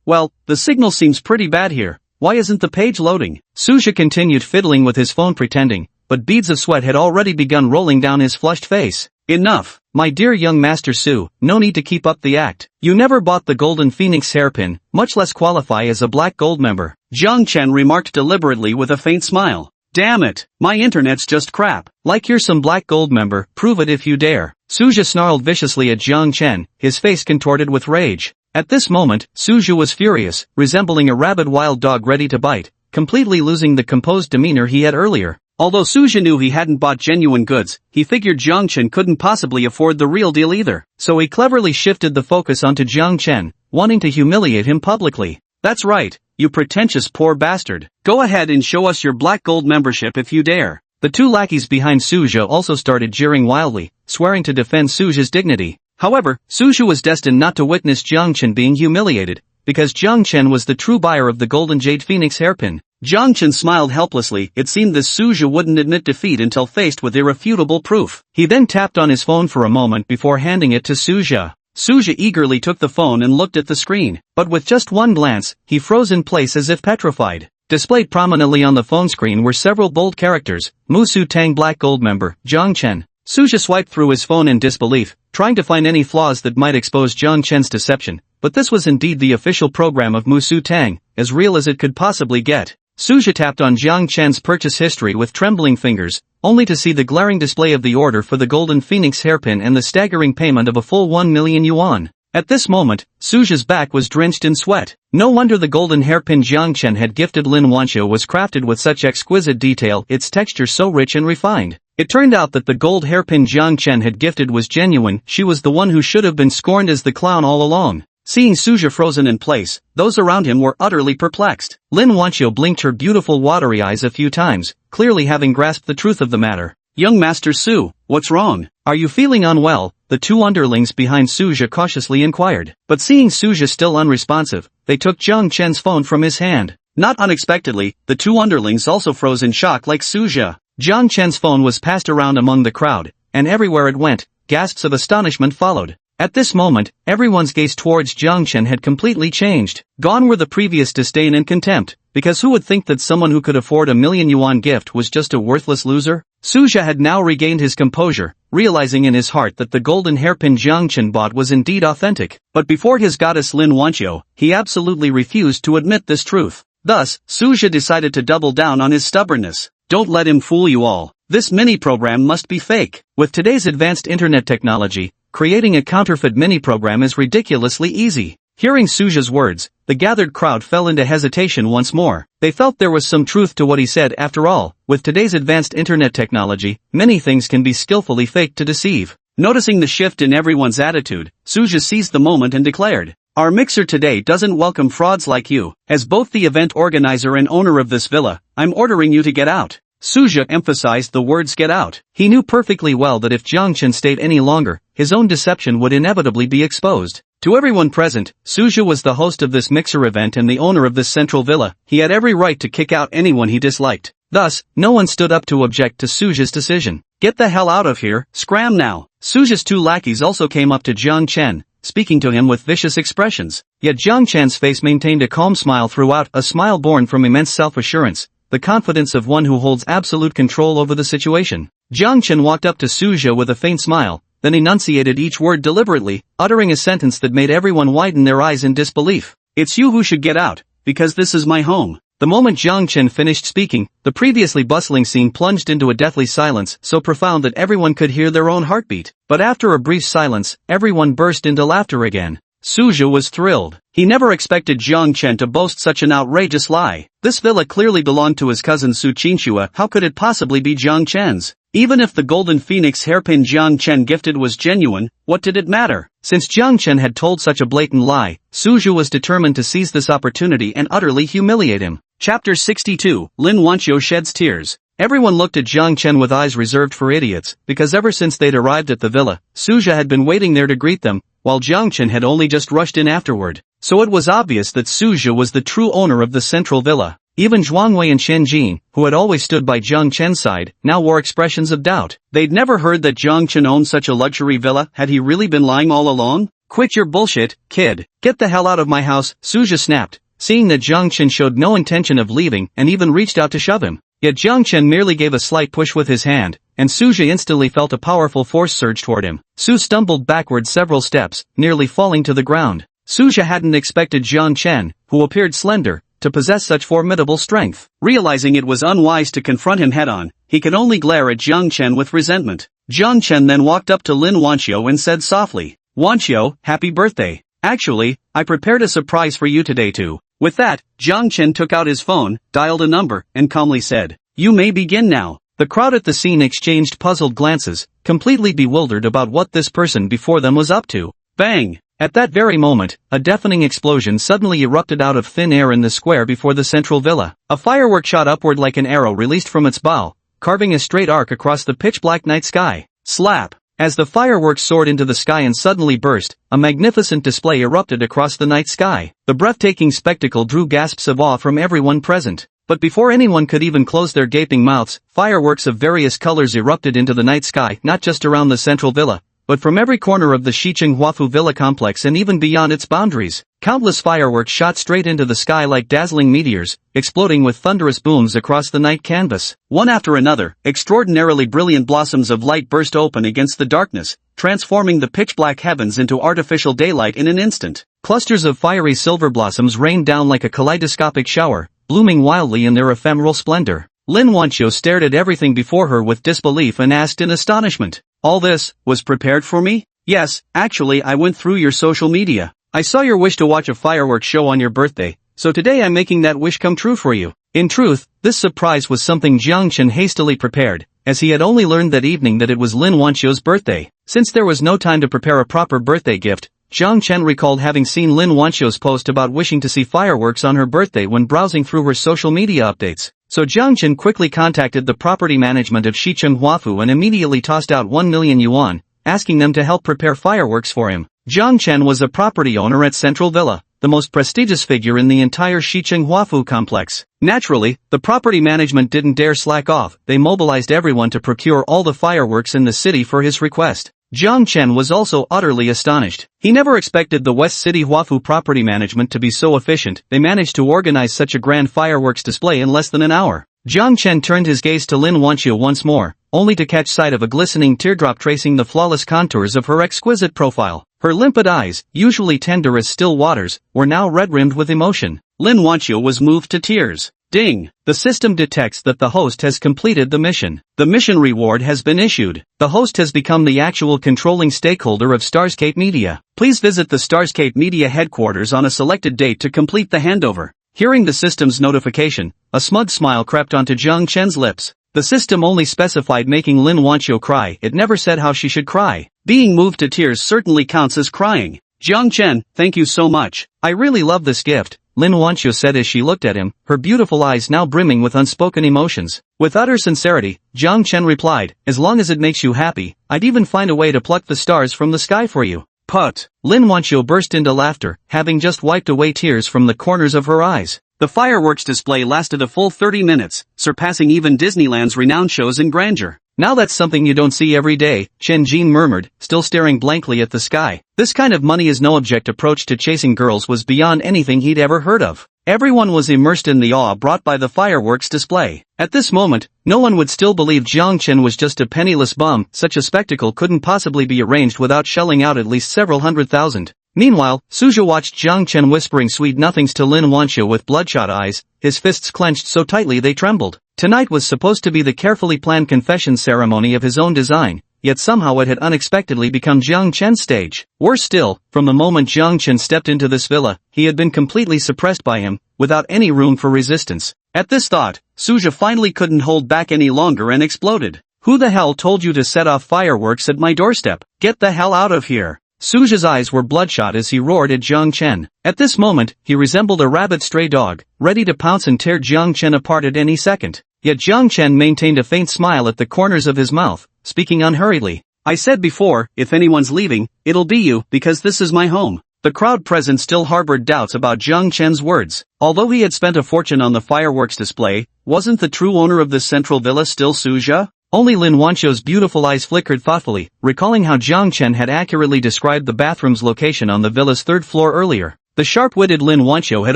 Well, the signal seems pretty bad here. Why isn't the page loading? Suzhou continued fiddling with his phone pretending, but beads of sweat had already begun rolling down his flushed face. Enough, my dear young Master Su, no need to keep up the act. You never bought the Golden Phoenix hairpin, much less qualify as a black gold member. Jiang Chen remarked deliberately with a faint smile. Damn it, my internet's just crap. Like you're some black gold member, prove it if you dare. Suzhou snarled viciously at Jiang Chen, his face contorted with rage. At this moment, Suzhou was furious, resembling a rabid wild dog ready to bite, completely losing the composed demeanor he had earlier. Although Suzhou knew he hadn't bought genuine goods, he figured Jiang Chen couldn't possibly afford the real deal either. So he cleverly shifted the focus onto Jiang Chen, wanting to humiliate him publicly. That's right, you pretentious poor bastard. Go ahead and show us your black gold membership if you dare. The two lackeys behind Suzhou also started jeering wildly, swearing to defend Suzhou's dignity. However, Suzhou was destined not to witness Jiang Chen being humiliated, because Jiang Chen was the true buyer of the Golden Jade Phoenix hairpin. Jiang Chen smiled helplessly. It seemed this Suzhou wouldn't admit defeat until faced with irrefutable proof. He then tapped on his phone for a moment before handing it to Suzhou. Suzhou eagerly took the phone and looked at the screen, but with just one glance, he froze in place as if petrified. Displayed prominently on the phone screen were several bold characters: Musu Tang Black Gold Member, Jiang Chen. Suja swiped through his phone in disbelief, trying to find any flaws that might expose Jiang Chen's deception, but this was indeed the official program of Musu Tang, as real as it could possibly get. Suja tapped on Jiang Chen's purchase history with trembling fingers, only to see the glaring display of the order for the Golden Phoenix hairpin and the staggering payment of a full 1 million yuan. At this moment, Suja's back was drenched in sweat. No wonder the golden hairpin Jiang Chen had gifted Lin Wanxiu was crafted with such exquisite detail, its texture so rich and refined. It turned out that the gold hairpin Jiang Chen had gifted was genuine. She was the one who should have been scorned as the clown all along. Seeing Suja frozen in place, those around him were utterly perplexed. Lin Wanxiu blinked her beautiful watery eyes a few times, clearly having grasped the truth of the matter. "Young Master Su, what's wrong? Are you feeling unwell?" the two underlings behind Suja cautiously inquired. But seeing Suja still unresponsive, they took Jiang Chen's phone from his hand. Not unexpectedly, the two underlings also froze in shock like Suja. Jiang Chen's phone was passed around among the crowd, and everywhere it went, gasps of astonishment followed. At this moment, everyone's gaze towards Jiang Chen had completely changed. Gone were the previous disdain and contempt, because who would think that someone who could afford a million yuan gift was just a worthless loser? Suja had now regained his composure, realizing in his heart that the golden hairpin Jiang Chen bought was indeed authentic. But before his goddess Lin Wanxiu, he absolutely refused to admit this truth. Thus, Suja decided to double down on his stubbornness. Don't let him fool you all. This mini-program must be fake. With today's advanced internet technology, creating a counterfeit mini-program is ridiculously easy. Hearing Suja's words, the gathered crowd fell into hesitation once more. They felt there was some truth to what he said after all. With today's advanced internet technology, many things can be skillfully faked to deceive. Noticing the shift in everyone's attitude, Suja seized the moment and declared, "Our mixer today doesn't welcome frauds like you. As both the event organizer and owner of this villa, I'm ordering you to get out." Suja emphasized the words "get out." He knew perfectly well that if Jiang Chen stayed any longer, his own deception would inevitably be exposed. To everyone present, Suja was the host of this mixer event and the owner of this central villa. He had every right to kick out anyone he disliked. Thus, no one stood up to object to Suja's decision. "Get the hell out of here, scram now." Suja's two lackeys also came up to Jiang Chen, speaking to him with vicious expressions. Yet Jiang Chen's face maintained a calm smile throughout, a smile born from immense self-assurance, the confidence of one who holds absolute control over the situation. Jiang Chen walked up to Suja with a faint smile, then enunciated each word deliberately, uttering a sentence that made everyone widen their eyes in disbelief. "It's you who should get out, because this is my home." The moment Jiang Chen finished speaking, the previously bustling scene plunged into a deathly silence so profound that everyone could hear their own heartbeat. But after a brief silence, everyone burst into laughter again. Suja was thrilled. He never expected Jiang Chen to boast such an outrageous lie. This villa clearly belonged to his cousin Su Qinxue. How could it possibly be Jiang Chen's? Even if the golden phoenix hairpin Jiang Chen gifted was genuine, what did it matter? Since Jiang Chen had told such a blatant lie, Suja was determined to seize this opportunity and utterly humiliate him. Chapter 62, Lin Wanxiu sheds tears. Everyone looked at Jiang Chen with eyes reserved for idiots, because ever since they'd arrived at the villa, Suja had been waiting there to greet them, while Jiang Chen had only just rushed in afterward. So it was obvious that Suja was the true owner of the central villa. Even Zhuangwei and Chen Jin, who had always stood by Jiang Chen's side, now wore expressions of doubt. They'd never heard that Jiang Chen owned such a luxury villa. Had he really been lying all along? "Quit your bullshit, kid. Get the hell out of my house," Suja snapped, seeing that Jiang Chen showed no intention of leaving and even reached out to shove him. Yet Jiang Chen merely gave a slight push with his hand, and Suja instantly felt a powerful force surge toward him. Su stumbled backward several steps, nearly falling to the ground. Suja hadn't expected Jiang Chen, who appeared slender, to possess such formidable strength. Realizing it was unwise to confront him head-on, he could only glare at Jiang Chen with resentment. Jiang Chen then walked up to Lin Wanxiu and said softly, "Wanxiu, happy birthday. Actually, I prepared a surprise for you today too." With that, Jiang Chen took out his phone, dialed a number, and calmly said, "You may begin now." The crowd at the scene exchanged puzzled glances, completely bewildered about what this person before them was up to. Bang! At that very moment, a deafening explosion suddenly erupted out of thin air in the square before the central villa. A firework shot upward like an arrow released from its bow, carving a straight arc across the pitch-black night sky. Slap! As the fireworks soared into the sky and suddenly burst, a magnificent display erupted across the night sky. The breathtaking spectacle drew gasps of awe from everyone present. But before anyone could even close their gaping mouths, fireworks of various colors erupted into the night sky, not just around the central villa, but from every corner of the Shicheng Huafu Villa complex and even beyond its boundaries, countless fireworks shot straight into the sky like dazzling meteors, exploding with thunderous booms across the night canvas. One after another, extraordinarily brilliant blossoms of light burst open against the darkness, transforming the pitch-black heavens into artificial daylight in an instant. Clusters of fiery silver blossoms rained down like a kaleidoscopic shower, blooming wildly in their ephemeral splendor. Lin Wanqiu stared at everything before her with disbelief and asked in astonishment, "All this was prepared for me?" "Yes, actually I went through your social media. I saw your wish to watch a fireworks show on your birthday, so today I'm making that wish come true for you." In truth, this surprise was something Jiang Chen hastily prepared, as he had only learned that evening that it was Lin Wanqiu's birthday. Since there was no time to prepare a proper birthday gift, Jiang Chen recalled having seen Lin Wanqiu's post about wishing to see fireworks on her birthday when browsing through her social media updates. So Jiang Chen quickly contacted the property management of Shicheng Huafu and immediately tossed out 1 million yuan, asking them to help prepare fireworks for him. Jiang Chen was a property owner at Central Villa, the most prestigious figure in the entire Shicheng Huafu complex. Naturally, the property management didn't dare slack off. They mobilized everyone to procure all the fireworks in the city for his request. Jiang Chen was also utterly astonished. He never expected the West City Huafu property management to be so efficient. They managed to organize such a grand fireworks display in less than an hour. Jiang Chen turned his gaze to Lin Wanqiu once more, only to catch sight of a glistening teardrop tracing the flawless contours of her exquisite profile. Her limpid eyes, usually tender as still waters, were now red-rimmed with emotion. Lin Wanqiu was moved to tears. Ding! The system detects that the host has completed the mission. The mission reward has been issued. The host has become the actual controlling stakeholder of Starscape Media. Please visit the Starscape Media headquarters on a selected date to complete the handover. Hearing the system's notification, a smug smile crept onto Jiang Chen's lips. The system only specified making Lin Wanqiu cry. It never said how she should cry. Being moved to tears certainly counts as crying. Jiang Chen, thank you so much. I really love this gift, Lin Wanqiu said as she looked at him, her beautiful eyes now brimming with unspoken emotions. With utter sincerity, Jiang Chen replied, as long as it makes you happy, I'd even find a way to pluck the stars from the sky for you. Put! Lin Wanqiu burst into laughter, having just wiped away tears from the corners of her eyes. The fireworks display lasted a full 30 minutes, surpassing even Disneyland's renowned shows in grandeur. Now that's something you don't see every day, Chen Jin murmured, still staring blankly at the sky. This kind of money-is-no-object approach to chasing girls was beyond anything he'd ever heard of. Everyone was immersed in the awe brought by the fireworks display. At this moment, no one would still believe Jiang Chen was just a penniless bum. Such a spectacle couldn't possibly be arranged without shelling out at least several $100,000. Meanwhile, Suja watched Jiang Chen whispering sweet nothings to Lin Wanqiu with bloodshot eyes, his fists clenched so tightly they trembled. Tonight was supposed to be the carefully planned confession ceremony of his own design, yet somehow it had unexpectedly become Jiang Chen's stage. Worse still, from the moment Jiang Chen stepped into this villa, he had been completely suppressed by him, without any room for resistance. At this thought, Suja finally couldn't hold back any longer and exploded. Who the hell told you to set off fireworks at my doorstep? Get the hell out of here! Suja's eyes were bloodshot as he roared at Jiang Chen. At this moment, he resembled a rabid stray dog, ready to pounce and tear Jiang Chen apart at any second. Yet Jiang Chen maintained a faint smile at the corners of his mouth, speaking unhurriedly. I said before, if anyone's leaving, it'll be you, because this is my home. The crowd present still harbored doubts about Jiang Chen's words. Although he had spent a fortune on the fireworks display, wasn't the true owner of this central villa still Suja? Only Lin Wanqiu's beautiful eyes flickered thoughtfully, recalling how Jiang Chen had accurately described the bathroom's location on the villa's third floor earlier. The sharp-witted Lin Wanqiu had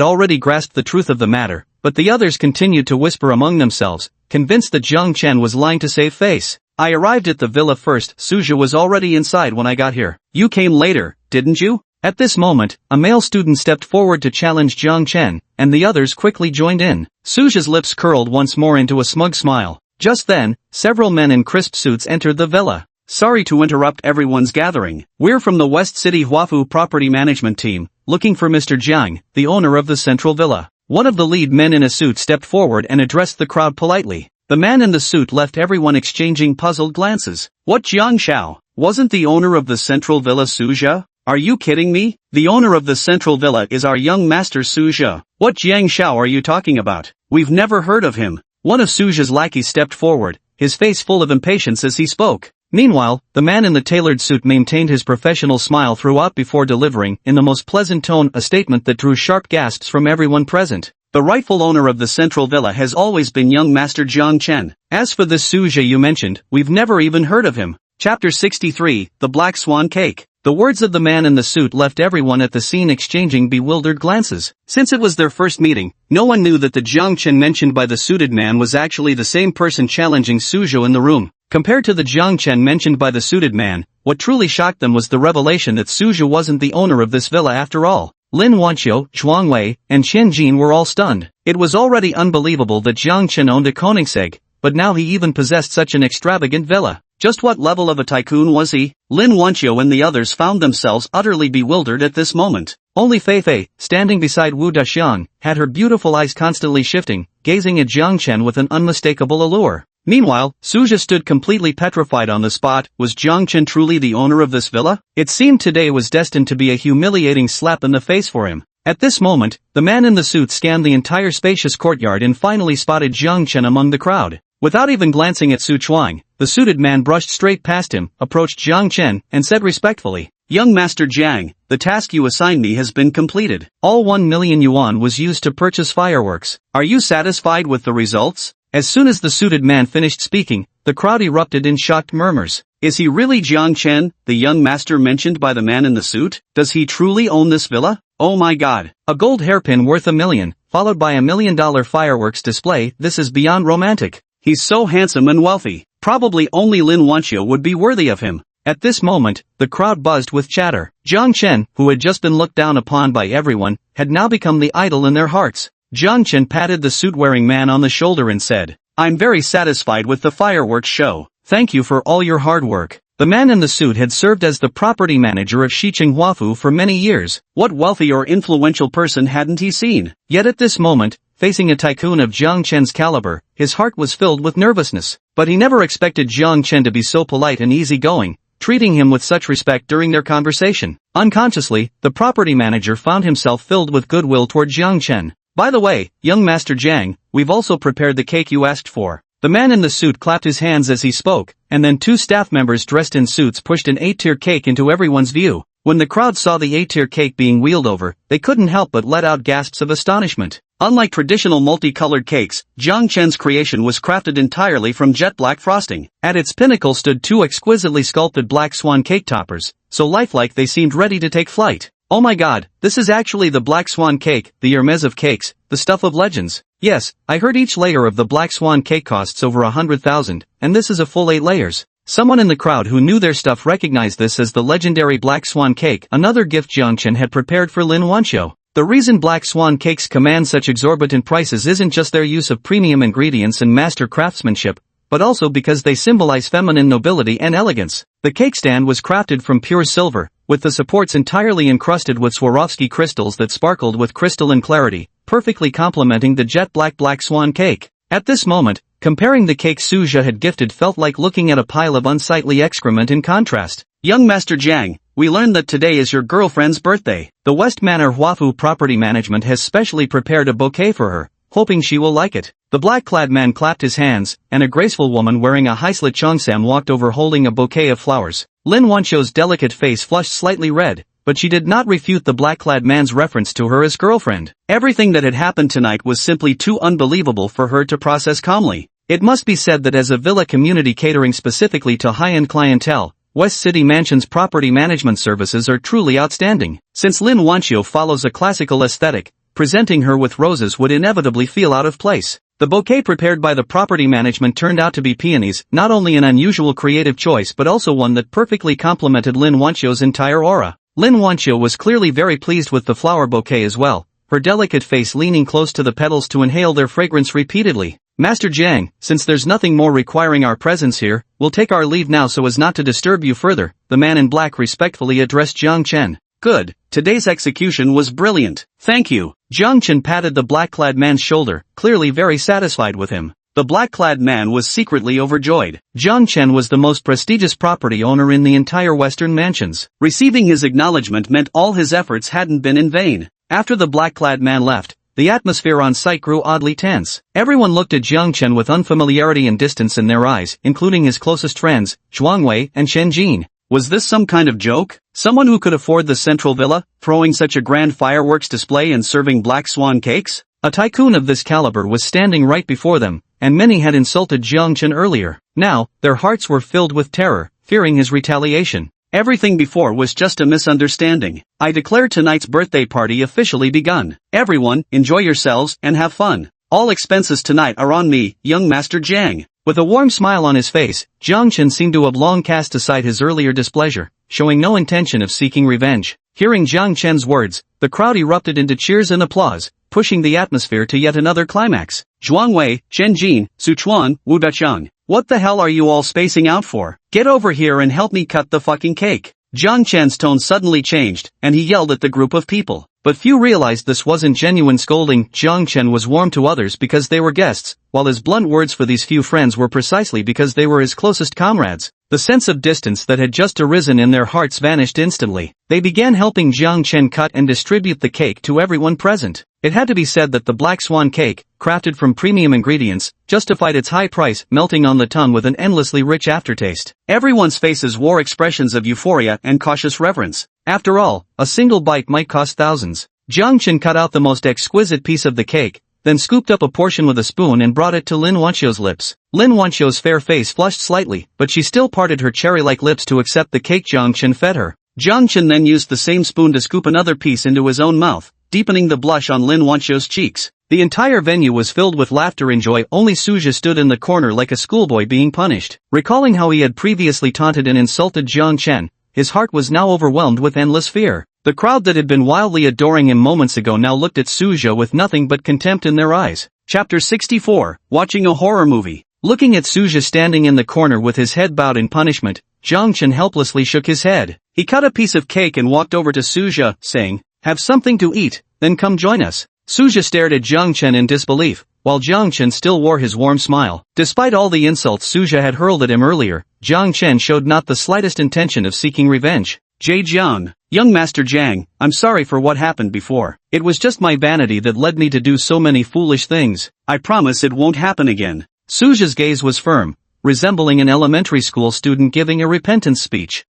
already grasped the truth of the matter, but the others continued to whisper among themselves, convinced that Jiang Chen was lying to save face. I arrived at the villa first. Suja was already inside when I got here. You came later, didn't you? At this moment, a male student stepped forward to challenge Jiang Chen, and the others quickly joined in. Suja's lips curled once more into a smug smile. Just then, several men in crisp suits entered the villa. Sorry to interrupt everyone's gathering. We're from the West City Huafu property management team, looking for Mr. Jiang, the owner of the central villa. One of the lead men in a suit stepped forward and addressed the crowd politely. The man in the suit left everyone exchanging puzzled glances. What, Jiang Shao? Wasn't the owner of the central villa Suja? Are you kidding me? The owner of the central villa is our young master Suja. What Jiang Shao are you talking about? We've never heard of him. One of Suja's lackeys stepped forward, his face full of impatience as he spoke. Meanwhile, the man in the tailored suit maintained his professional smile throughout before delivering, in the most pleasant tone, a statement that drew sharp gasps from everyone present. The rightful owner of the central villa has always been young Master Jiang Chen. As for this Suja you mentioned, we've never even heard of him. Chapter 63, The Black Swan Cake. The words of the man in the suit left everyone at the scene exchanging bewildered glances. Since it was their first meeting, no one knew that the Jiang Chen mentioned by the suited man was actually the same person challenging Suzhou in the room. Compared to the Jiang Chen mentioned by the suited man, what truly shocked them was the revelation that Suzhou wasn't the owner of this villa after all. Lin Wanqiu, Zhuang Wei, and Chen Jin were all stunned. It was already unbelievable that Jiang Chen owned a Koenigsegg, but now he even possessed such an extravagant villa. Just what level of a tycoon was he? Lin Wanqiu and the others found themselves utterly bewildered at this moment. Only Fei Fei, standing beside Wu Daxiang, had her beautiful eyes constantly shifting, gazing at Jiang Chen with an unmistakable allure. Meanwhile, Suzhou stood completely petrified on the spot. Was Jiang Chen truly the owner of this villa? It seemed today was destined to be a humiliating slap in the face for him. At this moment, the man in the suit scanned the entire spacious courtyard and finally spotted Jiang Chen among the crowd. Without even glancing at Su Chuang, the suited man brushed straight past him, approached Jiang Chen, and said respectfully, "Young Master Jiang, the task you assigned me has been completed. All 1 million yuan was used to purchase fireworks. Are you satisfied with the results?" As soon as the suited man finished speaking, the crowd erupted in shocked murmurs. Is he really Jiang Chen, the young master mentioned by the man in the suit? Does he truly own this villa? Oh my god. A gold hairpin worth $1 million, followed by $1 million fireworks display. This is beyond romantic. He's so handsome and wealthy. Probably only Lin Wanqiu would be worthy of him. At this moment, the crowd buzzed with chatter. Jiang Chen, who had just been looked down upon by everyone, had now become the idol in their hearts. Jiang Chen patted the suit-wearing man on the shoulder and said, "I'm very satisfied with the fireworks show. Thank you for all your hard work." The man in the suit had served as the property manager of Shicheng Huafu for many years. What wealthy or influential person hadn't he seen? Yet at this moment, facing a tycoon of Jiang Chen's caliber, his heart was filled with nervousness. But he never expected Jiang Chen to be so polite and easygoing, treating him with such respect during their conversation. Unconsciously, the property manager found himself filled with goodwill toward Jiang Chen. "By the way, young Master Jiang, we've also prepared the cake you asked for." The man in the suit clapped his hands as he spoke, and then 2 staff members dressed in suits pushed an 8-tier cake into everyone's view. When the crowd saw the 8-tier cake being wheeled over, they couldn't help but let out gasps of astonishment. Unlike traditional multicolored cakes, Jiang Chen's creation was crafted entirely from jet black frosting. At its pinnacle stood 2 exquisitely sculpted black swan cake toppers, so lifelike they seemed ready to take flight. Oh my god, this is actually the black swan cake, the Hermes of cakes, the stuff of legends. Yes, I heard each layer of the black swan cake costs over 100,000, and this is a full 8 layers. Someone in the crowd who knew their stuff recognized this as the legendary black swan cake, another gift Jiang Chen had prepared for Lin Wanqiu. The reason black swan cakes command such exorbitant prices isn't just their use of premium ingredients and master craftsmanship, but also because they symbolize feminine nobility and elegance. The cake stand was crafted from pure silver, with the supports entirely encrusted with Swarovski crystals that sparkled with crystalline clarity, perfectly complementing the jet black swan cake. At this moment, comparing the cake Suzhou had gifted felt like looking at a pile of unsightly excrement in contrast. "Young Master Jiang, we learned that today is your girlfriend's birthday. The West Manor Huafu Property Management has specially prepared a bouquet for her, hoping she will like it." The black-clad man clapped his hands, and a graceful woman wearing a high-slit cheongsam walked over holding a bouquet of flowers. Lin Wanqiu's delicate face flushed slightly red, but she did not refute the black-clad man's reference to her as girlfriend. Everything that had happened tonight was simply too unbelievable for her to process calmly. It must be said that as a villa community catering specifically to high-end clientele, West City Mansion's property management services are truly outstanding. Since Lin Wanqiu follows a classical aesthetic, presenting her with roses would inevitably feel out of place. The bouquet prepared by the property management turned out to be peonies, not only an unusual creative choice but also one that perfectly complemented Lin Wanqiu's entire aura. Lin Wanqiu was clearly very pleased with the flower bouquet as well, her delicate face leaning close to the petals to inhale their fragrance repeatedly. "Master Jiang, since there's nothing more requiring our presence here, we'll take our leave now so as not to disturb you further," the man in black respectfully addressed Jiang Chen. "Good, today's execution was brilliant. Thank you." Jiang Chen patted the black-clad man's shoulder, clearly very satisfied with him. The black-clad man was secretly overjoyed. Jiang Chen was the most prestigious property owner in the entire Western Mansions. Receiving his acknowledgement meant all his efforts hadn't been in vain. After the black-clad man left, the atmosphere on site grew oddly tense. Everyone looked at Jiang Chen with unfamiliarity and distance in their eyes, including his closest friends, Zhuang Wei and Chen Jin. Was this some kind of joke? Someone who could afford the central villa, throwing such a grand fireworks display and serving black swan cakes? A tycoon of this caliber was standing right before them, and many had insulted Jiang Chen earlier. Now, their hearts were filled with terror, fearing his retaliation. Everything before was just a misunderstanding. I declare tonight's birthday party officially begun. Everyone, enjoy yourselves and have fun. All expenses tonight are on me, young Master Jiang. With a warm smile on his face, Jiang Chen seemed to have long cast aside his earlier displeasure, showing no intention of seeking revenge. Hearing Jiang Chen's words, the crowd erupted into cheers and applause, pushing the atmosphere to yet another climax. Zhuangwei, Chen Jin, Sichuan, Wu Dacheng. What the hell are you all spacing out for? Get over here and help me cut the fucking cake. Jiang Chen's tone suddenly changed, and he yelled at the group of people. But few realized this wasn't genuine scolding. Jiang Chen was warm to others because they were guests, while his blunt words for these few friends were precisely because they were his closest comrades. The sense of distance that had just arisen in their hearts vanished instantly. They began helping Jiang Chen cut and distribute the cake to everyone present. It had to be said that the Black Swan cake, crafted from premium ingredients, justified its high price, melting on the tongue with an endlessly rich aftertaste. Everyone's faces wore expressions of euphoria and cautious reverence. After all, a single bite might cost thousands. Jiang Chen cut out the most exquisite piece of the cake, then scooped up a portion with a spoon and brought it to Lin Wanqiu's lips. Lin Wanqiu's fair face flushed slightly, but she still parted her cherry-like lips to accept the cake Jiang Chen fed her. Jiang Chen then used the same spoon to scoop another piece into his own mouth, deepening the blush on Lin Wanqiu's cheeks. The entire venue was filled with laughter and joy. Only Suja stood in the corner like a schoolboy being punished. Recalling how he had previously taunted and insulted Jiang Chen, his heart was now overwhelmed with endless fear. The crowd that had been wildly adoring him moments ago now looked at Suja with nothing but contempt in their eyes. Chapter 64, Watching a Horror Movie. Looking at Suja standing in the corner with his head bowed in punishment, Jiang Chen helplessly shook his head. He cut a piece of cake and walked over to Suja, saying, "Have something to eat, then come join us." Suja stared at Jiang Chen in disbelief, while Jiang Chen still wore his warm smile. Despite all the insults Suja had hurled at him earlier, Jiang Chen showed not the slightest intention of seeking revenge. Jiang, young Master Jiang, I'm sorry for what happened before. It was just my vanity that led me to do so many foolish things. I promise it won't happen again. Suja's gaze was firm, resembling an elementary school student giving a repentance speech.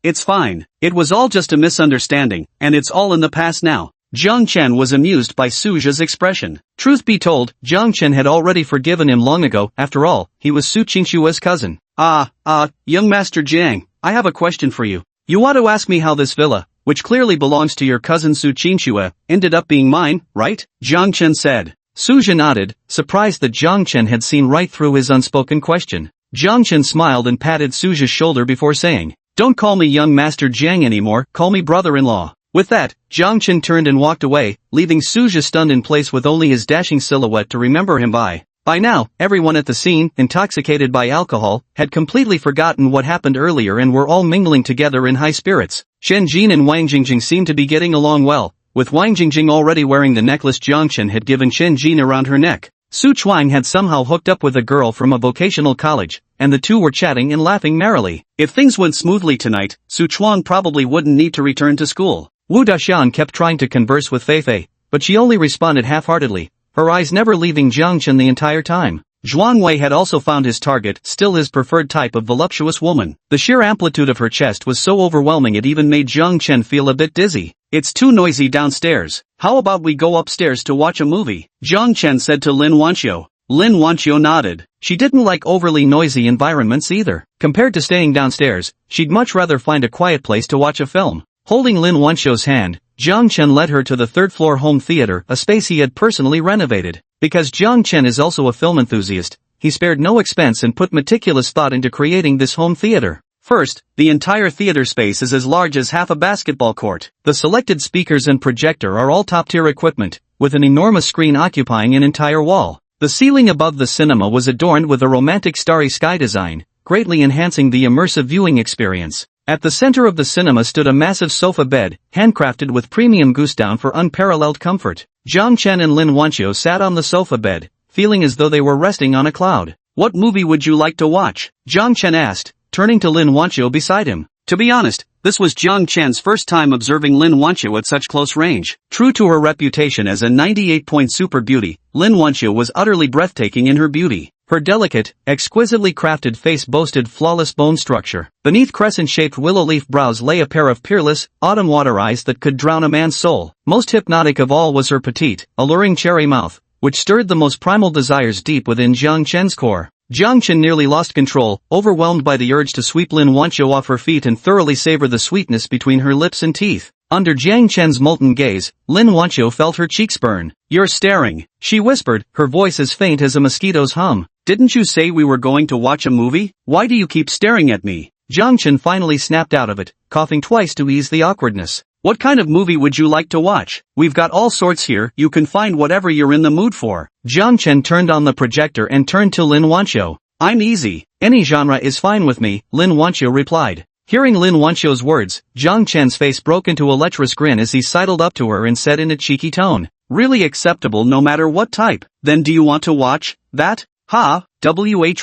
It's fine. It was all just a misunderstanding, and it's all in the past now. Jiang Chen was amused by Suja's expression. Truth be told, Jiang Chen had already forgiven him long ago. After all, he was Su Qingxua's cousin. Young Master Jiang, I have a question for you. You want to ask me how this villa, which clearly belongs to your cousin Su Qingxua, ended up being mine, right? Jiang Chen said. Suja nodded, surprised that Jiang Chen had seen right through his unspoken question. Jiang Chen smiled and patted Suja's shoulder before saying, "Don't call me young Master Jiang anymore, call me brother-in-law." With that, Jiang Chen turned and walked away, leaving Suja stunned in place with only his dashing silhouette to remember him by. By now, everyone at the scene, intoxicated by alcohol, had completely forgotten what happened earlier and were all mingling together in high spirits. Shen Jin and Wang Jingjing seemed to be getting along well, with Wang Jingjing already wearing the necklace Jiang Chen had given Shen Jin around her neck. Su Chuang had somehow hooked up with a girl from a vocational college, and the two were chatting and laughing merrily. If things went smoothly tonight, Su Chuang probably wouldn't need to return to school. Wu Daxian kept trying to converse with Feifei, but she only responded half-heartedly, her eyes never leaving Jiang Chen the entire time. Zhuang Wei had also found his target, still his preferred type of voluptuous woman. The sheer amplitude of her chest was so overwhelming it even made Jiang Chen feel a bit dizzy. "It's too noisy downstairs. How about we go upstairs to watch a movie?" Jiang Chen said to Lin Wanqiu. Lin Wanqiu nodded. She didn't like overly noisy environments either. Compared to staying downstairs, she'd much rather find a quiet place to watch a film. Holding Lin Wanqiu's hand, Jiang Chen led her to the third-floor home theater, a space he had personally renovated. Because Jiang Chen is also a film enthusiast, he spared no expense and put meticulous thought into creating this home theater. First, the entire theater space is as large as half a basketball court. The selected speakers and projector are all top-tier equipment, with an enormous screen occupying an entire wall. The ceiling above the cinema was adorned with a romantic starry sky design, greatly enhancing the immersive viewing experience. At the center of the cinema stood a massive sofa bed, handcrafted with premium goose down for unparalleled comfort. Jiang Chen and Lin Wanqiu sat on the sofa bed, feeling as though they were resting on a cloud. "What movie would you like to watch?" Jiang Chen asked, turning to Lin Wanqiu beside him. To be honest, this was Jiang Chen's first time observing Lin Wanqiu at such close range. True to her reputation as a 98-point super beauty, Lin Wanqiu was utterly breathtaking in her beauty. Her delicate, exquisitely crafted face boasted flawless bone structure. Beneath crescent-shaped willow leaf brows lay a pair of peerless, autumn water eyes that could drown a man's soul. Most hypnotic of all was her petite, alluring cherry mouth, which stirred the most primal desires deep within Jiang Chen's core. Jiang Chen nearly lost control, overwhelmed by the urge to sweep Lin Wanqiu off her feet and thoroughly savor the sweetness between her lips and teeth. Under Jiang Chen's molten gaze, Lin Wanqiu felt her cheeks burn. "You're staring," she whispered, her voice as faint as a mosquito's hum. "Didn't you say we were going to watch a movie? Why do you keep staring at me?" Jiang Chen finally snapped out of it, coughing twice to ease the awkwardness. "What kind of movie would you like to watch? We've got all sorts here, you can find whatever you're in the mood for." Jiang Chen turned on the projector and turned to Lin Wanqiu. "I'm easy. Any genre is fine with me," Lin Wanqiu replied. Hearing Lin Wanqiu's words, Jiang Chen's face broke into a lecherous grin as he sidled up to her and said in a cheeky tone, "Really acceptable no matter what type. Then do you want to watch that?" "Ha,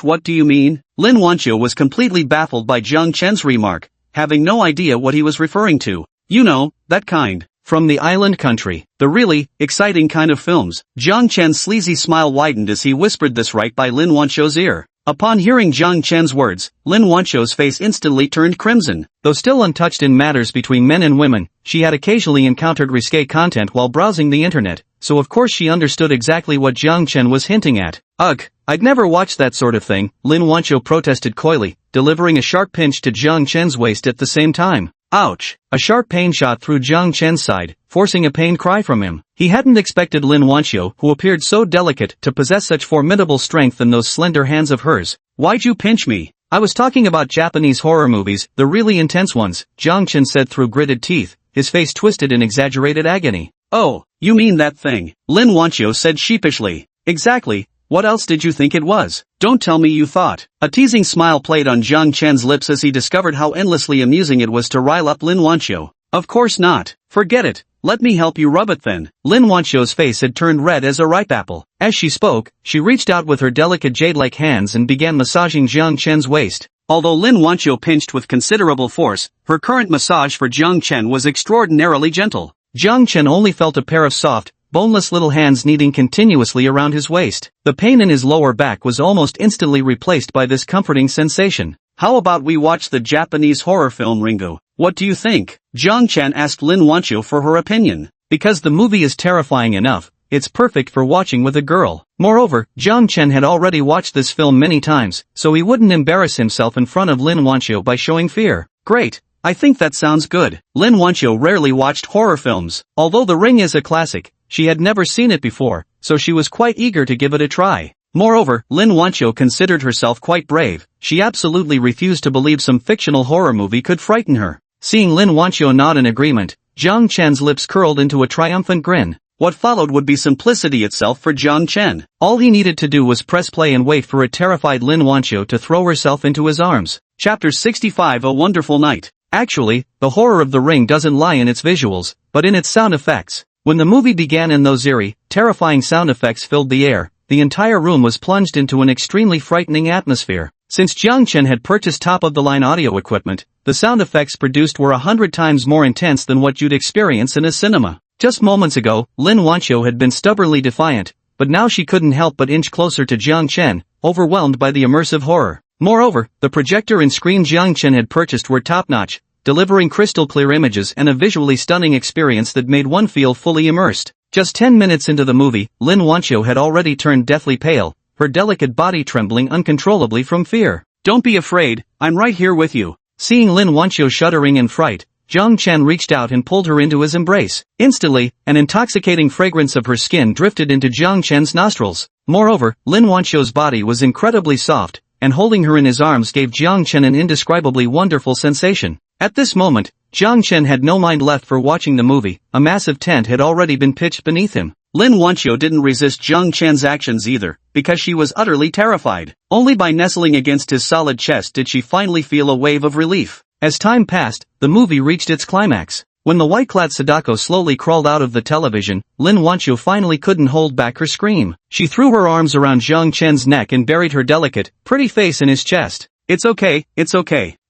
what do you mean?" Lin Wanqiu was completely baffled by Jiang Chen's remark, having no idea what he was referring to. "You know, that kind. From the island country. The really exciting kind of films." Jiang Chen's sleazy smile widened as he whispered this right by Lin Wanqiu's ear. Upon hearing Jiang Chen's words, Lin Wanqiu's face instantly turned crimson. Though still untouched in matters between men and women, she had occasionally encountered risque content while browsing the internet, so of course she understood exactly what Jiang Chen was hinting at. "Ugh, I'd never watch that sort of thing," Lin Wanqiu protested coyly, delivering a sharp pinch to Jiang Chen's waist at the same time. Ouch! A sharp pain shot through Jiang Chen's side, forcing a pained cry from him. He hadn't expected Lin Wanqiu, who appeared so delicate, to possess such formidable strength in those slender hands of hers. "Why'd you pinch me?" "I was talking about Japanese horror movies, the really intense ones," Jiang Chen said through gritted teeth, his face twisted in exaggerated agony. "Oh, you mean that thing," Lin Wanqiu said sheepishly. "Exactly. What else did you think it was? Don't tell me you thought." A teasing smile played on Jiang Chen's lips as he discovered how endlessly amusing it was to rile up Lin Wanqiu. "Of course not. Forget it. Let me help you rub it then." Lin Wanqiu's face had turned red as a ripe apple. As she spoke, she reached out with her delicate jade-like hands and began massaging Jiang Chen's waist. Although Lin Wanqiu pinched with considerable force, her current massage for Jiang Chen was extraordinarily gentle. Jiang Chen only felt a pair of soft, boneless little hands kneading continuously around his waist. The pain in his lower back was almost instantly replaced by this comforting sensation. "How about we watch the Japanese horror film Ringu? What do you think?" Jiang Chen asked Lin Wanqiu for her opinion. Because the movie is terrifying enough, it's perfect for watching with a girl. Moreover, Jiang Chen had already watched this film many times, so he wouldn't embarrass himself in front of Lin Wanqiu by showing fear. "Great. I think that sounds good." Lin Wanqiu rarely watched horror films. Although The Ring is a classic, she had never seen it before, so she was quite eager to give it a try. Moreover, Lin Wanqiu considered herself quite brave. She absolutely refused to believe some fictional horror movie could frighten her. Seeing Lin Wanqiu nod in agreement, Jiang Chen's lips curled into a triumphant grin. What followed would be simplicity itself for Jiang Chen. All he needed to do was press play and wait for a terrified Lin Wanqiu to throw herself into his arms. Chapter 65 A Wonderful Night. Actually, the horror of The Ring doesn't lie in its visuals, but in its sound effects. When the movie began and those eerie, terrifying sound effects filled the air, the entire room was plunged into an extremely frightening atmosphere. Since Jiang Chen had purchased top-of-the-line audio equipment, the sound effects produced were 100 times more intense than what you'd experience in a cinema. Just moments ago, Lin Wanqiu had been stubbornly defiant, but now she couldn't help but inch closer to Jiang Chen, overwhelmed by the immersive horror. Moreover, the projector and screen Jiang Chen had purchased were top-notch, delivering crystal-clear images and a visually stunning experience that made one feel fully immersed. Just 10 minutes into the movie, Lin Wanqiu had already turned deathly pale, her delicate body trembling uncontrollably from fear. "Don't be afraid, I'm right here with you." Seeing Lin Wanqiu shuddering in fright, Jiang Chen reached out and pulled her into his embrace. Instantly, an intoxicating fragrance of her skin drifted into Jiang Chen's nostrils. Moreover, Lin Wanqiu's body was incredibly soft, and holding her in his arms gave Jiang Chen an indescribably wonderful sensation. At this moment, Jiang Chen had no mind left for watching the movie. A massive tent had already been pitched beneath him. Lin Wanqiu didn't resist Jiang Chen's actions either, because she was utterly terrified. Only by nestling against his solid chest did she finally feel a wave of relief. As time passed, the movie reached its climax. When the white-clad Sadako slowly crawled out of the television, Lin Wanqiu finally couldn't hold back her scream. She threw her arms around Jiang Chen's neck and buried her delicate, pretty face in his chest. It's okay,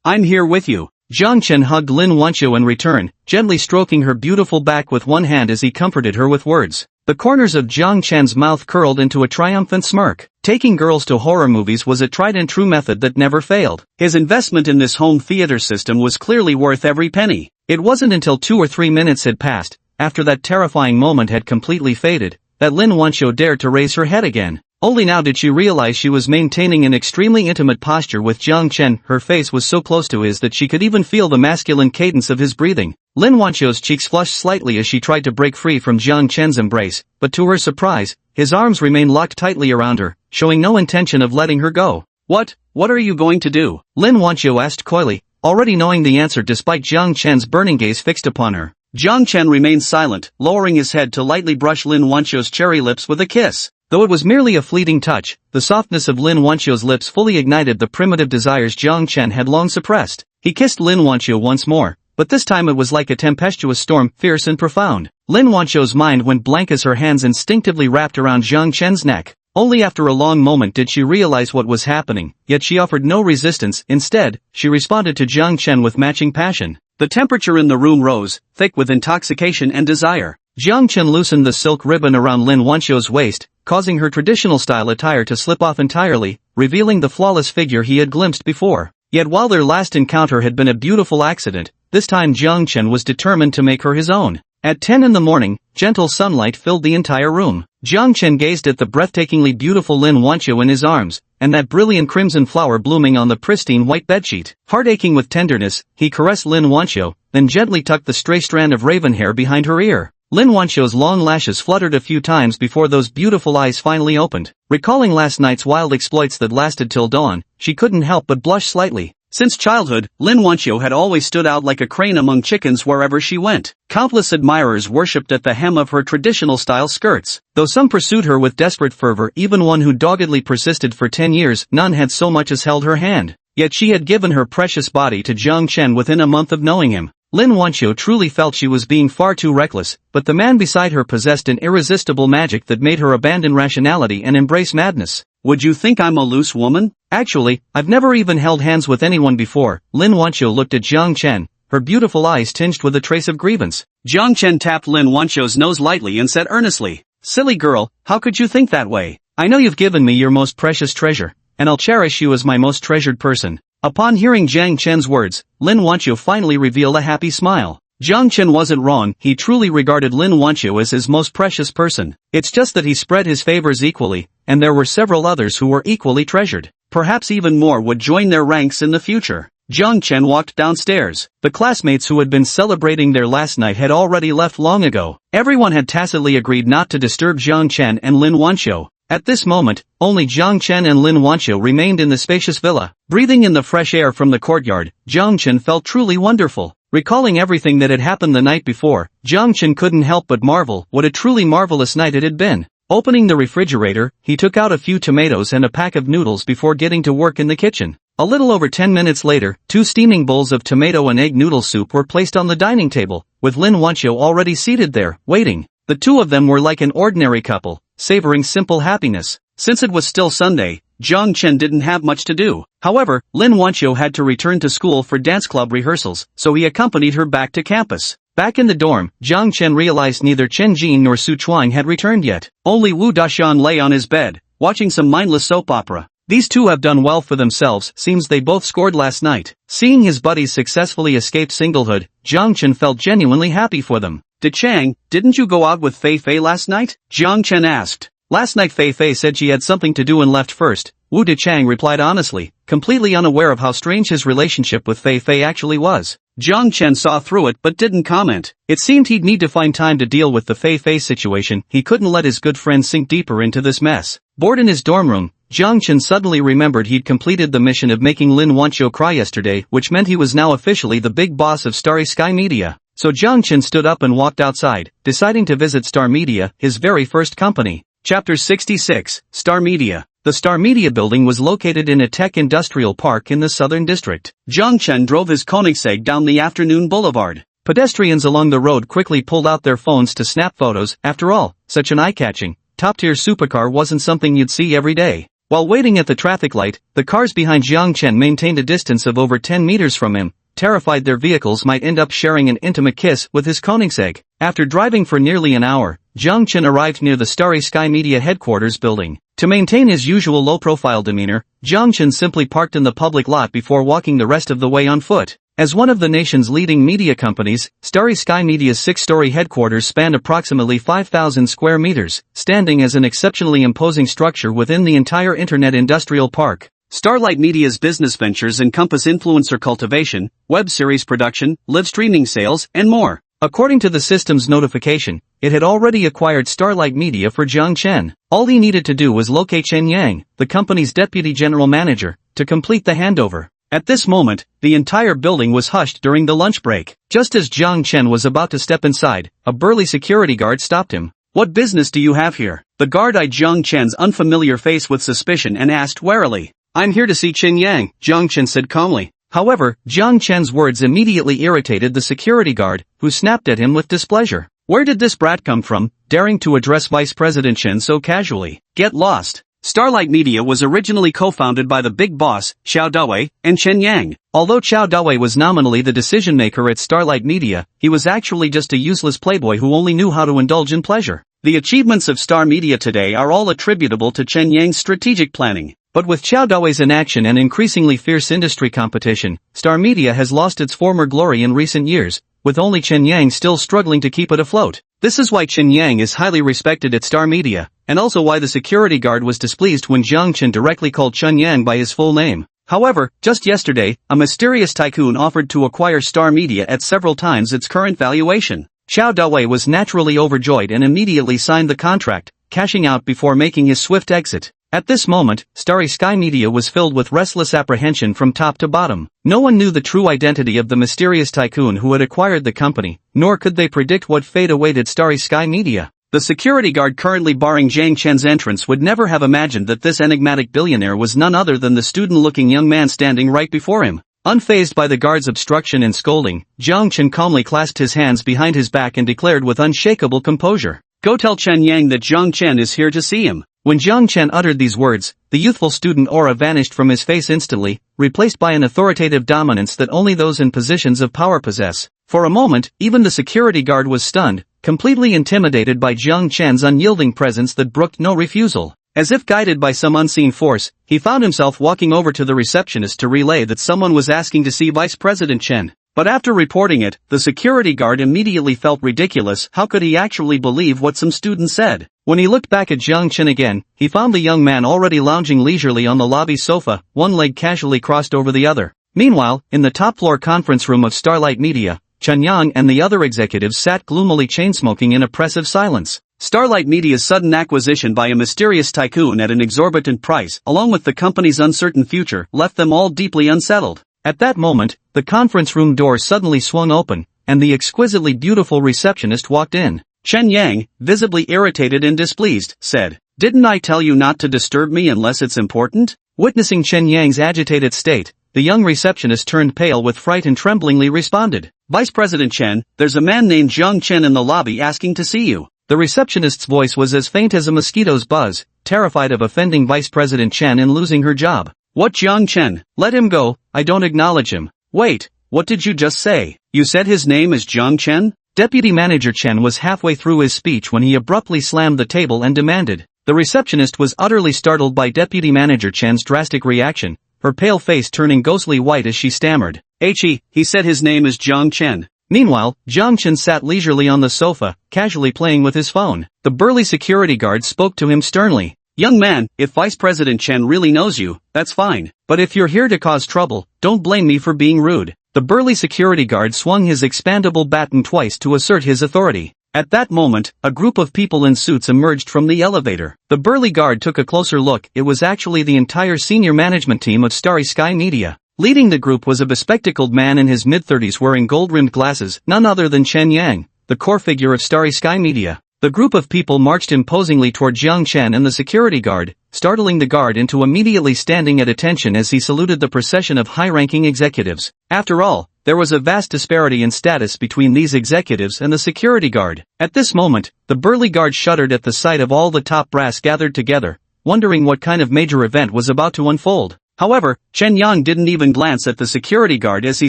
I'm here with you." Jiang Chen hugged Lin Wanqiu in return, gently stroking her beautiful back with one hand as he comforted her with words. The corners of Jiang Chen's mouth curled into a triumphant smirk. Taking girls to horror movies was a tried-and-true method that never failed. His investment in this home theater system was clearly worth every penny. It wasn't until 2 or 3 minutes had passed, after that terrifying moment had completely faded, that Lin Wanqiu dared to raise her head again. Only now did she realize she was maintaining an extremely intimate posture with Jiang Chen. Her face was so close to his that she could even feel the masculine cadence of his breathing. Lin Wanqiu's cheeks flushed slightly as she tried to break free from Jiang Chen's embrace, but to her surprise, his arms remained locked tightly around her, showing no intention of letting her go. What are you going to do? Lin Wanqiu asked coyly, already knowing the answer despite Jiang Chen's burning gaze fixed upon her. Jiang Chen remained silent, lowering his head to lightly brush Lin Wanqiu's cherry lips with a kiss. Though it was merely a fleeting touch, the softness of Lin Wanqiu's lips fully ignited the primitive desires Jiang Chen had long suppressed. He kissed Lin Wanqiu once more, but this time it was like a tempestuous storm, fierce and profound. Lin Wanqiu's mind went blank as her hands instinctively wrapped around Jiang Chen's neck. Only after a long moment did she realize what was happening, yet she offered no resistance. Instead, she responded to Jiang Chen with matching passion. The temperature in the room rose, thick with intoxication and desire. Jiang Chen loosened the silk ribbon around Lin Wanqiu's waist, causing her traditional style attire to slip off entirely, revealing the flawless figure he had glimpsed before. Yet while their last encounter had been a beautiful accident, this time Jiang Chen was determined to make her his own. At 10 in the morning, gentle sunlight filled the entire room. Jiang Chen gazed at the breathtakingly beautiful Lin Wanqiu in his arms, and that brilliant crimson flower blooming on the pristine white bedsheet. Heart aching with tenderness, he caressed Lin Wanqiu, then gently tucked the stray strand of raven hair behind her ear. Lin Wanqiu's long lashes fluttered a few times before those beautiful eyes finally opened. Recalling last night's wild exploits that lasted till dawn, she couldn't help but blush slightly. Since childhood, Lin Wanqiu had always stood out like a crane among chickens wherever she went. Countless admirers worshipped at the hem of her traditional-style skirts. Though some pursued her with desperate fervor, even one who doggedly persisted for 10 years, none had so much as held her hand. Yet she had given her precious body to Jiang Chen within a month of knowing him. Lin Wanqiu truly felt she was being far too reckless, but the man beside her possessed an irresistible magic that made her abandon rationality and embrace madness. Would you think I'm a loose woman? Actually, I've never even held hands with anyone before. Lin Wanqiu looked at Jiang Chen, her beautiful eyes tinged with a trace of grievance. Jiang Chen tapped Lin Wanqiu's nose lightly and said earnestly, "Silly girl, how could you think that way? I know you've given me your most precious treasure, and I'll cherish you as my most treasured person." Upon hearing Jiang Chen's words, Lin Wanqiu finally revealed a happy smile. Jiang Chen wasn't wrong, he truly regarded Lin Wanqiu as his most precious person. It's just that he spread his favors equally, and there were several others who were equally treasured. Perhaps even more would join their ranks in the future. Jiang Chen walked downstairs. The classmates who had been celebrating their last night had already left long ago. Everyone had tacitly agreed not to disturb Jiang Chen and Lin Wanqiu. At this moment, only Jiang Chen and Lin Wanqiu remained in the spacious villa. Breathing in the fresh air from the courtyard, Jiang Chen felt truly wonderful. Recalling everything that had happened the night before, Jiang Chen couldn't help but marvel what a truly marvelous night it had been. Opening the refrigerator, he took out a few tomatoes and a pack of noodles before getting to work in the kitchen. A little over 10 minutes later, 2 steaming bowls of tomato and egg noodle soup were placed on the dining table, with Lin Wanqiu already seated there, waiting. The two of them were like an ordinary couple, savoring simple happiness. Since it was still Sunday, Jiang Chen didn't have much to do. However, Lin Wanqiu had to return to school for dance club rehearsals, so he accompanied her back to campus. Back in the dorm, Jiang Chen realized neither Chen Jing nor Su Chuang had returned yet. Only Wu Dashan lay on his bed, watching some mindless soap opera. These two have done well for themselves, seems they both scored last night. Seeing his buddies successfully escape singlehood, Jiang Chen felt genuinely happy for them. Chang, didn't you go out with Fei Fei last night? Jiang Chen asked. Last night Fei Fei said she had something to do and left first, Wu Chang replied honestly, completely unaware of how strange his relationship with Fei Fei actually was. Jiang Chen saw through it but didn't comment. It seemed he'd need to find time to deal with the Fei Fei situation. He couldn't let his good friend sink deeper into this mess. Bored in his dorm room, Jiang Chen suddenly remembered he'd completed the mission of making Lin Wanqiu cry yesterday, which meant he was now officially the big boss of Starry Sky Media. So Jiang Chen stood up and walked outside, deciding to visit Star Media, his very first company. Chapter 66, Star Media. The Star Media building was located in a tech industrial park in the southern district. Jiang Chen drove his Koenigsegg down the afternoon boulevard. Pedestrians along the road quickly pulled out their phones to snap photos. After all, such an eye-catching, top-tier supercar wasn't something you'd see every day. While waiting at the traffic light, the cars behind Jiang Chen maintained a distance of over 10 meters from him, terrified their vehicles might end up sharing an intimate kiss with his Koenigsegg. After driving for nearly an hour, Jiang Chen arrived near the Starry Sky Media headquarters building. To maintain his usual low-profile demeanor, Jiang Chen simply parked in the public lot before walking the rest of the way on foot. As one of the nation's leading media companies, Starry Sky Media's 6-story headquarters spanned approximately 5,000 square meters, standing as an exceptionally imposing structure within the entire Internet Industrial Park. Starlight Media's business ventures encompass influencer cultivation, web series production, live streaming sales, and more. According to the system's notification, it had already acquired Starlight Media for Jiang Chen. All he needed to do was locate Chen Yang, the company's deputy general manager, to complete the handover. At this moment, the entire building was hushed during the lunch break. Just as Jiang Chen was about to step inside, a burly security guard stopped him. "What business do you have here?" The guard eyed Jiang Chen's unfamiliar face with suspicion and asked warily. "I'm here to see Chen Yang," Jiang Chen said calmly. However, Jiang Chen's words immediately irritated the security guard, who snapped at him with displeasure. Where did this brat come from, daring to address Vice President Chen so casually? Get lost. Starlight Media was originally co-founded by the big boss, Xiao Dawei, and Chen Yang. Although Xiao Dawei was nominally the decision-maker at Starlight Media, he was actually just a useless playboy who only knew how to indulge in pleasure. The achievements of Star Media today are all attributable to Chen Yang's strategic planning. But with Xiao Dawei's inaction and increasingly fierce industry competition, Star Media has lost its former glory in recent years, with only Chen Yang still struggling to keep it afloat. This is why Chen Yang is highly respected at Star Media, and also why the security guard was displeased when Jiang Chen directly called Chen Yang by his full name. However, just yesterday, a mysterious tycoon offered to acquire Star Media at several times its current valuation. Xiao Dawei was naturally overjoyed and immediately signed the contract, cashing out before making his swift exit. At this moment, Starry Sky Media was filled with restless apprehension from top to bottom. No one knew the true identity of the mysterious tycoon who had acquired the company, nor could they predict what fate awaited Starry Sky Media. The security guard currently barring Jiang Chen's entrance would never have imagined that this enigmatic billionaire was none other than the student-looking young man standing right before him. Unfazed by the guard's obstruction and scolding, Jiang Chen calmly clasped his hands behind his back and declared with unshakable composure, "Go tell Chen Yang that Jiang Chen is here to see him." When Jiang Chen uttered these words, the youthful student aura vanished from his face instantly, replaced by an authoritative dominance that only those in positions of power possess. For a moment, even the security guard was stunned, completely intimidated by Jiang Chen's unyielding presence that brooked no refusal. As if guided by some unseen force, he found himself walking over to the receptionist to relay that someone was asking to see Vice President Chen. But after reporting it, the security guard immediately felt ridiculous. How could he actually believe what some student said? When he looked back at Jiang Chen again, he found the young man already lounging leisurely on the lobby sofa, one leg casually crossed over the other. Meanwhile, in the top-floor conference room of Starlight Media, Chen Yang and the other executives sat gloomily chain-smoking in oppressive silence. Starlight Media's sudden acquisition by a mysterious tycoon at an exorbitant price, along with the company's uncertain future, left them all deeply unsettled. At that moment, the conference room door suddenly swung open, and the exquisitely beautiful receptionist walked in. Chen Yang, visibly irritated and displeased, said, "Didn't I tell you not to disturb me unless it's important?" Witnessing Chen Yang's agitated state, the young receptionist turned pale with fright and tremblingly responded, "Vice President Chen, there's a man named Jiang Chen in the lobby asking to see you." The receptionist's voice was as faint as a mosquito's buzz, terrified of offending Vice President Chen and losing her job. "What Jiang Chen? Let him go, I don't acknowledge him." "Wait, what did you just say? You said his name is Jiang Chen?" Deputy Manager Chen was halfway through his speech when he abruptly slammed the table and demanded. The receptionist was utterly startled by Deputy Manager Chen's drastic reaction, her pale face turning ghostly white as she stammered, He said his name is Jiang Chen." Meanwhile, Jiang Chen sat leisurely on the sofa, casually playing with his phone. The burly security guard spoke to him sternly. "Young man, if Vice President Chen really knows you, that's fine. But if you're here to cause trouble, don't blame me for being rude." The burly security guard swung his expandable baton twice to assert his authority. At that moment, a group of people in suits emerged from the elevator. The burly guard took a closer look. It was actually the entire senior management team of Starry Sky Media. Leading the group was a bespectacled man in his mid-30s wearing gold-rimmed glasses, none other than Chen Yang, the core figure of Starry Sky Media. The group of people marched imposingly toward Jiang Chen and the security guard, startling the guard into immediately standing at attention as he saluted the procession of high-ranking executives. After all, there was a vast disparity in status between these executives and the security guard. At this moment, the burly guard shuddered at the sight of all the top brass gathered together, wondering what kind of major event was about to unfold. However, Chen Yang didn't even glance at the security guard as he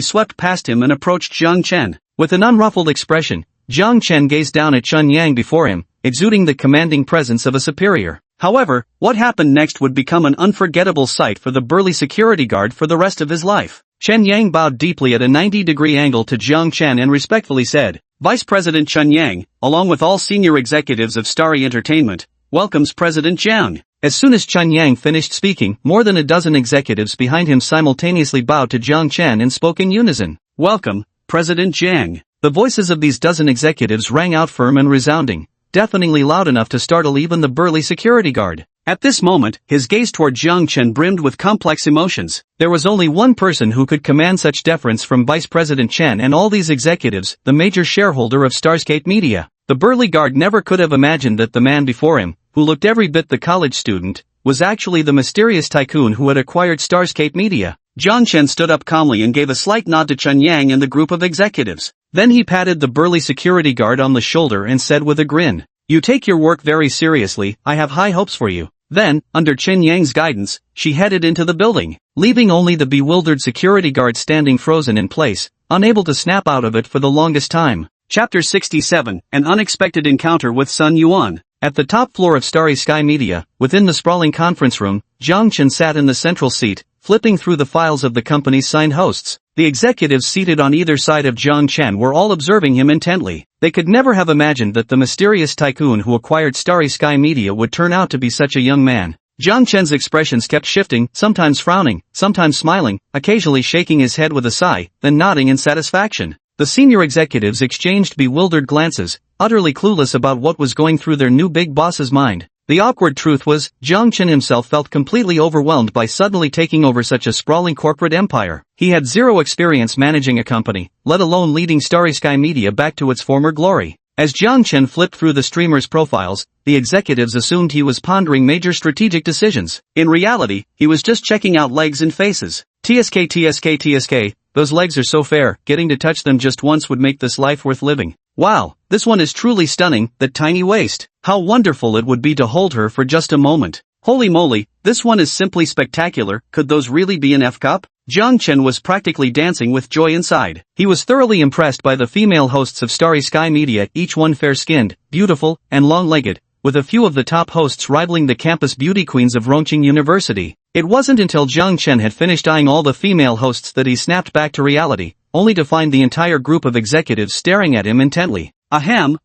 swept past him and approached Jiang Chen. With an unruffled expression, Jiang Chen gazed down at Chen Yang before him, exuding the commanding presence of a superior. However, what happened next would become an unforgettable sight for the burly security guard for the rest of his life. Chen Yang bowed deeply at a 90-degree angle to Jiang Chen and respectfully said, Vice President Chen Yang, along with all senior executives of Starry Entertainment, welcomes President Jiang. As soon as Chen Yang finished speaking, more than a dozen executives behind him simultaneously bowed to Jiang Chen and spoke in unison. Welcome, President Jiang. The voices of these dozen executives rang out firm and resounding, deafeningly loud enough to startle even the burly security guard. At this moment, his gaze toward Jiang Chen brimmed with complex emotions. There was only one person who could command such deference from Vice President Chen and all these executives, the major shareholder of Starscape Media. The burly guard never could have imagined that the man before him, who looked every bit the college student, was actually the mysterious tycoon who had acquired Starscape Media. Jiang Chen stood up calmly and gave a slight nod to Chen Yang and the group of executives. Then he patted the burly security guard on the shoulder and said with a grin, You take your work very seriously, I have high hopes for you. Then, under Chen Yang's guidance, she headed into the building, leaving only the bewildered security guard standing frozen in place, unable to snap out of it for the longest time. Chapter 67, An Unexpected Encounter with Sun Yuan. At the top floor of Starry Sky Media, within the sprawling conference room, Jiang Chen sat in the central seat, flipping through the files of the company's signed hosts. The executives seated on either side of Jiang Chen were all observing him intently. They could never have imagined that the mysterious tycoon who acquired Starry Sky Media would turn out to be such a young man. Jiang Chen's expressions kept shifting, sometimes frowning, sometimes smiling, occasionally shaking his head with a sigh, then nodding in satisfaction. The senior executives exchanged bewildered glances, utterly clueless about what was going through their new big boss's mind. The awkward truth was, Jiang Chen himself felt completely overwhelmed by suddenly taking over such a sprawling corporate empire. He had zero experience managing a company, let alone leading Starry Sky Media back to its former glory. As Jiang Chen flipped through the streamers' profiles, the executives assumed he was pondering major strategic decisions. In reality, he was just checking out legs and faces. TSK, those legs are so fair, getting to touch them just once would make this life worth living. Wow, this one is truly stunning, that tiny waist. How wonderful it would be to hold her for just a moment. Holy moly, this one is simply spectacular, could those really be an F-cup? Jiang Chen was practically dancing with joy inside. He was thoroughly impressed by the female hosts of Starry Sky Media, each one fair-skinned, beautiful, and long-legged, with a few of the top hosts rivaling the campus beauty queens of Rongqing University. It wasn't until Jiang Chen had finished eyeing all the female hosts that he snapped back to reality, only to find the entire group of executives staring at him intently. Ahem.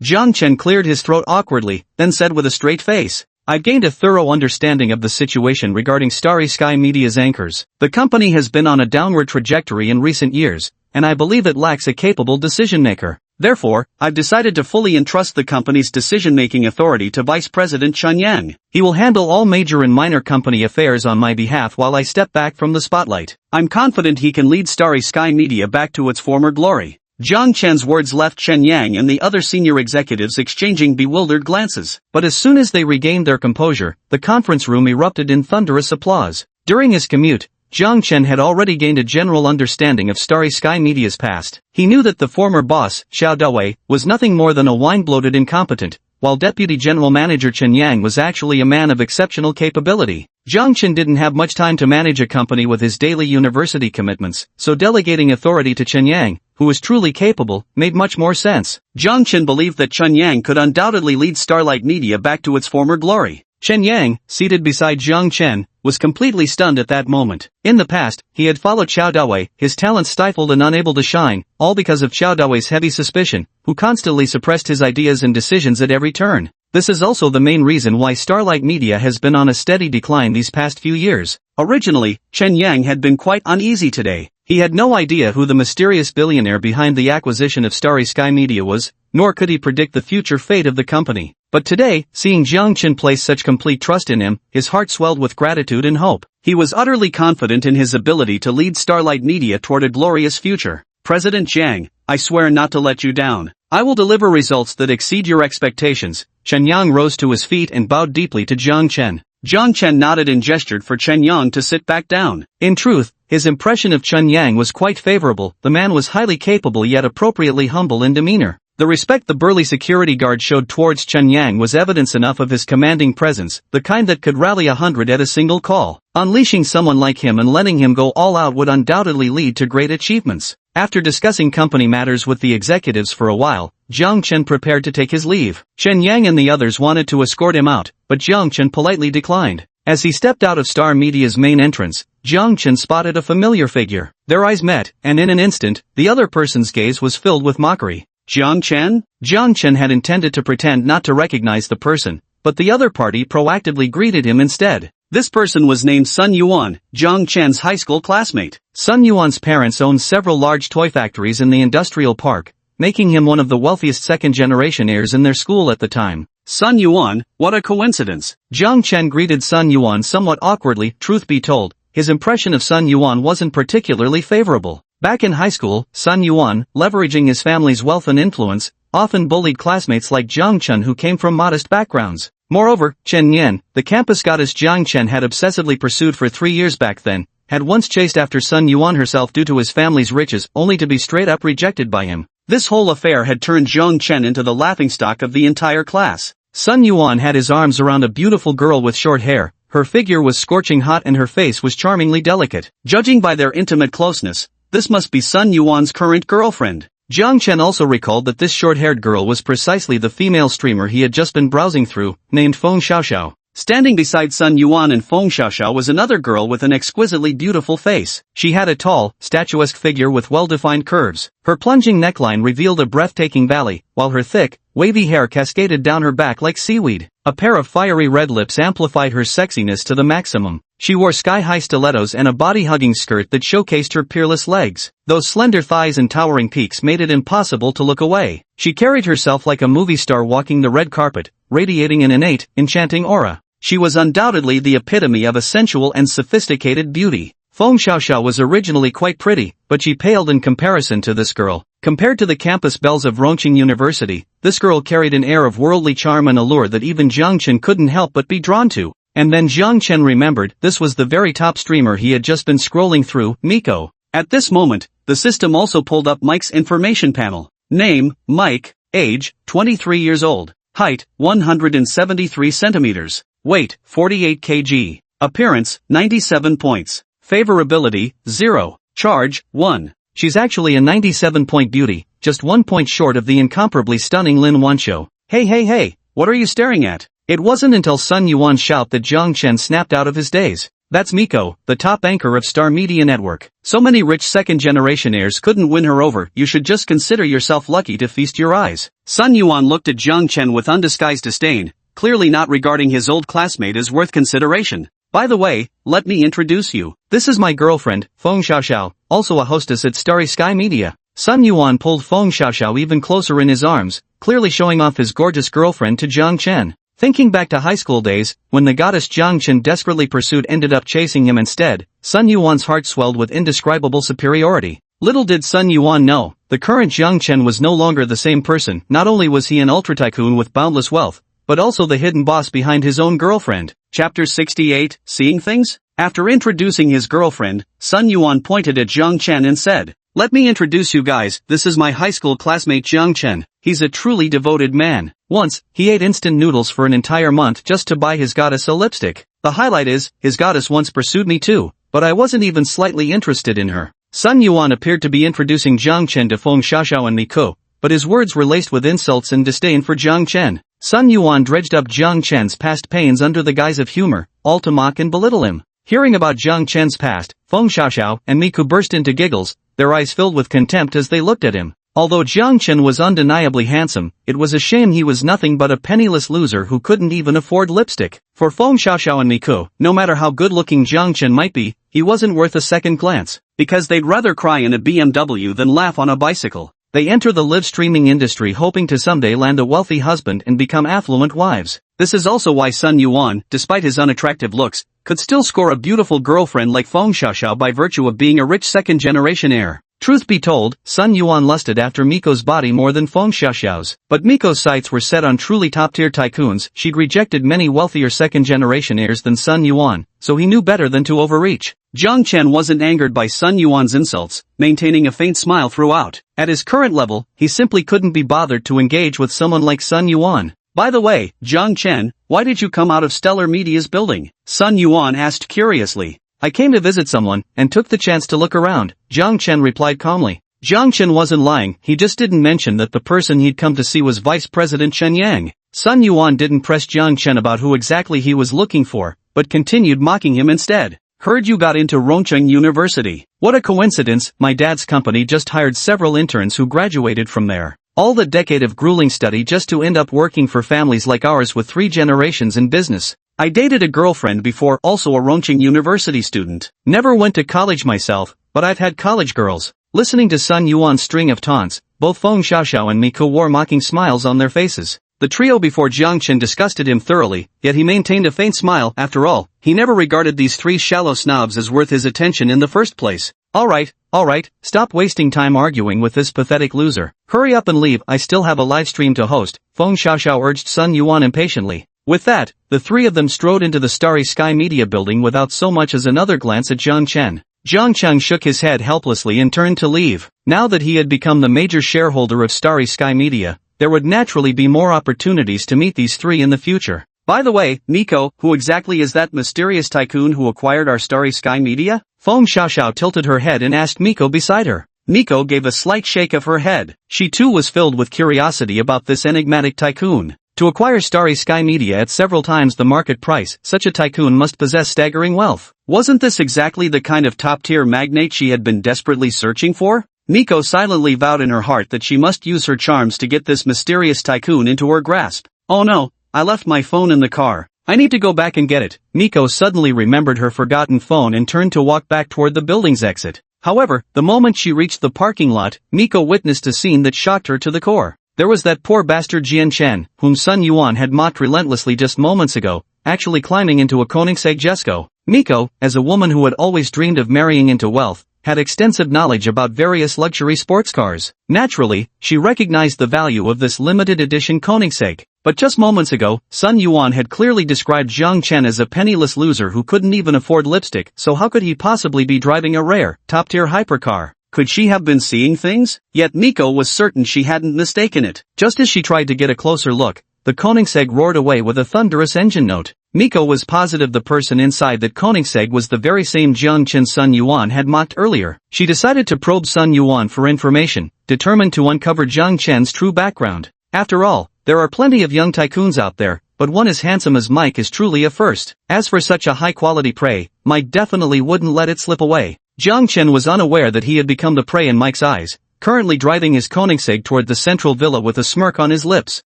Jiang Chen cleared his throat awkwardly, then said with a straight face, I've gained a thorough understanding of the situation regarding Starry Sky Media's anchors. The company has been on a downward trajectory in recent years, and I believe it lacks a capable decision-maker. Therefore, I've decided to fully entrust the company's decision-making authority to Vice President Chen Yang. He will handle all major and minor company affairs on my behalf while I step back from the spotlight. I'm confident he can lead Starry Sky Media back to its former glory. Jiang Chen's words left Chen Yang and the other senior executives exchanging bewildered glances. But as soon as they regained their composure, the conference room erupted in thunderous applause. During his commute, Jiang Chen had already gained a general understanding of Starry Sky Media's past. He knew that the former boss, Xiao Dawei, was nothing more than a wine-bloated incompetent, while Deputy General Manager Chen Yang was actually a man of exceptional capability. Jiang Chen didn't have much time to manage a company with his daily university commitments, so delegating authority to Chen Yang, who was truly capable, made much more sense. Jiang Chen believed that Chen Yang could undoubtedly lead Starlight Media back to its former glory. Chen Yang, seated beside Jiang Chen, was completely stunned at that moment. In the past, he had followed Xiao Dawei, his talents stifled and unable to shine, all because of Xiao Dawei's heavy suspicion, who constantly suppressed his ideas and decisions at every turn. This is also the main reason why Starlight Media has been on a steady decline these past few years. Originally, Chen Yang had been quite uneasy today. He had no idea who the mysterious billionaire behind the acquisition of Starry Sky Media was, nor could he predict the future fate of the company. But today, seeing Jiang Chen place such complete trust in him, his heart swelled with gratitude and hope. He was utterly confident in his ability to lead Starlight Media toward a glorious future. President Jiang, I swear not to let you down. I will deliver results that exceed your expectations. Chen Yang rose to his feet and bowed deeply to Jiang Chen. Jiang Chen nodded and gestured for Chen Yang to sit back down. In truth, his impression of Chen Yang was quite favorable. The man was highly capable yet appropriately humble in demeanor. The respect the burly security guard showed towards Chen Yang was evidence enough of his commanding presence, the kind that could rally 100 at a single call. Unleashing someone like him and letting him go all out would undoubtedly lead to great achievements. After discussing company matters with the executives for a while, Jiang Chen prepared to take his leave. Chen Yang and the others wanted to escort him out, but Jiang Chen politely declined. As he stepped out of Star Media's main entrance, Jiang Chen spotted a familiar figure. Their eyes met, and in an instant, the other person's gaze was filled with mockery. Jiang Chen? Jiang Chen had intended to pretend not to recognize the person, but the other party proactively greeted him instead. This person was named Sun Yuan, Jiang Chen's high school classmate. Sun Yuan's parents owned several large toy factories in the industrial park, making him one of the wealthiest second-generation heirs in their school at the time. Sun Yuan, what a coincidence. Jiang Chen greeted Sun Yuan somewhat awkwardly. Truth be told, his impression of Sun Yuan wasn't particularly favorable. Back in high school, Sun Yuan, leveraging his family's wealth and influence, often bullied classmates like Jiang Chen who came from modest backgrounds. Moreover, Chen Yan, the campus goddess Jiang Chen had obsessively pursued for 3 years back then, had once chased after Sun Yuan herself due to his family's riches only to be straight up rejected by him. This whole affair had turned Jiang Chen into the laughingstock of the entire class. Sun Yuan had his arms around a beautiful girl with short hair, her figure was scorching hot and her face was charmingly delicate. Judging by their intimate closeness, this must be Sun Yuan's current girlfriend. Jiang Chen also recalled that this short-haired girl was precisely the female streamer he had just been browsing through, named Feng Xiaoxiao. Standing beside Sun Yuan and Feng Xiaoxiao was another girl with an exquisitely beautiful face. She had a tall, statuesque figure with well-defined curves. Her plunging neckline revealed a breathtaking valley, while her thick, wavy hair cascaded down her back like seaweed. A pair of fiery red lips amplified her sexiness to the maximum. She wore sky-high stilettos and a body-hugging skirt that showcased her peerless legs. Those slender thighs and towering peaks made it impossible to look away. She carried herself like a movie star walking the red carpet, radiating an innate, enchanting aura. She was undoubtedly the epitome of a sensual and sophisticated beauty. Feng Xiaoxiao was originally quite pretty, but she paled in comparison to this girl. Compared to the campus belles of Rongqing University, this girl carried an air of worldly charm and allure that even Jiang Chen couldn't help but be drawn to. And then Jiang Chen remembered this was the very top streamer he had just been scrolling through, Miko. At this moment, the system also pulled up Mike's information panel. Name, Mike, age, 23 years old, height, 173 centimeters, weight, 48 kg, appearance, 97 points, favorability, 0, charge, 1. She's actually a 97-point beauty, just 1 point short of the incomparably stunning Lin Wanshou. Hey, what are you staring at? It wasn't until Sun Yuan's shout that Jiang Chen snapped out of his daze. That's Miko, the top anchor of Star Media Network. So many rich second-generation heirs couldn't win her over. You should just consider yourself lucky to feast your eyes. Sun Yuan looked at Jiang Chen with undisguised disdain, clearly not regarding his old classmate as worth consideration. By the way, let me introduce you. This is my girlfriend, Feng Xiaoxiao, also a hostess at Starry Sky Media. Sun Yuan pulled Feng Xiaoxiao even closer in his arms, clearly showing off his gorgeous girlfriend to Jiang Chen. Thinking back to high school days, when the goddess Jiang Chen desperately pursued ended up chasing him instead, Sun Yuan's heart swelled with indescribable superiority. Little did Sun Yuan know, the current Jiang Chen was no longer the same person. Not only was he an ultra-tycoon with boundless wealth, but also the hidden boss behind his own girlfriend. Chapter 68, Seeing Things? After introducing his girlfriend, Sun Yuan pointed at Jiang Chen and said, "Let me introduce you guys, this is my high school classmate Jiang Chen. He's a truly devoted man. Once, he ate instant noodles for an entire month just to buy his goddess a lipstick. The highlight is, his goddess once pursued me too, but I wasn't even slightly interested in her." Sun Yuan appeared to be introducing Jiang Chen to Feng Xiaoxiao and Miko, but his words were laced with insults and disdain for Jiang Chen. Sun Yuan dredged up Jiang Chen's past pains under the guise of humor, all to mock and belittle him. Hearing about Jiang Chen's past, Feng Xiaoxiao and Miko burst into giggles, their eyes filled with contempt as they looked at him. Although Jiang Chen was undeniably handsome, it was a shame he was nothing but a penniless loser who couldn't even afford lipstick. For Feng Xiaoxiao and Miko, no matter how good-looking Jiang Chen might be, he wasn't worth a second glance, because they'd rather cry in a BMW than laugh on a bicycle. They enter the live streaming industry hoping to someday land a wealthy husband and become affluent wives. This is also why Sun Yuan, despite his unattractive looks, could still score a beautiful girlfriend like Feng Xiaoxiao by virtue of being a rich second-generation heir. Truth be told, Sun Yuan lusted after Miko's body more than Feng Xiaoxiao's, but Miko's sights were set on truly top-tier tycoons. She'd rejected many wealthier second-generation heirs than Sun Yuan, so he knew better than to overreach. Jiang Chen wasn't angered by Sun Yuan's insults, maintaining a faint smile throughout. At his current level, he simply couldn't be bothered to engage with someone like Sun Yuan. "By the way, Jiang Chen, why did you come out of Stellar Media's building?" Sun Yuan asked curiously. "I came to visit someone, and took the chance to look around," Jiang Chen replied calmly. Jiang Chen wasn't lying, he just didn't mention that the person he'd come to see was Vice President Chen Yang. Sun Yuan didn't press Jiang Chen about who exactly he was looking for, but continued mocking him instead. Heard you got into Rongcheng University. What a coincidence, my dad's company just hired several interns who graduated from there. All the decade of grueling study just to end up working for families like ours with 3 generations in business. I dated a girlfriend before, also a Rongcheng University student. Never went to college myself, but I've had college girls. Listening to Sun Yuan's string of taunts, both Feng Xiaoxiao and Miko wore mocking smiles on their faces. The trio before Jiang Chen disgusted him thoroughly, yet he maintained a faint smile. After all, he never regarded these 3 shallow snobs as worth his attention in the first place. Alright, stop wasting time arguing with this pathetic loser. Hurry up and leave, I still have a live stream to host, Feng Xiaoxiao urged Sun Yuan impatiently. With that, the 3 of them strode into the Starry Sky Media building without so much as another glance at Jiang Chen. Jiang Chen shook his head helplessly and turned to leave. Now that he had become the major shareholder of Starry Sky Media, there would naturally be more opportunities to meet these 3 in the future. By the way, Miko, who exactly is that mysterious tycoon who acquired our Starry Sky Media? Feng Xiaoxiao tilted her head and asked Miko beside her. Miko gave a slight shake of her head. She too was filled with curiosity about this enigmatic tycoon. To acquire Starry Sky Media at several times the market price, such a tycoon must possess staggering wealth. Wasn't this exactly the kind of top-tier magnate she had been desperately searching for? Miko silently vowed in her heart that she must use her charms to get this mysterious tycoon into her grasp. Oh no, I left my phone in the car. I need to go back and get it. Miko suddenly remembered her forgotten phone and turned to walk back toward the building's exit. However, the moment she reached the parking lot, Miko witnessed a scene that shocked her to the core. There was that poor bastard Jian Chen, whom Sun Yuan had mocked relentlessly just moments ago, actually climbing into a Koenigsegg Jesko. Miko, as a woman who had always dreamed of marrying into wealth, had extensive knowledge about various luxury sports cars. Naturally, she recognized the value of this limited edition Koenigsegg. But just moments ago, Sun Yuan had clearly described Jiang Chen as a penniless loser who couldn't even afford lipstick, so how could he possibly be driving a rare, top-tier hypercar? Could she have been seeing things? Yet Miko was certain she hadn't mistaken it. Just as she tried to get a closer look, the Koenigsegg roared away with a thunderous engine note. Miko was positive the person inside that Koenigsegg was the very same Jiang Chen Sun Yuan had mocked earlier. She decided to probe Sun Yuan for information, determined to uncover Jiang Chen's true background. After all, there are plenty of young tycoons out there, but one as handsome as Mike is truly a first. As for such a high-quality prey, Mike definitely wouldn't let it slip away. Jiang Chen was unaware that he had become the prey in Mike's eyes, currently driving his Koenigsegg toward the central villa with a smirk on his lips.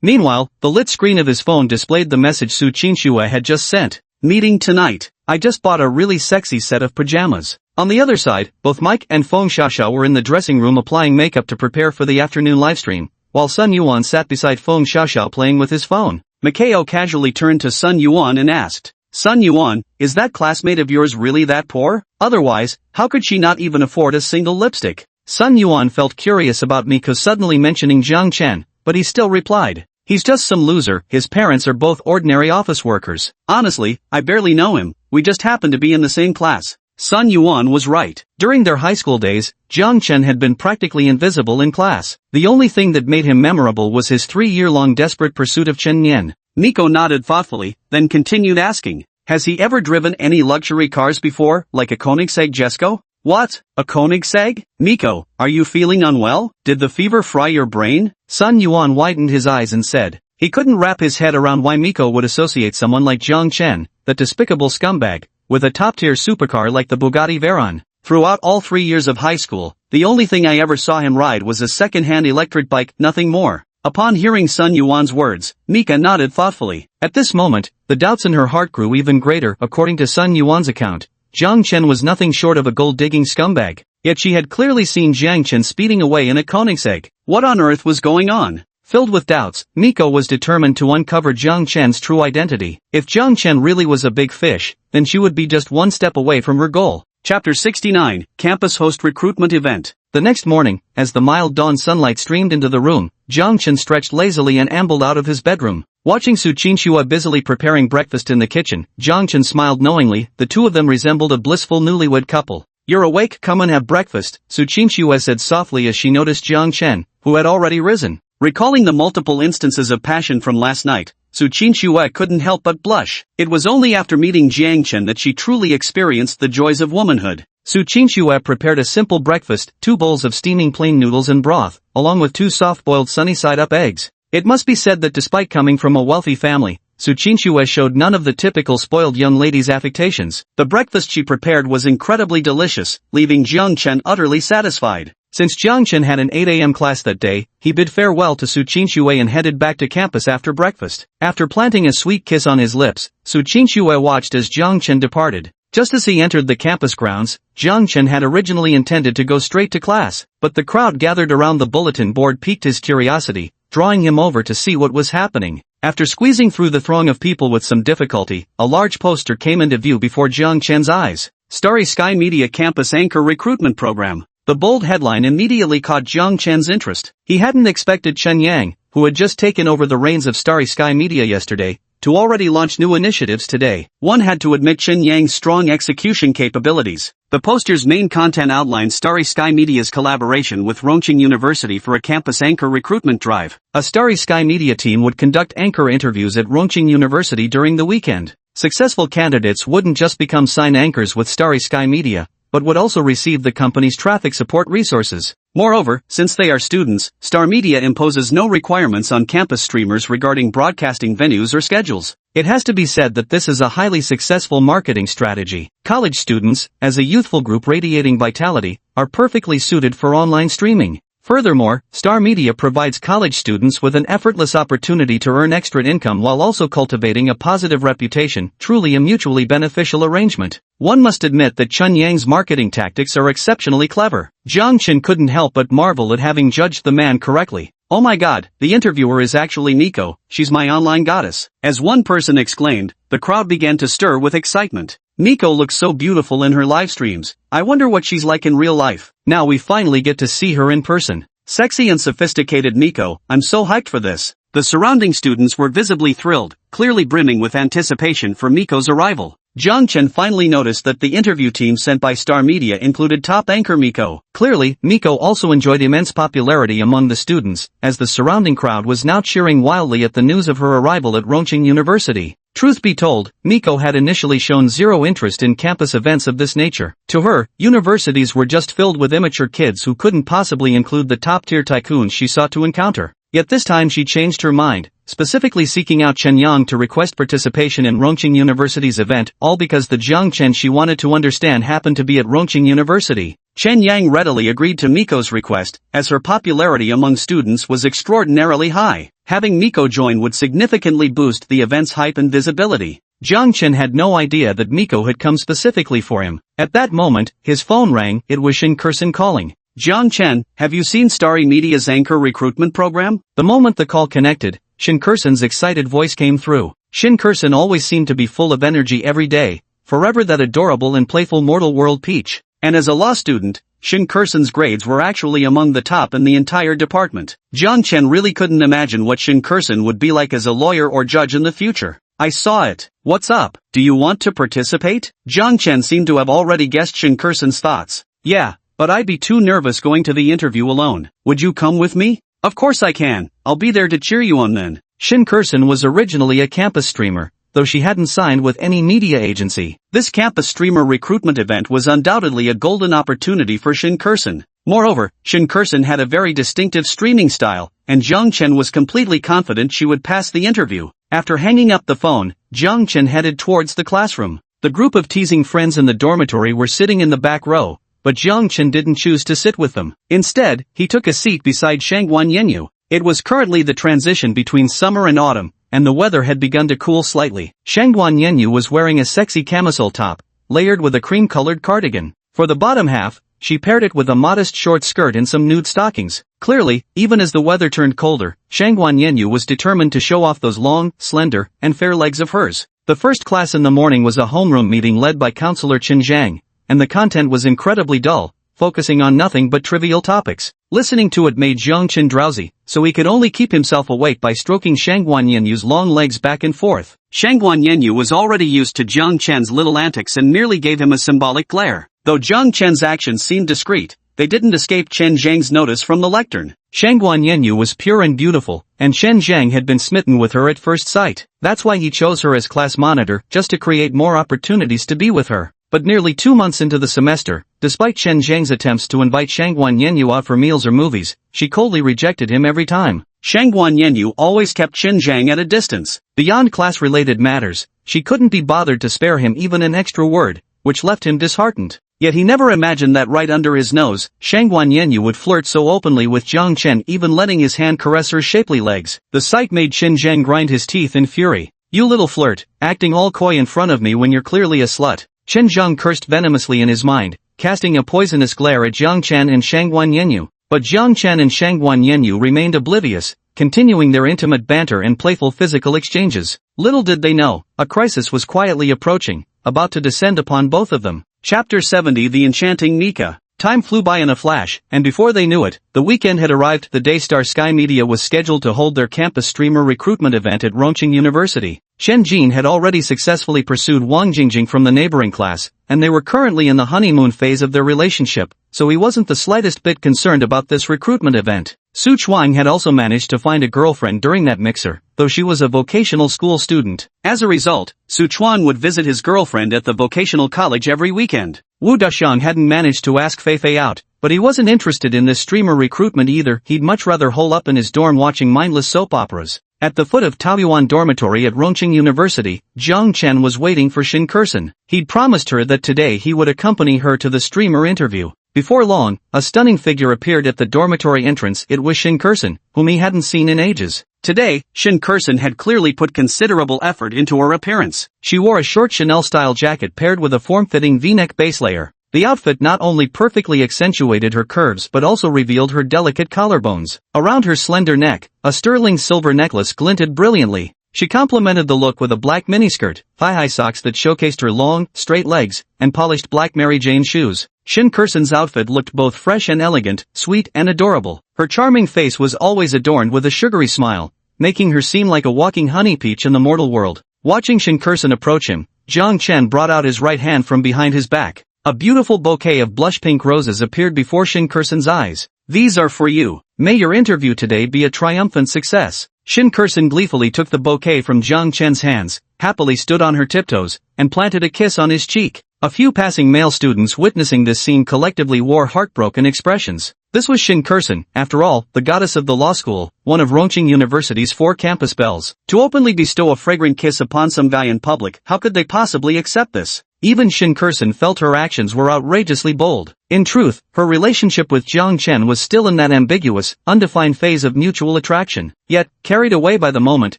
Meanwhile, the lit screen of his phone displayed the message Su Qinxue had just sent. Meeting tonight. I just bought a really sexy set of pajamas. On the other side, both Mike and Feng Xiaoxiao were in the dressing room applying makeup to prepare for the afternoon livestream, while Sun Yuan sat beside Feng Xiaoxiao playing with his phone. Mikao casually turned to Sun Yuan and asked, Sun Yuan, is that classmate of yours really that poor? Otherwise, how could she not even afford a single lipstick? Sun Yuan felt curious about Miko suddenly mentioning Jiang Chen, but he still replied, he's just some loser, his parents are both ordinary office workers. Honestly, I barely know him, we just happen to be in the same class. Sun Yuan was right. During their high school days, Jiang Chen had been practically invisible in class. The only thing that made him memorable was his 3-year-long desperate pursuit of Chen Nian. Miko nodded thoughtfully, then continued asking, has he ever driven any luxury cars before, like a Koenigsegg Jesko? What? A Koenigsegg? Miko, are you feeling unwell? Did the fever fry your brain? Sun Yuan widened his eyes and said, he couldn't wrap his head around why Miko would associate someone like Jiang Chen, that despicable scumbag, with a top-tier supercar like the Bugatti Veyron. Throughout all 3 years of high school, the only thing I ever saw him ride was a second-hand electric bike, nothing more. Upon hearing Sun Yuan's words, Mika nodded thoughtfully. At this moment, the doubts in her heart grew even greater. According to Sun Yuan's account, Jiang Chen was nothing short of a gold-digging scumbag. Yet she had clearly seen Jiang Chen speeding away in a Koenigsegg. What on earth was going on? Filled with doubts, Miko was determined to uncover Jiang Chen's true identity. If Jiang Chen really was a big fish, then she would be just one step away from her goal. Chapter 69, Campus Host Recruitment Event. The next morning, as the mild dawn sunlight streamed into the room, Jiang Chen stretched lazily and ambled out of his bedroom. Watching Su Qinxue busily preparing breakfast in the kitchen, Jiang Chen smiled knowingly. The two of them resembled a blissful newlywed couple. You're awake, come and have breakfast, Su Qinxue said softly as she noticed Jiang Chen, who had already risen. Recalling the multiple instances of passion from last night, Su Qinxue couldn't help but blush. It was only after meeting Jiang Chen that she truly experienced the joys of womanhood. Su Qinxue prepared a simple breakfast, 2 bowls of steaming plain noodles and broth, along with 2 soft-boiled sunny-side-up eggs. It must be said that despite coming from a wealthy family, Su Qinxue showed none of the typical spoiled young lady's affectations. The breakfast she prepared was incredibly delicious, leaving Jiang Chen utterly satisfied. Since Jiang Chen had an 8 a.m. class that day, he bid farewell to Su Qinxue and headed back to campus after breakfast. After planting a sweet kiss on his lips, Su Qinxue watched as Jiang Chen departed. Just as he entered the campus grounds, Jiang Chen had originally intended to go straight to class, but the crowd gathered around the bulletin board piqued his curiosity, drawing him over to see what was happening. After squeezing through the throng of people with some difficulty, a large poster came into view before Jiang Chen's eyes. Starry Sky Media Campus Anchor Recruitment Program. The bold headline immediately caught Jiang Chen's interest. He hadn't expected Chen Yang, who had just taken over the reins of Starry Sky Media yesterday, to already launch new initiatives today. One had to admit Chen Yang's strong execution capabilities. The poster's main content outlined Starry Sky Media's collaboration with Rongqing University for a campus anchor recruitment drive. A Starry Sky Media team would conduct anchor interviews at Rongqing University during the weekend. Successful candidates wouldn't just become sign anchors with Starry Sky Media, but would also receive the company's traffic support resources. Moreover, since they are students, Star Media imposes no requirements on campus streamers regarding broadcasting venues or schedules. It has to be said that this is a highly successful marketing strategy. College students, as a youthful group radiating vitality, are perfectly suited for online streaming. Furthermore, Star Media provides college students with an effortless opportunity to earn extra income while also cultivating a positive reputation, truly a mutually beneficial arrangement. One must admit that Chen Yang's marketing tactics are exceptionally clever. Jiang Chen couldn't help but marvel at having judged the man correctly. Oh my god, the interviewer is actually Miko, she's my online goddess. As one person exclaimed, the crowd began to stir with excitement. Miko looks so beautiful in her live streams. I wonder what she's like in real life. Now we finally get to see her in person. Sexy and sophisticated Miko, I'm so hyped for this. The surrounding students were visibly thrilled, clearly brimming with anticipation for Miko's arrival. Jiang Chen finally noticed that the interview team sent by Star Media included top anchor Miko. Clearly, Miko also enjoyed immense popularity among the students, as the surrounding crowd was now cheering wildly at the news of her arrival at Rongqing University. Truth be told, Miko had initially shown zero interest in campus events of this nature. To her, universities were just filled with immature kids who couldn't possibly include the top-tier tycoons she sought to encounter. Yet this time she changed her mind, specifically seeking out Chen Yang to request participation in Rongqing University's event, all because the Jiang Chen she wanted to understand happened to be at Rongqing University. Chen Yang readily agreed to Miko's request, as her popularity among students was extraordinarily high. Having Miko join would significantly boost the event's hype and visibility. Jiang Chen had no idea that Miko had come specifically for him. At that moment, his phone rang. It was Shin Kursen calling. Jiang Chen, have you seen Starry Media's anchor recruitment program? The moment the call connected, Shin Kursen's excited voice came through. Shin Kursen always seemed to be full of energy every day, forever that adorable and playful mortal world peach. And as a law student, Shin Kursen's grades were actually among the top in the entire department. Jiang Chen really couldn't imagine what Shin Kursen would be like as a lawyer or judge in the future. I saw it. What's up? Do you want to participate? Jiang Chen seemed to have already guessed Shin Kursen's thoughts. Yeah, but I'd be too nervous going to the interview alone. Would you come with me? Of course I can. I'll be there to cheer you on then. Shin Kursen was originally a campus streamer, though she hadn't signed with any media agency. This campus streamer recruitment event was undoubtedly a golden opportunity for Shin Kursen. Moreover, Shin Kursen had a very distinctive streaming style, and Jiang Chen was completely confident she would pass the interview. After hanging up the phone, Jiang Chen headed towards the classroom. The group of teasing friends in the dormitory were sitting in the back row, but Jiang Chen didn't choose to sit with them. Instead, he took a seat beside Shangguan Yenyu. It was currently the transition between summer and autumn, and the weather had begun to cool slightly. Shangguan Yenyu was wearing a sexy camisole top, layered with a cream-colored cardigan. For the bottom half, she paired it with a modest short skirt and some nude stockings. Clearly, even as the weather turned colder, Shangguan Yenyu was determined to show off those long, slender, and fair legs of hers. The first class in the morning was a homeroom meeting led by Counselor Qin Zhang, and the content was incredibly dull, focusing on nothing but trivial topics. Listening to it made Jiang Chen drowsy, so he could only keep himself awake by stroking Shangguan Yenyu's long legs back and forth. Shangguan Yenyu was already used to Jiang Chen's little antics and merely gave him a symbolic glare. Though Jiang Chen's actions seemed discreet, they didn't escape Chen Zhang's notice from the lectern. Shangguan Yenyu was pure and beautiful, and Chen Zhang had been smitten with her at first sight. That's why he chose her as class monitor, just to create more opportunities to be with her. But nearly 2 months into the semester, despite Chen Zhang's attempts to invite Shangguan Yenyu out for meals or movies, she coldly rejected him every time. Shangguan Yenyu always kept Chen Zhang at a distance. Beyond class-related matters, she couldn't be bothered to spare him even an extra word, which left him disheartened. Yet he never imagined that right under his nose, Shangguan Yenyu would flirt so openly with Jiang Chen, even letting his hand caress her shapely legs. The sight made Chen Zhang grind his teeth in fury. "You little flirt, acting all coy in front of me when you're clearly a slut." Chen Zhang cursed venomously in his mind, casting a poisonous glare at Jiang Chen and Shangguan Yenyu. But Jiang Chen and Shangguan Yenyu remained oblivious, continuing their intimate banter and playful physical exchanges. Little did they know, a crisis was quietly approaching, about to descend upon both of them. Chapter 70 The Enchanting Mika. Time flew by in a flash, and before they knew it, the weekend had arrived. The day Star Sky Media was scheduled to hold their campus streamer recruitment event at Rongqing University. Shen Jin had already successfully pursued Wang Jingjing from the neighboring class, and they were currently in the honeymoon phase of their relationship, so he wasn't the slightest bit concerned about this recruitment event. Su Chuang had also managed to find a girlfriend during that mixer, though she was a vocational school student. As a result, Su Chuang would visit his girlfriend at the vocational college every weekend. Wu Daxiang hadn't managed to ask Fei Fei out, but he wasn't interested in this streamer recruitment either. He'd much rather hole up in his dorm watching mindless soap operas. At the foot of Taoyuan Dormitory at Rongqing University, Jiang Chen was waiting for Shin Kursen. He'd promised her that today he would accompany her to the streamer interview. Before long, a stunning figure appeared at the dormitory entrance. It was Shin Kursen, whom he hadn't seen in ages. Today, Shin Kursen had clearly put considerable effort into her appearance. She wore a short Chanel-style jacket paired with a form-fitting V-neck base layer. The outfit not only perfectly accentuated her curves but also revealed her delicate collarbones. Around her slender neck, a sterling silver necklace glinted brilliantly. She complemented the look with a black miniskirt, thigh-high socks that showcased her long, straight legs, and polished black Mary Jane shoes. Shin Kursen's outfit looked both fresh and elegant, sweet and adorable. Her charming face was always adorned with a sugary smile, making her seem like a walking honey peach in the mortal world. Watching Shin Kursen approach him, Jiang Chen brought out his right hand from behind his back. A beautiful bouquet of blush-pink roses appeared before Shin Kursen's eyes. "These are for you. May your interview today be a triumphant success." Shin Kursen gleefully took the bouquet from Jiang Chen's hands, happily stood on her tiptoes, and planted a kiss on his cheek. A few passing male students witnessing this scene collectively wore heartbroken expressions. This was Shin Kursen, after all, the goddess of the law school, one of Rongqing University's 4 campus belles. To openly bestow a fragrant kiss upon some guy in public, how could they possibly accept this? Even Shin Kursen felt her actions were outrageously bold. In truth, her relationship with Jiang Chen was still in that ambiguous, undefined phase of mutual attraction. Yet, carried away by the moment,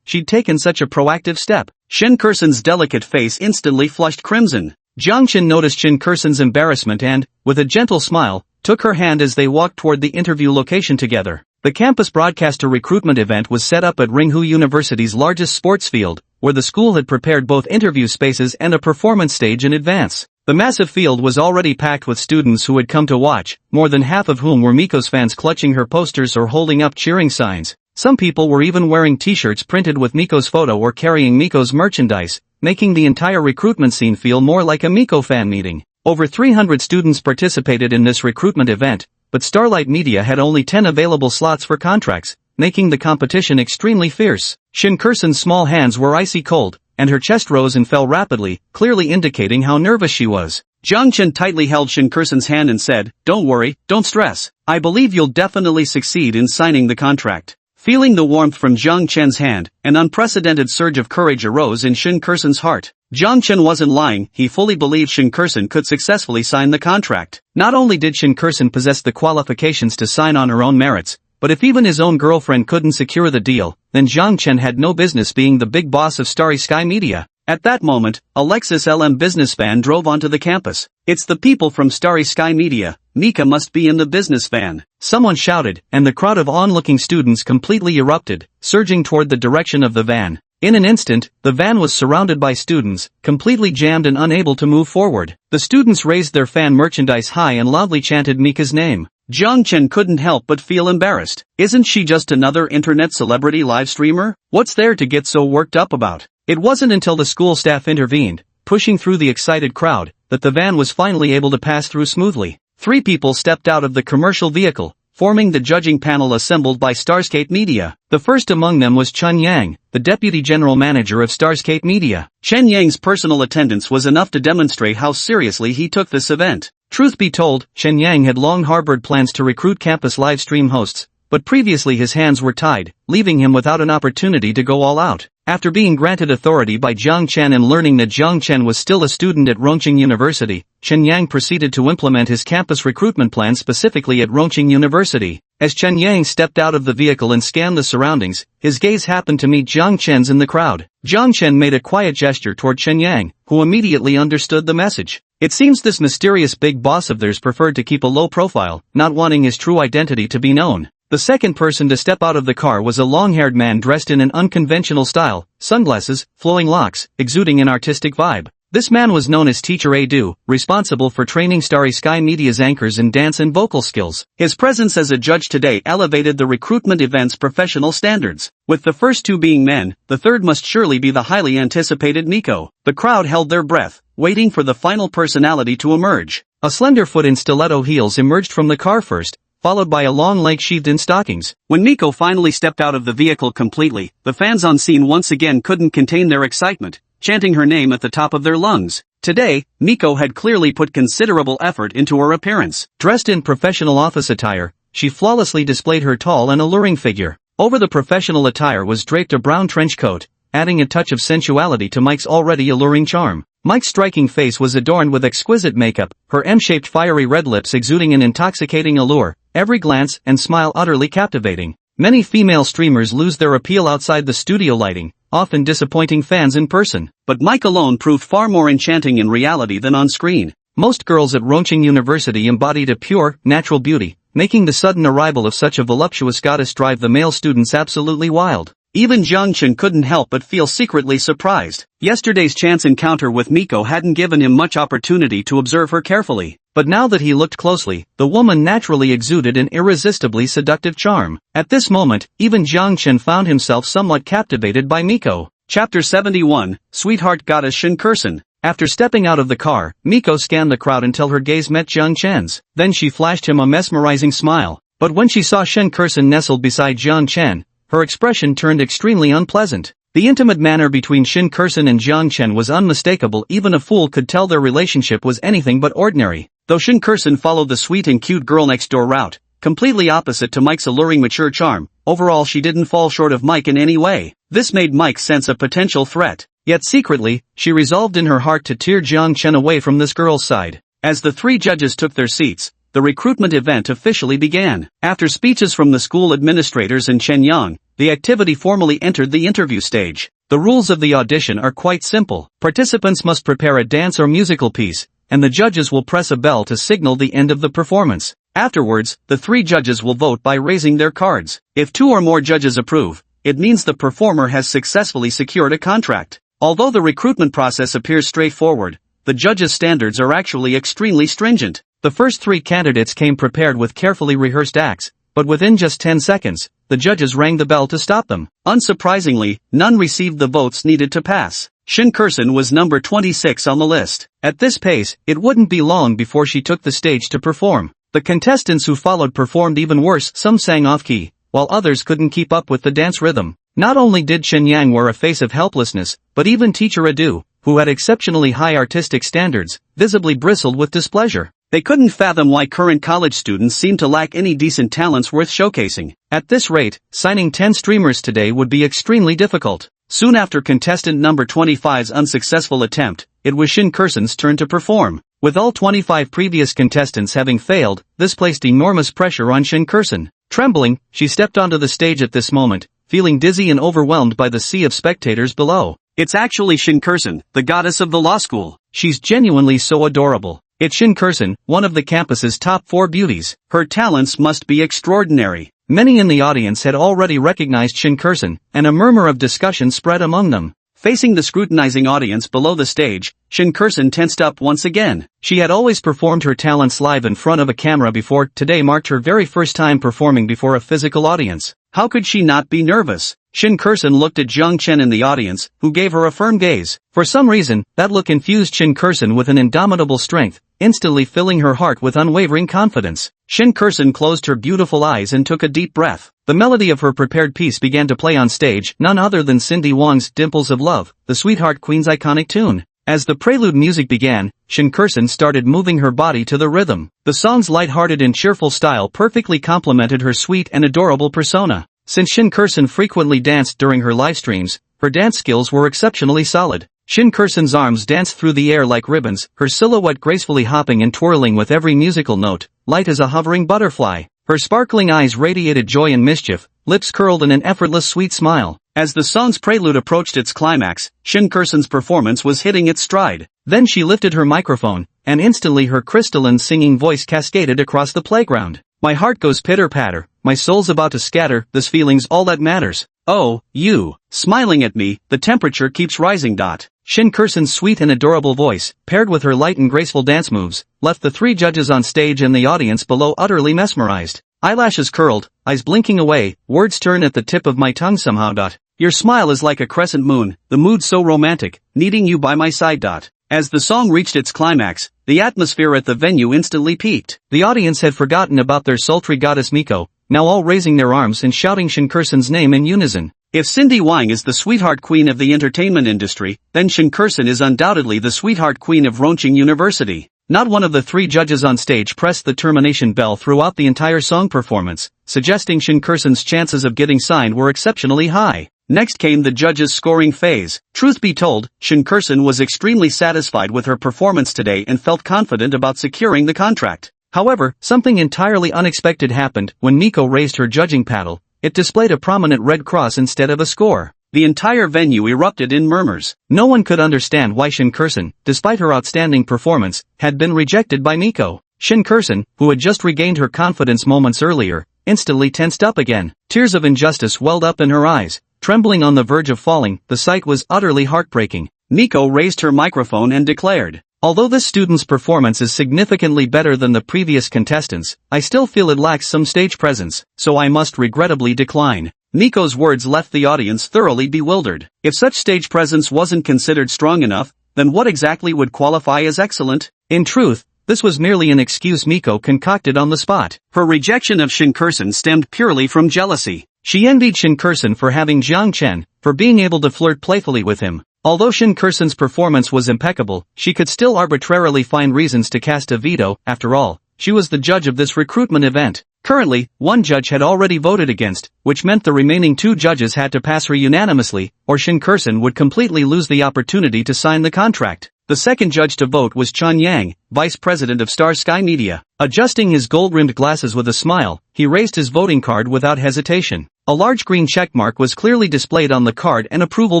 she'd taken such a proactive step. Shin Kursen's delicate face instantly flushed crimson. Jiang Chen noticed Shin Kursen's embarrassment and, with a gentle smile, took her hand as they walked toward the interview location together. The campus broadcaster recruitment event was set up at Ringhu University's largest sports field, where the school had prepared both interview spaces and a performance stage in advance. The massive field was already packed with students who had come to watch, more than half of whom were Miko's fans clutching her posters or holding up cheering signs. Some people were even wearing t-shirts printed with Miko's photo or carrying Miko's merchandise, making the entire recruitment scene feel more like a Miko fan meeting. Over 300 students participated in this recruitment event, but Starlight Media had only 10 available slots for contracts, making the competition extremely fierce. Shin Kursen's small hands were icy cold, and her chest rose and fell rapidly, clearly indicating how nervous she was. Jiang Chen tightly held Shin Kursen's hand and said, "Don't worry, don't stress. I believe you'll definitely succeed in signing the contract." Feeling the warmth from Jiang Chen's hand, an unprecedented surge of courage arose in Shin Kursen's heart. Jiang Chen wasn't lying, he fully believed Shin Kursen could successfully sign the contract. Not only did Shin Kursen possess the qualifications to sign on her own merits, but if even his own girlfriend couldn't secure the deal, then Jiang Chen had no business being the big boss of Starry Sky Media. At that moment, a Lexus LM business van drove onto the campus. "It's the people from Starry Sky Media. Mika must be in the business van," someone shouted, and the crowd of onlooking students completely erupted, surging toward the direction of the van. In an instant, the van was surrounded by students, completely jammed and unable to move forward. The students raised their fan merchandise high and loudly chanted Mika's name. Jiang Chen couldn't help but feel embarrassed. Isn't she just another internet celebrity live streamer? What's there to get so worked up about? It wasn't until the school staff intervened, pushing through the excited crowd, that the van was finally able to pass through smoothly. 3 people stepped out of the commercial vehicle, forming the judging panel assembled by Starscape Media. The first among them was Chen Yang, the deputy general manager of Starscape Media. Chen Yang's personal attendance was enough to demonstrate how seriously he took this event. Truth be told, Chen Yang had long harbored plans to recruit campus live stream hosts, but previously his hands were tied, leaving him without an opportunity to go all out. After being granted authority by Jiang Chen and learning that Jiang Chen was still a student at Rongqing University, Chen Yang proceeded to implement his campus recruitment plan specifically at Rongqing University. As Chen Yang stepped out of the vehicle and scanned the surroundings, his gaze happened to meet Jiang Chen's in the crowd. Jiang Chen made a quiet gesture toward Chen Yang, who immediately understood the message. It seems this mysterious big boss of theirs preferred to keep a low profile, not wanting his true identity to be known. The second person to step out of the car was a long-haired man dressed in an unconventional style, sunglasses, flowing locks, exuding an artistic vibe. This man was known as Teacher Adu, responsible for training Starry Sky Media's anchors in dance and vocal skills. His presence as a judge today elevated the recruitment event's professional standards. With the first two being men, the third must surely be the highly anticipated Nico. The crowd held their breath, waiting for the final personality to emerge. A slender foot in stiletto heels emerged from the car first, followed by a long leg sheathed in stockings. When Nico finally stepped out of the vehicle completely, the fans on scene once again couldn't contain their excitement, chanting her name at the top of their lungs. Today, Nico had clearly put considerable effort into her appearance. Dressed in professional office attire, she flawlessly displayed her tall and alluring figure. Over the professional attire was draped a brown trench coat, adding a touch of sensuality to Mike's already alluring charm. Mike's striking face was adorned with exquisite makeup, her M-shaped fiery red lips exuding an intoxicating allure, every glance and smile utterly captivating. Many female streamers lose their appeal outside the studio lighting, often disappointing fans in person. But Mike alone proved far more enchanting in reality than on screen. Most girls at Rongqing University embodied a pure, natural beauty, making the sudden arrival of such a voluptuous goddess drive the male students absolutely wild. Even Jiang Chen couldn't help but feel secretly surprised. Yesterday's chance encounter with Nico hadn't given him much opportunity to observe her carefully. But now that he looked closely, the woman naturally exuded an irresistibly seductive charm. At this moment, even Jiang Chen found himself somewhat captivated by Miko. Chapter 71, Sweetheart Goddess Shinkursen. After stepping out of the car, Miko scanned the crowd until her gaze met Jiang Chen's. Then she flashed him a mesmerizing smile. But when she saw Shinkursen nestled beside Jiang Chen, her expression turned extremely unpleasant. The intimate manner between Shinkursen and Jiang Chen was unmistakable. Even a fool could tell their relationship was anything but ordinary. Though Shinkursen followed the sweet and cute girl next door route, completely opposite to Mike's alluring mature charm, overall she didn't fall short of Mike in any way. This made Mike sense a potential threat. Yet secretly, she resolved in her heart to tear Jiang Chen away from this girl's side. As the three judges took their seats, the recruitment event officially began. After speeches from the school administrators and Chen Yang, the activity formally entered the interview stage. The rules of the audition are quite simple. Participants must prepare a dance or musical piece, and the judges will press a bell to signal the end of the performance. Afterwards, the three judges will vote by raising their cards. If two or more judges approve, it means the performer has successfully secured a contract. Although the recruitment process appears straightforward, the judges' standards are actually extremely stringent. The first three candidates came prepared with carefully rehearsed acts, but within just 10 seconds, the judges rang the bell to stop them. Unsurprisingly, none received the votes needed to pass. Shinkursen was number 26 on the list. At this pace, it wouldn't be long before she took the stage to perform. The contestants who followed performed even worse. Some sang off-key, while others couldn't keep up with the dance rhythm. Not only did Chen Yang wear a face of helplessness, but even Teacher Adu, who had exceptionally high artistic standards, visibly bristled with displeasure. They couldn't fathom why current college students seemed to lack any decent talents worth showcasing. At this rate, signing 10 streamers today would be extremely difficult. Soon after contestant number 25's unsuccessful attempt, it was Shinkursen's turn to perform. With all 25 previous contestants having failed, this placed enormous pressure on Shinkursen. Trembling, she stepped onto the stage at this moment, feeling dizzy and overwhelmed by the sea of spectators below. It's actually Shinkursen, the goddess of the law school. She's genuinely so adorable. It's Shinkursen, one of the campus's top 4 beauties. Her talents must be extraordinary. Many in the audience had already recognized Shinkursen, and a murmur of discussion spread among them. Facing the scrutinizing audience below the stage, Shinkursen tensed up once again. She had always performed her talents live in front of a camera before. Today marked her very first time performing before a physical audience. How could she not be nervous? Shinkursen looked at Jiang Chen in the audience, who gave her a firm gaze. For some reason, that look infused Shinkursen with an indomitable strength, instantly filling her heart with unwavering confidence. Shinkursen closed her beautiful eyes and took a deep breath. The melody of her prepared piece began to play on stage, none other than Cindy Wang's Dimples of Love, the Sweetheart Queen's iconic tune. As the prelude music began, Shin Kursun started moving her body to the rhythm. The song's light-hearted and cheerful style perfectly complemented her sweet and adorable persona. Since Shin Kursun frequently danced during her live streams, her dance skills were exceptionally solid. Shin Kursun's arms danced through the air like ribbons, her silhouette gracefully hopping and twirling with every musical note, light as a hovering butterfly. Her sparkling eyes radiated joy and mischief, lips curled in an effortless sweet smile. As the song's prelude approached its climax, Shin Kursun's performance was hitting its stride. Then she lifted her microphone, and instantly her crystalline singing voice cascaded across the playground. My heart goes pitter-patter, my soul's about to scatter, this feeling's all that matters. Oh, you, smiling at me, the temperature keeps rising. Shin Kursun's sweet and adorable voice, paired with her light and graceful dance moves, left the three judges on stage and the audience below utterly mesmerized. Eyelashes curled, eyes blinking away, words turn at the tip of my tongue somehow. Your smile is like a crescent moon, the mood so romantic, needing you by my side. As the song reached its climax, the atmosphere at the venue instantly peaked. The audience had forgotten about their sultry goddess Miko, now all raising their arms and shouting Shin Kursun's name in unison. If Cindy Wang is the sweetheart queen of the entertainment industry, then Shin Kursun is undoubtedly the sweetheart queen of Rongqing University. Not one of the three judges on stage pressed the termination bell throughout the entire song performance, suggesting Shin Kursun's chances of getting signed were exceptionally high. Next came the judges' scoring phase. Truth be told, Shin Kursun was extremely satisfied with her performance today and felt confident about securing the contract. However, something entirely unexpected happened. When Miko raised her judging paddle, it displayed a prominent red cross instead of a score. The entire venue erupted in murmurs. No one could understand why Shin Kursun, despite her outstanding performance, had been rejected by Miko. Shin Kursun, who had just regained her confidence moments earlier, instantly tensed up again. Tears of injustice welled up in her eyes. Trembling on the verge of falling, the sight was utterly heartbreaking. Miko raised her microphone and declared, "Although this student's performance is significantly better than the previous contestants, I still feel it lacks some stage presence, so I must regrettably decline." Miko's words left the audience thoroughly bewildered. If such stage presence wasn't considered strong enough, then what exactly would qualify as excellent? In truth, this was merely an excuse Miko concocted on the spot. Her rejection of Shin Kursun stemmed purely from jealousy. She envied Shin Kursun for having Jiang Chen, for being able to flirt playfully with him. Although Shin Kursun's performance was impeccable, she could still arbitrarily find reasons to cast a veto. After all, she was the judge of this recruitment event. Currently, one judge had already voted against, which meant the remaining two judges had to pass her unanimously, or Shin Kursun would completely lose the opportunity to sign the contract. The second judge to vote was Chun Yang, vice president of Star Sky Media. Adjusting his gold-rimmed glasses with a smile, he raised his voting card without hesitation. A large green checkmark was clearly displayed on the card and approval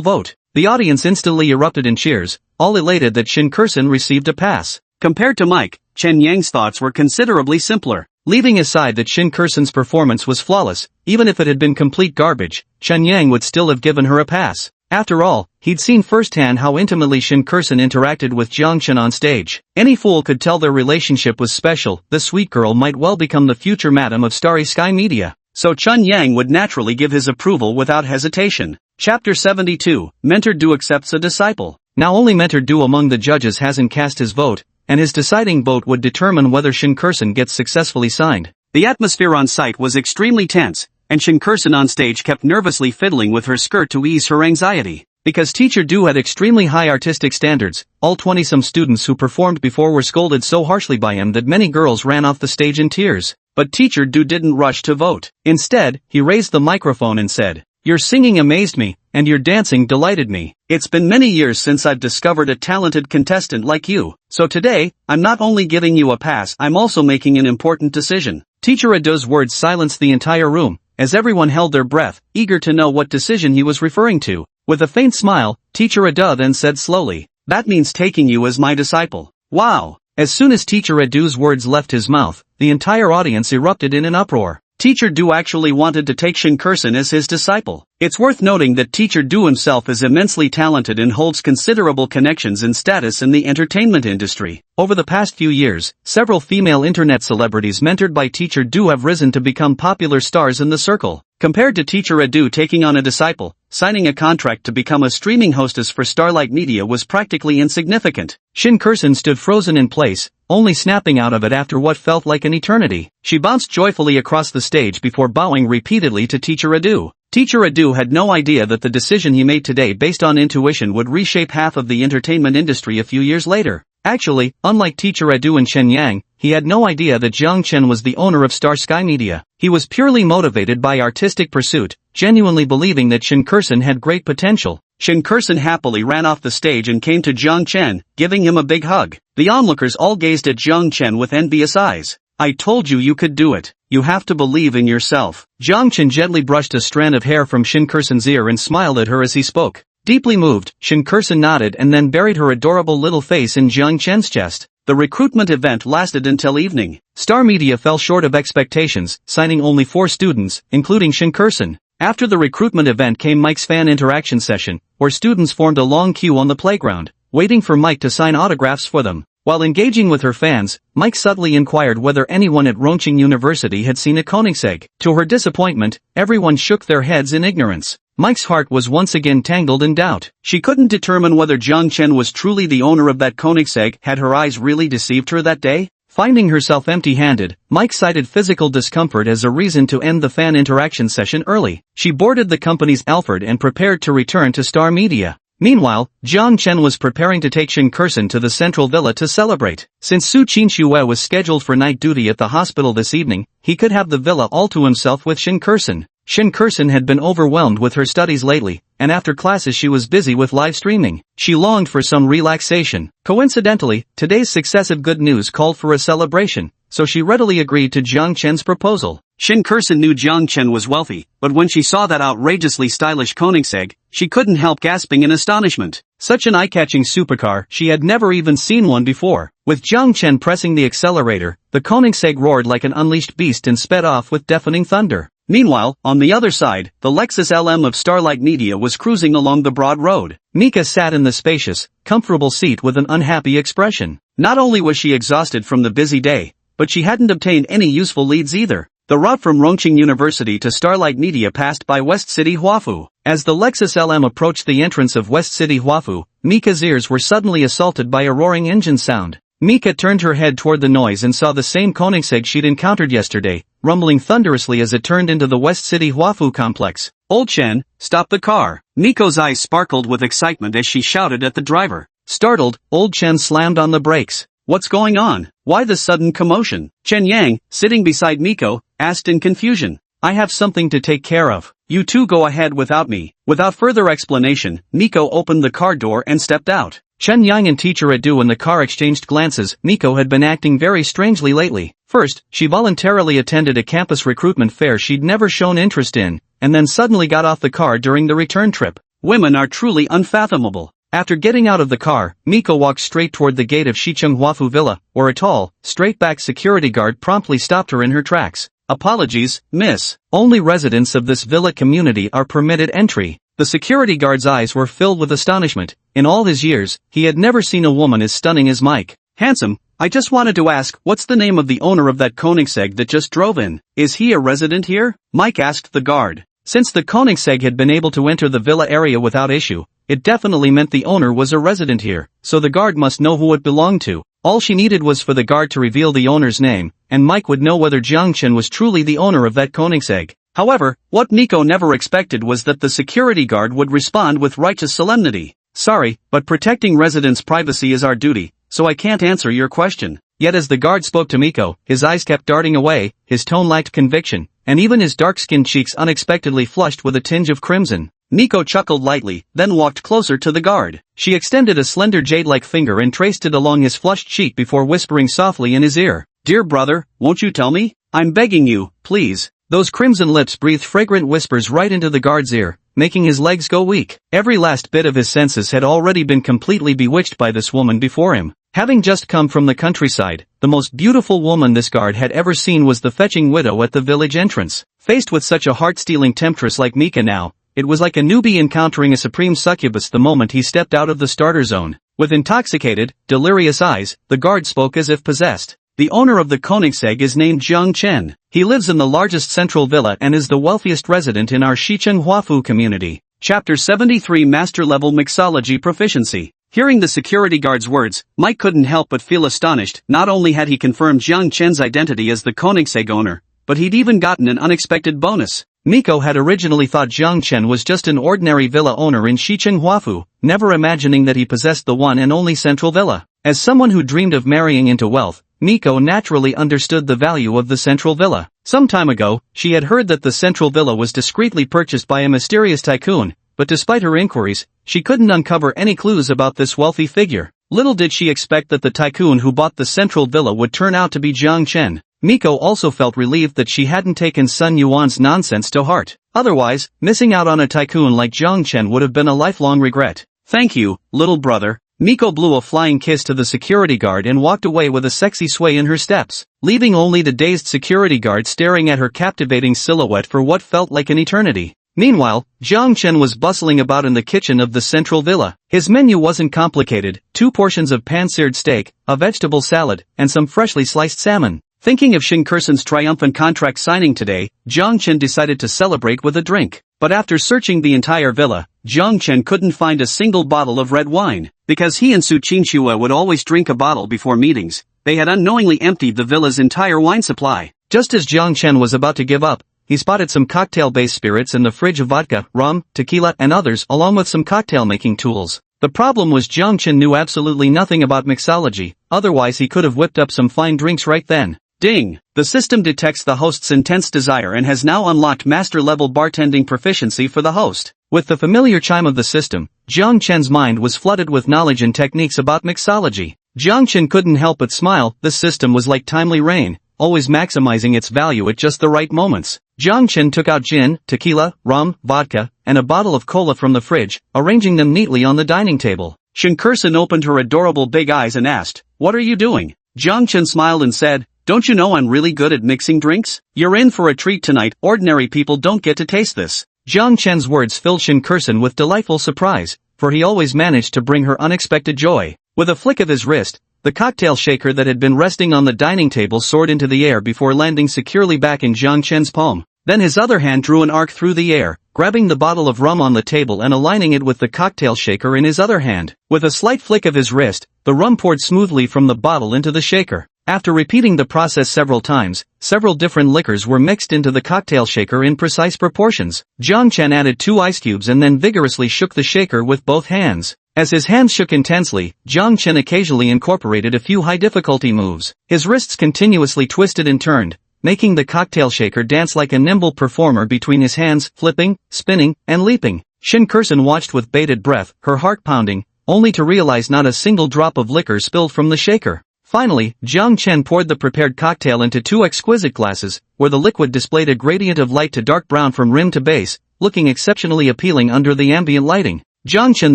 vote. The audience instantly erupted in cheers, all elated that Shin Kursun received a pass. Compared to Mike, Chen Yang's thoughts were considerably simpler. Leaving aside that Shin Kursun's performance was flawless, even if it had been complete garbage, Chen Yang would still have given her a pass. After all, he'd seen firsthand how intimately Shin Kursun interacted with Jiang Chen on stage. Any fool could tell their relationship was special. This sweet girl might well become the future madam of Starry Sky Media. So Chun Yang would naturally give his approval without hesitation. Chapter 72, Mentor Du accepts a disciple. Now only Mentor Du among the judges hasn't cast his vote, and his deciding vote would determine whether Shin Kursun gets successfully signed. The atmosphere on site was extremely tense, and Shin Kursun on stage kept nervously fiddling with her skirt to ease her anxiety. Because Teacher Du had extremely high artistic standards, all 20-some students who performed before were scolded so harshly by him that many girls ran off the stage in tears. But Teacher Du didn't rush to vote. Instead, he raised the microphone and said, "Your singing amazed me, and your dancing delighted me. It's been many years since I've discovered a talented contestant like you. So today, I'm not only giving you a pass, I'm also making an important decision." Teacher Ado's words silenced the entire room, as everyone held their breath, eager to know what decision he was referring to. With a faint smile, Teacher Ado then said slowly, "That means taking you as my disciple." Wow! As soon as Teacher Ado's words left his mouth, the entire audience erupted in an uproar. Teacher Du actually wanted to take Shin Kursun as his disciple. It's worth noting that Teacher Du himself is immensely talented and holds considerable connections and status in the entertainment industry. Over the past few years, several female internet celebrities mentored by Teacher Du have risen to become popular stars in the circle. Compared to Teacher Ado taking on a disciple, signing a contract to become a streaming hostess for Starlight Media was practically insignificant. Shin Kursun stood frozen in place, only snapping out of it after what felt like an eternity. She bounced joyfully across the stage before bowing repeatedly to Teacher Ado. Teacher Adu had no idea that the decision he made today based on intuition would reshape half of the entertainment industry a few years later. Actually, unlike Teacher Adu and Chen Yang, he had no idea that Jiang Chen was the owner of Star Sky Media. He was purely motivated by artistic pursuit, genuinely believing that Shin Kurson had great potential. Shin Kurson happily ran off the stage and came to Jiang Chen, giving him a big hug. The onlookers all gazed at Jiang Chen with envious eyes. I told you could do it. You have to believe in yourself. Jiang Chen gently brushed a strand of hair from Shin Kurson's ear and smiled at her as he spoke. Deeply moved, Shin Kurson nodded and then buried her adorable little face in Jiang Chen's chest. The recruitment event lasted until evening. Star Media fell short of expectations, signing only 4 students, including Shin Kurson. After the recruitment event came Mike's fan interaction session, where students formed a long queue on the playground, waiting for Mike to sign autographs for them. While engaging with her fans, Mike subtly inquired whether anyone at Rongqing University had seen a Koenigsegg. To her disappointment, everyone shook their heads in ignorance. Mike's heart was once again tangled in doubt. She couldn't determine whether Jiang Chen was truly the owner of that Koenigsegg. Had her eyes really deceived her that day? Finding herself empty-handed, Mike cited physical discomfort as a reason to end the fan interaction session early. She boarded the company's Alfred and prepared to return to Star Media. Meanwhile, Jiang Chen was preparing to take Shin Kurson to the central villa to celebrate. Since Su Qinxue was scheduled for night duty at the hospital this evening, he could have the villa all to himself with Shin Kurson. Shin Kurson had been overwhelmed with her studies lately, and after classes she was busy with live streaming. She longed for some relaxation. Coincidentally, today's successive good news called for a celebration, so she readily agreed to Jiang Chen's proposal. Shin Kurson knew Jiang Chen was wealthy, but when she saw that outrageously stylish Koenigsegg, she couldn't help gasping in astonishment. Such an eye-catching supercar, she had never even seen one before. With Jiang Chen pressing the accelerator, the Koenigsegg roared like an unleashed beast and sped off with deafening thunder. Meanwhile, on the other side, the Lexus LM of Starlight Media was cruising along the broad road. Mika sat in the spacious, comfortable seat with an unhappy expression. Not only was she exhausted from the busy day, but she hadn't obtained any useful leads either. The route from Rongqing University to Starlight Media passed by West City Huafu. As the Lexus LM approached the entrance of West City Huafu, Mika's ears were suddenly assaulted by a roaring engine sound. Mika turned her head toward the noise and saw the same Koenigsegg she'd encountered yesterday, rumbling thunderously as it turned into the West City Huafu complex. Old Chen, stop the car. Miko's eyes sparkled with excitement as she shouted at the driver. Startled, Old Chen slammed on the brakes. What's going on? Why the sudden commotion? Chen Yang, sitting beside Miko, asked in confusion. I have something to take care of. You two go ahead without me. Without further explanation, Miko opened the car door and stepped out. Chen Yang and Teacher Adu in the car exchanged glances. Miko had been acting very strangely lately. First, she voluntarily attended a campus recruitment fair she'd never shown interest in, and then suddenly got off the car during the return trip. Women are truly unfathomable. After getting out of the car, Miko walked straight toward the gate of Shicheng Huafu Villa, where a tall, straight-backed security guard promptly stopped her in her tracks. Apologies, miss. Only residents of this villa community are permitted entry. The security guard's eyes were filled with astonishment. In all his years, he had never seen a woman as stunning as Mike. Handsome, I just wanted to ask, what's the name of the owner of that Koenigsegg that just drove in? Is he a resident here? Mike asked the guard. Since the Koenigsegg had been able to enter the villa area without issue, it definitely meant the owner was a resident here, so the guard must know who it belonged to. All she needed was for the guard to reveal the owner's name, and Mike would know whether Jiang Chen was truly the owner of that Koenigsegg. However, what Miko never expected was that the security guard would respond with righteous solemnity. Sorry, but protecting residents' privacy is our duty, so I can't answer your question. Yet as the guard spoke to Miko, his eyes kept darting away, his tone lacked conviction, and even his dark-skinned cheeks unexpectedly flushed with a tinge of crimson. Miko chuckled lightly, then walked closer to the guard. She extended a slender jade-like finger and traced it along his flushed cheek before whispering softly in his ear. Dear brother, won't you tell me? I'm begging you, please. Those crimson lips breathed fragrant whispers right into the guard's ear, making his legs go weak. Every last bit of his senses had already been completely bewitched by this woman before him. Having just come from the countryside, the most beautiful woman this guard had ever seen was the fetching widow at the village entrance. Faced with such a heart-stealing temptress like Mika now, it was like a newbie encountering a supreme succubus the moment he stepped out of the starter zone. With intoxicated, delirious eyes, the guard spoke as if possessed. The owner of the Koenigsegg is named Jiang Chen. He lives in the largest central villa and is the wealthiest resident in our Shicheng Huafu community. Chapter 73 Master-Level Mixology Proficiency. Hearing the security guard's words, Mike couldn't help but feel astonished. Not only had he confirmed Jiang Chen's identity as the Koenigsegg owner, but he'd even gotten an unexpected bonus. Miko had originally thought Jiang Chen was just an ordinary villa owner in Shicheng Huafu, never imagining that he possessed the one and only central villa. As someone who dreamed of marrying into wealth, Miko naturally understood the value of the central villa. Some time ago, she had heard that the central villa was discreetly purchased by a mysterious tycoon, but despite her inquiries, she couldn't uncover any clues about this wealthy figure. Little did she expect that the tycoon who bought the central villa would turn out to be Jiang Chen. Miko also felt relieved that she hadn't taken Sun Yuan's nonsense to heart. Otherwise, missing out on a tycoon like Jiang Chen would have been a lifelong regret. "Thank you, little brother." Miko blew a flying kiss to the security guard and walked away with a sexy sway in her steps, leaving only the dazed security guard staring at her captivating silhouette for what felt like an eternity. Meanwhile, Jiang Chen was bustling about in the kitchen of the central villa. His menu wasn't complicated: 2 portions of pan-seared steak, a vegetable salad, and some freshly sliced salmon. Thinking of Shin Kursen's triumphant contract signing today, Jiang Chen decided to celebrate with a drink. But after searching the entire villa, Jiang Chen couldn't find a single bottle of red wine. Because he and Su Qingxue would always drink a bottle before meetings, they had unknowingly emptied the villa's entire wine supply. Just as Jiang Chen was about to give up, he spotted some cocktail-based spirits in the fridge of vodka, rum, tequila, and others, along with some cocktail-making tools. The problem was Jiang Chen knew absolutely nothing about mixology, otherwise he could have whipped up some fine drinks right then. Ding! The system detects the host's intense desire and has now unlocked master-level bartending proficiency for the host. With the familiar chime of the system, Jiang Chen's mind was flooded with knowledge and techniques about mixology. Jiang Chen couldn't help but smile. The system was like timely rain, always maximizing its value at just the right moments. Jiang Chen took out gin, tequila, rum, vodka, and a bottle of cola from the fridge, arranging them neatly on the dining table. Shin Kursen opened her adorable big eyes and asked, "What are you doing?" Jiang Chen smiled and said, "Don't you know I'm really good at mixing drinks? You're in for a treat tonight. Ordinary people don't get to taste this." Jiang Chen's words filled Shin Kursen with delightful surprise, for he always managed to bring her unexpected joy. With a flick of his wrist, the cocktail shaker that had been resting on the dining table soared into the air before landing securely back in Jiang Chen's palm. Then his other hand drew an arc through the air, grabbing the bottle of rum on the table and aligning it with the cocktail shaker in his other hand. With a slight flick of his wrist, the rum poured smoothly from the bottle into the shaker. After repeating the process several times, several different liquors were mixed into the cocktail shaker in precise proportions. Jiang Chen added 2 ice cubes and then vigorously shook the shaker with both hands. As his hands shook intensely, Jiang Chen occasionally incorporated a few high-difficulty moves. His wrists continuously twisted and turned, making the cocktail shaker dance like a nimble performer between his hands, flipping, spinning, and leaping. Shin Kursen watched with bated breath, her heart pounding, only to realize not a single drop of liquor spilled from the shaker. Finally, Jiang Chen poured the prepared cocktail into 2 exquisite glasses, where the liquid displayed a gradient of light to dark brown from rim to base, looking exceptionally appealing under the ambient lighting. Jiang Chen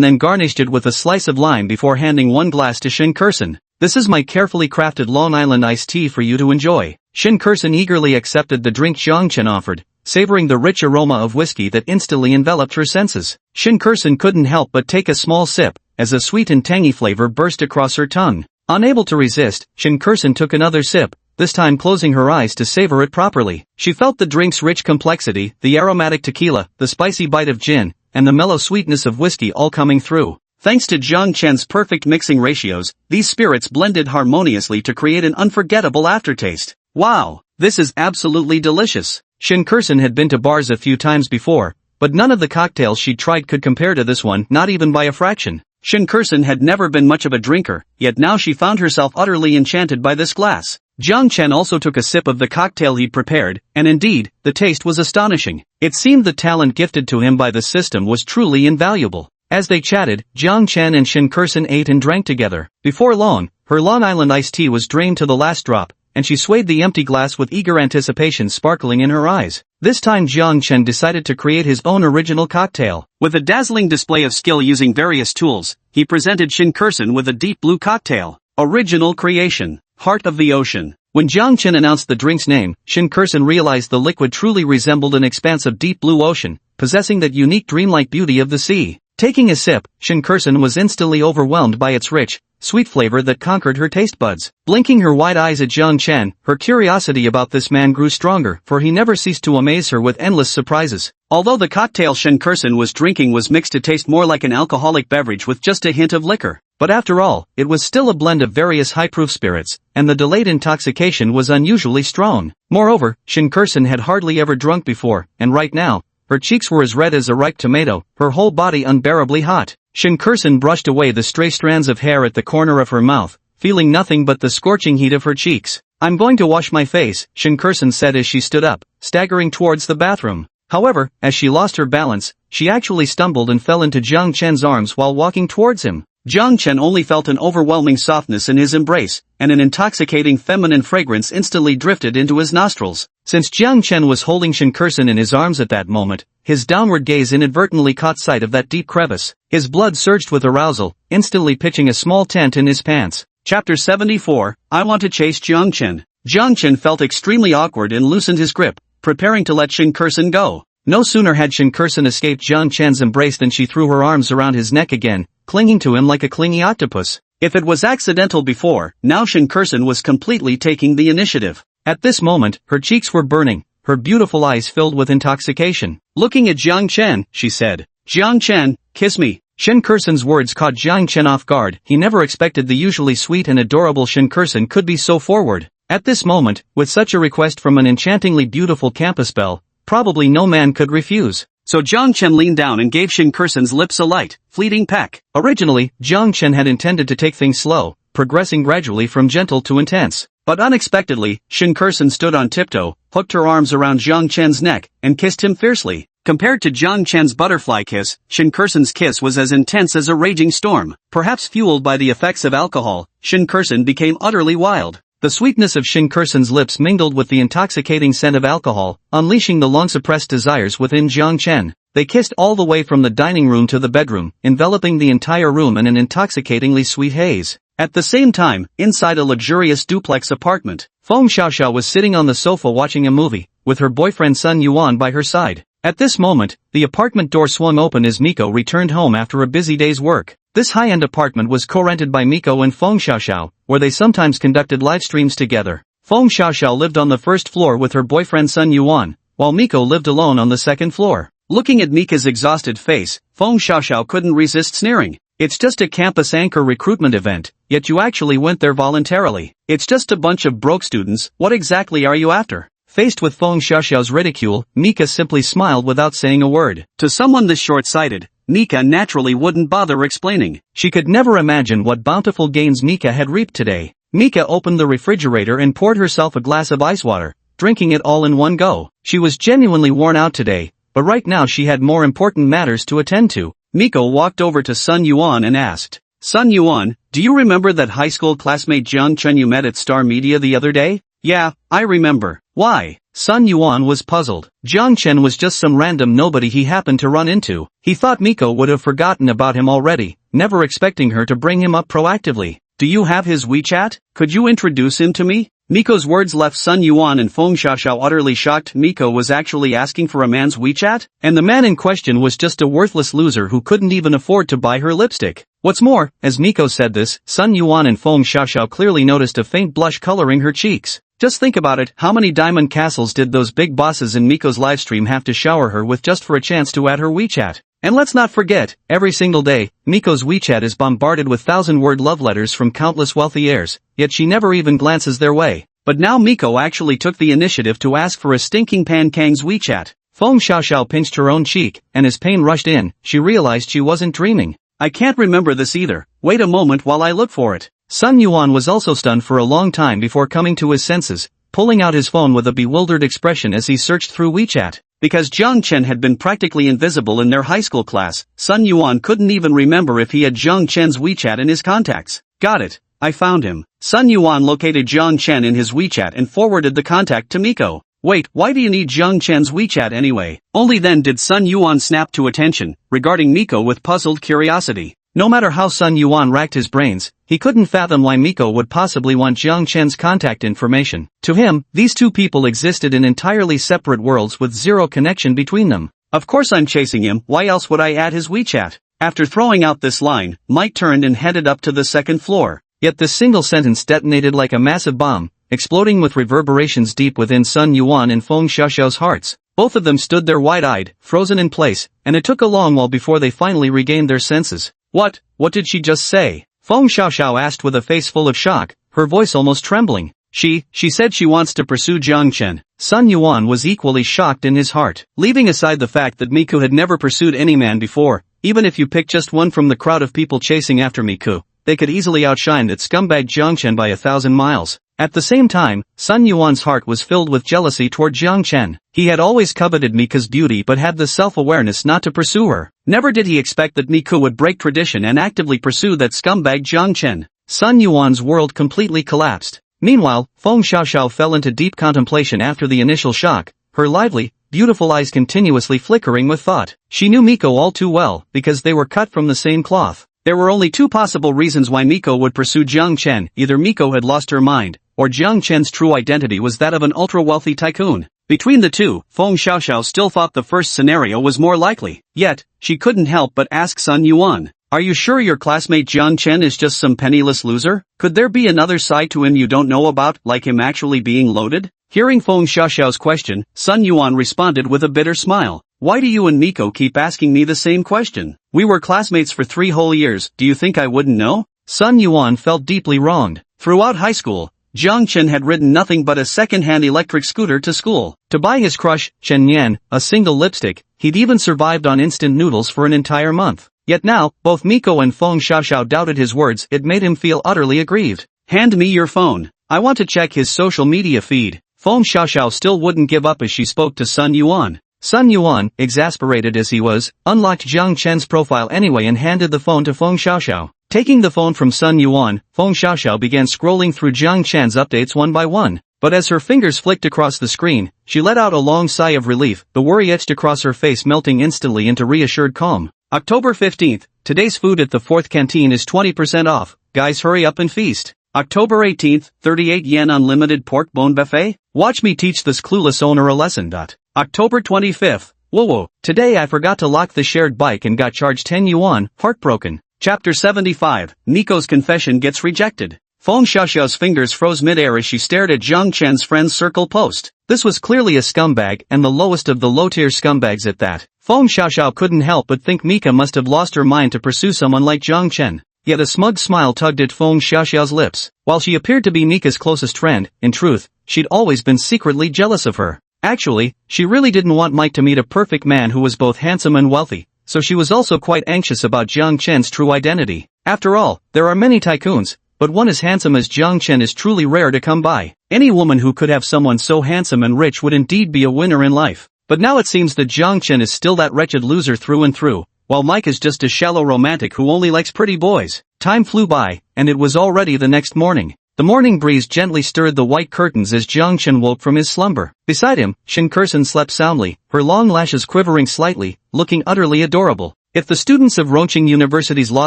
then garnished it with a slice of lime before handing 1 glass to Shin Kursen. "This is my carefully crafted Long Island iced tea for you to enjoy." Shin Kursen eagerly accepted the drink Jiang Chen offered, savoring the rich aroma of whiskey that instantly enveloped her senses. Shin Kursen couldn't help but take a small sip, as a sweet and tangy flavor burst across her tongue. Unable to resist, Shin Kursen took another sip, this time closing her eyes to savor it properly. She felt the drink's rich complexity, the aromatic tequila, the spicy bite of gin, and the mellow sweetness of whiskey all coming through. Thanks to Jiang Chen's perfect mixing ratios, these spirits blended harmoniously to create an unforgettable aftertaste. Wow, this is absolutely delicious. Shin Kursen had been to bars a few times before, but none of the cocktails she'd tried could compare to this one, not even by a fraction. Shin Kursen had never been much of a drinker, yet now she found herself utterly enchanted by this glass. Jiang Chen also took a sip of the cocktail he'd prepared, and indeed, the taste was astonishing. It seemed the talent gifted to him by the system was truly invaluable. As they chatted, Jiang Chen and Shin Kursen ate and drank together. Before long, her Long Island iced tea was drained to the last drop, and she swayed the empty glass with eager anticipation sparkling in her eyes. This time Jiang Chen decided to create his own original cocktail. With a dazzling display of skill using various tools, he presented Shin Kursen with a deep blue cocktail. Original creation. Heart of the Ocean. When Jiang Chen announced the drink's name, Shin Kursen realized the liquid truly resembled an expanse of deep blue ocean, possessing that unique dreamlike beauty of the sea. Taking a sip, Shin Kursen was instantly overwhelmed by its rich, sweet flavor that conquered her taste buds. Blinking her wide eyes at Jiang Chen, her curiosity about this man grew stronger, for he never ceased to amaze her with endless surprises. Although the cocktail Shin Kursen was drinking was mixed to taste more like an alcoholic beverage with just a hint of liquor, But after all, it was still a blend of various high-proof spirits, and the delayed intoxication was unusually strong. Moreover, Shin Kursun had hardly ever drunk before, and right now, her cheeks were as red as a ripe tomato, her whole body unbearably hot. Shin Kursun brushed away the stray strands of hair at the corner of her mouth, feeling nothing but the scorching heat of her cheeks. "I'm going to wash my face," Shin Kursun said as she stood up, staggering towards the bathroom. However, as she lost her balance, she actually stumbled and fell into Jiang Chen's arms while walking towards him. Jiang Chen only felt an overwhelming softness in his embrace, and an intoxicating feminine fragrance instantly drifted into his nostrils. Since Jiang Chen was holding Shin Kursun in his arms at that moment, his downward gaze inadvertently caught sight of that deep crevice. His blood surged with arousal, instantly pitching a small tent in his pants. Chapter 74, I Want to Chase Jiang Chen. Jiang Chen felt extremely awkward and loosened his grip, preparing to let Shin Kursun go. No sooner had Shin Kursun escaped Jiang Chen's embrace than she threw her arms around his neck again, clinging to him like a clingy octopus. If it was accidental before, now Shin Kursun was completely taking the initiative. At this moment, her cheeks were burning, her beautiful eyes filled with intoxication. Looking at Jiang Chen, she said, "Jiang Chen, kiss me." Shin Kursun's words caught Jiang Chen off guard. He never expected the usually sweet and adorable Shin Kursun could be so forward. At this moment, with such a request from an enchantingly beautiful campus belle, probably no man could refuse. So Jiang Chen leaned down and gave Shin Kursun's lips a light, fleeting peck. Originally, Jiang Chen had intended to take things slow, progressing gradually from gentle to intense. But unexpectedly, Shin Kursun stood on tiptoe, hooked her arms around Jiang Chen's neck, and kissed him fiercely. Compared to Jiang Chen's butterfly kiss, Shin Kursun's kiss was as intense as a raging storm. Perhaps fueled by the effects of alcohol, Shin Kursun became utterly wild. The sweetness of Shin Kursun's lips mingled with the intoxicating scent of alcohol, unleashing the long-suppressed desires within Jiang Chen. They kissed all the way from the dining room to the bedroom, enveloping the entire room in an intoxicatingly sweet haze. At the same time, inside a luxurious duplex apartment, Feng Xiaoxiao was sitting on the sofa watching a movie, with her boyfriend Sun Yuan by her side. At this moment, the apartment door swung open as Miko returned home after a busy day's work. This high-end apartment was co-rented by Miko and Feng Xiaoxiao, where they sometimes conducted live streams together. Feng Xiaoxiao lived on the first floor with her boyfriend Sun Yuan, while Miko lived alone on the second floor. Looking at Mika's exhausted face, Feng Xiaoxiao couldn't resist sneering. "It's just a campus anchor recruitment event, yet you actually went there voluntarily. It's just a bunch of broke students, what exactly are you after?" Faced with Feng Xiaoxiao's ridicule, Mika simply smiled without saying a word. To someone this short-sighted, Mika naturally wouldn't bother explaining. She could never imagine what bountiful gains Mika had reaped today. Mika opened the refrigerator and poured herself a glass of ice water, drinking it all in one go. She was genuinely worn out today, but right now she had more important matters to attend to. Miko walked over to Sun Yuan and asked, "Sun Yuan, do you remember that high school classmate Jiang Chen you met at Star Media the other day?" "Yeah, I remember. Why?" Sun Yuan was puzzled. Jiang Chen was just some random nobody he happened to run into. He thought Miko would have forgotten about him already, never expecting her to bring him up proactively. "Do you have his WeChat? Could you introduce him to me?" Miko's words left Sun Yuan and Feng Xiaoxiao utterly shocked. Miko was actually asking for a man's WeChat? And the man in question was just a worthless loser who couldn't even afford to buy her lipstick. What's more, as Miko said this, Sun Yuan and Feng Xiaoxiao clearly noticed a faint blush coloring her cheeks. Just think about it, how many diamond castles did those big bosses in Miko's livestream have to shower her with just for a chance to add her WeChat? And let's not forget, every single day, Miko's WeChat is bombarded with 1,000-word love letters from countless wealthy heirs, yet she never even glances their way. But now Miko actually took the initiative to ask for a stinking Pan Kang's WeChat. Feng Xiaoxiao pinched her own cheek, and as pain rushed in, she realized she wasn't dreaming. "I can't remember this either, wait a moment while I look for it." Sun Yuan was also stunned for a long time before coming to his senses, pulling out his phone with a bewildered expression as he searched through WeChat. Because Jiang Chen had been practically invisible in their high school class, Sun Yuan couldn't even remember if he had Jiang Chen's WeChat in his contacts. "Got it, I found him." Sun Yuan located Jiang Chen in his WeChat and forwarded the contact to Miko. "Wait, why do you need Jiang Chen's WeChat anyway?" Only then did Sun Yuan snap to attention, regarding Miko with puzzled curiosity. No matter how Sun Yuan racked his brains, he couldn't fathom why Miko would possibly want Jiang Chen's contact information. To him, these two people existed in entirely separate worlds with zero connection between them. "Of course I'm chasing him, why else would I add his WeChat?" After throwing out this line, Mike turned and headed up to the second floor. Yet this single sentence detonated like a massive bomb, exploding with reverberations deep within Sun Yuan and Feng Xiaoxiao's hearts. Both of them stood there wide-eyed, frozen in place, and it took a long while before they finally regained their senses. What did she just say?" Feng Xiaoxiao asked with a face full of shock, her voice almost trembling. She said she wants to pursue Jiang Chen. Sun Yuan was equally shocked in his heart. Leaving aside the fact that Miku had never pursued any man before, even if you pick just one from the crowd of people chasing after Miku, they could easily outshine that scumbag Jiang Chen by 1,000 miles. At the same time, Sun Yuan's heart was filled with jealousy toward Jiang Chen. He had always coveted Miku's beauty but had the self-awareness not to pursue her. Never did he expect that Miku would break tradition and actively pursue that scumbag Jiang Chen. Sun Yuan's world completely collapsed. Meanwhile, Feng Xiaoxiao fell into deep contemplation after the initial shock, her lively, beautiful eyes continuously flickering with thought. She knew Miko all too well, because they were cut from the same cloth. There were only two possible reasons why Miko would pursue Jiang Chen. Either Miko had lost her mind, or Jiang Chen's true identity was that of an ultra-wealthy tycoon. Between the two, Feng Xiaoxiao still thought the first scenario was more likely. Yet, she couldn't help but ask Sun Yuan, "Are you sure your classmate Jiang Chen is just some penniless loser? Could there be another side to him you don't know about, like him actually being loaded?" Hearing Feng Xiaoxiao's question, Sun Yuan responded with a bitter smile. "Why do you and Miko keep asking me the same question? We were classmates for 3 whole years, do you think I wouldn't know?" Sun Yuan felt deeply wronged. Throughout high school, Jiang Chen had ridden nothing but a second-hand electric scooter to school. To buy his crush, Chen Yan, a single lipstick, he'd even survived on instant noodles for an entire month. Yet now, both Miko and Feng Xiaoxiao doubted his words. It made him feel utterly aggrieved. "Hand me your phone. I want to check his social media feed." Feng Xiaoxiao still wouldn't give up as she spoke to Sun Yuan. Sun Yuan, exasperated as he was, unlocked Jiang Chen's profile anyway and handed the phone to Feng Xiaoxiao. Taking the phone from Sun Yuan, Feng Xiaoxiao began scrolling through Jiang Chen's updates one by one. But as her fingers flicked across the screen, she let out a long sigh of relief, the worry etched across her face melting instantly into reassured calm. October 15th, today's food at the 4th canteen is 20% off, guys hurry up and feast. October 18th, 38 yen unlimited pork bone buffet? Watch me teach this clueless owner a lesson. October 25th, whoa, today I forgot to lock the shared bike and got charged 10 yuan, heartbroken. Chapter 75, Miko's confession gets rejected. Feng Xiaoxiao's fingers froze midair as she stared at Jiang Chen's friend's circle post. This was clearly a scumbag, and the lowest of the low-tier scumbags at that. Feng Xiaoxiao couldn't help but think Mika must have lost her mind to pursue someone like Jiang Chen. Yet a smug smile tugged at Feng Xiaoxiao's lips. While she appeared to be Mika's closest friend, in truth, she'd always been secretly jealous of her. Actually, she really didn't want Mike to meet a perfect man who was both handsome and wealthy, so she was also quite anxious about Jiang Chen's true identity. After all, there are many tycoons, but one as handsome as Jiang Chen is truly rare to come by. Any woman who could have someone so handsome and rich would indeed be a winner in life. But now it seems that Jiang Chen is still that wretched loser through and through, while Mike is just a shallow romantic who only likes pretty boys. Time flew by, and it was already the next morning. The morning breeze gently stirred the white curtains as Jiang Chen woke from his slumber. Beside him, Shin Kursen slept soundly, her long lashes quivering slightly, looking utterly adorable. If the students of Rongqing University's law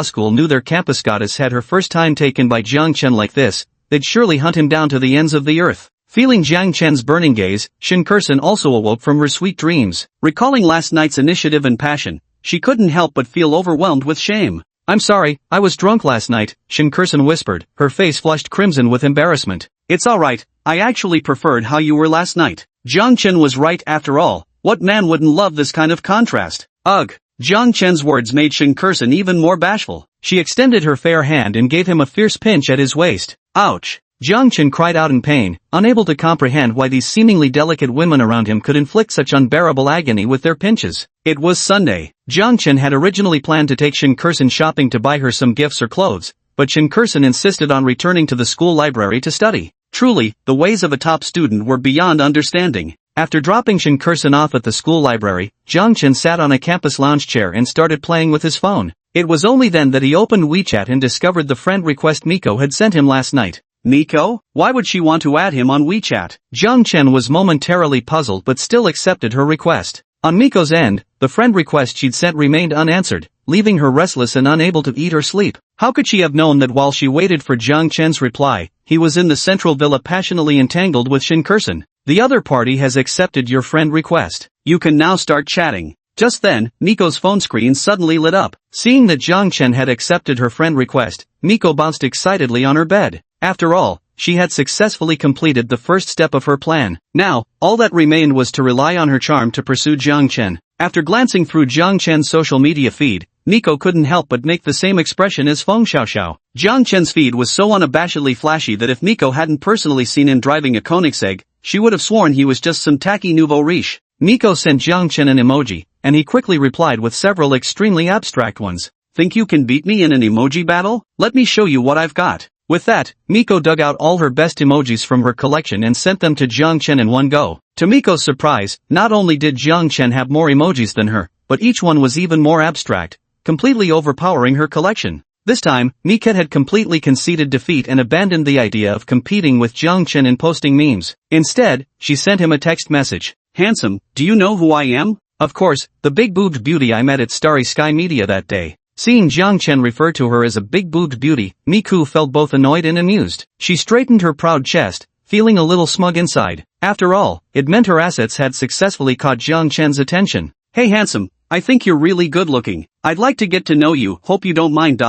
school knew their campus goddess had her first time taken by Jiang Chen like this, they'd surely hunt him down to the ends of the earth. Feeling Jiang Chen's burning gaze, Shin Kursen also awoke from her sweet dreams. Recalling last night's initiative and passion, she couldn't help but feel overwhelmed with shame. "I'm sorry, I was drunk last night," Shin Kursen whispered, her face flushed crimson with embarrassment. "It's alright, I actually preferred how you were last night." Jiang Chen was right after all. What man wouldn't love this kind of contrast? Ugh. Jiang Chen's words made Shin Kursen even more bashful. She extended her fair hand and gave him a fierce pinch at his waist. Ouch! Jiang Chen cried out in pain, unable to comprehend why these seemingly delicate women around him could inflict such unbearable agony with their pinches. It was Sunday. Jiang Chen had originally planned to take Shin Kursen shopping to buy her some gifts or clothes, but Shin Kursen insisted on returning to the school library to study. Truly, the ways of a top student were beyond understanding. After dropping Shin Kursen off at the school library, Jiang Chen sat on a campus lounge chair and started playing with his phone. It was only then that he opened WeChat and discovered the friend request Miko had sent him last night. Miko? Why would she want to add him on WeChat? Jiang Chen was momentarily puzzled but still accepted her request. On Miko's end, the friend request she'd sent remained unanswered, leaving her restless and unable to eat or sleep. How could she have known that while she waited for Jiang Chen's reply, he was in the central villa passionately entangled with Shin Kursen? "The other party has accepted your friend request. You can now start chatting." Just then, Miko's phone screen suddenly lit up. Seeing that Jiang Chen had accepted her friend request, Miko bounced excitedly on her bed. After all, she had successfully completed the first step of her plan. Now, all that remained was to rely on her charm to pursue Jiang Chen. After glancing through Jiang Chen's social media feed, Miko couldn't help but make the same expression as Feng Xiaoxiao. Jiang Chen's feed was so unabashedly flashy that if Miko hadn't personally seen him driving a Koenigsegg, she would have sworn he was just some tacky nouveau riche. Miko sent Jiang Chen an emoji, and he quickly replied with several extremely abstract ones. Think you can beat me in an emoji battle? Let me show you what I've got. With that, Miko dug out all her best emojis from her collection and sent them to Jiang Chen in one go. To Miko's surprise, not only did Jiang Chen have more emojis than her, but each one was even more abstract, completely overpowering her collection. This time, Miko had completely conceded defeat and abandoned the idea of competing with Jiang Chen in posting memes. Instead, she sent him a text message. Handsome, do you know who I am? Of course, the big-boobed beauty I met at Starry Sky Media that day. Seeing Jiang Chen refer to her as a big-boobed beauty, Miku felt both annoyed and amused. She straightened her proud chest, feeling a little smug inside. After all, it meant her assets had successfully caught Jiang Chen's attention. Hey handsome, I think you're really good looking. I'd like to get to know you, hope you don't mind.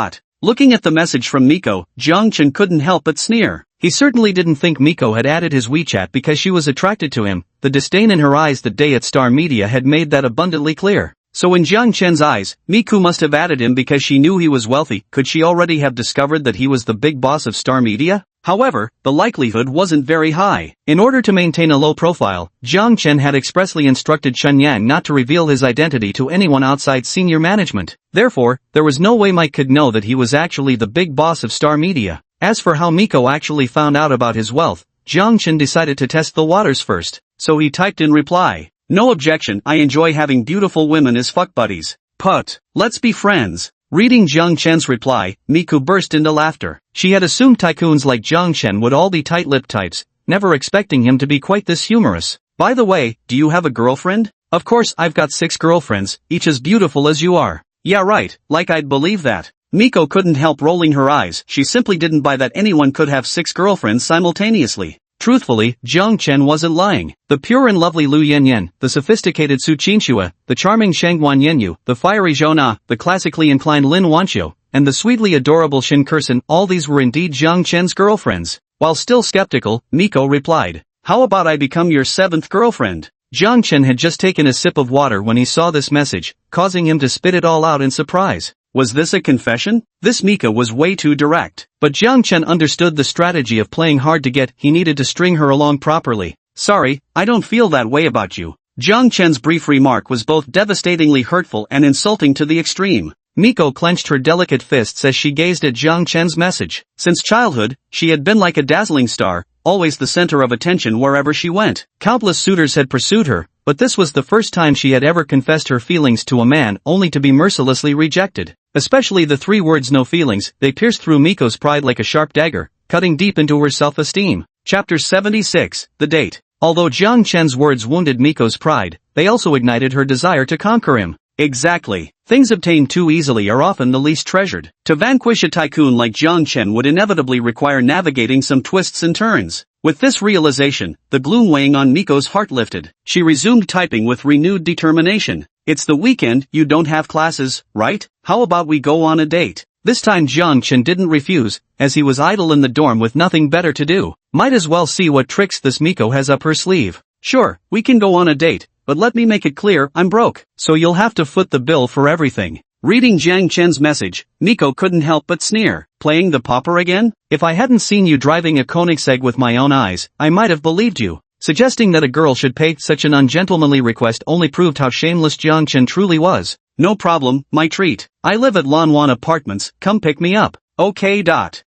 Looking at the message from Miko, Jiang Chen couldn't help but sneer. He certainly didn't think Miko had added his WeChat because she was attracted to him. The disdain in her eyes that day at Star Media had made that abundantly clear. So in Jiang Chen's eyes, Miku must have added him because she knew he was wealthy. Could she already have discovered that he was the big boss of Star Media? However, the likelihood wasn't very high. In order to maintain a low profile, Jiang Chen had expressly instructed Chen Yang not to reveal his identity to anyone outside senior management. Therefore, there was no way Mike could know that he was actually the big boss of Star Media. As for how Miko actually found out about his wealth, Jiang Chen decided to test the waters first. So he typed in reply. No objection, I enjoy having beautiful women as fuck buddies. Put. Let's be friends. Reading Jiang Chen's reply, Miku burst into laughter. She had assumed tycoons like Jiang Chen would all be tight-lipped types, never expecting him to be quite this humorous. By the way, do you have a girlfriend? Of course I've got 6 girlfriends, each as beautiful as you are. Yeah right, like I'd believe that. Miko couldn't help rolling her eyes. She simply didn't buy that anyone could have 6 girlfriends simultaneously. Truthfully, Jiang Chen wasn't lying. The pure and lovely Lu Yanyan, the sophisticated Su Qinxue, the charming Shangguan Yanyu, the fiery Zhou Na, the classically inclined Lin Wanqiu, and the sweetly adorable Shin Kursen, all these were indeed Jiang Chen's girlfriends. While still skeptical, Miko replied, how about I become your 7th girlfriend? Jiang Chen had just taken a sip of water when he saw this message, causing him to spit it all out in surprise. Was this a confession? This Mika was way too direct. But Jiang Chen understood the strategy of playing hard to get. He needed to string her along properly. Sorry, I don't feel that way about you. Jiang Chen's brief remark was both devastatingly hurtful and insulting to the extreme. Miko clenched her delicate fists as she gazed at Jiang Chen's message. Since childhood, she had been like a dazzling star, always the center of attention wherever she went. Countless suitors had pursued her, but this was the first time she had ever confessed her feelings to a man only to be mercilessly rejected. Especially the 3 words no feelings, they pierced through Miko's pride like a sharp dagger, cutting deep into her self-esteem. Chapter 76, The Date. Although Jiang Chen's words wounded Miko's pride, they also ignited her desire to conquer him. Exactly. Things obtained too easily are often the least treasured. To vanquish a tycoon like Jiang Chen would inevitably require navigating some twists and turns. With this realization, the gloom weighing on Miko's heart lifted. She resumed typing with renewed determination. It's the weekend, you don't have classes, right? How about we go on a date? This time Jiang Chen didn't refuse, as he was idle in the dorm with nothing better to do. Might as well see what tricks this Miko has up her sleeve. Sure, we can go on a date, but let me make it clear, I'm broke, so you'll have to foot the bill for everything. Reading Jiang Chen's message, Miko couldn't help but sneer. Playing the pauper again? If I hadn't seen you driving a Koenigsegg with my own eyes, I might have believed you. Suggesting that a girl should pay such an ungentlemanly request only proved how shameless Jiang Chen truly was. No problem, my treat. I live at Lanwan Apartments, come pick me up. Okay.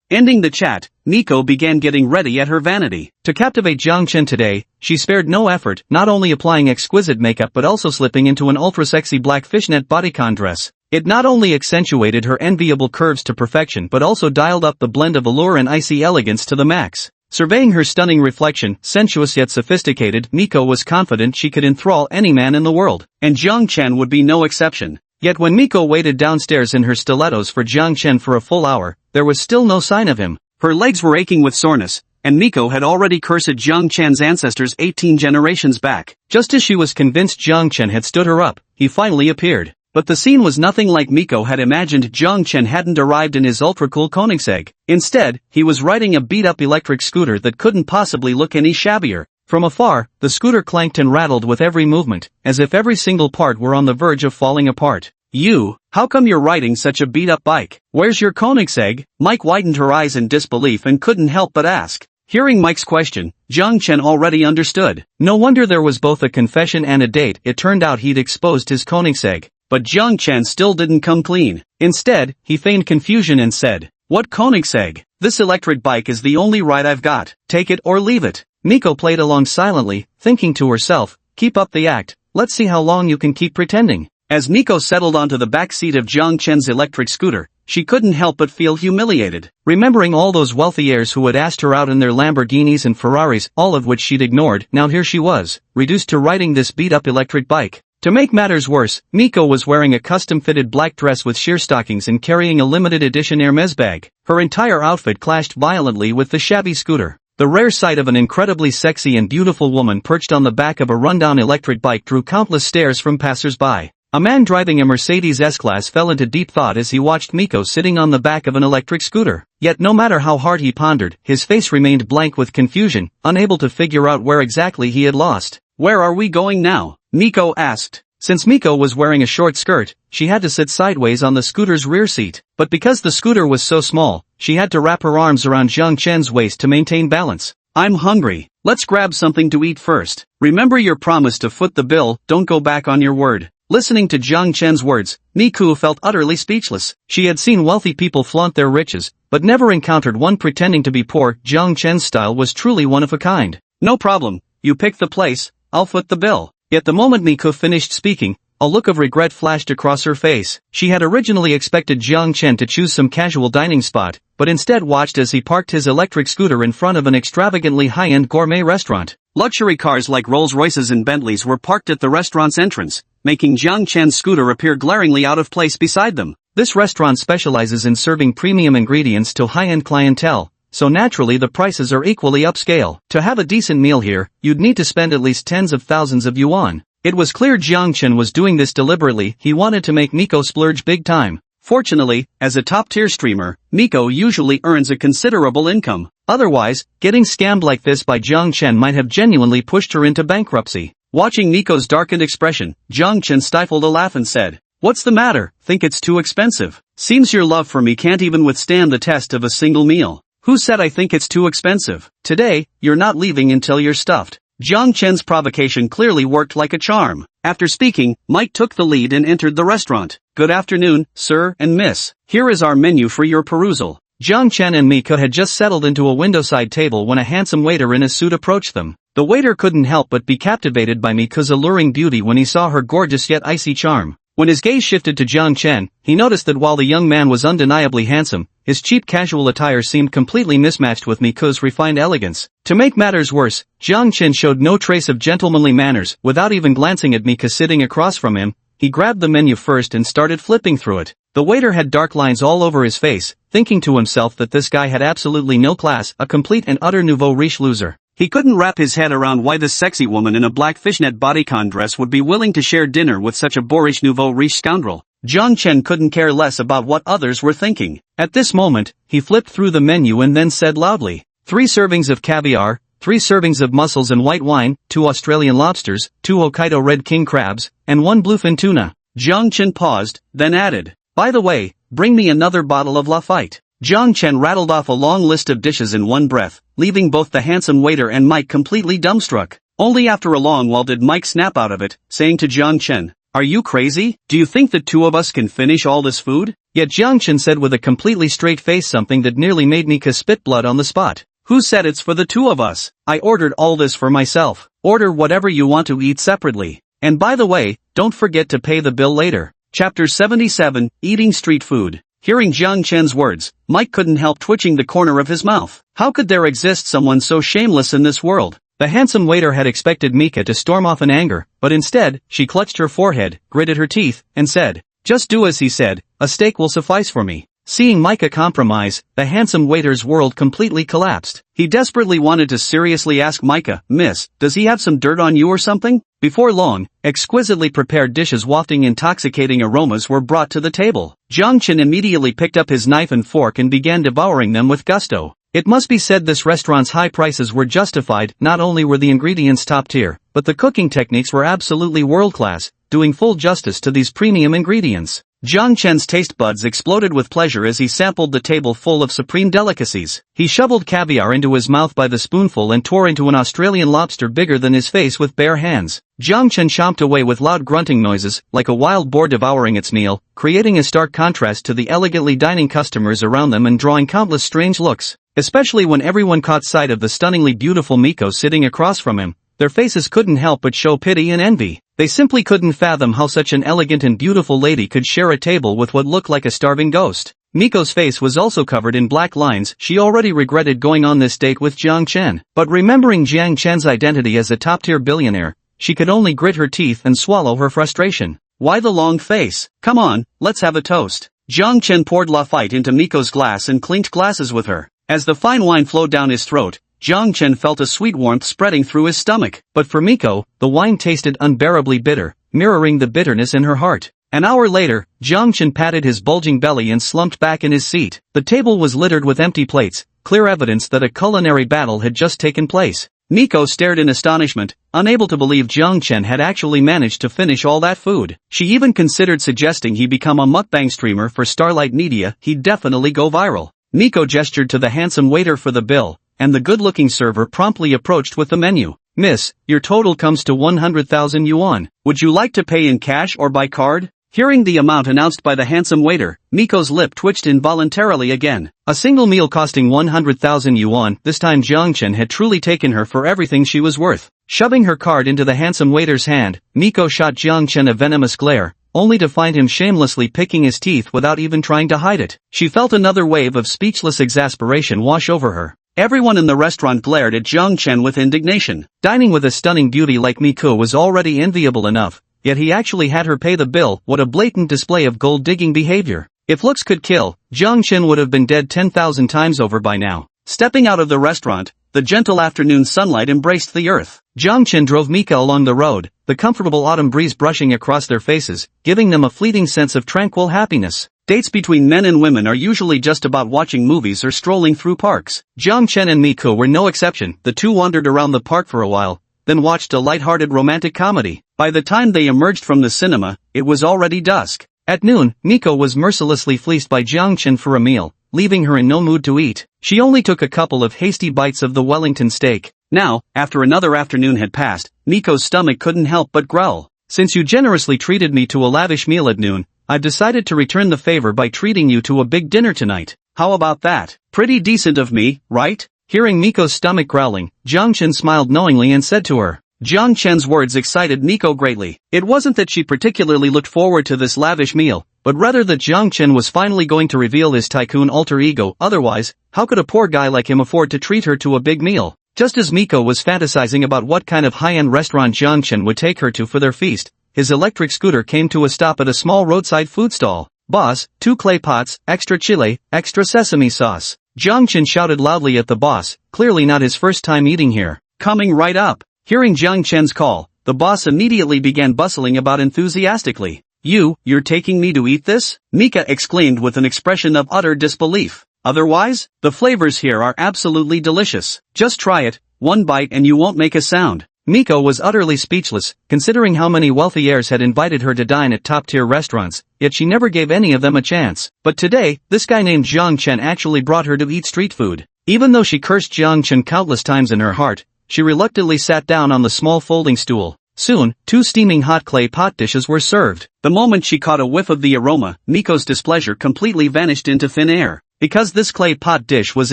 Ending the chat, Miko began getting ready at her vanity. To captivate Jiang Chen today, she spared no effort, not only applying exquisite makeup but also slipping into an ultra-sexy black fishnet bodycon dress. It not only accentuated her enviable curves to perfection but also dialed up the blend of allure and icy elegance to the max. Surveying her stunning reflection, sensuous yet sophisticated, Miko was confident she could enthrall any man in the world, and Jiang Chen would be no exception. Yet when Miko waited downstairs in her stilettos for Jiang Chen for a full hour, there was still no sign of him. Her legs were aching with soreness, and Miko had already cursed Jiang Chen's ancestors 18 generations back. Just as she was convinced Jiang Chen had stood her up, he finally appeared. But the scene was nothing like Miko had imagined. Jiang Chen hadn't arrived in his ultra-cool Koenigsegg. Instead, he was riding a beat-up electric scooter that couldn't possibly look any shabbier. From afar, the scooter clanked and rattled with every movement, as if every single part were on the verge of falling apart. How come you're riding such a beat-up bike? Where's your Koenigsegg? Mike widened her eyes in disbelief and couldn't help but ask. Hearing Mike's question, Jiang Chen already understood. No wonder there was both a confession and a date. It turned out he'd exposed his Koenigsegg. But Jiang Chen still didn't come clean. Instead, he feigned confusion and said, "What Koenigsegg? This electric bike is the only ride I've got. Take it or leave it." Miko played along silently, thinking to herself, "Keep up the act, let's see how long you can keep pretending." As Miko settled onto the back seat of Jiang Chen's electric scooter, she couldn't help but feel humiliated. Remembering all those wealthy heirs who had asked her out in their Lamborghinis and Ferraris, all of which she'd ignored, now here she was, reduced to riding this beat-up electric bike. To make matters worse, Miko was wearing a custom-fitted black dress with sheer stockings and carrying a limited edition Hermes bag. Her entire outfit clashed violently with the shabby scooter. The rare sight of an incredibly sexy and beautiful woman perched on the back of a rundown electric bike drew countless stares from passers-by. A man driving a Mercedes S-Class fell into deep thought as he watched Miko sitting on the back of an electric scooter. Yet no matter how hard he pondered, his face remained blank with confusion, unable to figure out where exactly he had lost. "Where are we going now?" Miko asked. Since Miko was wearing a short skirt, she had to sit sideways on the scooter's rear seat. But because the scooter was so small, she had to wrap her arms around Jiang Chen's waist to maintain balance. "I'm hungry. Let's grab something to eat first. Remember your promise to foot the bill, don't go back on your word." Listening to Jiang Chen's words, Miku felt utterly speechless. She had seen wealthy people flaunt their riches, but never encountered one pretending to be poor. Jiang Chen's style was truly one of a kind. "No problem, you pick the place, I'll foot the bill." Yet the moment Miku finished speaking, a look of regret flashed across her face. She had originally expected Jiang Chen to choose some casual dining spot, but instead watched as he parked his electric scooter in front of an extravagantly high-end gourmet restaurant. Luxury cars like Rolls-Royces and Bentleys were parked at the restaurant's entrance, making Jiang Chen's scooter appear glaringly out of place beside them. This restaurant specializes in serving premium ingredients to high-end clientele, so naturally the prices are equally upscale. To have a decent meal here, you'd need to spend at least tens of thousands of yuan. It was clear Jiang Chen was doing this deliberately. He wanted to make Miko splurge big time. Fortunately, as a top-tier streamer, Miko usually earns a considerable income. Otherwise, getting scammed like this by Jiang Chen might have genuinely pushed her into bankruptcy. Watching Miko's darkened expression, Jiang Chen stifled a laugh and said, "What's the matter? Think it's too expensive? Seems your love for me can't even withstand the test of a single meal." "Who said I think it's too expensive? Today, you're not leaving until you're stuffed." Jiang Chen's provocation clearly worked like a charm. After speaking, Mike took the lead and entered the restaurant. "Good afternoon, sir and miss. Here is our menu for your perusal." Jiang Chen and Miko had just settled into a windowside table when a handsome waiter in a suit approached them. The waiter couldn't help but be captivated by Miko's alluring beauty when he saw her gorgeous yet icy charm. When his gaze shifted to Jiang Chen, he noticed that while the young man was undeniably handsome, his cheap casual attire seemed completely mismatched with Miko's refined elegance. To make matters worse, Jiang Chen showed no trace of gentlemanly manners. Without even glancing at Miko sitting across from him, he grabbed the menu first and started flipping through it. The waiter had dark lines all over his face, thinking to himself that this guy had absolutely no class, a complete and utter nouveau riche loser. He couldn't wrap his head around why this sexy woman in a black fishnet bodycon dress would be willing to share dinner with such a boorish nouveau riche scoundrel. Jiang Chen couldn't care less about what others were thinking. At this moment, he flipped through the menu and then said loudly, 3 servings of caviar, 3 servings of mussels and white wine, 2 Australian lobsters, 2 Hokkaido red king crabs, and 1 bluefin tuna." Jiang Chen paused, then added, "By the way, bring me another bottle of Lafite." Jiang Chen rattled off a long list of dishes in one breath, leaving both the handsome waiter and Mike completely dumbstruck. Only after a long while did Mike snap out of it, saying to Jiang Chen, "Are you crazy? Do you think the two of us can finish all this food?" Yet Jiang Chen said with a completely straight face something that nearly made Mika spit blood on the spot. "Who said it's for the two of us? I ordered all this for myself. Order whatever you want to eat separately. And by the way, don't forget to pay the bill later." Chapter 77, Eating Street Food. Hearing Jiang Chen's words, Mike couldn't help twitching the corner of his mouth. How could there exist someone so shameless in this world? The handsome waiter had expected Mika to storm off in anger, but instead, she clutched her forehead, gritted her teeth, and said, "Just do as he said, a steak will suffice for me." Seeing Mika compromise, the handsome waiter's world completely collapsed. He desperately wanted to seriously ask Mika, "Miss, does he have some dirt on you or something?" Before long, exquisitely prepared dishes wafting intoxicating aromas were brought to the table. Jiang Chen immediately picked up his knife and fork and began devouring them with gusto. It must be said this restaurant's high prices were justified. Not only were the ingredients top tier, but the cooking techniques were absolutely world-class, doing full justice to these premium ingredients. Jiang Chen's taste buds exploded with pleasure as he sampled the table full of supreme delicacies. He shoveled caviar into his mouth by the spoonful and tore into an Australian lobster bigger than his face with bare hands. Jiang Chen chomped away with loud grunting noises, like a wild boar devouring its meal, creating a stark contrast to the elegantly dining customers around them and drawing countless strange looks. Especially when everyone caught sight of the stunningly beautiful Miko sitting across from him, their faces couldn't help but show pity and envy. They simply couldn't fathom how such an elegant and beautiful lady could share a table with what looked like a starving ghost. Miko's face was also covered in black lines. She already regretted going on this date with Jiang Chen. But remembering Jiang Chen's identity as a top-tier billionaire, she could only grit her teeth and swallow her frustration. Why the long face? Come on, let's have a toast. Jiang Chen poured Lafite into Miko's glass and clinked glasses with her. As the fine wine flowed down his throat, Jiang Chen felt a sweet warmth spreading through his stomach. But for Miko, the wine tasted unbearably bitter, mirroring the bitterness in her heart. An hour later, Jiang Chen patted his bulging belly and slumped back in his seat. The table was littered with empty plates, clear evidence that a culinary battle had just taken place. Miko stared in astonishment, unable to believe Jiang Chen had actually managed to finish all that food. She even considered suggesting he become a mukbang streamer for Starlight Media. He'd definitely go viral. Miko gestured to the handsome waiter for the bill, and the good-looking server promptly approached with the menu. Miss, your total comes to 100,000 yuan. Would you like to pay in cash or by card? Hearing the amount announced by the handsome waiter, Miko's lip twitched involuntarily again. A single meal costing 100,000 yuan, this time Jiang Chen had truly taken her for everything she was worth. Shoving her card into the handsome waiter's hand, Miko shot Jiang Chen a venomous glare, only to find him shamelessly picking his teeth without even trying to hide it. She felt another wave of speechless exasperation wash over her. Everyone in the restaurant glared at Jiang Chen with indignation. Dining with a stunning beauty like Miko was already enviable enough, yet he actually had her pay the bill. What a blatant display of gold-digging behavior. If looks could kill, Jiang Chen would have been dead 10,000 times over by now. Stepping out of the restaurant, the gentle afternoon sunlight embraced the earth. Jiang Chen drove Mika along the road, the comfortable autumn breeze brushing across their faces, giving them a fleeting sense of tranquil happiness. Dates between men and women are usually just about watching movies or strolling through parks. Jiang Chen and Miko were no exception. The two wandered around the park for a while, then watched a light-hearted romantic comedy. By the time they emerged from the cinema, it was already dusk. At noon, Miko was mercilessly fleeced by Jiang Chen for a meal, leaving her in no mood to eat. She only took a couple of hasty bites of the Wellington steak. Now, after another afternoon had passed, Miko's stomach couldn't help but growl. Since you generously treated me to a lavish meal at noon, I've decided to return the favor by treating you to a big dinner tonight. How about that? Pretty decent of me, right? Hearing Miko's stomach growling, Jiang Chen smiled knowingly and said to her. Jiang Chen's words excited Miko greatly. It wasn't that she particularly looked forward to this lavish meal, but rather that Jiang Chen was finally going to reveal his tycoon alter ego. Otherwise, how could a poor guy like him afford to treat her to a big meal? Just as Miko was fantasizing about what kind of high-end restaurant Jiang Chen would take her to for their feast, his electric scooter came to a stop at a small roadside food stall. Boss, 2 clay pots, extra chili, extra sesame sauce. Jiang Chen shouted loudly at the boss, clearly not his first time eating here. Coming right up. Hearing Jiang Chen's call, the boss immediately began bustling about enthusiastically. You're taking me to eat this? Mika exclaimed with an expression of utter disbelief. Otherwise, the flavors here are absolutely delicious. Just try it, one bite and you won't make a sound. Miko was utterly speechless, considering how many wealthy heirs had invited her to dine at top-tier restaurants, yet she never gave any of them a chance. But today, this guy named Jiang Chen actually brought her to eat street food. Even though she cursed Jiang Chen countless times in her heart, she reluctantly sat down on the small folding stool. Soon, 2 steaming hot clay pot dishes were served. The moment she caught a whiff of the aroma, Miko's displeasure completely vanished into thin air, because this clay pot dish was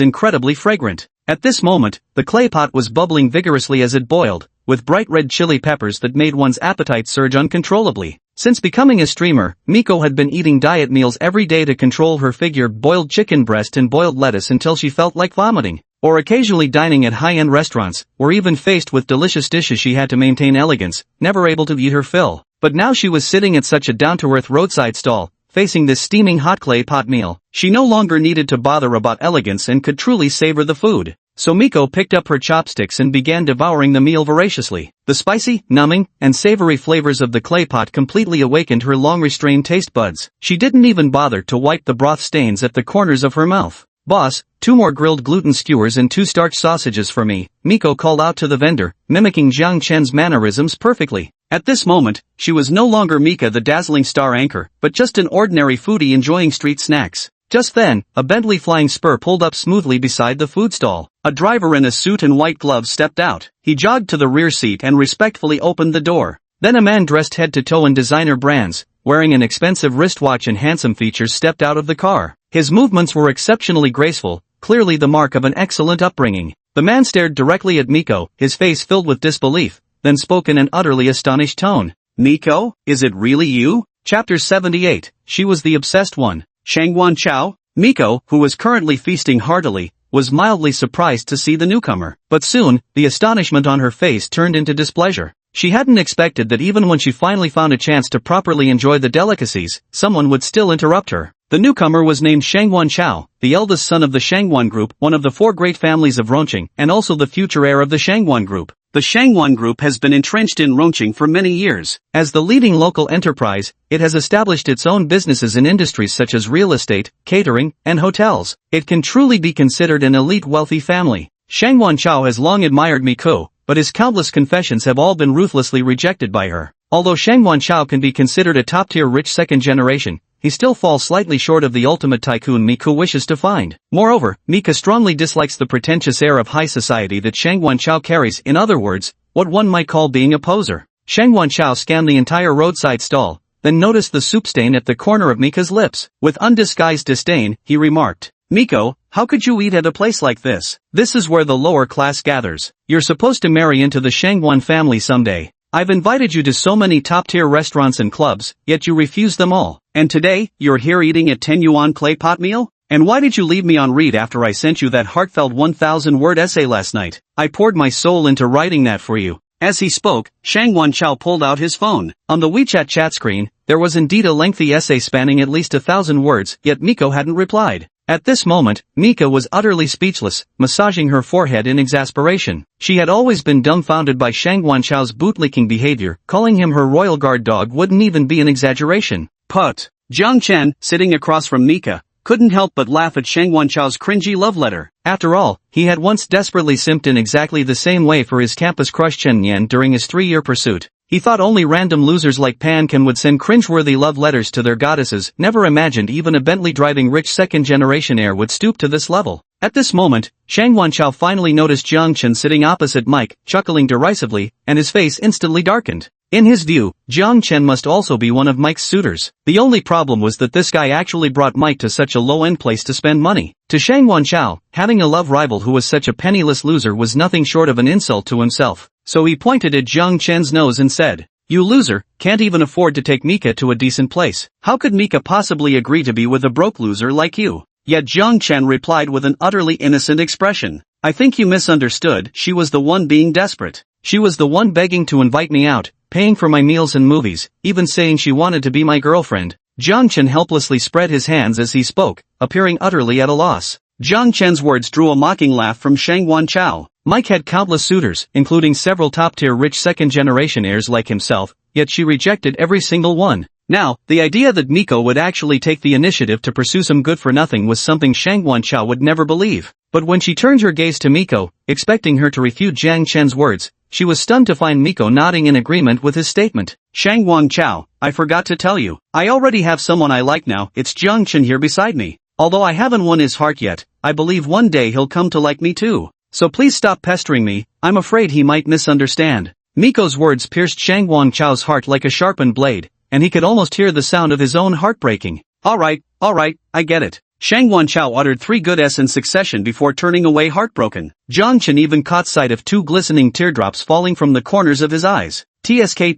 incredibly fragrant. At this moment, the clay pot was bubbling vigorously as it boiled, with bright red chili peppers that made one's appetite surge uncontrollably. Since becoming a streamer, Miko had been eating diet meals every day to control her figure, boiled chicken breast and boiled lettuce until she felt like vomiting, or occasionally dining at high-end restaurants, or even faced with delicious dishes she had to maintain elegance, never able to eat her fill. But now she was sitting at such a down-to-earth roadside stall, facing this steaming hot clay pot meal. She no longer needed to bother about elegance and could truly savor the food. So Miko picked up her chopsticks and began devouring the meal voraciously. The spicy, numbing, and savory flavors of the clay pot completely awakened her long-restrained taste buds. She didn't even bother to wipe the broth stains at the corners of her mouth. "Boss, 2 more grilled gluten skewers and 2 starch sausages for me," Miko called out to the vendor, mimicking Jiang Chen's mannerisms perfectly. At this moment, she was no longer Mika the dazzling star anchor, but just an ordinary foodie enjoying street snacks. Just then, a Bentley Flying Spur pulled up smoothly beside the food stall. A driver in a suit and white gloves stepped out. He jogged to the rear seat and respectfully opened the door. Then a man dressed head to toe in designer brands, wearing an expensive wristwatch and handsome features, stepped out of the car. His movements were exceptionally graceful, clearly the mark of an excellent upbringing. The man stared directly at Miko, his face filled with disbelief, then spoke in an utterly astonished tone. "Miko, is it really you?" Chapter 78, She was the obsessed one. Shangguan Chao? Miko, who was currently feasting heartily, was mildly surprised to see the newcomer. But soon, the astonishment on her face turned into displeasure. She hadn't expected that even when she finally found a chance to properly enjoy the delicacies, someone would still interrupt her. The newcomer was named Shangguan Chao, the eldest son of the Shangguan Group, one of the 4 great families of Rongqing, and also the future heir of the Shangguan Group. The Shangguan Group has been entrenched in Rongqing for many years. As the leading local enterprise, it has established its own businesses in industries such as real estate, catering, and hotels. It can truly be considered an elite wealthy family. Shangguan Chao has long admired Miko, but his countless confessions have all been ruthlessly rejected by her. Although Shangguan Chao can be considered a top-tier rich second generation, he still falls slightly short of the ultimate tycoon Miko wishes to find. Moreover, Mika strongly dislikes the pretentious air of high society that Shangguan Chao carries, in other words, what one might call being a poser. Shangguan Chao scanned the entire roadside stall, then noticed the soup stain at the corner of Mika's lips. With undisguised disdain, he remarked, "Miko, how could you eat at a place like this? This is where the lower class gathers. You're supposed to marry into the Shangguan family someday. I've invited you to so many top-tier restaurants and clubs, yet you refuse them all. And today, you're here eating a 10 yuan clay pot meal? And why did you leave me on read after I sent you that heartfelt 1,000-word essay last night? I poured my soul into writing that for you." As he spoke, Shangguan Chao pulled out his phone. On the WeChat chat screen, there was indeed a lengthy essay spanning at least 1,000 words, yet Miko hadn't replied. At this moment, Mika was utterly speechless, massaging her forehead in exasperation. She had always been dumbfounded by Shangguan Chao's bootlicking behavior. Calling him her royal guard dog wouldn't even be an exaggeration. Put. Jiang Chen, sitting across from Mika, couldn't help but laugh at Shangguan Chao's cringy love letter. After all, he had once desperately simped in exactly the same way for his campus crush Chen Yan during his 3-year pursuit. He thought only random losers like Pan Kan would send cringeworthy love letters to their goddesses, never imagined even a Bentley-driving rich second-generation heir would stoop to this level. At this moment, Shangguan Chao finally noticed Jiang Chen sitting opposite Mike, chuckling derisively, and his face instantly darkened. In his view, Jiang Chen must also be one of Mike's suitors. The only problem was that this guy actually brought Mike to such a low-end place to spend money. To Shangguan Chao, having a love rival who was such a penniless loser was nothing short of an insult to himself. So he pointed at Jiang Chen's nose and said, "You loser, can't even afford to take Mika to a decent place. How could Mika possibly agree to be with a broke loser like you?" Yet Jiang Chen replied with an utterly innocent expression, "I think you misunderstood. She was the one being desperate. She was the one begging to invite me out, paying for my meals and movies, even saying she wanted to be my girlfriend." Jiang Chen helplessly spread his hands as he spoke, appearing utterly at a loss. Jiang Chen's words drew a mocking laugh from Shangguan Chao. Mike had countless suitors, including several top-tier rich second-generation heirs like himself, yet she rejected every single one. Now, the idea that Miko would actually take the initiative to pursue some good-for-nothing was something Shangguan Chao would never believe. But when she turned her gaze to Miko, expecting her to refute Jiang Chen's words, she was stunned to find Miko nodding in agreement with his statement. "Shangguan Chao, I forgot to tell you. I already have someone I like now. It's Jiang Chen here beside me. Although I haven't won his heart yet, I believe one day he'll come to like me too. So please stop pestering me, I'm afraid he might misunderstand." Miko's words pierced Shangguan Chao's heart like a sharpened blade, and he could almost hear the sound of his own heart breaking. Alright, I get it." Shangguan Chao uttered 3 good S's in succession before turning away heartbroken. Jiang Chen even caught sight of 2 glistening teardrops falling from the corners of his eyes. TSK.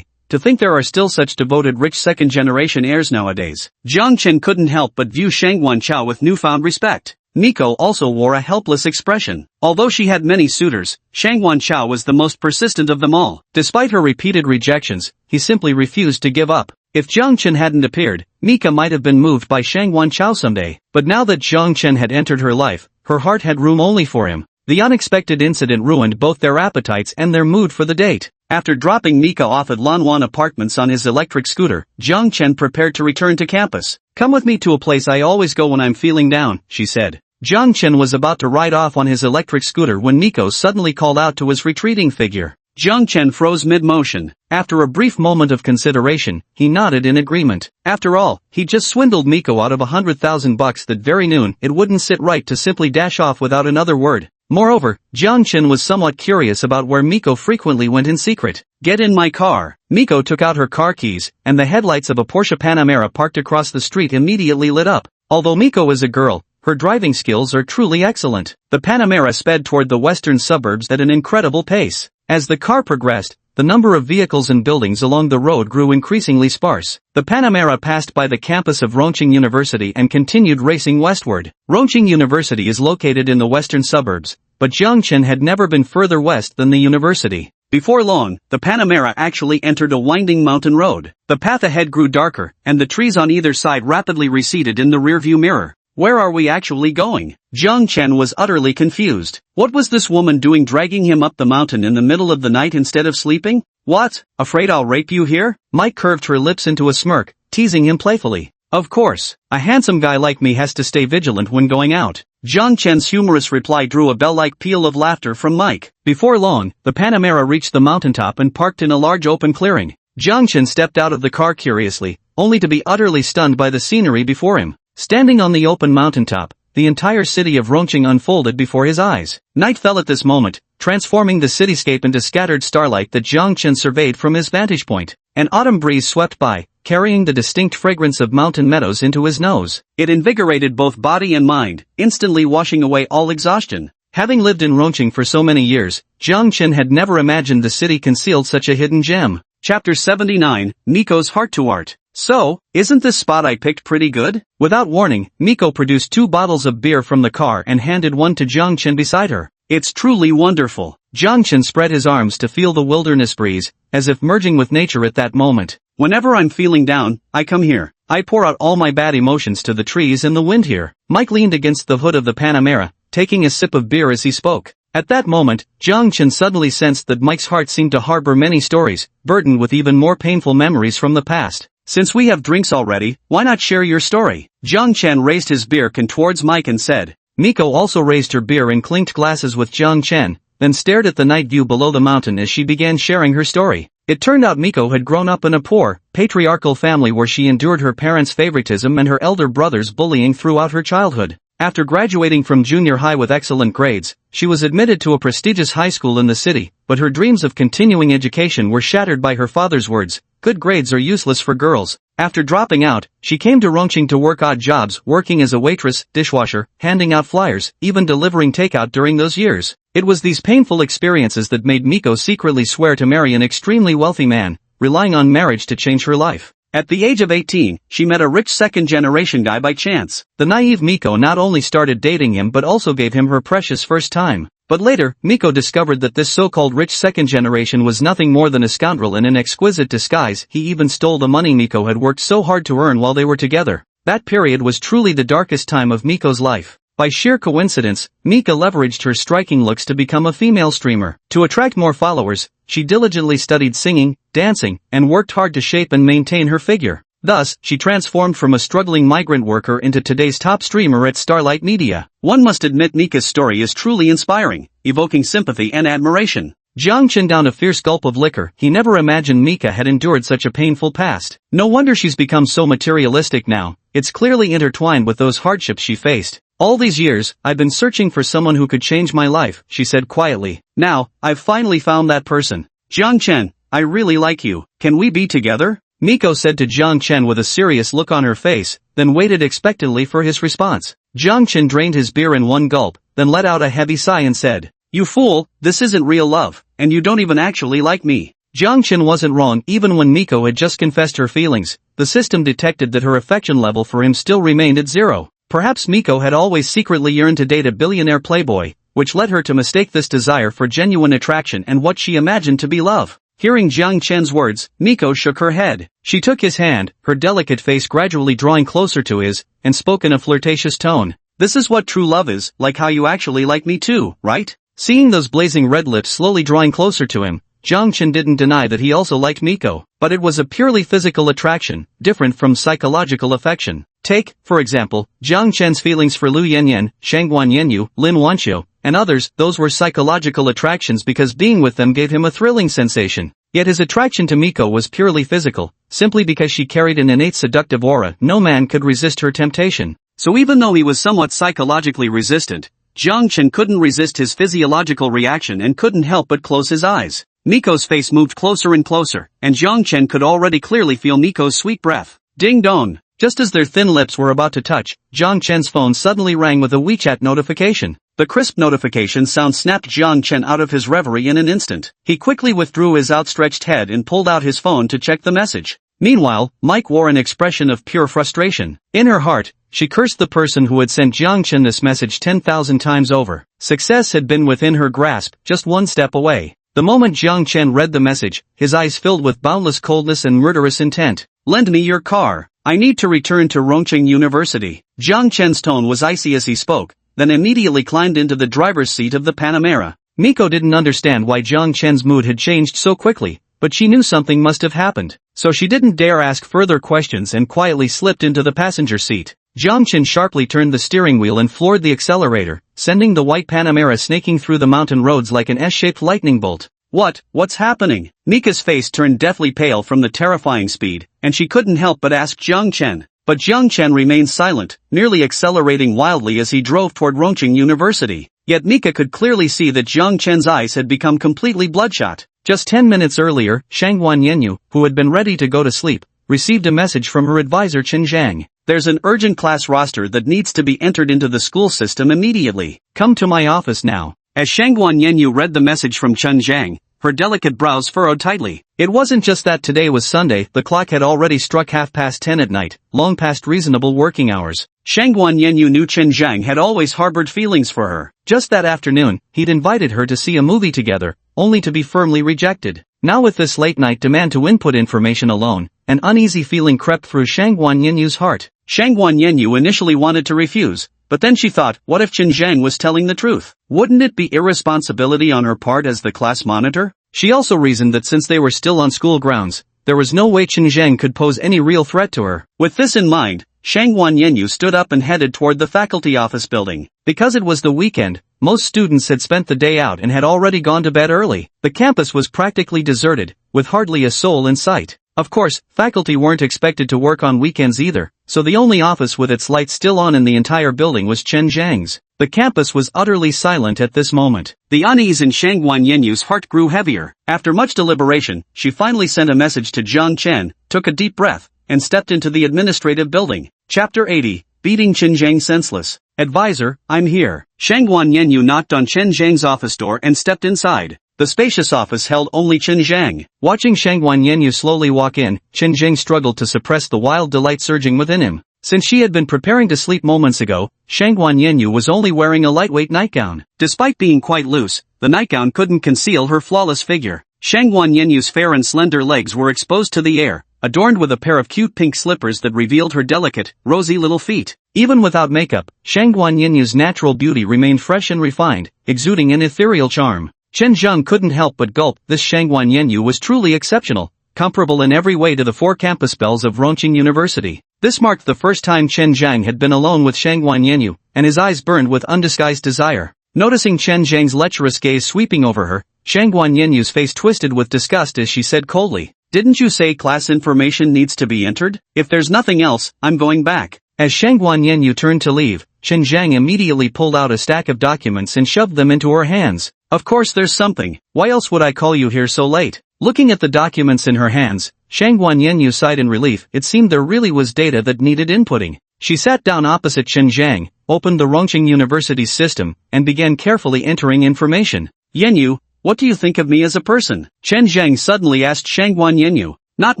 To think there are still such devoted rich second-generation heirs nowadays. Jiang Chen couldn't help but view Shangguan Chao with newfound respect. Miko also wore a helpless expression. Although she had many suitors, Shangguan Chao was the most persistent of them all. Despite her repeated rejections, he simply refused to give up. If Jiang Chen hadn't appeared, Mika might have been moved by Shangguan Chao someday. But now that Jiang Chen had entered her life, her heart had room only for him. The unexpected incident ruined both their appetites and their mood for the date. After dropping Miko off at Lanwan Apartments on his electric scooter, Jiang Chen prepared to return to campus. "Come with me to a place I always go when I'm feeling down," she said. Jiang Chen was about to ride off on his electric scooter when Miko suddenly called out to his retreating figure. Jiang Chen froze mid-motion. After a brief moment of consideration, he nodded in agreement. After all, he just swindled Miko out of $100,000 that very noon. It wouldn't sit right to simply dash off without another word. Moreover, Jiang Chen was somewhat curious about where Miko frequently went in secret. "Get in my car." Miko took out her car keys, and the headlights of a Porsche Panamera parked across the street immediately lit up. Although Miko is a girl, her driving skills are truly excellent. The Panamera sped toward the western suburbs at an incredible pace. As the car progressed, the number of vehicles and buildings along the road grew increasingly sparse. The Panamera passed by the campus of Rongqing University and continued racing westward. Rongqing University is located in the western suburbs, but Jiang Chen had never been further west than the university. Before long, the Panamera actually entered a winding mountain road. The path ahead grew darker, and the trees on either side rapidly receded in the rearview mirror. Where are we actually going? Jiang Chen was utterly confused. What was this woman doing dragging him up the mountain in the middle of the night instead of sleeping? "What, afraid I'll rape you here?" Mike curved her lips into a smirk, teasing him playfully. "Of course, a handsome guy like me has to stay vigilant when going out." Jiang Chen's humorous reply drew a bell-like peal of laughter from Mike. Before long, the Panamera reached the mountaintop and parked in a large open clearing. Jiang Chen stepped out of the car curiously, only to be utterly stunned by the scenery before him. Standing on the open mountaintop, the entire city of Rongqing unfolded before his eyes. Night fell at this moment, transforming the cityscape into scattered starlight that Jiang Chen surveyed from his vantage point. An autumn breeze swept by, carrying the distinct fragrance of mountain meadows into his nose. It invigorated both body and mind, instantly washing away all exhaustion. Having lived in Rongqing for so many years, Jiang Chen had never imagined the city concealed such a hidden gem. Chapter 79, Miko's Heart-to-Heart. "So, isn't this spot I picked pretty good?" Without warning, Miko produced 2 bottles of beer from the car and handed one to Jiang Chen beside her. "It's truly wonderful." Jiang Chen spread his arms to feel the wilderness breeze, as if merging with nature at that moment. "Whenever I'm feeling down, I come here. I pour out all my bad emotions to the trees and the wind here." Mike leaned against the hood of the Panamera, taking a sip of beer as he spoke. At that moment, Jiang Chen suddenly sensed that Mike's heart seemed to harbor many stories, burdened with even more painful memories from the past. "Since we have drinks already, why not share your story?" Jiang Chen raised his beer can towards Mike and said. Miko also raised her beer and clinked glasses with Jiang Chen, then stared at the night view below the mountain as she began sharing her story. It turned out Miko had grown up in a poor, patriarchal family where she endured her parents' favoritism and her elder brother's bullying throughout her childhood. After graduating from junior high with excellent grades, she was admitted to a prestigious high school in the city, but her dreams of continuing education were shattered by her father's words, "Good grades are useless for girls." After dropping out, she came to Rongqing to work odd jobs, working as a waitress, dishwasher, handing out flyers, even delivering takeout during those years. It was these painful experiences that made Miko secretly swear to marry an extremely wealthy man, relying on marriage to change her life. At the age of 18, she met a rich second-generation guy by chance. The naive Miko not only started dating him but also gave him her precious first time. But later, Miko discovered that this so-called rich second generation was nothing more than a scoundrel in an exquisite disguise. He even stole the money Miko had worked so hard to earn while they were together. That period was truly the darkest time of Miko's life. By sheer coincidence, Mika leveraged her striking looks to become a female streamer. To attract more followers, she diligently studied singing, dancing, and worked hard to shape and maintain her figure. Thus, she transformed from a struggling migrant worker into today's top streamer at Starlight Media. One must admit Mika's story is truly inspiring, evoking sympathy and admiration. Jiang Chen downed a fierce gulp of liquor. He never imagined Mika had endured such a painful past. No wonder she's become so materialistic now. It's clearly intertwined with those hardships she faced. "All these years, I've been searching for someone who could change my life," she said quietly. "Now, I've finally found that person. Jiang Chen, I really like you. Can we be together?" Miko said to Jiang Chen with a serious look on her face, then waited expectantly for his response. Jiang Chen drained his beer in one gulp, then let out a heavy sigh and said, "You fool, this isn't real love, and you don't even actually like me." Jiang Chen wasn't wrong. Even when Miko had just confessed her feelings, the system detected that her affection level for him still remained at 0. Perhaps Miko had always secretly yearned to date a billionaire playboy, which led her to mistake this desire for genuine attraction and what she imagined to be love. Hearing Jiang Chen's words, Miko shook her head. She took his hand, her delicate face gradually drawing closer to his, and spoke in a flirtatious tone. "This is what true love is, like how you actually like me too, right?" Seeing those blazing red lips slowly drawing closer to him, Jiang Chen didn't deny that he also liked Miko, but it was a purely physical attraction, different from psychological affection. Take, for example, Jiang Chen's feelings for Lu Yanyan, Shangguan Yanyu, Lin Wanxiu, and others. Those were psychological attractions because being with them gave him a thrilling sensation. Yet his attraction to Miko was purely physical, simply because she carried an innate seductive aura. No man could resist her temptation. So even though he was somewhat psychologically resistant, Jiang Chen couldn't resist his physiological reaction and couldn't help but close his eyes. Miko's face moved closer and closer, and Jiang Chen could already clearly feel Miko's sweet breath. Ding dong! Just as their thin lips were about to touch, Jiang Chen's phone suddenly rang with a WeChat notification. The crisp notification sound snapped Jiang Chen out of his reverie in an instant. He quickly withdrew his outstretched head and pulled out his phone to check the message. Meanwhile, Mike wore an expression of pure frustration. In her heart, she cursed the person who had sent Jiang Chen this message 10,000 times over. Success had been within her grasp, just one step away. The moment Jiang Chen read the message, his eyes filled with boundless coldness and murderous intent. Lend me your car. I need to return to Rongqing University. Jiang Chen's tone was icy as he spoke, then immediately climbed into the driver's seat of the Panamera. Miko didn't understand why Jiang Chen's mood had changed so quickly, but she knew something must have happened. So she didn't dare ask further questions and quietly slipped into the passenger seat. Jiang Chen sharply turned the steering wheel and floored the accelerator, sending the white Panamera snaking through the mountain roads like an S-shaped lightning bolt. What's happening? Mika's face turned deathly pale from the terrifying speed, and she couldn't help but ask Jiang Chen. But Jiang Chen remained silent, nearly accelerating wildly as he drove toward Rongqing University. Yet Mika could clearly see that Jiang Chen's eyes had become completely bloodshot. Just 10 minutes earlier, Shangguan Yanyu, who had been ready to go to sleep, received a message from her advisor Chen Zhang. There's an urgent class roster that needs to be entered into the school system immediately. Come to my office now. As Shangguan Yanyu read the message from Chen Zhang, her delicate brows furrowed tightly. It wasn't just that today was Sunday, the clock had already struck 10:30 at night, long past reasonable working hours. Shangguan Yanyu knew Chen Zhang had always harbored feelings for her. Just that afternoon, he'd invited her to see a movie together, only to be firmly rejected. Now with this late-night demand to input information alone, an uneasy feeling crept through Shangguan Yanyu's heart. Shangguan Yanyu initially wanted to refuse, but then she thought, what if Chen Zhang was telling the truth? Wouldn't it be irresponsibility on her part as the class monitor? She also reasoned that since they were still on school grounds, there was no way Chen Zhang could pose any real threat to her. With this in mind, Shangguan Yanyu stood up and headed toward the faculty office building. Because it was the weekend, most students had spent the day out and had already gone to bed early. The campus was practically deserted, with hardly a soul in sight. Of course, faculty weren't expected to work on weekends either, so the only office with its lights still on in the entire building was Chen Zhang's. The campus was utterly silent at this moment. The unease in Shangguan Yanyu's heart grew heavier. After much deliberation, she finally sent a message to Jiang Chen, took a deep breath, and stepped into the administrative building. Chapter 80, Beating Chen Zhang Senseless. Advisor, I'm here. Shangguan Yanyu knocked on Chen Zhang's office door and stepped inside. The spacious office held only Chen Zhang. Watching Shangguan Yanyu slowly walk in, Chen Zhang struggled to suppress the wild delight surging within him. Since she had been preparing to sleep moments ago, Shangguan Yanyu was only wearing a lightweight nightgown. Despite being quite loose, the nightgown couldn't conceal her flawless figure. Shangguan Yanyu's fair and slender legs were exposed to the air, adorned with a pair of cute pink slippers that revealed her delicate, rosy little feet. Even without makeup, Shangguan Yanyu's natural beauty remained fresh and refined, exuding an ethereal charm. Chen Zhang couldn't help but gulp. This Shangguan Yanyu was truly exceptional, comparable in every way to the four campus belles of Rongqing University. This marked the first time Chen Zhang had been alone with Shangguan Yanyu, and his eyes burned with undisguised desire. Noticing Chen Zhang's lecherous gaze sweeping over her, Shangguan Yanyu's face twisted with disgust as she said coldly, "Didn't you say class information needs to be entered? If there's nothing else, I'm going back." As Shangguan Yanyu turned to leave, Chen Zhang immediately pulled out a stack of documents and shoved them into her hands. "Of course there's something. Why else would I call you here so late?" Looking at the documents in her hands, Shangguan Yanyu sighed in relief. It seemed there really was data that needed inputting. She sat down opposite Chen Zhang, opened the Rongqing University's system, and began carefully entering information. "Yanyu, what do you think of me as a person?" Chen Zhang suddenly asked Shangguan Yanyu. "Not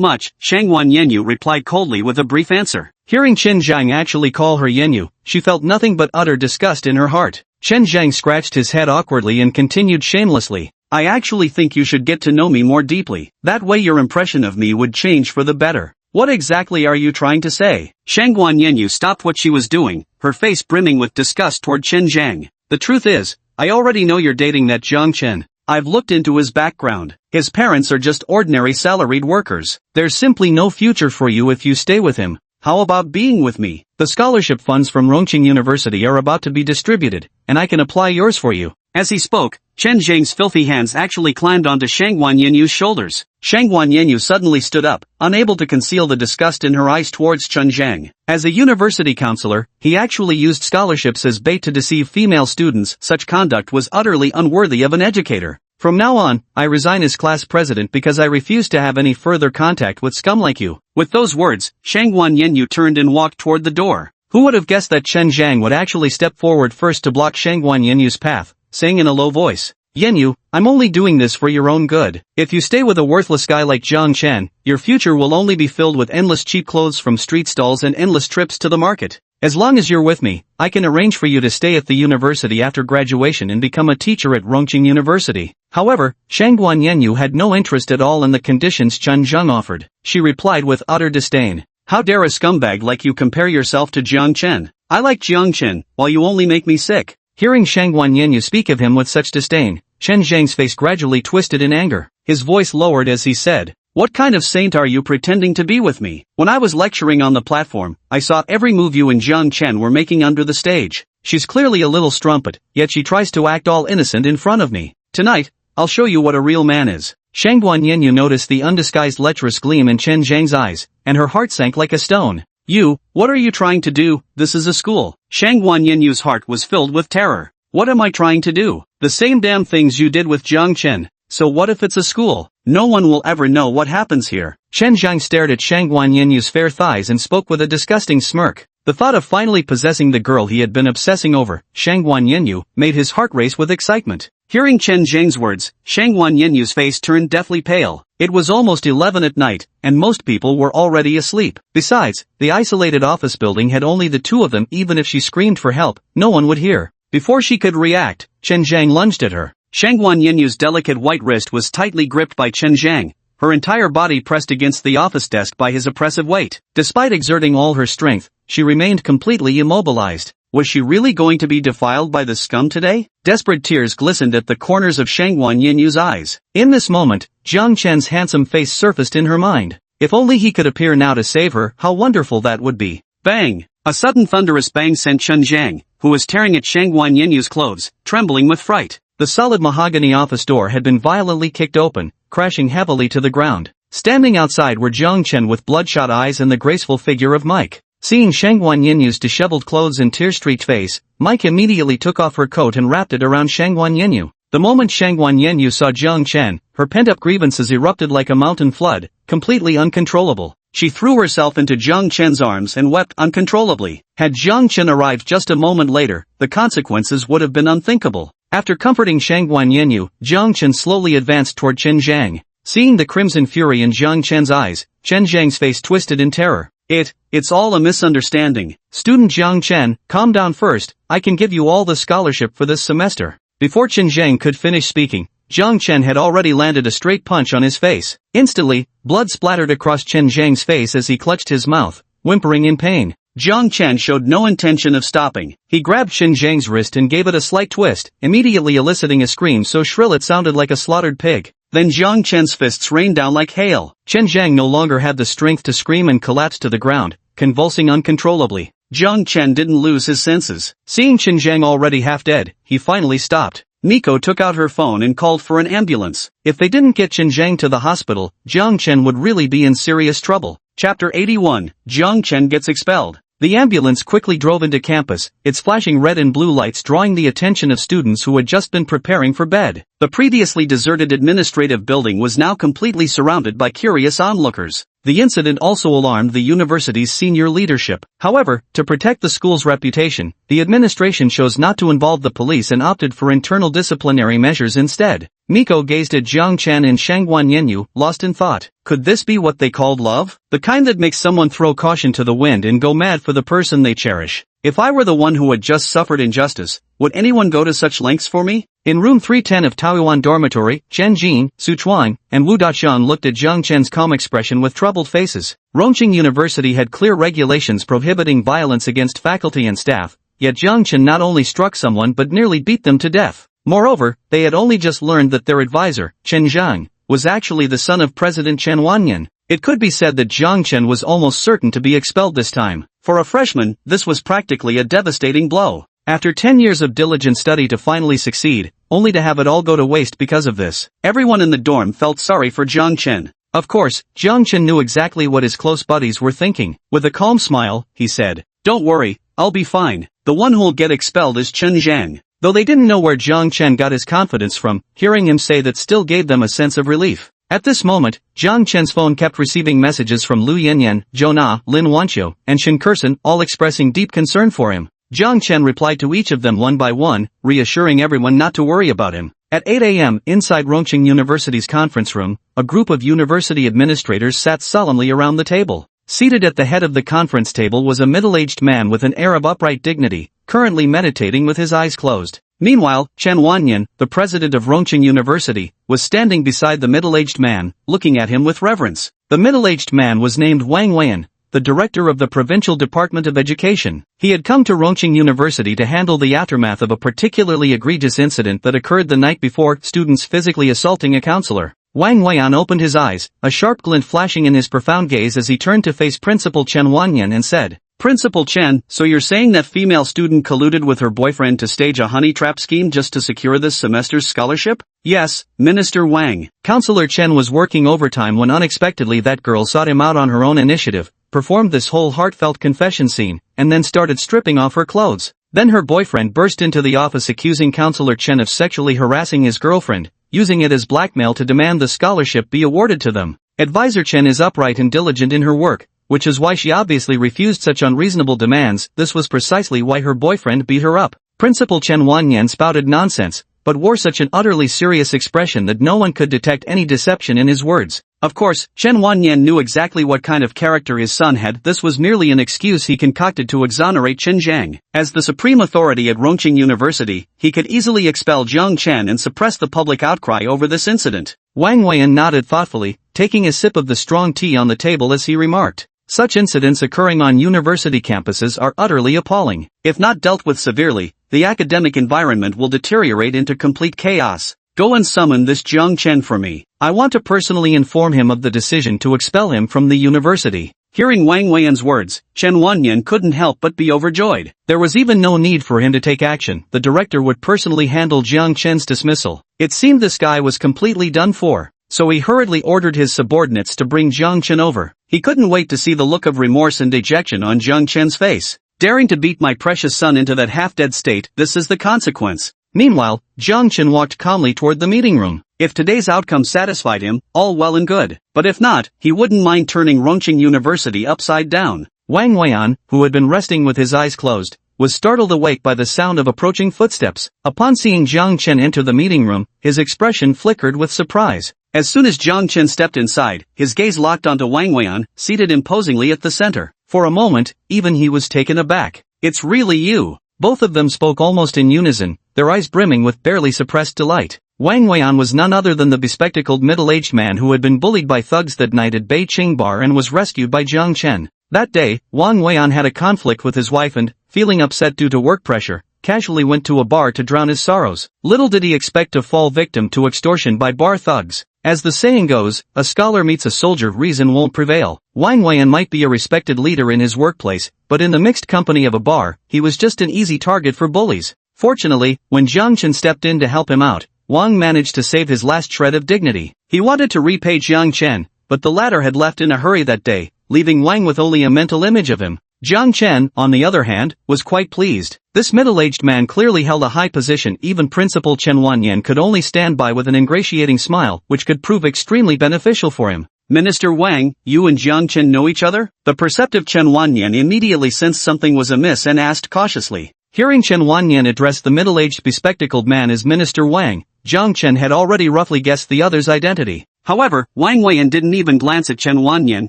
much," Shangguan Yanyu replied coldly with a brief answer. Hearing Chen Zhang actually call her Yanyu, she felt nothing but utter disgust in her heart. Chen Zhang scratched his head awkwardly and continued shamelessly, "I actually think you should get to know me more deeply. That way your impression of me would change for the better." "What exactly are you trying to say?" Shangguan Yanyu stopped what she was doing, her face brimming with disgust toward Chen Zhang. "The truth is, I already know you're dating that Jiang Chen. I've looked into his background. His parents are just ordinary salaried workers. There's simply no future for you if you stay with him. How about being with me? The scholarship funds from Rongqing University are about to be distributed, and I can apply yours for you. As he spoke, Chen Zhang's filthy hands actually climbed onto Shangguan Yinyu's shoulders. Shangguan Yinyu suddenly stood up, unable to conceal the disgust in her eyes towards Chen Zhang. As a university counselor, he actually used scholarships as bait to deceive female students. Such conduct was utterly unworthy of an educator. From now on, I resign as class president because I refuse to have any further contact with scum like you. With those words, Shangguan Yinyu turned and walked toward the door. Who would have guessed that Chen Zhang would actually step forward first to block Shangguan Yinyu's path, saying in a low voice, "Yinyu, I'm only doing this for your own good. If you stay with a worthless guy like Zhang Chen, your future will only be filled with endless cheap clothes from street stalls and endless trips to the market. As long as you're with me, I can arrange for you to stay at the university after graduation and become a teacher at Rongqing University." However, Shangguan Yinyu had no interest at all in the conditions Chen Zhang offered. She replied with utter disdain, "How dare a scumbag like you compare yourself to Jiang Chen? I like Jiang Chen, while you only make me sick." Hearing Shangguan Yinyu speak of him with such disdain, Chen Zhang's face gradually twisted in anger. His voice lowered as he said, "What kind of saint are you pretending to be with me? When I was lecturing on the platform, I saw every move you and Jiang Chen were making under the stage. She's clearly a little strumpet, yet she tries to act all innocent in front of me. Tonight, I'll show you what a real man is." Shangguan Yinyu noticed the undisguised lecherous gleam in Chen Zhang's eyes, and her heart sank like a stone. "You, what are you trying to do? This is a school." Shangguan Yinyu's heart was filled with terror. "What am I trying to do? The same damn things you did with Jiang Chen. So what if it's a school? No one will ever know what happens here." Chen Zhang stared at Shangguan Yinyu's fair thighs and spoke with a disgusting smirk. The thought of finally possessing the girl he had been obsessing over, Shangguan Yinyu, made his heart race with excitement. Hearing Chen Zhang's words, Shangguan Yinyu's face turned deathly pale. It was almost 11 at night, and most people were already asleep. Besides, the isolated office building had only the two of them. Even if she screamed for help, no one would hear. Before she could react, Chen Zhang lunged at her. Shangguan Yinyu's delicate white wrist was tightly gripped by Chen Zhang, her entire body pressed against the office desk by his oppressive weight. Despite exerting all her strength, she remained completely immobilized. Was she really going to be defiled by the scum today? Desperate tears glistened at the corners of Shangguan Yinyu's eyes. In this moment, Jiang Chen's handsome face surfaced in her mind. If only he could appear now to save her, how wonderful that would be. Bang! A sudden thunderous bang sent Chen Zhang, who was tearing at Shangguan Yinyu's clothes, trembling with fright. The solid mahogany office door had been violently kicked open, crashing heavily to the ground. Standing outside were Jiang Chen with bloodshot eyes and the graceful figure of Mike. Seeing Shangguan Yinyu's disheveled clothes and tear-streaked face, Mike immediately took off her coat and wrapped it around Shangguan Yinyu. The moment Shangguan Yinyu saw Jiang Chen, her pent-up grievances erupted like a mountain flood, completely uncontrollable. She threw herself into Jiang Chen's arms and wept uncontrollably. Had Jiang Chen arrived just a moment later, the consequences would have been unthinkable. After comforting Shangguan Yinyu, Jiang Chen slowly advanced toward Chen Zhang. Seeing the crimson fury in Jiang Chen's eyes, Chen Zhang's face twisted in terror. It's all a misunderstanding. Student Jiang Chen, calm down first. I can give you all the scholarship for this semester. Before Chen Zhang could finish speaking, Jiang Chen had already landed a straight punch on his face. Instantly, blood splattered across Chen Zhang's face as he clutched his mouth, whimpering in pain. Jiang Chen showed no intention of stopping. He grabbed Chen Zhang's wrist and gave it a slight twist, immediately eliciting a scream so shrill it sounded like a slaughtered pig. Then Jiang Chen's fists rained down like hail. Chen Zhang no longer had the strength to scream and collapsed to the ground, convulsing uncontrollably. Jiang Chen didn't lose his senses. Seeing Chen Zhang already half dead, he finally stopped. Miko took out her phone and called for an ambulance. If they didn't get Chen Zhang to the hospital, Jiang Chen would really be in serious trouble. Chapter 81, Jiang Chen gets expelled. The ambulance quickly drove into campus, its flashing red and blue lights drawing the attention of students who had just been preparing for bed. The previously deserted administrative building was now completely surrounded by curious onlookers. The incident also alarmed the university's senior leadership. However, to protect the school's reputation, the administration chose not to involve the police and opted for internal disciplinary measures instead. Miko gazed at Jiang Chen and Shangguan Yinyu, lost in thought. Could this be what they called love? The kind that makes someone throw caution to the wind and go mad for the person they cherish. If I were the one who had just suffered injustice, would anyone go to such lengths for me? In room 310 of Taoyuan dormitory, Chen Jin, Su Chuan, and Wu Daqian looked at Jiang Chen's calm expression with troubled faces. Rongqing University had clear regulations prohibiting violence against faculty and staff, yet Jiang Chen not only struck someone but nearly beat them to death. Moreover, they had only just learned that their advisor, Chen Zhang, was actually the son of President Chen Wanyan. It could be said that Jiang Chen was almost certain to be expelled this time. For a freshman, this was practically a devastating blow. After 10 years of diligent study to finally succeed, only to have it all go to waste because of this. Everyone in the dorm felt sorry for Jiang Chen. Of course, Jiang Chen knew exactly what his close buddies were thinking. With a calm smile, he said, "Don't worry, I'll be fine. The one who'll get expelled is Chen Zhang." Though they didn't know where Jiang Chen got his confidence from, hearing him say that still gave them a sense of relief. At this moment, Jiang Chen's phone kept receiving messages from Lu Yanyan, Zhou Na, Lin Wanqiu, and Shin Kursen, all expressing deep concern for him. Jiang Chen replied to each of them one by one, reassuring everyone not to worry about him. At 8 a.m. inside Rongqing University's conference room, a group of university administrators sat solemnly around the table. Seated at the head of the conference table was a middle-aged man with an air of upright dignity, currently meditating with his eyes closed. Meanwhile, Chen Wanyan, the president of Rongqing University, was standing beside the middle-aged man, looking at him with reverence. The middle-aged man was named Wang Weian, the director of the Provincial Department of Education. He had come to Rongqing University to handle the aftermath of a particularly egregious incident that occurred the night before, students physically assaulting a counselor. Wang Weian opened his eyes, a sharp glint flashing in his profound gaze as he turned to face Principal Chen Wanyan and said, "Principal Chen, so you're saying that female student colluded with her boyfriend to stage a honey trap scheme just to secure this semester's scholarship?" "Yes, Minister Wang." Counselor Chen was working overtime when unexpectedly that girl sought him out on her own initiative, performed this whole heartfelt confession scene, and then started stripping off her clothes. Then her boyfriend burst into the office accusing Counselor Chen of sexually harassing his girlfriend, using it as blackmail to demand the scholarship be awarded to them. Advisor Chen is upright and diligent in her work, which is why she obviously refused such unreasonable demands. This was precisely why her boyfriend beat her up. Principal Chen Wanyan spouted nonsense, but wore such an utterly serious expression that no one could detect any deception in his words. Of course, Chen Wanyan knew exactly what kind of character his son had. This was merely an excuse he concocted to exonerate Chen Zhang. As the supreme authority at Rongqing University, he could easily expel Jiang Chen and suppress the public outcry over this incident. Wang Weian nodded thoughtfully, taking a sip of the strong tea on the table as he remarked, "Such incidents occurring on university campuses are utterly appalling. If not dealt with severely, the academic environment will deteriorate into complete chaos. Go and summon this Jiang Chen for me. I want to personally inform him of the decision to expel him from the university." Hearing Wang Weian's words, Chen Wanyan couldn't help but be overjoyed. There was even no need for him to take action. The director would personally handle Jiang Chen's dismissal. It seemed this guy was completely done for. So he hurriedly ordered his subordinates to bring Jiang Chen over. He couldn't wait to see the look of remorse and dejection on Jiang Chen's face. Daring to beat my precious son into that half-dead state, this is the consequence. Meanwhile, Jiang Chen walked calmly toward the meeting room. If today's outcome satisfied him, all well and good. But if not, he wouldn't mind turning Rongqing University upside down. Wang Weian, who had been resting with his eyes closed, was startled awake by the sound of approaching footsteps. Upon seeing Jiang Chen enter the meeting room, his expression flickered with surprise. As soon as Jiang Chen stepped inside, his gaze locked onto Wang Weian, seated imposingly at the center. For a moment, even he was taken aback. "It's really you." Both of them spoke almost in unison, their eyes brimming with barely suppressed delight. Wang Weian was none other than the bespectacled middle-aged man who had been bullied by thugs that night at Beijing Bar and was rescued by Jiang Chen. That day, Wang Weian had a conflict with his wife and, feeling upset due to work pressure, casually went to a bar to drown his sorrows. Little did he expect to fall victim to extortion by bar thugs. As the saying goes, a scholar meets a soldier, reason won't prevail. Wang Weian might be a respected leader in his workplace, but in the mixed company of a bar, he was just an easy target for bullies. Fortunately, when Jiang Chen stepped in to help him out, Wang managed to save his last shred of dignity. He wanted to repay Jiang Chen, but the latter had left in a hurry that day, leaving Wang with only a mental image of him. Jiang Chen, on the other hand, was quite pleased. This middle-aged man clearly held a high position. Even Principal Chen Wanyan could only stand by with an ingratiating smile, which could prove extremely beneficial for him. "Minister Wang, you and Jiang Chen know each other?" The perceptive Chen Wanyan immediately sensed something was amiss and asked cautiously. Hearing Chen Wanyan address the middle-aged bespectacled man as Minister Wang, Jiang Chen had already roughly guessed the other's identity. However, Wang Weian didn't even glance at Chen Wanyan.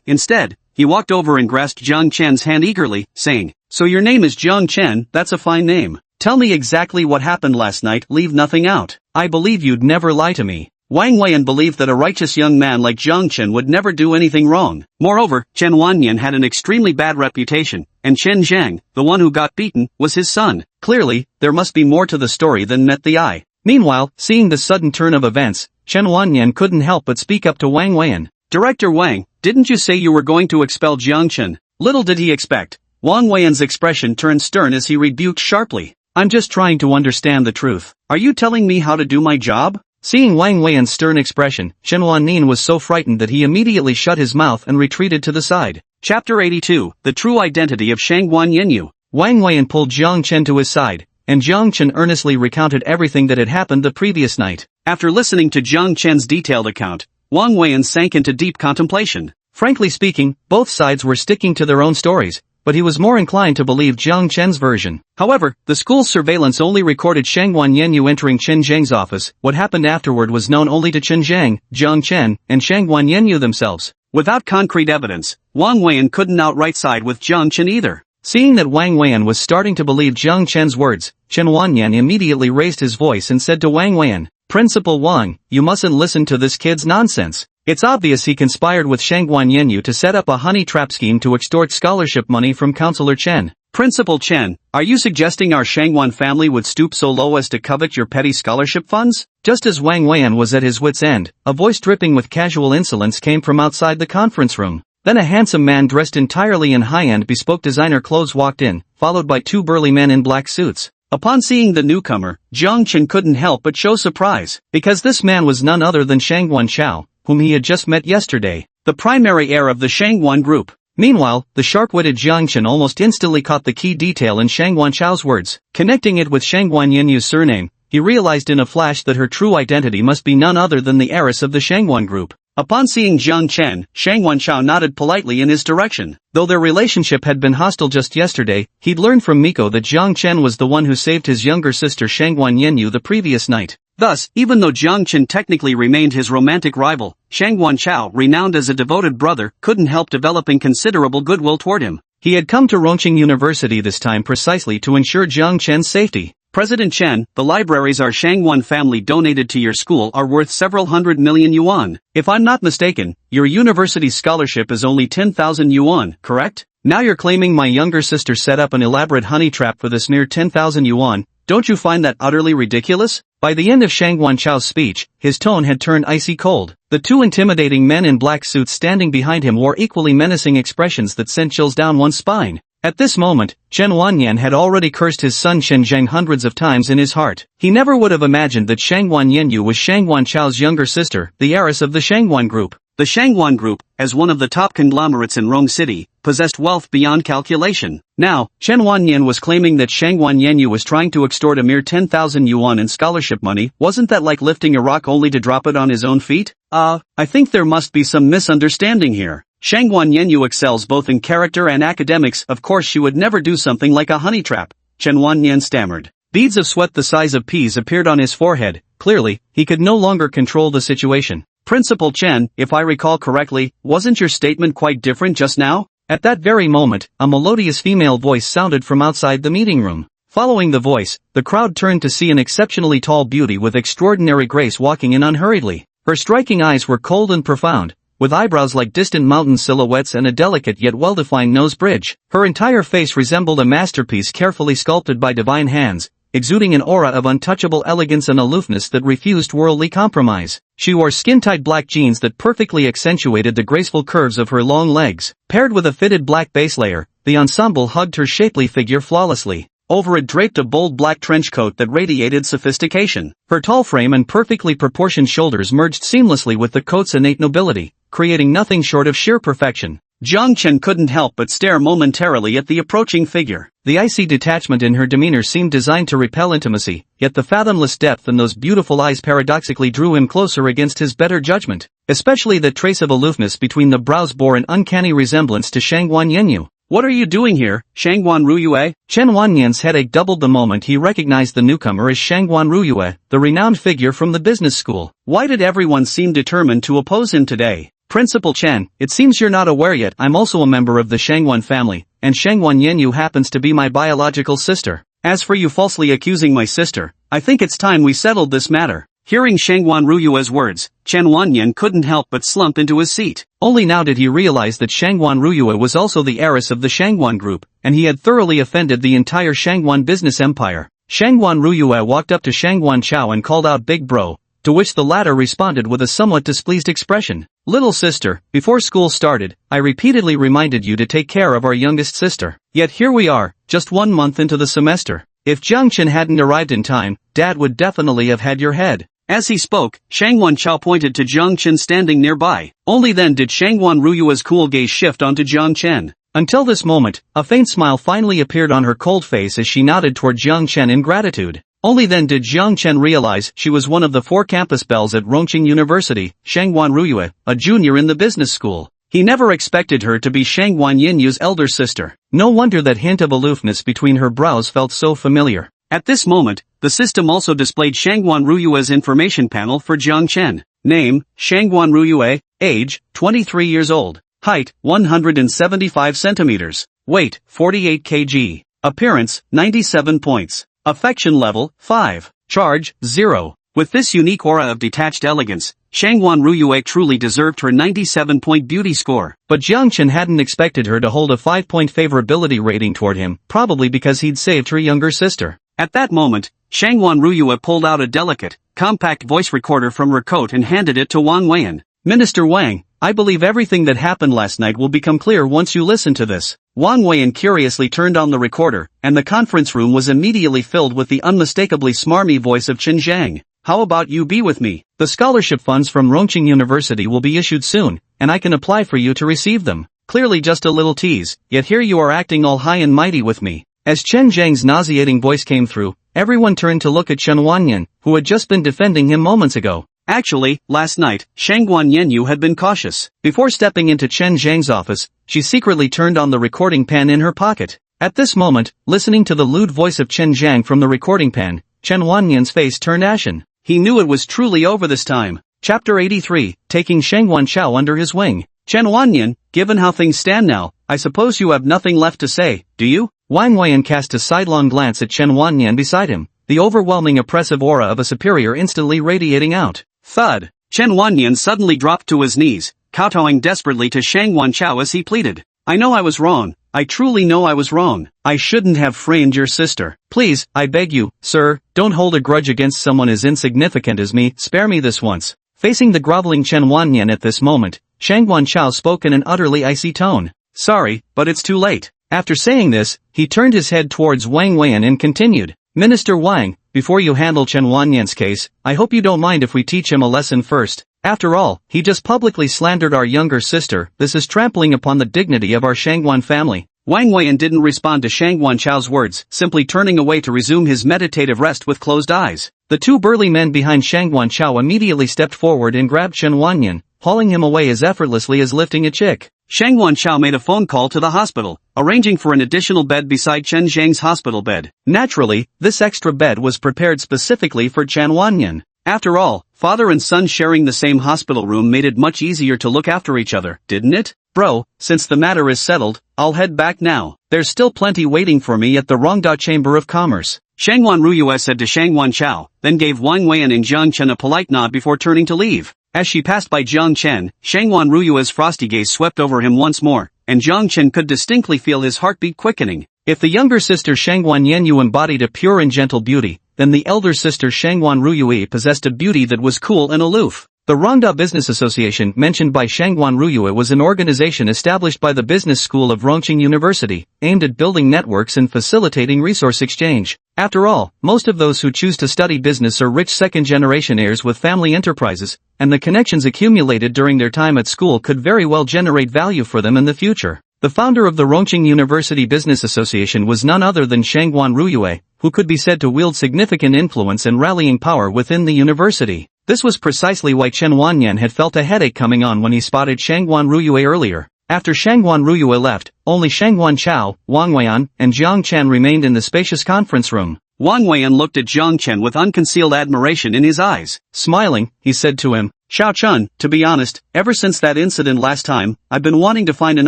Instead, he walked over and grasped Jiang Chen's hand eagerly, saying, "So your name is Jiang Chen, that's a fine name. Tell me exactly what happened last night, leave nothing out. I believe you'd never lie to me." Wang Weian believed that a righteous young man like Jiang Chen would never do anything wrong. Moreover, Chen Wanyan had an extremely bad reputation, and Chen Zhang, the one who got beaten, was his son. Clearly, there must be more to the story than met the eye. Meanwhile, seeing the sudden turn of events, Chen Wanyan couldn't help but speak up to Wang Weian. Director Wang, didn't you say you were going to expel Jiang Chen? Little did he expect. Wang Weian's expression turned stern as he rebuked sharply. I'm just trying to understand the truth. Are you telling me how to do my job? Seeing Wang Weian's stern expression, Chen Wanyan was so frightened that he immediately shut his mouth and retreated to the side. Chapter 82, The True Identity of Shangguan Yanyu. Wang Weian pulled Jiang Chen to his side, and Jiang Chen earnestly recounted everything that had happened the previous night. After listening to Jiang Chen's detailed account, Wang Weian sank into deep contemplation. Frankly speaking, both sides were sticking to their own stories, but he was more inclined to believe Jiang Chen's version. However, the school's surveillance only recorded Shangguan Yanyu entering Chen Zhang's office. What happened afterward was known only to Chen Zhang, Jiang Chen, and Shangguan Yanyu themselves. Without concrete evidence, Wang Weian couldn't outright side with Jiang Chen either. Seeing that Wang Weian was starting to believe Jiang Chen's words, Chen Wanyan immediately raised his voice and said to Wang Weian, Principal Wang, you mustn't listen to this kid's nonsense. It's obvious he conspired with Shangguan Yanyu to set up a honey trap scheme to extort scholarship money from Counselor Chen. Principal Chen, are you suggesting our Shangguan family would stoop so low as to covet your petty scholarship funds? Just as Wang Weian was at his wit's end, a voice dripping with casual insolence came from outside the conference room. Then a handsome man dressed entirely in high-end bespoke designer clothes walked in, followed by two burly men in black suits. Upon seeing the newcomer, Jiang Chen couldn't help but show surprise, because this man was none other than Shangguan Chao, whom he had just met yesterday, the primary heir of the Shangguan group. Meanwhile, the sharp-witted Jiang Chen almost instantly caught the key detail in Shangguan Chao's words. Connecting it with Shangguan Yanyu's surname, he realized in a flash that her true identity must be none other than the heiress of the Shangguan group. Upon seeing Jiang Chen, Shangguan Chao nodded politely in his direction. Though their relationship had been hostile just yesterday, he'd learned from Miko that Jiang Chen was the one who saved his younger sister Shangguan Yanyu the previous night. Thus, even though Jiang Chen technically remained his romantic rival, Shangguan Chao, renowned as a devoted brother, couldn't help developing considerable goodwill toward him. He had come to Rongqing University this time precisely to ensure Jiang Chen's safety. President Chen, the libraries our Shangguan family donated to your school are worth several hundred million yuan. If I'm not mistaken, your university scholarship is only 10,000 yuan, correct? Now you're claiming my younger sister set up an elaborate honey trap for this mere 10,000 yuan. Don't you find that utterly ridiculous? By the end of Shangguan Chao's speech, his tone had turned icy cold. The two intimidating men in black suits standing behind him wore equally menacing expressions that sent chills down one's spine. At this moment, Chen Wanyan had already cursed his son Chen Zhang hundreds of times in his heart. He never would have imagined that Shangguan Yanyu was Shangguan Chao's younger sister, the heiress of the Shangguan group. The Shangguan group, as one of the top conglomerates in Rong City, possessed wealth beyond calculation. Now, Chen Wanyan was claiming that Shangguan Yanyu was trying to extort a mere 10,000 yuan in scholarship money. Wasn't that like lifting a rock only to drop it on his own feet? I think there must be some misunderstanding here. Shangguan Yanyu excels both in character and academics. Of course she would never do something like a honey trap, Chen Wanyan stammered. Beads of sweat the size of peas appeared on his forehead. Clearly, he could no longer control the situation. Principal Chen, if I recall correctly, wasn't your statement quite different just now? At that very moment, a melodious female voice sounded from outside the meeting room. Following the voice, the crowd turned to see an exceptionally tall beauty with extraordinary grace walking in unhurriedly. Her striking eyes were cold and profound, with eyebrows like distant mountain silhouettes and a delicate yet well-defined nose bridge. Her entire face resembled a masterpiece carefully sculpted by divine hands, exuding an aura of untouchable elegance and aloofness that refused worldly compromise. She wore skin-tight black jeans that perfectly accentuated the graceful curves of her long legs. Paired with a fitted black base layer, the ensemble hugged her shapely figure flawlessly. Over it draped a bold black trench coat that radiated sophistication. Her tall frame and perfectly proportioned shoulders merged seamlessly with the coat's innate nobility, creating nothing short of sheer perfection. Jiang Chen couldn't help but stare momentarily at the approaching figure. The icy detachment in her demeanor seemed designed to repel intimacy, yet the fathomless depth in those beautiful eyes paradoxically drew him closer against his better judgment. Especially the trace of aloofness between the brows bore an uncanny resemblance to Shangguan Yanyu. What are you doing here, Shangguan Ruyue? Chen Wanyan's headache doubled the moment he recognized the newcomer as Shangguan Ruyue, the renowned figure from the business school. Why did everyone seem determined to oppose him today? Principal Chen, it seems you're not aware yet I'm also a member of the Shangguan family, and Shangguan Yanyu happens to be my biological sister. As for you falsely accusing my sister, I think it's time we settled this matter. Hearing Shangguan Ruyue's words, Chen Wanyan couldn't help but slump into his seat. Only now did he realize that Shangguan Ruyue was also the heiress of the Shangguan group, and he had thoroughly offended the entire Shangguan business empire. Shangwan Ruyue walked up to Shangwan Chao and called out "Big bro," to which the latter responded with a somewhat displeased expression. "Little sister, before school started, I repeatedly reminded you to take care of our youngest sister. Yet here we are, just 1 month into the semester. If Jiang Chen hadn't arrived in time, Dad would definitely have had your head." As he spoke, Shangwan Chao pointed to Jiang Chen standing nearby. Only then did Shangwan Ruyue's cool gaze shift onto Jiang Chen. Until this moment, a faint smile finally appeared on her cold face as she nodded toward Jiang Chen in gratitude. Only then did Jiang Chen realize she was one of the 4 campus belles at Rongqing University, Shangwan Ruyue, a junior in the business school. He never expected her to be Shangwan Yinyu's elder sister. No wonder that hint of aloofness between her brows felt so familiar. At this moment, the system also displayed Shangwan Ruyue's information panel for Jiang Chen. Name, Shangwan Ruyue. Age, 23 years old. Height, 175 centimeters. Weight, 48 kg. Appearance, 97 points. Affection level, 5. Charge, 0. With this unique aura of detached elegance, Shangwan Ruyue truly deserved her 97-point beauty score. But Jiang Chen hadn't expected her to hold a 5-point favorability rating toward him, probably because he'd saved her younger sister. At that moment, Shangwan Ruyue pulled out a delicate, compact voice recorder from her coat and handed it to Wang Weian. "Minister Wang, I believe everything that happened last night will become clear once you listen to this." Wang Weian curiously turned on the recorder, and the conference room was immediately filled with the unmistakably smarmy voice of Chen Zhang. "How about you be with me? The scholarship funds from Rongqing University will be issued soon, and I can apply for you to receive them." Clearly just a little tease, yet here you are acting all high and mighty with me. As Chen Zhang's nauseating voice came through, everyone turned to look at Chen Wanyan, who had just been defending him moments ago. Actually, last night, Shangwan Yanyu had been cautious. Before stepping into Chen Zhang's office, she secretly turned on the recording pen in her pocket. At this moment, listening to the lewd voice of Chen Zhang from the recording pen, Chen Wanyan's face turned ashen. He knew it was truly over this time. Chapter 83, Taking Shangwan Chao under his wing. "Chen Wanyan, given how things stand now, I suppose you have nothing left to say, do you?" Wang Weian cast a sidelong glance at Chen Wanyan beside him, the overwhelming oppressive aura of a superior instantly radiating out. Thud! Chen Wanyan suddenly dropped to his knees, kowtowing desperately to Shangwan Chao as he pleaded. "I know I was wrong. I truly know I was wrong. I shouldn't have framed your sister. Please, I beg you, sir, don't hold a grudge against someone as insignificant as me. Spare me this once." Facing the groveling Chen Wanyan at this moment, Shangwan Chao spoke in an utterly icy tone. "Sorry, but it's too late." After saying this, he turned his head towards Wang Weian and continued. "Minister Wang, before you handle Chen Wanyan's case, I hope you don't mind if we teach him a lesson first. After all, he just publicly slandered our younger sister. This is trampling upon the dignity of our Shangwan family." Wang Weian didn't respond to Shangwan Chao's words, simply turning away to resume his meditative rest with closed eyes. The 2 burly men behind Shangwan Chao immediately stepped forward and grabbed Chen Wanyan, hauling him away as effortlessly as lifting a chick. Shangwan Chao made a phone call to the hospital, arranging for an additional bed beside Chen Zhang's hospital bed. Naturally, this extra bed was prepared specifically for Chen Wanyan. After all, father and son sharing the same hospital room made it much easier to look after each other, didn't it? "Bro, since the matter is settled, I'll head back now. There's still plenty waiting for me at the Rongda Chamber of Commerce." Shangwan Ruyue said to Shangwan Chao, then gave Wang Weian and Jiang Chen a polite nod before turning to leave. As she passed by Jiang Chen, Shangwan Ruyue's frosty gaze swept over him once more, and Jiang Chen could distinctly feel his heartbeat quickening. If the younger sister Shangwan Yanyu embodied a pure and gentle beauty, then the elder sister Shangwan Ruyue possessed a beauty that was cool and aloof. The Rongda Business Association mentioned by Shangwan Ruyue was an organization established by the business school of Rongqing University, aimed at building networks and facilitating resource exchange. After all, most of those who choose to study business are rich second-generation heirs with family enterprises, and the connections accumulated during their time at school could very well generate value for them in the future. The founder of the Rongqing University Business Association was none other than Shangwan Ruyue, who could be said to wield significant influence and rallying power within the university. This was precisely why Chen Wanyan had felt a headache coming on when he spotted Shangwan Ruyue earlier. After Shangwan Ruyue left, only Shangwan Chao, Wang Weian, and Jiang Chen remained in the spacious conference room. Wang Weian looked at Jiang Chen with unconcealed admiration in his eyes. Smiling, he said to him, "Xiao Chun, to be honest, ever since that incident last time, I've been wanting to find an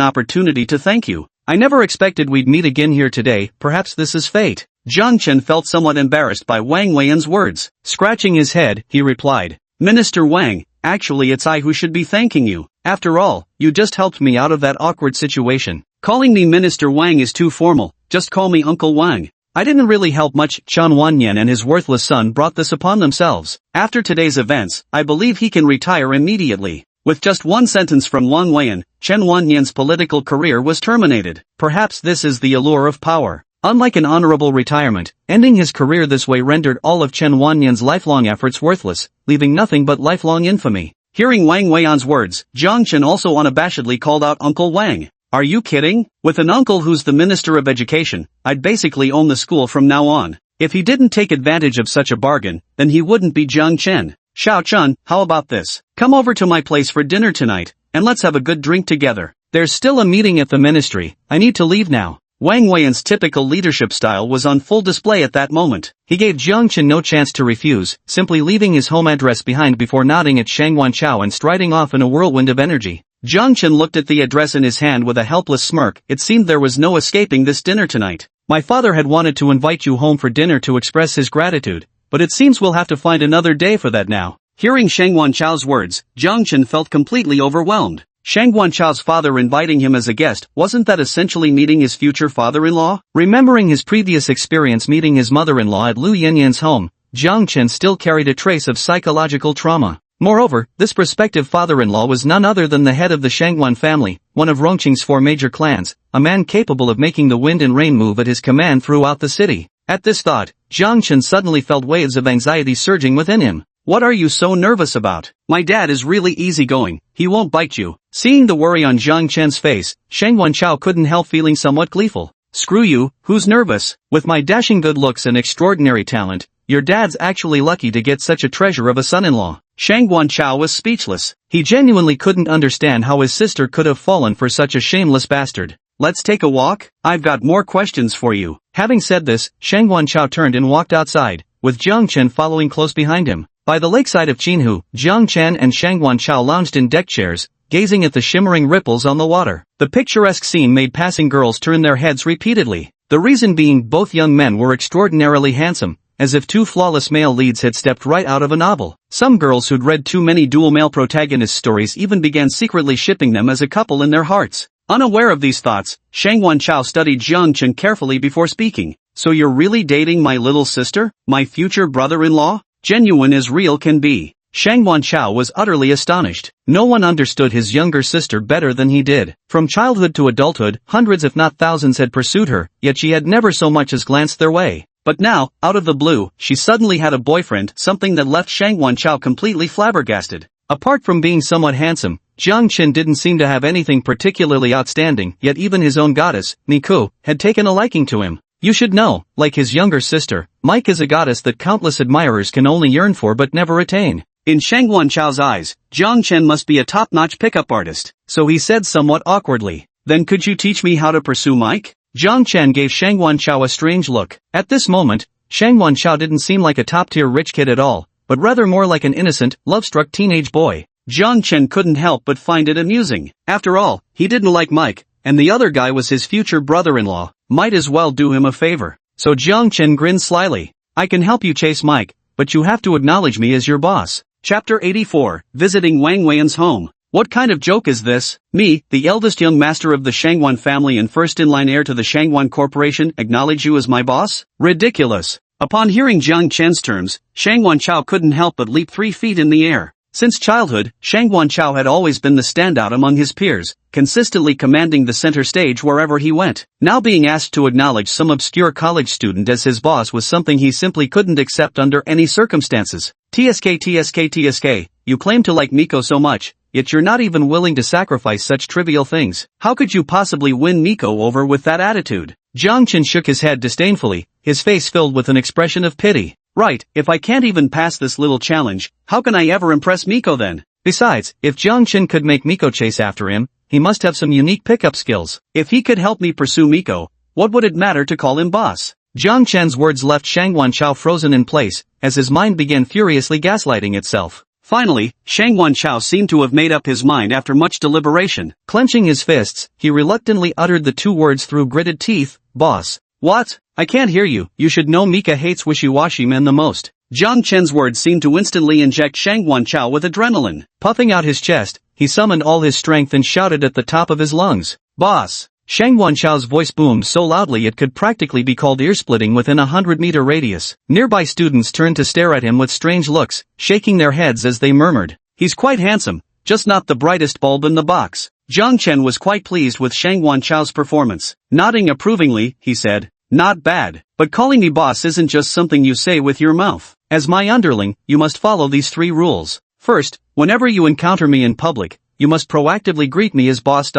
opportunity to thank you. I never expected we'd meet again here today. Perhaps this is fate." Jiang Chen felt somewhat embarrassed by Wang Weian's words. Scratching his head, he replied, "Minister Wang, actually it's I who should be thanking you. After all, you just helped me out of that awkward situation. Calling me Minister Wang is too formal, just call me Uncle Wang." I didn't really help much. Chen Wanyan and his worthless son brought this upon themselves. After today's events, I believe he can retire immediately. With just one sentence from Wang Weiyan, Chen Wanyan's political career was terminated. Perhaps this is the allure of power. Unlike an honorable retirement, ending his career this way rendered all of Chen Wanyan's lifelong efforts worthless, leaving nothing but lifelong infamy. Hearing Wang Weiyan's words, Jiang Chen also unabashedly called out Uncle Wang. Are you kidding? With an uncle who's the Minister of Education, I'd basically own the school from now on. If he didn't take advantage of such a bargain, then he wouldn't be Jiang Chen. Xiao Chun, how about this? Come over to my place for dinner tonight, and let's have a good drink together. There's still a meeting at the ministry, I need to leave now. Wang Weiyan's typical leadership style was on full display at that moment. He gave Jiang Chen no chance to refuse, simply leaving his home address behind before nodding at Shang Wanchao and striding off in a whirlwind of energy. Jiang Chen looked at the address in his hand with a helpless smirk. It seemed there was no escaping this dinner tonight. My father had wanted to invite you home for dinner to express his gratitude, but it seems we'll have to find another day for that now. Hearing Shang Wanchao's words, Jiang Chen felt completely overwhelmed. Shang Wanchao's father inviting him as a guest, wasn't that essentially meeting his future father-in-law? Remembering his previous experience meeting his mother-in-law at Lu Yanyan's home, Jiang Chen still carried a trace of psychological trauma. Moreover, this prospective father-in-law was none other than the head of the Shangwan family, one of Rongqing's 4 major clans, a man capable of making the wind and rain move at his command throughout the city. At this thought, Jiang Chen suddenly felt waves of anxiety surging within him. What are you so nervous about? My dad is really easygoing, he won't bite you. Seeing the worry on Jiang Chen's face, Shang Wanchao couldn't help feeling somewhat gleeful. Screw you, who's nervous? With my dashing good looks and extraordinary talent, your dad's actually lucky to get such a treasure of a son-in-law. Shang Wanchao was speechless. He genuinely couldn't understand how his sister could have fallen for such a shameless bastard. Let's take a walk? I've got more questions for you. Having said this, Shang Wanchao turned and walked outside, with Jiang Chen following close behind him. By the lakeside of Qinhu, Jiang Chen and Shang Wanchao lounged in deck chairs, gazing at the shimmering ripples on the water. The picturesque scene made passing girls turn their heads repeatedly. The reason being both young men were extraordinarily handsome, as if 2 flawless male leads had stepped right out of a novel. Some girls who'd read too many dual male protagonist stories even began secretly shipping them as a couple in their hearts. Unaware of these thoughts, Shang Wanchao studied Jiang Chen carefully before speaking. So you're really dating my little sister? My future brother-in-law? Genuine as real can be. Shang Wanchao was utterly astonished. No one understood his younger sister better than he did. From childhood to adulthood, hundreds if not thousands had pursued her, yet she had never so much as glanced their way. But now, out of the blue, she suddenly had a boyfriend, something that left Shang Wanchao completely flabbergasted. Apart from being somewhat handsome, Jiang Chen didn't seem to have anything particularly outstanding, yet even his own goddess, Niku, had taken a liking to him. You should know, like his younger sister, Mike is a goddess that countless admirers can only yearn for but never attain. In Shang Wanchao's eyes, Jiang Chen must be a top-notch pickup artist, so he said somewhat awkwardly, "Then could you teach me how to pursue Mike?" Jiang Chen gave Shang Wanchao a strange look. At this moment, Shang Wanchao didn't seem like a top-tier rich kid at all, but rather more like an innocent, love-struck teenage boy. Jiang Chen couldn't help but find it amusing. After all, he didn't like Mike, and the other guy was his future brother-in-law. Might as well do him a favor. So Jiang Chen grinned slyly. I can help you chase Mike, but you have to acknowledge me as your boss. Chapter 84, Visiting Wang Weiyan's home. What kind of joke is this? Me, the eldest young master of the Shangwan family and first-in-line heir to the Shangwan Corporation, acknowledge you as my boss? Ridiculous. Upon hearing Jiang Chen's terms, Shang Wanchao couldn't help but leap 3 feet in the air. Since childhood, Shang Wanchao had always been the standout among his peers, consistently commanding the center stage wherever he went. Now being asked to acknowledge some obscure college student as his boss was something he simply couldn't accept under any circumstances. TSK, you claim to like Miko so much, yet you're not even willing to sacrifice such trivial things. How could you possibly win Miko over with that attitude? Jiang Chen shook his head disdainfully, his face filled with an expression of pity. Right, if I can't even pass this little challenge, how can I ever impress Miko then? Besides, if Jiang Chen could make Miko chase after him, he must have some unique pickup skills. If he could help me pursue Miko, what would it matter to call him boss? Jiang Chen's words left Shang Wanchao frozen in place, as his mind began furiously gaslighting itself. Finally, Shang Wanchao seemed to have made up his mind after much deliberation. Clenching his fists, he reluctantly uttered the 2 words through gritted teeth, boss. What? I can't hear you. You should know Mika hates wishy-washy men the most. Jiang Chen's words seemed to instantly inject Shang Wanchao with adrenaline. Puffing out his chest, he summoned all his strength and shouted at the top of his lungs. Boss! Shang Wanchao's voice boomed so loudly it could practically be called ear-splitting within a 100-meter radius. Nearby students turned to stare at him with strange looks, shaking their heads as they murmured, "He's quite handsome, just not the brightest bulb in the box." Jiang Chen was quite pleased with Shang Wanchao's performance. Nodding approvingly, he said, "Not bad, but calling me boss isn't just something you say with your mouth. As my underling, you must follow these 3 rules. First, whenever you encounter me in public, you must proactively greet me as boss.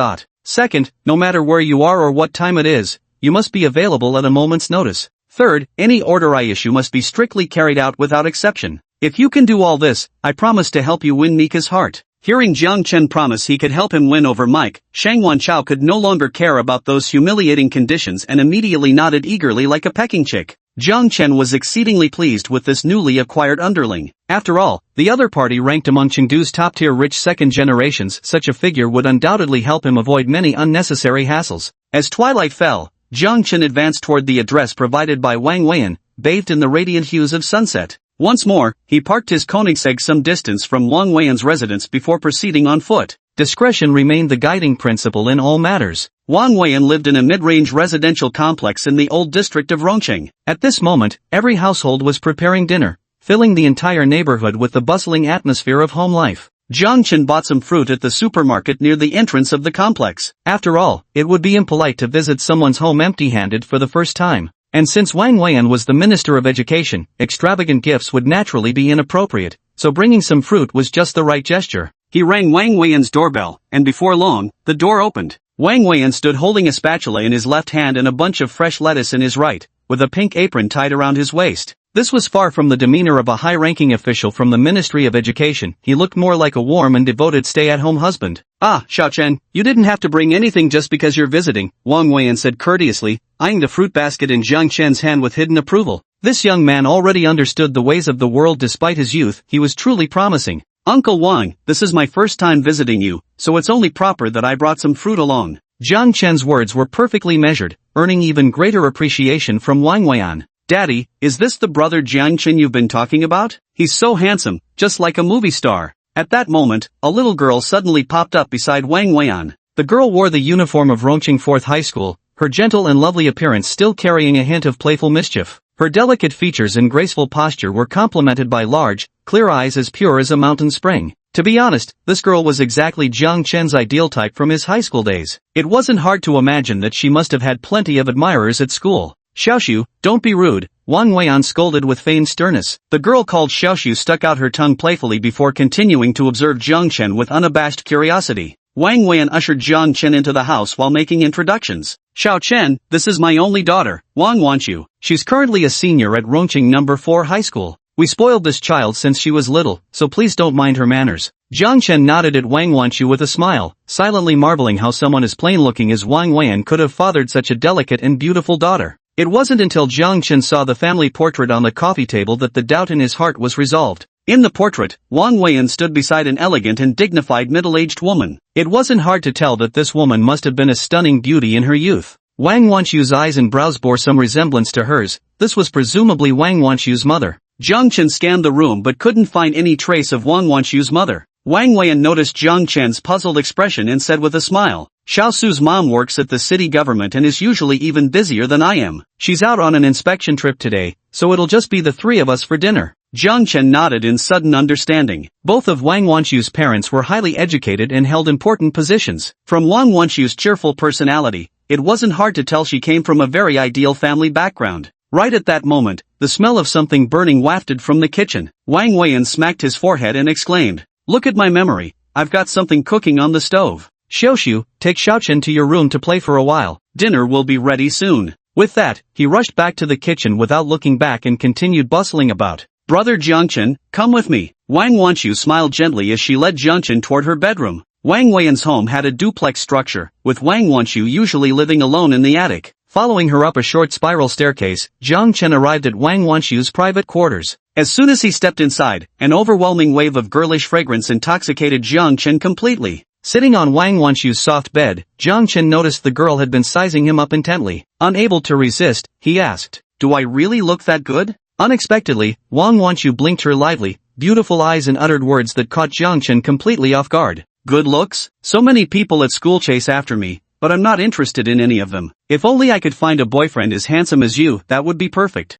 Second, no matter where you are or what time it is, you must be available at a moment's notice. Third, any order I issue must be strictly carried out without exception. If you can do all this, I promise to help you win Mika's heart." Hearing Jiang Chen promise he could help him win over Mike, Shang Wanchao could no longer care about those humiliating conditions and immediately nodded eagerly like a pecking chick. Jiang Chen was exceedingly pleased with this newly acquired underling. After all, the other party ranked among Chengdu's top-tier rich second generations. Such a figure would undoubtedly help him avoid many unnecessary hassles. As twilight fell, Jiang Chen advanced toward the address provided by Wang Weian, bathed in the radiant hues of sunset. Once more, he parked his Koenigsegg some distance from Wang Weian's residence before proceeding on foot. Discretion remained the guiding principle in all matters. Wang Weian lived in a mid-range residential complex in the old district of Rongqing. At this moment, every household was preparing dinner, filling the entire neighborhood with the bustling atmosphere of home life. Jiang Chen bought some fruit at the supermarket near the entrance of the complex. After all, it would be impolite to visit someone's home empty-handed for the first time. And since Wang Weian was the Minister of Education, extravagant gifts would naturally be inappropriate, so bringing some fruit was just the right gesture. He rang Wang Weian's doorbell, and before long, the door opened. Wang Weian stood holding a spatula in his left hand and a bunch of fresh lettuce in his right, with a pink apron tied around his waist. This was far from the demeanor of a high-ranking official from the Ministry of Education. He looked more like a warm and devoted stay-at-home husband. "Ah, Xiao Chen, you didn't have to bring anything just because you're visiting," Wang Weian said courteously, eyeing the fruit basket in Jiang Chen's hand with hidden approval. This young man already understood the ways of the world despite his youth. He was truly promising. "Uncle Wang, this is my first time visiting you, so it's only proper that I brought some fruit along." Jiang Chen's words were perfectly measured, earning even greater appreciation from Wang Weian. "Daddy, is this the brother Jiang Chen you've been talking about? He's so handsome, just like a movie star." At that moment, a little girl suddenly popped up beside Wang Weian. The girl wore the uniform of Rongqing 4th High School, her gentle and lovely appearance still carrying a hint of playful mischief. Her delicate features and graceful posture were complemented by large, clear eyes as pure as a mountain spring. To be honest, this girl was exactly Jiang Chen's ideal type from his high school days. It wasn't hard to imagine that she must have had plenty of admirers at school. "Xiaoxiu, don't be rude," Wang Weian scolded with feigned sternness. The girl called Xiaoxiu stuck out her tongue playfully before continuing to observe Jiang Chen with unabashed curiosity. Wang Weian ushered Jiang Chen into the house while making introductions. "Xiao Chen, this is my only daughter, Wang Wanqiu. She's currently a senior at Rongqing No. 4 High School. We spoiled this child since she was little, so please don't mind her manners." Jiang Chen nodded at Wang Wanqiu with a smile, silently marveling how someone as plain-looking as Wang Weian could have fathered such a delicate and beautiful daughter. It wasn't until Jiang Chen saw the family portrait on the coffee table that the doubt in his heart was resolved. In the portrait, Wang Weian stood beside an elegant and dignified middle-aged woman. It wasn't hard to tell that this woman must have been a stunning beauty in her youth. Wang Wanqiu's eyes and brows bore some resemblance to hers. This was presumably Wang Wanqiu's mother. Jiang Chen scanned the room but couldn't find any trace of Wang Wanqiu's mother. Wang Weian noticed Jiang Chen's puzzled expression and said with a smile, "Xiao Su's mom works at the city government and is usually even busier than I am. She's out on an inspection trip today, so it'll just be the 3 of us for dinner." Jiang Chen nodded in sudden understanding. Both of Wang Wanqiu's parents were highly educated and held important positions. From Wang Wanqiu's cheerful personality, it wasn't hard to tell she came from a very ideal family background. Right at that moment, the smell of something burning wafted from the kitchen. Wang Weian smacked his forehead and exclaimed, "Look at my memory, I've got something cooking on the stove. Xiaoxiu, take Xiaochen to your room to play for a while. Dinner will be ready soon." With that, he rushed back to the kitchen without looking back and continued bustling about. "Brother Jiangchen, come with me." Wang Wanqiu smiled gently as she led Jiangchen toward her bedroom. Wang Weian's home had a duplex structure, with Wang Wanqiu usually living alone in the attic. Following her up a short spiral staircase, Jiang Chen arrived at Wang Wanqiu's private quarters. As soon as he stepped inside, an overwhelming wave of girlish fragrance intoxicated Jiang Chen completely. Sitting on Wang Wanqiu's soft bed, Jiang Chen noticed the girl had been sizing him up intently. Unable to resist, he asked, "Do I really look that good?" Unexpectedly, Wang Wanqiu blinked her lively, beautiful eyes and uttered words that caught Jiang Chen completely off guard. "Good looks? So many people at school chase after me, but I'm not interested in any of them. If only I could find a boyfriend as handsome as you, that would be perfect.